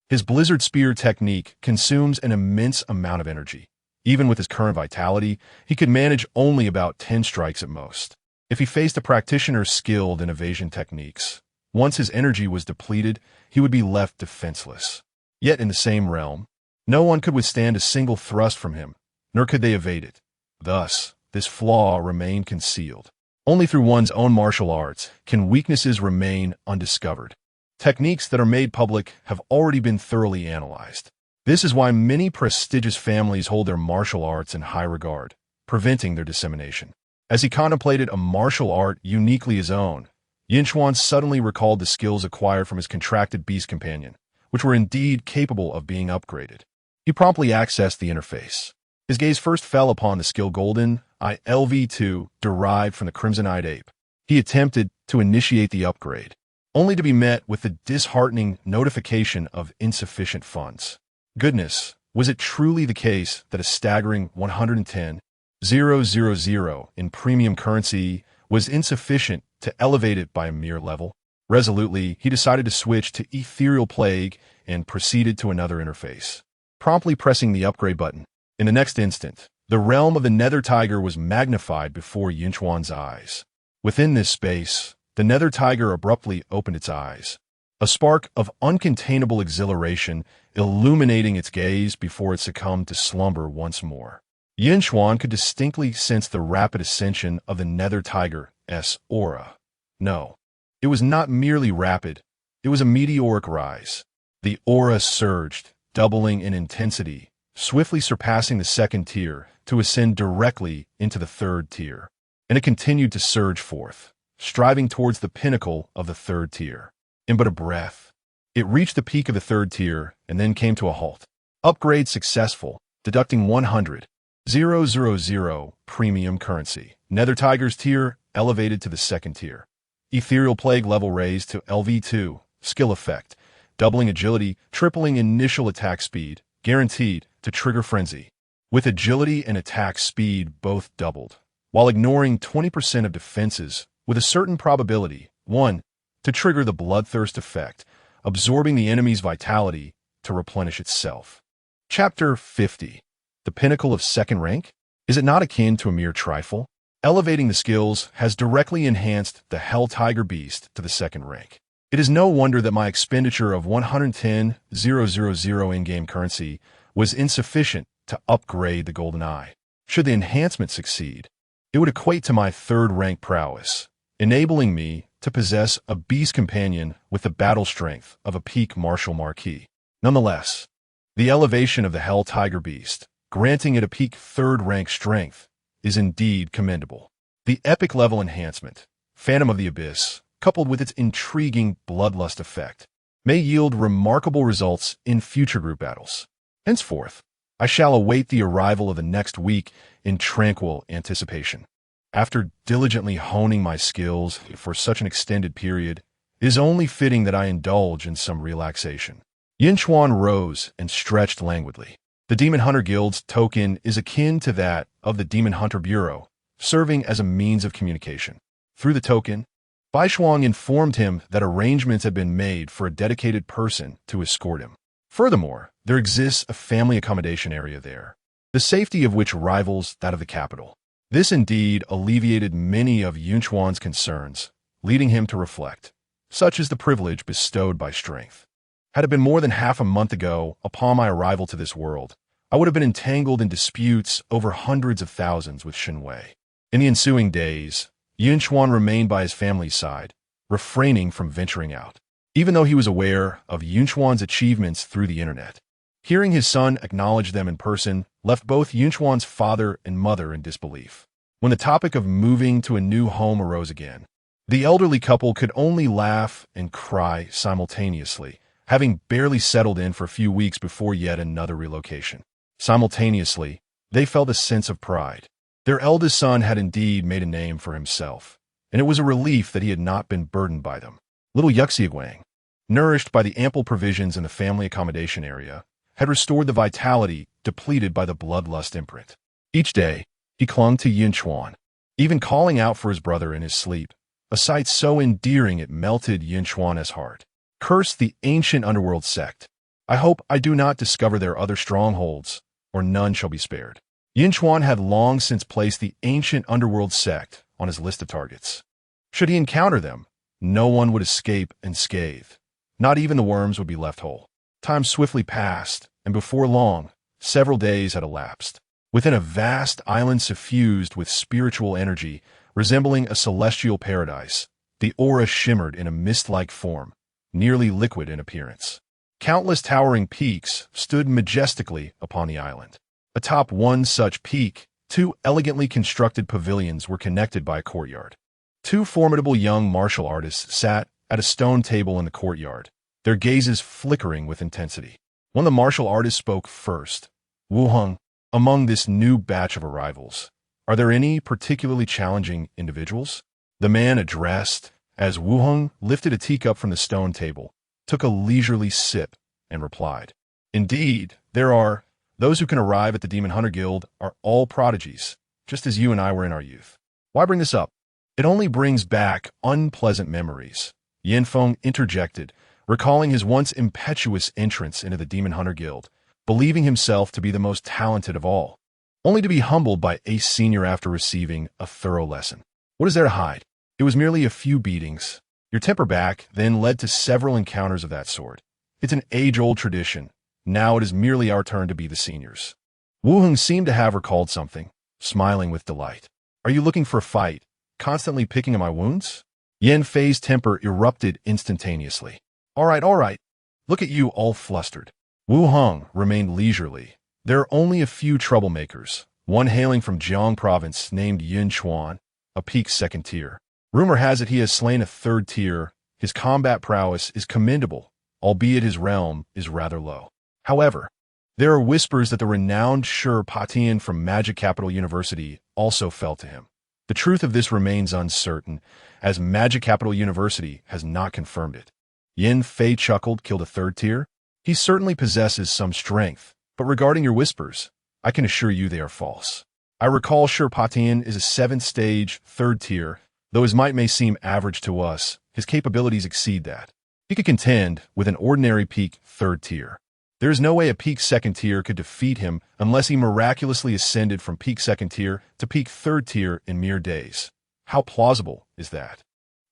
his Blizzard Spear technique consumes an immense amount of energy. Even with his current vitality, he could manage only about 10 strikes at most. If he faced a practitioner skilled in evasion techniques, once his energy was depleted, he would be left defenseless. Yet in the same realm, no one could withstand a single thrust from him, nor could they evade it. Thus, this flaw remained concealed. Only through one's own martial arts can weaknesses remain undiscovered. Techniques that are made public have already been thoroughly analyzed. This is why many prestigious families hold their martial arts in high regard, preventing their dissemination. As he contemplated a martial art uniquely his own, Yunchuan suddenly recalled the skills acquired from his contracted beast companion, which were indeed capable of being upgraded. He promptly accessed the interface. His gaze first fell upon the skill Golden ILV2 derived from the crimson-eyed ape. He attempted to initiate the upgrade, only to be met with the disheartening notification of insufficient funds. Goodness, was it truly the case that a staggering 110,000 in premium currency was insufficient to elevate it by a mere level? Resolutely, he decided to switch to Ethereal Plague and proceeded to another interface, promptly pressing the upgrade button. In the next instant, the realm of the Nether Tiger was magnified before Yunchuan's eyes. Within this space, the Nether Tiger abruptly opened its eyes, a spark of uncontainable exhilaration illuminating its gaze before it succumbed to slumber once more. Yun Chuan could distinctly sense the rapid ascension of the Nether Tiger's aura. No, it was not merely rapid, it was a meteoric rise. The aura surged, doubling in intensity, swiftly surpassing the second tier to ascend directly into the third tier. And it continued to surge forth, striving towards the pinnacle of the third tier. In but a breath, it reached the peak of the third tier and then came to a halt. Upgrade successful, deducting 100,000 premium currency. Nether Tiger's tier elevated to the second tier. Ethereal Plague level raised to LV2. Skill effect, doubling agility, tripling initial attack speed, guaranteed to trigger frenzy. With agility and attack speed both doubled, while ignoring 20% of defenses with a certain probability. 1. To trigger the bloodthirst effect, absorbing the enemy's vitality to replenish itself. Chapter 50. The pinnacle of second rank? Is it not akin to a mere trifle? Elevating the skills has directly enhanced the Hell Tiger Beast to the second rank. It is no wonder that my expenditure of 110,000 in-game currency was insufficient to upgrade the Golden Eye. Should the enhancement succeed, it would equate to my third-rank prowess, enabling me to possess a beast companion with the battle strength of a peak martial marquis. Nonetheless, the elevation of the Hell Tiger Beast, granting it a peak third-rank strength, is indeed commendable. The epic level enhancement, Phantom of the Abyss, coupled with its intriguing bloodlust effect, may yield remarkable results in future group battles. Henceforth, I shall await the arrival of the next week in tranquil anticipation. After diligently honing my skills for such an extended period, it is only fitting that I indulge in some relaxation. Yun Chuan rose and stretched languidly. The Demon Hunter Guild's token is akin to that of the Demon Hunter Bureau, serving as a means of communication. Through the token, Bai Shuang informed him that arrangements had been made for a dedicated person to escort him. Furthermore, there exists a family accommodation area there, the safety of which rivals that of the capital. This indeed alleviated many of Yunchuan's concerns, leading him to reflect. Such is the privilege bestowed by strength. Had it been more than half a month ago, upon my arrival to this world, I would have been entangled in disputes over hundreds of thousands with Shenwei. In the ensuing days, Yun Chuan remained by his family's side, refraining from venturing out, even though he was aware of Yunchuan's achievements through the internet. Hearing his son acknowledge them in person left both Yunchuan's father and mother in disbelief. When the topic of moving to a new home arose again, the elderly couple could only laugh and cry simultaneously, having barely settled in for a few weeks before yet another relocation. Simultaneously, they felt a sense of pride. Their eldest son had indeed made a name for himself, and it was a relief that he had not been burdened by them. Little Yuxiaguang, nourished by the ample provisions in the family accommodation area, had restored the vitality depleted by the bloodlust imprint. Each day, he clung to Yun Chuan, even calling out for his brother in his sleep, a sight so endearing it melted Yun Chuan's heart. Curse the ancient underworld sect. I hope I do not discover their other strongholds, or none shall be spared. Yun Chuan had long since placed the ancient underworld sect on his list of targets. Should he encounter them, no one would escape unscathed. Not even the worms would be left whole. Time swiftly passed, and before long, several days had elapsed. Within a vast island suffused with spiritual energy, resembling a celestial paradise, the aura shimmered in a mist-like form, nearly liquid in appearance. Countless towering peaks stood majestically upon the island. Atop one such peak, two elegantly constructed pavilions were connected by a courtyard. Two formidable young martial artists sat at a stone table in the courtyard, their gazes flickering with intensity. One of the martial artists spoke first. Wu Heng, among this new batch of arrivals, are there any particularly challenging individuals? The man addressed as Wu Heng lifted a teacup from the stone table, took a leisurely sip, and replied, "Indeed, there are. Those who can arrive at the Demon Hunter Guild are all prodigies, just as you and I were in our youth." "Why bring this up? It only brings back unpleasant memories," Yin Feng interjected, recalling his once impetuous entrance into the Demon Hunter Guild, believing himself to be the most talented of all, only to be humbled by Ace Senior after receiving a thorough lesson. What is there to hide? It was merely a few beatings. Your temper back then led to several encounters of that sort. It's an age-old tradition. Now it is merely our turn to be the seniors. Wu Heng seemed to have recalled something, smiling with delight. "Are you looking for a fight? Constantly picking at my wounds?" Yan Fei's temper erupted instantaneously. All right. Look at you all flustered." Wu Heng remained leisurely. "There are only a few troublemakers, one hailing from Jiang province named Yun Chuan, a peak second tier. Rumor has it he has slain a third tier. His combat prowess is commendable, albeit his realm is rather low. However, there are whispers that the renowned Shi Patian from Magic Capital University also fell to him. The truth of this remains uncertain, as Magic Capital University has not confirmed it." Yin Fei chuckled. "Killed a third tier? He certainly possesses some strength, but regarding your whispers, I can assure you they are false. I recall Shi Patian is a 7th stage, 3rd tier, though his might may seem average to us, his capabilities exceed that. He could contend with an ordinary peak 3rd tier. There is no way a peak 2nd tier could defeat him unless he miraculously ascended from peak 2nd tier to peak 3rd tier in mere days. How plausible is that?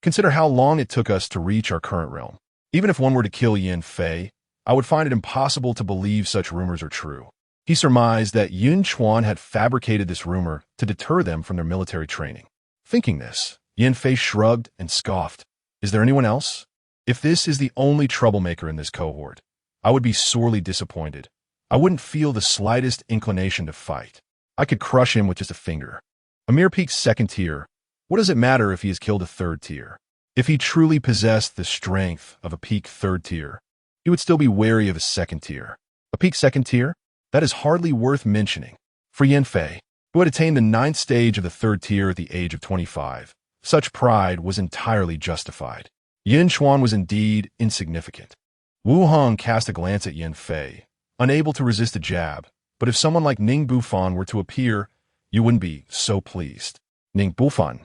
Consider how long it took us to reach our current realm. Even if one were to kill Yin Fei, I would find it impossible to believe such rumors are true." He surmised that Yun Chuan had fabricated this rumor to deter them from their military training. Thinking this, Yin Fei shrugged and scoffed. "Is there anyone else? If this is the only troublemaker in this cohort, I would be sorely disappointed. I wouldn't feel the slightest inclination to fight. I could crush him with just a finger. A mere peak 2nd tier, what does it matter if he has killed a 3rd tier? If he truly possessed the strength of a peak 3rd tier, he would still be wary of a 2nd tier. A peak 2nd tier? That is hardly worth mentioning." For Yin Fei, who had attained the 9th stage of the 3rd tier at the age of 25, such pride was entirely justified. Yunchuan was indeed insignificant. Wu Heng cast a glance at Yin Fei, unable to resist a jab, but if someone like Ning Bufan were to appear, you wouldn't be so pleased. Ning Bufan.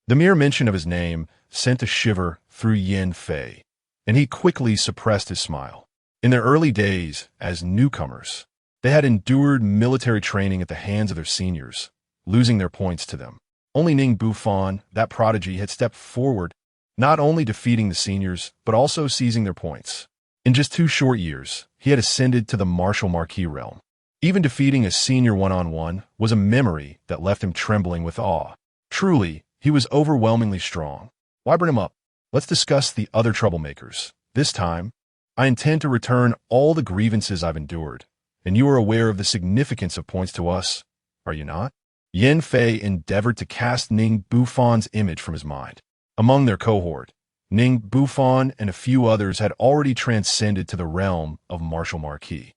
The mere mention of his name sent a shiver through Yin Fei, and he quickly suppressed his smile. In their early days as newcomers, they had endured military training at the hands of their seniors, losing their points to them. Only Ning Bufan, that prodigy, had stepped forward, not only defeating the seniors, but also seizing their points. In just 2 short years, he had ascended to the Martial Marquis realm. Even defeating a senior one-on-one was a memory that left him trembling with awe. Truly, he was overwhelmingly strong. Why bring him up? Let's discuss the other troublemakers. This time, I intend to return all the grievances I've endured, and you are aware of the significance of points to us, are you not? Yin Fei endeavored to cast Ning Bufan's image from his mind. Among their cohort, Ning Bufan and a few others had already transcended to the realm of Martial Marquis.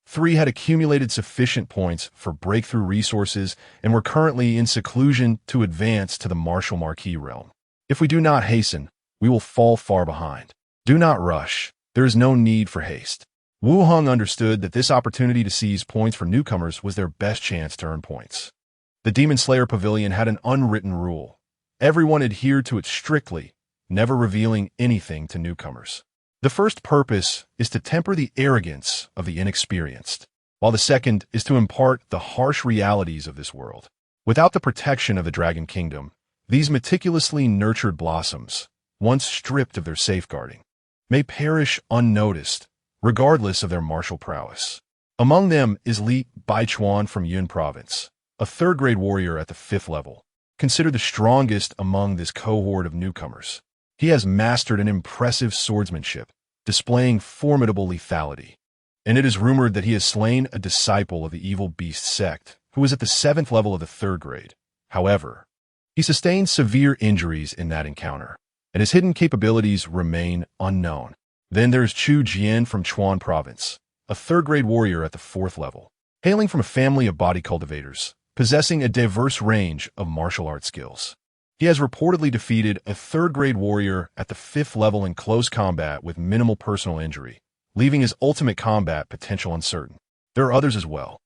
3 had accumulated sufficient points for breakthrough resources and were currently in seclusion to advance to the Martial Marquis realm. If we do not hasten, we will fall far behind. Do not rush. There is no need for haste. Wu Heng understood that this opportunity to seize points for newcomers was their best chance to earn points. The Demon Slayer Pavilion had an unwritten rule. Everyone adhered to it strictly, never revealing anything to newcomers. The first purpose is to temper the arrogance of the inexperienced, while the second is to impart the harsh realities of this world. Without the protection of the Dragon Kingdom, these meticulously nurtured blossoms, once stripped of their safeguarding, may perish unnoticed, regardless of their martial prowess. Among them is Li Baichuan from Yun province, a 3rd-grade warrior at the 5th level, considered the strongest among this cohort of newcomers. He has mastered an impressive swordsmanship, displaying formidable lethality, and it is rumored that he has slain a disciple of the evil beast sect who was at the 7th level of the 3rd grade. However, he sustained severe injuries in that encounter, and his hidden capabilities remain unknown. Then there's Chu Jian from Chuan province, a 3rd-grade warrior at the 4th level, hailing from a family of body cultivators, possessing a diverse range of martial arts skills. He has reportedly defeated a third-grade warrior at the 5th level in close combat with minimal personal injury, leaving his ultimate combat potential uncertain. There are others as well.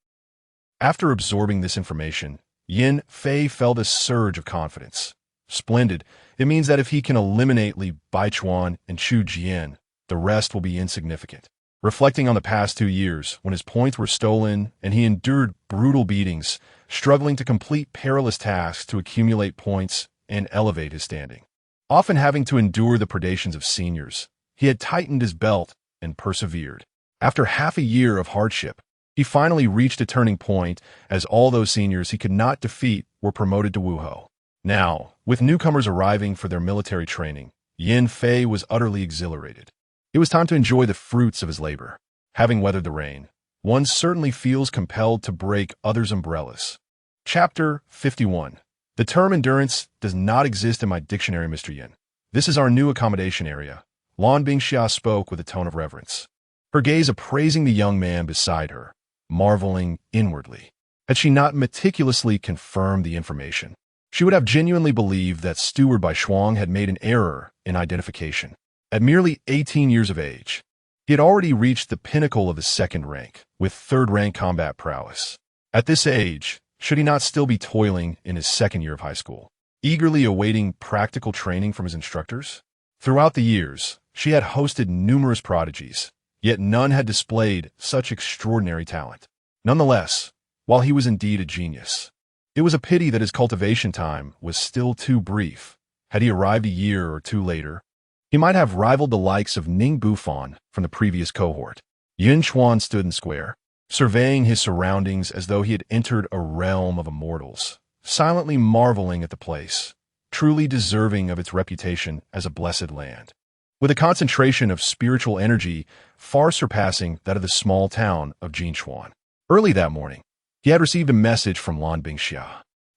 After absorbing this information, Yin Fei felt a surge of confidence. Splendid. It means that if he can eliminate Li Baichuan and Chu Jian, the rest will be insignificant. Reflecting on the past 2 years, when his points were stolen and he endured brutal beatings, struggling to complete perilous tasks to accumulate points and elevate his standing. Often having to endure the predations of seniors, he had tightened his belt and persevered. After half a year of hardship, he finally reached a turning point as all those seniors he could not defeat were promoted to Wuhou. Now, with newcomers arriving for their military training, Yin Fei was utterly exhilarated. It was time to enjoy the fruits of his labor. Having weathered the rain, one certainly feels compelled to break others' umbrellas. Chapter 51. The term endurance does not exist in my dictionary, Mr. Yin. This is our new accommodation area. Lan Bingxia spoke with a tone of reverence, her gaze appraising the young man beside her, marveling inwardly. Had she not meticulously confirmed the information, she would have genuinely believed that Steward Bai Shuang had made an error in identification. At merely 18 years of age, he had already reached the pinnacle of his second rank, with third-rank combat prowess. At this age, should he not still be toiling in his second year of high school, eagerly awaiting practical training from his instructors? Throughout the years, she had hosted numerous prodigies, yet none had displayed such extraordinary talent. Nonetheless, while he was indeed a genius, it was a pity that his cultivation time was still too brief. Had he arrived a year or two later, he might have rivaled the likes of Ning Bufan from the previous cohort. Yun Chuan stood in square, surveying his surroundings as though he had entered a realm of immortals, silently marveling at the place, truly deserving of its reputation as a blessed land. With a concentration of spiritual energy far surpassing that of the small town of Yunchuan. Early that morning, he had received a message from Lan Bingxia,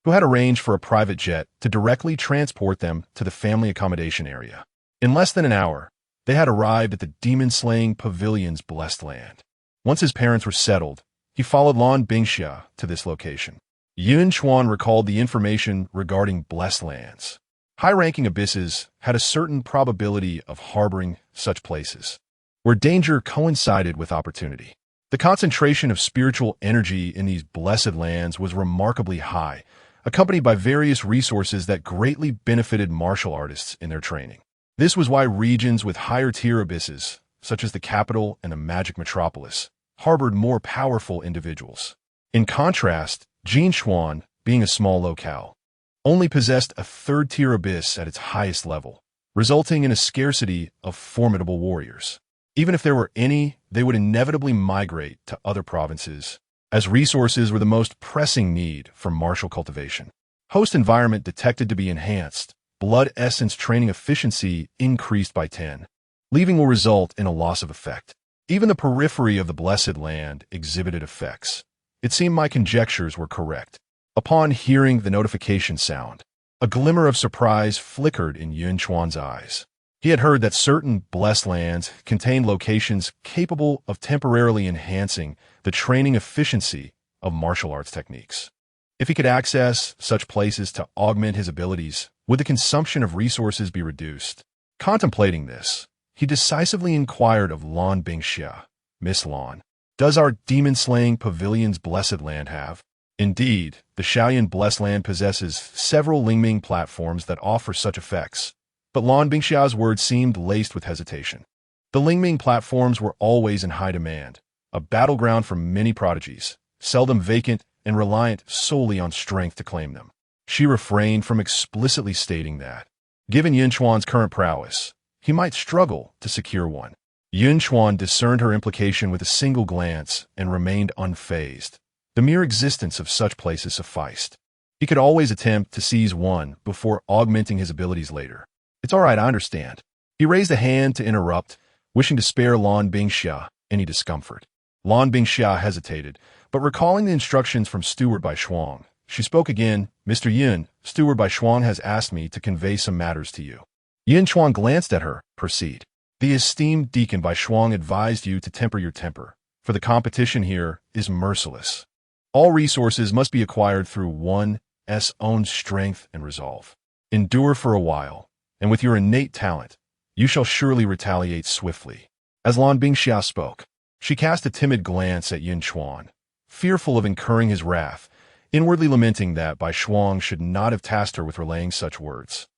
who had arranged for a private jet to directly transport them to the family accommodation area. In less than an hour, they had arrived at the demon-slaying pavilion's blessed land. Once his parents were settled, he followed Lan Bingxia to this location. Yun Chuan recalled the information regarding blessed lands. High-ranking abysses had a certain probability of harboring such places, where danger coincided with opportunity. The concentration of spiritual energy in these blessed lands was remarkably high, accompanied by various resources that greatly benefited martial artists in their training. This was why regions with higher-tier abysses, such as the capital and the magic metropolis, harbored more powerful individuals. In contrast, Yunchuan, being a small locale, only possessed a third-tier abyss at its highest level, resulting in a scarcity of formidable warriors. Even if there were any, they would inevitably migrate to other provinces, as resources were the most pressing need for martial cultivation. Host environment detected to be enhanced. Blood essence training efficiency increased by 10. Leaving will result in a loss of effect. Even the periphery of the blessed land exhibited effects. It seemed my conjectures were correct. Upon hearing the notification sound, a glimmer of surprise flickered in Yun Chuan's eyes. He had heard that certain blessed lands contained locations capable of temporarily enhancing the training efficiency of martial arts techniques. If he could access such places to augment his abilities, would the consumption of resources be reduced? Contemplating this, he decisively inquired of Lan Bingxia, Miss Lan, does our demon-slaying pavilion's blessed land have? Indeed, the Shaoyan blessed land possesses several Lingming platforms that offer such effects, but Lan Bingxia's words seemed laced with hesitation. The Lingming platforms were always in high demand, a battleground for many prodigies, seldom vacant and reliant solely on strength to claim them. She refrained from explicitly stating that, given Yunchuan's current prowess, he might struggle to secure one. Yunchuan discerned her implication with a single glance and remained unfazed. The mere existence of such places sufficed. He could always attempt to seize one before augmenting his abilities later. It's all right, I understand. He raised a hand to interrupt, wishing to spare Lan Bingxia any discomfort. Lan Bingxia hesitated, but recalling the instructions from Steward Bai Shuang, she spoke again. Mr. Yun, Steward Bai Shuang has asked me to convey some matters to you. Yun Chuan glanced at her. Proceed. The esteemed Deacon Bai Shuang advised you to temper your temper, for the competition here is merciless. All resources must be acquired through one's own strength and resolve. Endure for a while, and with your innate talent, you shall surely retaliate swiftly. As Lan Bingxia spoke, she cast a timid glance at Yun Chuan, fearful of incurring his wrath, inwardly lamenting that Bai Shuang should not have tasked her with relaying such words.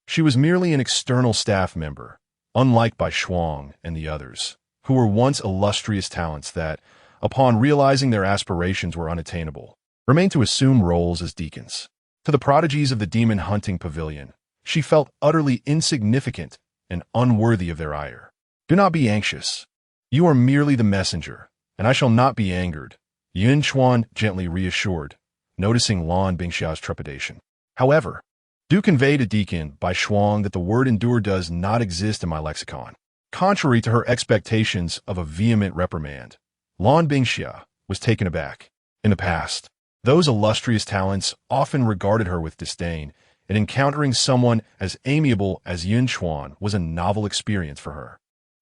She was merely an external staff member, unlike Bai Shuang and the others, who were once illustrious talents that, upon realizing their aspirations were unattainable, remained to assume roles as deacons. To the prodigies of the demon hunting pavilion, she felt utterly insignificant and unworthy of their ire. Do not be anxious. You are merely the messenger, and I shall not be angered, Yun Chuan gently reassured, noticing Lan Bingxiao's trepidation. However, do convey to Deacon Bai Shuang that the word endure does not exist in my lexicon. Contrary to her expectations of a vehement reprimand, Lan Bingxia was taken aback. In the past, those illustrious talents often regarded her with disdain, and encountering someone as amiable as Yun Chuan was a novel experience for her.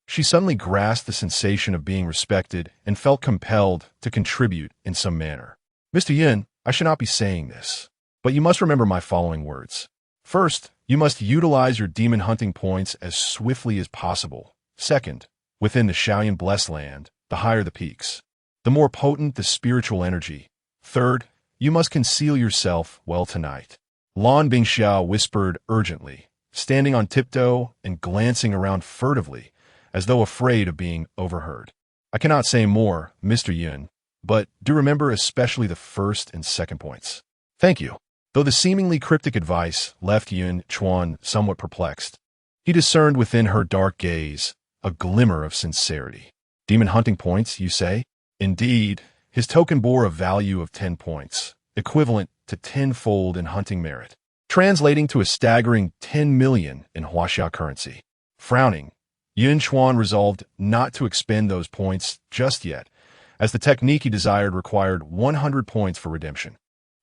She suddenly grasped the sensation of being respected and felt compelled to contribute in some manner. Mr. Yun, I should not be saying this, but you must remember my following words. First, you must utilize your demon hunting points as swiftly as possible. Second, within the Shaoyan Blessed Land, the higher the peaks, the more potent the spiritual energy. Third, you must conceal yourself well tonight. Lan Bingxiao whispered urgently, standing on tiptoe and glancing around furtively, as though afraid of being overheard. I cannot say more, Mr. Yun, but do remember especially the first and second points. Thank you. Though the seemingly cryptic advice left Yun Chuan somewhat perplexed, he discerned within her dark gaze a glimmer of sincerity. Demon hunting points, you say? Indeed, his token bore a value of 10 points, equivalent to 10-fold in hunting merit, translating to a staggering 10 million in Huaxia currency. Frowning, Yun Chuan resolved not to expend those points just yet, as the technique he desired required 100 points for redemption.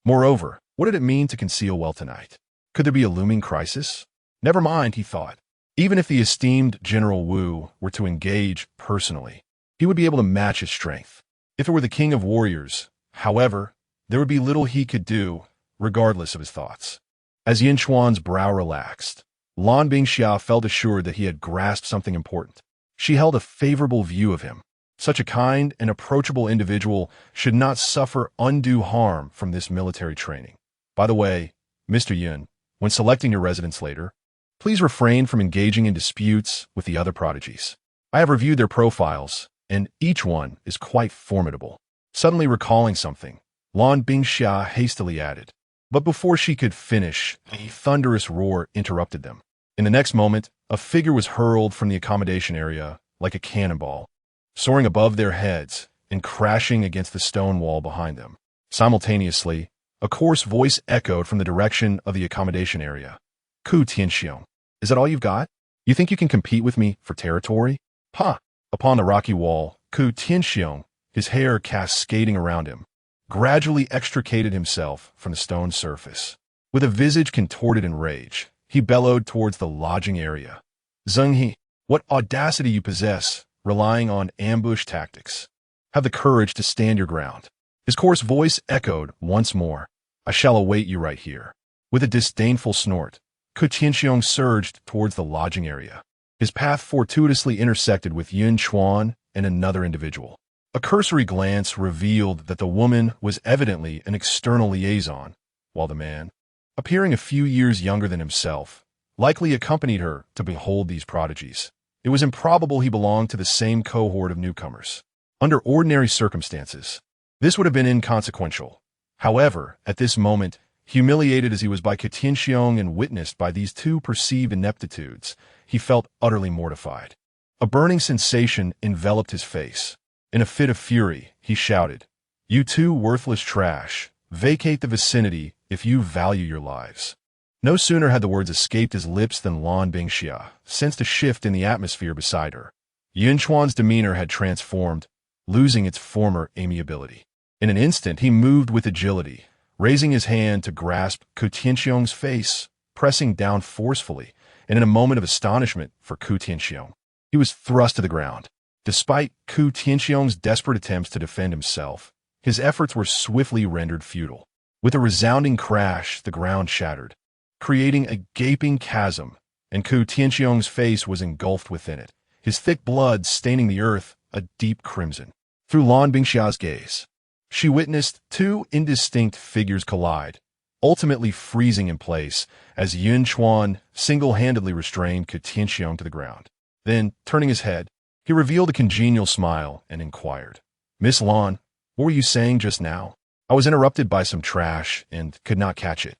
Moreover, what did it mean to conceal well tonight? Could there be a looming crisis? Never mind, he thought. Even if the esteemed General Wu were to engage personally, he would be able to match his strength. If it were the king of warriors, however, there would be little he could do, regardless of his thoughts. As Yun Chuan's brow relaxed, Lan Bingxia felt assured that he had grasped something important. She held a favorable view of him. Such a kind and approachable individual should not suffer undue harm from this military training. By the way, Mr. Yun, when selecting your residence later, please refrain from engaging in disputes with the other prodigies. I have reviewed their profiles, and each one is quite formidable. Suddenly recalling something, Lan Bingxia hastily added. But before she could finish, a thunderous roar interrupted them. In the next moment, a figure was hurled from the accommodation area like a cannonball, soaring above their heads and crashing against the stone wall behind them. Simultaneously, a coarse voice echoed from the direction of the accommodation area. Ku Tianxiong, is that all you've got? You think you can compete with me for territory? Ha! Upon the rocky wall, Ku Tianxiong, his hair cascading around him, gradually extricated himself from the stone surface. With a visage contorted in rage, he bellowed towards the lodging area. Zhenghe, what audacity you possess, relying on ambush tactics. Have the courage to stand your ground. His coarse voice echoed once more. I shall await you right here. With a disdainful snort, Ku Tianxiong surged towards the lodging area. His path fortuitously intersected with Yun Chuan and another individual. A cursory glance revealed that the woman was evidently an external liaison, while the man, appearing a few years younger than himself, likely accompanied her to behold these prodigies. It was improbable he belonged to the same cohort of newcomers. Under ordinary circumstances, this would have been inconsequential. However, at this moment, humiliated as he was by Ku Tianxiong and witnessed by these two perceived ineptitudes, he felt utterly mortified. A burning sensation enveloped his face. In a fit of fury, he shouted, "You two worthless trash, vacate the vicinity if you value your lives." No sooner had the words escaped his lips than Lan Bingxia sensed a shift in the atmosphere beside her. Yunchuan's demeanor had transformed, losing its former amiability. In an instant, he moved with agility, raising his hand to grasp Ku Tianxiong's face, pressing down forcefully, and in a moment of astonishment for Ku Tianxiong, he was thrust to the ground. Despite Ku Tianxiong's desperate attempts to defend himself, his efforts were swiftly rendered futile. With a resounding crash, the ground shattered. creating a gaping chasm, and Ku Tianxiong's face was engulfed within it, his thick blood staining the earth a deep crimson. Through Lan Bingxia's gaze, she witnessed two indistinct figures collide, ultimately freezing in place as Yun Chuan single-handedly restrained Ku Tianxiong to the ground. Then, turning his head, he revealed a congenial smile and inquired, "Miss Lan, what were you saying just now? I was interrupted by some trash and could not catch it."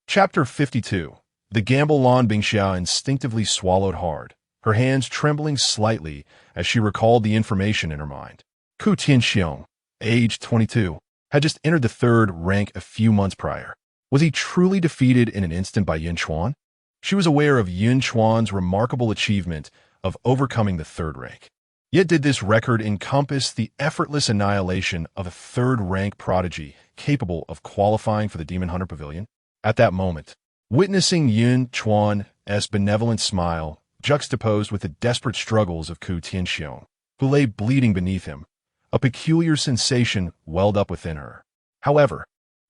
Chapter 52. The gamble. Lan Bingxia instinctively swallowed hard, her hands trembling slightly as she recalled the information in her mind. Ku Tianxiong, age 22, had just entered the third rank a few months prior. Was he truly defeated in an instant by Yun Chuan? She was aware of Yun Chuan's remarkable achievement of overcoming the third rank. Yet did this record encompass the effortless annihilation of a third-rank prodigy capable of qualifying for the Demon Hunter Pavilion? At that moment, witnessing Yun Chuan's benevolent smile juxtaposed with the desperate struggles of Ku Tianxiong, who lay bleeding beneath him, a peculiar sensation welled up within her. However,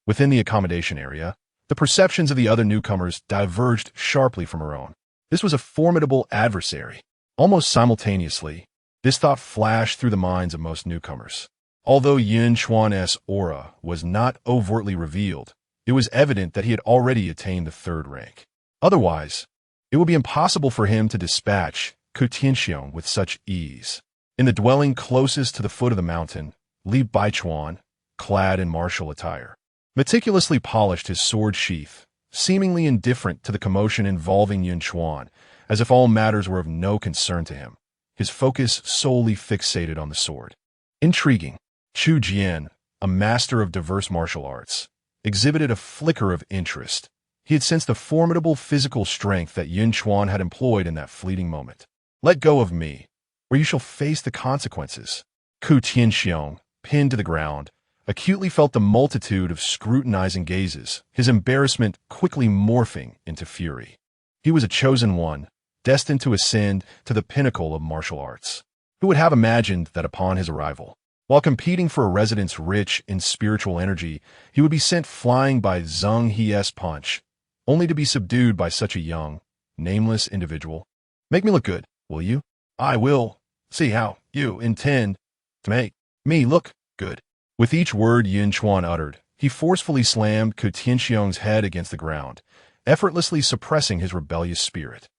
within the accommodation area, the perceptions of the other newcomers diverged sharply from her own. This was a formidable adversary. Almost simultaneously, this thought flashed through the minds of most newcomers. Although Yun Chuan's aura was not overtly revealed, it was evident that he had already attained the third rank. Otherwise, it would be impossible for him to dispatch Ku Tianxiong with such ease. In the dwelling closest to the foot of the mountain, Li Baichuan, clad in martial attire, meticulously polished his sword sheath, seemingly indifferent to the commotion involving Yun Chuan, as if all matters were of no concern to him, his focus solely fixated on the sword. Intriguing. Chu Jian, a master of diverse martial arts, exhibited a flicker of interest. He had sensed the formidable physical strength that Yun Chuan had employed in that fleeting moment. "Let go of me, or you shall face the consequences." Ku Tianxiong, pinned to the ground, acutely felt the multitude of scrutinizing gazes, his embarrassment quickly morphing into fury. He was a chosen one, destined to ascend to the pinnacle of martial arts. Who would have imagined that upon his arrival, while competing for a residence rich in spiritual energy, he would be sent flying by Zheng He's punch, only to be subdued by such a young, nameless individual? "Make me look good, will you?" "I will see how you intend to make me look good." With each word Yun Chuan uttered, he forcefully slammed Ku Tianxiong's head against the ground, effortlessly suppressing his rebellious spirit.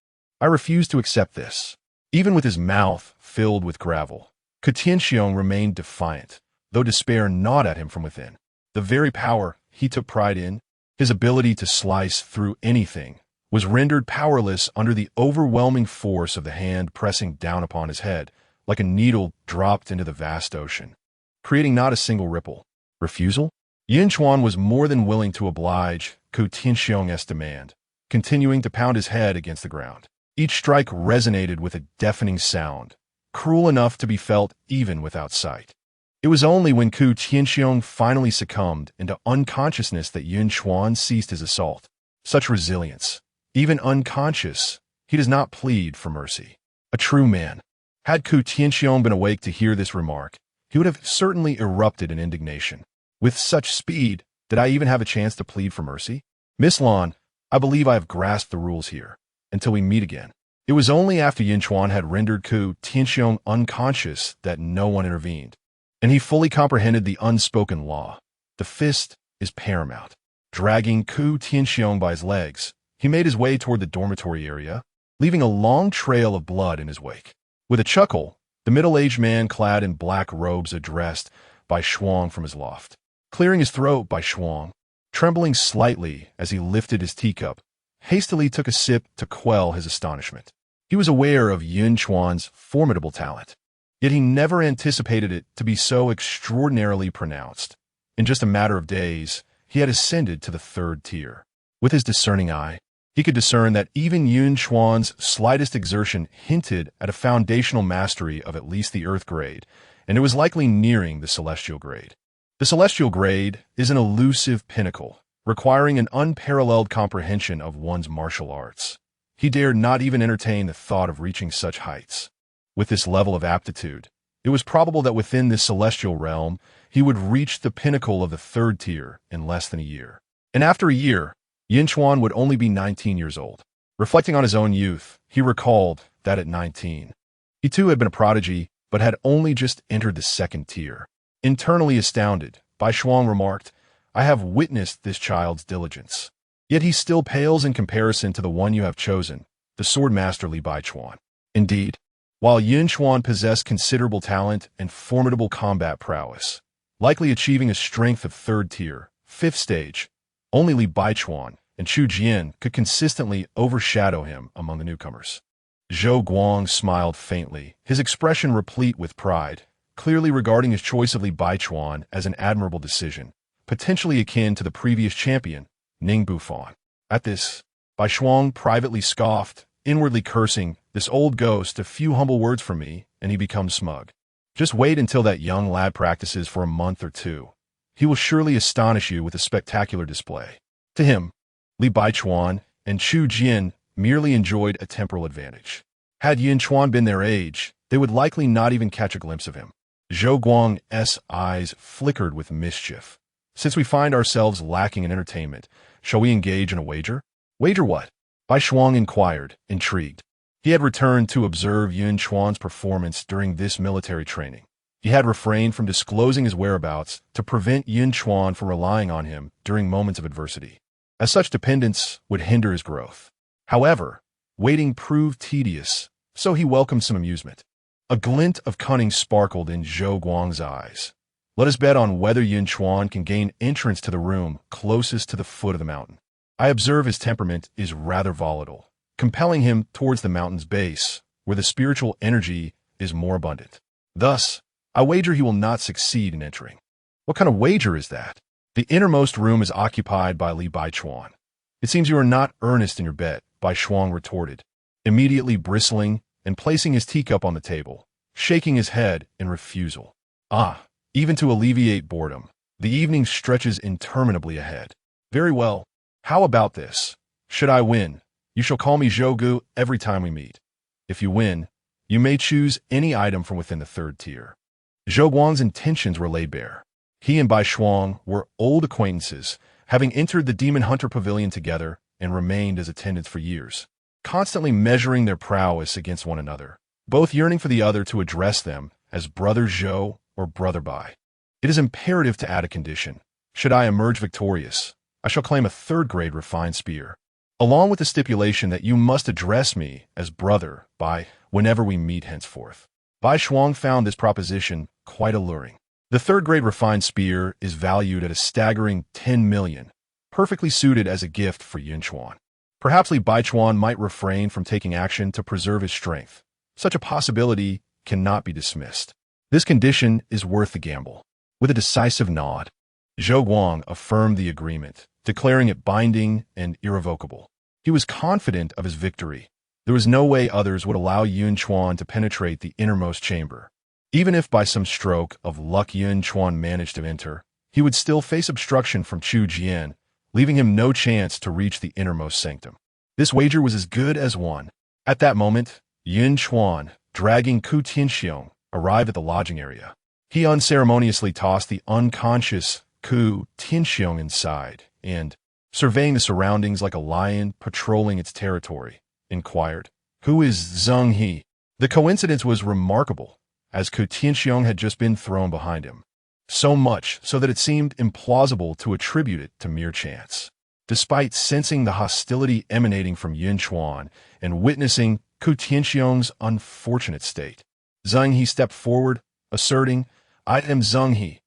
"I refuse to accept this." Even with his mouth filled with gravel, Ku Tianxiong remained defiant, though despair gnawed at him from within. The very power he took pride in, his ability to slice through anything, was rendered powerless under the overwhelming force of the hand pressing down upon his head, like a needle dropped into the vast ocean, creating not a single ripple. Refusal? Yun Chuan was more than willing to oblige Ku Tianxiong's demand, continuing to pound his head against the ground. Each strike resonated with a deafening sound, cruel enough to be felt even without sight. It was only when Ku Tianxiong finally succumbed into unconsciousness that Yun Chuan ceased his assault. Such resilience. Even unconscious, he does not plead for mercy. A true man. Had Ku Tianxiong been awake to hear this remark, he would have certainly erupted in indignation. With such speed, did I even have a chance to plead for mercy? "Miss Lan, I believe I have grasped the rules here. Until we meet again." It was only after Yun Chuan had rendered Ku Tianxiong unconscious that no one intervened, and he fully comprehended the unspoken law. The fist is paramount. Dragging Ku Tianxiong by his legs, he made his way toward the dormitory area, leaving a long trail of blood in his wake. With a chuckle, the middle-aged man clad in black robes addressed Bai Shuang from his loft. Clearing his throat, Bai Shuang, trembling slightly as he lifted his teacup, hastily took a sip to quell his astonishment. He was aware of Yun Chuan's formidable talent, yet he never anticipated it to be so extraordinarily pronounced. In just a matter of days, he had ascended to the third tier. With his discerning eye, he could discern that even Yun Chuan's slightest exertion hinted at a foundational mastery of at least the earth grade, and it was likely nearing the celestial grade. The celestial grade is an elusive pinnacle, requiring an unparalleled comprehension of one's martial arts. He dared not even entertain the thought of reaching such heights. With this level of aptitude, it was probable that within this celestial realm, he would reach the pinnacle of the third tier in less than a year. And after a year, Yun Chuan would only be 19 years old. Reflecting on his own youth, he recalled that at 19, he too had been a prodigy, but had only just entered the second tier. Internally astounded, Bai Shuang remarked, "I have witnessed this child's diligence. Yet he still pales in comparison to the one you have chosen, the sword master Li Baichuan." Indeed, while Yun Chuan possessed considerable talent and formidable combat prowess, likely achieving a strength of third tier, fifth stage, only Li Baichuan and Chu Jian could consistently overshadow him among the newcomers. Zhou Guang smiled faintly, his expression replete with pride, clearly regarding his choice of Li Baichuan as an admirable decision, potentially akin to the previous champion, Ning Bufan. At this, Bai Shuang privately scoffed, inwardly cursing, "This old ghost, a few humble words from me, and he becomes smug. Just wait until that young lad practices for a month or two. He will surely astonish you with a spectacular display." To him, Li Baichuan and Chu Jian merely enjoyed a temporal advantage. Had Yun Chuan been their age, they would likely not even catch a glimpse of him. Zhou Guang's eyes flickered with mischief. "Since we find ourselves lacking in entertainment, shall we engage in a wager?" "Wager what?" Bai Shuang inquired, intrigued. He had returned to observe Yun Chuan's performance during this military training. He had refrained from disclosing his whereabouts to prevent Yun Chuan from relying on him during moments of adversity, as such dependence would hinder his growth. However, waiting proved tedious, so he welcomed some amusement. A glint of cunning sparkled in Zhou Guang's eyes. "Let us bet on whether Yun Chuan can gain entrance to the room closest to the foot of the mountain. I observe his temperament is rather volatile, compelling him towards the mountain's base, where the spiritual energy is more abundant. Thus, I wager he will not succeed in entering." "What kind of wager is that?" "The innermost room is occupied by Li Baichuan." "It seems you are not earnest in your bet," Bai Shuang retorted, immediately bristling and placing his teacup on the table, shaking his head in refusal. "Ah, even to alleviate boredom, the evening stretches interminably ahead. Very well. How about this? Should I win, you shall call me Zhougu every time we meet. If you win, you may choose any item from within the third tier." Zhou Guang's intentions were laid bare. He and Bai Shuang were old acquaintances, having entered the Demon Hunter Pavilion together and remained as attendants for years, constantly measuring their prowess against one another, both yearning for the other to address them as Brother Zhou or Brother Bai. "It is imperative to add a condition. Should I emerge victorious, I shall claim a third-grade refined spear, along with the stipulation that you must address me as Brother Bai whenever we meet henceforth." Bai Shuang found this proposition quite alluring. The third-grade refined spear is valued at a staggering 10 million, perfectly suited as a gift for Yun Chuan. Perhaps Li Baichuan might refrain from taking action to preserve his strength. Such a possibility cannot be dismissed. This condition is worth the gamble. With a decisive nod, Zhou Guang affirmed the agreement, declaring it binding and irrevocable. He was confident of his victory. There was no way others would allow Yun Chuan to penetrate the innermost chamber. Even if by some stroke of luck Yun Chuan managed to enter, he would still face obstruction from Chu Jian, leaving him no chance to reach the innermost sanctum. This wager was as good as won. At that moment, Yun Chuan, dragging Ku Tianxiong, arrived at the lodging area. He unceremoniously tossed the unconscious Ku Tianxiong inside and, surveying the surroundings like a lion patrolling its territory, inquired, "Who is Zheng He?" The coincidence was remarkable, as Ku Tianxiong had just been thrown behind him. So much so that it seemed implausible to attribute it to mere chance. Despite sensing the hostility emanating from Yun Chuan and witnessing Ku Tianxiong's unfortunate state, Zheng He stepped forward, asserting, "I am Zheng He.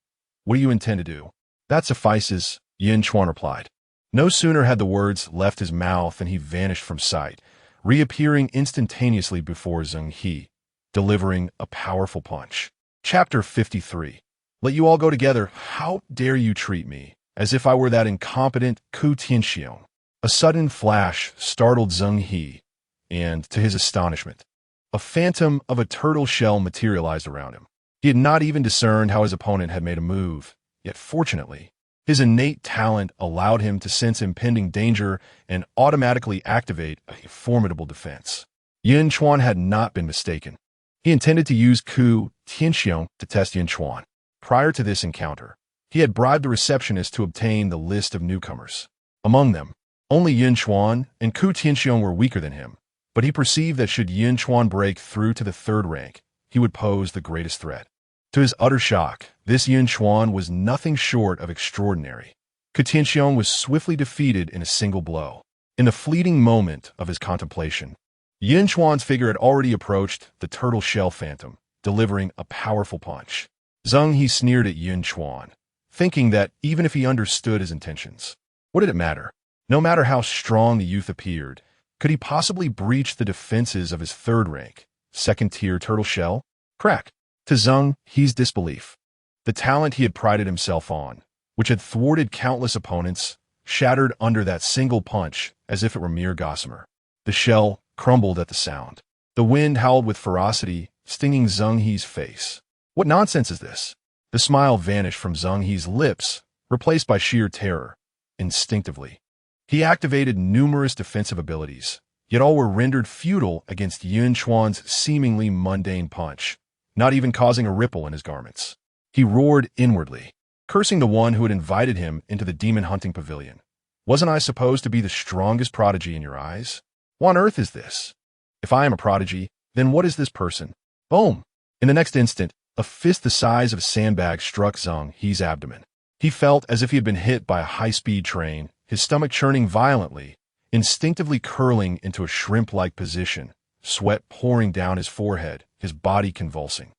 What do you intend to do?" "That suffices," Yun Chuan replied. No sooner had the words left his mouth than he vanished from sight, reappearing instantaneously before Zheng He, delivering a powerful punch. Chapter 53. "Let you all go together. How dare you treat me as if I were that incompetent Ku Tianxiong?" A sudden flash startled Zheng He, and, to his astonishment, a phantom of a turtle shell materialized around him. He had not even discerned how his opponent had made a move, yet fortunately, his innate talent allowed him to sense impending danger and automatically activate a formidable defense. Yun Chuan had not been mistaken. He intended to use Ku Tianxiong to test Yun Chuan. Prior to this encounter, he had bribed the receptionist to obtain the list of newcomers. Among them, Only Yun Chuan and Ku Tianxiong were weaker than him, but he perceived that should Yun Chuan break through to the third rank, he would pose the greatest threat. To his utter shock, this Yun Chuan was nothing short of extraordinary. Ku Tianxiong was swiftly defeated in a single blow. In the fleeting moment of his contemplation, Yun Chuan's figure had already approached the turtle shell phantom, delivering a powerful punch. Zheng He sneered at Yun Chuan, thinking that even if he understood his intentions, what did it matter? No matter how strong the youth appeared, could he possibly breach the defenses of his third rank, second-tier turtle shell? Crack! To Zheng He's disbelief, the talent he had prided himself on, which had thwarted countless opponents, shattered under that single punch as if it were mere gossamer. The shell crumbled at the sound. The wind howled with ferocity, stinging Zheng He's face. What nonsense is this? The smile vanished from Zheng He's lips, replaced by sheer terror. Instinctively, he activated numerous defensive abilities, yet all were rendered futile against Yun Chuan's seemingly mundane punch, not even causing a ripple in his garments. He roared inwardly, cursing the one who had invited him into the demon-hunting pavilion. Wasn't I supposed to be the strongest prodigy in your eyes? What on earth is this? If I am a prodigy, then what is this person? Boom! In the next instant, a fist the size of a sandbag struck Zheng He's abdomen. He felt as if he had been hit by a high-speed train, his stomach churning violently, instinctively curling into a shrimp-like position, sweat pouring down his forehead, his body convulsing.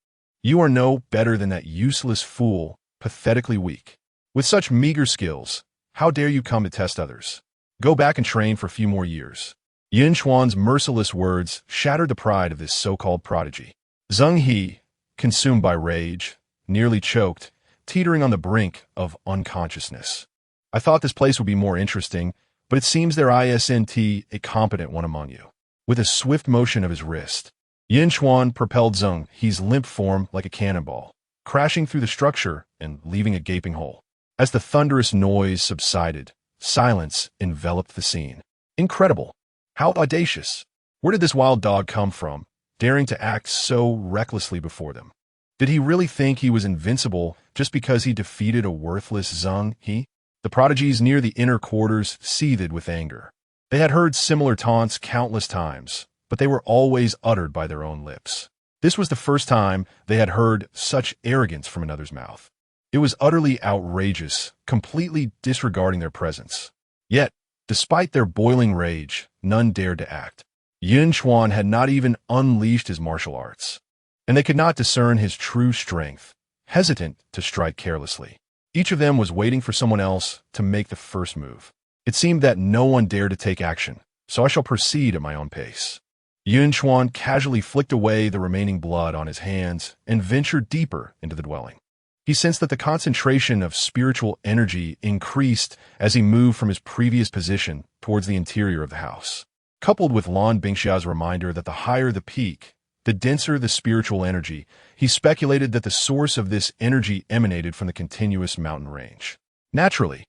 You are no better than that useless fool, pathetically weak. With such meager skills, how dare you come to test others? Go back and train for a few more years. Yun Chuan's merciless words shattered the pride of this so-called prodigy. Zheng He, consumed by rage, nearly choked, teetering on the brink of unconsciousness. I thought this place would be more interesting, but it seems there isn't a competent one among you. With a swift motion of his wrist, Yun Chuan propelled Zheng He's limp form like a cannonball, crashing through the structure and leaving a gaping hole. As the thunderous noise subsided, silence enveloped the scene. Incredible! How audacious! Where did this wild dog come from, daring to act so recklessly before them? Did he really think he was invincible just because he defeated a worthless Zheng He? The prodigies near the inner quarters seethed with anger. They had heard similar taunts countless times, but they were always uttered by their own lips. This was the first time they had heard such arrogance from another's mouth. It was utterly outrageous, completely disregarding their presence. Yet, despite their boiling rage, none dared to act. Yun Chuan had not even unleashed his martial arts, and they could not discern his true strength, hesitant to strike carelessly. Each of them was waiting for someone else to make the first move. It seemed that no one dared to take action, so I shall proceed at my own pace. Yun Chuan casually flicked away the remaining blood on his hands and ventured deeper into the dwelling. He sensed that the concentration of spiritual energy increased as he moved from his previous position towards the interior of the house. Coupled with Lan Bingxia's reminder that the higher the peak, the denser the spiritual energy, he speculated that the source of this energy emanated from the continuous mountain range. Naturally,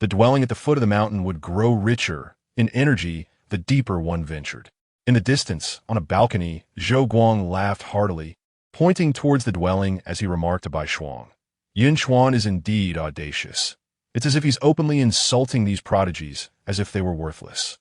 the dwelling at the foot of the mountain would grow richer in energy the deeper one ventured. In the distance, on a balcony, Zhou Guang laughed heartily, pointing towards the dwelling as he remarked to Bai Shuang. Yun Chuan is indeed audacious. It's as if he's openly insulting these prodigies as if they were worthless.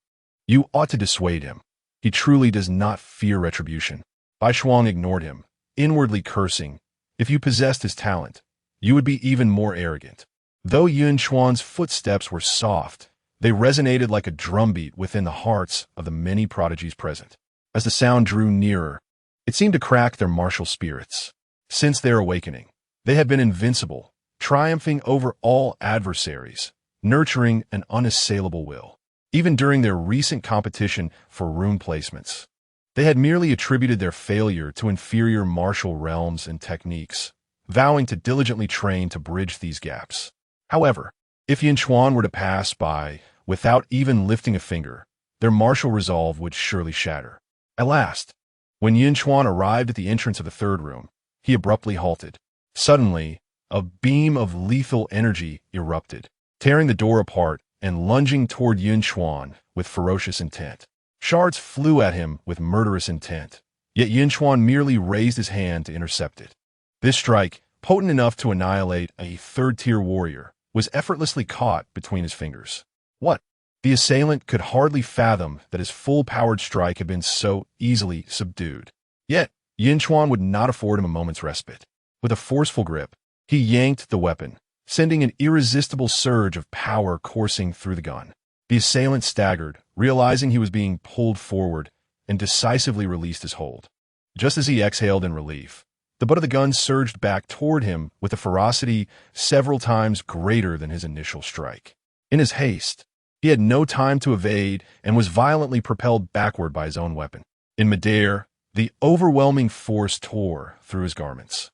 You ought to dissuade him. He truly does not fear retribution. Bai Shuang ignored him, inwardly cursing. If you possessed his talent, you would be even more arrogant. Though Yun Chuan's footsteps were soft, they resonated like a drumbeat within the hearts of the many prodigies present. As the sound drew nearer, it seemed to crack their martial spirits. Since their awakening, they had been invincible, triumphing over all adversaries, nurturing an unassailable will. Even during their recent competition for room placements, they had merely attributed their failure to inferior martial realms and techniques, vowing to diligently train to bridge these gaps. However, if Yunchuan were to pass by without even lifting a finger, their martial resolve would surely shatter. At last, when Yunchuan arrived at the entrance of the third room, he abruptly halted. Suddenly, a beam of lethal energy erupted, tearing the door apart and lunging toward Yunchuan with ferocious intent. Shards flew at him with murderous intent, yet Yunchuan merely raised his hand to intercept it. This strike, potent enough to annihilate a third-tier warrior, was effortlessly caught between his fingers. What? The assailant could hardly fathom that his full-powered strike had been so easily subdued. Yet, Yunchuan would not afford him a moment's respite. With a forceful grip, he yanked the weapon, sending an irresistible surge of power coursing through the gun. The assailant staggered, realizing he was being pulled forward, and decisively released his hold. Just as he exhaled in relief, the butt of the gun surged back toward him with a ferocity several times greater than his initial strike. In his haste, he had no time to evade and was violently propelled backward by his own weapon. In midair, the overwhelming force tore through his garments,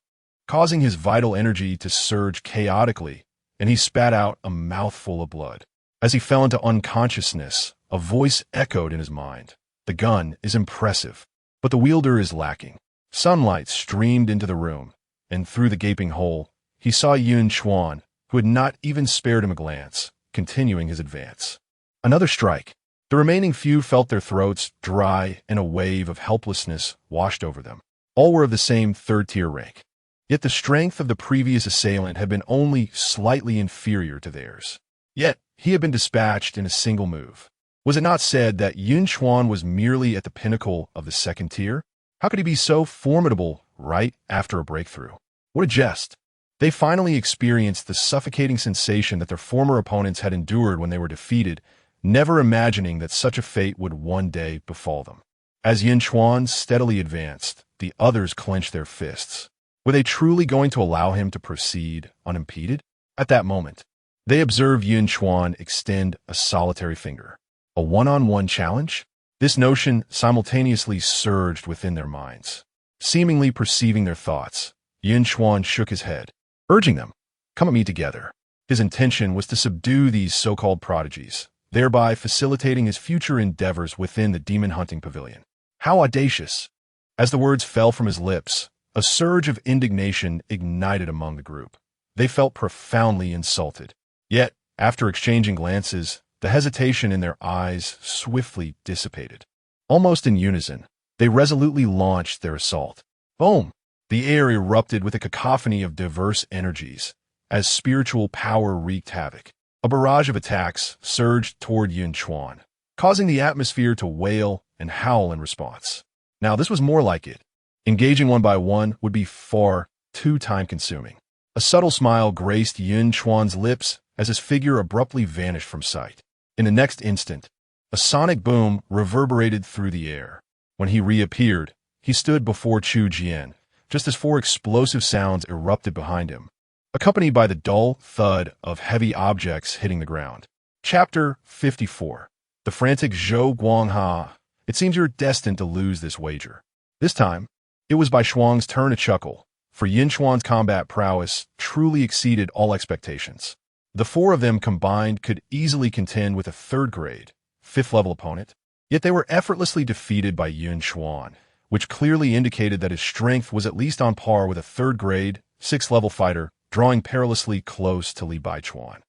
causing his vital energy to surge chaotically, and he spat out a mouthful of blood. As he fell into unconsciousness, a voice echoed in his mind. The gun is impressive, but the wielder is lacking. Sunlight streamed into the room, and through the gaping hole, he saw Yun Chuan, who had not even spared him a glance, continuing his advance. Another strike. The remaining few felt their throats dry, and a wave of helplessness washed over them. All were of the same third-tier rank. Yet the strength of the previous assailant had been only slightly inferior to theirs. Yet he had been dispatched in a single move. Was it not said that Yun Chuan was merely at the pinnacle of the second tier? How could he be so formidable right after a breakthrough? What a jest. They finally experienced the suffocating sensation that their former opponents had endured when they were defeated, never imagining that such a fate would one day befall them. As Yun Chuan steadily advanced, the others clenched their fists. Were they truly going to allow him to proceed unimpeded? At that moment, they observed Yun Chuan extend a solitary finger. A one-on-one challenge? This notion simultaneously surged within their minds. Seemingly perceiving their thoughts, Yun Chuan shook his head, urging them, "Come at me together." His intention was to subdue these so-called prodigies, thereby facilitating his future endeavors within the demon-hunting pavilion. How audacious! As the words fell from his lips, a surge of indignation ignited among the group. They felt profoundly insulted. Yet, after exchanging glances, the hesitation in their eyes swiftly dissipated. Almost in unison, they resolutely launched their assault. Boom! The air erupted with a cacophony of diverse energies, as spiritual power wreaked havoc. A barrage of attacks surged toward Yun Chuan, causing the atmosphere to wail and howl in response. Now, this was more like it. Engaging one by one would be far too time-consuming. A subtle smile graced Yun Chuan's lips as his figure abruptly vanished from sight. In the next instant, a sonic boom reverberated through the air. When he reappeared, he stood before Chu Jian, just as four explosive sounds erupted behind him, accompanied by the dull thud of heavy objects hitting the ground. Chapter 54. The frantic Zhou Guangha. It seems you're destined to lose this wager. This time, it was Bai Shuang's turn to chuckle, for Yunchuan's combat prowess truly exceeded all expectations. The four of them combined could easily contend with a third-grade, fifth-level opponent, yet they were effortlessly defeated by Yun Chuan, which clearly indicated that his strength was at least on par with a third-grade, sixth-level fighter, drawing perilously close to Li Baichuan.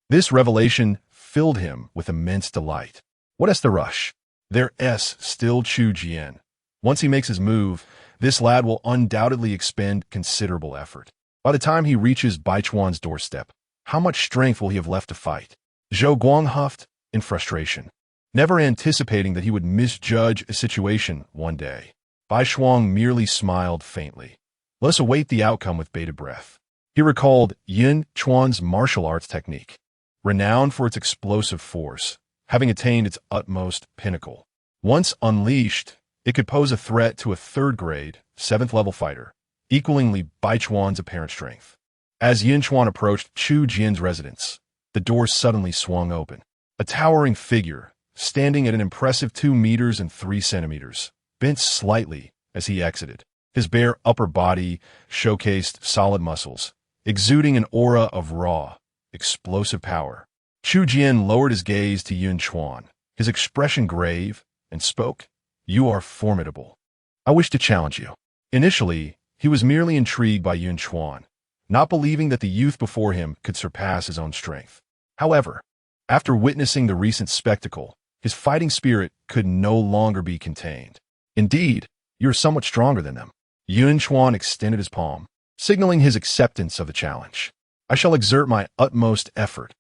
This revelation filled him with immense delight. What is the rush? There's still Chu Jian. Once he makes his move, this lad will undoubtedly expend considerable effort. By the time he reaches Baichuan's doorstep, how much strength will he have left to fight? Zhou Guang huffed in frustration, never anticipating that he would misjudge a situation one day. Bai Shuang merely smiled faintly. Let us await the outcome with bated breath. He recalled Yun Chuan's martial arts technique, renowned for its explosive force, having attained its utmost pinnacle. Once unleashed, it could pose a threat to a third-grade, seventh-level fighter, equaling Li Baichuan's apparent strength. As Yun Chuan approached Chu Jian's residence, the door suddenly swung open. A towering figure, standing at an impressive 2 meters and 3 centimeters, bent slightly as he exited. His bare upper body showcased solid muscles, exuding an aura of raw, explosive power. Chu Jian lowered his gaze to Yun Chuan, his expression grave, and spoke, "You are formidable. I wish to challenge you." Initially, he was merely intrigued by Yun Chuan, not believing that the youth before him could surpass his own strength. However, after witnessing the recent spectacle, his fighting spirit could no longer be contained. "Indeed, you're somewhat stronger than them." Yun Chuan extended his palm, signaling his acceptance of the challenge. "I shall exert my utmost effort.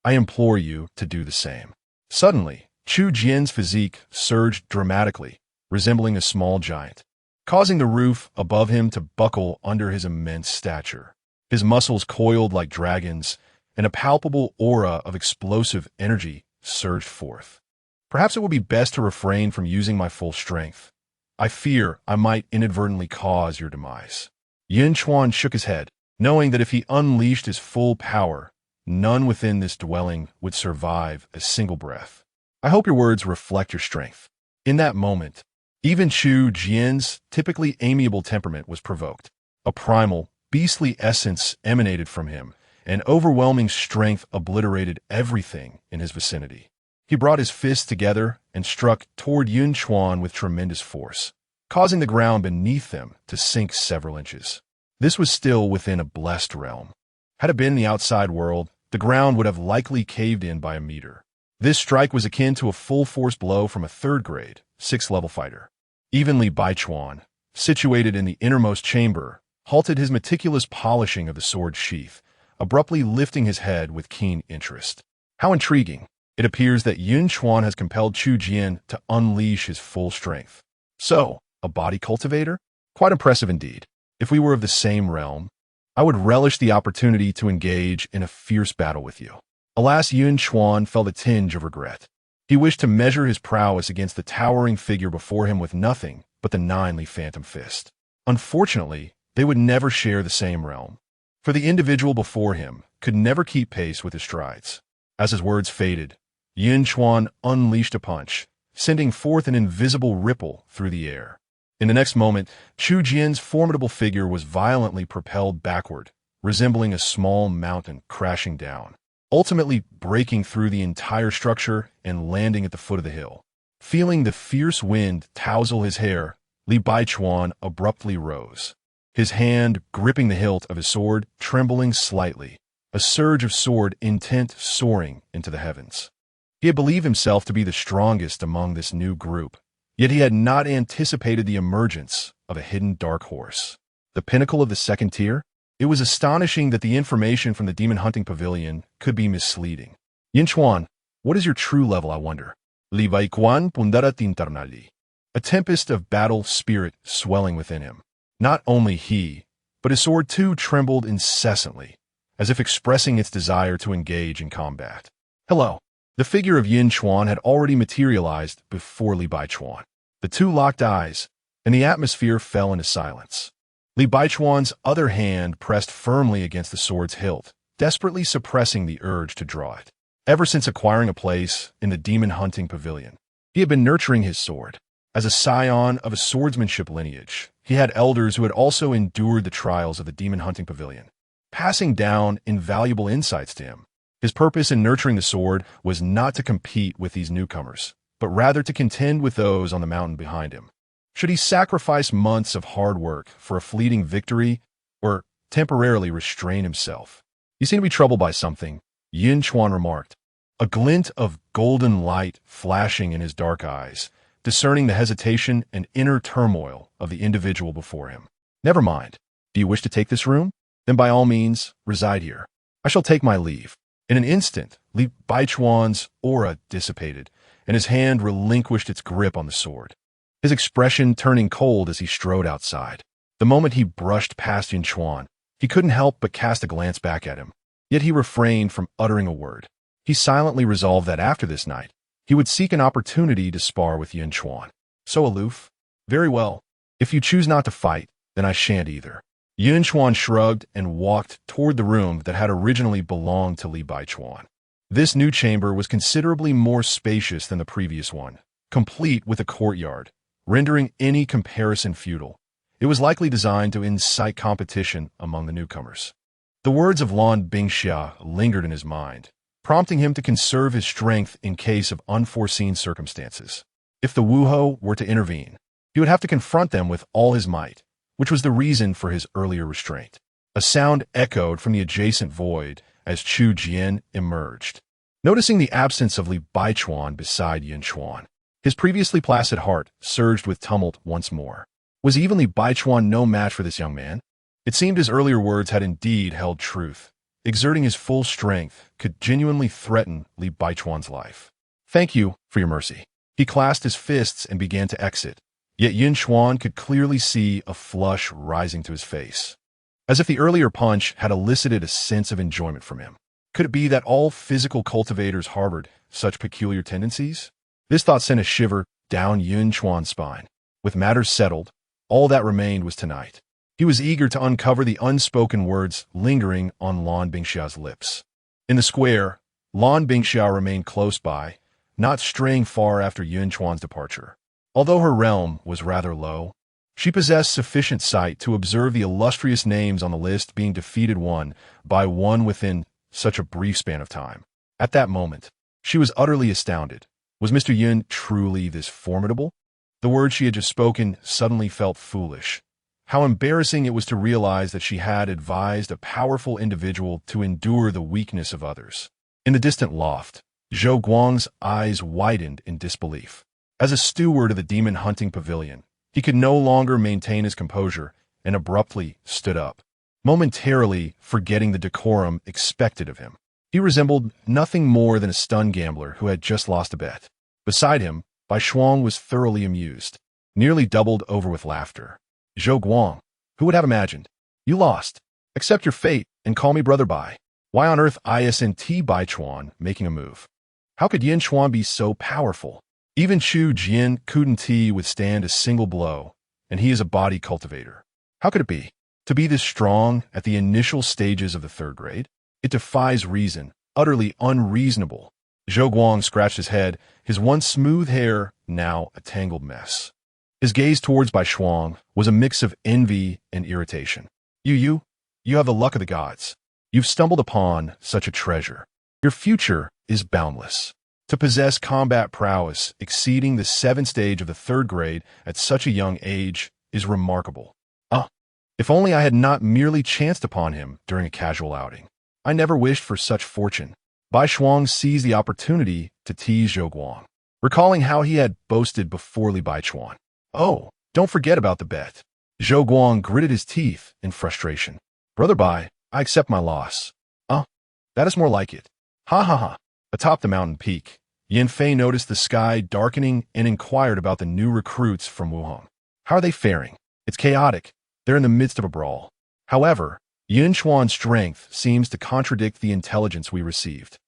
I implore you to do the same." Suddenly, Chu Jian's physique surged dramatically, resembling a small giant, causing the roof above him to buckle under his immense stature. His muscles coiled like dragons, and a palpable aura of explosive energy surged forth. Perhaps it would be best to refrain from using my full strength. I fear I might inadvertently cause your demise. Yun Chuan shook his head, knowing that if he unleashed his full power, none within this dwelling would survive a single breath. I hope your words reflect your strength. In that moment, even Chu Jian's typically amiable temperament was provoked. A primal, beastly essence emanated from him, and overwhelming strength obliterated everything in his vicinity. He brought his fists together and struck toward Yun Chuan with tremendous force, causing the ground beneath them to sink several inches. This was still within a blessed realm. Had it been the outside world, the ground would have likely caved in by a meter. This strike was akin to a full-force blow from a third-grade, 6th-level fighter. Even Li Baichuan, situated in the innermost chamber, halted his meticulous polishing of the sword sheath, abruptly lifting his head with keen interest. How intriguing! It appears that Yun Chuan has compelled Chu Jian to unleash his full strength. So, a body cultivator? Quite impressive indeed. If we were of the same realm, I would relish the opportunity to engage in a fierce battle with you. Alas, Yun Chuan felt a tinge of regret. He wished to measure his prowess against the towering figure before him with nothing but the 9-leaf phantom fist. Unfortunately, they would never share the same realm, for the individual before him could never keep pace with his strides. As his words faded, Yun Chuan unleashed a punch, sending forth an invisible ripple through the air. In the next moment, Chu Jian's formidable figure was violently propelled backward, resembling a small mountain crashing down, ultimately breaking through the entire structure and landing at the foot of the hill. Feeling the fierce wind tousle his hair, Li Baichuan abruptly rose, his hand gripping the hilt of his sword, trembling slightly, a surge of sword intent soaring into the heavens. He had believed himself to be the strongest among this new group, yet he had not anticipated the emergence of a hidden dark horse. The pinnacle of the second tier? It was astonishing that the information from the demon hunting pavilion could be misleading. Yunchuan, what is your true level, I wonder? Li Baichuan pundarat internali. A tempest of battle spirit swelling within him. Not only he, but his sword too trembled incessantly, as if expressing its desire to engage in combat. Hello. The figure of Yun Chuan had already materialized before Li Baichuan. The two locked eyes, and the atmosphere fell into silence. Li Baichuan's other hand pressed firmly against the sword's hilt, desperately suppressing the urge to draw it. Ever since acquiring a place in the demon hunting pavilion, he had been nurturing his sword. As a scion of a swordsmanship lineage, he had elders who had also endured the trials of the demon hunting pavilion, passing down invaluable insights to him. His purpose in nurturing the sword was not to compete with these newcomers, but rather to contend with those on the mountain behind him. Should he sacrifice months of hard work for a fleeting victory, or temporarily restrain himself? You seem to be troubled by something, Yun Chuan remarked, a glint of golden light flashing in his dark eyes, discerning the hesitation and inner turmoil of the individual before him. Never mind. Do you wish to take this room? Then by all means, reside here. I shall take my leave. In an instant, Li Baichuan's aura dissipated, and his hand relinquished its grip on the sword, his expression turning cold as he strode outside. The moment he brushed past Yun Chuan, he couldn't help but cast a glance back at him, yet he refrained from uttering a word. He silently resolved that after this night, he would seek an opportunity to spar with Yun Chuan. So aloof? Very well. If you choose not to fight, then I shan't either. Yun Chuan shrugged and walked toward the room that had originally belonged to Li Baichuan. This new chamber was considerably more spacious than the previous one, complete with a courtyard, rendering any comparison futile. It was likely designed to incite competition among the newcomers. The words of Lan Bingxia lingered in his mind, prompting him to conserve his strength in case of unforeseen circumstances. If the Wuho were to intervene, he would have to confront them with all his might, which was the reason for his earlier restraint. A sound echoed from the adjacent void as Chu Jian emerged. Noticing the absence of Li Baichuan beside Yun Chuan, his previously placid heart surged with tumult once more. Was even Li Baichuan no match for this young man? It seemed his earlier words had indeed held truth. Exerting his full strength could genuinely threaten Li Baichuan's life. Thank you for your mercy. He clasped his fists and began to exit, yet Yun Chuan could clearly see a flush rising to his face, as if the earlier punch had elicited a sense of enjoyment from him. Could it be that all physical cultivators harbored such peculiar tendencies? This thought sent a shiver down Yun Chuan's spine. With matters settled, all that remained was tonight. He was eager to uncover the unspoken words lingering on Lan Bingxia's lips. In the square, Lan Bingxia remained close by, not straying far after Yun Chuan's departure. Although her realm was rather low, she possessed sufficient sight to observe the illustrious names on the list being defeated one by one within such a brief span of time. At that moment, she was utterly astounded. Was Mr. Yun truly this formidable? The words she had just spoken suddenly felt foolish. How embarrassing it was to realize that she had advised a powerful individual to endure the weakness of others. In the distant loft, Zhou Guang's eyes widened in disbelief. As a steward of the demon hunting pavilion, he could no longer maintain his composure and abruptly stood up, momentarily forgetting the decorum expected of him. He resembled nothing more than a stunned gambler who had just lost a bet. Beside him, Bai Shuang was thoroughly amused, nearly doubled over with laughter. Zhou Guang, who would have imagined? You lost. Accept your fate and call me Brother Bai. Why on earth isn't Bai Chuan making a move? How could Yun Chuan be so powerful? Even Chu Jian couldn't withstand a single blow, and he is a body cultivator. How could it be? To be this strong at the initial stages of the third grade? It defies reason, utterly unreasonable. Zhou Guang scratched his head, his once smooth hair now a tangled mess. His gaze towards Bai Shuang was a mix of envy and irritation. You have the luck of the gods. You've stumbled upon such a treasure. Your future is boundless. To possess combat prowess exceeding the 7th stage of the 3rd grade at such a young age is remarkable. If only I had not merely chanced upon him during a casual outing. I never wished for such fortune. Bai Shuang seized the opportunity to tease Zhou Guang, recalling how he had boasted before Li Baichuan. Oh, don't forget about the bet. Zhou Guang gritted his teeth in frustration. Brother Bai, I accept my loss. That is more like it. Ha ha ha. Atop the mountain peak, Yin Fei noticed the sky darkening and inquired about the new recruits from Wuhan. How are they faring? It's chaotic. They're in the midst of a brawl. However, Yunchuan's strength seems to contradict the intelligence we received.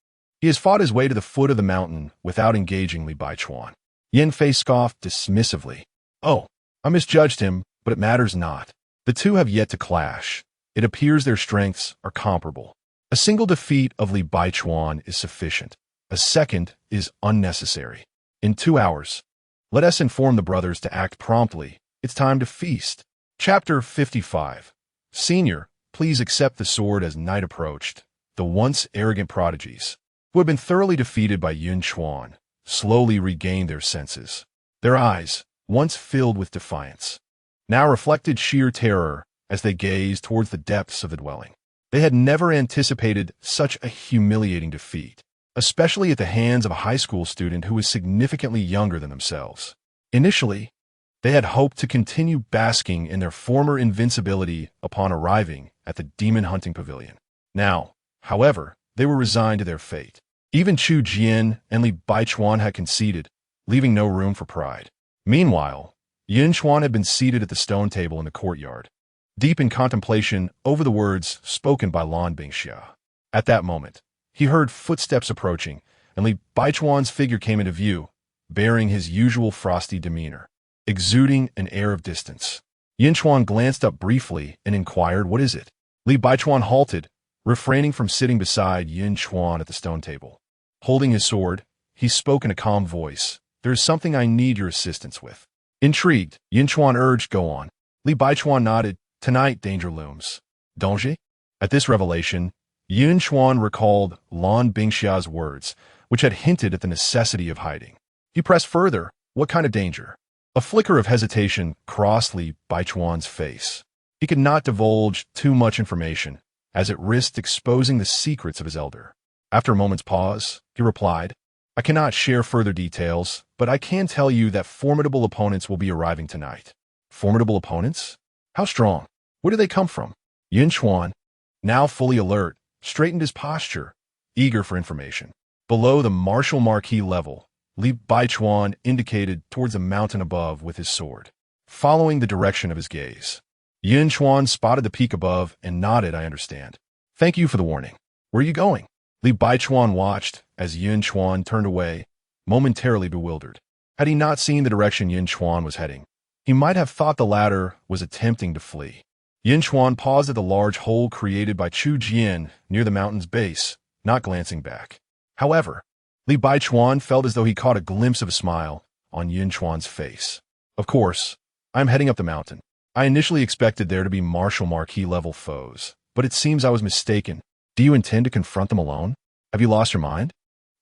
He has fought his way to the foot of the mountain without engaging Li Baichuan. Yin Fei scoffed dismissively. Oh, I misjudged him, but it matters not. The two have yet to clash. It appears their strengths are comparable. A single defeat of Li Baichuan is sufficient. A second is unnecessary. In 2 hours, let us inform the brothers to act promptly. It's time to feast. Chapter 55. Senior, please accept the sword as night approached. The once arrogant prodigies, who had been thoroughly defeated by Yun Chuan, slowly regained their senses. Their eyes, once filled with defiance, now reflected sheer terror as they gazed towards the depths of the dwelling. They had never anticipated such a humiliating defeat, especially at the hands of a high school student who was significantly younger than themselves. Initially, they had hoped to continue basking in their former invincibility upon arriving at the demon hunting pavilion. Now, however, they were resigned to their fate. Even Chu Jian and Li Baichuan had conceded, leaving no room for pride. Meanwhile, Yunchuan had been seated at the stone table in the courtyard, deep in contemplation over the words spoken by Lan Bingxia. At that moment, he heard footsteps approaching, and Li Baichuan's figure came into view, bearing his usual frosty demeanor, exuding an air of distance. Yunchuan glanced up briefly and inquired, "What is it?" Li Baichuan halted, refraining from sitting beside Yunchuan at the stone table. Holding his sword, he spoke in a calm voice. "There is something I need your assistance with." Intrigued, Yunchuan urged, "Go on." Li Baichuan nodded. "Tonight danger looms. Danger?" At this revelation, Yunchuan recalled Lan Bingxia's words, which had hinted at the necessity of hiding. He pressed further. "What kind of danger?" A flicker of hesitation crossed Li Baichuan's face. He could not divulge too much information, as it risked exposing the secrets of his elder. After a moment's pause, he replied, "I cannot share further details, but I can tell you that formidable opponents will be arriving tonight." Formidable opponents? How strong? Where do they come from? Yunchuan, now fully alert, straightened his posture, eager for information. Below the martial marquee level, Li Baichuan indicated towards the mountain above with his sword, following the direction of his gaze. Yun Chuan spotted the peak above and nodded, "I understand. Thank you for the warning. Where are you going?" Li Baichuan watched as Yun Chuan turned away, momentarily bewildered. Had he not seen the direction Yun Chuan was heading, he might have thought the latter was attempting to flee. Yun Chuan paused at the large hole created by Chu Jian near the mountain's base, not glancing back. However, Li Baichuan felt as though he caught a glimpse of a smile on Yun Chuan's face. "Of course, I'm heading up the mountain. I initially expected there to be martial marquee-level foes, but it seems I was mistaken. Do you intend to confront them alone? Have you lost your mind?"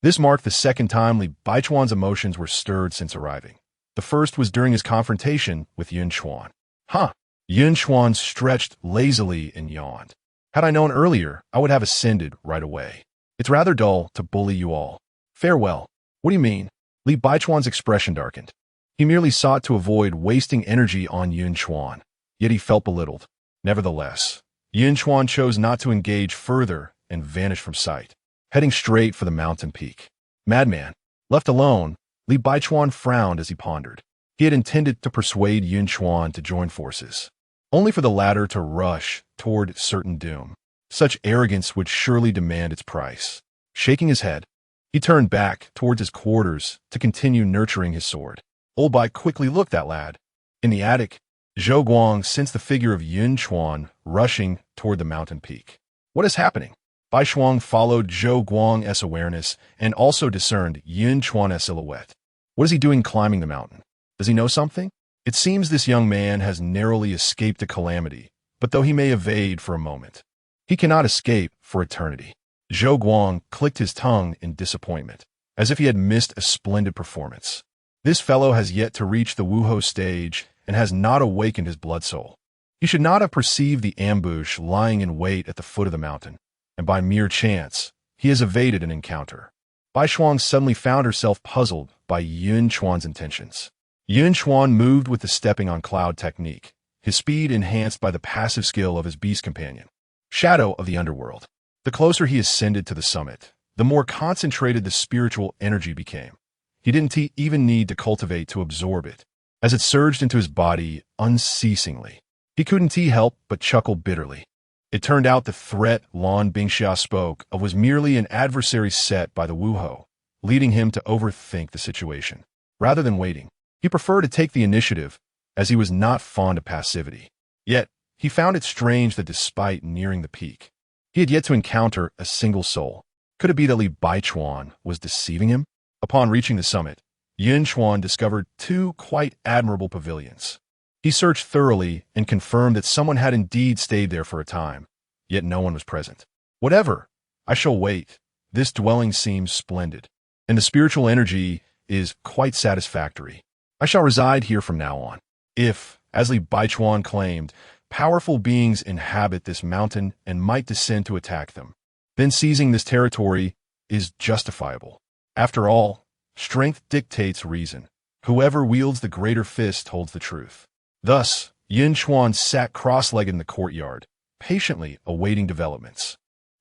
This marked the second time Li Baichuan's emotions were stirred since arriving. The first was during his confrontation with Yun Chuan. "Huh." Yun Chuan stretched lazily and yawned. "Had I known earlier, I would have ascended right away. It's rather dull to bully you all. Farewell." "What do you mean?" Li Baichuan's expression darkened. He merely sought to avoid wasting energy on Yun Chuan, yet he felt belittled. Nevertheless, Yun Chuan chose not to engage further and vanished from sight, heading straight for the mountain peak. Madman. Left alone, Li Baichuan frowned as he pondered. He had intended to persuade Yun Chuan to join forces, only for the latter to rush toward certain doom. Such arrogance would surely demand its price. Shaking his head, he turned back towards his quarters to continue nurturing his sword. Old Bai quickly looked at lad. In the attic, Zhou Guang sensed the figure of Yun Chuan rushing toward the mountain peak. What is happening? Bai Shuang followed Zhou Guang's awareness and also discerned Yun Chuan's silhouette. What is he doing climbing the mountain? Does he know something? It seems this young man has narrowly escaped a calamity, but though he may evade for a moment, he cannot escape for eternity. Zhou Guang clicked his tongue in disappointment, as if he had missed a splendid performance. This fellow has yet to reach the Wuhou stage and has not awakened his blood soul. He should not have perceived the ambush lying in wait at the foot of the mountain, and by mere chance, he has evaded an encounter. Bai Shuang suddenly found herself puzzled by Yun Chuan's intentions. Yun Chuan moved with the stepping on cloud technique, his speed enhanced by the passive skill of his beast companion, Shadow of the Underworld. The closer he ascended to the summit, the more concentrated the spiritual energy became. He didn't even need to cultivate to absorb it, as it surged into his body unceasingly. He couldn't help but chuckle bitterly. It turned out the threat Lan Bingxia spoke of was merely an adversary set by the Wuhou, leading him to overthink the situation. Rather than waiting, he preferred to take the initiative, as he was not fond of passivity. Yet, he found it strange that despite nearing the peak, he had yet to encounter a single soul. Could it be that Li Baichuan was deceiving him? Upon reaching the summit, Yun Chuan discovered two quite admirable pavilions. He searched thoroughly and confirmed that someone had indeed stayed there for a time, yet no one was present. Whatever, I shall wait. This dwelling seems splendid, and the spiritual energy is quite satisfactory. I shall reside here from now on. If, as Li Baichuan claimed, powerful beings inhabit this mountain and might descend to attack them, then seizing this territory is justifiable. After all, strength dictates reason. Whoever wields the greater fist holds the truth. Thus, Yun Chuan sat cross-legged in the courtyard, patiently awaiting developments.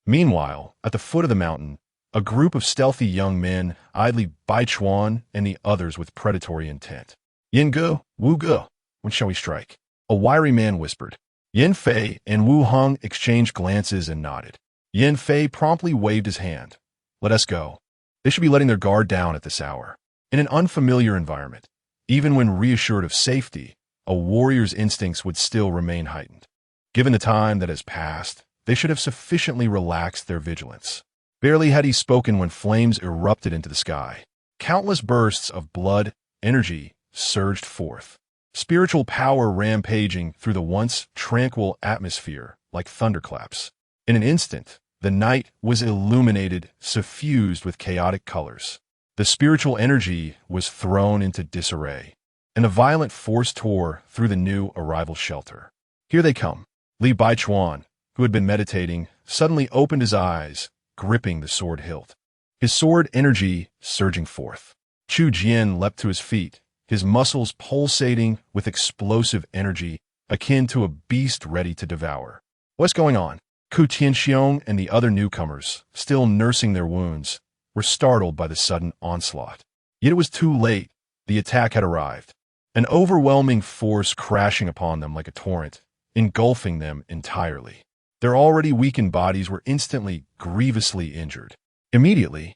Meanwhile, at the foot of the mountain, a group of stealthy young men eyed Li Baichuan and the others with predatory intent. "Yin Ge, Wu Ge, when shall we strike?" A wiry man whispered. Yin Fei and Wu Hong exchanged glances and nodded. Yin Fei promptly waved his hand. "Let us go." They should be letting their guard down at this hour. In an unfamiliar environment, even when reassured of safety, a warrior's instincts would still remain heightened. Given the time that has passed, they should have sufficiently relaxed their vigilance. Barely had he spoken when flames erupted into the sky. Countless bursts of blood, energy, surged forth. Spiritual power rampaging through the once tranquil atmosphere like thunderclaps. In an instant, the night was illuminated, suffused with chaotic colors. The spiritual energy was thrown into disarray, and a violent force tore through the new arrival shelter. Here they come. Li Baichuan, who had been meditating, suddenly opened his eyes, gripping the sword hilt. His sword energy surging forth. Chu Jian leapt to his feet, his muscles pulsating with explosive energy, akin to a beast ready to devour. What's going on? Ku Tianxiong and the other newcomers, still nursing their wounds, were startled by the sudden onslaught. Yet it was too late. The attack had arrived. An overwhelming force crashing upon them like a torrent, engulfing them entirely. Their already weakened bodies were instantly grievously injured. Immediately,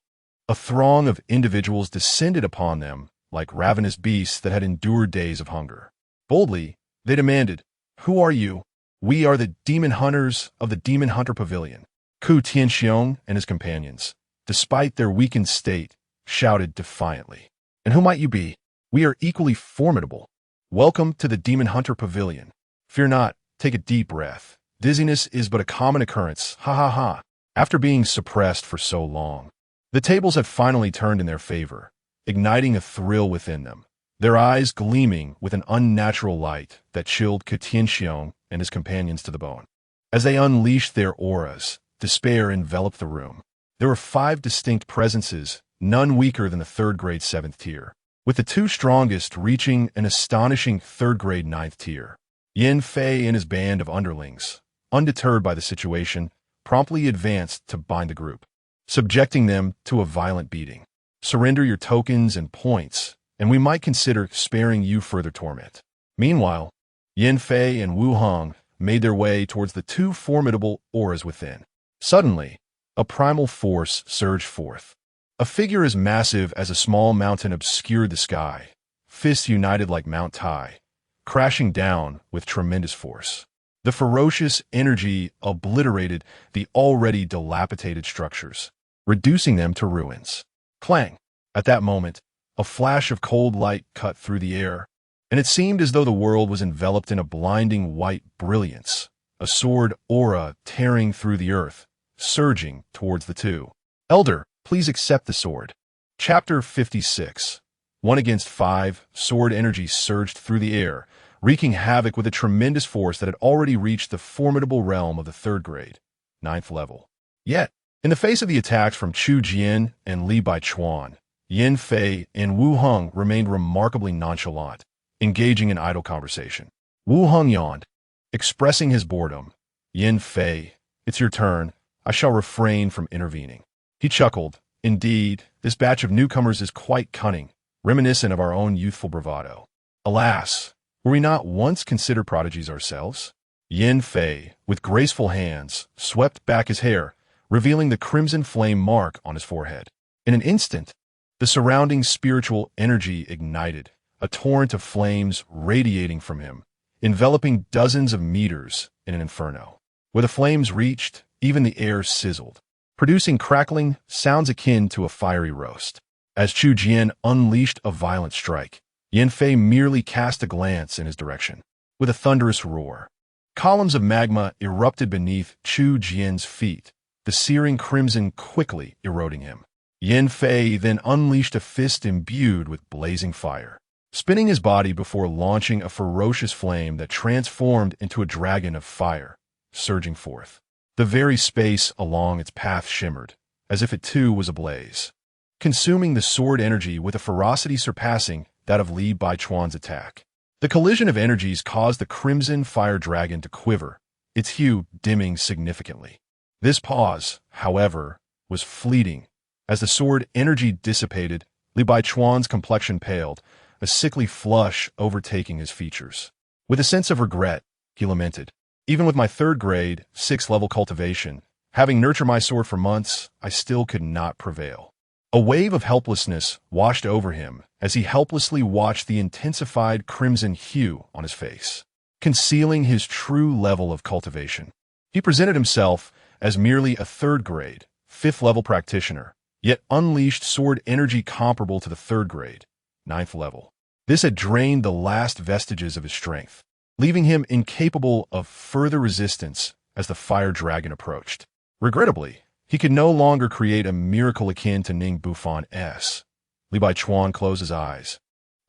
a throng of individuals descended upon them like ravenous beasts that had endured days of hunger. Boldly, they demanded, "Who are you?" "We are the demon hunters of the Demon Hunter Pavilion." Ku Tianxiong and his companions, despite their weakened state, shouted defiantly. "And who might you be? We are equally formidable. Welcome to the Demon Hunter Pavilion. Fear not, take a deep breath. Dizziness is but a common occurrence, ha ha ha." After being suppressed for so long, the tables had finally turned in their favor, igniting a thrill within them, their eyes gleaming with an unnatural light that chilled Ku Tianxiong and his companions to the bone. As they unleashed their auras, despair enveloped the room. There were 5 distinct presences, none weaker than the 3rd grade 7th tier, with the 2 strongest reaching an astonishing 3rd grade 9th tier. Yin Fei and his band of underlings, undeterred by the situation, promptly advanced to bind the group, subjecting them to a violent beating. "Surrender your tokens and points, and we might consider sparing you further torment." Meanwhile, Yin Fei and Wu Hong made their way towards the 2 formidable auras within. Suddenly, a primal force surged forth. A figure as massive as a small mountain obscured the sky, fists united like Mount Tai, crashing down with tremendous force. The ferocious energy obliterated the already dilapidated structures, reducing them to ruins. Clang! At that moment, a flash of cold light cut through the air, and it seemed as though the world was enveloped in a blinding white brilliance, a sword aura tearing through the earth, surging towards the 2. "Elder, please accept the sword." Chapter 56. 1 against 5, sword energy surged through the air, wreaking havoc with a tremendous force that had already reached the formidable realm of the 3rd grade, 9th level. Yet, in the face of the attacks from Chu Jian and Li Baichuan, Yin Fei and Wu Hong remained remarkably nonchalant, engaging in idle conversation. Wu Hong yawned, expressing his boredom. "Yin Fei, it's your turn. I shall refrain from intervening." He chuckled. "Indeed, this batch of newcomers is quite cunning, reminiscent of our own youthful bravado. Alas, were we not once considered prodigies ourselves?" Yin Fei, with graceful hands, swept back his hair, revealing the crimson flame mark on his forehead. In an instant, the surrounding spiritual energy ignited, a torrent of flames radiating from him, enveloping dozens of meters in an inferno. Where the flames reached, even the air sizzled, producing crackling sounds akin to a fiery roast. As Chu Jian unleashed a violent strike, Yin Fei merely cast a glance in his direction. With a thunderous roar, columns of magma erupted beneath Chu Jian's feet, the searing crimson quickly eroding him. Yin Fei then unleashed a fist imbued with blazing fire, spinning his body before launching a ferocious flame that transformed into a dragon of fire, surging forth. The very space along its path shimmered, as if it too was ablaze, consuming the sword energy with a ferocity surpassing that of Li Baichuan's attack. The collision of energies caused the crimson fire dragon to quiver, its hue dimming significantly. This pause, however, was fleeting. As the sword energy dissipated, Li Baichuan's complexion paled, a sickly flush overtaking his features. With a sense of regret, he lamented, "Even with my 3rd grade, 6th level cultivation, having nurtured my sword for months, I still could not prevail." A wave of helplessness washed over him as he helplessly watched the intensified crimson hue on his face, concealing his true level of cultivation. He presented himself as merely a 3rd grade, 5th level practitioner, yet unleashed sword energy comparable to the 3rd grade, 9th level. This had drained the last vestiges of his strength, leaving him incapable of further resistance as the fire dragon approached. Regrettably, he could no longer create a miracle akin to Ning Buffon's. Li Baichuan closed his eyes,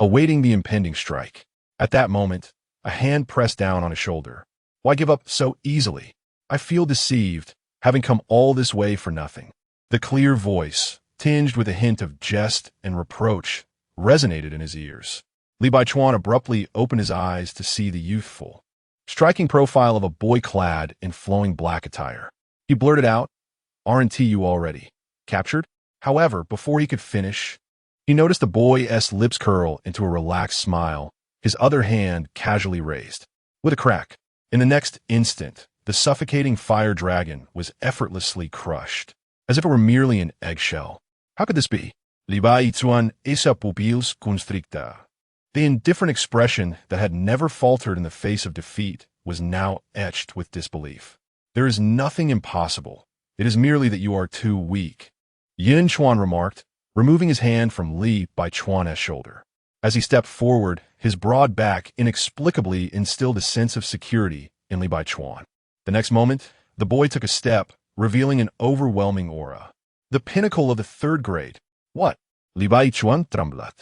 awaiting the impending strike. At that moment, a hand pressed down on his shoulder. "Why give up so easily? I feel deceived, having come all this way for nothing." The clear voice, tinged with a hint of jest and reproach, resonated in his ears. Li Baichuan abruptly opened his eyes to see the youthful, striking profile of a boy clad in flowing black attire. He blurted out, "Aren't you already captured?" However, before he could finish, He noticed the boy's lips curl into a relaxed smile, his other hand casually raised. With a crack, in the next instant, the suffocating fire dragon was effortlessly crushed, as if it were merely an eggshell. How could this be? Yunchuan esa pupils constricta. The indifferent expression that had never faltered in the face of defeat was now etched with disbelief. There is nothing impossible. It is merely that you are too weak, Yun Chuan remarked, removing his hand from Li Baichuan's shoulder. As he stepped forward, his broad back inexplicably instilled a sense of security in Li Baichuan. The next moment, the boy took a step, revealing an overwhelming aura. The pinnacle of the third grade. What? Li Baichuan trembled,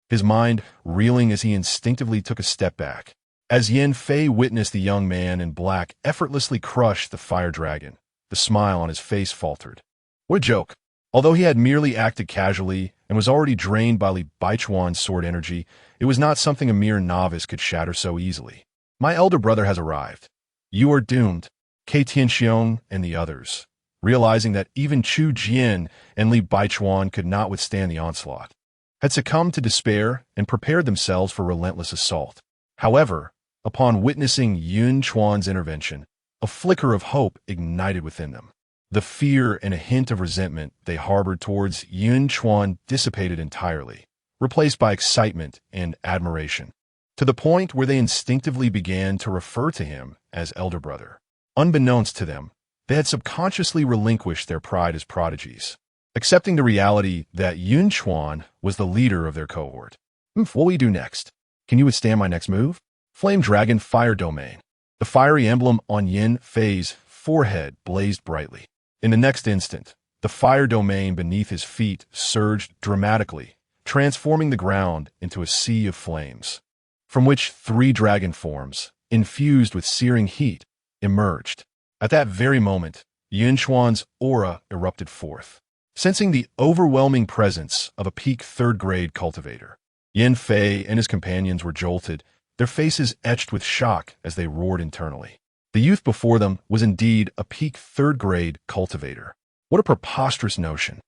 his mind reeling as he instinctively took a step back. As Yin Fei witnessed the young man in black effortlessly crush the fire dragon, the smile on his face faltered. What a joke. Although he had merely acted casually and was already drained by Li Baichuan's sword energy, it was not something a mere novice could shatter so easily. My elder brother has arrived. You are doomed, Kei Tianxiong and the others, realizing that even Chu Jian and Li Baichuan could not withstand the onslaught, had succumbed to despair and prepared themselves for relentless assault. However, upon witnessing Yun Chuan's intervention, a flicker of hope ignited within them. The fear and a hint of resentment they harbored towards Yun Chuan dissipated entirely, replaced by excitement and admiration, to the point where they instinctively began to refer to him as elder brother. Unbeknownst to them, they had subconsciously relinquished their pride as prodigies, accepting the reality that Yun Chuan was the leader of their cohort. What will we do next? Can you withstand my next move? Flame Dragon Fire Domain. The fiery emblem on Yin Fei's forehead blazed brightly. In the next instant, the fire domain beneath his feet surged dramatically, transforming the ground into a sea of flames, from which 3 dragon forms, infused with searing heat, emerged. At that very moment, Yunchuan's aura erupted forth, sensing the overwhelming presence of a peak third-grade cultivator. Yin Fei and his companions were jolted, their faces etched with shock as they roared internally. The youth before them was indeed a peak third-grade cultivator. What a preposterous notion.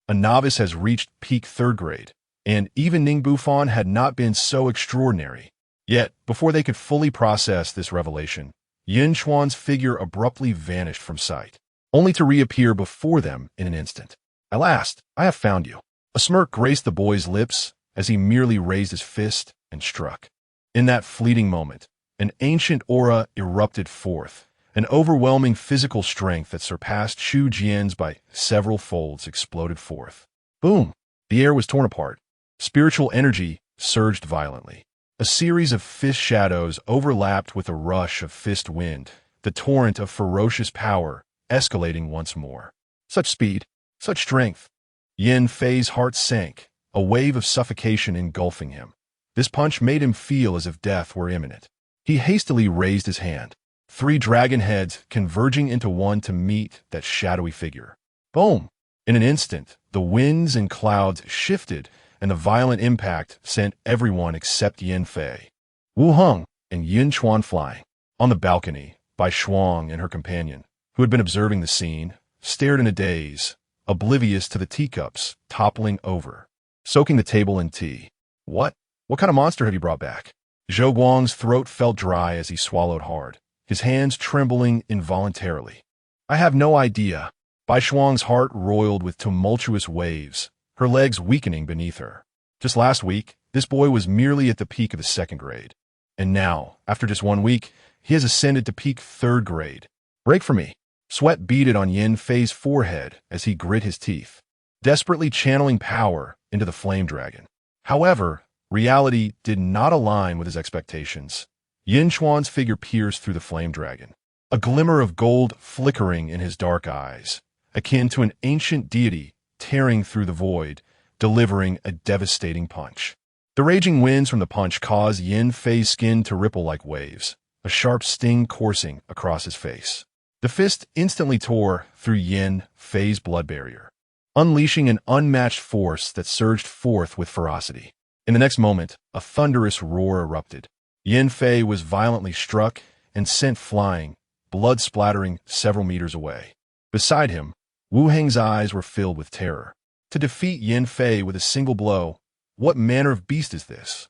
A novice has reached peak third grade, and even Ning Bufan had not been so extraordinary. Yet, before they could fully process this revelation, Yun Chuan's figure abruptly vanished from sight, only to reappear before them in an instant. At last, I have found you. A smirk graced the boy's lips as he merely raised his fist and struck. In that fleeting moment, an ancient aura erupted forth. An overwhelming physical strength that surpassed Chu Jian's by several folds exploded forth. Boom! The air was torn apart. Spiritual energy surged violently. A series of fist shadows overlapped with a rush of fist wind, the torrent of ferocious power escalating once more. Such speed, such strength. Yin Fei's heart sank, a wave of suffocation engulfing him. This punch made him feel as if death were imminent. He hastily raised his hand, 3 dragon heads converging into one to meet that shadowy figure. Boom! In an instant, the winds and clouds shifted, and the violent impact sent everyone except Yin Fei, Wu Heng, and Yun Chuan flying. On the balcony, Bai Shuang and her companion, who had been observing the scene, stared in a daze, oblivious to the teacups toppling over, soaking the table in tea. What kind of monster have you brought back? Zhou Guang's throat felt dry as he swallowed hard, his hands trembling involuntarily. I have no idea. Bai Shuang's heart roiled with tumultuous waves, her legs weakening beneath her. Just last week, this boy was merely at the peak of the 2nd grade. And now, after just 1 week, he has ascended to peak 3rd grade. Break for me. Sweat beaded on Yin Fei's forehead as he grit his teeth, desperately channeling power into the flame dragon. However, reality did not align with his expectations. Yunchuan's figure pierced through the flame dragon, a glimmer of gold flickering in his dark eyes, akin to an ancient deity tearing through the void, delivering a devastating punch. The raging winds from the punch caused Yin Fei's skin to ripple like waves, a sharp sting coursing across his face. The fist instantly tore through Yin Fei's blood barrier, unleashing an unmatched force that surged forth with ferocity. In the next moment, a thunderous roar erupted. Yin Fei was violently struck and sent flying, blood splattering several meters away. Beside him, Wu Heng's eyes were filled with terror. To defeat Yin Fei with a single blow, What manner of beast is this?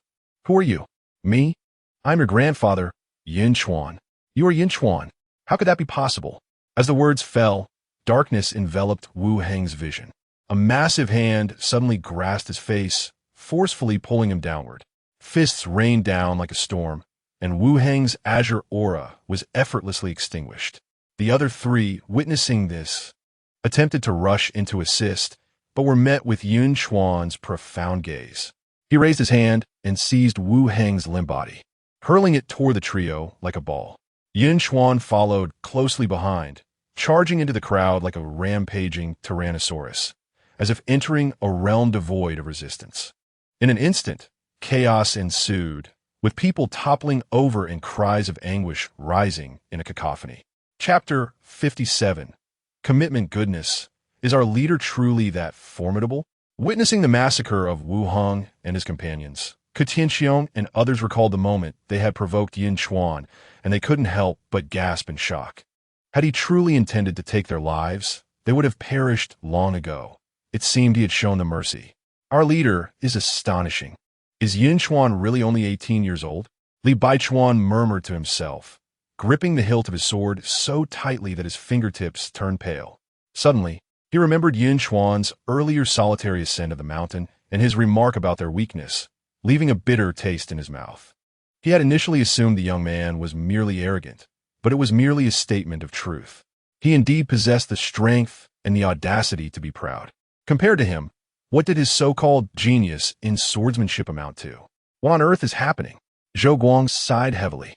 Who are you? Me? I'm your grandfather, Yun Chuan. You are Yun Chuan. How could that be possible? As the words fell, darkness enveloped Wu Heng's vision. A massive hand suddenly grasped his face, forcefully pulling him downward. Fists rained down like a storm, and Wu Heng's azure aura was effortlessly extinguished. The other three, witnessing this, attempted to rush in to assist, but were met with Yun Chuan's profound gaze. He raised his hand and seized Wu Heng's limp body, hurling it toward the trio like a ball. Yun Chuan followed closely behind, charging into the crowd like a rampaging tyrannosaurus, as if entering a realm devoid of resistance. In an instant, chaos ensued, with people toppling over and cries of anguish rising in a cacophony. Chapter 57. Commitment Goodness. Is our leader truly that formidable? Witnessing the massacre of Wu Heng and his companions, Tianxiong and others recalled the moment they had provoked Yun Chuan, and they couldn't help but gasp in shock. Had he truly intended to take their lives, they would have perished long ago. It seemed he had shown them mercy. Our leader is astonishing. Is Yun Chuan really only 18 years old? Li Baichuan murmured to himself, gripping the hilt of his sword so tightly that his fingertips turned pale. Suddenly, he remembered Yun Chuan's earlier solitary ascent of the mountain and his remark about their weakness, leaving a bitter taste in his mouth. He had initially assumed the young man was merely arrogant, but it was merely a statement of truth. He indeed possessed the strength and the audacity to be proud. Compared to him, what did his so-called genius in swordsmanship amount to? What on earth is happening? Zhou Guang sighed heavily.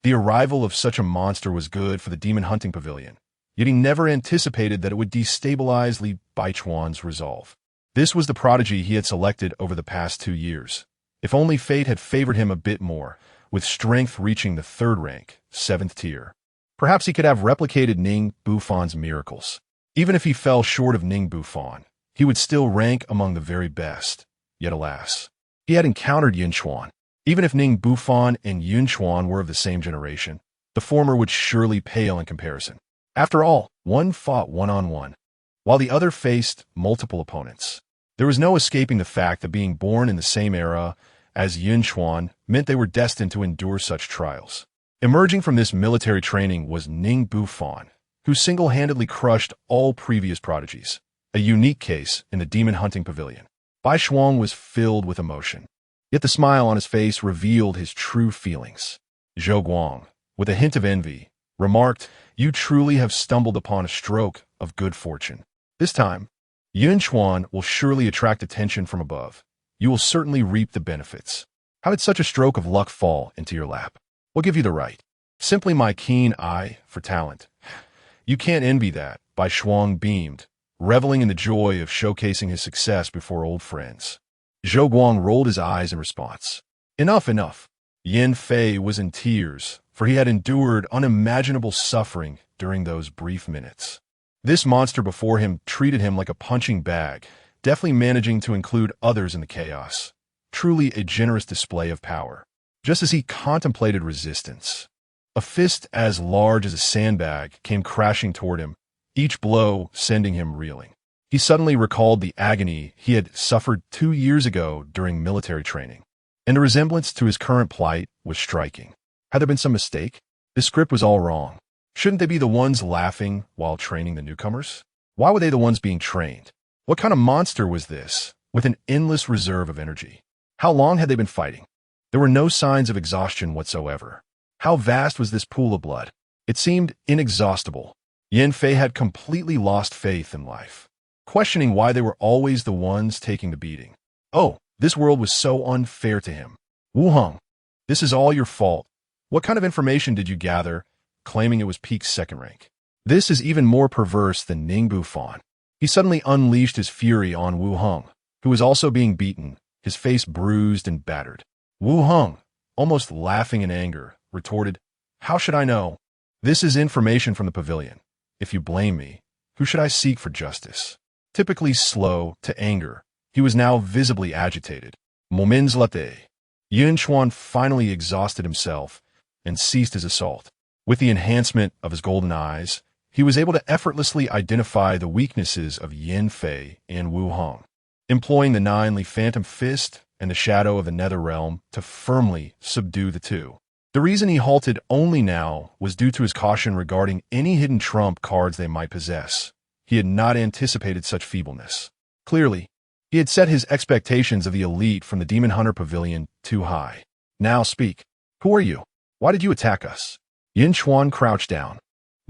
The arrival of such a monster was good for the demon hunting pavilion, yet he never anticipated that it would destabilize Li Baichuan's resolve. This was the prodigy he had selected over the past 2 years. If only fate had favored him a bit more, with strength reaching the 3rd rank, 7th tier. Perhaps he could have replicated Ning Bufan's miracles. Even if he fell short of Ning Bufan, he would still rank among the very best. Yet alas, he had encountered Yunchuan. Even if Ning Bufan and Yunchuan were of the same generation, the former would surely pale in comparison. After all, one fought one-on-one, while the other faced multiple opponents. There was no escaping the fact that being born in the same era as Yunchuan meant they were destined to endure such trials. Emerging from this military training was Ning Bufan, who single-handedly crushed all previous prodigies, a unique case in the demon hunting pavilion. Bai Shuang was filled with emotion, yet the smile on his face revealed his true feelings. Zhou Guang, with a hint of envy, remarked, "You truly have stumbled upon a stroke of good fortune. This time, Yunchuan will surely attract attention from above. You will certainly reap the benefits." How did such a stroke of luck fall into your lap? What gave you the right? Simply my keen eye for talent. You can't envy that, Bai Shuang beamed, reveling in the joy of showcasing his success before old friends. Zhou Guang rolled his eyes in response. Enough, enough. Yin Fei was in tears, for he had endured unimaginable suffering during those brief minutes. This monster before him treated him like a punching bag, deftly managing to include others in the chaos. Truly a generous display of power. Just as he contemplated resistance, a fist as large as a sandbag came crashing toward him, each blow sending him reeling. He suddenly recalled the agony he had suffered 2 years ago during military training, and the resemblance to his current plight was striking. Had there been some mistake? This script was all wrong. Shouldn't they be the ones laughing while training the newcomers? Why were they the ones being trained? What kind of monster was this, with an endless reserve of energy? How long had they been fighting? There were no signs of exhaustion whatsoever. How vast was this pool of blood? It seemed inexhaustible. Yin Fei had completely lost faith in life, questioning why they were always the ones taking the beating. Oh, this world was so unfair to him. Wu Heng, this is all your fault. What kind of information did you gather, claiming it was peak 2nd rank? This is even more perverse than Ning Bufan. He suddenly unleashed his fury on Wu Heng, who was also being beaten, his face bruised and battered. Wu Heng, almost laughing in anger, retorted, "How should I know? This is information from the pavilion. If you blame me, who should I seek for justice?" Typically slow to anger, he was now visibly agitated. Moments later, Yun Chuan finally exhausted himself and ceased his assault. With the enhancement of his golden eyes, he was able to effortlessly identify the weaknesses of Yin Fei and Wu Heng. Employing the 9-leaf phantom fist and the shadow of the nether realm to firmly subdue the two. The reason he halted only now was due to his caution regarding any hidden trump cards they might possess. He had not anticipated such feebleness. Clearly, he had set his expectations of the elite from the Demon Hunter Pavilion too high. Now speak. Who are you? Why did you attack us? Yun Chuan crouched down,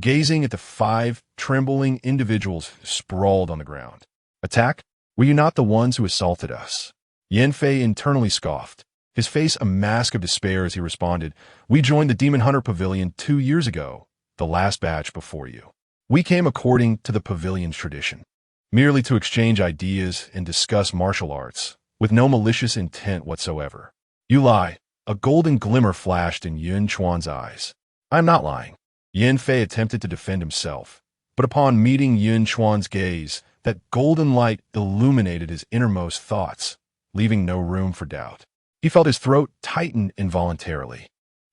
gazing at the 5 trembling individuals sprawled on the ground. Attack? Were you not the ones who assaulted us? Yan Fei internally scoffed, his face a mask of despair as he responded, We joined the Demon Hunter Pavilion 2 years ago, the last batch before you. We came according to the pavilion's tradition, merely to exchange ideas and discuss martial arts, with no malicious intent whatsoever. You lie. A golden glimmer flashed in Yun Chuan's eyes. I am not lying. Yan Fei attempted to defend himself, but upon meeting Yun Chuan's gaze, that golden light illuminated his innermost thoughts, leaving no room for doubt. He felt his throat tighten involuntarily.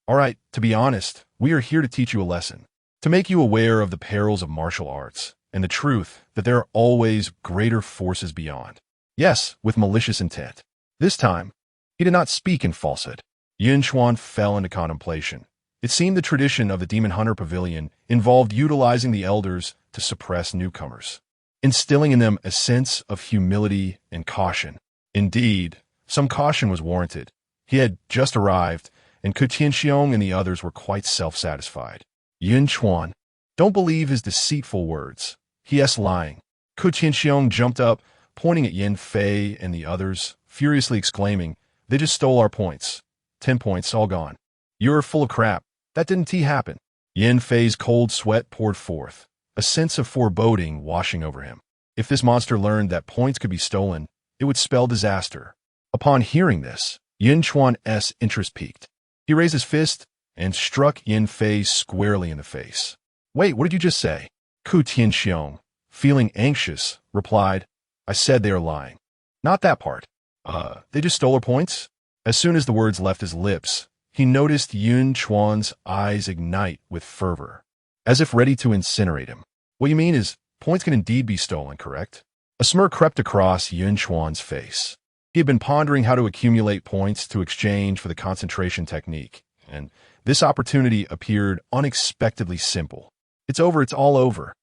All right, to be honest, we are here to teach you a lesson, to make you aware of the perils of martial arts, and the truth that there are always greater forces beyond. Yes, with malicious intent. This time, he did not speak in falsehood. Yun Chuan fell into contemplation. It seemed the tradition of the Demon Hunter Pavilion involved utilizing the elders to suppress newcomers, instilling in them a sense of humility and caution. Indeed, some caution was warranted. He had just arrived, and Ku Tianxiong and the others were quite self-satisfied. Yun Chuan, don't believe his deceitful words. He is lying. Ku Tianxiong jumped up, pointing at Yan Fei and the others, furiously exclaiming, They just stole our points. 10 points, all gone. You're full of crap. That didn't happen. Yan Fei's cold sweat poured forth, a sense of foreboding washing over him. If this monster learned that points could be stolen, it would spell disaster. Upon hearing this, Yun Chuan's interest peaked. He raised his fist and struck Yan Fei squarely in the face. Wait, what did you just say? Ku Tianxiong, feeling anxious, replied, I said they are lying. Not that part. They just stole our points? As soon as the words left his lips, he noticed Yun Chuan's eyes ignite with fervor, as if ready to incinerate him. What you mean is, points can indeed be stolen, correct? A smirk crept across Yun Chuan's face. He had been pondering how to accumulate points to exchange for the concentration technique, and this opportunity appeared unexpectedly simple. It's over, it's all over.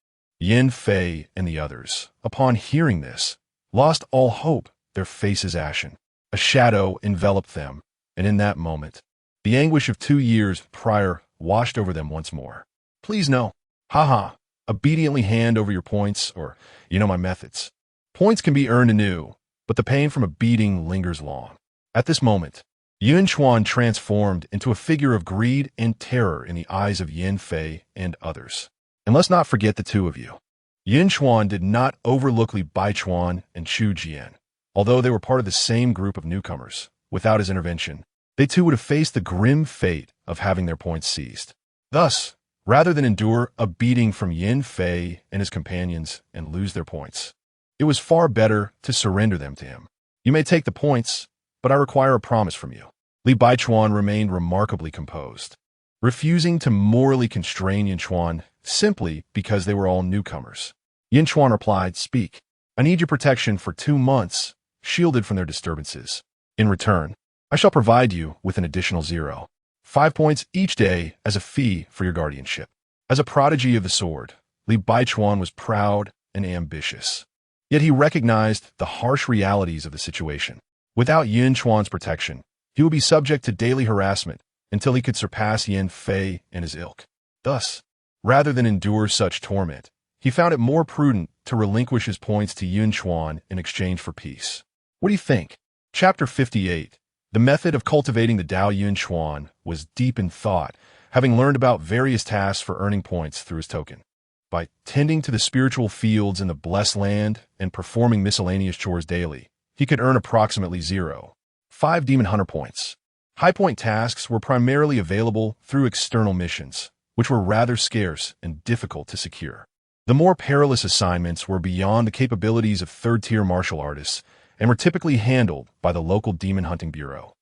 Yan Fei and the others, upon hearing this, lost all hope, their faces ashen. A shadow enveloped them, and in that moment, the anguish of 2 years prior washed over them once more. Please no. Haha. Obediently hand over your points, or you know my methods. Points can be earned anew, but the pain from a beating lingers long. At this moment, Yun Chuan transformed into a figure of greed and terror in the eyes of Yan Fei and others. And let's not forget the two of you. Yun Chuan did not overlook Li Baichuan and Chu Jian. Although they were part of the same group of newcomers, without his intervention, they too would have faced the grim fate of having their points seized. Thus, rather than endure a beating from Yan Fei and his companions and lose their points, it was far better to surrender them to him. You may take the points, but I require a promise from you. Li Baichuan remained remarkably composed, refusing to morally constrain Yunchuan simply because they were all newcomers. Yunchuan replied, Speak. I need your protection for 2 months, shielded from their disturbances. In return, I shall provide you with an additional 0. 5 points each day as a fee for your guardianship. As a prodigy of the sword, Li Baichuan was proud and ambitious. Yet he recognized the harsh realities of the situation. Without Yun Chuan's protection, he would be subject to daily harassment until he could surpass Yan Fei and his ilk. Thus, rather than endure such torment, he found it more prudent to relinquish his points to Yun Chuan in exchange for peace. What do you think? Chapter 58. The method of cultivating the Dao. Yun Chuan was deep in thought, having learned about various tasks for earning points through his token. By tending to the spiritual fields in the blessed land and performing miscellaneous chores daily, he could earn approximately 0.5 Demon Hunter points. High point tasks were primarily available through external missions, which were rather scarce and difficult to secure. The more perilous assignments were beyond the capabilities of third-tier martial artists and were typically handled by the local demon hunting bureau.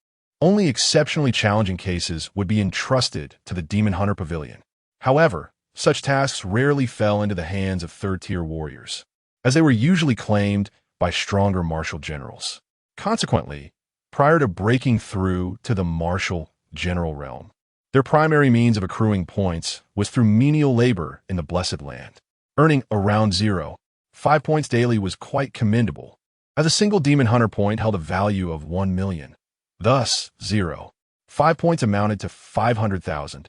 Only exceptionally challenging cases would be entrusted to the Demon Hunter Pavilion. However, such tasks rarely fell into the hands of third-tier warriors, as they were usually claimed by stronger martial generals. Consequently, prior to breaking through to the martial general realm. Their primary means of accruing points was through menial labor in the Blessed Land. Earning around 0.5 points daily was quite commendable, as a single demon hunter point held a value of 1 million. Thus, 0.5 points amounted to 500,000,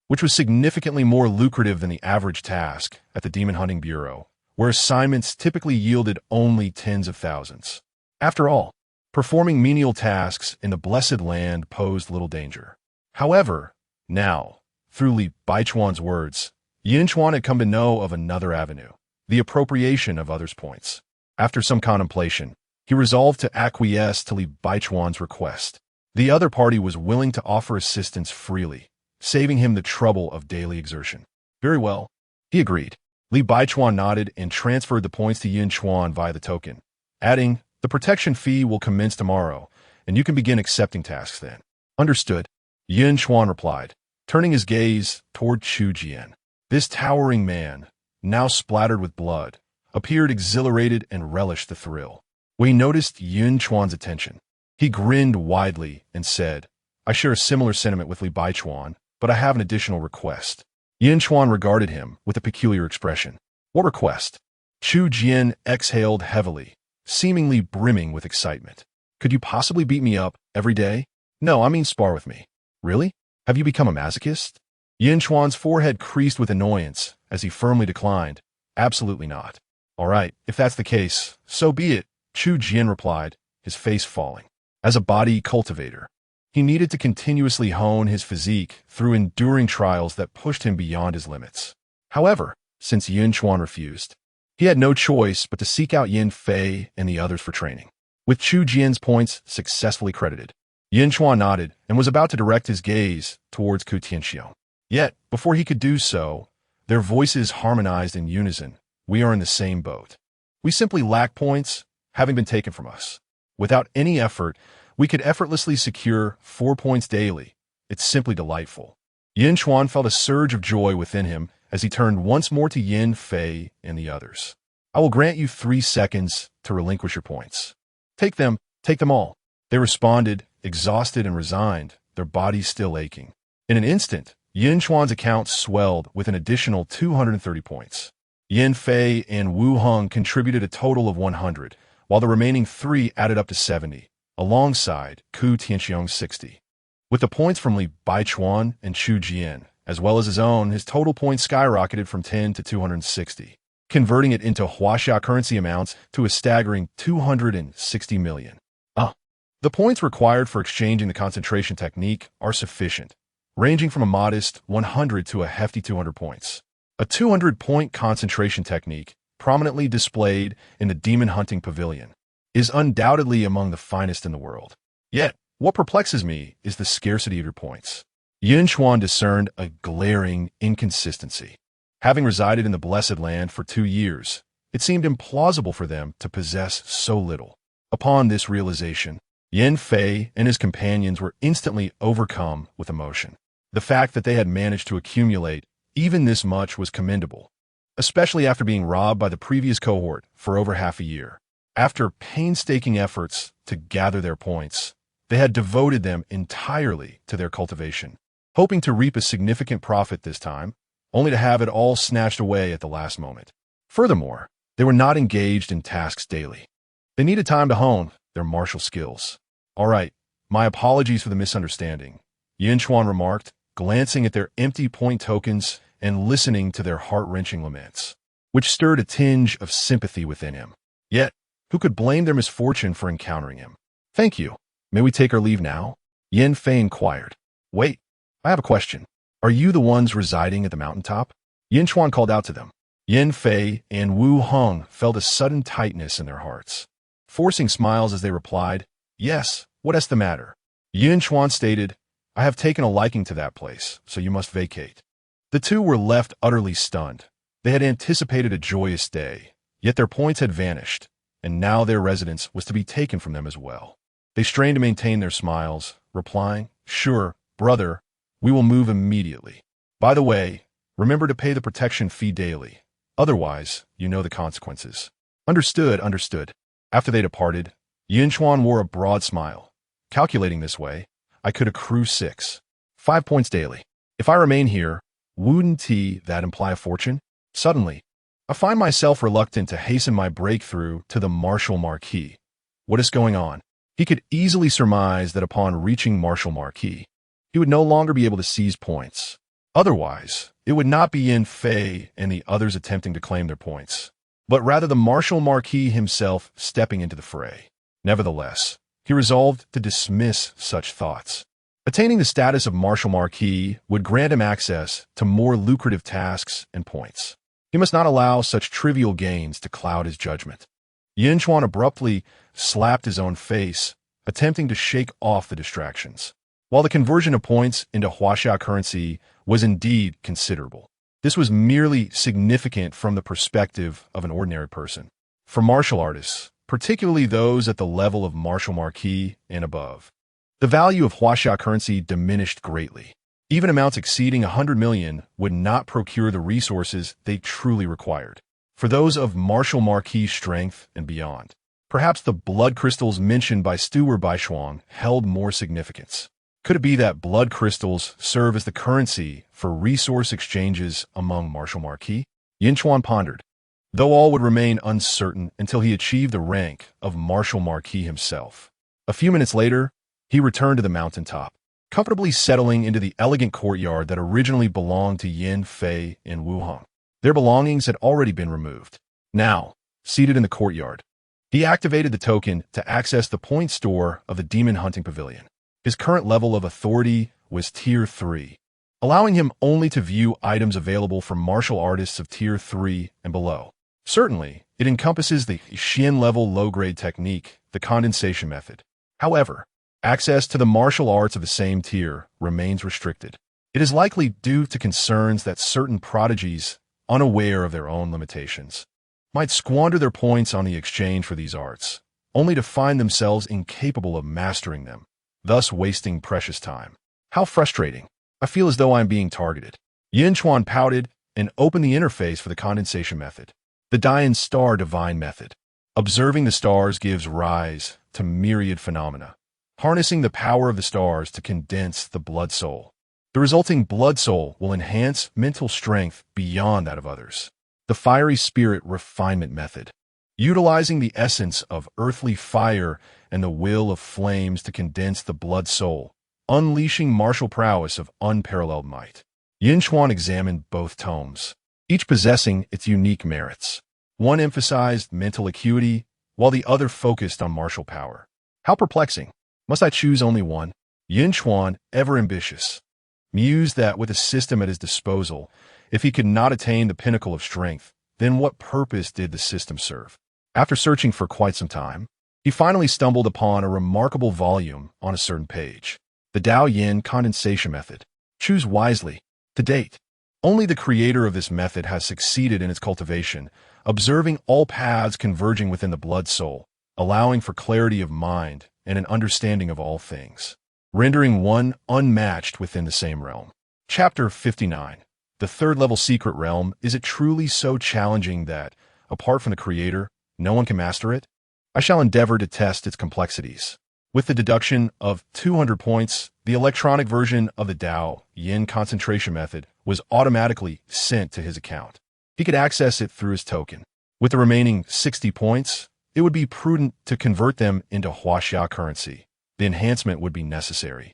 which was significantly more lucrative than the average task at the Demon Hunting Bureau, where assignments typically yielded only tens of thousands. After all, performing menial tasks in the Blessed Land posed little danger. However, now, through Li Baichuan's words, Yun Chuan had come to know of another avenue, the appropriation of others' points. After some contemplation, he resolved to acquiesce to Li Baichuan's request. The other party was willing to offer assistance freely, saving him the trouble of daily exertion. Very well, he agreed. Li Baichuan nodded and transferred the points to Yun Chuan via the token, adding, "The protection fee will commence tomorrow, and you can begin accepting tasks then." "Understood," Yun Chuan replied, turning his gaze toward Chu Jian. This towering man, now splattered with blood, appeared exhilarated and relished the thrill. When he noticed Yun Chuan's attention, he grinned widely and said, "I share a similar sentiment with Li Baichuan, but I have an additional request." Yun Chuan regarded him with a peculiar expression. "What request?" Chu Jian exhaled heavily, seemingly brimming with excitement. "Could you possibly beat me up every day?" "No, I mean spar with me." "Really? Have you become a masochist?" Yun Chuan's forehead creased with annoyance as he firmly declined, "Absolutely not." "All right, if that's the case, so be it," Chu Jian replied, his face falling. As a body cultivator, he needed to continuously hone his physique through enduring trials that pushed him beyond his limits. However, since Yun Chuan refused, he had no choice but to seek out Yin Fei and the others for training. With Chu Jian's points successfully credited, Yun Chuan nodded and was about to direct his gaze towards Ku Tianxiong. Yet, before he could do so, their voices harmonized in unison. "We are in the same boat. We simply lack points, having been taken from us. Without any effort, we could effortlessly secure 4 points daily. It's simply delightful." Yun Chuan felt a surge of joy within him as he turned once more to Yin Fei and the others. "I will grant you 3 seconds to relinquish your points. Take them all." They responded, exhausted and resigned, their bodies still aching. In an instant, Yun Chuan's account swelled with an additional 230 points. Yin Fei and Wu Heng contributed a total of 100, while the remaining 3 added up to 70, alongside Ku Tianxiong's 60. With the points from Li Baichuan and Chu Jian, as well as his own, his total points skyrocketed from 10 to 260, converting it into Huaxia currency amounts to a staggering 260 million. The points required for exchanging the concentration technique are sufficient, ranging from a modest 100 to a hefty 200 points. A 200-point concentration technique, prominently displayed in the Demon Hunting Pavilion, is undoubtedly among the finest in the world. Yet, what perplexes me is the scarcity of your points. Yun Chuan discerned a glaring inconsistency. Having resided in the Blessed Land for 2 years, it seemed implausible for them to possess so little. Upon this realization, Yin Fei and his companions were instantly overcome with emotion. The fact that they had managed to accumulate even this much was commendable, especially after being robbed by the previous cohort for over half a year. After painstaking efforts to gather their points, they had devoted them entirely to their cultivation, hoping to reap a significant profit this time, only to have it all snatched away at the last moment. Furthermore, they were not engaged in tasks daily. They needed time to hone their martial skills. "All right, my apologies for the misunderstanding," Yun Chuan remarked, glancing at their empty point tokens and listening to their heart-wrenching laments, which stirred a tinge of sympathy within him. Yet, who could blame their misfortune for encountering him? "Thank you. May we take our leave now?" Yin Fei inquired. "Wait, I have a question. Are you the ones residing at the mountaintop?" Yun Chuan called out to them. Yin Fei and Wu Heng felt a sudden tightness in their hearts, forcing smiles as they replied, "Yes, what is the matter?" Yun Chuan stated, "I have taken a liking to that place, so you must vacate." The two were left utterly stunned. They had anticipated a joyous day, yet their points had vanished, and now their residence was to be taken from them as well. They strained to maintain their smiles, replying, "Sure, brother, we will move immediately. By the way, remember to pay the protection fee daily. Otherwise, you know the consequences." Understood. After they departed, Yunchuan wore a broad smile, Calculating this way, I could accrue 5 points daily. If I remain here, wouldn't that imply a fortune? Suddenly, I find myself reluctant to hasten my breakthrough to the Martial Marquis. What is going on? He could easily surmise that upon reaching Martial Marquis, he would no longer be able to seize points. Otherwise, it would not be Yin Fei and the others attempting to claim their points, but rather the Martial Marquis himself stepping into the fray. Nevertheless, he resolved to dismiss such thoughts. Attaining the status of Martial Marquis would grant him access to more lucrative tasks and points. He must not allow such trivial gains to cloud his judgment. Yun Chuan abruptly slapped his own face, attempting to shake off the distractions. While the conversion of points into huaxia currency was indeed considerable, this was merely significant from the perspective of an ordinary person. For martial artists, particularly those at the level of Martial Marquis and above, the value of huaxia currency diminished greatly. Even amounts exceeding 100 million would not procure the resources they truly required. For those of Martial Marquis strength and beyond, perhaps the blood crystals mentioned by Steward Baishuang held more significance. Could it be that blood crystals serve as the currency for resource exchanges among Martial Marquis? Yunchuan pondered, though all would remain uncertain until he achieved the rank of Martial Marquis himself. A few minutes later, he returned to the mountaintop, comfortably settling into the elegant courtyard that originally belonged to Yin Fei and Wu Hong. Their belongings had already been removed. Now, seated in the courtyard, he activated the token to access the point store of the Demon Hunting Pavilion. His current level of authority was Tier 3, allowing him only to view items available from martial artists of Tier 3 and below. Certainly, it encompasses the Xian-level low-grade technique, the condensation method. However, access to the martial arts of the same tier remains restricted. It is likely due to concerns that certain prodigies, unaware of their own limitations, might squander their points on the exchange for these arts, only to find themselves incapable of mastering them, thus wasting precious time. How frustrating. I feel as though I am being targeted. Yun Chuan pouted and opened the interface for the condensation method, the Dian Star Divine method. Observing the stars gives rise to myriad phenomena, harnessing the power of the stars to condense the blood soul. The resulting blood soul will enhance mental strength beyond that of others. The Fiery Spirit Refinement method, utilizing the essence of earthly fire and the will of flames to condense the blood soul, unleashing martial prowess of unparalleled might. Yunchuan examined both tomes, each possessing its unique merits. One emphasized mental acuity, while the other focused on martial power. How perplexing. Must I choose only one? Yunchuan, ever ambitious, mused that with a system at his disposal, if he could not attain the pinnacle of strength, then what purpose did the system serve? After searching for quite some time, he finally stumbled upon a remarkable volume on a certain page. The Dao Yin condensation method. Choose wisely. To date, only the creator of this method has succeeded in its cultivation, observing all paths converging within the blood soul, allowing for clarity of mind and an understanding of all things, rendering one unmatched within the same realm. Chapter 59. The third-level secret realm. Is it truly so challenging that, apart from the creator, no one can master it? I shall endeavor to test its complexities. With the deduction of 200 points, the electronic version of the Dao Yin concentration method was automatically sent to his account. He could access it through his token. With the remaining 60 points, it would be prudent to convert them into huaxia currency. The enhancement would be necessary,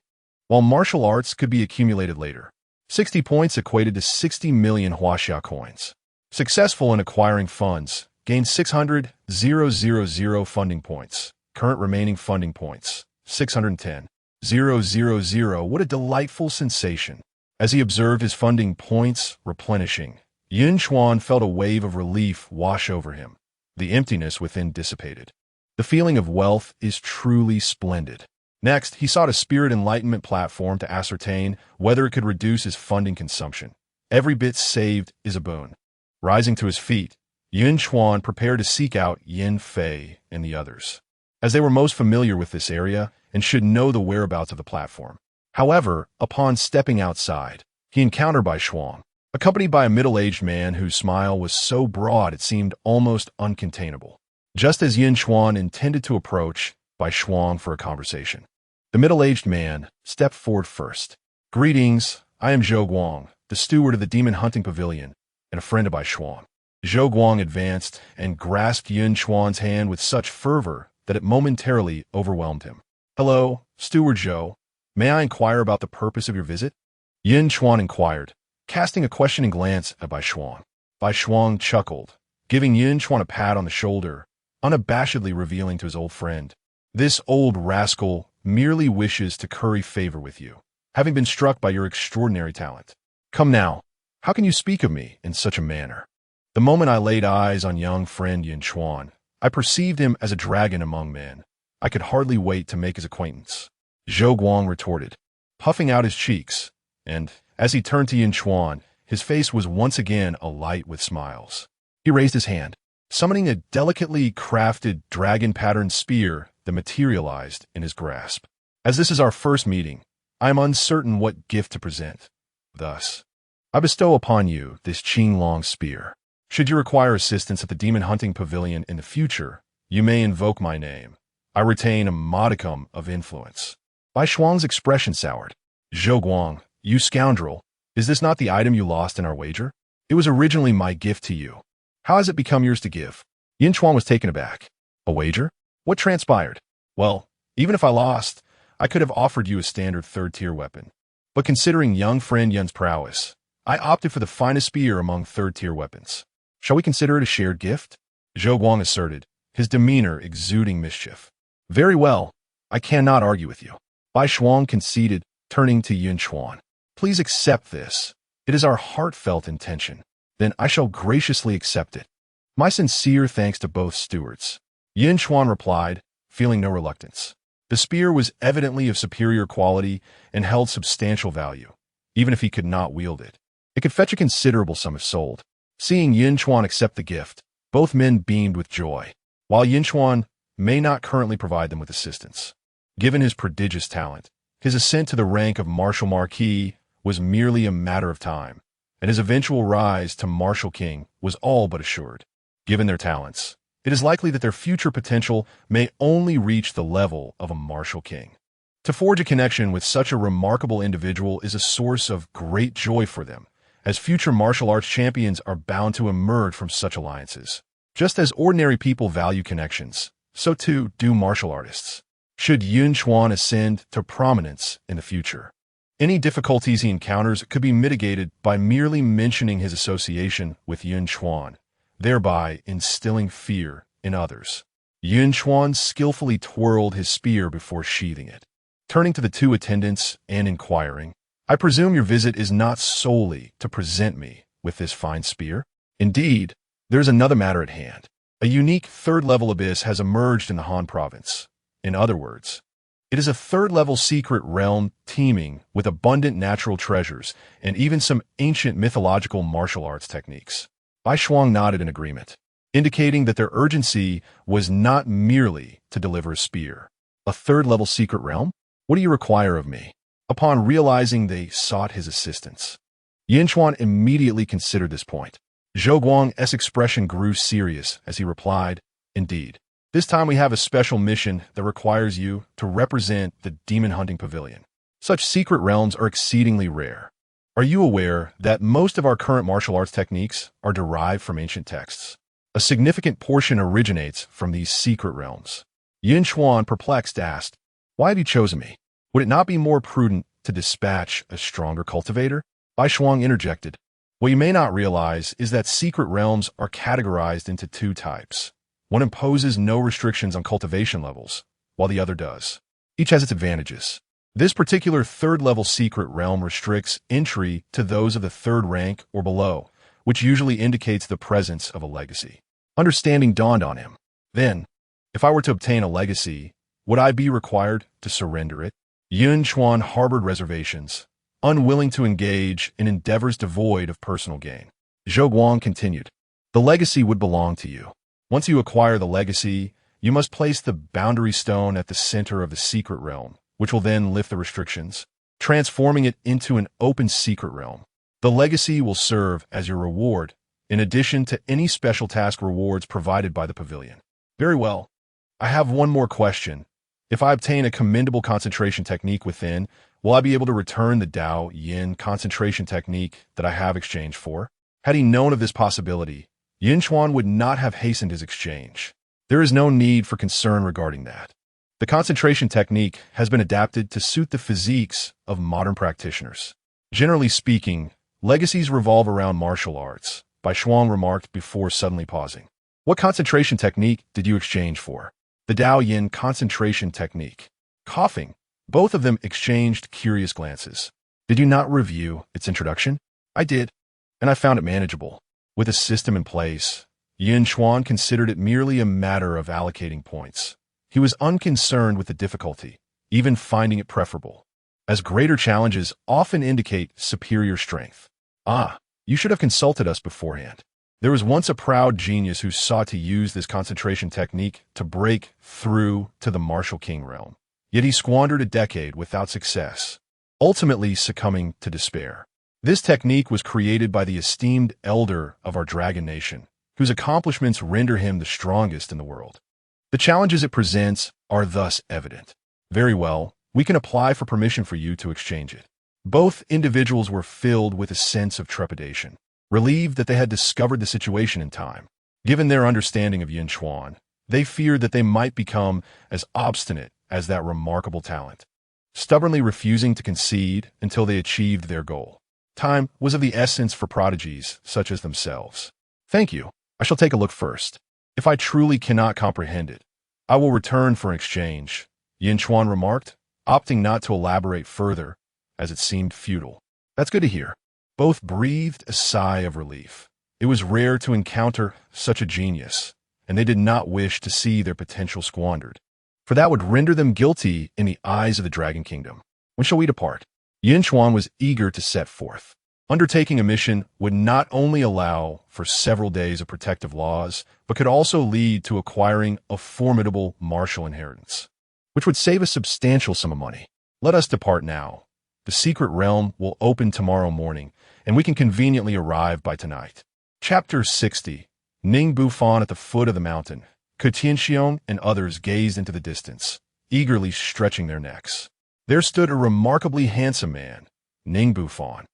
while martial arts could be accumulated later. 60 points equated to 60 million huaxia coins. Successful in acquiring funds, gained 600,000 funding points. Current remaining funding points, 610,000. What a delightful sensation. As he observed his funding points replenishing, Yun Chuan felt a wave of relief wash over him. The emptiness within dissipated. The feeling of wealth is truly splendid. Next, he sought a spirit enlightenment platform to ascertain whether it could reduce his funding consumption. Every bit saved is a boon. Rising to his feet, Yun Chuan prepared to seek out Yin Fei and the others, as they were most familiar with this area and should know the whereabouts of the platform. However, upon stepping outside, he encountered Baishuang, accompanied by a middle-aged man whose smile was so broad it seemed almost uncontainable. Just as Yun Chuan intended to approach Baishuang for a conversation, The middle-aged man stepped forward first. Greetings, I am Zhou Guang, the steward of the demon hunting pavilion, and a friend of Yunchuan. Zhou Guang advanced and grasped Yun Chuan's hand with such fervor that it momentarily overwhelmed him. Hello, Steward Zhou. May I inquire about the purpose of your visit? Yun Chuan inquired, casting a questioning glance at Bai Shuang. Bai Shuang chuckled, giving Yun Chuan a pat on the shoulder, unabashedly revealing to his old friend, "This old rascal merely wishes to curry favor with you, having been struck by your extraordinary talent. Come now, how can you speak of me in such a manner?" The moment I laid eyes on young friend Yun Chuan, I perceived him as a dragon among men. I could hardly wait to make his acquaintance. Zhou Guang retorted, puffing out his cheeks, and, as he turned to Yun Chuan, his face was once again alight with smiles. He raised his hand, summoning a delicately crafted dragon-patterned spear that materialized in his grasp. As this is our first meeting, I am uncertain what gift to present. Thus, I bestow upon you this Qinglong spear. Should you require assistance at the demon hunting pavilion in the future, you may invoke my name. I retain a modicum of influence. Bai Shuang's expression soured. Zhou Guang, you scoundrel, is this not the item you lost in our wager? It was originally my gift to you. How has it become yours to give? Yunchuan was taken aback. A wager? What transpired? Well, even if I lost, I could have offered you a standard third-tier weapon. But considering young friend Yun's prowess, I opted for the finest spear among third-tier weapons. Shall we consider it a shared gift? Zhou Guang asserted, his demeanor exuding mischief. Very well, I cannot argue with you. Bai Shuang conceded, turning to Yunchuan. Please accept this. It is our heartfelt intention. Then I shall graciously accept it. My sincere thanks to both stewards. Yunchuan replied, feeling no reluctance. The spear was evidently of superior quality and held substantial value, even if he could not wield it. It could fetch a considerable sum if sold. Seeing Yunchuan accept the gift, both men beamed with joy. While Yunchuan may not currently provide them with assistance, given his prodigious talent, his ascent to the rank of Martial Marquis was merely a matter of time, and his eventual rise to Martial King was all but assured. Given their talents, it is likely that their future potential may only reach the level of a Martial King. To forge a connection with such a remarkable individual is a source of great joy for them, as future martial arts champions are bound to emerge from such alliances. Just as ordinary people value connections, so too do martial artists. Should Yun Chuan ascend to prominence in the future, any difficulties he encounters could be mitigated by merely mentioning his association with Yun Chuan, thereby instilling fear in others. Yun Chuan skillfully twirled his spear before sheathing it. Turning to the two attendants and inquiring, I presume your visit is not solely to present me with this fine spear? Indeed, there's another matter at hand. A unique third-level abyss has emerged in the Han province. In other words, it is a third-level secret realm teeming with abundant natural treasures and even some ancient mythological martial arts techniques. Bai Shuang nodded in agreement, indicating that their urgency was not merely to deliver a spear. A third-level secret realm? What do you require of me? Upon realizing they sought his assistance, Yunchuan immediately considered this point. Zhou Guang's expression grew serious as he replied, Indeed, this time we have a special mission that requires you to represent the demon hunting pavilion. Such secret realms are exceedingly rare. Are you aware that most of our current martial arts techniques are derived from ancient texts? A significant portion originates from these secret realms. Yunchuan, perplexed, asked, Why have you chosen me? Would it not be more prudent to dispatch a stronger cultivator? Bai Shuang interjected. What you may not realize is that secret realms are categorized into two types. One imposes no restrictions on cultivation levels, while the other does. Each has its advantages. This particular third-level secret realm restricts entry to those of the third rank or below, which usually indicates the presence of a legacy. Understanding dawned on him. Then, if I were to obtain a legacy, would I be required to surrender it? Yun Chuan harbored reservations, unwilling to engage in endeavors devoid of personal gain. Zhou Guang continued, The legacy would belong to you. Once you acquire the legacy, you must place the boundary stone at the center of the secret realm, which will then lift the restrictions, transforming it into an open secret realm. The legacy will serve as your reward, in addition to any special task rewards provided by the pavilion. Very well. I have one more question. If I obtain a commendable concentration technique within, will I be able to return the Dao Yin concentration technique that I have exchanged for? Had he known of this possibility, Yun Chuan would not have hastened his exchange. There is no need for concern regarding that. The concentration technique has been adapted to suit the physiques of modern practitioners. Generally speaking, legacies revolve around martial arts, Bai Shuang remarked before suddenly pausing. What concentration technique did you exchange for? The Dao Yin concentration technique. Coughing, both of them exchanged curious glances. Did you not review its introduction? I did, and I found it manageable. With a system in place, Yun Chuan considered it merely a matter of allocating points. He was unconcerned with the difficulty, even finding it preferable, as greater challenges often indicate superior strength. Ah, you should have consulted us beforehand. There was once a proud genius who sought to use this concentration technique to break through to the martial king realm. Yet he squandered a decade without success, ultimately succumbing to despair. This technique was created by the esteemed elder of our dragon nation, whose accomplishments render him the strongest in the world. The challenges it presents are thus evident. Very well, we can apply for permission for you to exchange it. Both individuals were filled with a sense of trepidation, relieved that they had discovered the situation in time. Given their understanding of Yun Chuan, they feared that they might become as obstinate as that remarkable talent, stubbornly refusing to concede until they achieved their goal. Time was of the essence for prodigies such as themselves. Thank you. I shall take a look first. If I truly cannot comprehend it, I will return for an exchange, Yun Chuan remarked, opting not to elaborate further, as it seemed futile. That's good to hear. Both breathed a sigh of relief. It was rare to encounter such a genius, and they did not wish to see their potential squandered, for that would render them guilty in the eyes of the Dragon Kingdom. When shall we depart? Yun Chuan was eager to set forth. Undertaking a mission would not only allow for several days of protective laws, but could also lead to acquiring a formidable martial inheritance, which would save a substantial sum of money. Let us depart now. The secret realm will open tomorrow morning, and we can conveniently arrive by tonight. Chapter 60. Ning Bufan at the foot of the mountain. Tianxiong and others gazed into the distance, eagerly stretching their necks. There stood a remarkably handsome man, Ning Bufan,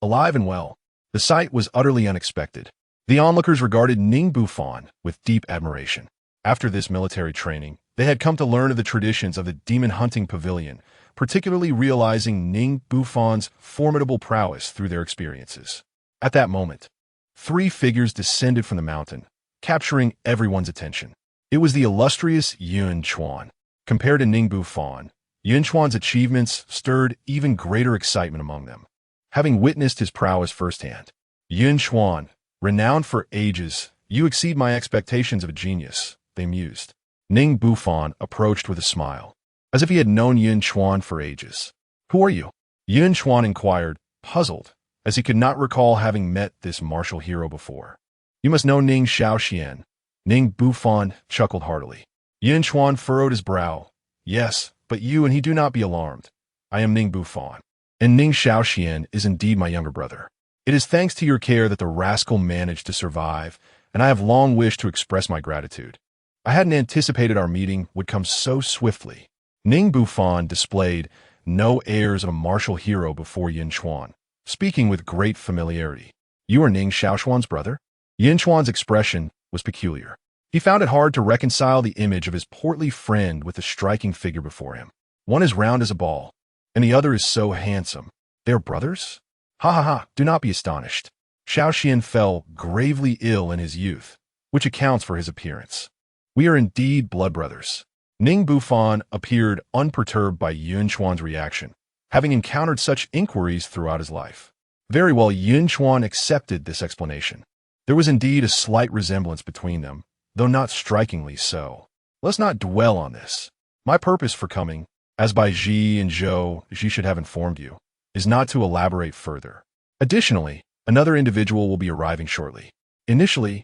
alive and well. The sight was utterly unexpected. The onlookers regarded Ning Bufan with deep admiration. After this military training, they had come to learn of the traditions of the demon hunting pavilion, particularly realizing Ning Bufan's formidable prowess through their experiences. At that moment, 3 figures descended from the mountain, capturing everyone's attention. It was the illustrious Yun Chuan. Compared to Ning Bufan, Yun Chuan's achievements stirred even greater excitement among them. Having witnessed his prowess firsthand, Yun Chuan, renowned for ages, you exceed my expectations of a genius, they mused. Ning Bufan approached with a smile, as if he had known Yun Chuan for ages. Who are you? Yun Chuan inquired, puzzled, as he could not recall having met this martial hero before. You must know Ning Xiaoxian. Ning Bufan chuckled heartily. Yun Chuan furrowed his brow. Yes, but you and he do not be alarmed. I am Ning Bufan, and Ning Xiaoxian is indeed my younger brother. It is thanks to your care that the rascal managed to survive, and I have long wished to express my gratitude. I hadn't anticipated our meeting would come so swiftly. Ning Bufan displayed no airs of a martial hero before Yun Chuan, speaking with great familiarity. You are Ning Xiaoxuan's brother? Yun Chuan's expression was peculiar. He found it hard to reconcile the image of his portly friend with the striking figure before him. One is round as a ball, and the other is so handsome. They are brothers? Ha ha ha, do not be astonished. Xiaoxian fell gravely ill in his youth, which accounts for his appearance. We are indeed blood brothers. Ning Bufan appeared unperturbed by Yun Chuan's reaction, having encountered such inquiries throughout his life. Very well, Yun Chuan accepted this explanation. There was indeed a slight resemblance between them, though not strikingly so. Let's not dwell on this. My purpose for coming, as by Xi and Zhou Xi should have informed you, is not to elaborate further. Additionally, another individual will be arriving shortly. Initially,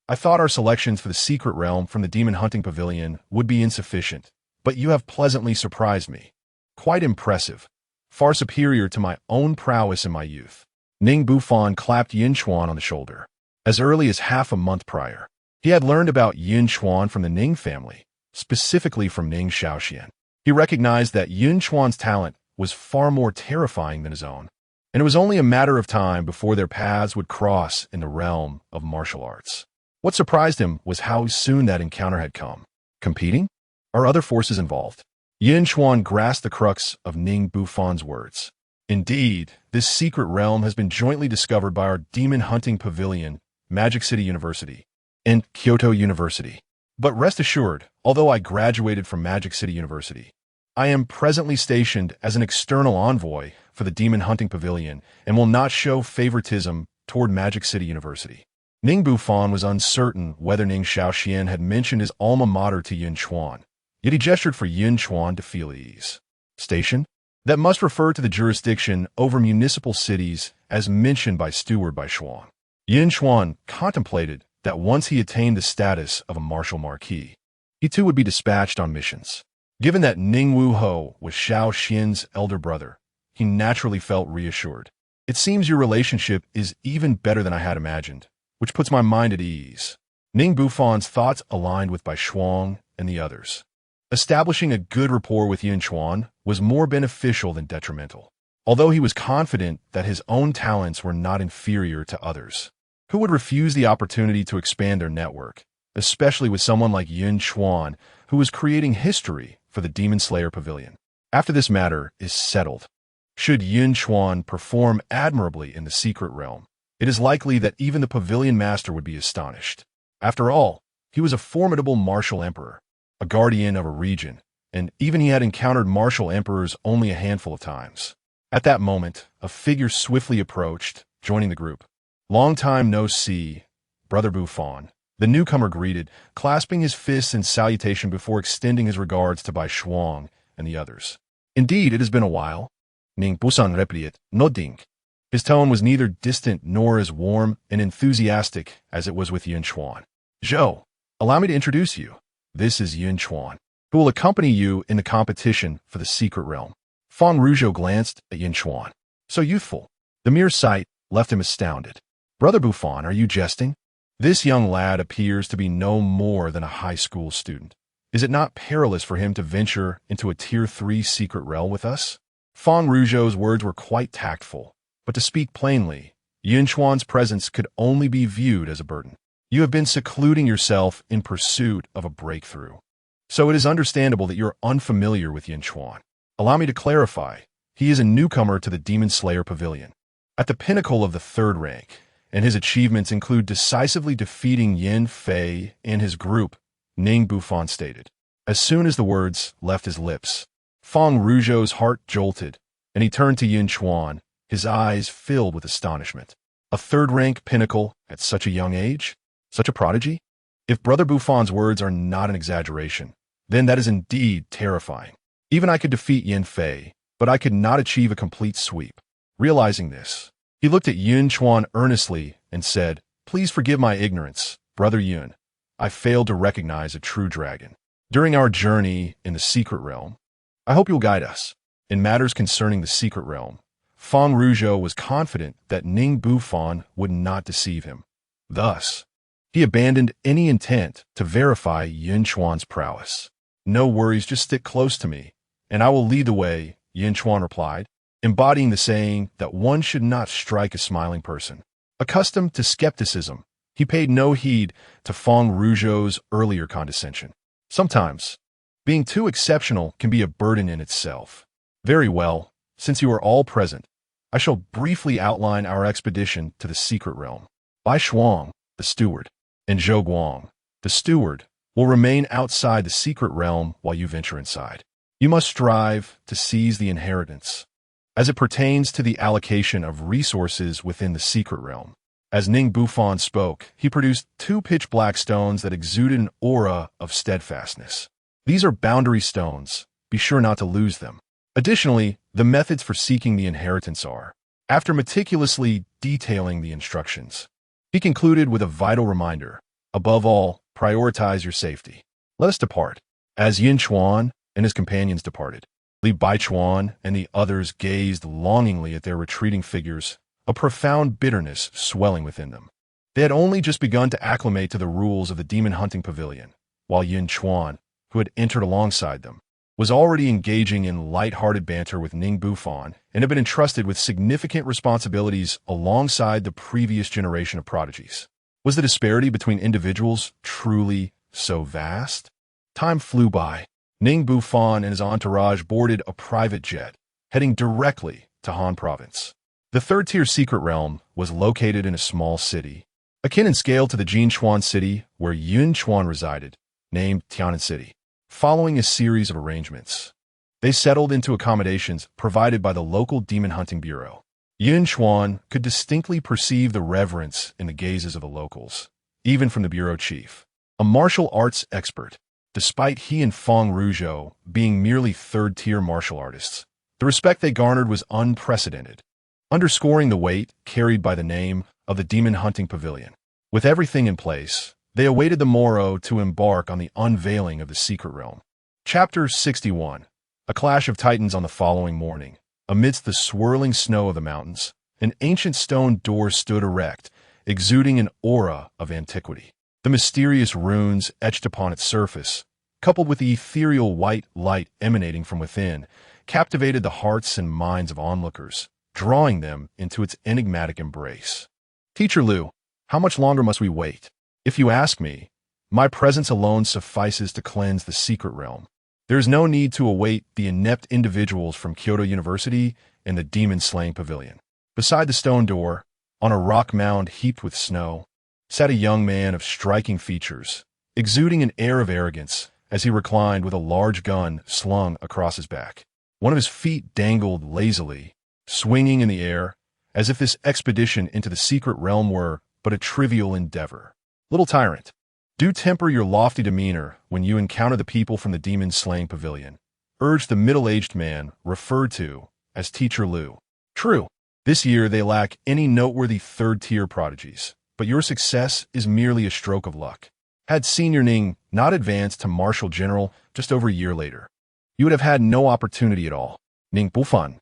I thought our selections for the secret realm from the demon hunting pavilion would be insufficient, but you have pleasantly surprised me. Quite impressive, far superior to my own prowess in my youth. Ning Bufan clapped Yun Chuan on the shoulder. As early as half a month prior, he had learned about Yun Chuan from the Ning family, specifically from Ning Xiaoxian. He recognized that Yun Chuan's talent was far more terrifying than his own, and it was only a matter of time before their paths would cross in the realm of martial arts. What surprised him was how soon that encounter had come. Competing? Are other forces involved? Yun Chuan grasped the crux of Ning Bufon's words. Indeed, this secret realm has been jointly discovered by our demon hunting pavilion, Magic City University, and Kyoto University. But rest assured, although I graduated from Magic City University, I am presently stationed as an external envoy for the Demon Hunting Pavilion and will not show favoritism toward Magic City University. Ning Bufon was uncertain whether Ning Shaoxian had mentioned his alma mater to Yun Chuan, yet he gestured for Yun Chuan to feel ease. Station? That must refer to the jurisdiction over municipal cities as mentioned by Steward by Xuan. Yun Chuan contemplated that once he attained the status of a martial marquis, he too would be dispatched on missions. Given that Ning Wuho was Xiao Xian's elder brother, he naturally felt reassured. It seems your relationship is even better than I had imagined, which puts my mind at ease. Ning Bufon's thoughts aligned with Bai Shuang and the others. Establishing a good rapport with Yun Chuan was more beneficial than detrimental, although he was confident that his own talents were not inferior to others. Who would refuse the opportunity to expand their network, especially with someone like Yun Chuan, who was creating history for the Demon Slayer Pavilion? After this matter is settled, should Yun Chuan perform admirably in the secret realm, it is likely that even the pavilion master would be astonished. After all, he was a formidable martial emperor, a guardian of a region, and even he had encountered martial emperors only a handful of times. At that moment, a figure swiftly approached, joining the group. "Long time no see, Brother Bufon," the newcomer greeted, clasping his fists in salutation before extending his regards to Bai Shuang and the others. "Indeed, it has been a while," Ning Busan replied, nodding. His tone was neither distant nor as warm and enthusiastic as it was with Yun Chuan. "Zhou, allow me to introduce you. This is Yun Chuan, who will accompany you in the competition for the secret realm." Fan Rougeau glanced at Yun Chuan. So youthful. The mere sight left him astounded. "Brother Bufon, are you jesting? This young lad appears to be no more than a high school student. Is it not perilous for him to venture into a Tier 3 secret realm with us?" Fan Rougeau's words were quite tactful, but to speak plainly, Yun Chuan's presence could only be viewed as a burden. You have been secluding yourself in pursuit of a breakthrough, so it is understandable that you're unfamiliar with Yun Chuan. Allow me to clarify, he is a newcomer to the Demon Slayer Pavilion, at the pinnacle of the 3rd rank, and his achievements include decisively defeating Yin Fei and his group, Ning Bufon stated. As soon as the words left his lips, Fan Rougeau's heart jolted, and he turned to Yun Chuan, his eyes filled with astonishment. A 3rd rank pinnacle at such a young age? Such a prodigy? If Brother Bufon's words are not an exaggeration, then that is indeed terrifying. Even I could defeat Yin Fei, but I could not achieve a complete sweep. Realizing this, he looked at Yun Chuan earnestly and said, "Please forgive my ignorance, Brother Yun. I failed to recognize a true dragon. During our journey in the secret realm, I hope you'll guide us." In matters concerning the secret realm, Fan Rougeau was confident that Ning Bufon would not deceive him. Thus, he abandoned any intent to verify Yun Chuan's prowess. "No worries, just stick close to me, and I will lead the way," Yun Chuan replied, embodying the saying that one should not strike a smiling person. Accustomed to skepticism, he paid no heed to Fan Rougeau's earlier condescension. Sometimes, being too exceptional can be a burden in itself. "Very well, since you are all present, I shall briefly outline our expedition to the secret realm. Bai Shuang, the steward, and Zhou Guang, the steward, will remain outside the secret realm while you venture inside. You must strive to seize the inheritance, as it pertains to the allocation of resources within the secret realm." As Ning Bufon spoke, he produced 2 pitch-black stones that exuded an aura of steadfastness. These are boundary stones. Be sure not to lose them. Additionally, the methods for seeking the inheritance are, after meticulously detailing the instructions, he concluded with a vital reminder. Above all, prioritize your safety. Let us depart. As Yun Chuan and his companions departed, Li Baichuan and the others gazed longingly at their retreating figures, a profound bitterness swelling within them. They had only just begun to acclimate to the rules of the demon hunting pavilion, while Yun Chuan, who had entered alongside them, was already engaging in light-hearted banter with Ning Bufan and had been entrusted with significant responsibilities alongside the previous generation of prodigies. Was the disparity between individuals truly so vast? Time flew by. Ning Bufan and his entourage boarded a private jet, heading directly to Han Province. The third-tier secret realm was located in a small city, akin in scale to the Yunchuan city where Yun Chuan resided, named Tianan City. Following a series of arrangements, they settled into accommodations provided by the local demon hunting bureau. Yun Chuan could distinctly perceive the reverence in the gazes of the locals, even from the bureau chief, a martial arts expert. Despite he and Feng Ruzhou being merely third-tier martial artists, the respect they garnered was unprecedented, underscoring the weight carried by the name of the demon hunting pavilion. With everything in place, they awaited the morrow to embark on the unveiling of the secret realm. Chapter 61. A clash of titans. On the following morning, amidst the swirling snow of the mountains, an ancient stone door stood erect, exuding an aura of antiquity. The mysterious runes etched upon its surface, coupled with the ethereal white light emanating from within, captivated the hearts and minds of onlookers, drawing them into its enigmatic embrace. Teacher Liu, how much longer must we wait? If you ask me, my presence alone suffices to cleanse the secret realm. There is no need to await the inept individuals from Kyoto University and the demon-slaying pavilion. Beside the stone door, on a rock mound heaped with snow, sat a young man of striking features, exuding an air of arrogance as he reclined with a large gun slung across his back. One of his feet dangled lazily, swinging in the air, as if this expedition into the secret realm were but a trivial endeavor. Little tyrant, do temper your lofty demeanor when you encounter the people from the demon-slaying pavilion, urged the middle-aged man referred to as Teacher Liu. True, this year they lack any noteworthy third-tier prodigies, but your success is merely a stroke of luck. Had Senior Ning not advanced to Marshal General just over a year later, you would have had no opportunity at all. Ning Bufan.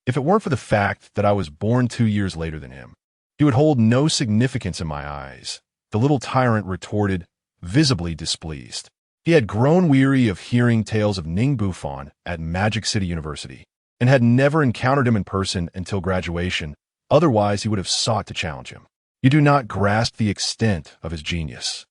If it weren't for the fact that I was born 2 years later than him, he would hold no significance in my eyes, the little tyrant retorted, visibly displeased. He had grown weary of hearing tales of Ning Bufan at Magic City University, and had never encountered him in person until graduation, otherwise he would have sought to challenge him. You do not grasp the extent of his genius.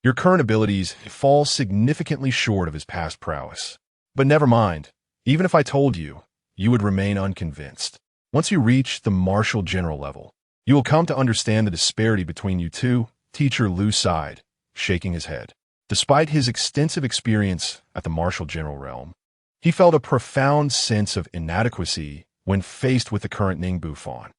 Your current abilities fall significantly short of his past prowess. But never mind, even if I told you, you would remain unconvinced. Once you reach the Marshal General level, you will come to understand the disparity between you two. Teacher Liu sighed, shaking his head. Despite his extensive experience at the Marshal General realm, he felt a profound sense of inadequacy when faced with the current Ning Bufan.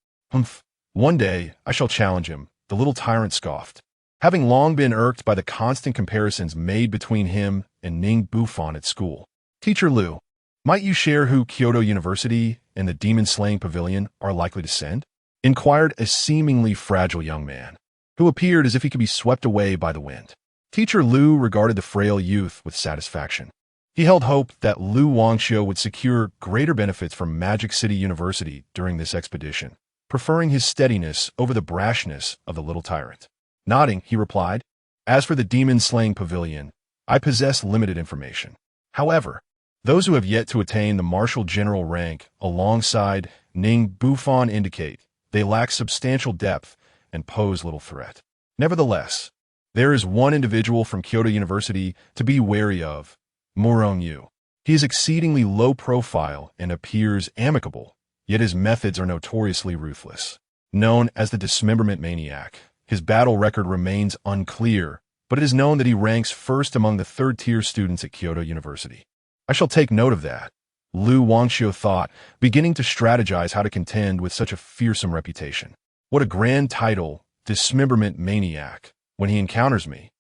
One day, I shall challenge him, the little tyrant scoffed. Having long been irked by the constant comparisons made between him and Ning Bufan at school. Teacher Liu, might you share who Kyoto University and the demon-slaying pavilion are likely to send? Inquired a seemingly fragile young man, who appeared as if he could be swept away by the wind. Teacher Liu regarded the frail youth with satisfaction. He held hope that Liu Wangxiu would secure greater benefits from Magic City University during this expedition, preferring his steadiness over the brashness of the little tyrant. Nodding, he replied, "As for the demon-slaying pavilion, I possess limited information. However, those who have yet to attain the Marshal General rank alongside Ning Bufan indicate they lack substantial depth and pose little threat. Nevertheless, there is one individual from Kyoto University to be wary of, Murong Yu. He is exceedingly low profile and appears amicable, yet his methods are notoriously ruthless. Known as the dismemberment maniac, his battle record remains unclear, but it is known that he ranks first among the third-tier students at Kyoto University. I shall take note of that," Liu Wangxiu thought, beginning to strategize how to contend with such a fearsome reputation. What a grand title, dismemberment maniac. When he encounters me,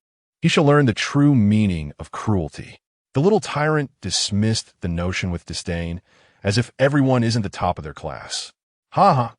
he shall learn the true meaning of cruelty. The little tyrant dismissed the notion with disdain, as if everyone isn't the top of their class.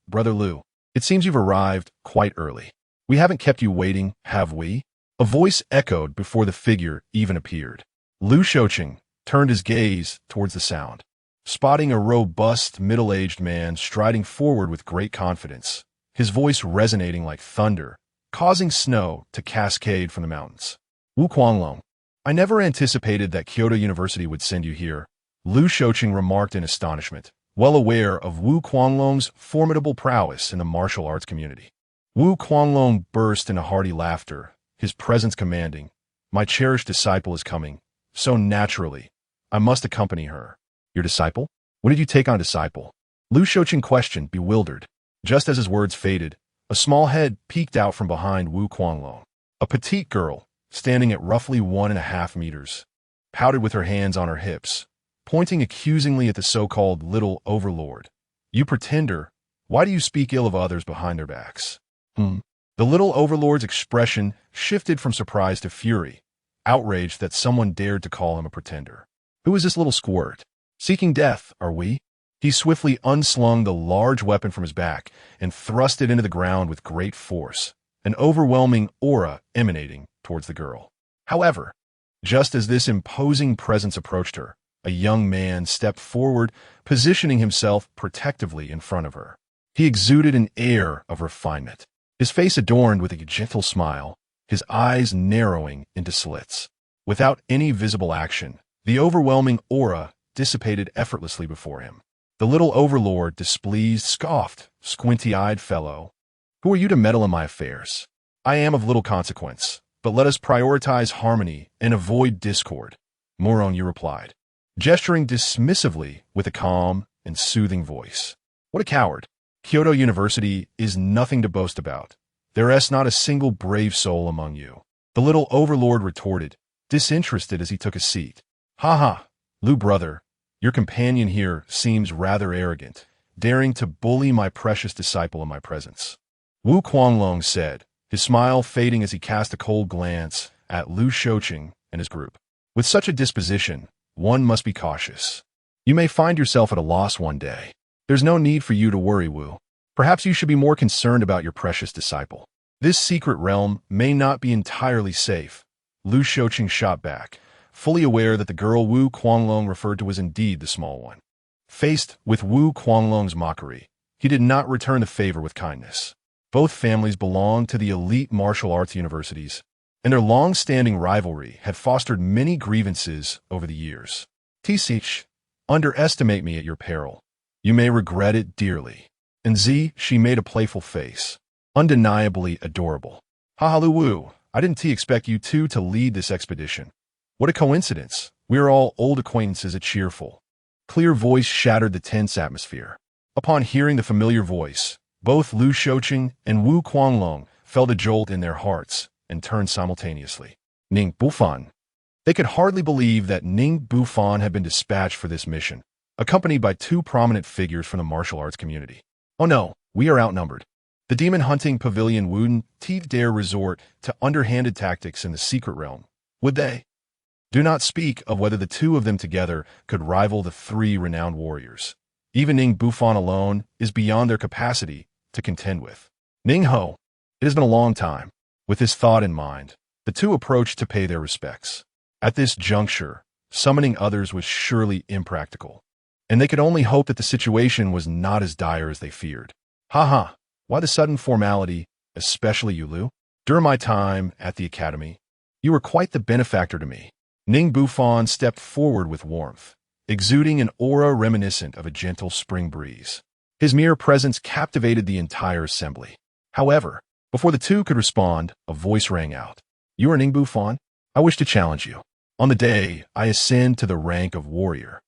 Brother Liu, it seems you've arrived quite early. We haven't kept you waiting, have we? A voice echoed before the figure even appeared. Liu Shouqing turned his gaze towards the sound, spotting a robust, middle-aged man striding forward with great confidence, his voice resonating like thunder, causing snow to cascade from the mountains. Wu Kuanglong, I never anticipated that Kyoto University would send you here, Lu Shouqing remarked in astonishment, well aware of Wu Quanglong's formidable prowess in the martial arts community. Wu Quanglong burst into hearty laughter, his presence commanding. My cherished disciple is coming, so naturally, I must accompany her. Your disciple? When did you take on a disciple? Lu Shouqing questioned, bewildered. Just as his words faded, a small head peeked out from behind Wu Quanglong. A petite girl, standing at roughly 1.5 meters, pouted with her hands on her hips, pointing accusingly at the so-called little overlord. You pretender, why do you speak ill of others behind their backs? The little overlord's expression shifted from surprise to fury, outraged that someone dared to call him a pretender. Who is this little squirt? Seeking death, are we? He swiftly unslung the large weapon from his back and thrust it into the ground with great force, an overwhelming aura emanating towards the girl. However, just as this imposing presence approached her, a young man stepped forward, positioning himself protectively in front of her. He exuded an air of refinement, his face adorned with a gentle smile, his eyes narrowing into slits. Without any visible action, the overwhelming aura dissipated effortlessly before him. The little overlord, displeased, scoffed, squinty-eyed fellow. Who are you to meddle in my affairs? I am of little consequence, but let us prioritize harmony and avoid discord, Morong replied, gesturing dismissively with a calm and soothing voice. What a coward. Kyoto University is nothing to boast about. There is not a single brave soul among you. The little overlord retorted, disinterested as he took a seat. Ha ha, Lu brother, your companion here seems rather arrogant, daring to bully my precious disciple in my presence. Wu Quanglong said, his smile fading as he cast a cold glance at Lu Shouqing and his group. With such a disposition, one must be cautious. You may find yourself at a loss one day. There's no need for you to worry, Wu. Perhaps you should be more concerned about your precious disciple. This secret realm may not be entirely safe, Lu Shouqing shot back, fully aware that the girl Wu Quanglong referred to was indeed the small one. Faced with Wu Quanglong's mockery, he did not return the favor with kindness. Both families belonged to the elite martial arts universities, and their long-standing rivalry had fostered many grievances over the years. Tisich, underestimate me at your peril. You may regret it dearly. And Z, she made a playful face. Undeniably adorable. Haha, Wu, I didn't expect you two to lead this expedition. What a coincidence. We are all old acquaintances at Cheerful. Clear voice shattered the tense atmosphere. Upon hearing the familiar voice, both Lu Shouqing and Wu Quanglong felt a jolt in their hearts and turned simultaneously. Ning Bufan. They could hardly believe that Ning Bufan had been dispatched for this mission, accompanied by two prominent figures from the martial arts community. Oh no, we are outnumbered. The demon-hunting pavilion wouldn't dare resort to underhanded tactics in the secret realm, would they? Do not speak of whether the two of them together could rival the three renowned warriors. Even Ning Bufan alone is beyond their capacity to contend with. Ning Ho, it has been a long time. With this thought in mind, the two approached to pay their respects. At this juncture, summoning others was surely impractical, and they could only hope that the situation was not as dire as they feared. Haha, why the sudden formality, especially you, Lu? During my time at the academy, you were quite the benefactor to me. Ning Bufan stepped forward with warmth, exuding an aura reminiscent of a gentle spring breeze. His mere presence captivated the entire assembly. However, before the two could respond, a voice rang out. You are Ning Bufan? I wish to challenge you. On the day I ascend to the rank of warrior,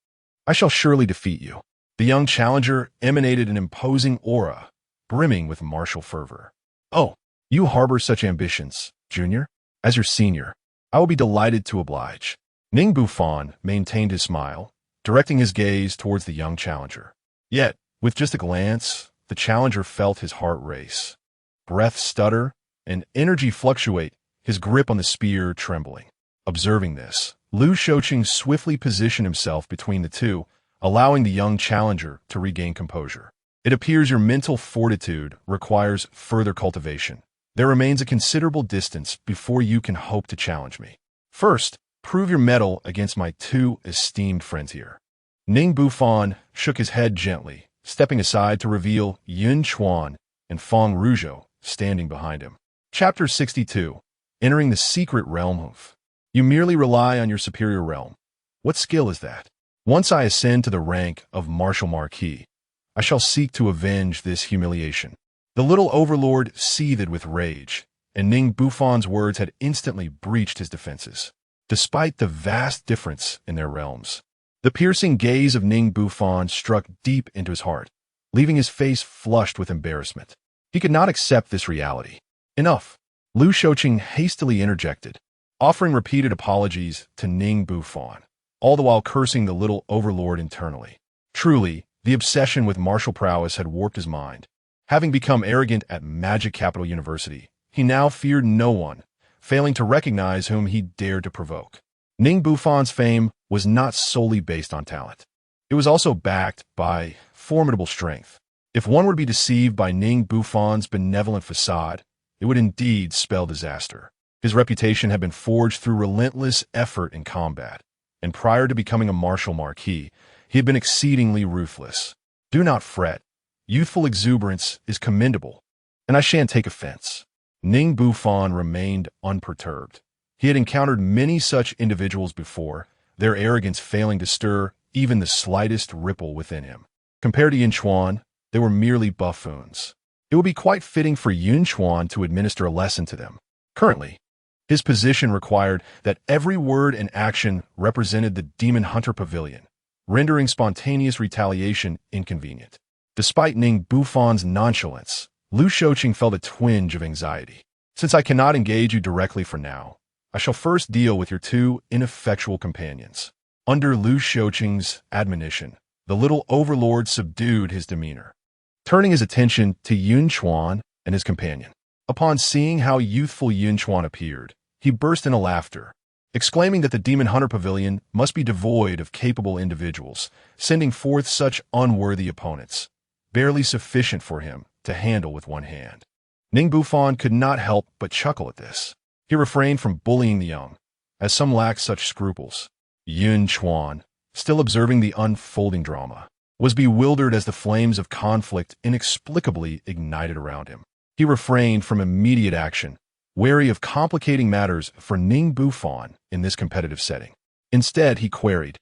I shall surely defeat you. The young challenger emanated an imposing aura, brimming with martial fervor. Oh, you harbor such ambitions, Junior? As your senior, I will be delighted to oblige. Ning Bufan maintained his smile, directing his gaze towards the young challenger. Yet, with just a glance, the challenger felt his heart race, breath stutter, and energy fluctuate, his grip on the spear trembling. Observing this, Lu Shouqing swiftly positioned himself between the two, allowing the young challenger to regain composure. It appears your mental fortitude requires further cultivation. There remains a considerable distance before you can hope to challenge me. First, prove your mettle against my two esteemed friends here. Ning Bufan shook his head gently, stepping aside to reveal Yun Chuan and Feng Rougeau standing behind him. Chapter 62. Entering the Secret Realm of. You merely rely on your superior realm. What skill is that? Once I ascend to the rank of Martial Marquis, I shall seek to avenge this humiliation. The little overlord seethed with rage, and Ning Bufon's words had instantly breached his defenses. Despite the vast difference in their realms, the piercing gaze of Ning Bufon struck deep into his heart, leaving his face flushed with embarrassment. He could not accept this reality. Enough. Lu Shouqing hastily interjected, offering repeated apologies to Ning Bufon, all the while cursing the little overlord internally. Truly, the obsession with martial prowess had warped his mind. Having become arrogant at Magic Capital University, he now feared no one, failing to recognize whom he dared to provoke. Ning Bufon's fame was not solely based on talent. It was also backed by formidable strength. If one were to be deceived by Ning Bufon's benevolent facade, it would indeed spell disaster. His reputation had been forged through relentless effort in combat, and prior to becoming a Martial Marquis, he had been exceedingly ruthless. Do not fret. Youthful exuberance is commendable, and I shan't take offense. Ning Bufon remained unperturbed. He had encountered many such individuals before, their arrogance failing to stir even the slightest ripple within him. Compared to Yunchuan, they were merely buffoons. It would be quite fitting for Yun Chuan to administer a lesson to them. Currently, his position required that every word and action represented the Demon Hunter Pavilion, rendering spontaneous retaliation inconvenient. Despite Ning Bufon's nonchalance, Lu Shouqing felt a twinge of anxiety. Since I cannot engage you directly for now, I shall first deal with your two ineffectual companions. Under Lu Shouqing's admonition, the little overlord subdued his demeanor, turning his attention to Yun Chuan and his companion. Upon seeing how youthful Yun Chuan appeared, he burst into laughter, exclaiming that the Demon Hunter Pavilion must be devoid of capable individuals, sending forth such unworthy opponents, barely sufficient for him to handle with one hand. Ning Bufon could not help but chuckle at this. He refrained from bullying the young, as some lacked such scruples. Yun Chuan, still observing the unfolding drama, was bewildered as the flames of conflict inexplicably ignited around him. He refrained from immediate action, wary of complicating matters for Ning Bufon in this competitive setting. Instead, he queried,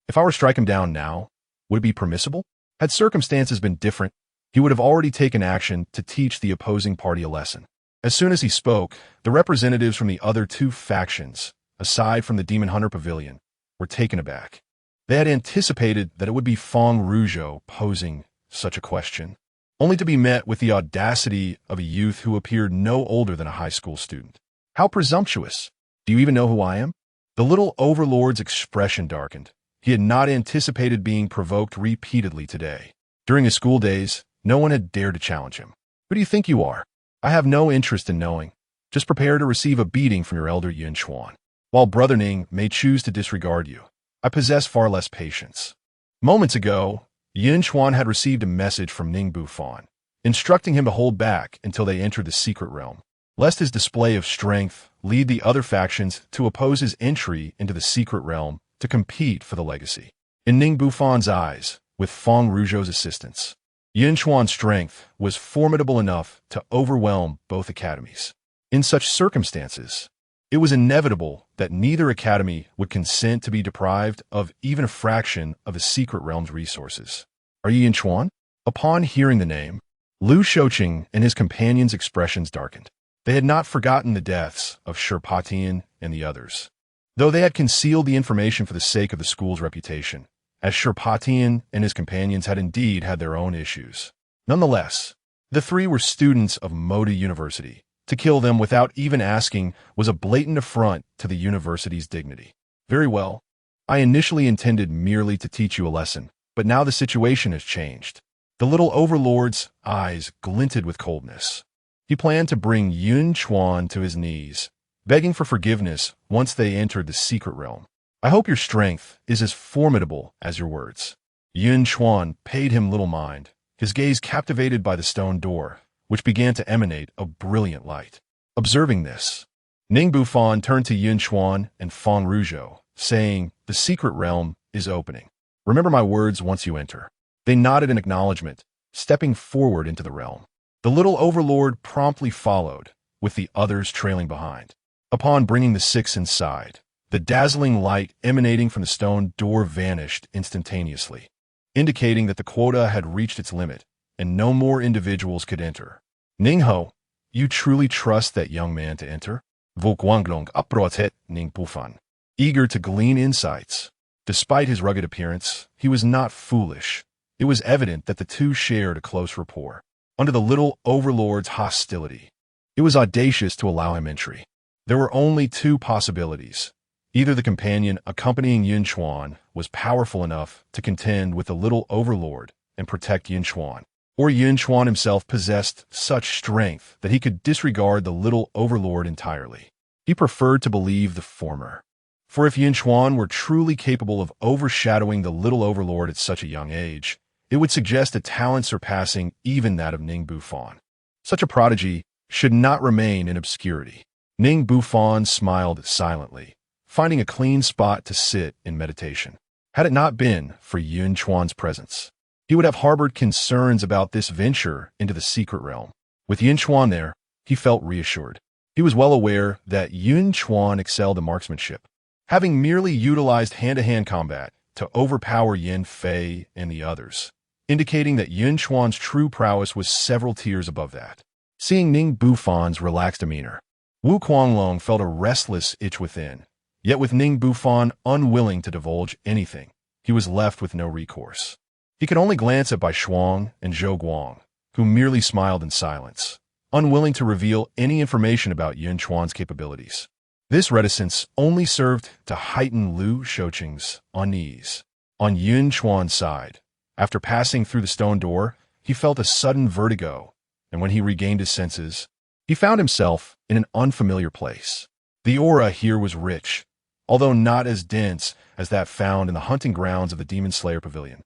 if I were to strike him down now, would it be permissible? Had circumstances been different, he would have already taken action to teach the opposing party a lesson. As soon as he spoke, the representatives from the other two factions, aside from the Demon Hunter Pavilion, were taken aback. They had anticipated that it would be Feng Rougeau posing such a question, only to be met with the audacity of a youth who appeared no older than a high school student. How presumptuous! Do you even know who I am? The little overlord's expression darkened. He had not anticipated being provoked repeatedly today. During his school days, no one had dared to challenge him. Who do you think you are? I have no interest in knowing. Just prepare to receive a beating from your elder Yun Chuan. While Brother Ning may choose to disregard you, I possess far less patience. Moments ago, Yun Chuan had received a message from Ning Bufon, instructing him to hold back until they entered the secret realm, lest his display of strength lead the other factions to oppose his entry into the secret realm to compete for the legacy. In Ning Bufon's eyes, with Feng Rougeau's assistance, Yun Chuan's strength was formidable enough to overwhelm both academies. In such circumstances, it was inevitable that neither academy would consent to be deprived of even a fraction of the secret realm's resources. Are you Yun Chuan? Upon hearing the name, Lu Shouqing and his companions' expressions darkened. They had not forgotten the deaths of Shirpatian and the others, though they had concealed the information for the sake of the school's reputation, as Shirpatian and his companions had indeed had their own issues. Nonetheless, the three were students of Moda University. To kill them without even asking was a blatant affront to the university's dignity. Very well. I initially intended merely to teach you a lesson, but now the situation has changed. The little overlord's eyes glinted with coldness. He planned to bring Yun Chuan to his knees, begging for forgiveness once they entered the secret realm. I hope your strength is as formidable as your words. Yun Chuan paid him little mind, his gaze captivated by the stone door, which began to emanate a brilliant light. Observing this, Ning Bufon turned to Yun Chuan and Feng Rougeau, saying, the secret realm is opening. Remember my words once you enter. They nodded in acknowledgement, stepping forward into the realm. The little overlord promptly followed, with the others trailing behind. Upon bringing the six inside, The dazzling light emanating from the stone door vanished instantaneously, indicating that the quota had reached its limit and no more individuals could enter. Ningho, you truly trust that young man to enter? Vuguanglong uprotet Ning Bufan. Eager to glean insights. Despite his rugged appearance, he was not foolish. It was evident that the two shared a close rapport. Under the little overlord's hostility, it was audacious to allow him entry. There were only two possibilities. Either the companion accompanying Yun Chuan was powerful enough to contend with the little overlord and protect Yun Chuan, or Yun Chuan himself possessed such strength that he could disregard the little overlord entirely. He preferred to believe the former. For if Yun Chuan were truly capable of overshadowing the little overlord at such a young age, it would suggest a talent surpassing even that of Ning Bufan. Such a prodigy should not remain in obscurity. Ning Bufan smiled silently, finding a clean spot to sit in meditation. Had it not been for Yun Chuan's presence, he would have harbored concerns about this venture into the secret realm. With Yun Chuan there, he felt reassured. He was well aware that Yun Chuan excelled in marksmanship, having merely utilized hand-to-hand combat to overpower Yin Fei and the others, indicating that Yun Chuan's true prowess was several tiers above that. Seeing Ning Bufan's relaxed demeanor, Wu Kuanglong felt a restless itch within. Yet with Ning Bufan unwilling to divulge anything, he was left with no recourse. He could only glance at Bai Shuang and Zhou Guang, who merely smiled in silence, unwilling to reveal any information about Yun Chuan's capabilities. This reticence only served to heighten Lu Shouqing's unease. On Yun Chuan's side, after passing through the stone door, he felt a sudden vertigo, and when he regained his senses, he found himself in an unfamiliar place. The aura here was rich, although not as dense as that found in the hunting grounds of the Demon Slayer Pavilion.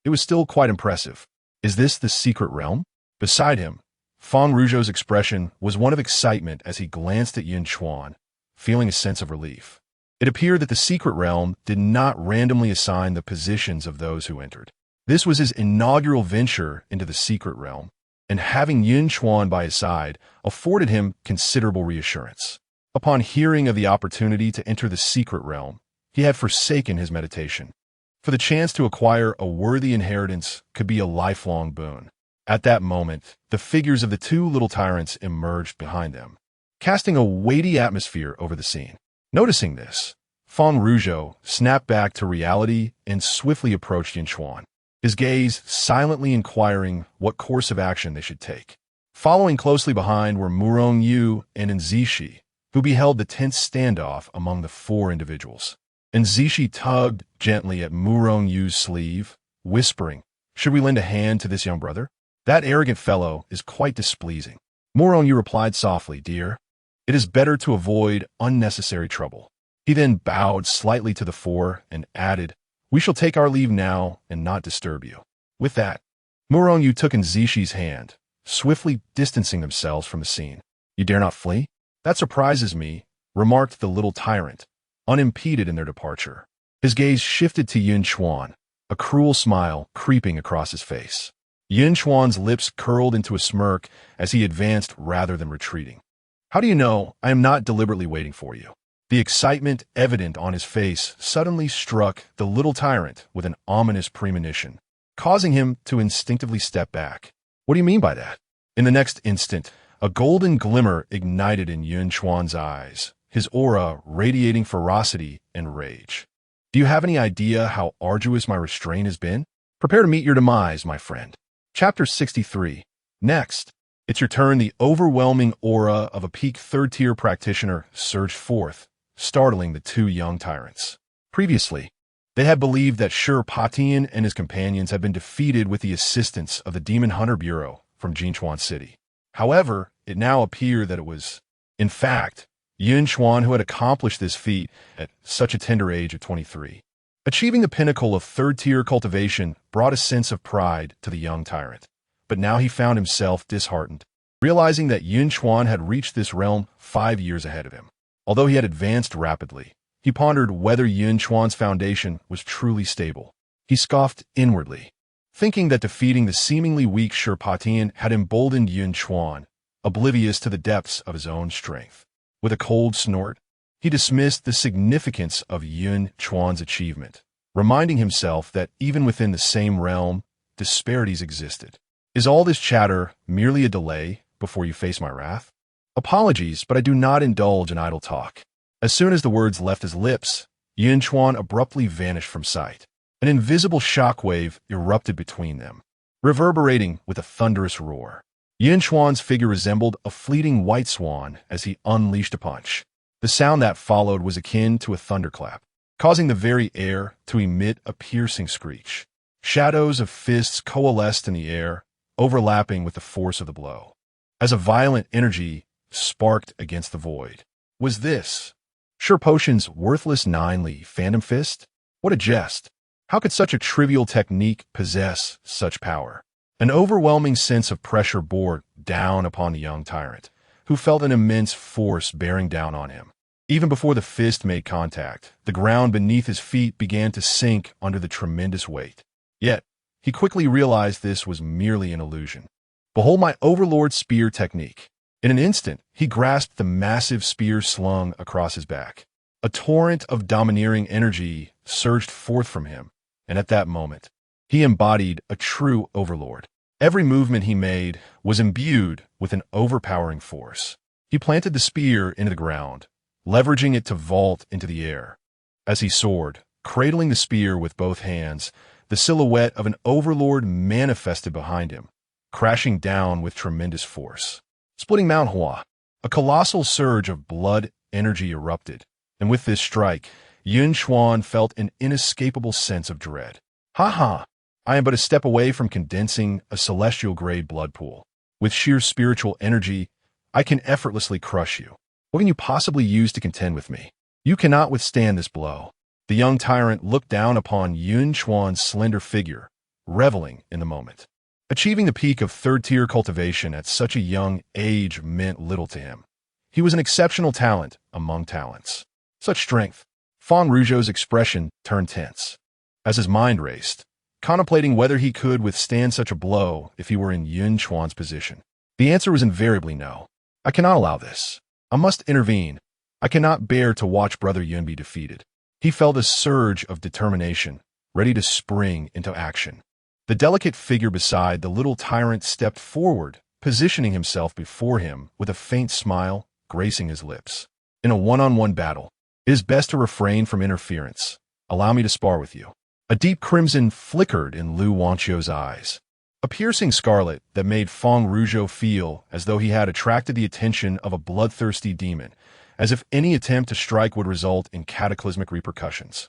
It was still quite impressive. Is this the secret realm? Beside him, Feng Rougeau's expression was one of excitement as he glanced at Yun Chuan, feeling a sense of relief. It appeared that the secret realm did not randomly assign the positions of those who entered. This was his inaugural venture into the secret realm, and having Yun Chuan by his side afforded him considerable reassurance. Upon hearing of the opportunity to enter the secret realm, he had forsaken his meditation. For the chance to acquire a worthy inheritance could be a lifelong boon. At that moment, the figures of the two little tyrants emerged behind them, casting a weighty atmosphere over the scene. Noticing this, Feng Rougeau snapped back to reality and swiftly approached Yun Chuan, his gaze silently inquiring what course of action they should take. Following closely behind were Murong Yu and Nzishi, who beheld the tense standoff among the four individuals. Nzishi tugged gently at Murong Yu's sleeve, whispering, "Should we lend a hand to this young brother? That arrogant fellow is quite displeasing." Murong Yu replied softly, "Dear, it is better to avoid unnecessary trouble." He then bowed slightly to the four and added, "We shall take our leave now and not disturb you." With that, Murong Yu took Nzishi's hand, swiftly distancing themselves from the scene. "You dare not flee? That surprises me," remarked the little tyrant, unimpeded in their departure. His gaze shifted to Yun Chuan, a cruel smile creeping across his face. Yun Chuan's lips curled into a smirk as he advanced rather than retreating. "How do you know I am not deliberately waiting for you?" The excitement evident on his face suddenly struck the little tyrant with an ominous premonition, causing him to instinctively step back. "What do you mean by that?" In the next instant, a golden glimmer ignited in Yun Chuan's eyes, his aura radiating ferocity and rage. "Do you have any idea how arduous my restraint has been? Prepare to meet your demise, my friend." Chapter 63. Next, it's your turn. The overwhelming aura of a peak third-tier practitioner surged forth, startling the two young tyrants. Previously, they had believed that Shi Patian and his companions had been defeated with the assistance of the Demon Hunter Bureau from Jinchuan City. However, it now appeared that it was, in fact, Yun Chuan who had accomplished this feat at such a tender age of 23. Achieving the pinnacle of third-tier cultivation brought a sense of pride to the young tyrant, but now he found himself disheartened, realizing that Yun Chuan had reached this realm 5 years ahead of him. Although he had advanced rapidly, he pondered whether Yun Chuan's foundation was truly stable. He scoffed inwardly, thinking that defeating the seemingly weak Shi Patian had emboldened Yun Chuan, oblivious to the depths of his own strength. With a cold snort, He dismissed the significance of Yun Chuan's achievement, reminding himself that even within the same realm, disparities existed. Is all this chatter merely a delay before you face my wrath? Apologies, but I do not indulge in idle talk. As soon as the words left his lips, Yun Chuan abruptly vanished from sight. An invisible shockwave erupted between them, reverberating with a thunderous roar. Yun Chuan's figure resembled a fleeting white swan as he unleashed a punch. The sound that followed was akin to a thunderclap, causing the very air to emit a piercing screech. Shadows of fists coalesced in the air, overlapping with the force of the blow, as a violent energy sparked against the void. Was this Sure Potion's worthless 9-Li Phantom Fist? What a jest! How could such a trivial technique possess such power? An overwhelming sense of pressure bore down upon the young tyrant, who felt an immense force bearing down on him. Even before the fist made contact, the ground beneath his feet began to sink under the tremendous weight. Yet, he quickly realized this was merely an illusion. Behold my Overlord Spear technique. In an instant, he grasped the massive spear slung across his back. A torrent of domineering energy surged forth from him, and at that moment, he embodied a true overlord. Every movement he made was imbued with an overpowering force. He planted the spear into the ground, leveraging it to vault into the air. As he soared, cradling the spear with both hands, the silhouette of an overlord manifested behind him, crashing down with tremendous force. Splitting Mount Hua, a colossal surge of blood energy erupted, and with this strike, Yun Chuan felt an inescapable sense of dread. Ha ha! I am but a step away from condensing a celestial-grade blood pool. With sheer spiritual energy, I can effortlessly crush you. What can you possibly use to contend with me? You cannot withstand this blow. The young tyrant looked down upon Yun Chuan's slender figure, reveling in the moment. Achieving the peak of third-tier cultivation at such a young age meant little to him. He was an exceptional talent among talents. Such strength. Feng Rougeau's expression turned tense. As his mind raced, contemplating whether he could withstand such a blow if he were in Yun Chuan's position. The answer was invariably no. I cannot allow this. I must intervene. I cannot bear to watch Brother Yun be defeated. He felt a surge of determination, ready to spring into action. The delicate figure beside the little tyrant stepped forward, positioning himself before him with a faint smile gracing his lips. In a one-on-one battle, it is best to refrain from interference. Allow me to spar with you. A deep crimson flickered in Lu Wanqiu's eyes, a piercing scarlet that made Feng Rougeau feel as though he had attracted the attention of a bloodthirsty demon, as if any attempt to strike would result in cataclysmic repercussions.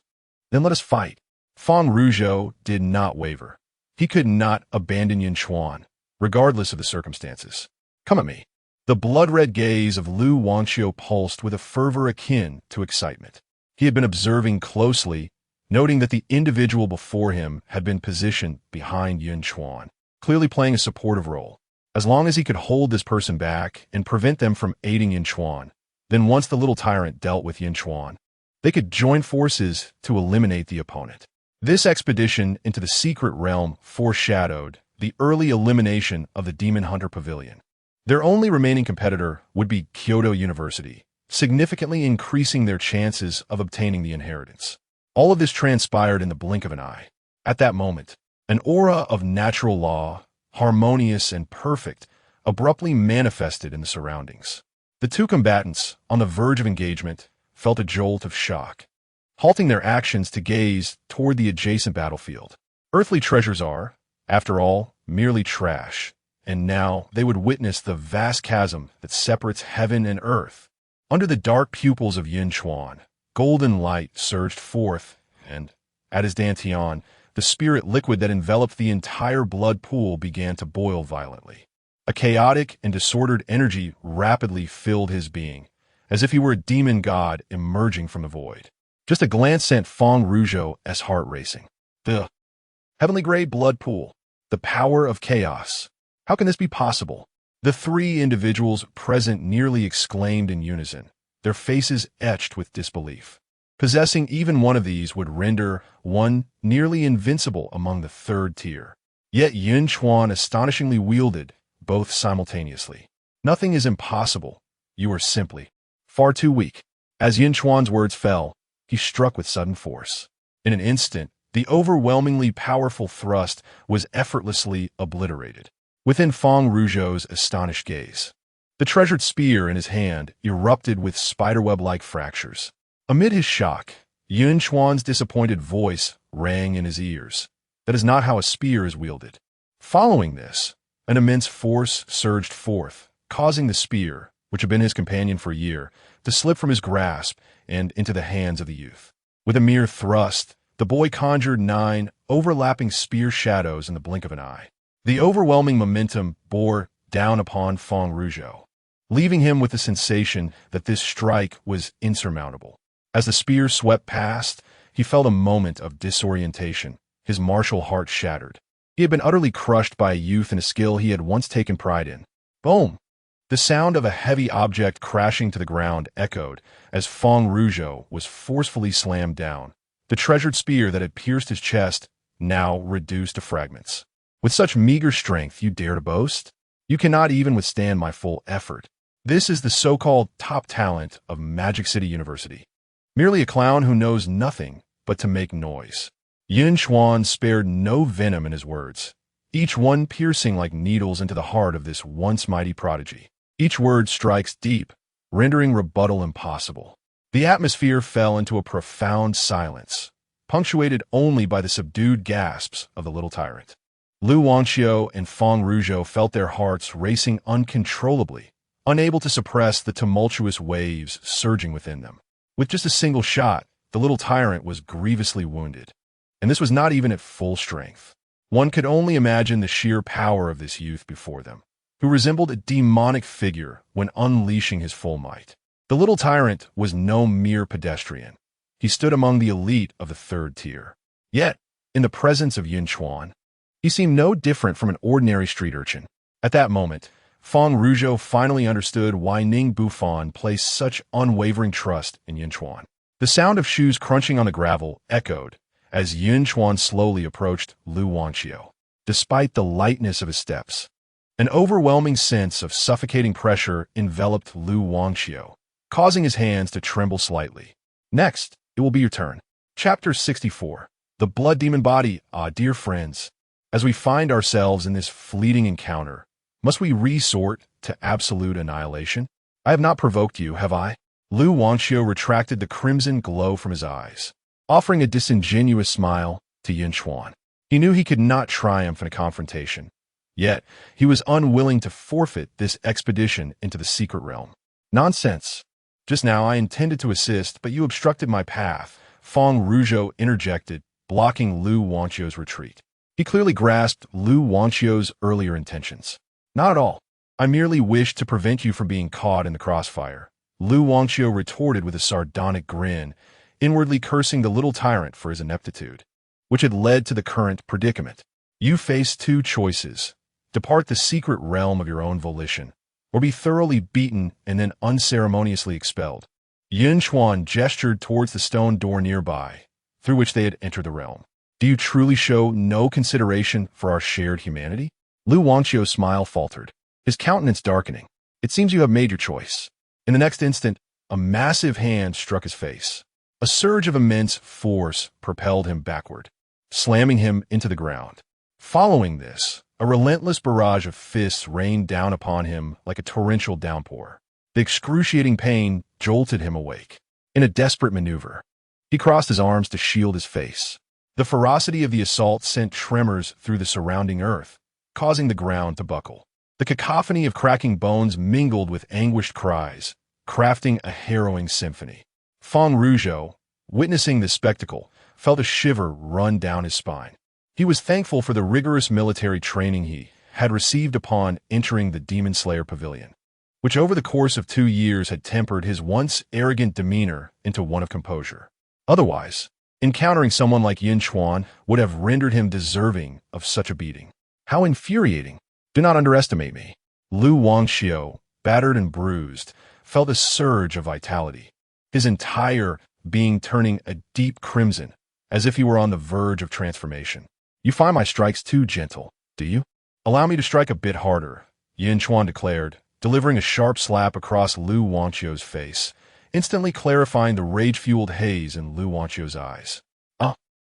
Then let us fight. Feng Rougeau did not waver. He could not abandon Yun Chuan, regardless of the circumstances. Come at me. The blood-red gaze of Lu Wanqiu pulsed with a fervor akin to excitement. He had been observing closely, noting that the individual before him had been positioned behind Yun Chuan, clearly playing a supportive role. As long as he could hold this person back and prevent them from aiding Yun Chuan, then once the little tyrant dealt with Yun Chuan, they could join forces to eliminate the opponent. This expedition into the secret realm foreshadowed the early elimination of the Demon Hunter Pavilion. Their only remaining competitor would be Kyoto University, significantly increasing their chances of obtaining the inheritance. All of this transpired in the blink of an eye. At that moment, an aura of natural law, harmonious and perfect, abruptly manifested in the surroundings. The two combatants, on the verge of engagement, felt a jolt of shock, halting their actions to gaze toward the adjacent battlefield. Earthly treasures are, after all, merely trash, and now they would witness the vast chasm that separates heaven and earth. Under the dark pupils of Yun Chuan, golden light surged forth, and, at his dantian, the spirit liquid that enveloped the entire blood pool began to boil violently. A chaotic and disordered energy rapidly filled his being, as if he were a demon god emerging from the void. Just a glance sent Feng Rougeau's heart racing. The heavenly grade blood pool. The power of chaos. How can this be possible? The three individuals present nearly exclaimed in unison, their faces etched with disbelief. Possessing even one of these would render one nearly invincible among the third tier. Yet Yun Chuan astonishingly wielded both simultaneously. Nothing is impossible. You are simply far too weak. As Yun Chuan's words fell, he struck with sudden force. In an instant, the overwhelmingly powerful thrust was effortlessly obliterated. Within Feng Rougeau's astonished gaze, the treasured spear in his hand erupted with spiderweb-like fractures. Amid his shock, Yun Chuan's disappointed voice rang in his ears. That is not how a spear is wielded. Following this, an immense force surged forth, causing the spear, which had been his companion for a year, to slip from his grasp and into the hands of the youth. With a mere thrust, the boy conjured 9 overlapping spear shadows in the blink of an eye. The overwhelming momentum bore down upon Feng Rougeau, leaving him with the sensation that this strike was insurmountable. As the spear swept past, he felt a moment of disorientation, his martial heart shattered. He had been utterly crushed by a youth and a skill he had once taken pride in. Boom! The sound of a heavy object crashing to the ground echoed as Feng Rougeau was forcefully slammed down, the treasured spear that had pierced his chest now reduced to fragments. With such meager strength you dare to boast? You cannot even withstand my full effort. This is the so-called top talent of Magic City University. Merely a clown who knows nothing but to make noise. Yun Chuan spared no venom in his words, each one piercing like needles into the heart of this once mighty prodigy. Each word strikes deep, rendering rebuttal impossible. The atmosphere fell into a profound silence, punctuated only by the subdued gasps of the little tyrant. Lu Wangxiu and Feng Rougeau felt their hearts racing uncontrollably, unable to suppress the tumultuous waves surging within them. With just a single shot, the little tyrant was grievously wounded. And this was not even at full strength. One could only imagine the sheer power of this youth before them, who resembled a demonic figure when unleashing his full might. The little tyrant was no mere pedestrian. He stood among the elite of the 3rd tier. Yet, in the presence of Yun Chuan, he seemed no different from an ordinary street urchin. At that moment, Feng Rougeau finally understood why Ning Bufan placed such unwavering trust in Yun Chuan. The sound of shoes crunching on the gravel echoed as Yun Chuan slowly approached Lu Wangxiu. Despite the lightness of his steps, an overwhelming sense of suffocating pressure enveloped Lu Wangxiu, causing his hands to tremble slightly. Next, it will be your turn. Chapter 64. The Blood Demon Body. Dear friends, as we find ourselves in this fleeting encounter, must we resort to absolute annihilation? I have not provoked you, have I? Lu Wangxiu retracted the crimson glow from his eyes, offering a disingenuous smile to Yun Chuan. He knew he could not triumph in a confrontation, yet he was unwilling to forfeit this expedition into the secret realm. Nonsense. Just now I intended to assist, but you obstructed my path, Feng Rougeau interjected, blocking Lu Wangxiu's retreat. He clearly grasped Lu Wangxiu's earlier intentions. Not at all. I merely wished to prevent you from being caught in the crossfire, Lu Wangxiu retorted with a sardonic grin, inwardly cursing the little tyrant for his ineptitude, which had led to the current predicament. You face 2 choices: depart the secret realm of your own volition, or be thoroughly beaten and then unceremoniously expelled. Yun Chuan gestured towards the stone door nearby, through which they had entered the realm. Do you truly show no consideration for our shared humanity? Lu Wangxiu's smile faltered, his countenance darkening. It seems you have made your choice. In the next instant, a massive hand struck his face. A surge of immense force propelled him backward, slamming him into the ground. Following this, a relentless barrage of fists rained down upon him like a torrential downpour. The excruciating pain jolted him awake. In a desperate maneuver, he crossed his arms to shield his face. The ferocity of the assault sent tremors through the surrounding earth, causing the ground to buckle. The cacophony of cracking bones mingled with anguished cries, crafting a harrowing symphony. Feng Rougeau, witnessing this spectacle, felt a shiver run down his spine. He was thankful for the rigorous military training he had received upon entering the Demon Slayer Pavilion, which over the course of 2 years had tempered his once arrogant demeanor into one of composure. Otherwise, encountering someone like Yun Chuan would have rendered him deserving of such a beating. How infuriating! Do not underestimate me. Lu Wangxiu, battered and bruised, felt a surge of vitality, his entire being turning a deep crimson, as if he were on the verge of transformation. You find my strikes too gentle, do you? Allow me to strike a bit harder, Yun Chuan declared, delivering a sharp slap across Lu Wangxiu's face, instantly clarifying the rage-fueled haze in Lu Wangqiu's eyes.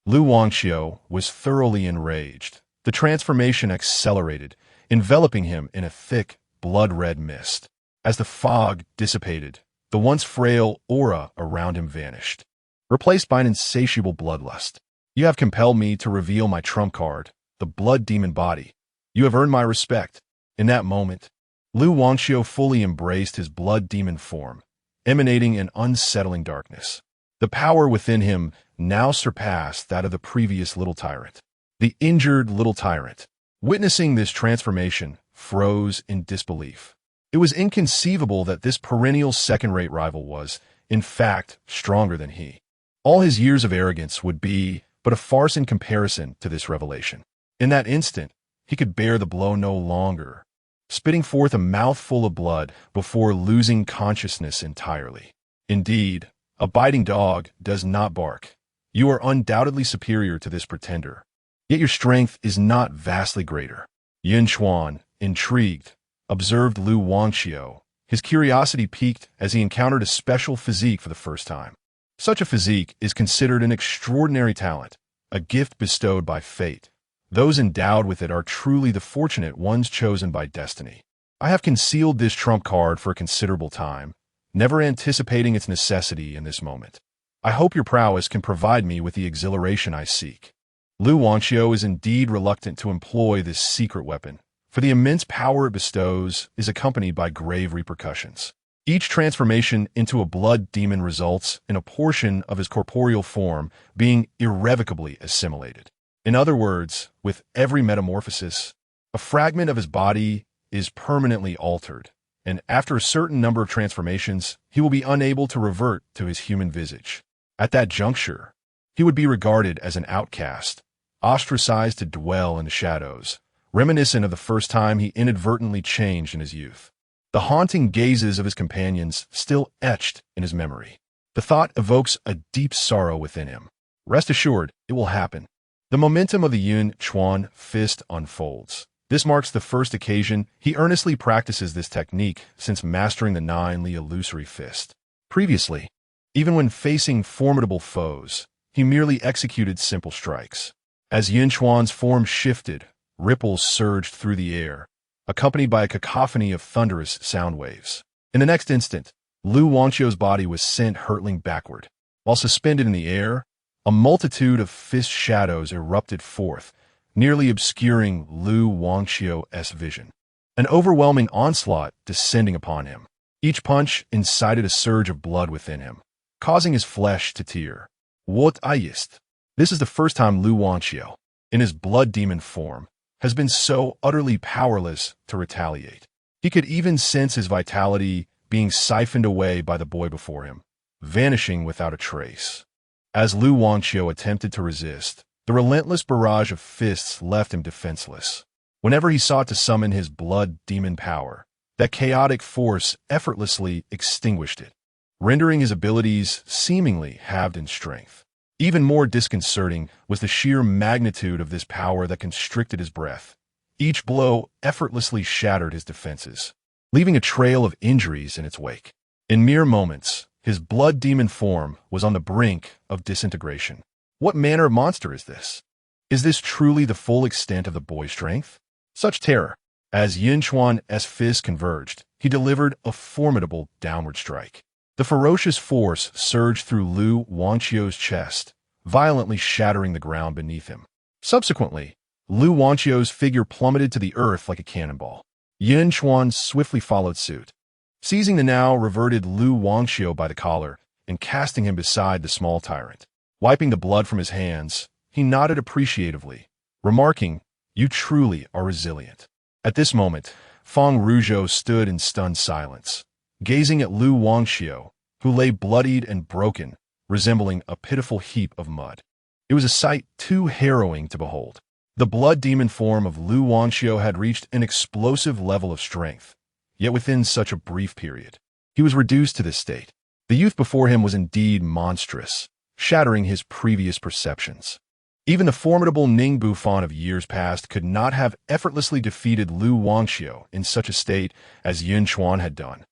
Lu Wangqiu was thoroughly enraged. The transformation accelerated, enveloping him in a thick, blood-red mist. As the fog dissipated, the once frail aura around him vanished, replaced by an insatiable bloodlust. You have compelled me to reveal my trump card, the blood demon body. You have earned my respect. In that moment, Lu Wangqiu fully embraced his blood demon form, emanating an unsettling darkness. The power within him now surpassed that of the previous little tyrant. The injured little tyrant, witnessing this transformation, froze in disbelief. It was inconceivable that this perennial second-rate rival was, in fact, stronger than he. All his years of arrogance would be but a farce in comparison to this revelation. In that instant, he could bear the blow no longer, spitting forth a mouthful of blood before losing consciousness entirely. Indeed, a biting dog does not bark. You are undoubtedly superior to this pretender, yet your strength is not vastly greater. Yun Chuan, intrigued, observed Lu Wangqiu. His curiosity piqued as he encountered a special physique for the first time. Such a physique is considered an extraordinary talent, a gift bestowed by fate. Those endowed with it are truly the fortunate ones chosen by destiny. I have concealed this trump card for a considerable time, never anticipating its necessity in this moment. I hope your prowess can provide me with the exhilaration I seek. Lu Wangqiu is indeed reluctant to employ this secret weapon, for the immense power it bestows is accompanied by grave repercussions. Each transformation into a blood demon results in a portion of his corporeal form being irrevocably assimilated. In other words, with every metamorphosis, a fragment of his body is permanently altered, and after a certain number of transformations, he will be unable to revert to his human visage. At that juncture, he would be regarded as an outcast, ostracized to dwell in the shadows, reminiscent of the first time he inadvertently changed in his youth. The haunting gazes of his companions still etched in his memory. The thought evokes a deep sorrow within him. Rest assured, it will happen. The momentum of the Yun Chuan fist unfolds. This marks the first occasion he earnestly practices this technique since mastering the 9-li illusory fist. Previously, even when facing formidable foes, he merely executed simple strikes. As Yun Chuan's form shifted, ripples surged through the air, accompanied by a cacophony of thunderous sound waves. In the next instant, Lu Wangqiu's body was sent hurtling backward. While suspended in the air, a multitude of fist shadows erupted forth, nearly obscuring Lu Wangqiu's vision. An overwhelming onslaught descending upon him. Each punch incited a surge of blood within him, causing his flesh to tear. What ist? This is the first time Lu Wangqiu, in his blood demon form, has been so utterly powerless to retaliate. He could even sense his vitality being siphoned away by the boy before him, vanishing without a trace. As Lu Wangqiu attempted to resist, the relentless barrage of fists left him defenseless. Whenever he sought to summon his blood demon power, that chaotic force effortlessly extinguished it, rendering his abilities seemingly halved in strength. Even more disconcerting was the sheer magnitude of this power that constricted his breath. Each blow effortlessly shattered his defenses, leaving a trail of injuries in its wake. In mere moments, his blood demon form was on the brink of disintegration. What manner of monster is this? Is this truly the full extent of the boy's strength? Such terror. As Yun Chuan's fists converged, he delivered a formidable downward strike. The ferocious force surged through Lu Wangqiu's chest, violently shattering the ground beneath him. Subsequently, Lu Wangqiu's figure plummeted to the earth like a cannonball. Yun Chuan swiftly followed suit, seizing the now reverted Lu Wangqiu by the collar and casting him beside the small tyrant. Wiping the blood from his hands, he nodded appreciatively, remarking, "You truly are resilient." At this moment, Feng Ruzhou stood in stunned silence, gazing at Lu Wangqiu, who lay bloodied and broken, resembling a pitiful heap of mud. It was a sight too harrowing to behold. The blood demon form of Lu Wangqiu had reached an explosive level of strength, yet within such a brief period, he was reduced to this state. The youth before him was indeed monstrous, shattering his previous perceptions. Even the formidable Ning Bufan of years past could not have effortlessly defeated Lu Wangqiu in such a state as Yun Chuan had done.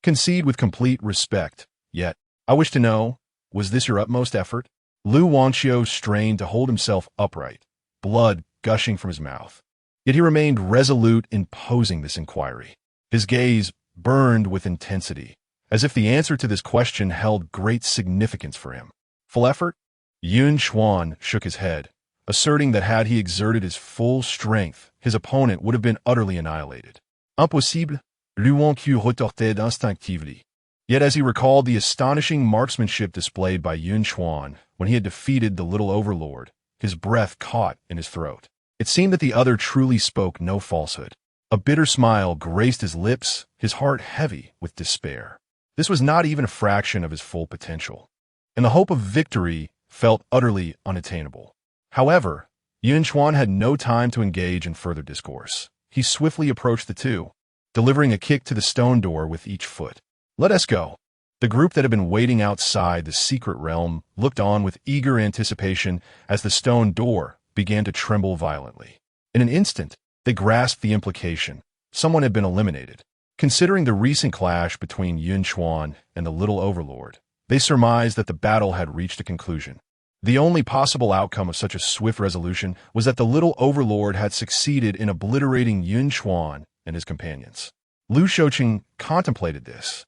Concede with complete respect. Yet, I wish to know, was this your utmost effort? Lu Wanqiu strained to hold himself upright, blood gushing from his mouth. Yet he remained resolute in posing this inquiry. His gaze burned with intensity, as if the answer to this question held great significance for him. Full effort? Yun Chuan shook his head, asserting that had he exerted his full strength, his opponent would have been utterly annihilated. Impossible, Lu Wanqiu retorted instinctively. Yet as he recalled the astonishing marksmanship displayed by Yun Chuan when he had defeated the little overlord, his breath caught in his throat. It seemed that the other truly spoke no falsehood. A bitter smile graced his lips, his heart heavy with despair. This was not even a fraction of his full potential, and the hope of victory felt utterly unattainable. However, Yun Chuan had no time to engage in further discourse. He swiftly approached the two, delivering a kick to the stone door with each foot. Let us go. The group that had been waiting outside the secret realm looked on with eager anticipation as the stone door began to tremble violently. In an instant, they grasped the implication. Someone had been eliminated. Considering the recent clash between Yun Chuan and the little overlord, they surmised that the battle had reached a conclusion. The only possible outcome of such a swift resolution was that the little overlord had succeeded in obliterating Yun Chuan and his companions. Lu Shouqing contemplated this,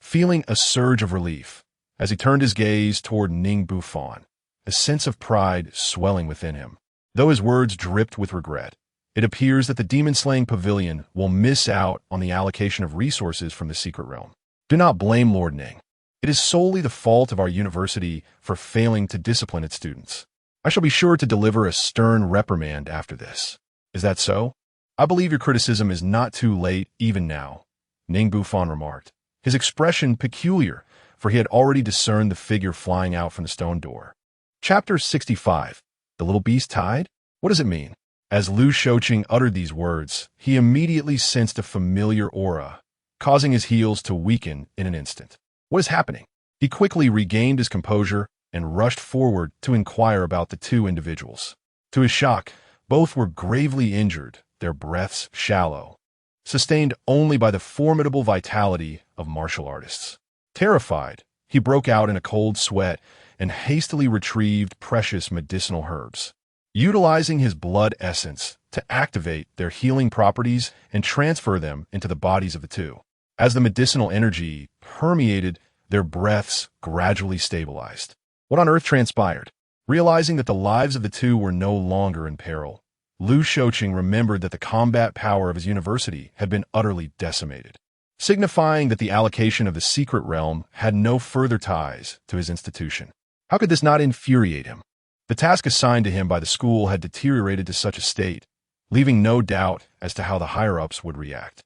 feeling a surge of relief as he turned his gaze toward Ning Bufan, a sense of pride swelling within him. Though his words dripped with regret, it appears that the demon-slaying pavilion will miss out on the allocation of resources from the secret realm. Do not blame Lord Ning. It is solely the fault of our university for failing to discipline its students. I shall be sure to deliver a stern reprimand after this. Is that so? I believe your criticism is not too late even now, Ning Bufan remarked, his expression peculiar, for he had already discerned the figure flying out from the stone door. Chapter 65. The little beast tied? What does it mean? As Lu Shouqing uttered these words, he immediately sensed a familiar aura, causing his heels to weaken in an instant. What is happening? He quickly regained his composure and rushed forward to inquire about the two individuals. To his shock, both were gravely injured, their breaths shallow, sustained only by the formidable vitality of martial artists. Terrified, he broke out in a cold sweat and hastily retrieved precious medicinal herbs, utilizing his blood essence to activate their healing properties and transfer them into the bodies of the two. As the medicinal energy permeated, their breaths gradually stabilized. What on earth transpired? Realizing that the lives of the two were no longer in peril, Lu Shouqing remembered that the combat power of his university had been utterly decimated, signifying that the allocation of the secret realm had no further ties to his institution. How could this not infuriate him? The task assigned to him by the school had deteriorated to such a state, leaving no doubt as to how the higher-ups would react.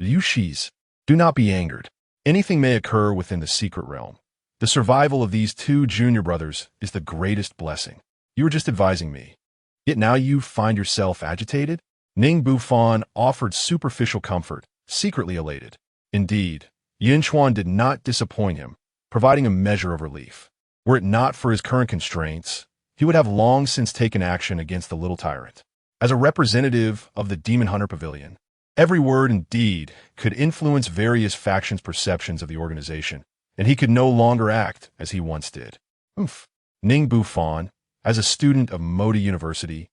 Liu Shi's. Do not be angered. Anything may occur within the secret realm. The survival of these two junior brothers is the greatest blessing. You were just advising me. Yet now you find yourself agitated? Ning Bufan offered superficial comfort, secretly elated. Indeed, Yunchuan did not disappoint him, providing a measure of relief. Were it not for his current constraints, he would have long since taken action against the little tyrant. As a representative of the Demon Hunter Pavilion, every word and deed could influence various factions' perceptions of the organization, and he could no longer act as he once did. Ning Bufan, as a student of Modi University,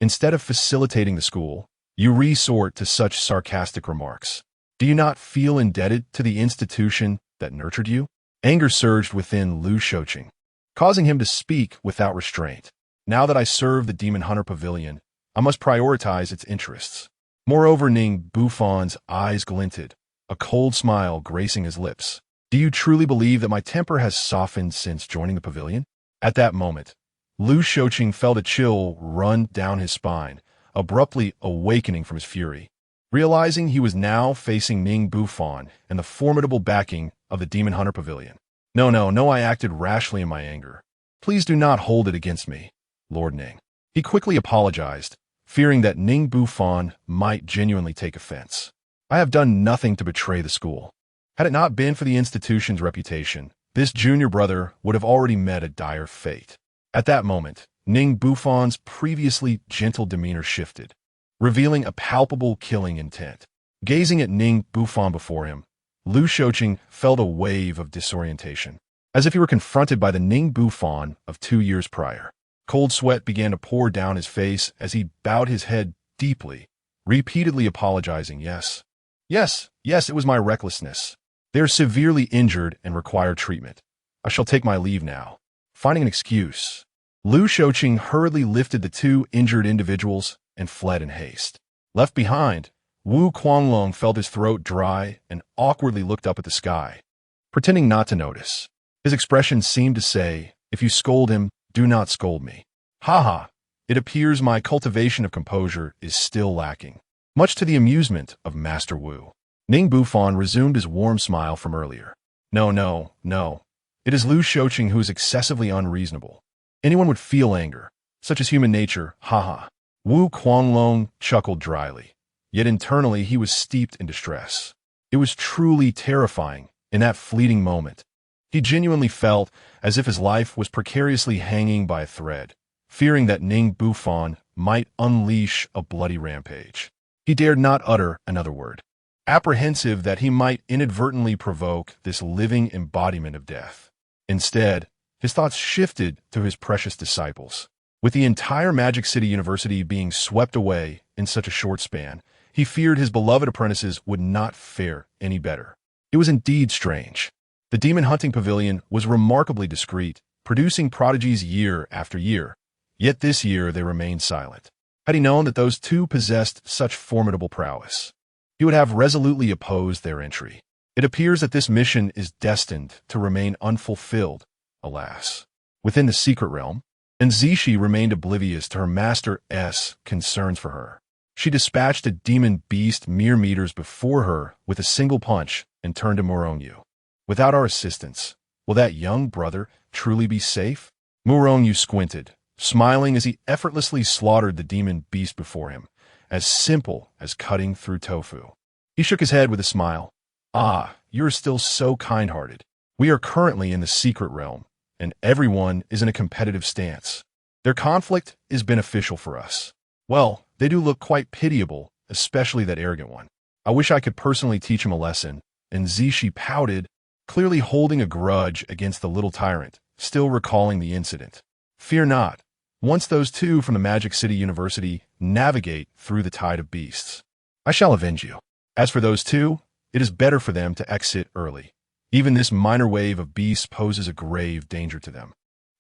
instead of facilitating the school, you resort to such sarcastic remarks. Do you not feel indebted to the institution that nurtured you? Anger surged within Lu Shouqing, causing him to speak without restraint. Now that I serve the Demon Hunter Pavilion, I must prioritize its interests. Moreover, Ning Bufan's eyes glinted, a cold smile gracing his lips. Do you truly believe that my temper has softened since joining the pavilion? At that moment, Lu Shouqing felt a chill run down his spine, abruptly awakening from his fury. Realizing he was now facing Ning Bufan and the formidable backing of the Demon Hunter Pavilion. No, I acted rashly in my anger. Please do not hold it against me, Lord Ning. He quickly apologized, fearing that Ning Bufan might genuinely take offense. I have done nothing to betray the school. Had it not been for the institution's reputation, this junior brother would have already met a dire fate. At that moment, Ning Bufan's previously gentle demeanor shifted, revealing a palpable killing intent. Gazing at Ning Bufan before him, Lu Shouqing felt a wave of disorientation, as if he were confronted by the Ningbu fawn of 2 years prior. Cold sweat began to pour down his face as he bowed his head deeply, repeatedly apologizing. Yes, it was my recklessness. They are severely injured and require treatment. I shall take my leave now. Finding an excuse, Lu Shouqing hurriedly lifted the 2 injured individuals and fled in haste. Left behind, Wu Quanglong felt his throat dry and awkwardly looked up at the sky, pretending not to notice. His expression seemed to say, "If you scold him, do not scold me." Haha, it appears my cultivation of composure is still lacking, much to the amusement of Master Wu. Ning Bufan resumed his warm smile from earlier. No. It is Lu Shouqing who is excessively unreasonable. Anyone would feel anger. Such is human nature, haha. Wu Quanglong chuckled dryly, yet internally he was steeped in distress. It was truly terrifying in that fleeting moment. He genuinely felt as if his life was precariously hanging by a thread, fearing that Ning Bufan might unleash a bloody rampage. He dared not utter another word, apprehensive that he might inadvertently provoke this living embodiment of death. Instead, his thoughts shifted to his precious disciples. With the entire Magic City University being swept away in such a short span, he feared his beloved apprentices would not fare any better. It was indeed strange. The Demon Hunting Pavilion was remarkably discreet, producing prodigies year after year, yet this year they remained silent. Had he known that those 2 possessed such formidable prowess, he would have resolutely opposed their entry. It appears that this mission is destined to remain unfulfilled, alas. Within the secret realm, and Zishi remained oblivious to her master's concerns for her. She dispatched a demon beast mere meters before her with a single punch and turned to Murongyu. Without our assistance, will that young brother truly be safe? Murongyu squinted, smiling as he effortlessly slaughtered the demon beast before him, as simple as cutting through tofu. He shook his head with a smile. Ah, you are still so kind-hearted. We are currently in the secret realm, and everyone is in a competitive stance. Their conflict is beneficial for us. Well, they do look quite pitiable, especially that arrogant one. I wish I could personally teach him a lesson. And Zishi pouted, clearly holding a grudge against the little tyrant, still recalling the incident. Fear not. Once those 2 from the Magic City University navigate through the tide of beasts, I shall avenge you. As for those 2, it is better for them to exit early. Even this minor wave of beasts poses a grave danger to them.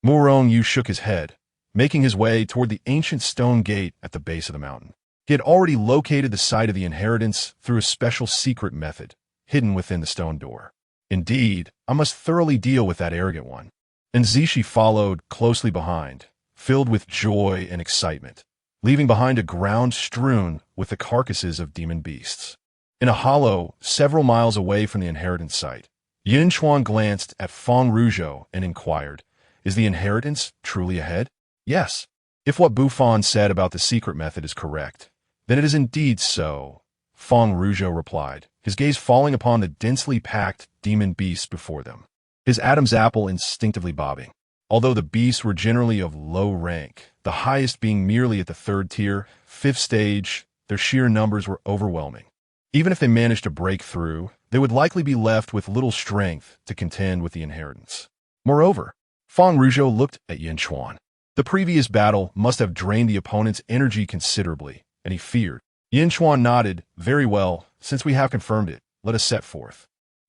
Murongyu shook his head, making his way toward the ancient stone gate at the base of the mountain. He had already located the site of the inheritance through a special secret method, hidden within the stone door. Indeed, I must thoroughly deal with that arrogant one. And Zishi followed closely behind, filled with joy and excitement, leaving behind a ground strewn with the carcasses of demon beasts. In a hollow several miles away from the inheritance site, Yun Chuan glanced at Feng Rougeau and inquired, "Is the inheritance truly ahead?" "Yes. If what Bufan said about the secret method is correct, then it is indeed so," Feng Rougeau replied, his gaze falling upon the densely packed demon beasts before them, his Adam's apple instinctively bobbing. Although the beasts were generally of low rank, the highest being merely at the 3rd tier, 5th stage, their sheer numbers were overwhelming. Even if they managed to break through, they would likely be left with little strength to contend with the inheritance. Moreover, Feng Rougeau looked at Yun Chuan. The previous battle must have drained the opponent's energy considerably, and he feared. Yun Chuan nodded. "Very well, since we have confirmed it, let us set forth."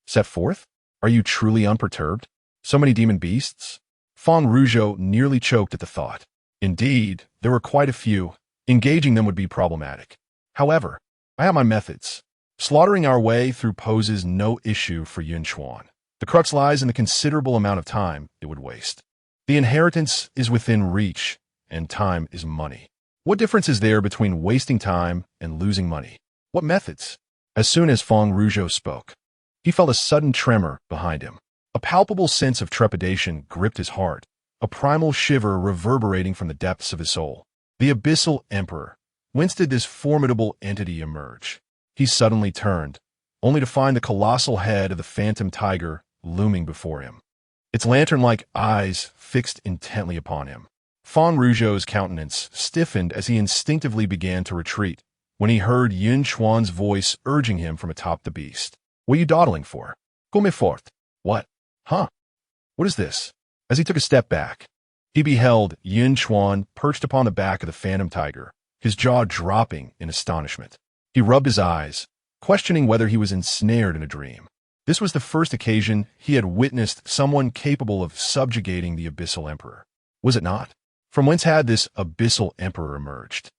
"Set forth? Are you truly unperturbed? So many demon beasts?" Feng Rougeau nearly choked at the thought. Indeed, there were quite a few. Engaging them would be problematic. However, I have my methods. Slaughtering our way through poses no issue for Yun Chuan. The crux lies in the considerable amount of time it would waste. The inheritance is within reach, and time is money. What difference is there between wasting time and losing money? What methods? As soon as Feng Rougeau spoke, he felt a sudden tremor behind him. A palpable sense of trepidation gripped his heart, a primal shiver reverberating from the depths of his soul. The Abyssal Emperor. Whence did this formidable entity emerge? He suddenly turned, only to find the colossal head of the phantom tiger looming before him, its lantern-like eyes fixed intently upon him. Feng Rougeau's countenance stiffened as he instinctively began to retreat, when he heard Yun Chuan's voice urging him from atop the beast. What are you dawdling for? Come forth. What? Huh? What is this? As he took a step back, he beheld Yun Chuan perched upon the back of the phantom tiger, his jaw dropping in astonishment. He rubbed his eyes, questioning whether he was ensnared in a dream. This was the first occasion he had witnessed someone capable of subjugating the Abyssal Emperor. Was it not? From whence had this Abyssal Emperor emerged?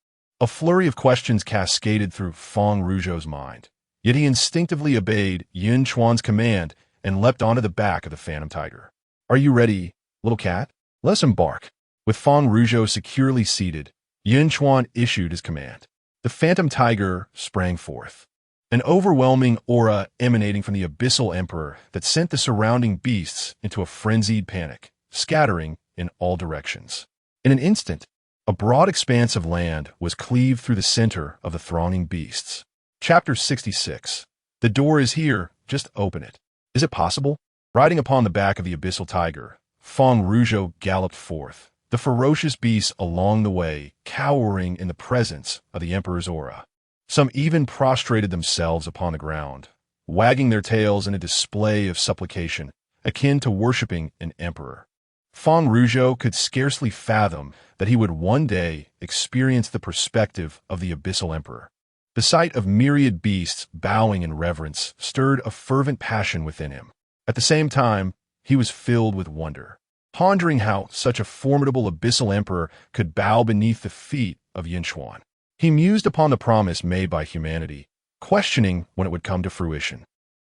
A flurry of questions cascaded through Feng Ruzhou's mind, yet he instinctively obeyed Yun Chuan's command and leapt onto the back of the phantom tiger. Are you ready, little cat? Let us embark. With Feng Ruzhou securely seated, Yun Chuan issued his command. The phantom tiger sprang forth, an overwhelming aura emanating from the Abyssal Emperor that sent the surrounding beasts into a frenzied panic, scattering in all directions. In an instant, a broad expanse of land was cleaved through the center of the thronging beasts. Chapter 66. The door is here, just open it. Is it possible? Riding upon the back of the Abyssal Tiger, Feng Ruzhou galloped forth, the ferocious beasts along the way, cowering in the presence of the Emperor's aura. Some even prostrated themselves upon the ground, wagging their tails in a display of supplication, akin to worshipping an emperor. Feng Ruzhou could scarcely fathom that he would one day experience the perspective of the Abyssal Emperor. The sight of myriad beasts bowing in reverence stirred a fervent passion within him. At the same time, he was filled with wonder, pondering how such a formidable Abyssal Emperor could bow beneath the feet of Yunchuan. He mused upon the promise made by humanity, questioning when it would come to fruition.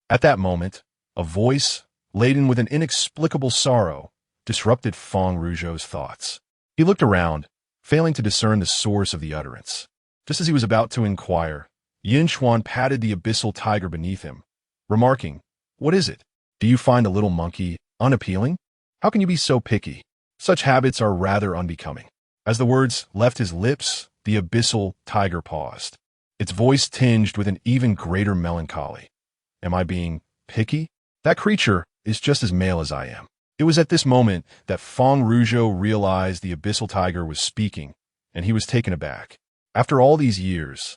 At that moment, a voice, laden with an inexplicable sorrow, disrupted Feng Ruzhou's thoughts. He looked around, failing to discern the source of the utterance. Just as he was about to inquire, Yunchuan patted the Abyssal Tiger beneath him, remarking, "What is it? Do you find a little monkey unappealing? How can you be so picky? Such habits are rather unbecoming." As the words left his lips, the Abyssal Tiger paused, its voice tinged with an even greater melancholy. "Am I being picky? That creature is just as male as I am." It was at this moment that Feng Ruzhou realized the Abyssal Tiger was speaking, and he was taken aback. After all these years,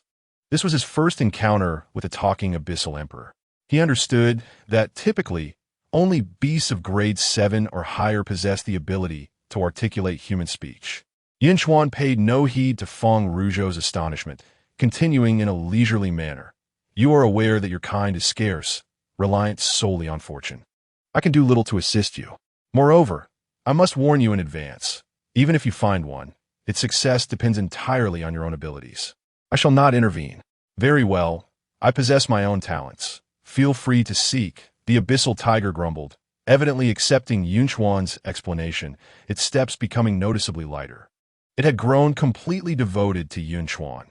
this was his first encounter with a talking Abyssal Emperor. He understood that typically only beasts of grade 7 or higher possess the ability to articulate human speech. Yunchuan paid no heed to Feng Ruzhou's astonishment, continuing in a leisurely manner. "You are aware that your kind is scarce, reliant solely on fortune. I can do little to assist you. Moreover, I must warn you in advance, even if you find one, its success depends entirely on your own abilities. I shall not intervene." "Very well, I possess my own talents. Feel free to seek," the Abyssal Tiger grumbled, evidently accepting Yunchuan's explanation, its steps becoming noticeably lighter. It had grown completely devoted to Yunchuan.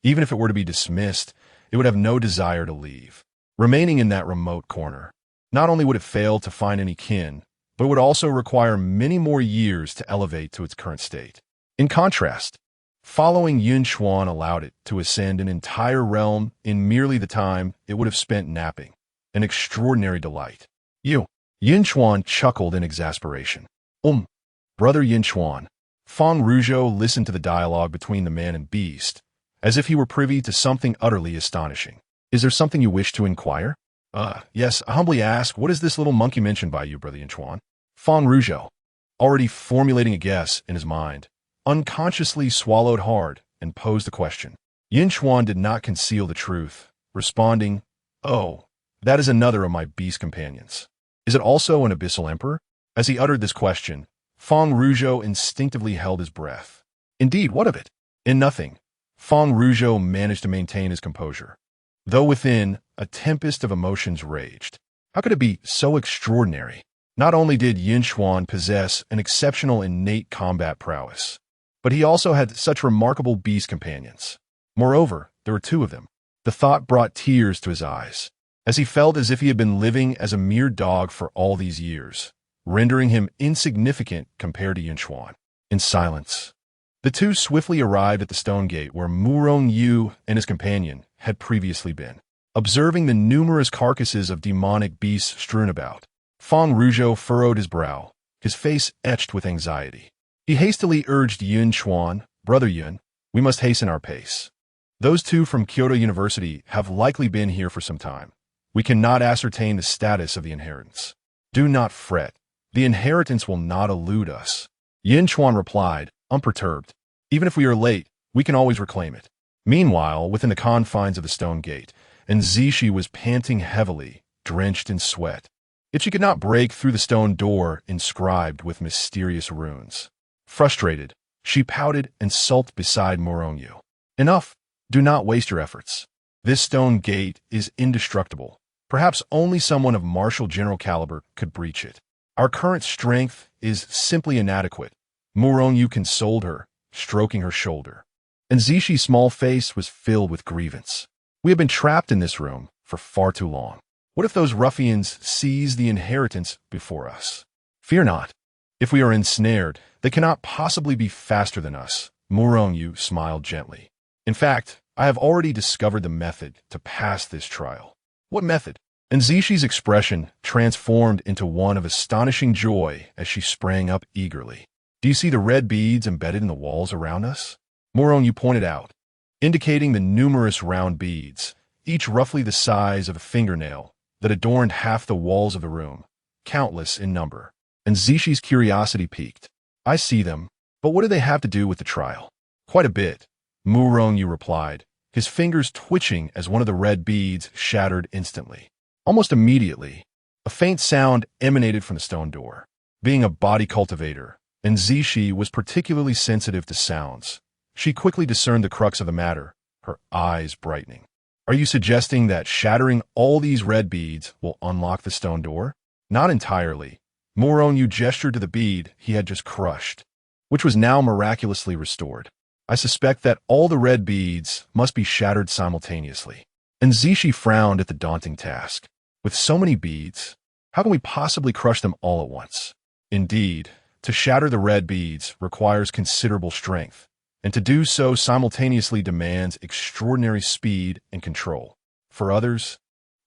Even if it were to be dismissed, it would have no desire to leave. Remaining in that remote corner, not only would it fail to find any kin, but it would also require many more years to elevate to its current state. In contrast, following Yunchuan allowed it to ascend an entire realm in merely the time it would have spent napping, an extraordinary delight. Yunchuan chuckled in exasperation. Brother Yunchuan." Feng Ruzhou listened to the dialogue between the man and beast, as if he were privy to something utterly astonishing. "Is there something you wish to inquire?" Yes, I humbly ask, what is this little monkey mentioned by you, Brother Yunchuan?" Feng Ruzhou, already formulating a guess in his mind, unconsciously swallowed hard and posed the question. Yunchuan did not conceal the truth, responding, "Oh, that is another of my beast companions." "Is it also an Abyssal Emperor?" As he uttered this question, Feng Ruzhou instinctively held his breath. "Indeed, what of it?" In nothing, Feng Ruzhou managed to maintain his composure, though within, a tempest of emotions raged. How could it be so extraordinary? Not only did Yunchuan possess an exceptional innate combat prowess, but he also had such remarkable beast companions. Moreover, there were two of them. The thought brought tears to his eyes, as he felt as if he had been living as a mere dog for all these years, rendering him insignificant compared to Yunchuan. In silence, the two swiftly arrived at the stone gate where Murong Yu and his companion had previously been. Observing the numerous carcasses of demonic beasts strewn about, Feng Ruzhou furrowed his brow, his face etched with anxiety. He hastily urged Yunchuan, "Brother Yun, we must hasten our pace. Those two from Kyoto University have likely been here for some time. We cannot ascertain the status of the inheritance. Do not fret. The inheritance will not elude us. Yun Chuan replied, unperturbed. Even if we are late, we can always reclaim it. Meanwhile, within the confines of the stone gate, and Zishi was panting heavily, drenched in sweat. Yet she could not break through the stone door inscribed with mysterious runes. Frustrated, she pouted and sulked beside Morongyu. Enough. Do not waste your efforts. This stone gate is indestructible. Perhaps only someone of martial general caliber could breach it. Our current strength is simply inadequate. Morongyu consoled her, stroking her shoulder. And Zishi's small face was filled with grievance. We have been trapped in this room for far too long. What if those ruffians seize the inheritance before us? Fear not. If we are ensnared, they cannot possibly be faster than us. Morongyu smiled gently. In fact, I have already discovered the method to pass this trial. What method? And Zishi's expression transformed into one of astonishing joy as she sprang up eagerly. Do you see the red beads embedded in the walls around us? Morongyu pointed out, indicating the numerous round beads, each roughly the size of a fingernail, that adorned half the walls of the room, countless in number. And Zishi's curiosity piqued. I see them, but what do they have to do with the trial? Quite a bit, Morongyu replied, his fingers twitching as one of the red beads shattered instantly. Almost immediately, a faint sound emanated from the stone door. Being a body cultivator, and Zishi was particularly sensitive to sounds, she quickly discerned the crux of the matter, her eyes brightening. Are you suggesting that shattering all these red beads will unlock the stone door? Not entirely. Morongyu gestured to the bead he had just crushed, which was now miraculously restored. I suspect that all the red beads must be shattered simultaneously. And Zishi frowned at the daunting task. With so many beads, how can we possibly crush them all at once? Indeed, to shatter the red beads requires considerable strength, and to do so simultaneously demands extraordinary speed and control. For others,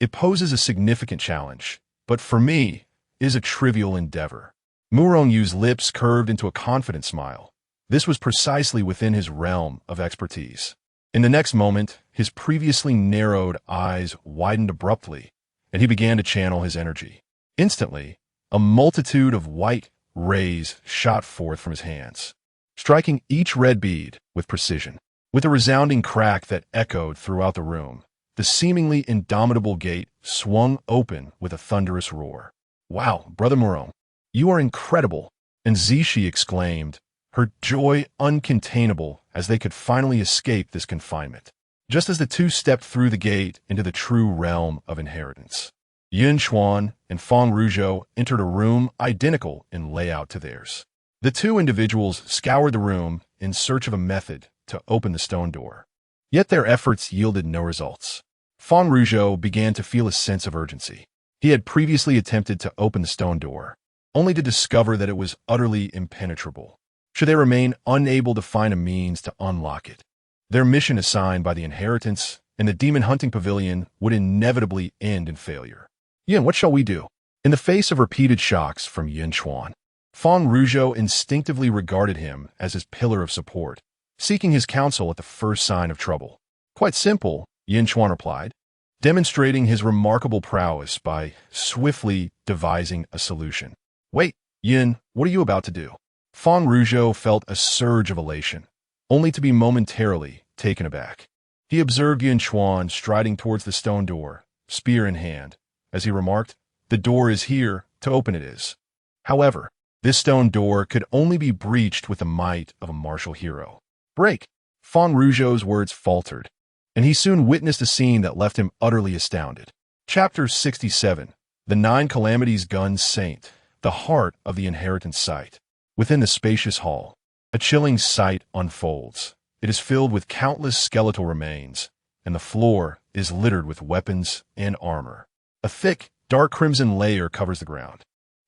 it poses a significant challenge, but for me, it is a trivial endeavor. Morongyu's lips curved into a confident smile. This was precisely within his realm of expertise. In the next moment, his previously narrowed eyes widened abruptly, and he began to channel his energy. Instantly, a multitude of white rays shot forth from his hands, striking each red bead with precision. With a resounding crack that echoed throughout the room, the seemingly indomitable gate swung open with a thunderous roar. Wow, Brother Morong, you are incredible, and Zishi exclaimed, her joy uncontainable as they could finally escape this confinement. Just as the two stepped through the gate into the true realm of inheritance, Yun Chuan and Feng Ruzhou entered a room identical in layout to theirs. The two individuals scoured the room in search of a method to open the stone door. Yet their efforts yielded no results. Feng Ruzhou began to feel a sense of urgency. He had previously attempted to open the stone door, only to discover that it was utterly impenetrable. Should they remain unable to find a means to unlock it, their mission assigned by the inheritance and the demon hunting pavilion would inevitably end in failure. Yun, what shall we do? In the face of repeated shocks from Yun Chuan, Feng Ruzhou instinctively regarded him as his pillar of support, seeking his counsel at the first sign of trouble. Quite simple, Yun Chuan replied, demonstrating his remarkable prowess by swiftly devising a solution. Wait, Yun, what are you about to do? Feng Ruzhou felt a surge of elation, only to be momentarily taken aback. He observed Yun Chuan striding towards the stone door, spear in hand, as he remarked, the door is here, to open it is. However, this stone door could only be breached with the might of a martial hero. Break! Feng Ruzhou's words faltered, and he soon witnessed a scene that left him utterly astounded. Chapter 67, The Nine Calamities Gun Saint, the heart of the inheritance site. Within the spacious hall, a chilling sight unfolds. It is filled with countless skeletal remains, and the floor is littered with weapons and armor. A thick, dark crimson layer covers the ground.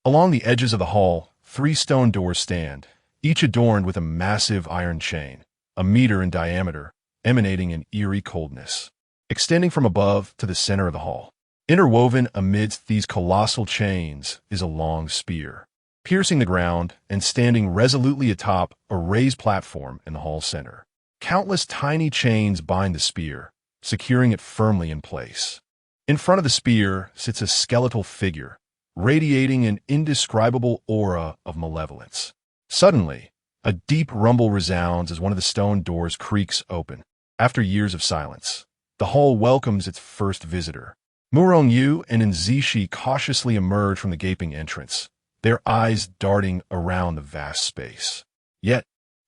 Along the edges of the hall, 3 stone doors stand, each adorned with a massive iron chain, a meter in diameter, emanating an eerie coldness. Extending from above to the center of the hall, interwoven amidst these colossal chains is a long spear, piercing the ground and standing resolutely atop a raised platform in the hall center. Countless tiny chains bind the spear, securing it firmly in place. In front of the spear sits a skeletal figure, radiating an indescribable aura of malevolence. Suddenly, a deep rumble resounds as one of the stone doors creaks open. After years of silence, the hall welcomes its first visitor. Murong-yu and Nzishi cautiously emerge from the gaping entrance, their eyes darting around the vast space. Yet,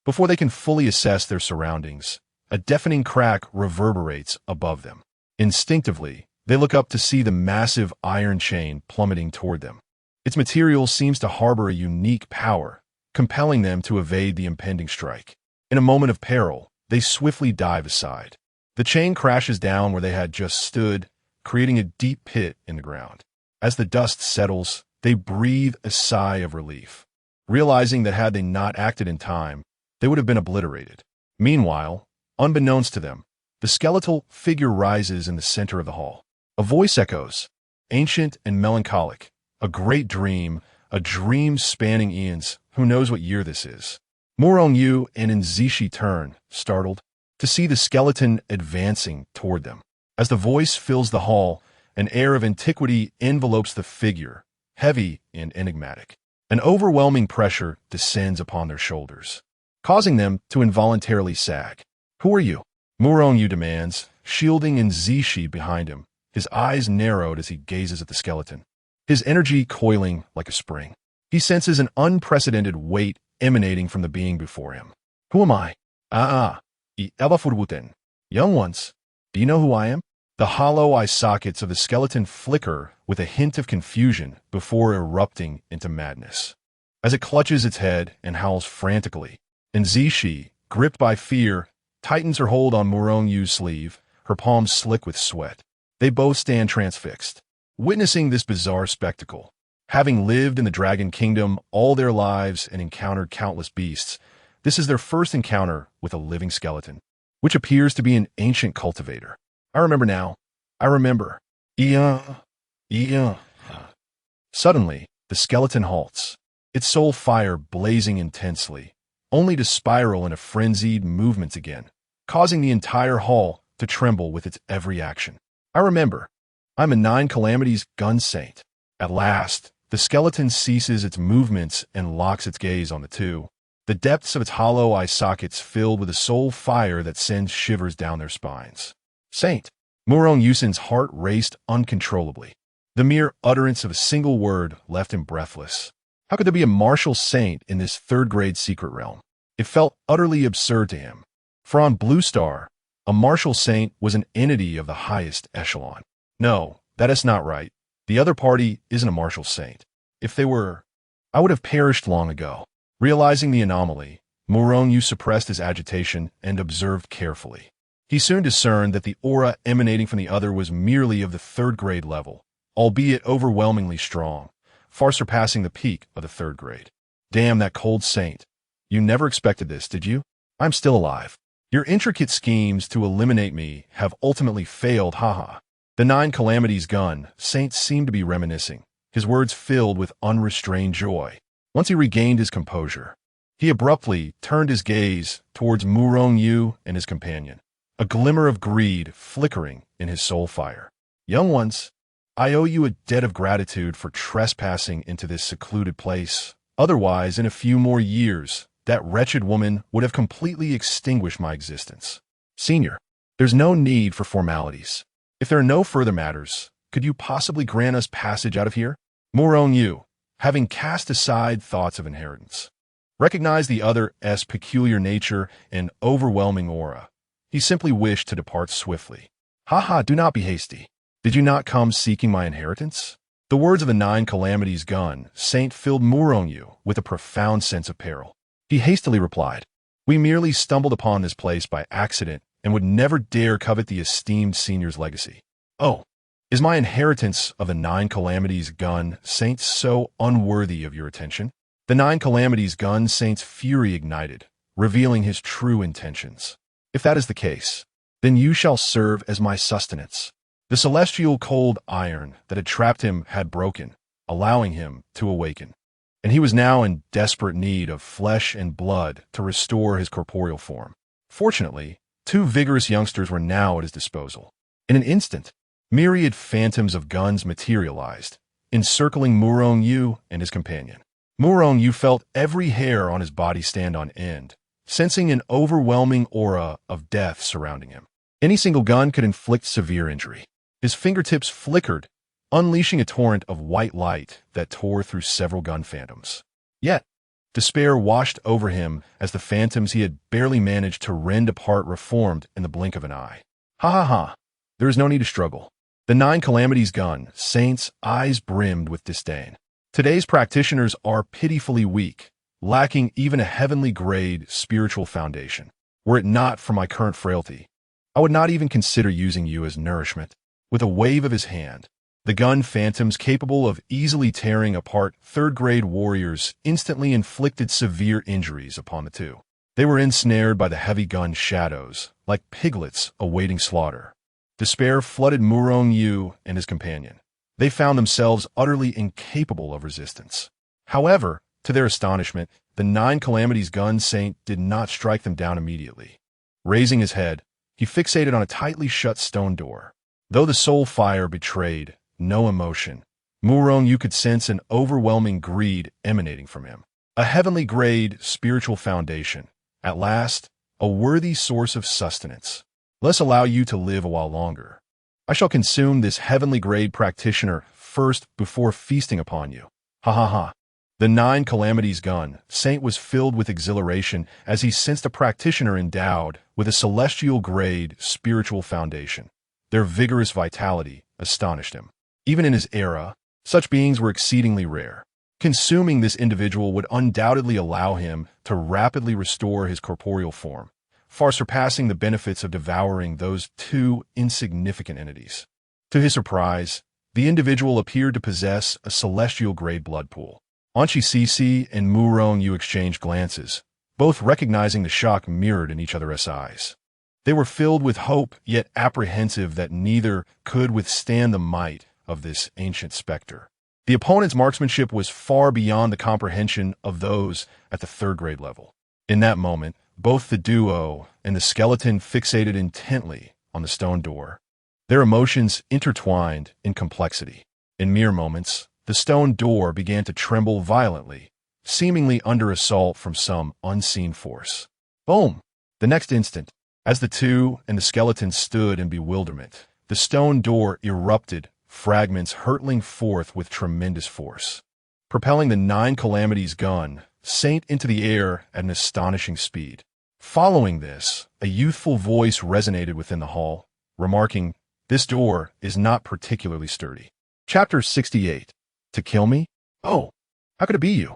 before they can fully assess their surroundings, a deafening crack reverberates above them. Instinctively, they look up to see the massive iron chain plummeting toward them. Its material seems to harbor a unique power, compelling them to evade the impending strike. In a moment of peril, they swiftly dive aside. The chain crashes down where they had just stood, creating a deep pit in the ground. As the dust settles, they breathe a sigh of relief, realizing that had they not acted in time, they would have been obliterated. Meanwhile, unbeknownst to them, the skeletal figure rises in the center of the hall. A voice echoes, ancient and melancholic, a great dream, a dream spanning eons. Who knows what year this is? Murong-yu and Nzishi turn, startled, to see the skeleton advancing toward them. As the voice fills the hall, an air of antiquity envelopes the figure, heavy and enigmatic. An overwhelming pressure descends upon their shoulders, causing them to involuntarily sag. "Who are you?" Murong-yu demands, shielding Nzishi behind him, his eyes narrowed as he gazes at the skeleton, his energy coiling like a spring. He senses an unprecedented weight emanating from the being before him. "Who am I?" Elafurwuten. Young ones, do you know who I am?" The hollow eye sockets of the skeleton flicker with a hint of confusion before erupting into madness. As it clutches its head and howls frantically, Nzishi, gripped by fear, tightens her hold on Murong-yu's sleeve, her palms slick with sweat. They both stand transfixed, witnessing this bizarre spectacle. Having lived in the Dragon Kingdom all their lives and encountered countless beasts, this is their first encounter with a living skeleton, which appears to be an ancient cultivator. "I remember now. I remember." Suddenly, the skeleton halts, its soul fire blazing intensely, only to spiral in a frenzied movement again, causing the entire hall to tremble with its every action. "I remember. I'm a 9 Calamities gun saint." At last, the skeleton ceases its movements and locks its gaze on the two, the depths of its hollow eye sockets filled with a soul fire that sends shivers down their spines. "Saint." Murong-yu's heart raced uncontrollably. The mere utterance of a single word left him breathless. How could there be a martial saint in this third-grade secret realm? It felt utterly absurd to him. For on Blue Star, a martial saint was an entity of the highest echelon. No, that is not right. The other party isn't a martial saint. If they were, I would have perished long ago. Realizing the anomaly, Murong-yu suppressed his agitation and observed carefully. He soon discerned that the aura emanating from the other was merely of the third-grade level, albeit overwhelmingly strong, far surpassing the peak of the third grade. "Damn that cold saint. You never expected this, did you? I'm still alive. Your intricate schemes to eliminate me have ultimately failed, haha." The 9 Calamities gun saint seemed to be reminiscing, his words filled with unrestrained joy. Once he regained his composure, he abruptly turned his gaze towards Murong-yu and his companion, a glimmer of greed flickering in his soul fire. "Young ones, I owe you a debt of gratitude for trespassing into this secluded place. Otherwise, in a few more years, that wretched woman would have completely extinguished my existence. Senior, there's no need for formalities. If there are no further matters, could you possibly grant us passage out of here?" Murong-yu, having cast aside thoughts of inheritance, recognized the other's peculiar nature and overwhelming aura. He simply wished to depart swiftly. "Haha, do not be hasty. Did you not come seeking my inheritance?" The words of the 9 Calamities gun saint filled Murong-yu with a profound sense of peril. He hastily replied, "We merely stumbled upon this place by accident and would never dare covet the esteemed senior's legacy." "Oh, is my inheritance of the 9 Calamities gun saint so unworthy of your attention?" The 9 Calamities gun saint's fury ignited, revealing his true intentions. "If that is the case, then you shall serve as my sustenance." The celestial cold iron that had trapped him had broken, allowing him to awaken, and he was now in desperate need of flesh and blood to restore his corporeal form. Fortunately, 2 vigorous youngsters were now at his disposal. In an instant, Myriad phantoms of guns materialized, encircling Murong Yu and his companion. Murong Yu felt every hair on his body stand on end, sensing an overwhelming aura of death surrounding him. Any single gun could inflict severe injury. His fingertips flickered, unleashing a torrent of white light that tore through several gun phantoms. Yet, despair washed over him as the phantoms he had barely managed to rend apart reformed in the blink of an eye. Ha ha ha! There is no need to struggle. The 9 Calamities gun, Saint's eyes brimmed with disdain. Today's practitioners are pitifully weak, lacking even a heavenly grade spiritual foundation. Were it not for my current frailty, I would not even consider using you as nourishment. With a wave of his hand, the gun phantoms capable of easily tearing apart third-grade warriors instantly inflicted severe injuries upon the two. They were ensnared by the heavy gun shadows, like piglets awaiting slaughter. Despair flooded Murong Yu and his companion. They found themselves utterly incapable of resistance. However, to their astonishment, the 9 Calamities gun Saint did not strike them down immediately. Raising his head, he fixated on a tightly shut stone door. Though the soul fire betrayed no emotion, Murong Yu could sense an overwhelming greed emanating from him. A heavenly grade spiritual foundation. At last, a worthy source of sustenance. Let's allow you to live a while longer. I shall consume this heavenly grade practitioner first before feasting upon you. Ha ha ha. The 9 Calamities gun Saint was filled with exhilaration as he sensed a practitioner endowed with a celestial grade spiritual foundation. Their vigorous vitality astonished him. Even in his era, such beings were exceedingly rare. Consuming this individual would undoubtedly allow him to rapidly restore his corporeal form, far surpassing the benefits of devouring those 2 insignificant entities. To his surprise, the individual appeared to possess a celestial-grade blood pool. Anchi Sisi and Murong Yu exchanged glances, both recognizing the shock mirrored in each other's eyes. They were filled with hope, yet apprehensive that neither could withstand the might of this ancient specter. The opponent's marksmanship was far beyond the comprehension of those at the 3rd-grade level. In that moment, both the duo and the skeleton fixated intently on the stone door. Their emotions intertwined in complexity. In mere moments, the stone door began to tremble violently, seemingly under assault from some unseen force. Boom! The next instant, as the two and the skeleton stood in bewilderment, the stone door erupted, fragments hurtling forth with tremendous force, propelling the 9 Calamities gun Saint into the air at an astonishing speed. Following this, a youthful voice resonated within the hall, remarking, "This door is not particularly sturdy." Chapter 68. To kill me? Oh, how could it be you?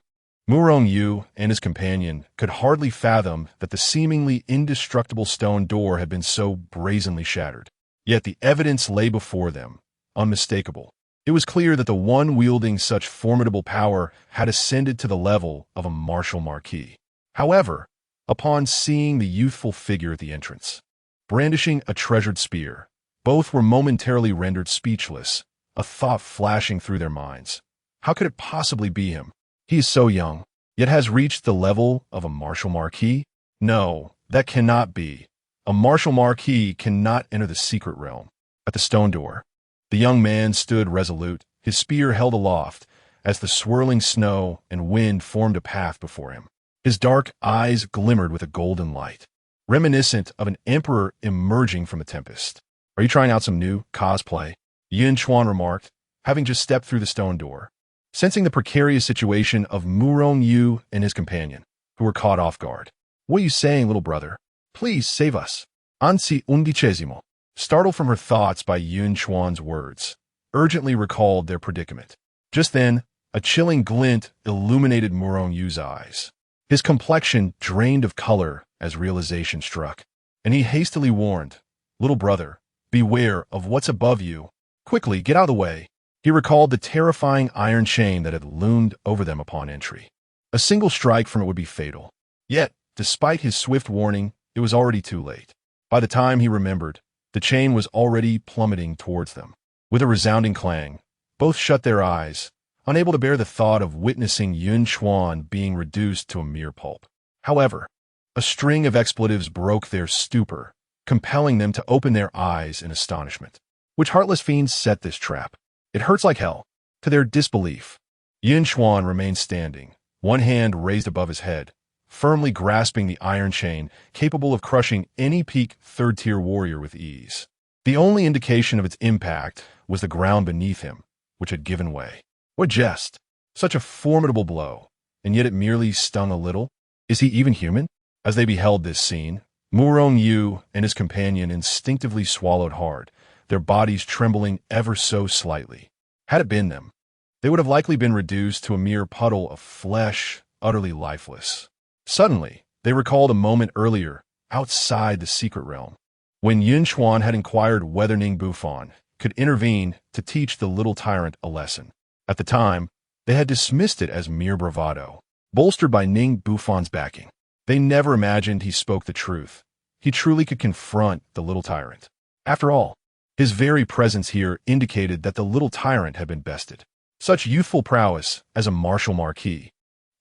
Murong Yu and his companion could hardly fathom that the seemingly indestructible stone door had been so brazenly shattered. Yet the evidence lay before them, unmistakable. It was clear that the one wielding such formidable power had ascended to the level of a martial marquis. However, upon seeing the youthful figure at the entrance, brandishing a treasured spear, both were momentarily rendered speechless, a thought flashing through their minds. How could it possibly be him? He is so young, yet has reached the level of a martial marquis? No, that cannot be. A martial marquis cannot enter the secret realm. At the stone door, the young man stood resolute, his spear held aloft, as the swirling snow and wind formed a path before him. His dark eyes glimmered with a golden light, reminiscent of an emperor emerging from a tempest. "Are you trying out some new cosplay?" Yun Chuan remarked, having just stepped through the stone door. Sensing the precarious situation of Murong Yu and his companion, who were caught off guard. "What are you saying, little brother? Please save us." Ansi undicesimo, startled from her thoughts by Yun Chuan's words, urgently recalled their predicament. Just then, a chilling glint illuminated Murong Yu's eyes. His complexion drained of color as realization struck, and he hastily warned, "Little brother, beware of what's above you. Quickly, get out of the way." He recalled the terrifying iron chain that had loomed over them upon entry. A single strike from it would be fatal. Yet, despite his swift warning, it was already too late. By the time he remembered, the chain was already plummeting towards them. With a resounding clang, both shut their eyes, unable to bear the thought of witnessing Yun Chuan being reduced to a mere pulp. However, a string of expletives broke their stupor, compelling them to open their eyes in astonishment. Which heartless fiends set this trap? It hurts like hell. To their disbelief, Yun Chuan remained standing, one hand raised above his head, firmly grasping the iron chain, capable of crushing any peak third-tier warrior with ease. The only indication of its impact was the ground beneath him, which had given way. What jest! Such a formidable blow, and yet it merely stung a little? Is he even human? As they beheld this scene, Yu and his companion instinctively swallowed hard, their bodies trembling ever so slightly. Had it been them, they would have likely been reduced to a mere puddle of flesh, utterly lifeless. Suddenly, they recalled a moment earlier, outside the secret realm, when Yunchuan had inquired whether Ning Bufan could intervene to teach the little tyrant a lesson. At the time, they had dismissed it as mere bravado, bolstered by Ning Bufan's backing. They never imagined he spoke the truth. He truly could confront the little tyrant. After all, his very presence here indicated that the little tyrant had been bested. Such youthful prowess as a martial marquis.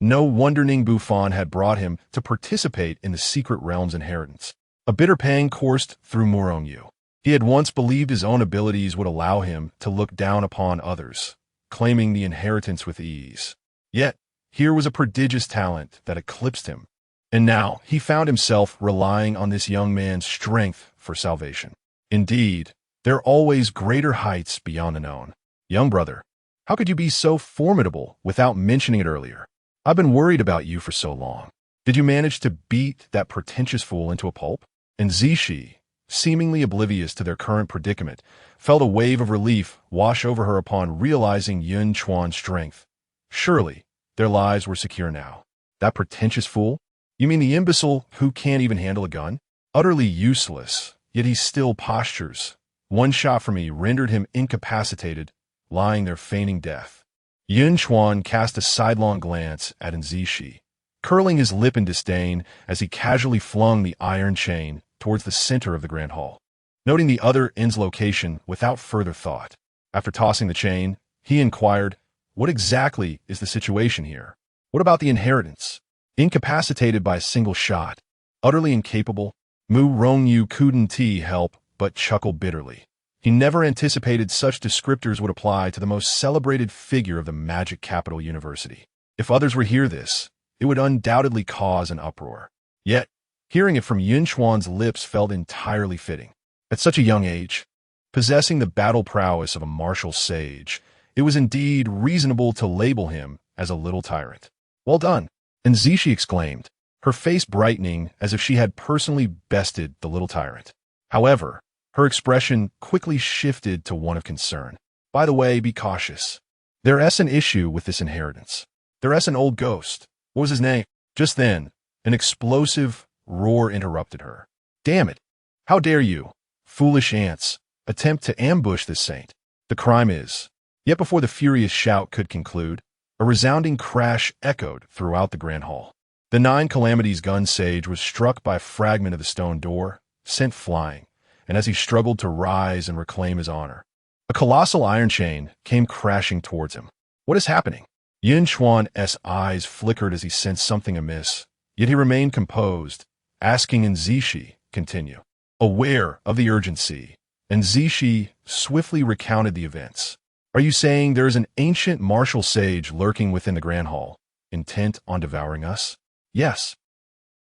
No wonder Ning Bufan had brought him to participate in the secret realm's inheritance. A bitter pang coursed through Yu. He had once believed his own abilities would allow him to look down upon others, claiming the inheritance with ease. Yet, here was a prodigious talent that eclipsed him. And now, he found himself relying on this young man's strength for salvation. Indeed, there are always greater heights beyond the known. Young brother, how could you be so formidable without mentioning it earlier? I've been worried about you for so long. Did you manage to beat that pretentious fool into a pulp? And Zishi, seemingly oblivious to their current predicament, felt a wave of relief wash over her upon realizing Yun Chuan's strength. Surely, their lives were secure now. That pretentious fool? You mean the imbecile who can't even handle a gun? Utterly useless, yet he still postures. One shot from me rendered him incapacitated, lying there feigning death. Yun Chuan cast a sidelong glance at Zishi, curling his lip in disdain as he casually flung the iron chain towards the center of the grand hall, noting the other end's location without further thought. After tossing the chain, he inquired, "What exactly is the situation here? What about the inheritance?" Incapacitated by a single shot, utterly incapable, Yu couldn't help but chuckle bitterly. He never anticipated such descriptors would apply to the most celebrated figure of the magic capital university. If others were to hear this, it would undoubtedly cause an uproar. Yet, hearing it from Yunchuan's lips felt entirely fitting. At such a young age, possessing the battle prowess of a martial sage, it was indeed reasonable to label him as a little tyrant. Well done, and Zishi exclaimed, her face brightening as if she had personally bested the little tyrant. However, her expression quickly shifted to one of concern. By the way, be cautious. There's an issue with this inheritance. There's an old ghost. What was his name? Just then, an explosive roar interrupted her. Damn it! How dare you, foolish ants, attempt to ambush this saint? The crime is. Yet before the furious shout could conclude, a resounding crash echoed throughout the grand hall. The Nine Calamities gun sage was struck by a fragment of the stone door, sent flying, and as he struggled to rise and reclaim his honor, a colossal iron chain came crashing towards him. What is happening? Yunchuan's eyes flickered as he sensed something amiss, yet he remained composed, asking Zishi, continue. Aware of the urgency, and Zishi swiftly recounted the events. Are you saying there is an ancient martial sage lurking within the grand hall, intent on devouring us? Yes.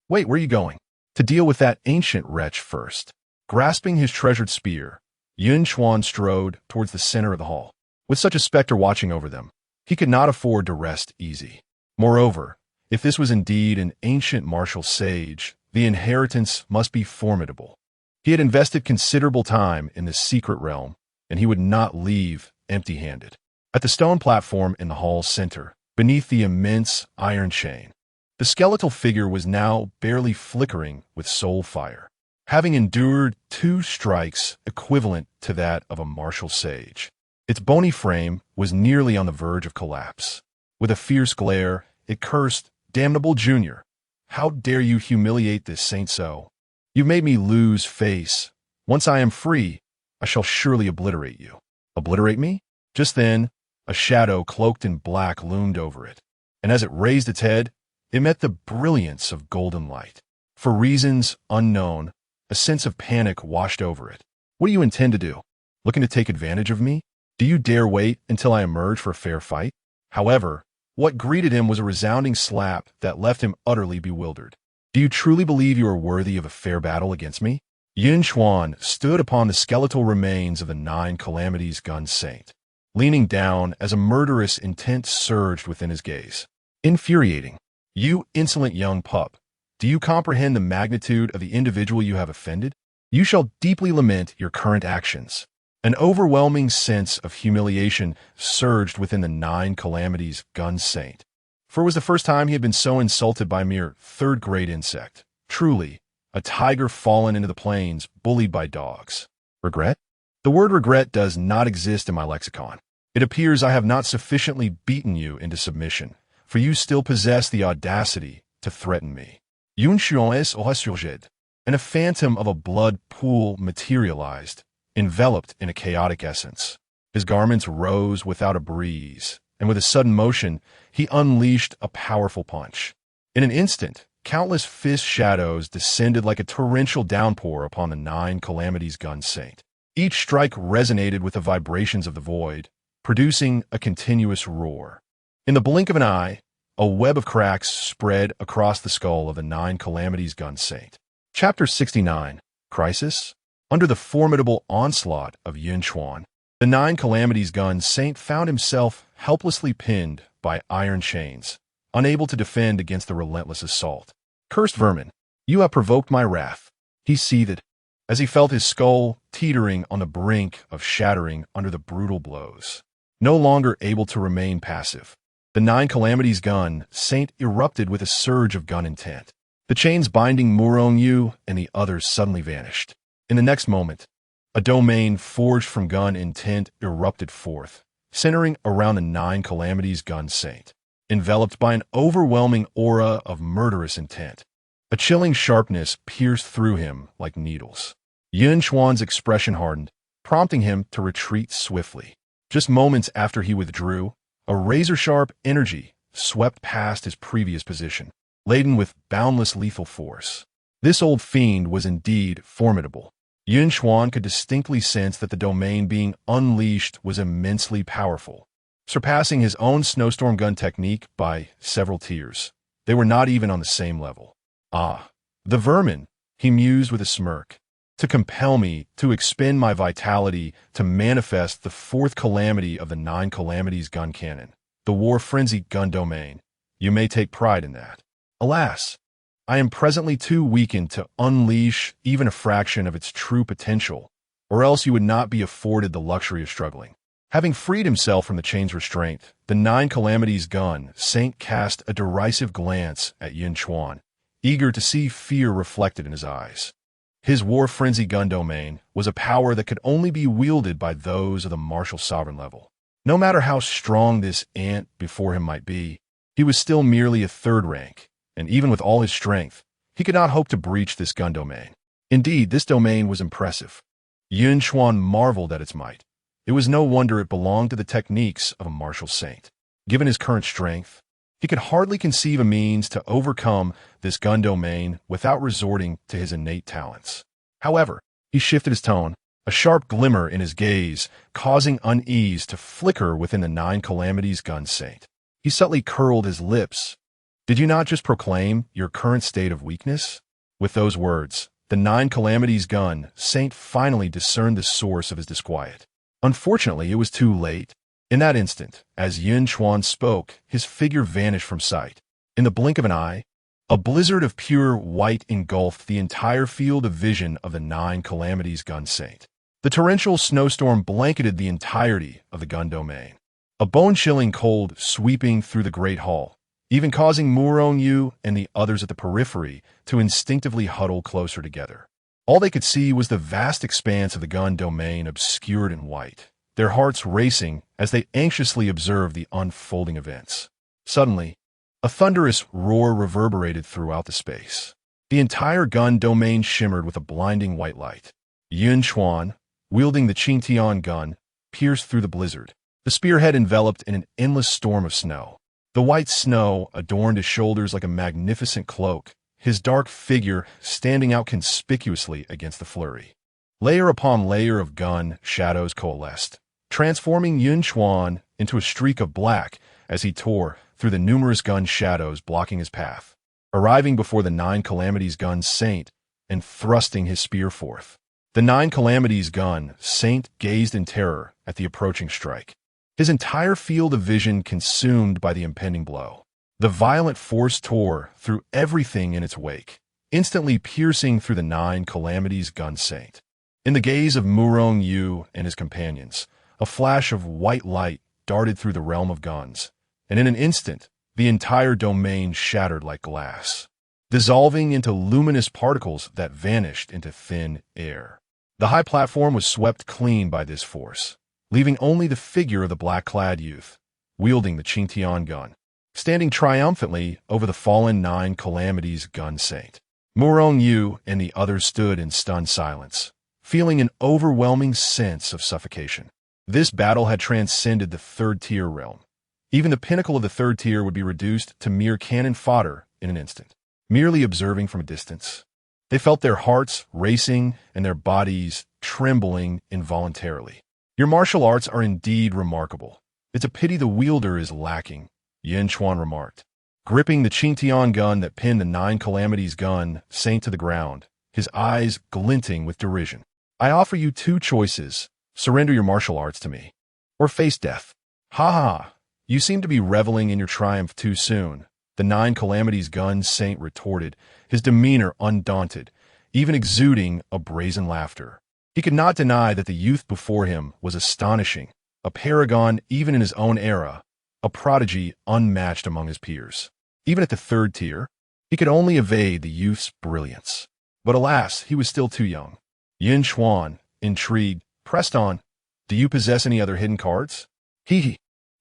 Wait, where are you going? To deal with that ancient wretch first. Grasping his treasured spear, Yun Chuan strode towards the center of the hall. With such a specter watching over them, he could not afford to rest easy. Moreover, if this was indeed an ancient martial sage, the inheritance must be formidable. He had invested considerable time in this secret realm, and he would not leave empty-handed. At the stone platform in the hall's center, beneath the immense iron chain, the skeletal figure was now barely flickering with soul fire, having endured 2 strikes equivalent to that of a martial sage. Its bony frame was nearly on the verge of collapse. With a fierce glare, it cursed, "Damnable Junior! How dare you humiliate this saint so? You've made me lose face. Once I am free, I shall surely obliterate you." Obliterate me? Just then, a shadow cloaked in black loomed over it, and as it raised its head, it met the brilliance of golden light. For reasons unknown, a sense of panic washed over it. What do you intend to do? Looking to take advantage of me? Do you dare wait until I emerge for a fair fight? However, what greeted him was a resounding slap that left him utterly bewildered. Do you truly believe you are worthy of a fair battle against me? Yun Chuan stood upon the skeletal remains of the 9 Calamities gun saint, leaning down as a murderous intent surged within his gaze. Infuriating. You insolent young pup, do you comprehend the magnitude of the individual you have offended? You shall deeply lament your current actions. An overwhelming sense of humiliation surged within the 9 Calamities gun saint, for it was the first time he had been so insulted by a mere third-grade insect. Truly, a tiger fallen into the plains, bullied by dogs. Regret? The word regret does not exist in my lexicon. It appears I have not sufficiently beaten you into submission, for you still possess the audacity to threaten me. Yun Chuan is ressurgit, and a phantom of a blood pool materialized, enveloped in a chaotic essence. His garments rose without a breeze, and with a sudden motion, he unleashed a powerful punch. In an instant, countless fist shadows descended like a torrential downpour upon the 9 Calamities gun saint. Each strike resonated with the vibrations of the void, producing a continuous roar. In the blink of an eye, a web of cracks spread across the skull of the 9 Calamities gun saint. Chapter 69. Crisis? Under the formidable onslaught of Yun Chuan, the 9 Calamities gun saint found himself helplessly pinned by iron chains, unable to defend against the relentless assault. Cursed vermin, you have provoked my wrath, he seethed, as he felt his skull teetering on the brink of shattering under the brutal blows. No longer able to remain passive, the 9 Calamities gun saint erupted with a surge of gun intent. The chains binding Murong Yu and the others suddenly vanished. In the next moment, a domain forged from gun intent erupted forth, centering around the 9 Calamities gun saint, enveloped by an overwhelming aura of murderous intent. A chilling sharpness pierced through him like needles. Yun Chuan's expression hardened, prompting him to retreat swiftly. Just moments after he withdrew, a razor-sharp energy swept past his previous position, laden with boundless lethal force. This old fiend was indeed formidable. Yun Chuan could distinctly sense that the domain being unleashed was immensely powerful, surpassing his own snowstorm gun technique by several tiers. They were not even on the same level. Ah, the vermin, he mused with a smirk, to compel me to expend my vitality to manifest the 4th calamity of the 9 Calamities gun cannon, the war-frenzied gun domain. You may take pride in that. Alas, I am presently too weakened to unleash even a fraction of its true potential, or else you would not be afforded the luxury of struggling. Having freed himself from the chain's restraint, the 9 Calamities gun saint cast a derisive glance at Yun Chuan, eager to see fear reflected in his eyes. His war-frenzy gun domain was a power that could only be wielded by those of the martial sovereign level. No matter how strong this ant before him might be, he was still merely a third rank, and even with all his strength, he could not hope to breach this gun domain. Indeed, this domain was impressive. Yun Chuan marveled at its might. It was no wonder it belonged to the techniques of a martial saint. Given his current strength, he could hardly conceive a means to overcome this gun domain without resorting to his innate talents. However, he shifted his tone, a sharp glimmer in his gaze, causing unease to flicker within the 9 Calamities gun saint. He subtly curled his lips. Did you not just proclaim your current state of weakness? With those words, the 9 Calamities gun saint finally discerned the source of his disquiet. Unfortunately, it was too late. In that instant, as Yun Chuan spoke, his figure vanished from sight. In the blink of an eye, a blizzard of pure white engulfed the entire field of vision of the 9 Calamities gun saint. The torrential snowstorm blanketed the entirety of the gun domain, a bone-chilling cold sweeping through the great hall, even causing Murong Yu and the others at the periphery to instinctively huddle closer together. All they could see was the vast expanse of the gun domain obscured in white, their hearts racing as they anxiously observed the unfolding events. Suddenly, a thunderous roar reverberated throughout the space. The entire gun domain shimmered with a blinding white light. Yun Chuan, wielding the Qingtian gun, pierced through the blizzard, the spearhead enveloped in an endless storm of snow. The white snow adorned his shoulders like a magnificent cloak, his dark figure standing out conspicuously against the flurry. Layer upon layer of gun shadows coalesced, transforming Yun Chuan into a streak of black as he tore through the numerous gun shadows blocking his path, arriving before the Nine Calamities gun Saint and thrusting his spear forth. The Nine Calamities gun Saint gazed in terror at the approaching strike, his entire field of vision consumed by the impending blow. The violent force tore through everything in its wake, instantly piercing through the Nine Calamities gun Saint. In the gaze of Murong Yu and his companions, a flash of white light darted through the realm of guns, and in an instant, the entire domain shattered like glass, dissolving into luminous particles that vanished into thin air. The high platform was swept clean by this force, leaving only the figure of the black-clad youth, wielding the Qingtian gun, standing triumphantly over the fallen Nine Calamities gun Saint. Murong Yu and the others stood in stunned silence, feeling an overwhelming sense of suffocation. This battle had transcended the third-tier realm. Even the pinnacle of the third tier would be reduced to mere cannon fodder in an instant, merely observing from a distance. They felt their hearts racing and their bodies trembling involuntarily. Your martial arts are indeed remarkable. It's a pity the wielder is lacking, Yun Chuan remarked, gripping the Qingtian gun that pinned the Nine Calamities gun Saint to the ground, his eyes glinting with derision. I offer you two choices. Surrender your martial arts to me, or face death. Ha ha, you seem to be reveling in your triumph too soon, the Nine Calamities gun Saint retorted, his demeanor undaunted, even exuding a brazen laughter. He could not deny that the youth before him was astonishing, a paragon even in his own era, a prodigy unmatched among his peers. Even at the third tier, he could only evade the youth's brilliance. But alas, he was still too young. Yun Chuan, intrigued, pressed on. Do you possess any other hidden cards? Hee.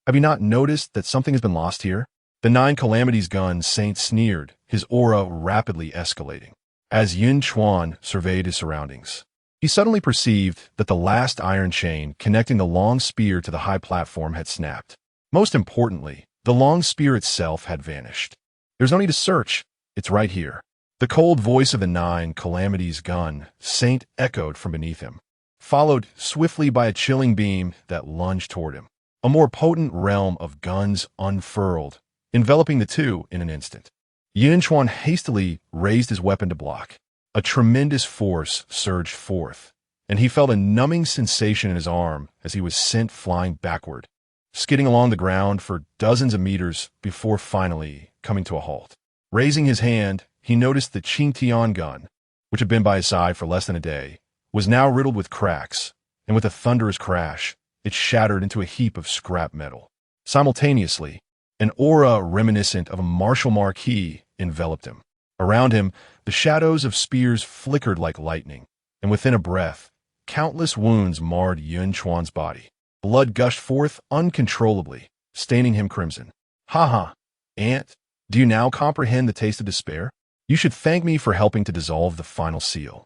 Have you not noticed that something has been lost here? The Nine Calamities gun Saint sneered, his aura rapidly escalating. As Yun Chuan surveyed his surroundings, he suddenly perceived that the last iron chain connecting the long spear to the high platform had snapped. Most importantly, the long spear itself had vanished. There's no need to search. It's right here. The cold voice of the Nine Calamities gun Saint echoed from beneath him, followed swiftly by a chilling beam that lunged toward him. A more potent realm of guns unfurled, enveloping the two in an instant. Yun Chuan hastily raised his weapon to block. A tremendous force surged forth, and he felt a numbing sensation in his arm as he was sent flying backward, skidding along the ground for dozens of meters before finally coming to a halt. Raising his hand, he noticed the Qingtian gun, which had been by his side for less than a day, was now riddled with cracks, and with a thunderous crash, it shattered into a heap of scrap metal. Simultaneously, an aura reminiscent of a martial marquee enveloped him. Around him, the shadows of spears flickered like lightning, and within a breath, countless wounds marred Yun Chuan's body. Blood gushed forth uncontrollably, staining him crimson. Ha ha, Ant, do you now comprehend the taste of despair? You should thank me for helping to dissolve the final seal,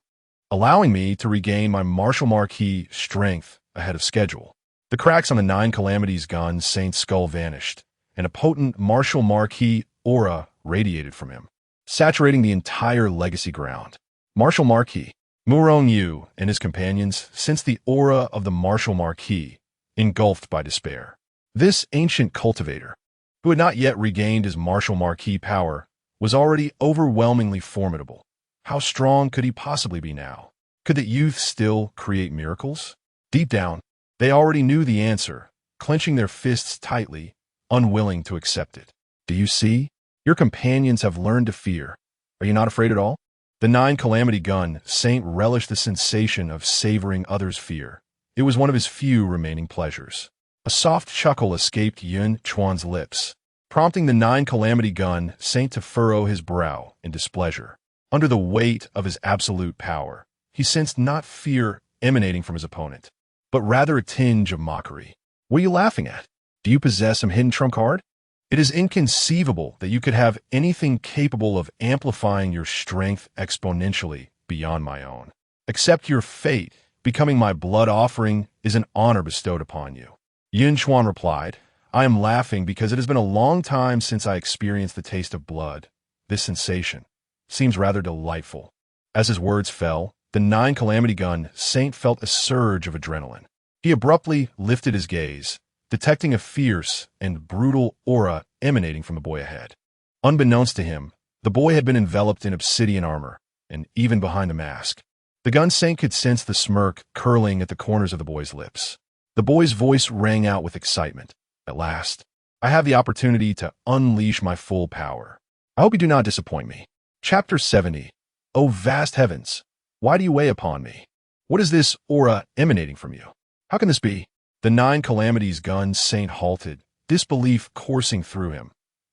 allowing me to regain my martial marquee strength ahead of schedule. The cracks on the Nine Calamities gun Saint's skull vanished, and a potent martial marquee aura radiated from him, saturating the entire legacy ground. Martial marquee. Murong Yu and his companions sensed the aura of the martial marquee, engulfed by despair. This ancient cultivator, who had not yet regained his martial marquee power, was already overwhelmingly formidable. How strong could he possibly be now? Could the youth still create miracles? Deep down, they already knew the answer, clenching their fists tightly, unwilling to accept it. Do you see? Your companions have learned to fear. Are you not afraid at all? The Nine Calamity gun Saint relished the sensation of savoring others' fear. It was one of his few remaining pleasures. A soft chuckle escaped Yun Chuan's lips, prompting the Nine Calamity gun Saint to furrow his brow in displeasure. Under the weight of his absolute power, he sensed not fear emanating from his opponent, but rather a tinge of mockery. What are you laughing at? Do you possess some hidden trump card? It is inconceivable that you could have anything capable of amplifying your strength exponentially beyond my own. Accept your fate. Becoming my blood offering is an honor bestowed upon you. Yun Chuan replied, I am laughing because it has been a long time since I experienced the taste of blood. This sensation seems rather delightful. As his words fell, the 9 Calamity Gun Saint felt a surge of adrenaline. He abruptly lifted his gaze, detecting a fierce and brutal aura emanating from the boy ahead. Unbeknownst to him, the boy had been enveloped in obsidian armor, and even behind the mask, the Gun Saint could sense the smirk curling at the corners of the boy's lips. The boy's voice rang out with excitement. At last, I have the opportunity to unleash my full power. I hope you do not disappoint me. Chapter 70. O vast heavens, why do you weigh upon me? What is this aura emanating from you? How can this be? The 9 Calamities Gun Saint halted, disbelief coursing through him.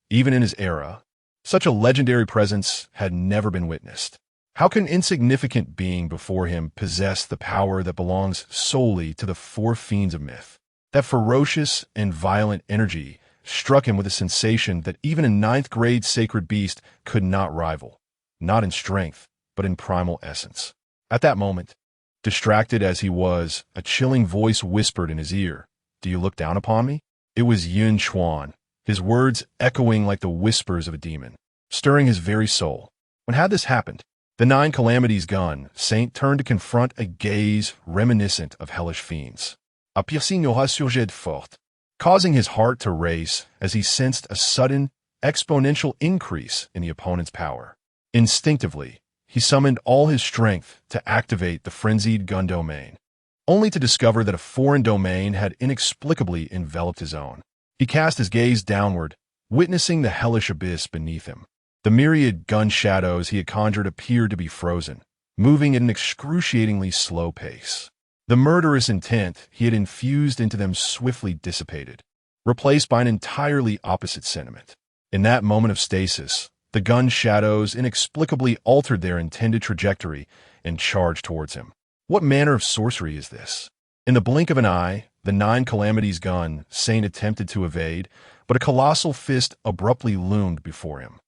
Even in his era, such a legendary presence had never been witnessed. How can an insignificant being before him possess the power that belongs solely to the 4 fiends of myth? That ferocious and violent energy struck him with a sensation that even a 9th grade sacred beast could not rival, not in strength, but in primal essence. At that moment, distracted as he was, a chilling voice whispered in his ear, "Do you look down upon me?" It was Yun Chuan, his words echoing like the whispers of a demon, stirring his very soul. When had this happened? The 9 Calamities Gun Saint turned to confront a gaze reminiscent of hellish fiends. A piercing aura surgit forte, causing his heart to race as he sensed a sudden, exponential increase in the opponent's power. Instinctively, he summoned all his strength to activate the frenzied gun domain, only to discover that a foreign domain had inexplicably enveloped his own. He cast his gaze downward, witnessing the hellish abyss beneath him. The myriad gun shadows he had conjured appeared to be frozen, moving at an excruciatingly slow pace. The murderous intent he had infused into them swiftly dissipated, replaced by an entirely opposite sentiment. In that moment of stasis, the gun shadows inexplicably altered their intended trajectory and charged towards him. What manner of sorcery is this? In the blink of an eye, the 9 Calamities Gun Saint attempted to evade, but a colossal fist abruptly loomed before him.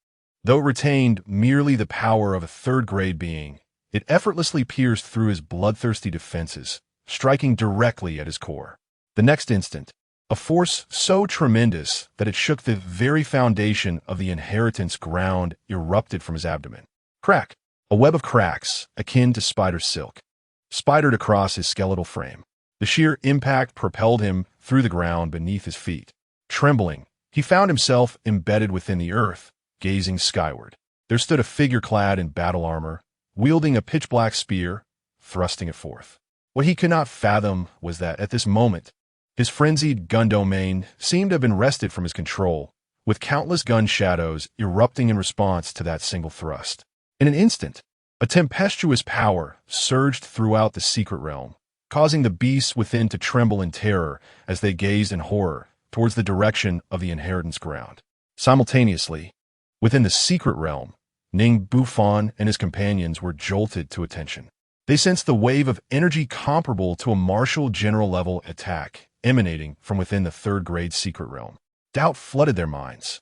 Though it retained merely the power of a 3rd grade being, it effortlessly pierced through his bloodthirsty defenses, striking directly at his core. The next instant, a force so tremendous that it shook the very foundation of the inheritance ground erupted from his abdomen. Crack! A web of cracks, akin to spider silk, spidered across his skeletal frame. The sheer impact propelled him through the ground beneath his feet. Trembling, he found himself embedded within the earth, gazing skyward. There stood a figure clad in battle armor, wielding a pitch-black spear, thrusting it forth. What he could not fathom was that, at this moment, his frenzied gun domain seemed to have been wrested from his control, with countless gun shadows erupting in response to that single thrust. In an instant, a tempestuous power surged throughout the secret realm, causing the beasts within to tremble in terror as they gazed in horror towards the direction of the inheritance ground. Simultaneously, within the secret realm, Ning Bufan and his companions were jolted to attention. They sensed the wave of energy comparable to a martial general-level attack emanating from within the 3rd grade secret realm. Doubt flooded their minds.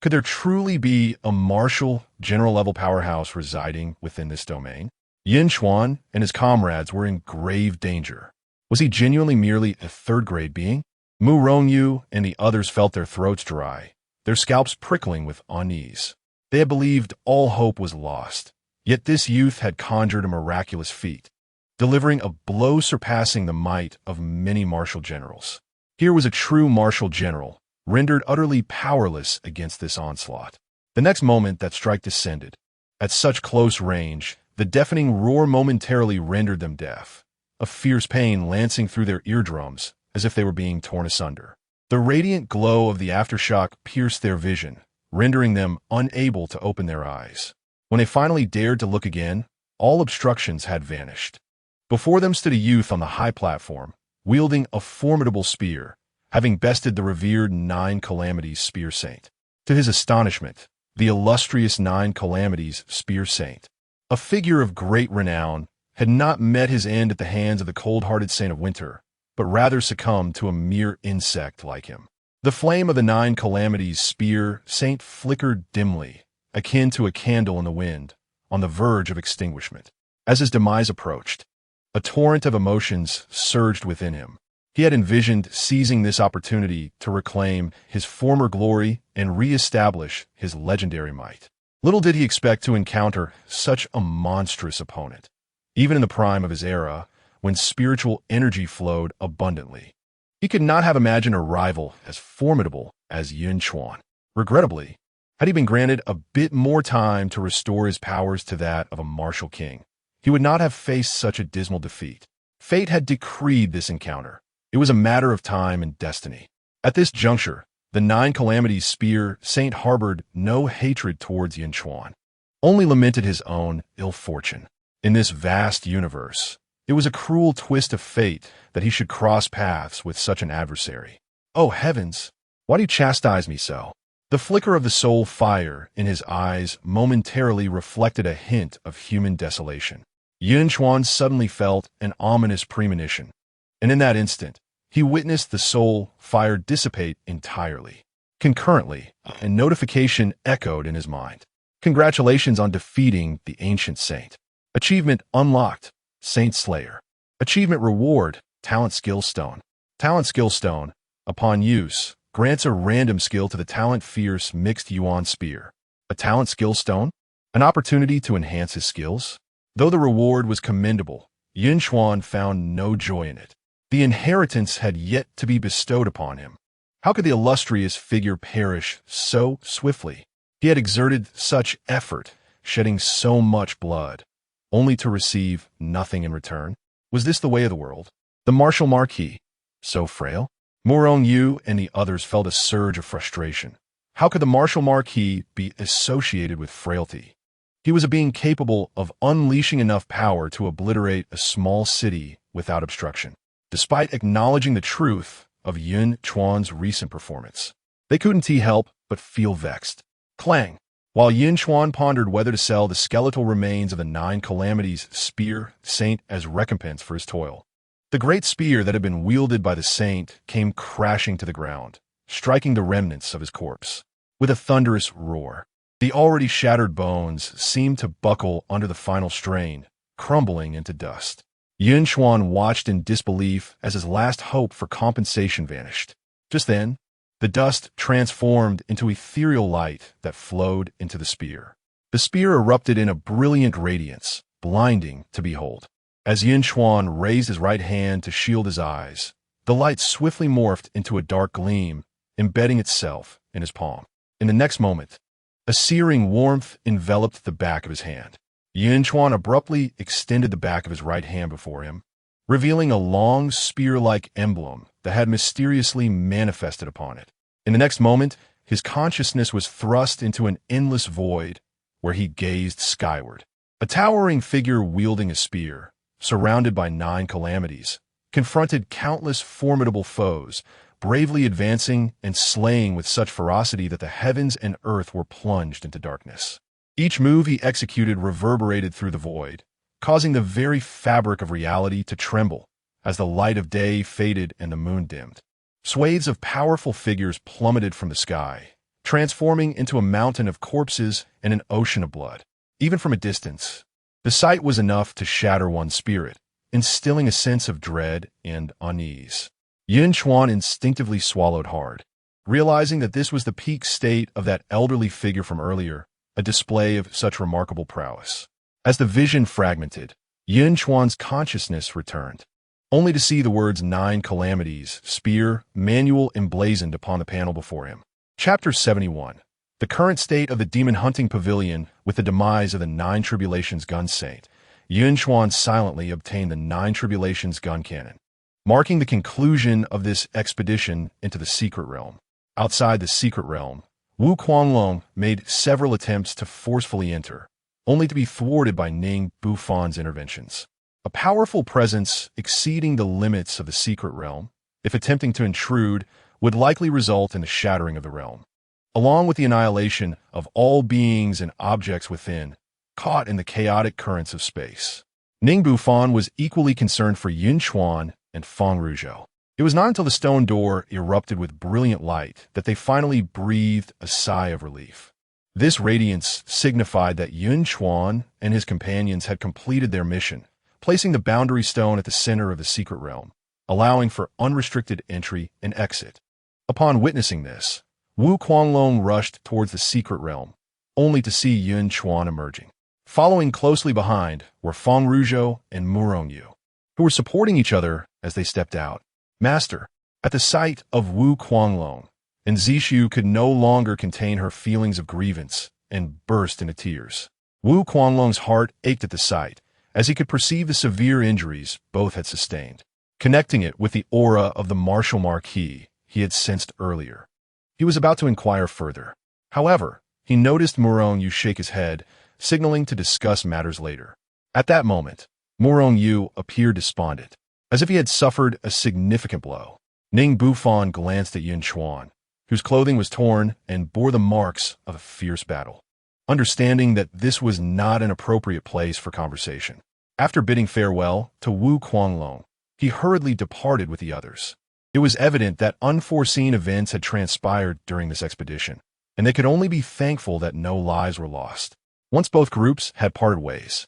Could there truly be a martial general-level powerhouse residing within this domain? Yun Chuan and his comrades were in grave danger. Was he genuinely merely a 3rd grade being? Mu Rongyu and the others felt their throats dry, their scalps prickling with unease. They had believed all hope was lost. Yet this youth had conjured a miraculous feat, delivering a blow surpassing the might of many martial generals. Here was a true martial general, rendered utterly powerless against this onslaught. The next moment that strike descended. At such close range, the deafening roar momentarily rendered them deaf, a fierce pain lancing through their eardrums as if they were being torn asunder. The radiant glow of the aftershock pierced their vision, rendering them unable to open their eyes. When they finally dared to look again, all obstructions had vanished. Before them stood a youth on the high platform, wielding a formidable spear, having bested the revered 9 Calamities Spear Saint. To his astonishment, the illustrious 9 Calamities Spear Saint, a figure of great renown, had not met his end at the hands of the cold-hearted Saint of Winter, but rather succumbed to a mere insect like him. The flame of the 9 Calamities Spear Saint flickered dimly, akin to a candle in the wind, on the verge of extinguishment. As his demise approached, a torrent of emotions surged within him. He had envisioned seizing this opportunity to reclaim his former glory and re-establish his legendary might. Little did he expect to encounter such a monstrous opponent. even in the prime of his era, when spiritual energy flowed abundantly. He could not have imagined a rival as formidable as Yun Chuan. Regrettably, had he been granted a bit more time to restore his powers to that of a martial king, he would not have faced such a dismal defeat. Fate had decreed this encounter. It was a matter of time and destiny. At this juncture, the Nine Calamities spear saint harbored no hatred towards Yun Chuan, only lamented his own ill fortune. In this vast universe, it was a cruel twist of fate that he should cross paths with such an adversary. Oh heavens, why do you chastise me so? The flicker of the soul fire in his eyes momentarily reflected a hint of human desolation. Yun Chuan suddenly felt an ominous premonition, and in that instant, he witnessed the soul fire dissipate entirely. Concurrently, a notification echoed in his mind. Congratulations on defeating the ancient saint. Achievement unlocked, Saint Slayer. Achievement reward, Talent Skill Stone. Talent Skill Stone, upon use, grants a random skill to the Talent Fierce Mixed Yuan Spear. A Talent Skill Stone? An opportunity to enhance his skills? Though the reward was commendable, Yun Chuan found no joy in it. The inheritance had yet to be bestowed upon him. How could the illustrious figure perish so swiftly? He had exerted such effort, shedding so much blood, only to receive nothing in return. Was this the way of the world? The martial marquis, so frail? Morong Yu and the others felt a surge of frustration. How could the martial marquis be associated with frailty? He was a being capable of unleashing enough power to obliterate a small city without obstruction. Despite acknowledging the truth of Yun Chuan's recent performance, they couldn't help but feel vexed. Clang! While Yun Chuan pondered whether to sell the skeletal remains of the Nine Calamities spear saint as recompense for his toil, the great spear that had been wielded by the saint came crashing to the ground, striking the remnants of his corpse. With a thunderous roar, the already shattered bones seemed to buckle under the final strain, crumbling into dust. Yun Chuan watched in disbelief as his last hope for compensation vanished. Just then, the dust transformed into ethereal light that flowed into the spear. The spear erupted in a brilliant radiance, blinding to behold. As Yun Chuan raised his right hand to shield his eyes, the light swiftly morphed into a dark gleam, embedding itself in his palm. In the next moment, a searing warmth enveloped the back of his hand. Yun Chuan abruptly extended the back of his right hand before him, revealing a long spear-like emblem that had mysteriously manifested upon it. In the next moment, his consciousness was thrust into an endless void where he gazed skyward. A towering figure wielding a spear, surrounded by 9 calamities, confronted countless formidable foes, bravely advancing and slaying with such ferocity that the heavens and earth were plunged into darkness. Each move he executed reverberated through the void, causing the very fabric of reality to tremble as the light of day faded and the moon dimmed. Swathes of powerful figures plummeted from the sky, transforming into a mountain of corpses and an ocean of blood. Even from a distance, the sight was enough to shatter one's spirit, instilling a sense of dread and unease. Yun Chuan instinctively swallowed hard, realizing that this was the peak state of that elderly figure from earlier, a display of such remarkable prowess. As the vision fragmented, Yun Chuan's consciousness returned, only to see the words 9 calamities, spear, manual emblazoned upon the panel before him. Chapter 71. The current state of the demon hunting pavilion with the demise of the 9 Tribulations gun saint. Yun Chuan silently obtained the 9 Tribulations gun cannon, marking the conclusion of this expedition into the secret realm. Outside the secret realm, Wu Quanlong made several attempts to forcefully enter, only to be thwarted by Ning Bufan's interventions. A powerful presence exceeding the limits of the secret realm, if attempting to intrude, would likely result in the shattering of the realm, along with the annihilation of all beings and objects within, caught in the chaotic currents of space. Ning Bufan was equally concerned for Yun Chuan and Feng Ruzhou. It was not until the stone door erupted with brilliant light that they finally breathed a sigh of relief. This radiance signified that Yun Chuan and his companions had completed their mission, placing the boundary stone at the center of the secret realm, allowing for unrestricted entry and exit. Upon witnessing this, Wu Quanlong rushed towards the secret realm, only to see Yun Chuan emerging. Following closely behind were Feng Ruzhou and Murong Yu, who were supporting each other as they stepped out. Master, at the sight of Wu Guanglong, and Zixu could no longer contain her feelings of grievance and burst into tears. Wu Guanglong's heart ached at the sight, as he could perceive the severe injuries both had sustained, connecting it with the aura of the martial marquis he had sensed earlier. He was about to inquire further. However, he noticed Murong Yu shake his head, signaling to discuss matters later. At that moment, Murong Yu appeared despondent, as if he had suffered a significant blow. Ning Bufan glanced at Yun Chuan, whose clothing was torn and bore the marks of a fierce battle, understanding that this was not an appropriate place for conversation. After bidding farewell to Wu Guanglong, he hurriedly departed with the others. It was evident that unforeseen events had transpired during this expedition, and they could only be thankful that no lives were lost. Once both groups had parted ways,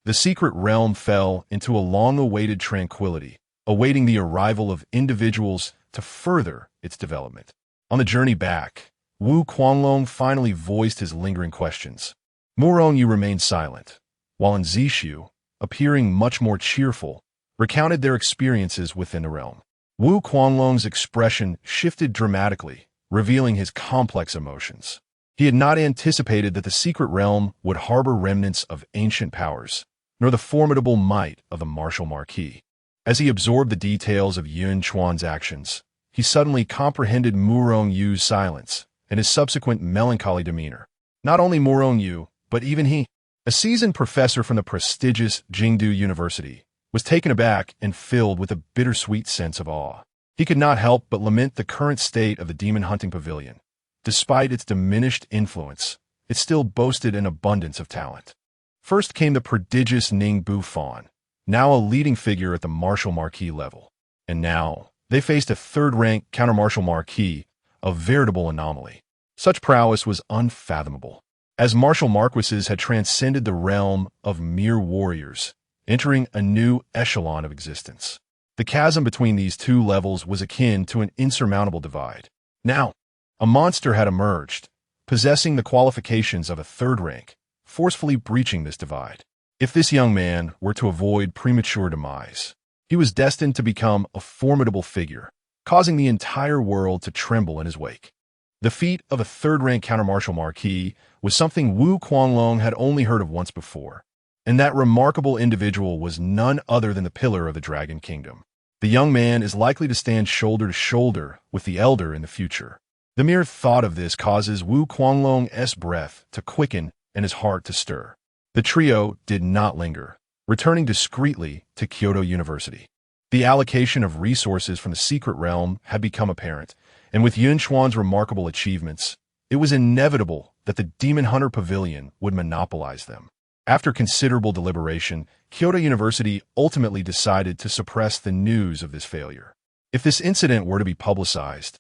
the secret realm fell into a long-awaited tranquility, awaiting the arrival of individuals to further its development. On the journey back, Wu Guanglong finally voiced his lingering questions. Murong Yu remained silent, while Zixu, appearing much more cheerful, recounted their experiences within the realm. Wu Guanglong's expression shifted dramatically, revealing his complex emotions. He had not anticipated that the secret realm would harbor remnants of ancient powers, nor the formidable might of the martial marquis. As he absorbed the details of Yun Chuan's actions, he suddenly comprehended Murong Yu's silence and his subsequent melancholy demeanor. Not only Murong Yu, but even he, a seasoned professor from the prestigious Jingdu University, was taken aback and filled with a bittersweet sense of awe. He could not help but lament the current state of the demon hunting pavilion. Despite its diminished influence, it still boasted an abundance of talent. First came the prodigious Ning Bufan, now a leading figure at the martial marquis level. And now, they faced a third-rank counter-martial marquis, a veritable anomaly. Such prowess was unfathomable, as martial marquises had transcended the realm of mere warriors, entering a new echelon of existence. The chasm between these two levels was akin to an insurmountable divide. Now, a monster had emerged, possessing the qualifications of a third rank, forcefully breaching this divide. If this young man were to avoid premature demise, he was destined to become a formidable figure, causing the entire world to tremble in his wake. The feat of a third-rank counter-martial marquis was something Wu Guanglong had only heard of once before, and that remarkable individual was none other than the pillar of the Dragon Kingdom. The young man is likely to stand shoulder to shoulder with the elder in the future. The mere thought of this causes Wu Guanglong's breath to quicken and his heart to stir. The trio did not linger, returning discreetly to Kyoto University. The allocation of resources from the secret realm had become apparent, and with Yun Chuan's remarkable achievements, it was inevitable that the Demon Hunter Pavilion would monopolize them. After considerable deliberation, Kyoto University ultimately decided to suppress the news of this failure. If this incident were to be publicized,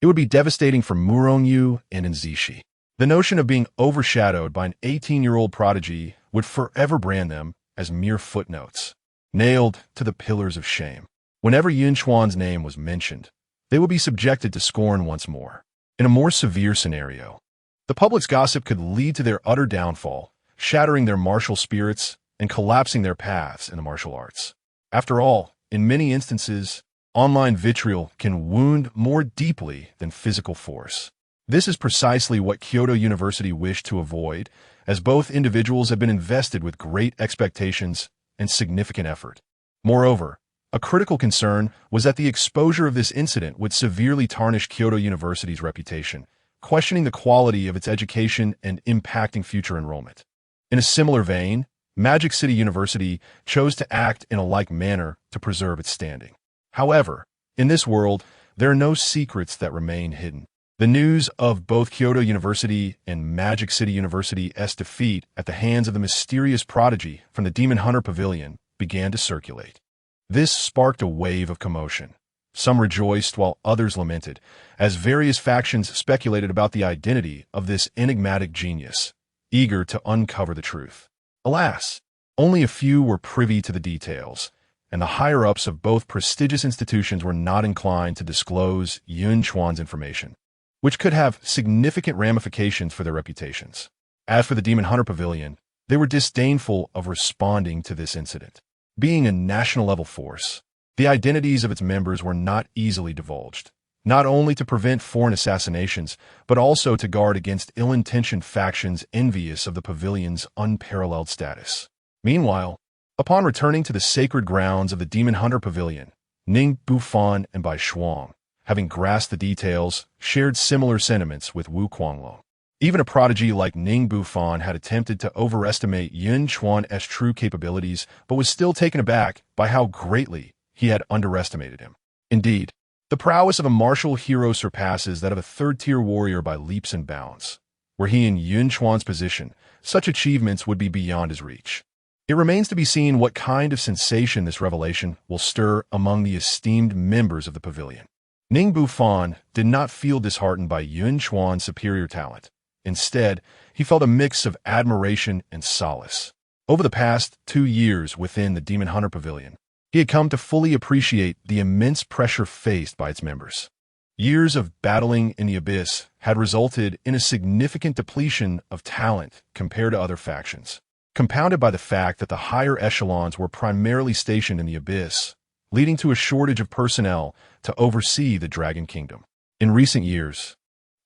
it would be devastating for Murong Yu and Zixu. The notion of being overshadowed by an 18-year-old prodigy would forever brand them as mere footnotes, nailed to the pillars of shame. Whenever Yun Chuan's name was mentioned, they would be subjected to scorn once more. In a more severe scenario, the public's gossip could lead to their utter downfall, shattering their martial spirits and collapsing their paths in the martial arts. After all, in many instances, online vitriol can wound more deeply than physical force. This is precisely what Kyoto University wished to avoid, as both individuals have been invested with great expectations and significant effort. Moreover, a critical concern was that the exposure of this incident would severely tarnish Kyoto University's reputation, questioning the quality of its education and impacting future enrollment. In a similar vein, Magic City University chose to act in a like manner to preserve its standing. However, in this world, there are no secrets that remain hidden. The news of both Kyoto University and Magic City University's defeat at the hands of the mysterious prodigy from the Demon Hunter Pavilion began to circulate. This sparked a wave of commotion. Some rejoiced while others lamented, as various factions speculated about the identity of this enigmatic genius, eager to uncover the truth. Alas, only a few were privy to the details, and the higher-ups of both prestigious institutions were not inclined to disclose Yun Chuan's information, which could have significant ramifications for their reputations. As for the Demon Hunter Pavilion, They were disdainful of responding to this incident. Being a national-level force, the identities of its members were not easily divulged, not only to prevent foreign assassinations, but also to guard against ill-intentioned factions envious of the pavilion's unparalleled status. Meanwhile, upon returning to the sacred grounds of the Demon Hunter Pavilion, Ning Bufan and Bai Shuang, having grasped the details, shared similar sentiments with Wu Guanglong. Even a prodigy like Ning Bufan had attempted to overestimate Yun Chuan's true capabilities, but was still taken aback by how greatly he had underestimated him. Indeed, the prowess of a martial hero surpasses that of a third-tier warrior by leaps and bounds. Were he in Yun Chuan's position, such achievements would be beyond his reach. It remains to be seen what kind of sensation this revelation will stir among the esteemed members of the pavilion. Ning Bufan did not feel disheartened by Yun Chuan's superior talent. Instead, he felt a mix of admiration and solace. Over the past 2 years within the Demon Hunter Pavilion, he had come to fully appreciate the immense pressure faced by its members. Years of battling in the abyss had resulted in a significant depletion of talent compared to other factions, compounded by the fact that the higher echelons were primarily stationed in the abyss, leading to a shortage of personnel to oversee the Dragon Kingdom. In recent years,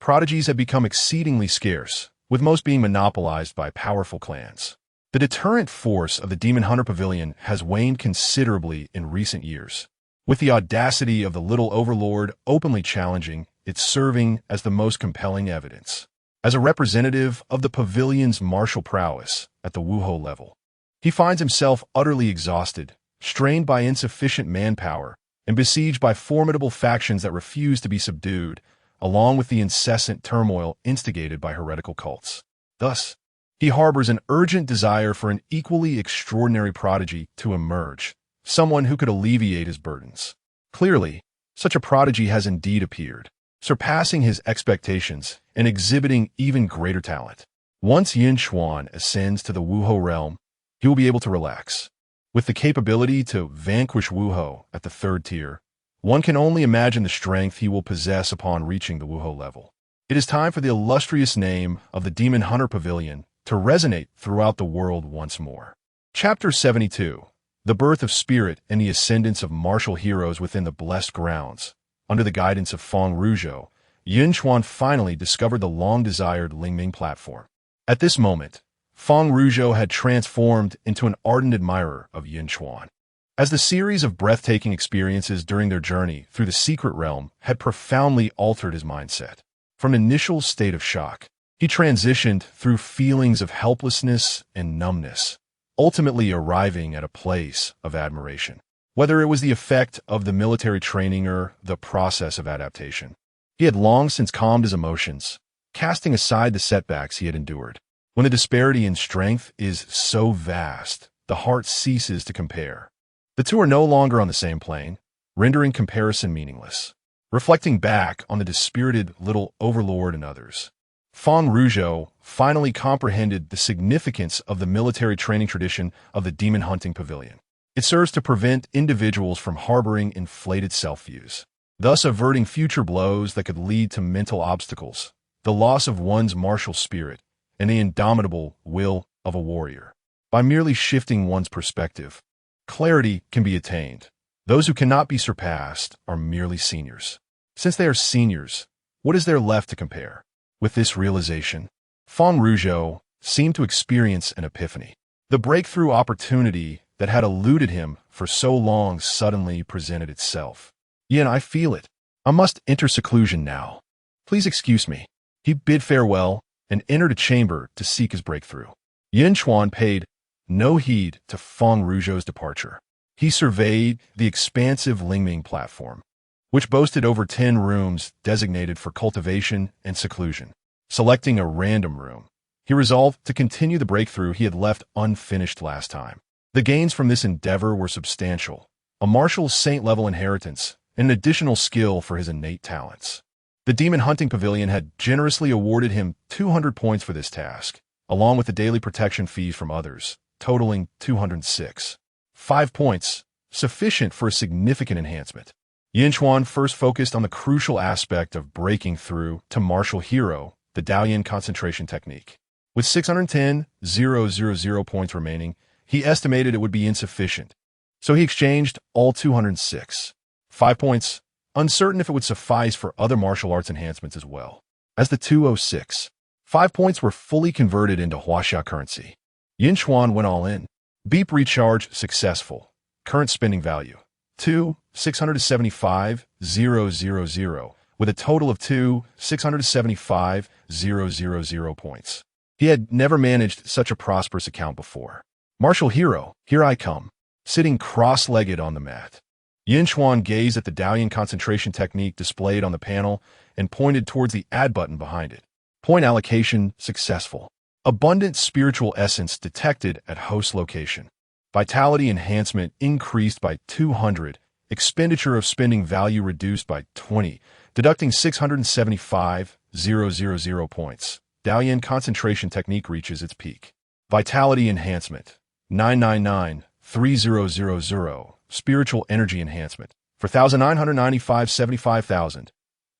prodigies have become exceedingly scarce, with most being monopolized by powerful clans. The deterrent force of the Demon Hunter Pavilion has waned considerably in recent years, with the audacity of the Little Overlord openly challenging it serving as the most compelling evidence. As a representative of the pavilion's martial prowess at the Wuho level, he finds himself utterly exhausted, strained by insufficient manpower, and besieged by formidable factions that refuse to be subdued, along with the incessant turmoil instigated by heretical cults. Thus, he harbors an urgent desire for an equally extraordinary prodigy to emerge, someone who could alleviate his burdens. Clearly, such a prodigy has indeed appeared, surpassing his expectations and exhibiting even greater talent. Once Yun Chuan ascends to the Wuho realm, he will be able to relax. With the capability to vanquish Wuho at the 3rd tier, one can only imagine the strength he will possess upon reaching the Wuho level. It is time for the illustrious name of the Demon Hunter Pavilion to resonate throughout the world once more. Chapter 72. The Birth of Spirit and the Ascendance of Martial Heroes within the Blessed Grounds. Under the guidance of Feng Ruzhou, Yun Chuan finally discovered the long-desired Lingming platform. At this moment, Feng Ruzhou had transformed into an ardent admirer of Yun Chuan, as the series of breathtaking experiences during their journey through the secret realm had profoundly altered his mindset. From an initial state of shock, he transitioned through feelings of helplessness and numbness, ultimately arriving at a place of admiration. Whether it was the effect of the military training or the process of adaptation, he had long since calmed his emotions, casting aside the setbacks he had endured. When the disparity in strength is so vast, the heart ceases to compare. The two are no longer on the same plane, rendering comparison meaningless. Reflecting back on the dispirited Little Overlord and others, Feng Ruzhou finally comprehended the significance of the military training tradition of the Demon Hunting Pavilion. It serves to prevent individuals from harboring inflated self-views, thus averting future blows that could lead to mental obstacles, the loss of one's martial spirit, and the indomitable will of a warrior. By merely shifting one's perspective, clarity can be attained. Those who cannot be surpassed are merely seniors. Since they are seniors, what is there left to compare? With this realization, Feng Ruzhou seemed to experience an epiphany. The breakthrough opportunity that had eluded him for so long suddenly presented itself. Yin, I feel it. I must enter seclusion now. Please excuse me. He bid farewell and entered a chamber to seek his breakthrough. Yun Chuan paid no heed to Feng Ruzhou's departure. He surveyed the expansive Lingming platform, which boasted over 10 rooms designated for cultivation and seclusion. Selecting a random room, he resolved to continue the breakthrough he had left unfinished last time. The gains from this endeavor were substantial, a martial saint-level inheritance, and an additional skill for his innate talents. The Demon Hunting Pavilion had generously awarded him 200 points for this task, along with the daily protection fees from others, totaling 206. 5 points, sufficient for a significant enhancement. Yunchuan first focused on the crucial aspect of breaking through to martial hero, the Daoyan concentration technique. With 610,000 points remaining, he estimated it would be insufficient. So he exchanged all 206. 5 points, uncertain if it would suffice for other martial arts enhancements as well. As the 206, 5 points were fully converted into Huaxia currency. Yun Chuan went all in. Beep recharge successful. Current spending value, 675,000, with a total of 675,000 points. He had never managed such a prosperous account before. Martial hero, here I come, sitting cross-legged on the mat. Yunchuan gazed at the Daoyan concentration technique displayed on the panel and pointed towards the add button behind it. Point allocation successful. Abundant spiritual essence detected at host location. Vitality enhancement increased by 200. Expenditure of spending value reduced by 20, deducting 675,000 points. Daoyan concentration technique reaches its peak. Vitality enhancement, 999,3000. Spiritual energy enhancement, 4,995, 75,000.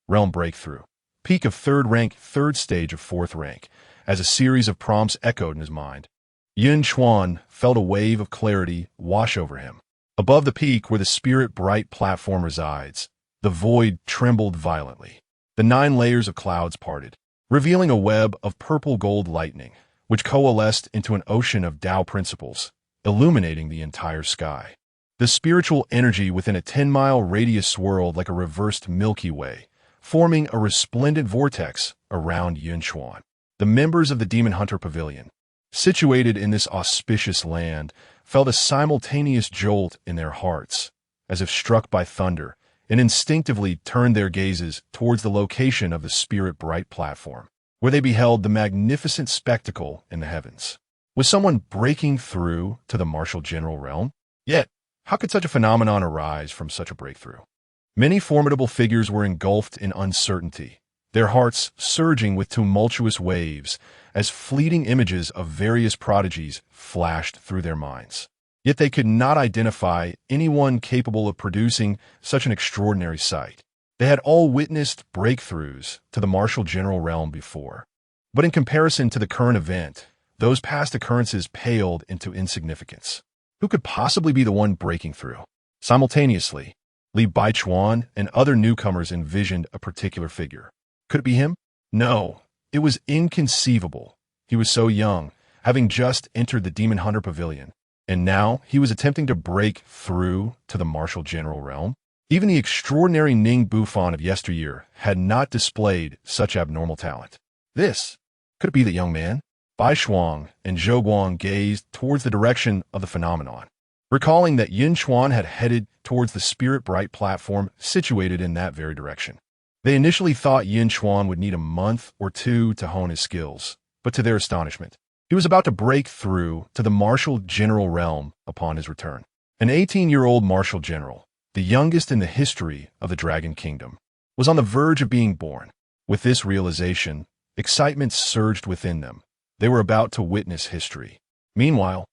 Realm breakthrough. Peak of 3rd rank, 3rd stage of 4th rank, as a series of prompts echoed in his mind. Yun Chuan felt a wave of clarity wash over him. Above the peak where the spirit bright platform resides, the void trembled violently. The 9 layers of clouds parted, revealing a web of purple gold lightning, which coalesced into an ocean of Tao principles, illuminating the entire sky. The spiritual energy within a 10-mile radius swirled like a reversed Milky Way, forming a resplendent vortex around Yunchuan. The members of the Demon Hunter Pavilion, situated in this auspicious land, felt a simultaneous jolt in their hearts, as if struck by thunder, and instinctively turned their gazes towards the location of the spirit bright platform, where they beheld the magnificent spectacle in the heavens. Was someone breaking through to the martial general realm? Yet, how could such a phenomenon arise from such a breakthrough? Many formidable figures were engulfed in uncertainty, their hearts surging with tumultuous waves as fleeting images of various prodigies flashed through their minds. Yet they could not identify anyone capable of producing such an extraordinary sight. They had all witnessed breakthroughs to the martial general realm before. But in comparison to the current event, those past occurrences paled into insignificance. Who could possibly be the one breaking through? Simultaneously, Li Baichuan and other newcomers envisioned a particular figure. Could it be him? No, it was inconceivable. He was so young, having just entered the Demon Hunter Pavilion, and now he was attempting to break through to the martial general realm. Even the extraordinary Ning Bufan of yesteryear had not displayed such abnormal talent. Could it be the young man? Bai Shuang and Zhou Guang gazed towards the direction of the phenomenon, recalling that Yun Chuan had headed towards the spirit bright platform situated in that very direction. They initially thought Yun Chuan would need a month or 2 to hone his skills, but to their astonishment, he was about to break through to the martial general realm upon his return. An 18-year-old martial general, the youngest in the history of the Dragon Kingdom, was on the verge of being born. With this realization, excitement surged within them. They were about to witness history. Meanwhile,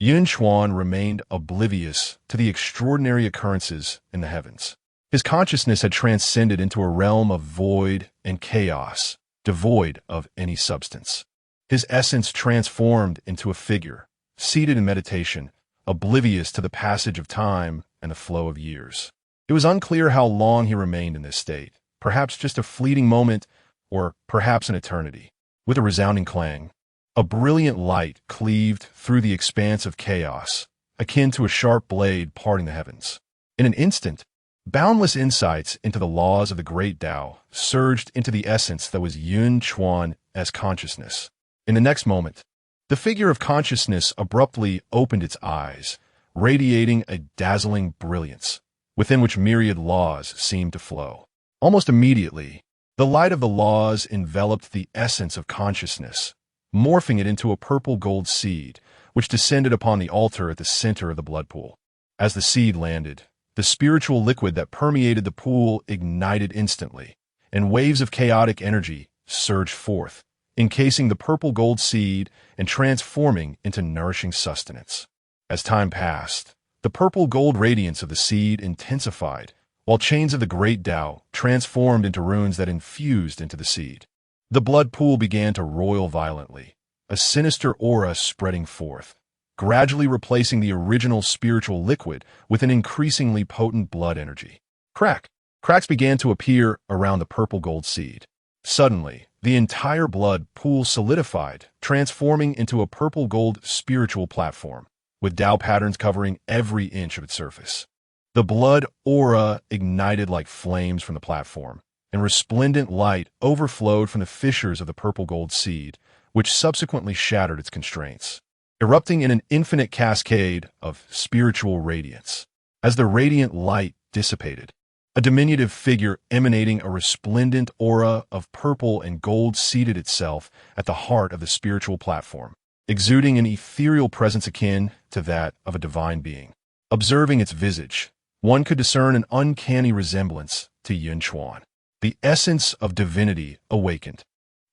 Yun Chuan remained oblivious to the extraordinary occurrences in the heavens. His consciousness had transcended into a realm of void and chaos, devoid of any substance. His essence transformed into a figure, seated in meditation, oblivious to the passage of time and the flow of years. It was unclear how long he remained in this state, perhaps just a fleeting moment, or perhaps an eternity. With a resounding clang, a brilliant light cleaved through the expanse of chaos, akin to a sharp blade parting the heavens. In an instant, boundless insights into the laws of the great Tao surged into the essence that was Yun Chuan as consciousness. In the next moment, the figure of consciousness abruptly opened its eyes, radiating a dazzling brilliance, within which myriad laws seemed to flow. Almost immediately, the light of the laws enveloped the essence of consciousness, morphing it into a purple gold seed, which descended upon the altar at the center of the blood pool. As the seed landed, the spiritual liquid that permeated the pool ignited instantly, and waves of chaotic energy surged forth, encasing the purple gold seed and transforming into nourishing sustenance. As time passed, the purple gold radiance of the seed intensified, while chains of the great Tao transformed into runes that infused into the seed. The blood pool began to roil violently, a sinister aura spreading forth, gradually replacing the original spiritual liquid with an increasingly potent blood energy. Cracks began to appear around the purple gold seed. Suddenly, the entire blood pool solidified, transforming into a purple gold spiritual platform, with Tao patterns covering every inch of its surface. The blood aura ignited like flames from the platform, and resplendent light overflowed from the fissures of the purple gold seed, which subsequently shattered its constraints, erupting in an infinite cascade of spiritual radiance. As the radiant light dissipated, a diminutive figure emanating a resplendent aura of purple and gold seated itself at the heart of the spiritual platform, exuding an ethereal presence akin to that of a divine being. Observing its visage, one could discern an uncanny resemblance to Yun Chuan. The essence of divinity awakened.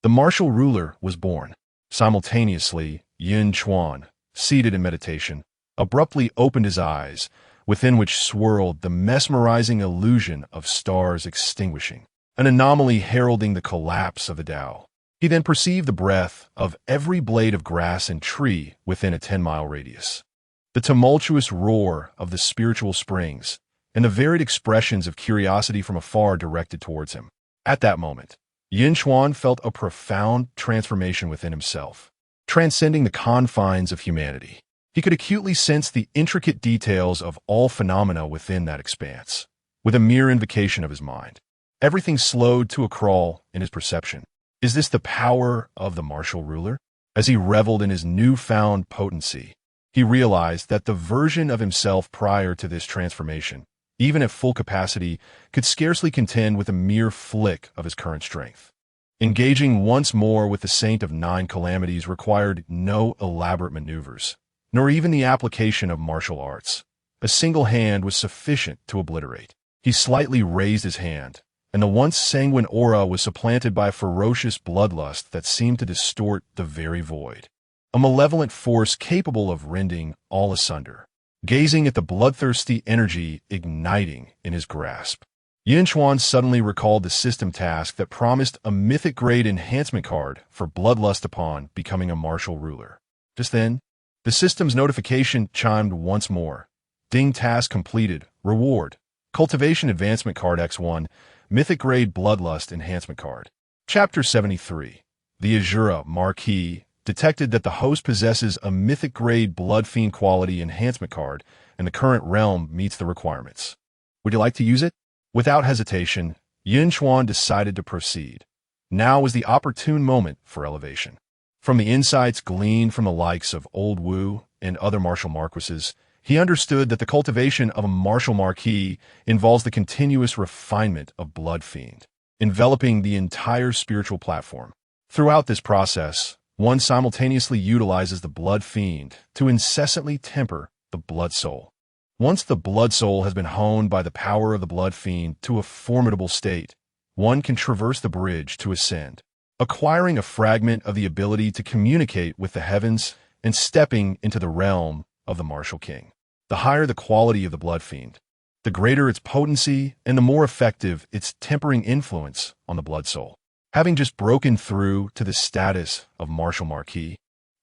The martial ruler was born. Simultaneously, Yun Chuan, seated in meditation, abruptly opened his eyes, within which swirled the mesmerizing illusion of stars extinguishing, an anomaly heralding the collapse of the Tao. He then perceived the breath of every blade of grass and tree within a 10-mile radius, the tumultuous roar of the spiritual springs, and the varied expressions of curiosity from afar directed towards him. At that moment, Yun Chuan felt a profound transformation within himself, transcending the confines of humanity. He could acutely sense the intricate details of all phenomena within that expanse. With a mere invocation of his mind, everything slowed to a crawl in his perception. Is this the power of the martial ruler? As he reveled in his newfound potency, he realized that the version of himself prior to this transformation, even at full capacity, could scarcely contend with a mere flick of his current strength. Engaging once more with the Saint of Nine Calamities required no elaborate maneuvers, nor even the application of martial arts. A single hand was sufficient to obliterate. He slightly raised his hand, and the once sanguine aura was supplanted by a ferocious bloodlust that seemed to distort the very void. A malevolent force capable of rending all asunder. Gazing at the bloodthirsty energy igniting in his grasp, Yunchuan suddenly recalled the system task that promised a mythic-grade enhancement card for bloodlust upon becoming a martial ruler. Just then, the system's notification chimed once more. Ding, task completed. Reward. Cultivation Advancement Card X1. Mythic Grade Bloodlust Enhancement Card. Chapter 73. The Azura Marquee detected that the host possesses a Mythic Grade Blood Fiend Quality Enhancement Card, and the current realm meets the requirements. Would you like to use it? Without hesitation, Yun Chuan decided to proceed. Now was the opportune moment for elevation. From the insights gleaned from the likes of Old Wu and other martial marquises, he understood that the cultivation of a martial marquee involves the continuous refinement of Blood Fiend, enveloping the entire spiritual platform. Throughout this process, one simultaneously utilizes the Blood Fiend to incessantly temper the Blood Soul. Once the Blood Soul has been honed by the power of the Blood Fiend to a formidable state, one can traverse the bridge to ascend, acquiring a fragment of the ability to communicate with the heavens and stepping into the realm of the martial king. The higher the quality of the Blood Fiend, the greater its potency and the more effective its tempering influence on the Blood Soul. Having just broken through to the status of martial marquee,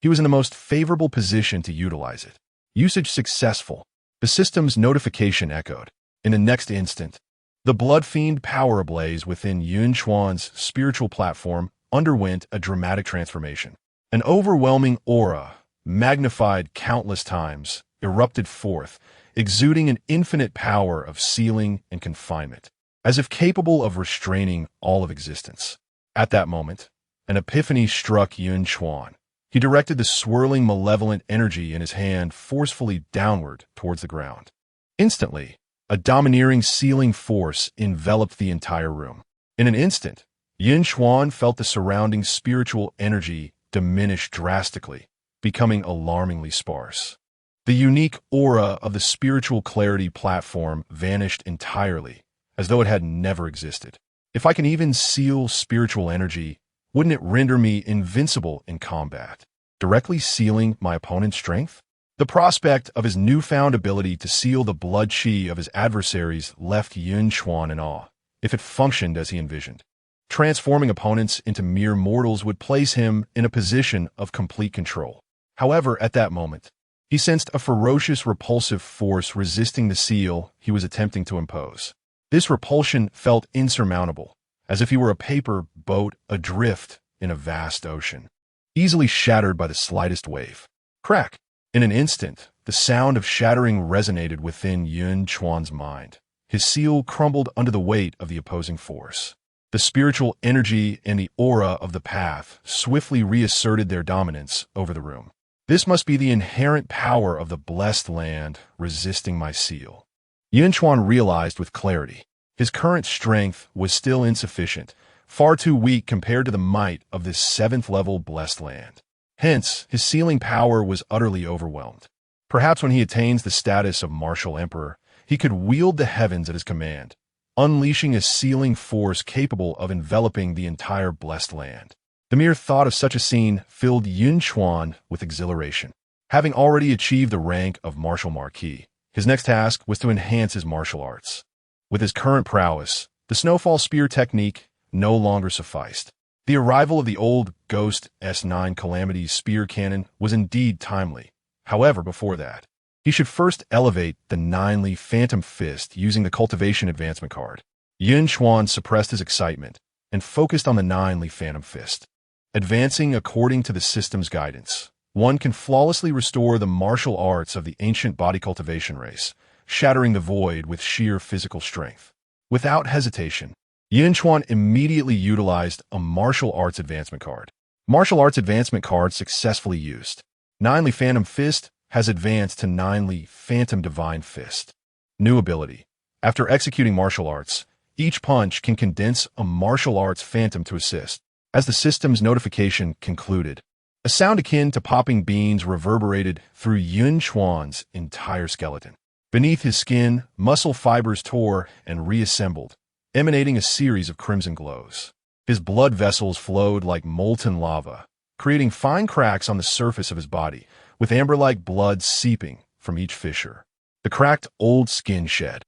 he was in the most favorable position to utilize it. Usage successful. The system's notification echoed. In the next instant, the Blood Fiend power ablaze within Yun Chuan's spiritual platform underwent a dramatic transformation. An overwhelming aura, magnified countless times, erupted forth, exuding an infinite power of sealing and confinement, as if capable of restraining all of existence. At that moment, an epiphany struck Yun Chuan. He directed the swirling malevolent energy in his hand forcefully downward towards the ground. Instantly, a domineering sealing force enveloped the entire room. In an instant, Yun Chuan felt the surrounding spiritual energy diminish drastically, becoming alarmingly sparse. The unique aura of the spiritual clarity platform vanished entirely, as though it had never existed. If I can even seal spiritual energy, wouldn't it render me invincible in combat, directly sealing my opponent's strength? The prospect of his newfound ability to seal the blood chi of his adversaries left Yun Chuan in awe, if it functioned as he envisioned. Transforming opponents into mere mortals would place him in a position of complete control. However, at that moment, he sensed a ferocious, repulsive force resisting the seal he was attempting to impose. This repulsion felt insurmountable, as if he were a paper boat adrift in a vast ocean, easily shattered by the slightest wave. Crack! In an instant, the sound of shattering resonated within Yun Chuan's mind. His seal crumbled under the weight of the opposing force. The spiritual energy and the aura of the path swiftly reasserted their dominance over the room. This must be the inherent power of the blessed land resisting my seal. Yun Chuan realized with clarity. His current strength was still insufficient, far too weak compared to the might of this 7th-level blessed land. Hence, his sealing power was utterly overwhelmed. Perhaps when he attains the status of martial emperor, he could wield the heavens at his command, unleashing a sealing force capable of enveloping the entire blessed land. The mere thought of such a scene filled Yun Chuan with exhilaration. Having already achieved the rank of martial marquis, his next task was to enhance his martial arts. With his current prowess, the snowfall spear technique no longer sufficed. The arrival of the old Ghost S9 Calamity spear cannon was indeed timely. However, before that, he should first elevate the 9-leaf Phantom Fist using the Cultivation Advancement card. Yun Chuan suppressed his excitement and focused on the 9-leaf Phantom Fist. Advancing according to the system's guidance, one can flawlessly restore the martial arts of the ancient body cultivation race, shattering the void with sheer physical strength. Without hesitation, Yun Chuan immediately utilized a martial arts advancement card. Martial arts advancement card successfully used. 9-leaf Phantom Fist has advanced to 9-leaf Phantom Divine Fist. New ability. After executing martial arts, each punch can condense a martial arts phantom to assist. As the system's notification concluded, a sound akin to popping beans reverberated through Yun Chuan's entire skeleton. Beneath his skin, muscle fibers tore and reassembled, emanating a series of crimson glows. His blood vessels flowed like molten lava, creating fine cracks on the surface of his body, with amber-like blood seeping from each fissure. The cracked old skin shed,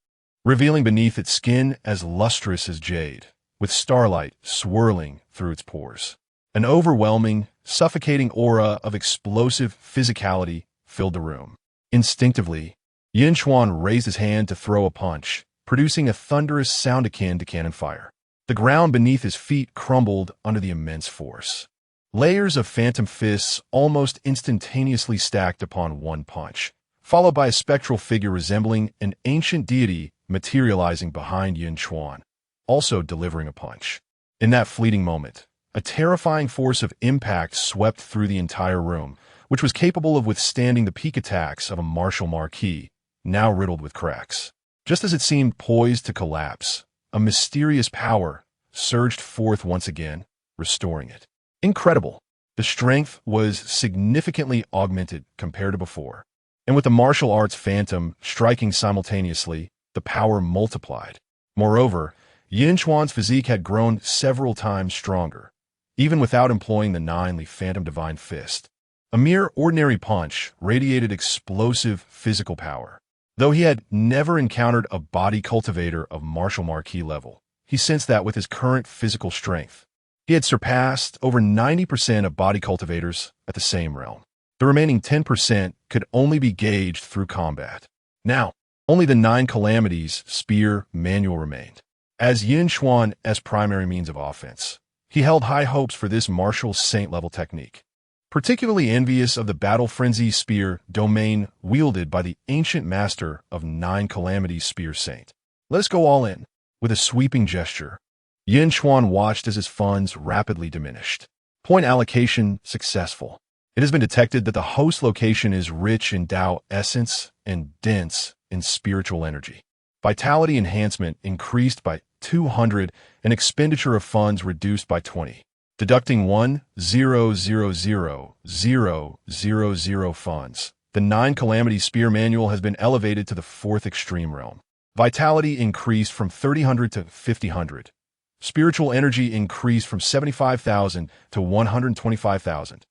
revealing beneath its skin as lustrous as jade, with starlight swirling through its pores. An overwhelming, suffocating aura of explosive physicality filled the room. Instinctively, Yun Chuan raised his hand to throw a punch, producing a thunderous sound akin to cannon fire. The ground beneath his feet crumbled under the immense force. Layers of phantom fists almost instantaneously stacked upon one punch, followed by a spectral figure resembling an ancient deity materializing behind Yun Chuan, also delivering a punch. In that fleeting moment, a terrifying force of impact swept through the entire room, which was capable of withstanding the peak attacks of a martial marquis, now riddled with cracks. Just as it seemed poised to collapse, a mysterious power surged forth once again, restoring it. Incredible. The strength was significantly augmented compared to before, and with the martial arts phantom striking simultaneously, the power multiplied. Moreover, Yun Chuan's physique had grown several times stronger, even without employing the 9-leaf Phantom Divine Fist. A mere ordinary punch radiated explosive physical power. Though he had never encountered a body cultivator of martial marquis level, he sensed that with his current physical strength, he had surpassed over 90% of body cultivators at the same realm. The remaining 10% could only be gauged through combat. Now, only the 9 Calamities spear manual remained. As Yun Chuan as primary means of offense, he held high hopes for this martial saint-level technique. Particularly envious of the Battle Frenzy Spear domain wielded by the ancient master of 9 Calamities Spear Saint. Let us go all in. With a sweeping gesture, Yun Chuan watched as his funds rapidly diminished. Point allocation successful. It has been detected that the host location is rich in Tao essence and dense in spiritual energy. Vitality enhancement increased by 200 and expenditure of funds reduced by 20. Deducting 1,000,000 funds, the 9 Calamity Spear Manual has been elevated to the 4th extreme realm. Vitality increased from 300 to 500. Spiritual energy increased from 75,000 to 125,000.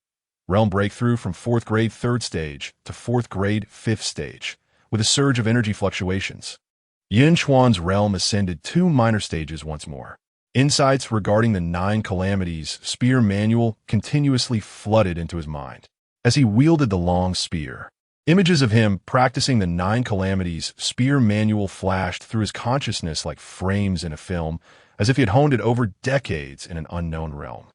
Realm breakthrough from 4th grade 3rd stage to 4th grade 5th stage, with a surge of energy fluctuations. Yun Chuan's realm ascended 2 minor stages once more. Insights regarding the 9 calamities spear manual continuously flooded into his mind. As he wielded the long spear, images of him practicing the 9 calamities spear manual flashed through his consciousness like frames in a film, as if he had honed it over decades in an unknown realm.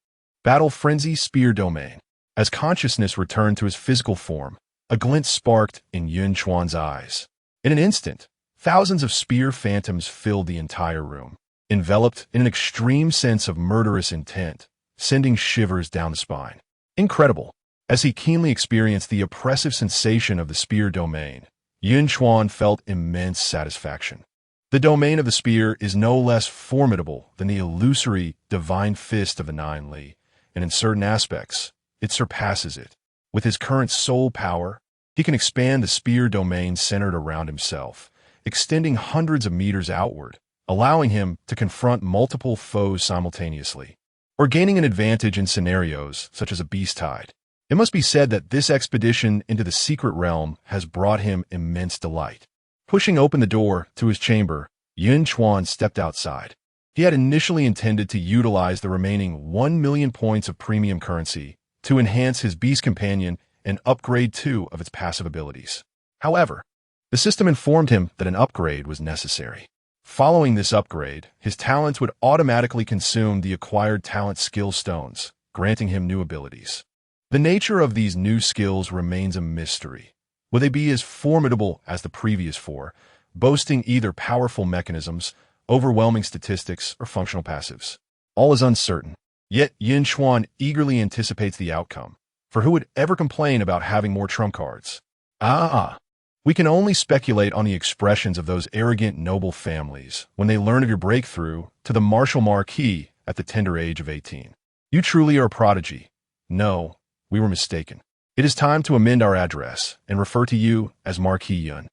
Battle Frenzy Spear Domain. As consciousness returned to his physical form, a glint sparked in Yun Chuan's eyes. In an instant, thousands of spear phantoms filled the entire room, enveloped in an extreme sense of murderous intent, sending shivers down the spine. Incredible. As he keenly experienced the oppressive sensation of the spear domain, Yun Chuan felt immense satisfaction. The domain of the spear is no less formidable than the illusory divine fist of the 9 Li, and in certain aspects, it surpasses it. With his current soul power, he can expand the spear domain centered around himself, extending hundreds of meters outward, allowing him to confront multiple foes simultaneously, or gaining an advantage in scenarios such as a beast tide. It must be said that this expedition into the secret realm has brought him immense delight. Pushing open the door to his chamber, Yun Chuan stepped outside. He had initially intended to utilize the remaining 1 million points of premium currency to enhance his beast companion and upgrade 2 of its passive abilities. However, the system informed him that an upgrade was necessary. Following this upgrade, his talents would automatically consume the acquired talent skill stones, granting him new abilities. The nature of these new skills remains a mystery. Will they be as formidable as the previous 4, boasting either powerful mechanisms, overwhelming statistics, or functional passives? All is uncertain. Yet Yun Chuan eagerly anticipates the outcome, for who would ever complain about having more trump cards? We can only speculate on the expressions of those arrogant noble families when they learn of your breakthrough to the Martial Marquis at the tender age of 18. You truly are a prodigy. No, we were mistaken. It is time to amend our address and refer to you as Marquis Yun.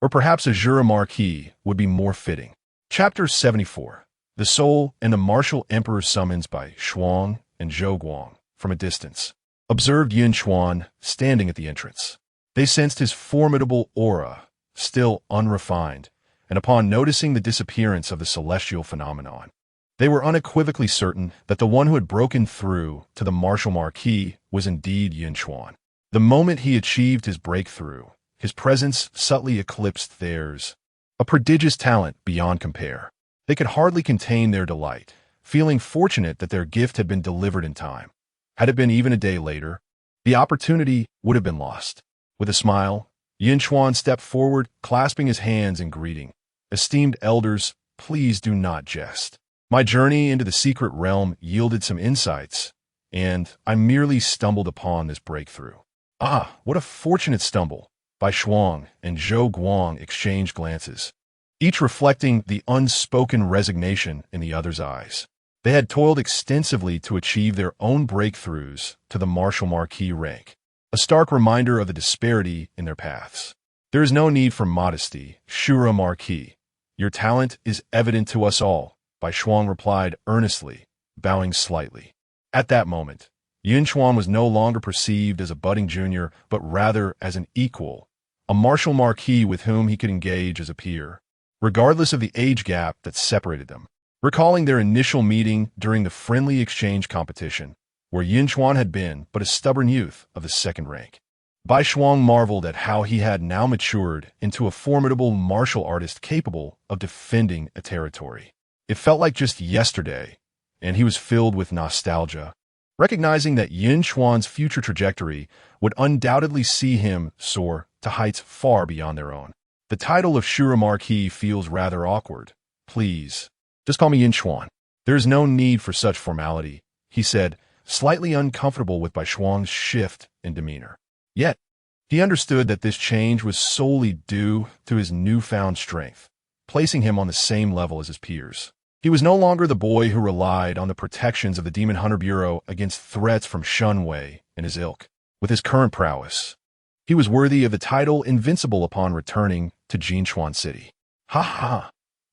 Or perhaps Azura Marquis would be more fitting. Chapter 74. The Soul and the Martial Emperor's Summons by Shuang and Zhou Guang from a distance observed Yun Chuan standing at the entrance. They sensed his formidable aura, still unrefined, and upon noticing the disappearance of the celestial phenomenon, they were unequivocally certain that the one who had broken through to the Martial Marquis was indeed Yun Chuan. The moment he achieved his breakthrough, his presence subtly eclipsed theirs, a prodigious talent beyond compare. They could hardly contain their delight, feeling fortunate that their gift had been delivered in time. Had it been even a day later, the opportunity would have been lost. With a smile, Yun Chuan stepped forward, clasping his hands in greeting. Esteemed elders, please do not jest. My journey into the secret realm yielded some insights, and I merely stumbled upon this breakthrough. What a fortunate stumble! Bai Shuang and Zhou Guang exchanged glances, each reflecting the unspoken resignation in the other's eyes. They had toiled extensively to achieve their own breakthroughs to the Martial Marquis rank, a stark reminder of the disparity in their paths. There is no need for modesty, Shura Marquis. Your talent is evident to us all, Bai Shuang replied earnestly, bowing slightly. At that moment, Yun Chuan was no longer perceived as a budding junior, but rather as an equal, a Martial Marquis with whom he could engage as a peer, regardless of the age gap that separated them. Recalling their initial meeting during the friendly exchange competition, where Yun Chuan had been but a stubborn youth of the 2nd rank, Bai Shuang marveled at how he had now matured into a formidable martial artist capable of defending a territory. It felt like just yesterday, and he was filled with nostalgia, recognizing that Yun Chuan's future trajectory would undoubtedly see him soar to heights far beyond their own. The title of Shura Marquis feels rather awkward. Please, just call me Yun Chuan. There is no need for such formality, he said, slightly uncomfortable with Bai Shuang's shift in demeanor. Yet, he understood that this change was solely due to his newfound strength, placing him on the same level as his peers. He was no longer the boy who relied on the protections of the Demon Hunter Bureau against threats from Shunwei and his ilk. With his current prowess, he was worthy of the title Invincible upon returning to Yunchuan City.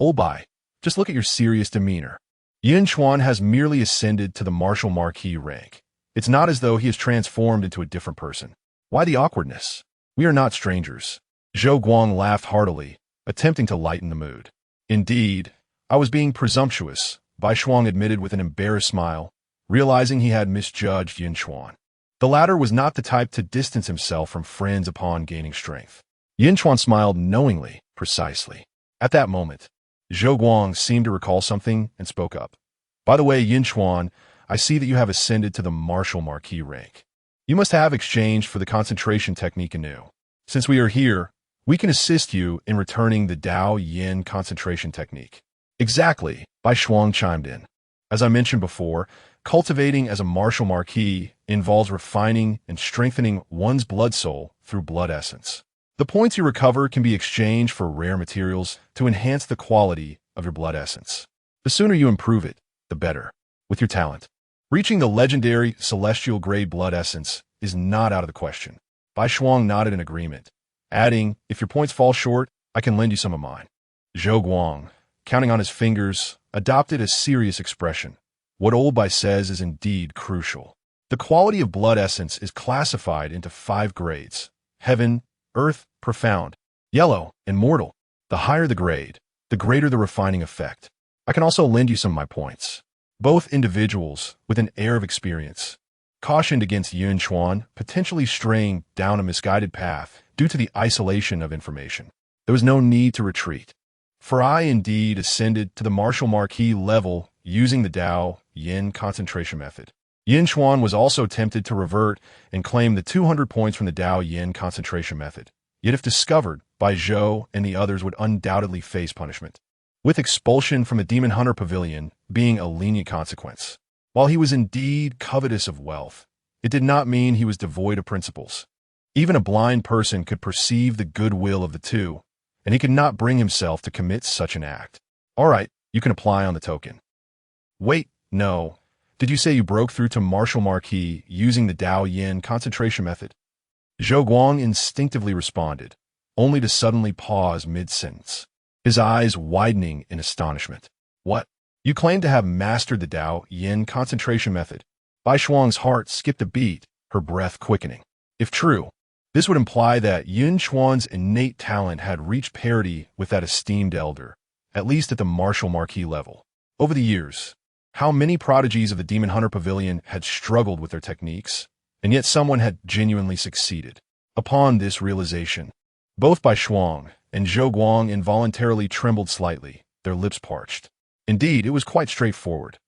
Old Bai, just look at your serious demeanor. Yun Chuan has merely ascended to the Martial Marquis rank. It's not as though he has transformed into a different person. Why the awkwardness? We are not strangers. Zhou Guang laughed heartily, attempting to lighten the mood. Indeed, I was being presumptuous Bai Shuang admitted with an embarrassed smile, realizing he had misjudged Yun Chuan. The latter was not the type to distance himself from friends upon gaining strength. Yun Chuan smiled knowingly, precisely. At that moment, Zhou Guang seemed to recall something and spoke up. By the way, Yun Chuan, I see that you have ascended to the Martial Marquis rank. You must have exchanged for the concentration technique anew. Since we are here, we can assist you in returning the Dao Yin concentration technique. Exactly, Bai Shuang chimed in. As I mentioned before, cultivating as a martial marquis involves refining and strengthening one's blood soul through blood essence. The points you recover can be exchanged for rare materials to enhance the quality of your blood essence. The sooner you improve it, the better. With your talent, reaching the legendary celestial grade blood essence is not out of the question. Bai Shuang nodded in agreement, adding, if your points fall short, I can lend you some of mine. Zhou Guang, counting on his fingers, adopted a serious expression. What old Bai says is indeed crucial. The quality of blood essence is classified into 5 grades: heaven, earth, profound, yellow, and mortal. The higher the grade, the greater the refining effect. I can also lend you some of my points. Both individuals, with an air of experience, cautioned against Yun Chuan potentially straying down a misguided path due to the isolation of information. There was no need to retreat, for I indeed ascended to the martial marquis level using the Dao Yin concentration method. Yun Chuan was also tempted to revert and claim the 200 points from the Dao Yin concentration method, yet if discovered, Bai Zhou and the others would undoubtedly face punishment, with expulsion from the Demon Hunter Pavilion being a lenient consequence. While he was indeed covetous of wealth, it did not mean he was devoid of principles. Even a blind person could perceive the goodwill of the two, and he could not bring himself to commit such an act. All right, you can apply on the token. Wait, no. Did you say you broke through to Martial Marquis using the Dao Yin concentration method? Zhou Guang instinctively responded, only to suddenly pause mid-sentence, his eyes widening in astonishment. What? You claim to have mastered the Dao Yin concentration method? Bai Shuang's heart skipped a beat, her breath quickening. If true, this would imply that Yun Chuan's innate talent had reached parity with that esteemed elder, at least at the Martial Marquis level. Over the years, how many prodigies of the Demon Hunter Pavilion had struggled with their techniques, and yet someone had genuinely succeeded. Upon this realization, both Bai Shuang and Zhou Guang involuntarily trembled slightly, their lips parched. Indeed, it was quite straightforward.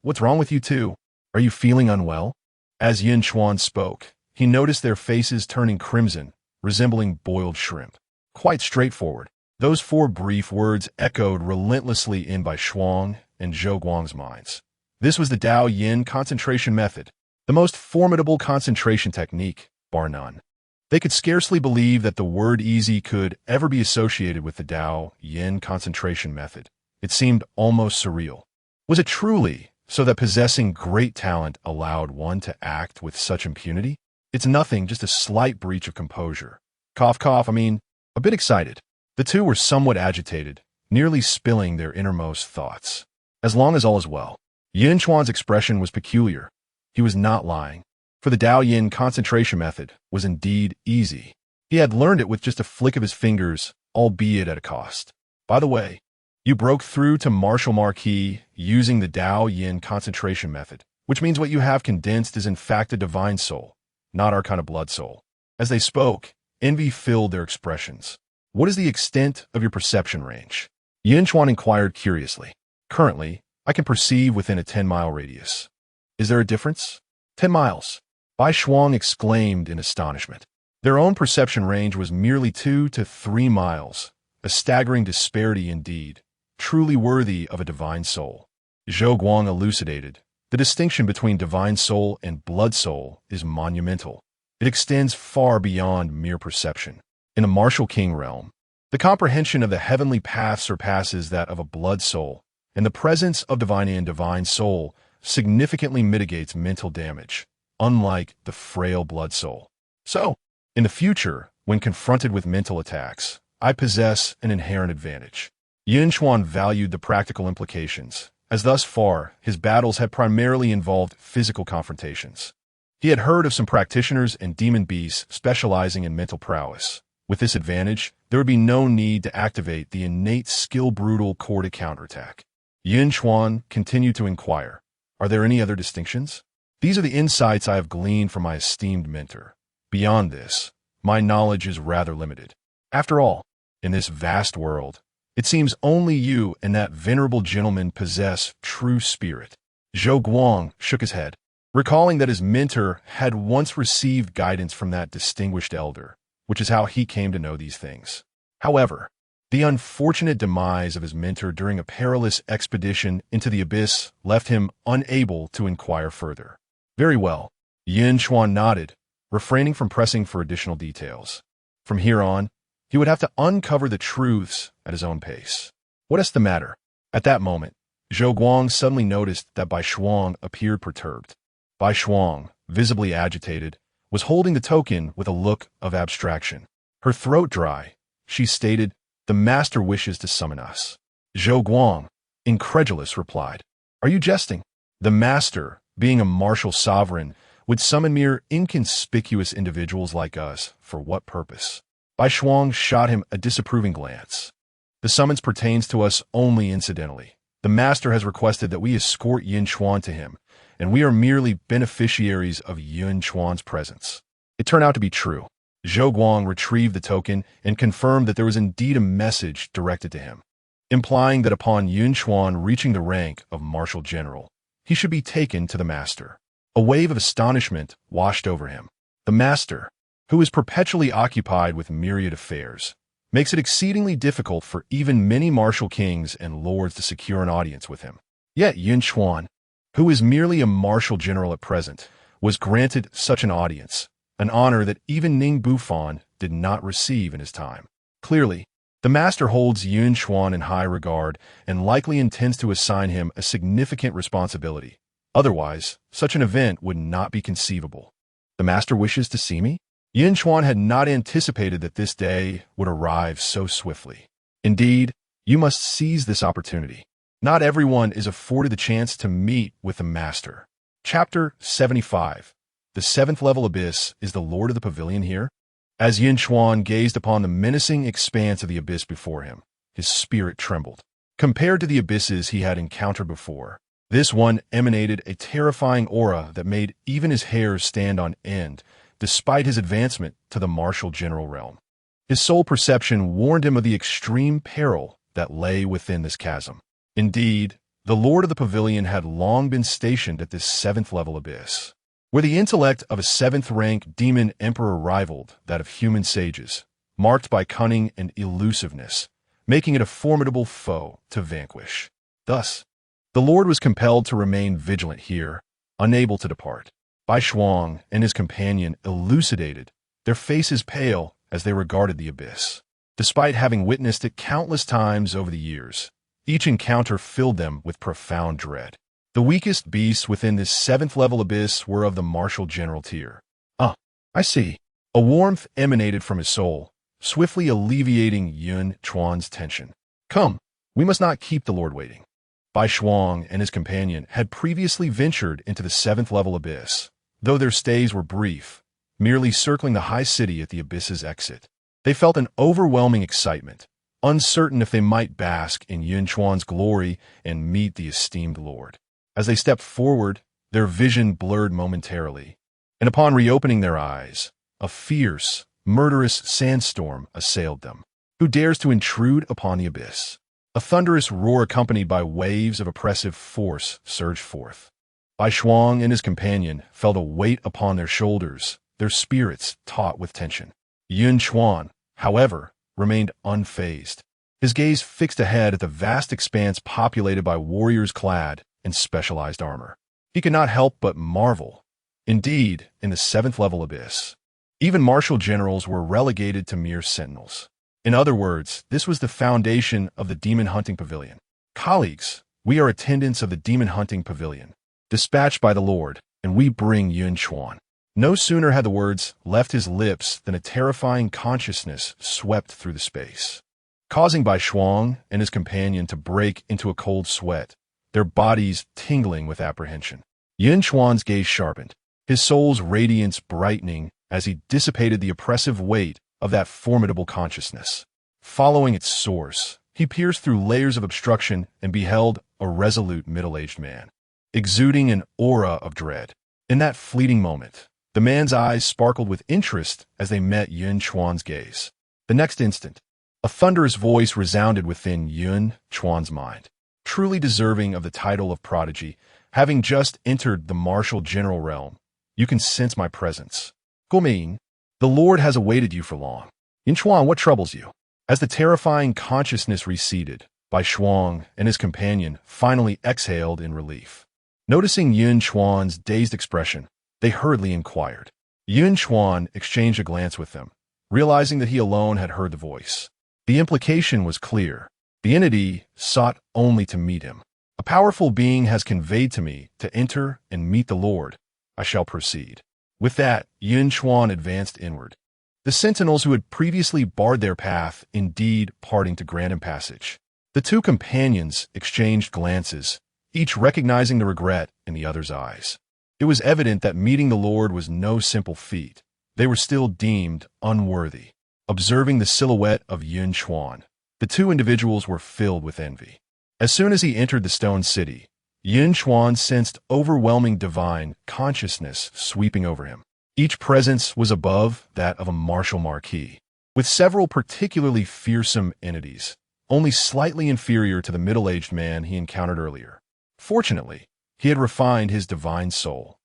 What's wrong with you two? Are you feeling unwell? As Yun Chuan spoke, he noticed their faces turning crimson, resembling boiled shrimp. Quite straightforward. Those 4 brief words echoed relentlessly in Bai Shuang and Zhou Guang's minds. This was the Dao Yin concentration method, the most formidable concentration technique, bar none. They could scarcely believe that the word easy could ever be associated with the Dao Yin concentration method. It seemed almost surreal. Was it truly so that possessing great talent allowed one to act with such impunity? It's nothing, just a slight breach of composure. Cough, cough, a bit excited. The two were somewhat agitated, nearly spilling their innermost thoughts. As long as all is well. Yun Chuan's expression was peculiar. He was not lying, for the Dao Yin concentration method was indeed easy. He had learned it with just a flick of his fingers, albeit at a cost. By the way, you broke through to Martial Marquis using the Dao Yin concentration method, which means what you have condensed is in fact a divine soul, not our kind of blood soul. As they spoke, envy filled their expressions. What is the extent of your perception range? Yun Chuan inquired curiously. Currently, I can perceive within a 10-mile radius. Is there a difference? 10 miles. Bai Shuang exclaimed in astonishment. Their own perception range was merely 2 to 3 miles, a staggering disparity indeed, truly worthy of a divine soul. Zhou Guang elucidated. The distinction between divine soul and blood soul is monumental. It extends far beyond mere perception. In the martial king realm, the comprehension of the heavenly path surpasses that of a blood soul, and the presence of divine and divine soul significantly mitigates mental damage, unlike the frail blood soul. So, in the future, when confronted with mental attacks, I possess an inherent advantage. Yun Chuan valued the practical implications, as thus far his battles had primarily involved physical confrontations. He had heard of some practitioners and demon beasts specializing in mental prowess. With this advantage, there would be no need to activate the innate skill-brutal quota counterattack. Yun Chuan continued to inquire. Are there any other distinctions? These are the insights I have gleaned from my esteemed mentor. Beyond this, my knowledge is rather limited. After all, in this vast world, it seems only you and that venerable gentleman possess true spirit. Zhou Guang shook his head, recalling that his mentor had once received guidance from that distinguished elder, which is how he came to know these things. However, the unfortunate demise of his mentor during a perilous expedition into the abyss left him unable to inquire further. Very well, Yun Chuan nodded, refraining from pressing for additional details. From here on, he would have to uncover the truths at his own pace. What is the matter? At that moment, Zhou Guang suddenly noticed that Bai Shuang appeared perturbed. Bai Shuang, visibly agitated, was holding the token with a look of abstraction. Her throat dry, she stated, "The master wishes to summon us." Zhou Guang, incredulous, replied, "Are you jesting? The master, being a martial sovereign, would summon mere inconspicuous individuals like us for what purpose?" Bai Shuang shot him a disapproving glance. "The summons pertains to us only incidentally. The master has requested that we escort Yun Chuan to him, and we are merely beneficiaries of Yun Chuan's presence." It turned out to be true. Zhou Guang retrieved the token and confirmed that there was indeed a message directed to him, implying that upon Yun Chuan reaching the rank of martial general, he should be taken to the master. A wave of astonishment washed over him. The master, who is perpetually occupied with myriad affairs, makes it exceedingly difficult for even many martial kings and lords to secure an audience with him. Yet Yun Chuan, who is merely a martial general at present, was granted such an audience, an honor that even Ning Bufan did not receive in his time. Clearly, the master holds Yun Chuan in high regard and likely intends to assign him a significant responsibility. Otherwise, such an event would not be conceivable. The master wishes to see me? Yun Chuan had not anticipated that this day would arrive so swiftly. Indeed, you must seize this opportunity. Not everyone is afforded the chance to meet with the master. Chapter 75. The seventh level abyss is the lord of the pavilion here? As Yun Chuan gazed upon the menacing expanse of the abyss before him, his spirit trembled. Compared to the abysses he had encountered before, this one emanated a terrifying aura that made even his hairs stand on end, despite his advancement to the martial general realm. His soul perception warned him of the extreme peril that lay within this chasm. Indeed, the lord of the pavilion had long been stationed at this seventh-level abyss, where the intellect of a seventh-rank demon emperor rivaled that of human sages, marked by cunning and elusiveness, making it a formidable foe to vanquish. Thus, the lord was compelled to remain vigilant here, unable to depart. Bai Shuang and his companion elucidated, their faces pale as they regarded the abyss. Despite having witnessed it countless times over the years, each encounter filled them with profound dread. The weakest beasts within this seventh-level abyss were of the martial general tier. "Ah, I see." A warmth emanated from his soul, swiftly alleviating Yun Chuan's tension. "Come, we must not keep the lord waiting." Bai Shuang and his companion had previously ventured into the seventh-level abyss, though their stays were brief, merely circling the high city at the abyss's exit. They felt an overwhelming excitement, uncertain if they might bask in Yun Chuan's glory and meet the esteemed lord. As they stepped forward, their vision blurred momentarily, and upon reopening their eyes, a fierce, murderous sandstorm assailed them. Who dares to intrude upon the abyss? A thunderous roar accompanied by waves of oppressive force surged forth. Bai Shuang and his companion felt a weight upon their shoulders, their spirits taut with tension. Yun Chuan, however, remained unfazed, his gaze fixed ahead at the vast expanse populated by warriors clad in specialized armor. He could not help but marvel. Indeed, in the seventh-level abyss, even martial generals were relegated to mere sentinels. In other words, this was the foundation of the demon hunting pavilion. "Colleagues, we are attendants of the demon hunting pavilion, dispatched by the lord, and we bring Yun Chuan." No sooner had the words left his lips than a terrifying consciousness swept through the space, causing Bai Shuang and his companion to break into a cold sweat, their bodies tingling with apprehension. Yun Chuan's gaze sharpened, his soul's radiance brightening as he dissipated the oppressive weight of that formidable consciousness. Following its source, He pierced through layers of obstruction and beheld a resolute middle-aged man, exuding an aura of dread. In that fleeting moment, the man's eyes sparkled with interest as they met Yun Chuan's gaze. The next instant, a thunderous voice resounded within Yun Chuan's mind. Truly deserving of the title of prodigy, having just entered the martial general realm, you can sense my presence. Guoming, the Lord has awaited you for long. Yun Chuan, what troubles you? As the terrifying consciousness receded, Bai Shuang and his companion finally exhaled in relief. Noticing Yun Chuan's dazed expression, they hurriedly inquired. Yun Chuan exchanged a glance with them, realizing that he alone had heard the voice. The implication was clear. The entity sought only to meet him. A powerful being has conveyed to me to enter and meet the Lord. I shall proceed. With that, Yun Chuan advanced inward. The sentinels who had previously barred their path indeed parting to grant him passage. The two companions exchanged glances, each recognizing the regret in the other's eyes. It was evident that meeting the Lord was no simple feat. They were still deemed unworthy. Observing the silhouette of Yun Chuan, the two individuals were filled with envy. As soon as he entered the stone city, Yun Chuan sensed overwhelming divine consciousness sweeping over him. Each presence was above that of a martial marquis, with several particularly fearsome entities, only slightly inferior to the middle-aged man he encountered earlier. Fortunately, he had refined his divine soul,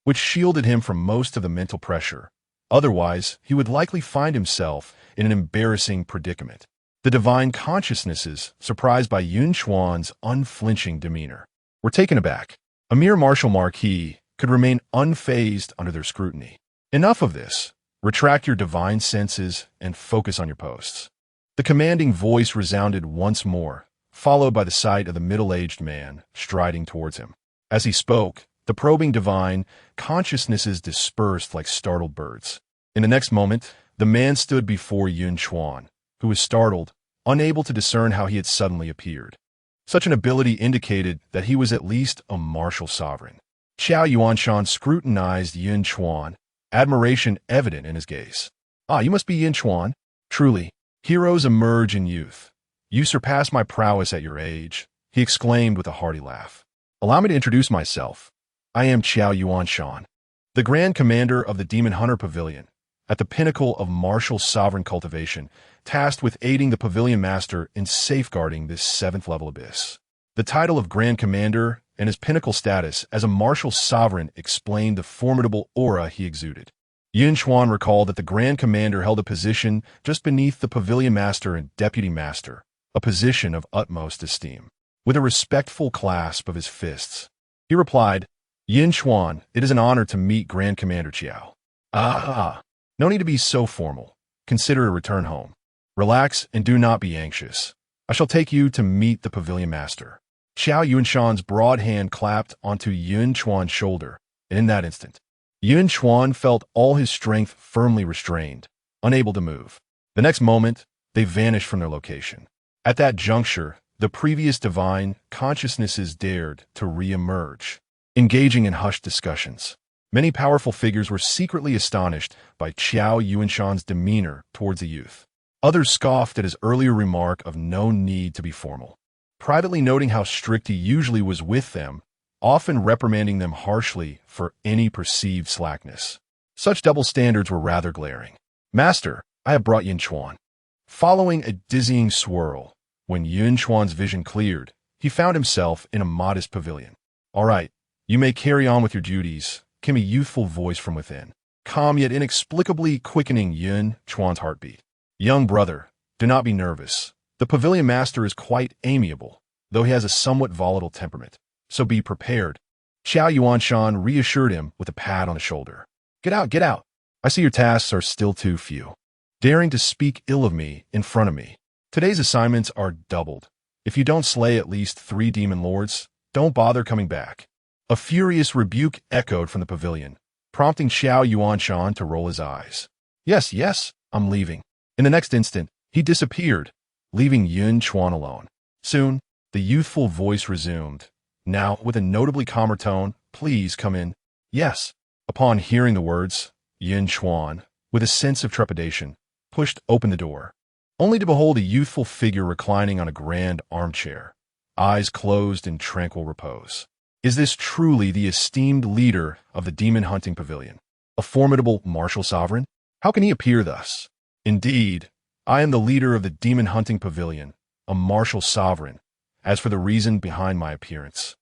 which shielded him from most of the mental pressure. Otherwise, he would likely find himself in an embarrassing predicament. The divine consciousnesses, surprised by Yun Chuan's unflinching demeanor, were taken aback. A mere martial marquis could remain unfazed under their scrutiny. Enough of this. Retract your divine senses and focus on your posts. The commanding voice resounded once more, followed by the sight of the middle-aged man striding towards him. As he spoke, the probing divine consciousnesses dispersed like startled birds. In the next moment, the man stood before Yun Chuan, who was startled, unable to discern how he had suddenly appeared. Such an ability indicated that he was at least a martial sovereign. Xiao Yuanshan scrutinized Yun Chuan, admiration evident in his gaze. Ah, you must be Yun Chuan. Truly, heroes emerge in youth. You surpass my prowess at your age, he exclaimed with a hearty laugh. Allow me to introduce myself. I am Xiao Yuanshan, the Grand Commander of the Demon Hunter Pavilion, at the pinnacle of martial sovereign cultivation, tasked with aiding the Pavilion Master in safeguarding this 7th-level abyss. The title of Grand Commander and his pinnacle status as a martial sovereign explained the formidable aura he exuded. Yun Chuan recalled that the Grand Commander held a position just beneath the Pavilion Master and Deputy Master, a position of utmost esteem. With a respectful clasp of his fists, he replied, Yun Chuan, it is an honor to meet Grand Commander Qiao. No need to be so formal. Consider a return home. Relax and do not be anxious. I shall take you to meet the Pavilion Master. Xiao Yunshan's broad hand clapped onto Yun Chuan's shoulder, and in that instant, Yun Chuan felt all his strength firmly restrained, unable to move. The next moment, they vanished from their location. At that juncture, the previous divine consciousnesses dared to re-emerge, engaging in hushed discussions. Many powerful figures were secretly astonished by Xiao Yuanshan's demeanor towards the youth. Others scoffed at his earlier remark of no need to be formal, privately noting how strict he usually was with them, often reprimanding them harshly for any perceived slackness. Such double standards were rather glaring. Master, I have brought Yun Chuan. Following a dizzying swirl, when Yun Chuan's vision cleared, he found himself in a modest pavilion. All right, you may carry on with your duties, came a youthful voice from within, calm yet inexplicably quickening Yun Chuan's heartbeat. Young brother, do not be nervous. The Pavilion Master is quite amiable, though he has a somewhat volatile temperament. So be prepared. Xiao Yuanshan reassured him with a pat on the shoulder. Get out, get out. I see your tasks are still too few. Daring to speak ill of me in front of me. Today's assignments are doubled. If you don't slay at least 3 demon lords, don't bother coming back. A furious rebuke echoed from the pavilion, prompting Xiao Yuanshan to roll his eyes. Yes, yes, I'm leaving. In the next instant, he disappeared, leaving Yun Chuan alone. Soon, the youthful voice resumed, now with a notably calmer tone, please come in. Yes. Upon hearing the words, Yun Chuan, with a sense of trepidation, pushed open the door. only to behold a youthful figure reclining on a grand armchair, eyes closed in tranquil repose. Is this truly the esteemed leader of the demon-hunting pavilion? A formidable martial sovereign? How can he appear thus? Indeed, I am the leader of the demon-hunting pavilion, a martial sovereign. As for the reason behind my appearance,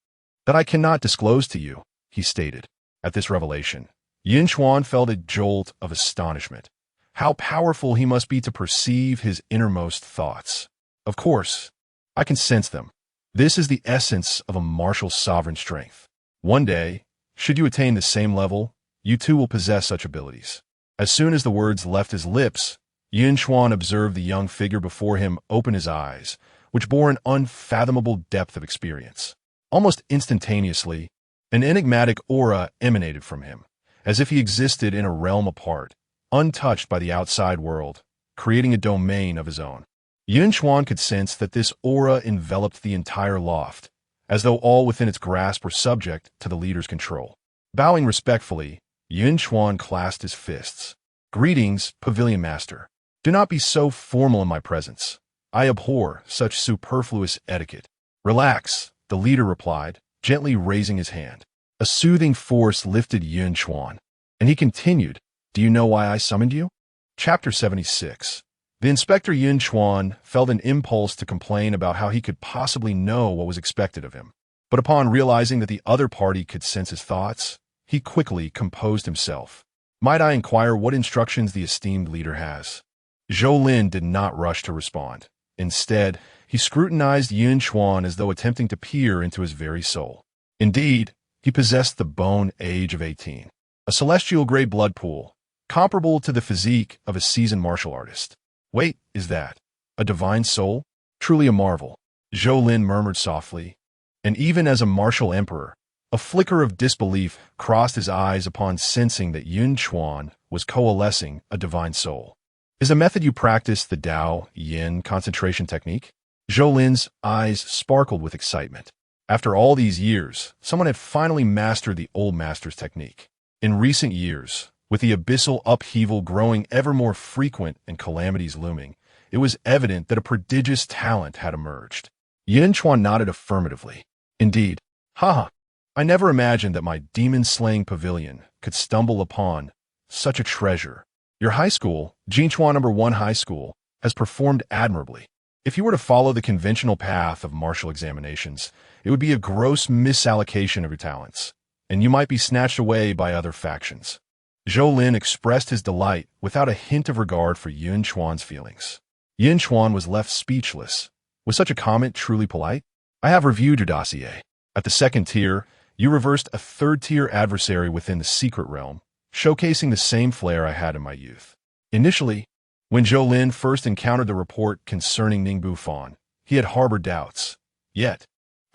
that I cannot disclose to you, he stated. At this revelation, Yun Chuan felt a jolt of astonishment. How powerful he must be to perceive his innermost thoughts. Of course, I can sense them. This is the essence of a martial sovereign strength. One day, should you attain the same level, you too will possess such abilities. As soon as the words left his lips, Yun Chuan observed the young figure before him open his eyes, which bore an unfathomable depth of experience. Almost instantaneously, an enigmatic aura emanated from him, as if he existed in a realm apart, untouched by the outside world, creating a domain of his own. Yun Chuan could sense that this aura enveloped the entire loft, as though all within its grasp were subject to the leader's control. Bowing respectfully, Yun Chuan clasped his fists. Greetings, Pavilion Master. Do not be so formal in my presence. I abhor such superfluous etiquette. Relax, the leader replied, gently raising his hand. A soothing force lifted Yun Chuan, and he continued, Do you know why I summoned you? Chapter 76. The inspector Yun Chuan felt an impulse to complain about how he could possibly know what was expected of him. But upon realizing that the other party could sense his thoughts, he quickly composed himself. Might I inquire what instructions the esteemed leader has? Zhou Lin did not rush to respond. Instead, he scrutinized Yun Chuan as though attempting to peer into his very soul. Indeed, he possessed the bone age of 18, a celestial gray blood pool, comparable to the physique of a seasoned martial artist. Wait, is that a divine soul? Truly a marvel, Zhou Lin murmured softly, and even as a martial emperor, a flicker of disbelief crossed his eyes upon sensing that Yun Chuan was coalescing a divine soul. Is the method you practice the Tao Yin concentration technique? Zhou Lin's eyes sparkled with excitement. After all these years, someone had finally mastered the old master's technique. In recent years, with the abyssal upheaval growing ever more frequent and calamities looming, it was evident that a prodigious talent had emerged. Yun Chuan nodded affirmatively. Indeed, I never imagined that my demon-slaying pavilion could stumble upon such a treasure. Your high school, Yunchuan No. 1 High School, has performed admirably. If you were to follow the conventional path of martial examinations, it would be a gross misallocation of your talents, and you might be snatched away by other factions. Zhou Lin expressed his delight without a hint of regard for Yun Chuan's feelings. Yun Chuan was left speechless. Was such a comment truly polite? I have reviewed your dossier. At the second tier, you reversed a third-tier adversary within the secret realm, showcasing the same flair I had in my youth. Initially, when Zhou Lin first encountered the report concerning Ningbu Fan, he had harbored doubts. Yet,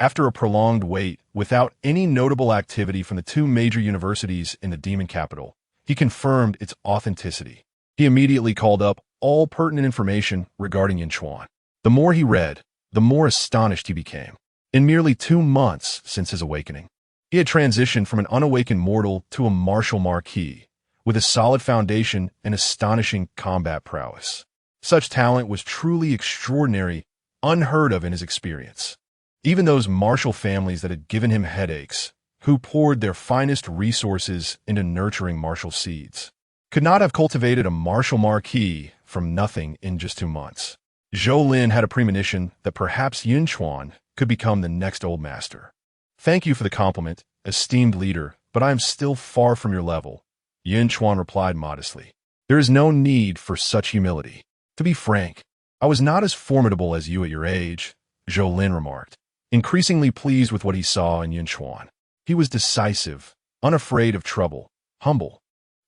after a prolonged wait, without any notable activity from the two major universities in the demon capital, he confirmed its authenticity. He immediately called up all pertinent information regarding Yunchuan. The more he read, the more astonished he became. In merely 2 months since his awakening, he had transitioned from an unawakened mortal to a martial marquis, with a solid foundation and astonishing combat prowess. Such talent was truly extraordinary, unheard of in his experience. Even those martial families that had given him headaches, who poured their finest resources into nurturing martial seeds, could not have cultivated a martial marquis from nothing in just 2 months. Zhou Lin had a premonition that perhaps Yun Chuan could become the next old master. Thank you for the compliment, esteemed leader, but I am still far from your level, Yun Chuan replied modestly. There is no need for such humility. To be frank, I was not as formidable as you at your age, Zhou Lin remarked, increasingly pleased with what he saw in Yun Chuan. He was decisive, unafraid of trouble, humble,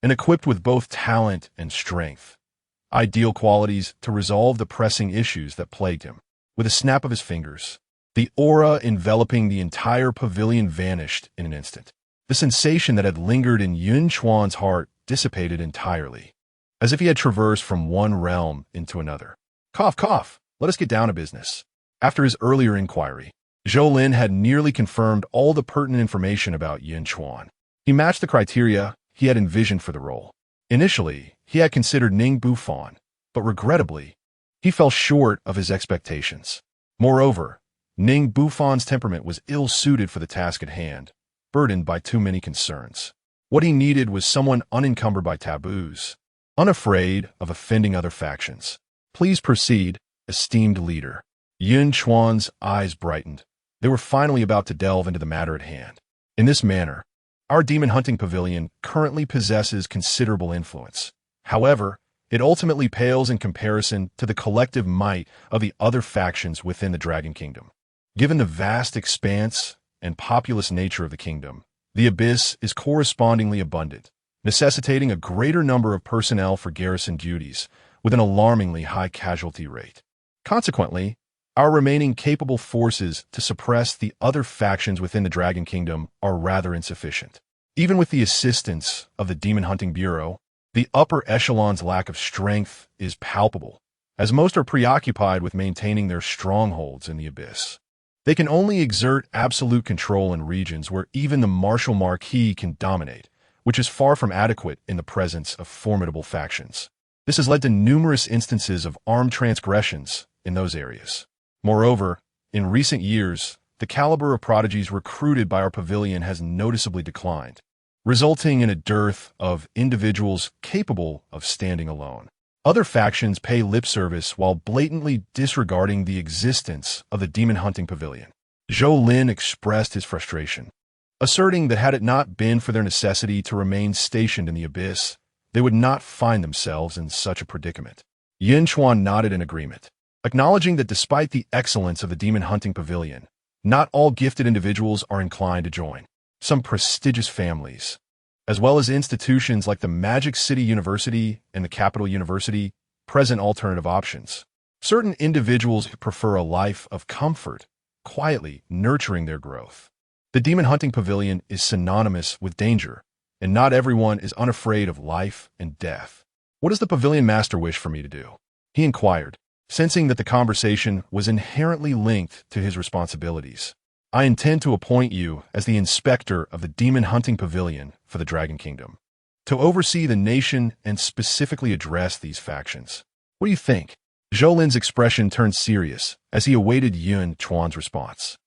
and equipped with both talent and strength, ideal qualities to resolve the pressing issues that plagued him. With a snap of his fingers, the aura enveloping the entire pavilion vanished in an instant. The sensation that had lingered in Yun Chuan's heart dissipated entirely, as if he had traversed from one realm into another. Cough, cough, let us get down to business. After his earlier inquiry, Zhou Lin had nearly confirmed all the pertinent information about Yun Chuan. He matched the criteria he had envisioned for the role. Initially, he had considered Ningbu Fan, but regrettably, He fell short of his expectations. Moreover, Ning Buffon's temperament was ill-suited for the task at hand, burdened by too many concerns. What he needed was someone unencumbered by taboos, unafraid of offending other factions. Please proceed, esteemed leader. Yun Chuan's eyes brightened. They were finally about to delve into the matter at hand. In this manner, our demon-hunting pavilion currently possesses considerable influence. However, it ultimately pales in comparison to the collective might of the other factions within the Dragon Kingdom. Given the vast expanse and populous nature of the kingdom, the abyss is correspondingly abundant, necessitating a greater number of personnel for garrison duties with an alarmingly high casualty rate. Consequently, our remaining capable forces to suppress the other factions within the Dragon Kingdom are rather insufficient. Even with the assistance of the Demon Hunting Bureau, the upper echelon's lack of strength is palpable, as most are preoccupied with maintaining their strongholds in the abyss. They can only exert absolute control in regions where even the martial marquis can dominate, which is far from adequate in the presence of formidable factions. This has led to numerous instances of armed transgressions in those areas. Moreover, in recent years, the caliber of prodigies recruited by our pavilion has noticeably declined, resulting in a dearth of individuals capable of standing alone. Other factions pay lip service while blatantly disregarding the existence of the Demon Hunting Pavilion. Zhou Lin expressed his frustration, asserting that had it not been for their necessity to remain stationed in the abyss, they would not find themselves in such a predicament. Yunchuan nodded in agreement, acknowledging that despite the excellence of the Demon Hunting Pavilion, not all gifted individuals are inclined to join. Some prestigious families, as well as institutions like the Magic City University and the Capital University, present alternative options. Certain individuals prefer a life of comfort, quietly nurturing their growth. The Demon Hunting Pavilion is synonymous with danger, and not everyone is unafraid of life and death. What does the Pavilion Master wish for me to do? He inquired, sensing that the conversation was inherently linked to his responsibilities. I intend to appoint you as the inspector of the Demon Hunting Pavilion for the Dragon Kingdom, to oversee the nation and specifically address these factions. What do you think? Zhou Lin's expression turned serious as he awaited Yun Chuan's response.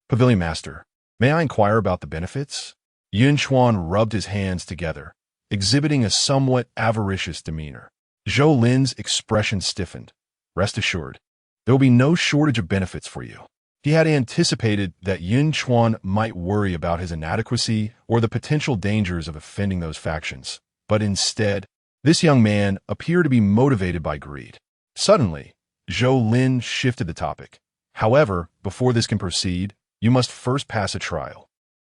Pavilion Master, may I inquire about the benefits? Yun Chuan rubbed his hands together, exhibiting a somewhat avaricious demeanor. Zhou Lin's expression stiffened. Rest assured, there will be no shortage of benefits for you. He had anticipated that Yun Chuan might worry about his inadequacy or the potential dangers of offending those factions, but instead, this young man appeared to be motivated by greed. Suddenly, Zhou Lin shifted the topic. However, before this can proceed, you must first pass a trial,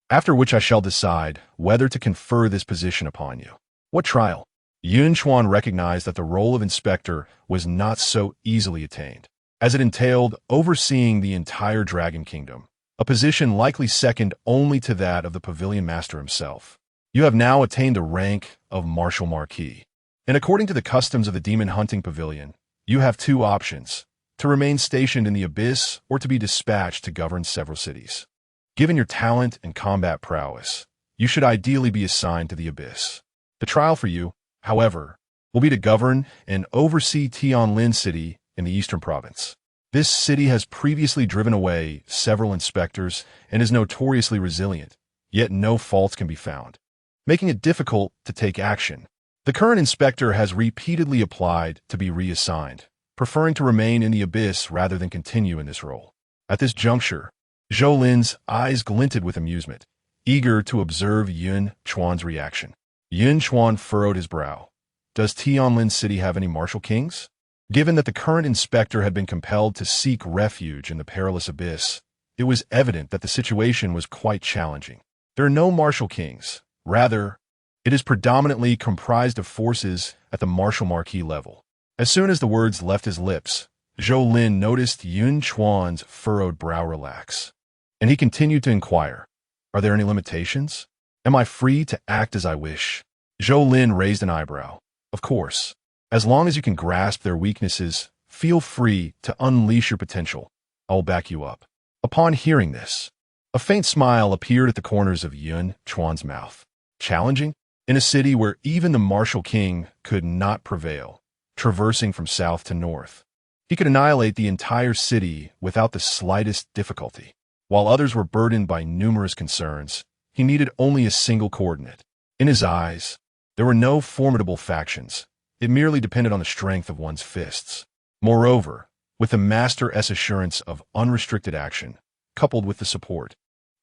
after which I shall decide whether to confer this position upon you. What trial? Yun Chuan recognized that the role of inspector was not so easily attained, as it entailed overseeing the entire Dragon Kingdom, a position likely second only to that of the Pavilion Master himself. You have now attained the rank of Martial Marquis, and according to the customs of the Demon Hunting Pavilion, you have two options: to remain stationed in the abyss or to be dispatched to govern several cities. Given your talent and combat prowess, you should ideally be assigned to the abyss. The trial for you, however, will be to govern and oversee Tianlin City in the Eastern Province. This city has previously driven away several inspectors and is notoriously resilient, yet no faults can be found, making it difficult to take action. The current inspector has repeatedly applied to be reassigned, preferring to remain in the abyss rather than continue in this role. At this juncture, Zhou Lin's eyes glinted with amusement, eager to observe Yun Chuan's reaction. Yun Chuan furrowed his brow. Does Tianlin City have any martial kings? Given that the current inspector had been compelled to seek refuge in the perilous abyss, it was evident that the situation was quite challenging. There are no martial kings. Rather, it is predominantly comprised of forces at the Martial Marquis level. As soon as the words left his lips, Zhou Lin noticed Yun Chuan's furrowed brow relax, and he continued to inquire, are there any limitations? Am I free to act as I wish? Zhou Lin raised an eyebrow. Of course. As long as you can grasp their weaknesses, feel free to unleash your potential. I will back you up. Upon hearing this, a faint smile appeared at the corners of Yun Chuan's mouth. Challenging? In a city where even the martial king could not prevail, traversing from south to north, He could annihilate the entire city without the slightest difficulty. While others were burdened by numerous concerns, he needed only a single coordinate. In his eyes, there were no formidable factions. It merely depended on the strength of one's fists. Moreover, with the Master's assurance of unrestricted action, coupled with the support,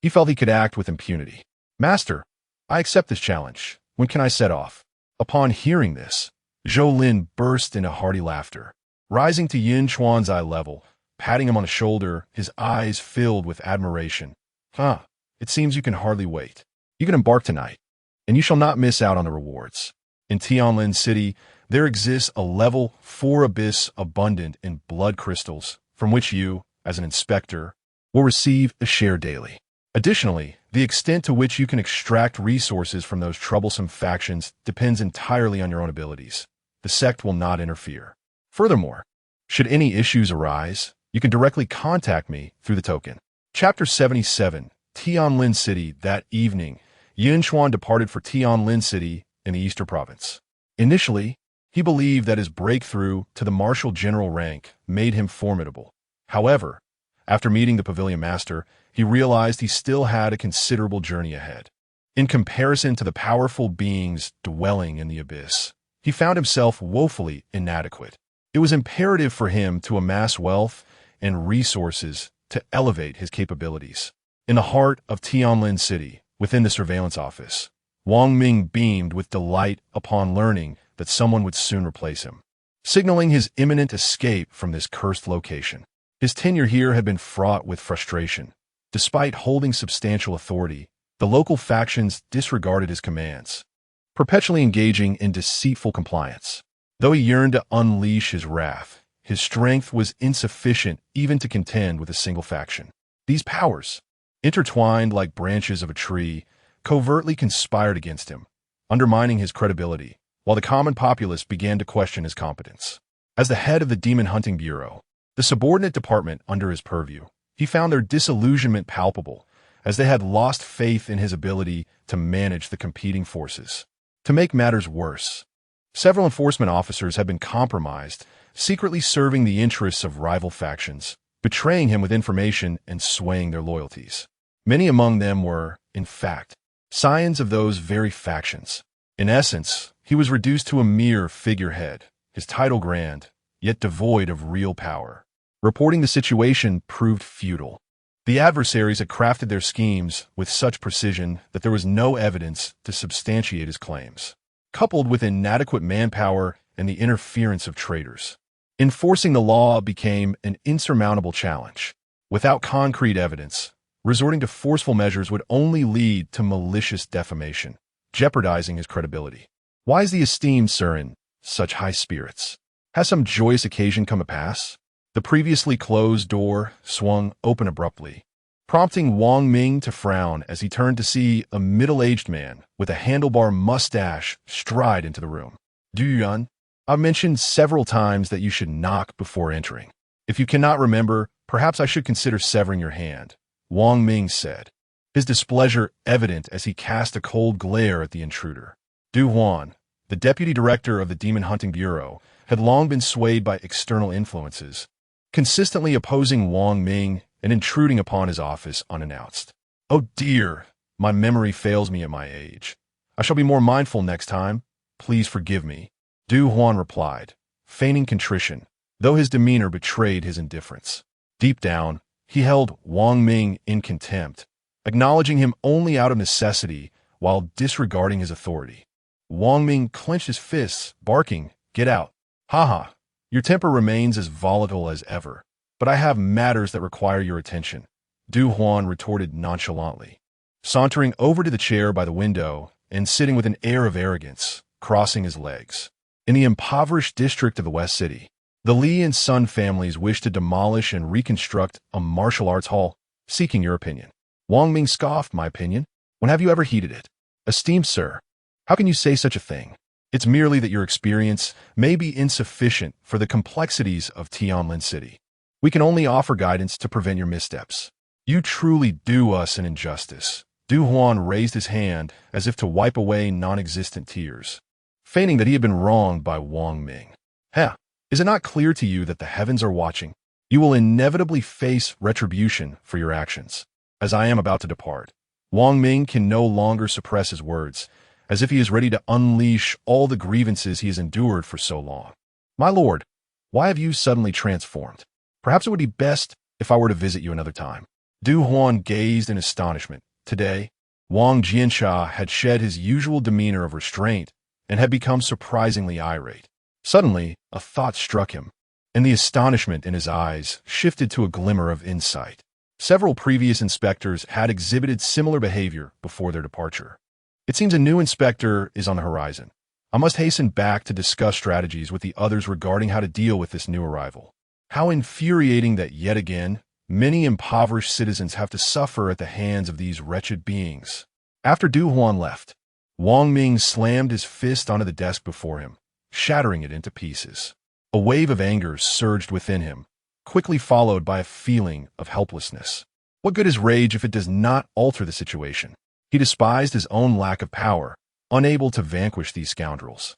he felt he could act with impunity. Master, I accept this challenge. When can I set off? Upon hearing this, Zhou Lin burst into hearty laughter. Rising to Yun Chuan's eye level, patting him on the shoulder, his eyes filled with admiration. It seems you can hardly wait. You can embark tonight, and you shall not miss out on the rewards. In Tianlin City, there exists a level 4 abyss abundant in blood crystals, from which you, as an inspector, will receive a share daily. Additionally, the extent to which you can extract resources from those troublesome factions depends entirely on your own abilities. The sect will not interfere. Furthermore, should any issues arise, you can directly contact me through the token. Chapter 77, Tianlin City. That evening, Yun Chuan departed for Tianlin City in the Eastern Province. Initially, he believed that his breakthrough to the Marshal General rank made him formidable. However, after meeting the Pavilion Master, he realized he still had a considerable journey ahead. In comparison to the powerful beings dwelling in the abyss, he found himself woefully inadequate. It was imperative for him to amass wealth and resources to elevate his capabilities. In the heart of Tianlin City, within the surveillance office, Wang Ming beamed with delight upon learning that someone would soon replace him, signaling his imminent escape from this cursed location. His tenure here had been fraught with frustration. Despite holding substantial authority, the local factions disregarded his commands, perpetually engaging in deceitful compliance. Though he yearned to unleash his wrath, his strength was insufficient even to contend with a single faction. These powers, intertwined like branches of a tree, covertly conspired against him, undermining his credibility, while the common populace began to question his competence. As the head of the Demon Hunting Bureau, the subordinate department under his purview, he found their disillusionment palpable, as they had lost faith in his ability to manage the competing forces. To make matters worse, several enforcement officers had been compromised, secretly serving the interests of rival factions, betraying him with information and swaying their loyalties. Many among them were, in fact, scions of those very factions. In essence, he was reduced to a mere figurehead, his title grand, yet devoid of real power. Reporting the situation proved futile. The adversaries had crafted their schemes with such precision that there was no evidence to substantiate his claims, coupled with inadequate manpower and the interference of traitors. Enforcing the law became an insurmountable challenge. Without concrete evidence, resorting to forceful measures would only lead to malicious defamation, jeopardizing his credibility. Why is the esteemed sir in such high spirits? Has some joyous occasion come to pass? The previously closed door swung open abruptly, prompting Wang Ming to frown as he turned to see a middle-aged man with a handlebar mustache stride into the room. Yun, I've mentioned several times that you should knock before entering. If you cannot remember, perhaps I should consider severing your hand, Wang Ming said, his displeasure evident as he cast a cold glare at the intruder. Du Huan, the deputy director of the Demon Hunting Bureau, had long been swayed by external influences, consistently opposing Wang Ming and intruding upon his office unannounced. Oh dear, my memory fails me at my age. I shall be more mindful next time. Please forgive me, Du Huan replied, feigning contrition, though his demeanor betrayed his indifference. Deep down, he held Wang Ming in contempt, acknowledging him only out of necessity while disregarding his authority. Wang Ming clenched his fists, barking, "Get out! Haha! Your temper remains as volatile as ever, but I have matters that require your attention," Du Huan retorted nonchalantly, sauntering over to the chair by the window and sitting with an air of arrogance, crossing his legs. In the impoverished district of the West City, the Li and Sun families wish to demolish and reconstruct a martial arts hall, seeking your opinion. Wang Ming scoffed. My opinion? When have you ever heeded it? Esteemed sir, how can you say such a thing? It's merely that your experience may be insufficient for the complexities of Tianlin City. We can only offer guidance to prevent your missteps. You truly do us an injustice. Du Huan raised his hand as if to wipe away non-existent tears, feigning that he had been wronged by Wang Ming. It's Is it not clear to you that the heavens are watching? You will inevitably face retribution for your actions. As I am about to depart, Wang Ming can no longer suppress his words, as if he is ready to unleash all the grievances he has endured for so long. My lord, why have you suddenly transformed? Perhaps it would be best if I were to visit you another time. Du Huan gazed in astonishment. Today, Wang Jiansha had shed his usual demeanor of restraint and had become surprisingly irate. Suddenly, a thought struck him, and the astonishment in his eyes shifted to a glimmer of insight. Several previous inspectors had exhibited similar behavior before their departure. It seems a new inspector is on the horizon. I must hasten back to discuss strategies with the others regarding how to deal with this new arrival. How infuriating that yet again, many impoverished citizens have to suffer at the hands of these wretched beings. After Du Huan left, Wang Ming slammed his fist onto the desk before him, shattering it into pieces. A wave of anger surged within him, quickly followed by a feeling of helplessness. What good is rage if it does not alter the situation? He despised his own lack of power, unable to vanquish these scoundrels,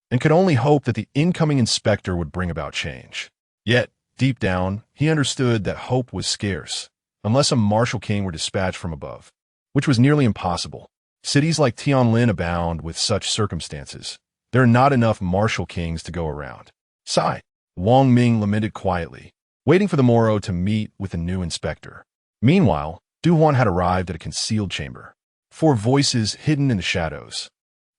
and could only hope that the incoming inspector would bring about change. Yet, deep down, he understood that hope was scarce, unless a martial king were dispatched from above, which was nearly impossible. Cities like Tianlin abound with such circumstances. There are not enough martial kings to go around. Sigh, Wang Ming lamented quietly, waiting for the morrow to meet with the new inspector. Meanwhile, Du Huan had arrived at a concealed chamber. 4 voices hidden in the shadows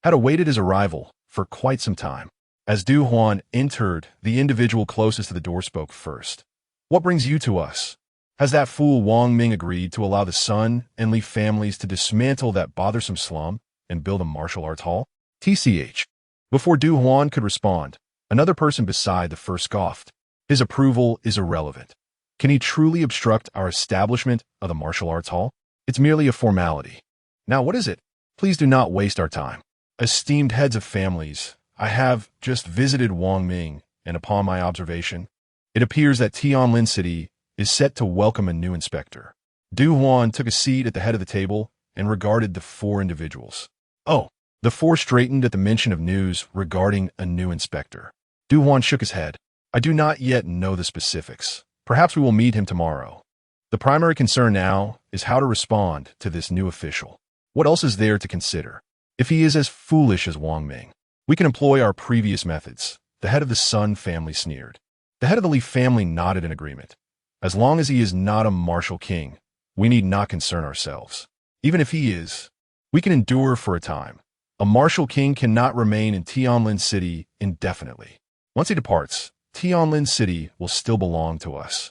had awaited his arrival for quite some time. As Du Huan entered, the individual closest to the door spoke first. What brings you to us? Has that fool Wang Ming agreed to allow the Sun and Li families to dismantle that bothersome slum and build a martial arts hall? TCH. Before Du Huan could respond, another person beside the first scoffed. His approval is irrelevant. Can he truly obstruct our establishment of the martial arts hall? It's merely a formality. Now what is it? Please do not waste our time. Esteemed heads of families, I have just visited Wang Ming, and upon my observation, it appears that Tianlin City is set to welcome a new inspector. Du Huan took a seat at the head of the table and regarded the 4 individuals. Oh, the 4 straightened at the mention of news regarding a new inspector. Du Huan shook his head. I do not yet know the specifics. Perhaps we will meet him tomorrow. The primary concern now is how to respond to this new official. What else is there to consider? If he is as foolish as Wang Ming, we can employ our previous methods. The head of the Sun family sneered. The head of the Li family nodded in agreement. As long as he is not a martial king, we need not concern ourselves. Even if he is, we can endure for a time. A martial king cannot remain in Tianlin City indefinitely. Once he departs, Tianlin City will still belong to us.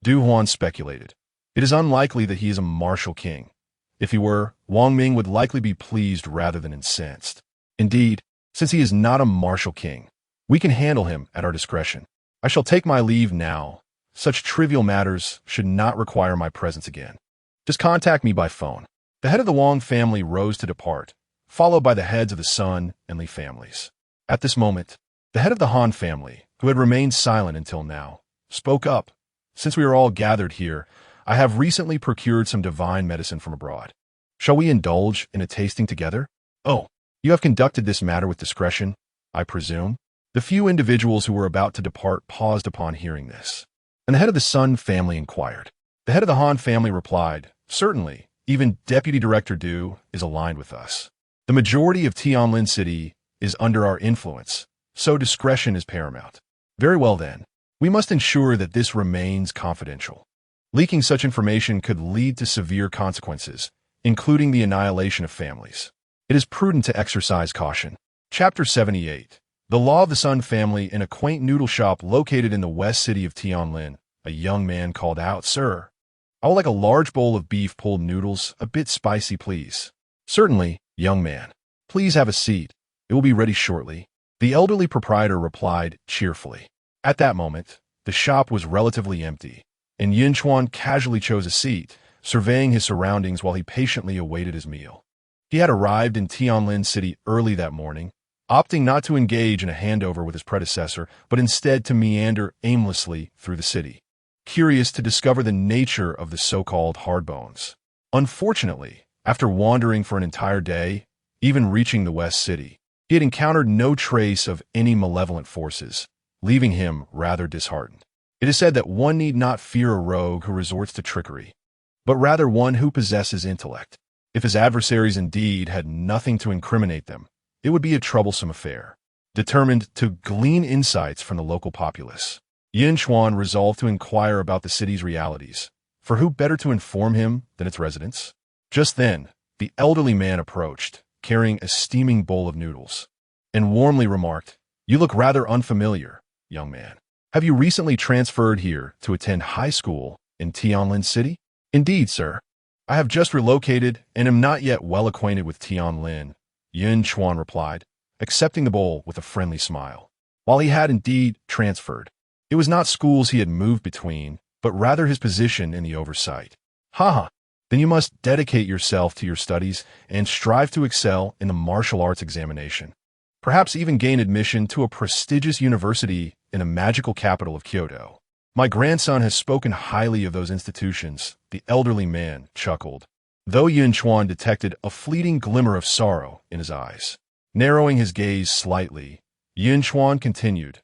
Du Huan speculated. It is unlikely that he is a martial king. If he were, Wang Ming would likely be pleased rather than incensed. Indeed, since he is not a martial king, we can handle him at our discretion. I shall take my leave now. Such trivial matters should not require my presence again. Just contact me by phone. The head of the Wang family rose to depart, followed by the heads of the Sun and Li families. At this moment, the head of the Han family, who had remained silent until now, spoke up. Since we are all gathered here, I have recently procured some divine medicine from abroad. Shall we indulge in a tasting together? Oh, you have conducted this matter with discretion, I presume? The few individuals who were about to depart paused upon hearing this, and the head of the Sun family inquired. The head of the Han family replied, certainly, even Deputy Director Du is aligned with us. The majority of Tianlin City is under our influence, so discretion is paramount. Very well then, we must ensure that this remains confidential. Leaking such information could lead to severe consequences, including the annihilation of families. It is prudent to exercise caution. Chapter 78. The Law of the Sun family. In a quaint noodle shop located in the west city of Tianlin, a young man called out, Sir, I would like a large bowl of beef pulled noodles, a bit spicy, please. Certainly, young man. Please have a seat. It will be ready shortly. The elderly proprietor replied cheerfully. At that moment, the shop was relatively empty, and Yun Chuan casually chose a seat, surveying his surroundings while he patiently awaited his meal. He had arrived in Tianlin City early that morning, opting not to engage in a handover with his predecessor, but instead to meander aimlessly through the city, curious to discover the nature of the so-called hardbones. Unfortunately, after wandering for an entire day, even reaching the West City, he had encountered no trace of any malevolent forces, leaving him rather disheartened. It is said that one need not fear a rogue who resorts to trickery, but rather one who possesses intellect. If his adversaries indeed had nothing to incriminate them, it would be a troublesome affair. Determined to glean insights from the local populace, Yun Chuan resolved to inquire about the city's realities, for who better to inform him than its residents? Just then, the elderly man approached, carrying a steaming bowl of noodles, and warmly remarked, "You look rather unfamiliar, young man. Have you recently transferred here to attend high school in Tianlin City?" "Indeed, sir. I have just relocated and am not yet well acquainted with Tianlin," Yun Chuan replied, accepting the bowl with a friendly smile. While he had indeed transferred, it was not schools he had moved between, but rather his position in the oversight. "Ha! Then you must dedicate yourself to your studies and strive to excel in the martial arts examination. Perhaps even gain admission to a prestigious university in the magical capital of Kyoto. My grandson has spoken highly of those institutions," the elderly man chuckled, though Yun Chuan detected a fleeting glimmer of sorrow in his eyes. Narrowing his gaze slightly, Yun Chuan continued,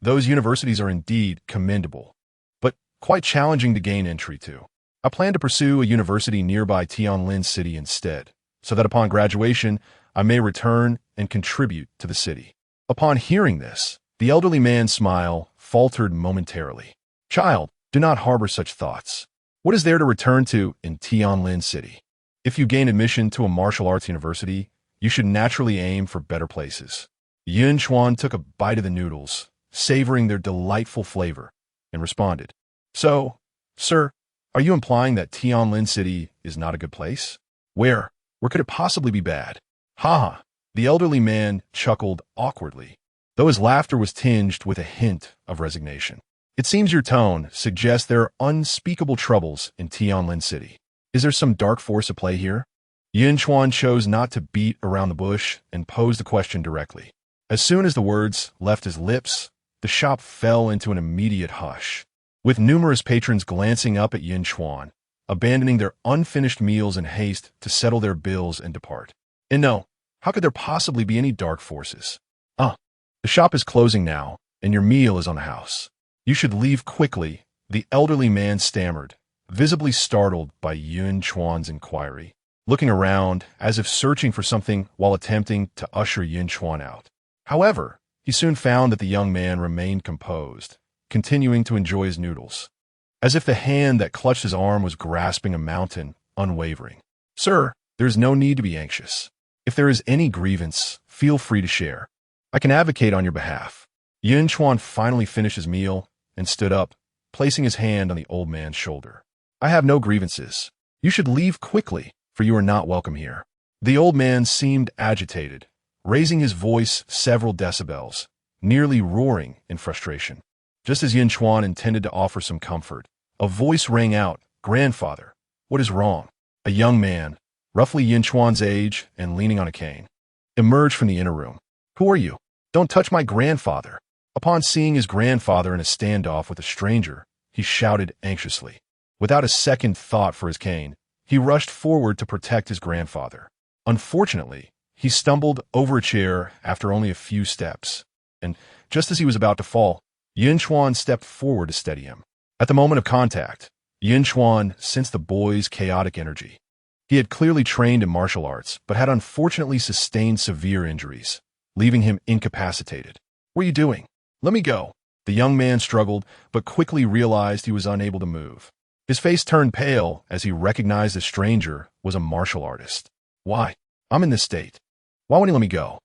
"Those universities are indeed commendable, but quite challenging to gain entry to. I plan to pursue a university nearby Tianlin City instead, so that upon graduation I may return and contribute to the city." Upon hearing this, the elderly man's smile faltered momentarily. "Child, do not harbor such thoughts. What is there to return to in Tianlin City? If you gain admission to a martial arts university, you should naturally aim for better places." Yun Chuan took a bite of the noodles, savoring their delightful flavor, and responded, "So, sir, are you implying that Tianlin City is not a good place? Where could it possibly be bad?" "Ha!" The elderly man chuckled awkwardly, though his laughter was tinged with a hint of resignation. "It seems your tone suggests there are unspeakable troubles in Tianlin City. Is there some dark force at play here?" Yun Chuan chose not to beat around the bush and posed the question directly. As soon as the words left his lips, the shop fell into an immediate hush, with numerous patrons glancing up at Yun Chuan, abandoning their unfinished meals in haste to settle their bills and depart. And no, how could there possibly be any dark forces? The shop is closing now, and your meal is on the house. You should leave quickly," the elderly man stammered, visibly startled by Yun Chuan's inquiry, looking around as if searching for something while attempting to usher Yun Chuan out. However, he soon found that the young man remained composed, continuing to enjoy his noodles, as if the hand that clutched his arm was grasping a mountain, unwavering. "Sir, there is no need to be anxious. If there is any grievance, feel free to share. I can advocate on your behalf." Yun Chuan finally finished his meal and stood up, placing his hand on the old man's shoulder. "I have no grievances. You should leave quickly, for you are not welcome here." The old man seemed agitated, raising his voice several decibels, nearly roaring in frustration. Just as Yun Chuan intended to offer some comfort, a voice rang out, "Grandfather, what is wrong?" A young man, roughly Yun Chuan's age and leaning on a cane, emerged from the inner room. "Who are you? Don't touch my grandfather." Upon seeing his grandfather in a standoff with a stranger, he shouted anxiously. Without a second thought for his cane, he rushed forward to protect his grandfather. Unfortunately, he stumbled over a chair after only a few steps, and just as he was about to fall, Yun Chuan stepped forward to steady him. At the moment of contact, Yun Chuan sensed the boy's chaotic energy. He had clearly trained in martial arts, but had unfortunately sustained severe injuries, leaving him incapacitated. "What are you doing? Let me go." The young man struggled, but quickly realized he was unable to move. His face turned pale as he recognized the stranger was a martial artist. "Why? I'm in this state. Why won't he let me go?"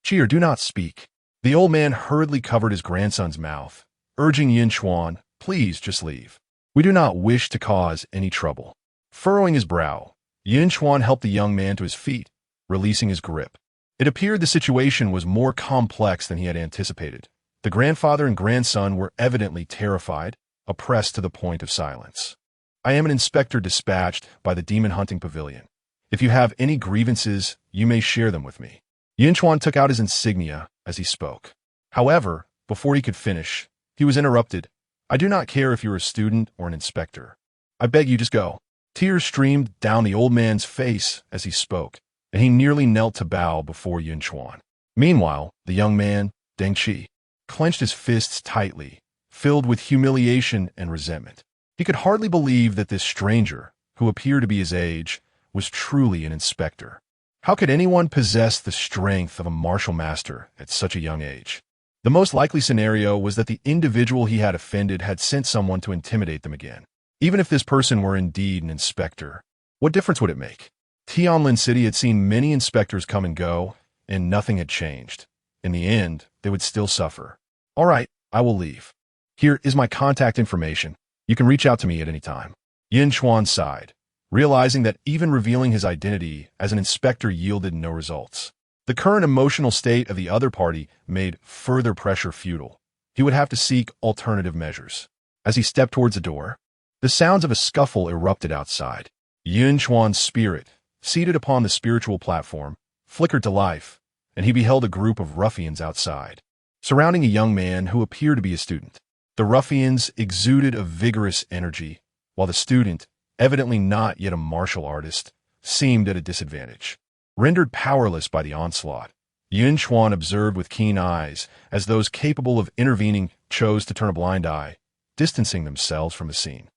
"Cheer, do not speak." The old man hurriedly covered his grandson's mouth, urging Yun Chuan, "Please, just leave. We do not wish to cause any trouble." Furrowing his brow, Yun Chuan helped the young man to his feet, releasing his grip. It appeared the situation was more complex than he had anticipated. The grandfather and grandson were evidently terrified, oppressed to the point of silence. "I am an inspector dispatched by the demon hunting pavilion. If you have any grievances, you may share them with me." Yun Chuan took out his insignia as he spoke. However, before he could finish, he was interrupted. "I do not care if you're a student or an inspector. I beg you, just go." Tears streamed down the old man's face as he spoke, and he nearly knelt to bow before Yun Chuan. Meanwhile, the young man, Deng Qi, clenched his fists tightly, filled with humiliation and resentment. He could hardly believe that this stranger, who appeared to be his age, was truly an inspector. How could anyone possess the strength of a martial master at such a young age? The most likely scenario was that the individual he had offended had sent someone to intimidate them again. Even if this person were indeed an inspector, what difference would it make? Tianlin City had seen many inspectors come and go, and nothing had changed. In the end, they would still suffer. All right, I will leave. Here is my contact information. You can reach out to me at any time. Yun Chuan sighed, realizing that even revealing his identity as an inspector yielded no results. The current emotional state of the other party made further pressure futile. He would have to seek alternative measures. As he stepped towards the door, the sounds of a scuffle erupted outside. Yun Chuan's spirit, seated upon the spiritual platform, flickered to life, and he beheld a group of ruffians outside, surrounding a young man who appeared to be a student. The ruffians exuded a vigorous energy, while the student, evidently not yet a martial artist, seemed at a disadvantage. Rendered powerless by the onslaught, Yun Chuan observed with keen eyes as those capable of intervening chose to turn a blind eye, distancing themselves from the scene.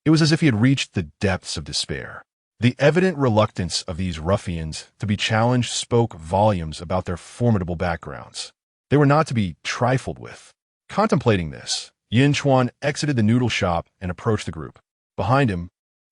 It was as if he had reached the depths of despair. The evident reluctance of these ruffians to be challenged spoke volumes about their formidable backgrounds. They were not to be trifled with. Contemplating this, Yun Chuan exited the noodle shop and approached the group. Behind him,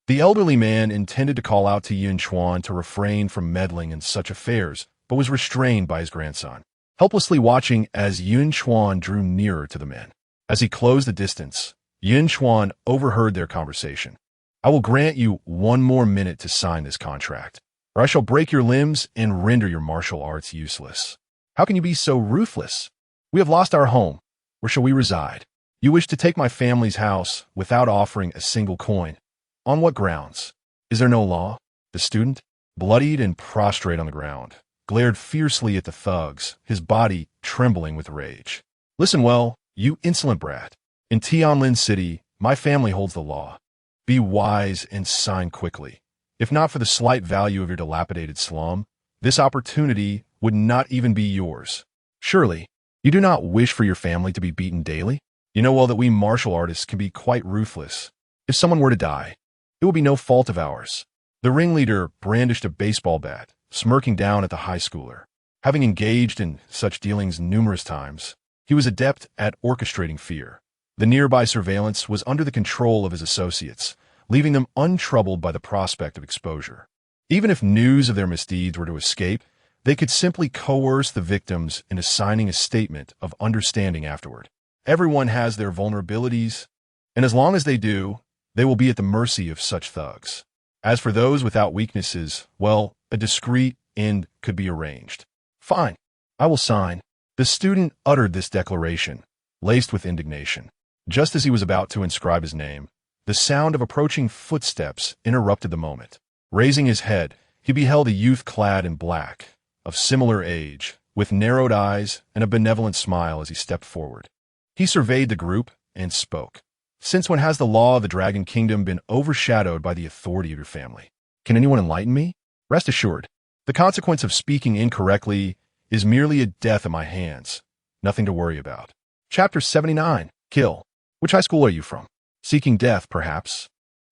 the elderly man intended to call out to Yun Chuan to refrain from meddling in such affairs, but was restrained by his grandson, helplessly watching as Yun Chuan drew nearer to the men. As he closed the distance, Yun Chuan overheard their conversation. I will grant you 1 more minute to sign this contract, or I shall break your limbs and render your martial arts useless. How can you be so ruthless? We have lost our home. Where shall we reside? You wish to take my family's house without offering a single coin. On what grounds? Is there no law? The student, bloodied and prostrate on the ground, glared fiercely at the thugs, his body trembling with rage. Listen well, you insolent brat. In Tianlin City, my family holds the law. Be wise and sign quickly. If not for the slight value of your dilapidated slum, this opportunity would not even be yours. Surely, you do not wish for your family to be beaten daily? You know well that we martial artists can be quite ruthless. If someone were to die, it will be no fault of ours. The ringleader brandished a baseball bat, smirking down at the high schooler. Having engaged in such dealings numerous times, he was adept at orchestrating fear. The nearby surveillance was under the control of his associates, leaving them untroubled by the prospect of exposure. Even if news of their misdeeds were to escape, they could simply coerce the victims into signing a statement of understanding afterward. Everyone has their vulnerabilities, and as long as they do, they will be at the mercy of such thugs. As for those without weaknesses, well, a discreet end could be arranged. Fine, I will sign. The student uttered this declaration, laced with indignation. Just as he was about to inscribe his name, the sound of approaching footsteps interrupted the moment. Raising his head, he beheld a youth clad in black, of similar age, with narrowed eyes and a benevolent smile as he stepped forward. He surveyed the group and spoke. Since when has the law of the Dragon Kingdom been overshadowed by the authority of your family? Can anyone enlighten me? Rest assured, the consequence of speaking incorrectly is merely a death at my hands. Nothing to worry about. Chapter 79. Kill. Which high school are you from? Seeking death, perhaps?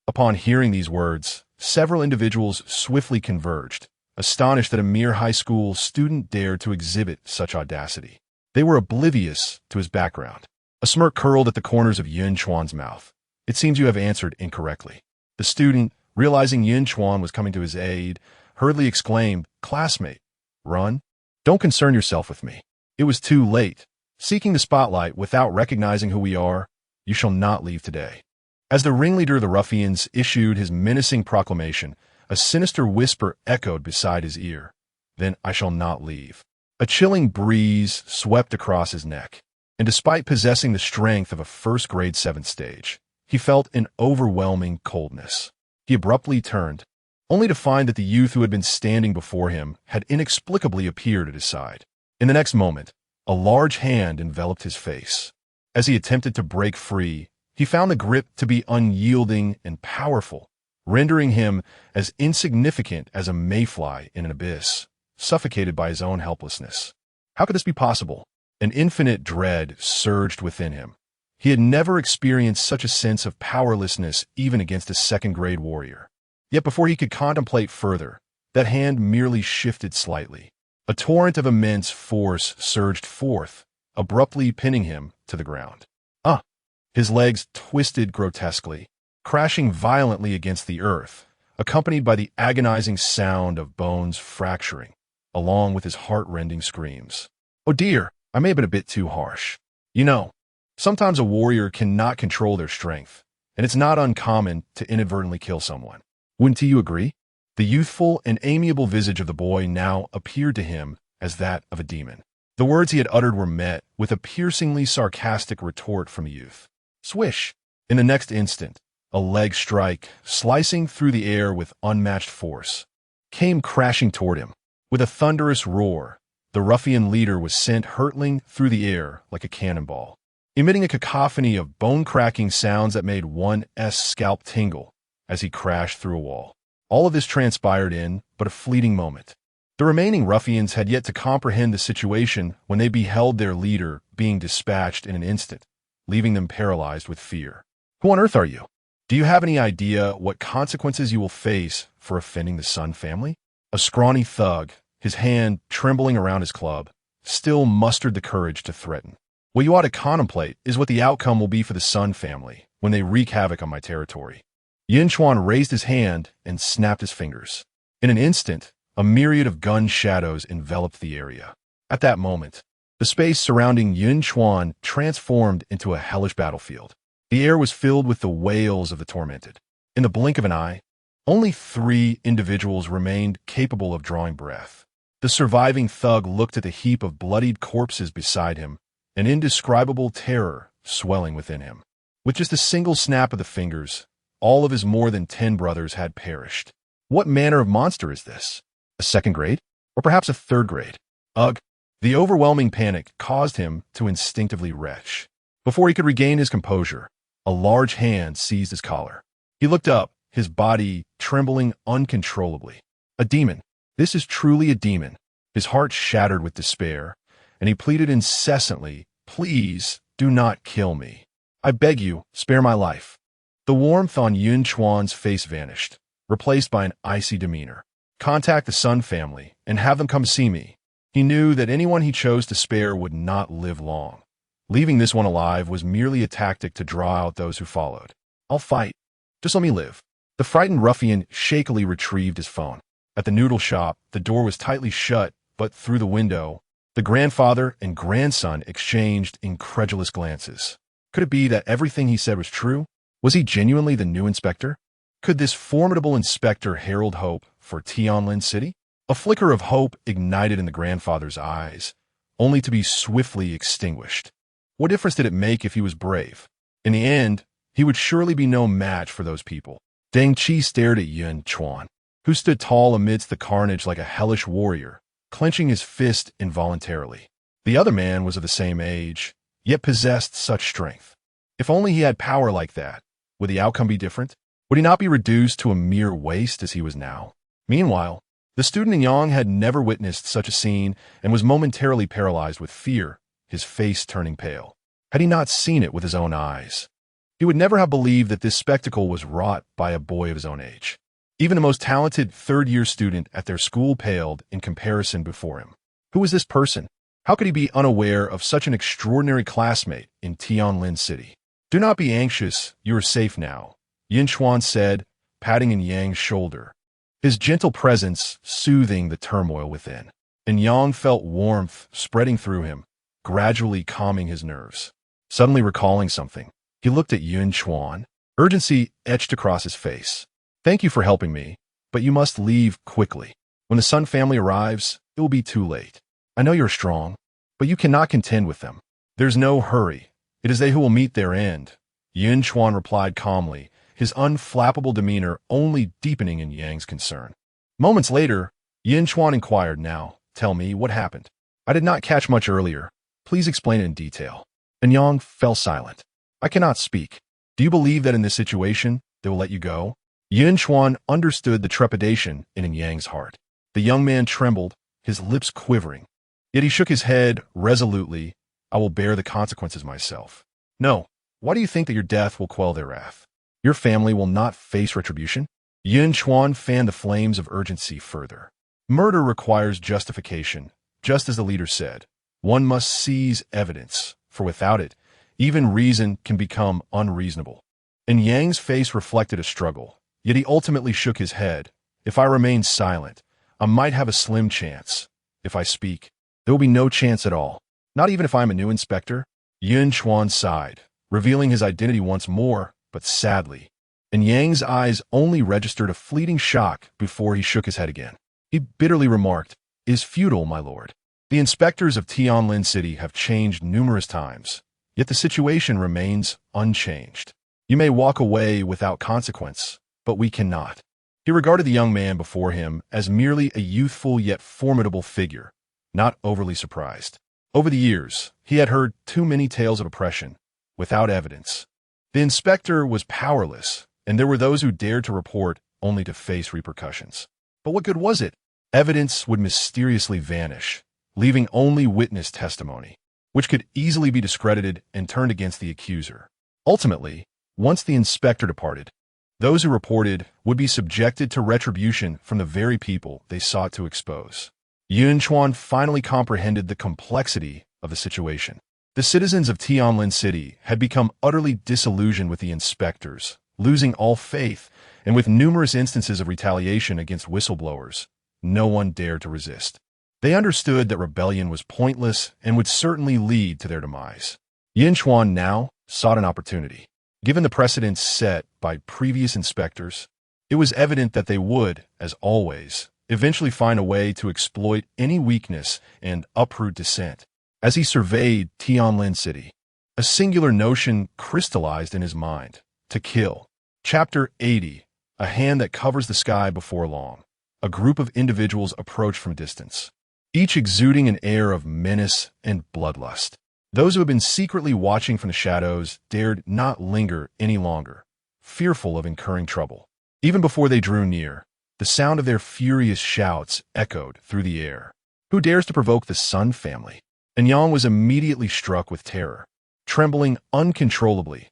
Upon hearing these words, several individuals swiftly converged, astonished that a mere high school student dared to exhibit such audacity. They were oblivious to his background. A smirk curled at the corners of Yun Chuan's mouth. It seems you have answered incorrectly. The student, realizing Yun Chuan was coming to his aid, hurriedly exclaimed, Classmate, run. Don't concern yourself with me. It was too late. Seeking the spotlight without recognizing who we are, you shall not leave today. As the ringleader of the ruffians issued his menacing proclamation, a sinister whisper echoed beside his ear. Then I shall not leave. A chilling breeze swept across his neck, and despite possessing the strength of a first-grade 7th stage, he felt an overwhelming coldness. He abruptly turned, only to find that the youth who had been standing before him had inexplicably appeared at his side. In the next moment, a large hand enveloped his face. As he attempted to break free, he found the grip to be unyielding and powerful, rendering him as insignificant as a mayfly in an abyss, suffocated by his own helplessness. How could this be possible? An infinite dread surged within him. He had never experienced such a sense of powerlessness even against a second-grade warrior. Yet before he could contemplate further, that hand merely shifted slightly. A torrent of immense force surged forth, abruptly pinning him to the ground. His legs twisted grotesquely, crashing violently against the earth, accompanied by the agonizing sound of bones fracturing, along with his heart-rending screams. Oh dear, I may have been a bit too harsh. You know, sometimes a warrior cannot control their strength, and it's not uncommon to inadvertently kill someone. Wouldn't you agree? The youthful and amiable visage of the boy now appeared to him as that of a demon. The words he had uttered were met with a piercingly sarcastic retort from the youth. Swish! In the next instant, a leg strike, slicing through the air with unmatched force, came crashing toward him. With a thunderous roar, the ruffian leader was sent hurtling through the air like a cannonball, emitting a cacophony of bone-cracking sounds that made one's scalp tingle as he crashed through a wall. All of this transpired in but a fleeting moment. The remaining ruffians had yet to comprehend the situation when they beheld their leader being dispatched in an instant, leaving them paralyzed with fear. Who on earth are you? Do you have any idea what consequences you will face for offending the Sun family? A scrawny thug, his hand trembling around his club, still mustered the courage to threaten. What you ought to contemplate is what the outcome will be for the Sun family when they wreak havoc on my territory. Yun Chuan raised his hand and snapped his fingers. In an instant, a myriad of gun shadows enveloped the area. At that moment, the space surrounding Yun Chuan transformed into a hellish battlefield. The air was filled with the wails of the tormented. In the blink of an eye, only 3 individuals remained capable of drawing breath. The surviving thug looked at the heap of bloodied corpses beside him, an indescribable terror swelling within him. With just a single snap of the fingers, all of his more than 10 brothers had perished. What manner of monster is this? A second grade? Or perhaps a third grade? Ugh! The overwhelming panic caused him to instinctively retch. Before he could regain his composure, a large hand seized his collar. He looked up, his body trembling uncontrollably. A demon. This is truly a demon. His heart shattered with despair, and he pleaded incessantly, "Please, do not kill me. I beg you, spare my life." The warmth on Yun Chuan's face vanished, replaced by an icy demeanor. Contact the Sun family and have them come see me. He knew that anyone he chose to spare would not live long. Leaving this one alive was merely a tactic to draw out those who followed. I'll fight. Just let me live. The frightened ruffian shakily retrieved his phone. At the noodle shop, the door was tightly shut, but through the window, the grandfather and grandson exchanged incredulous glances. Could it be that everything he said was true? Was he genuinely the new inspector? Could this formidable inspector herald hope for Tianlin City? A flicker of hope ignited in the grandfather's eyes, only to be swiftly extinguished. What difference did it make if he was brave? In the end, he would surely be no match for those people. Deng Qi stared at Yun Chuan, who stood tall amidst the carnage like a hellish warrior, clenching his fist involuntarily. The other man was of the same age, yet possessed such strength. If only he had power like that, would the outcome be different? Would he not be reduced to a mere waste as he was now? Meanwhile, the student in Yang had never witnessed such a scene and was momentarily paralyzed with fear, his face turning pale. Had he not seen it with his own eyes, he would never have believed that this spectacle was wrought by a boy of his own age. Even the most talented third-year student at their school paled in comparison before him. Who was this person? How could he be unaware of such an extraordinary classmate in Tianlin City? Do not be anxious, you are safe now, Yunchuan said, patting in Yang's shoulder, his gentle presence soothing the turmoil within. And Yang felt warmth spreading through him, gradually calming his nerves. Suddenly recalling something, he looked at Yun Chuan. Urgency etched across his face. Thank you for helping me, but you must leave quickly. When the Sun family arrives, it will be too late. I know you're strong, but you cannot contend with them. There's no hurry. It is they who will meet their end. Yun Chuan replied calmly, his unflappable demeanor only deepening in Yang's concern. Moments later, Yun Chuan inquired, "Now, tell me what happened. I did not catch much earlier. Please explain it in detail." And Yang fell silent. "I cannot speak. Do you believe that in this situation, they will let you go?" Yun Chuan understood the trepidation in Yang's heart. The young man trembled, his lips quivering. Yet he shook his head resolutely, I will bear the consequences myself. No. Why do you think that your death will quell their wrath? Your family will not face retribution? Yun Chuan fanned the flames of urgency further. Murder requires justification, just as the leader said. One must seize evidence, for without it, even reason can become unreasonable. And Yang's face reflected a struggle, yet he ultimately shook his head. If I remain silent, I might have a slim chance. If I speak, there will be no chance at all. Not even if I'm a new inspector. Yun Chuan sighed, revealing his identity once more, but sadly. And Yang's eyes only registered a fleeting shock before he shook his head again. He bitterly remarked, "Is futile, my lord. The inspectors of Tianlin City have changed numerous times, yet the situation remains unchanged. You may walk away without consequence, but we cannot." He regarded the young man before him as merely a youthful yet formidable figure, not overly surprised. Over the years, he had heard too many tales of oppression, without evidence. The inspector was powerless, and there were those who dared to report only to face repercussions. But what good was it? Evidence would mysteriously vanish, leaving only witness testimony, which could easily be discredited and turned against the accuser. Ultimately, once the inspector departed, those who reported would be subjected to retribution from the very people they sought to expose. Yunchuan finally comprehended the complexity of the situation. The citizens of Tianlin City had become utterly disillusioned with the inspectors, losing all faith, and with numerous instances of retaliation against whistleblowers, no one dared to resist. They understood that rebellion was pointless and would certainly lead to their demise. Yunchuan now sought an opportunity. Given the precedents set by previous inspectors, it was evident that they would, as always, eventually find a way to exploit any weakness and uproot dissent. As he surveyed Tianlin City, a singular notion crystallized in his mind: to kill. Chapter 80, A Hand That Covers the Sky Before Long. A group of individuals approached from distance, each exuding an air of menace and bloodlust. Those who had been secretly watching from the shadows dared not linger any longer, fearful of incurring trouble. Even before they drew near, the sound of their furious shouts echoed through the air. Who dares to provoke the Sun family? And Yang was immediately struck with terror. Trembling uncontrollably,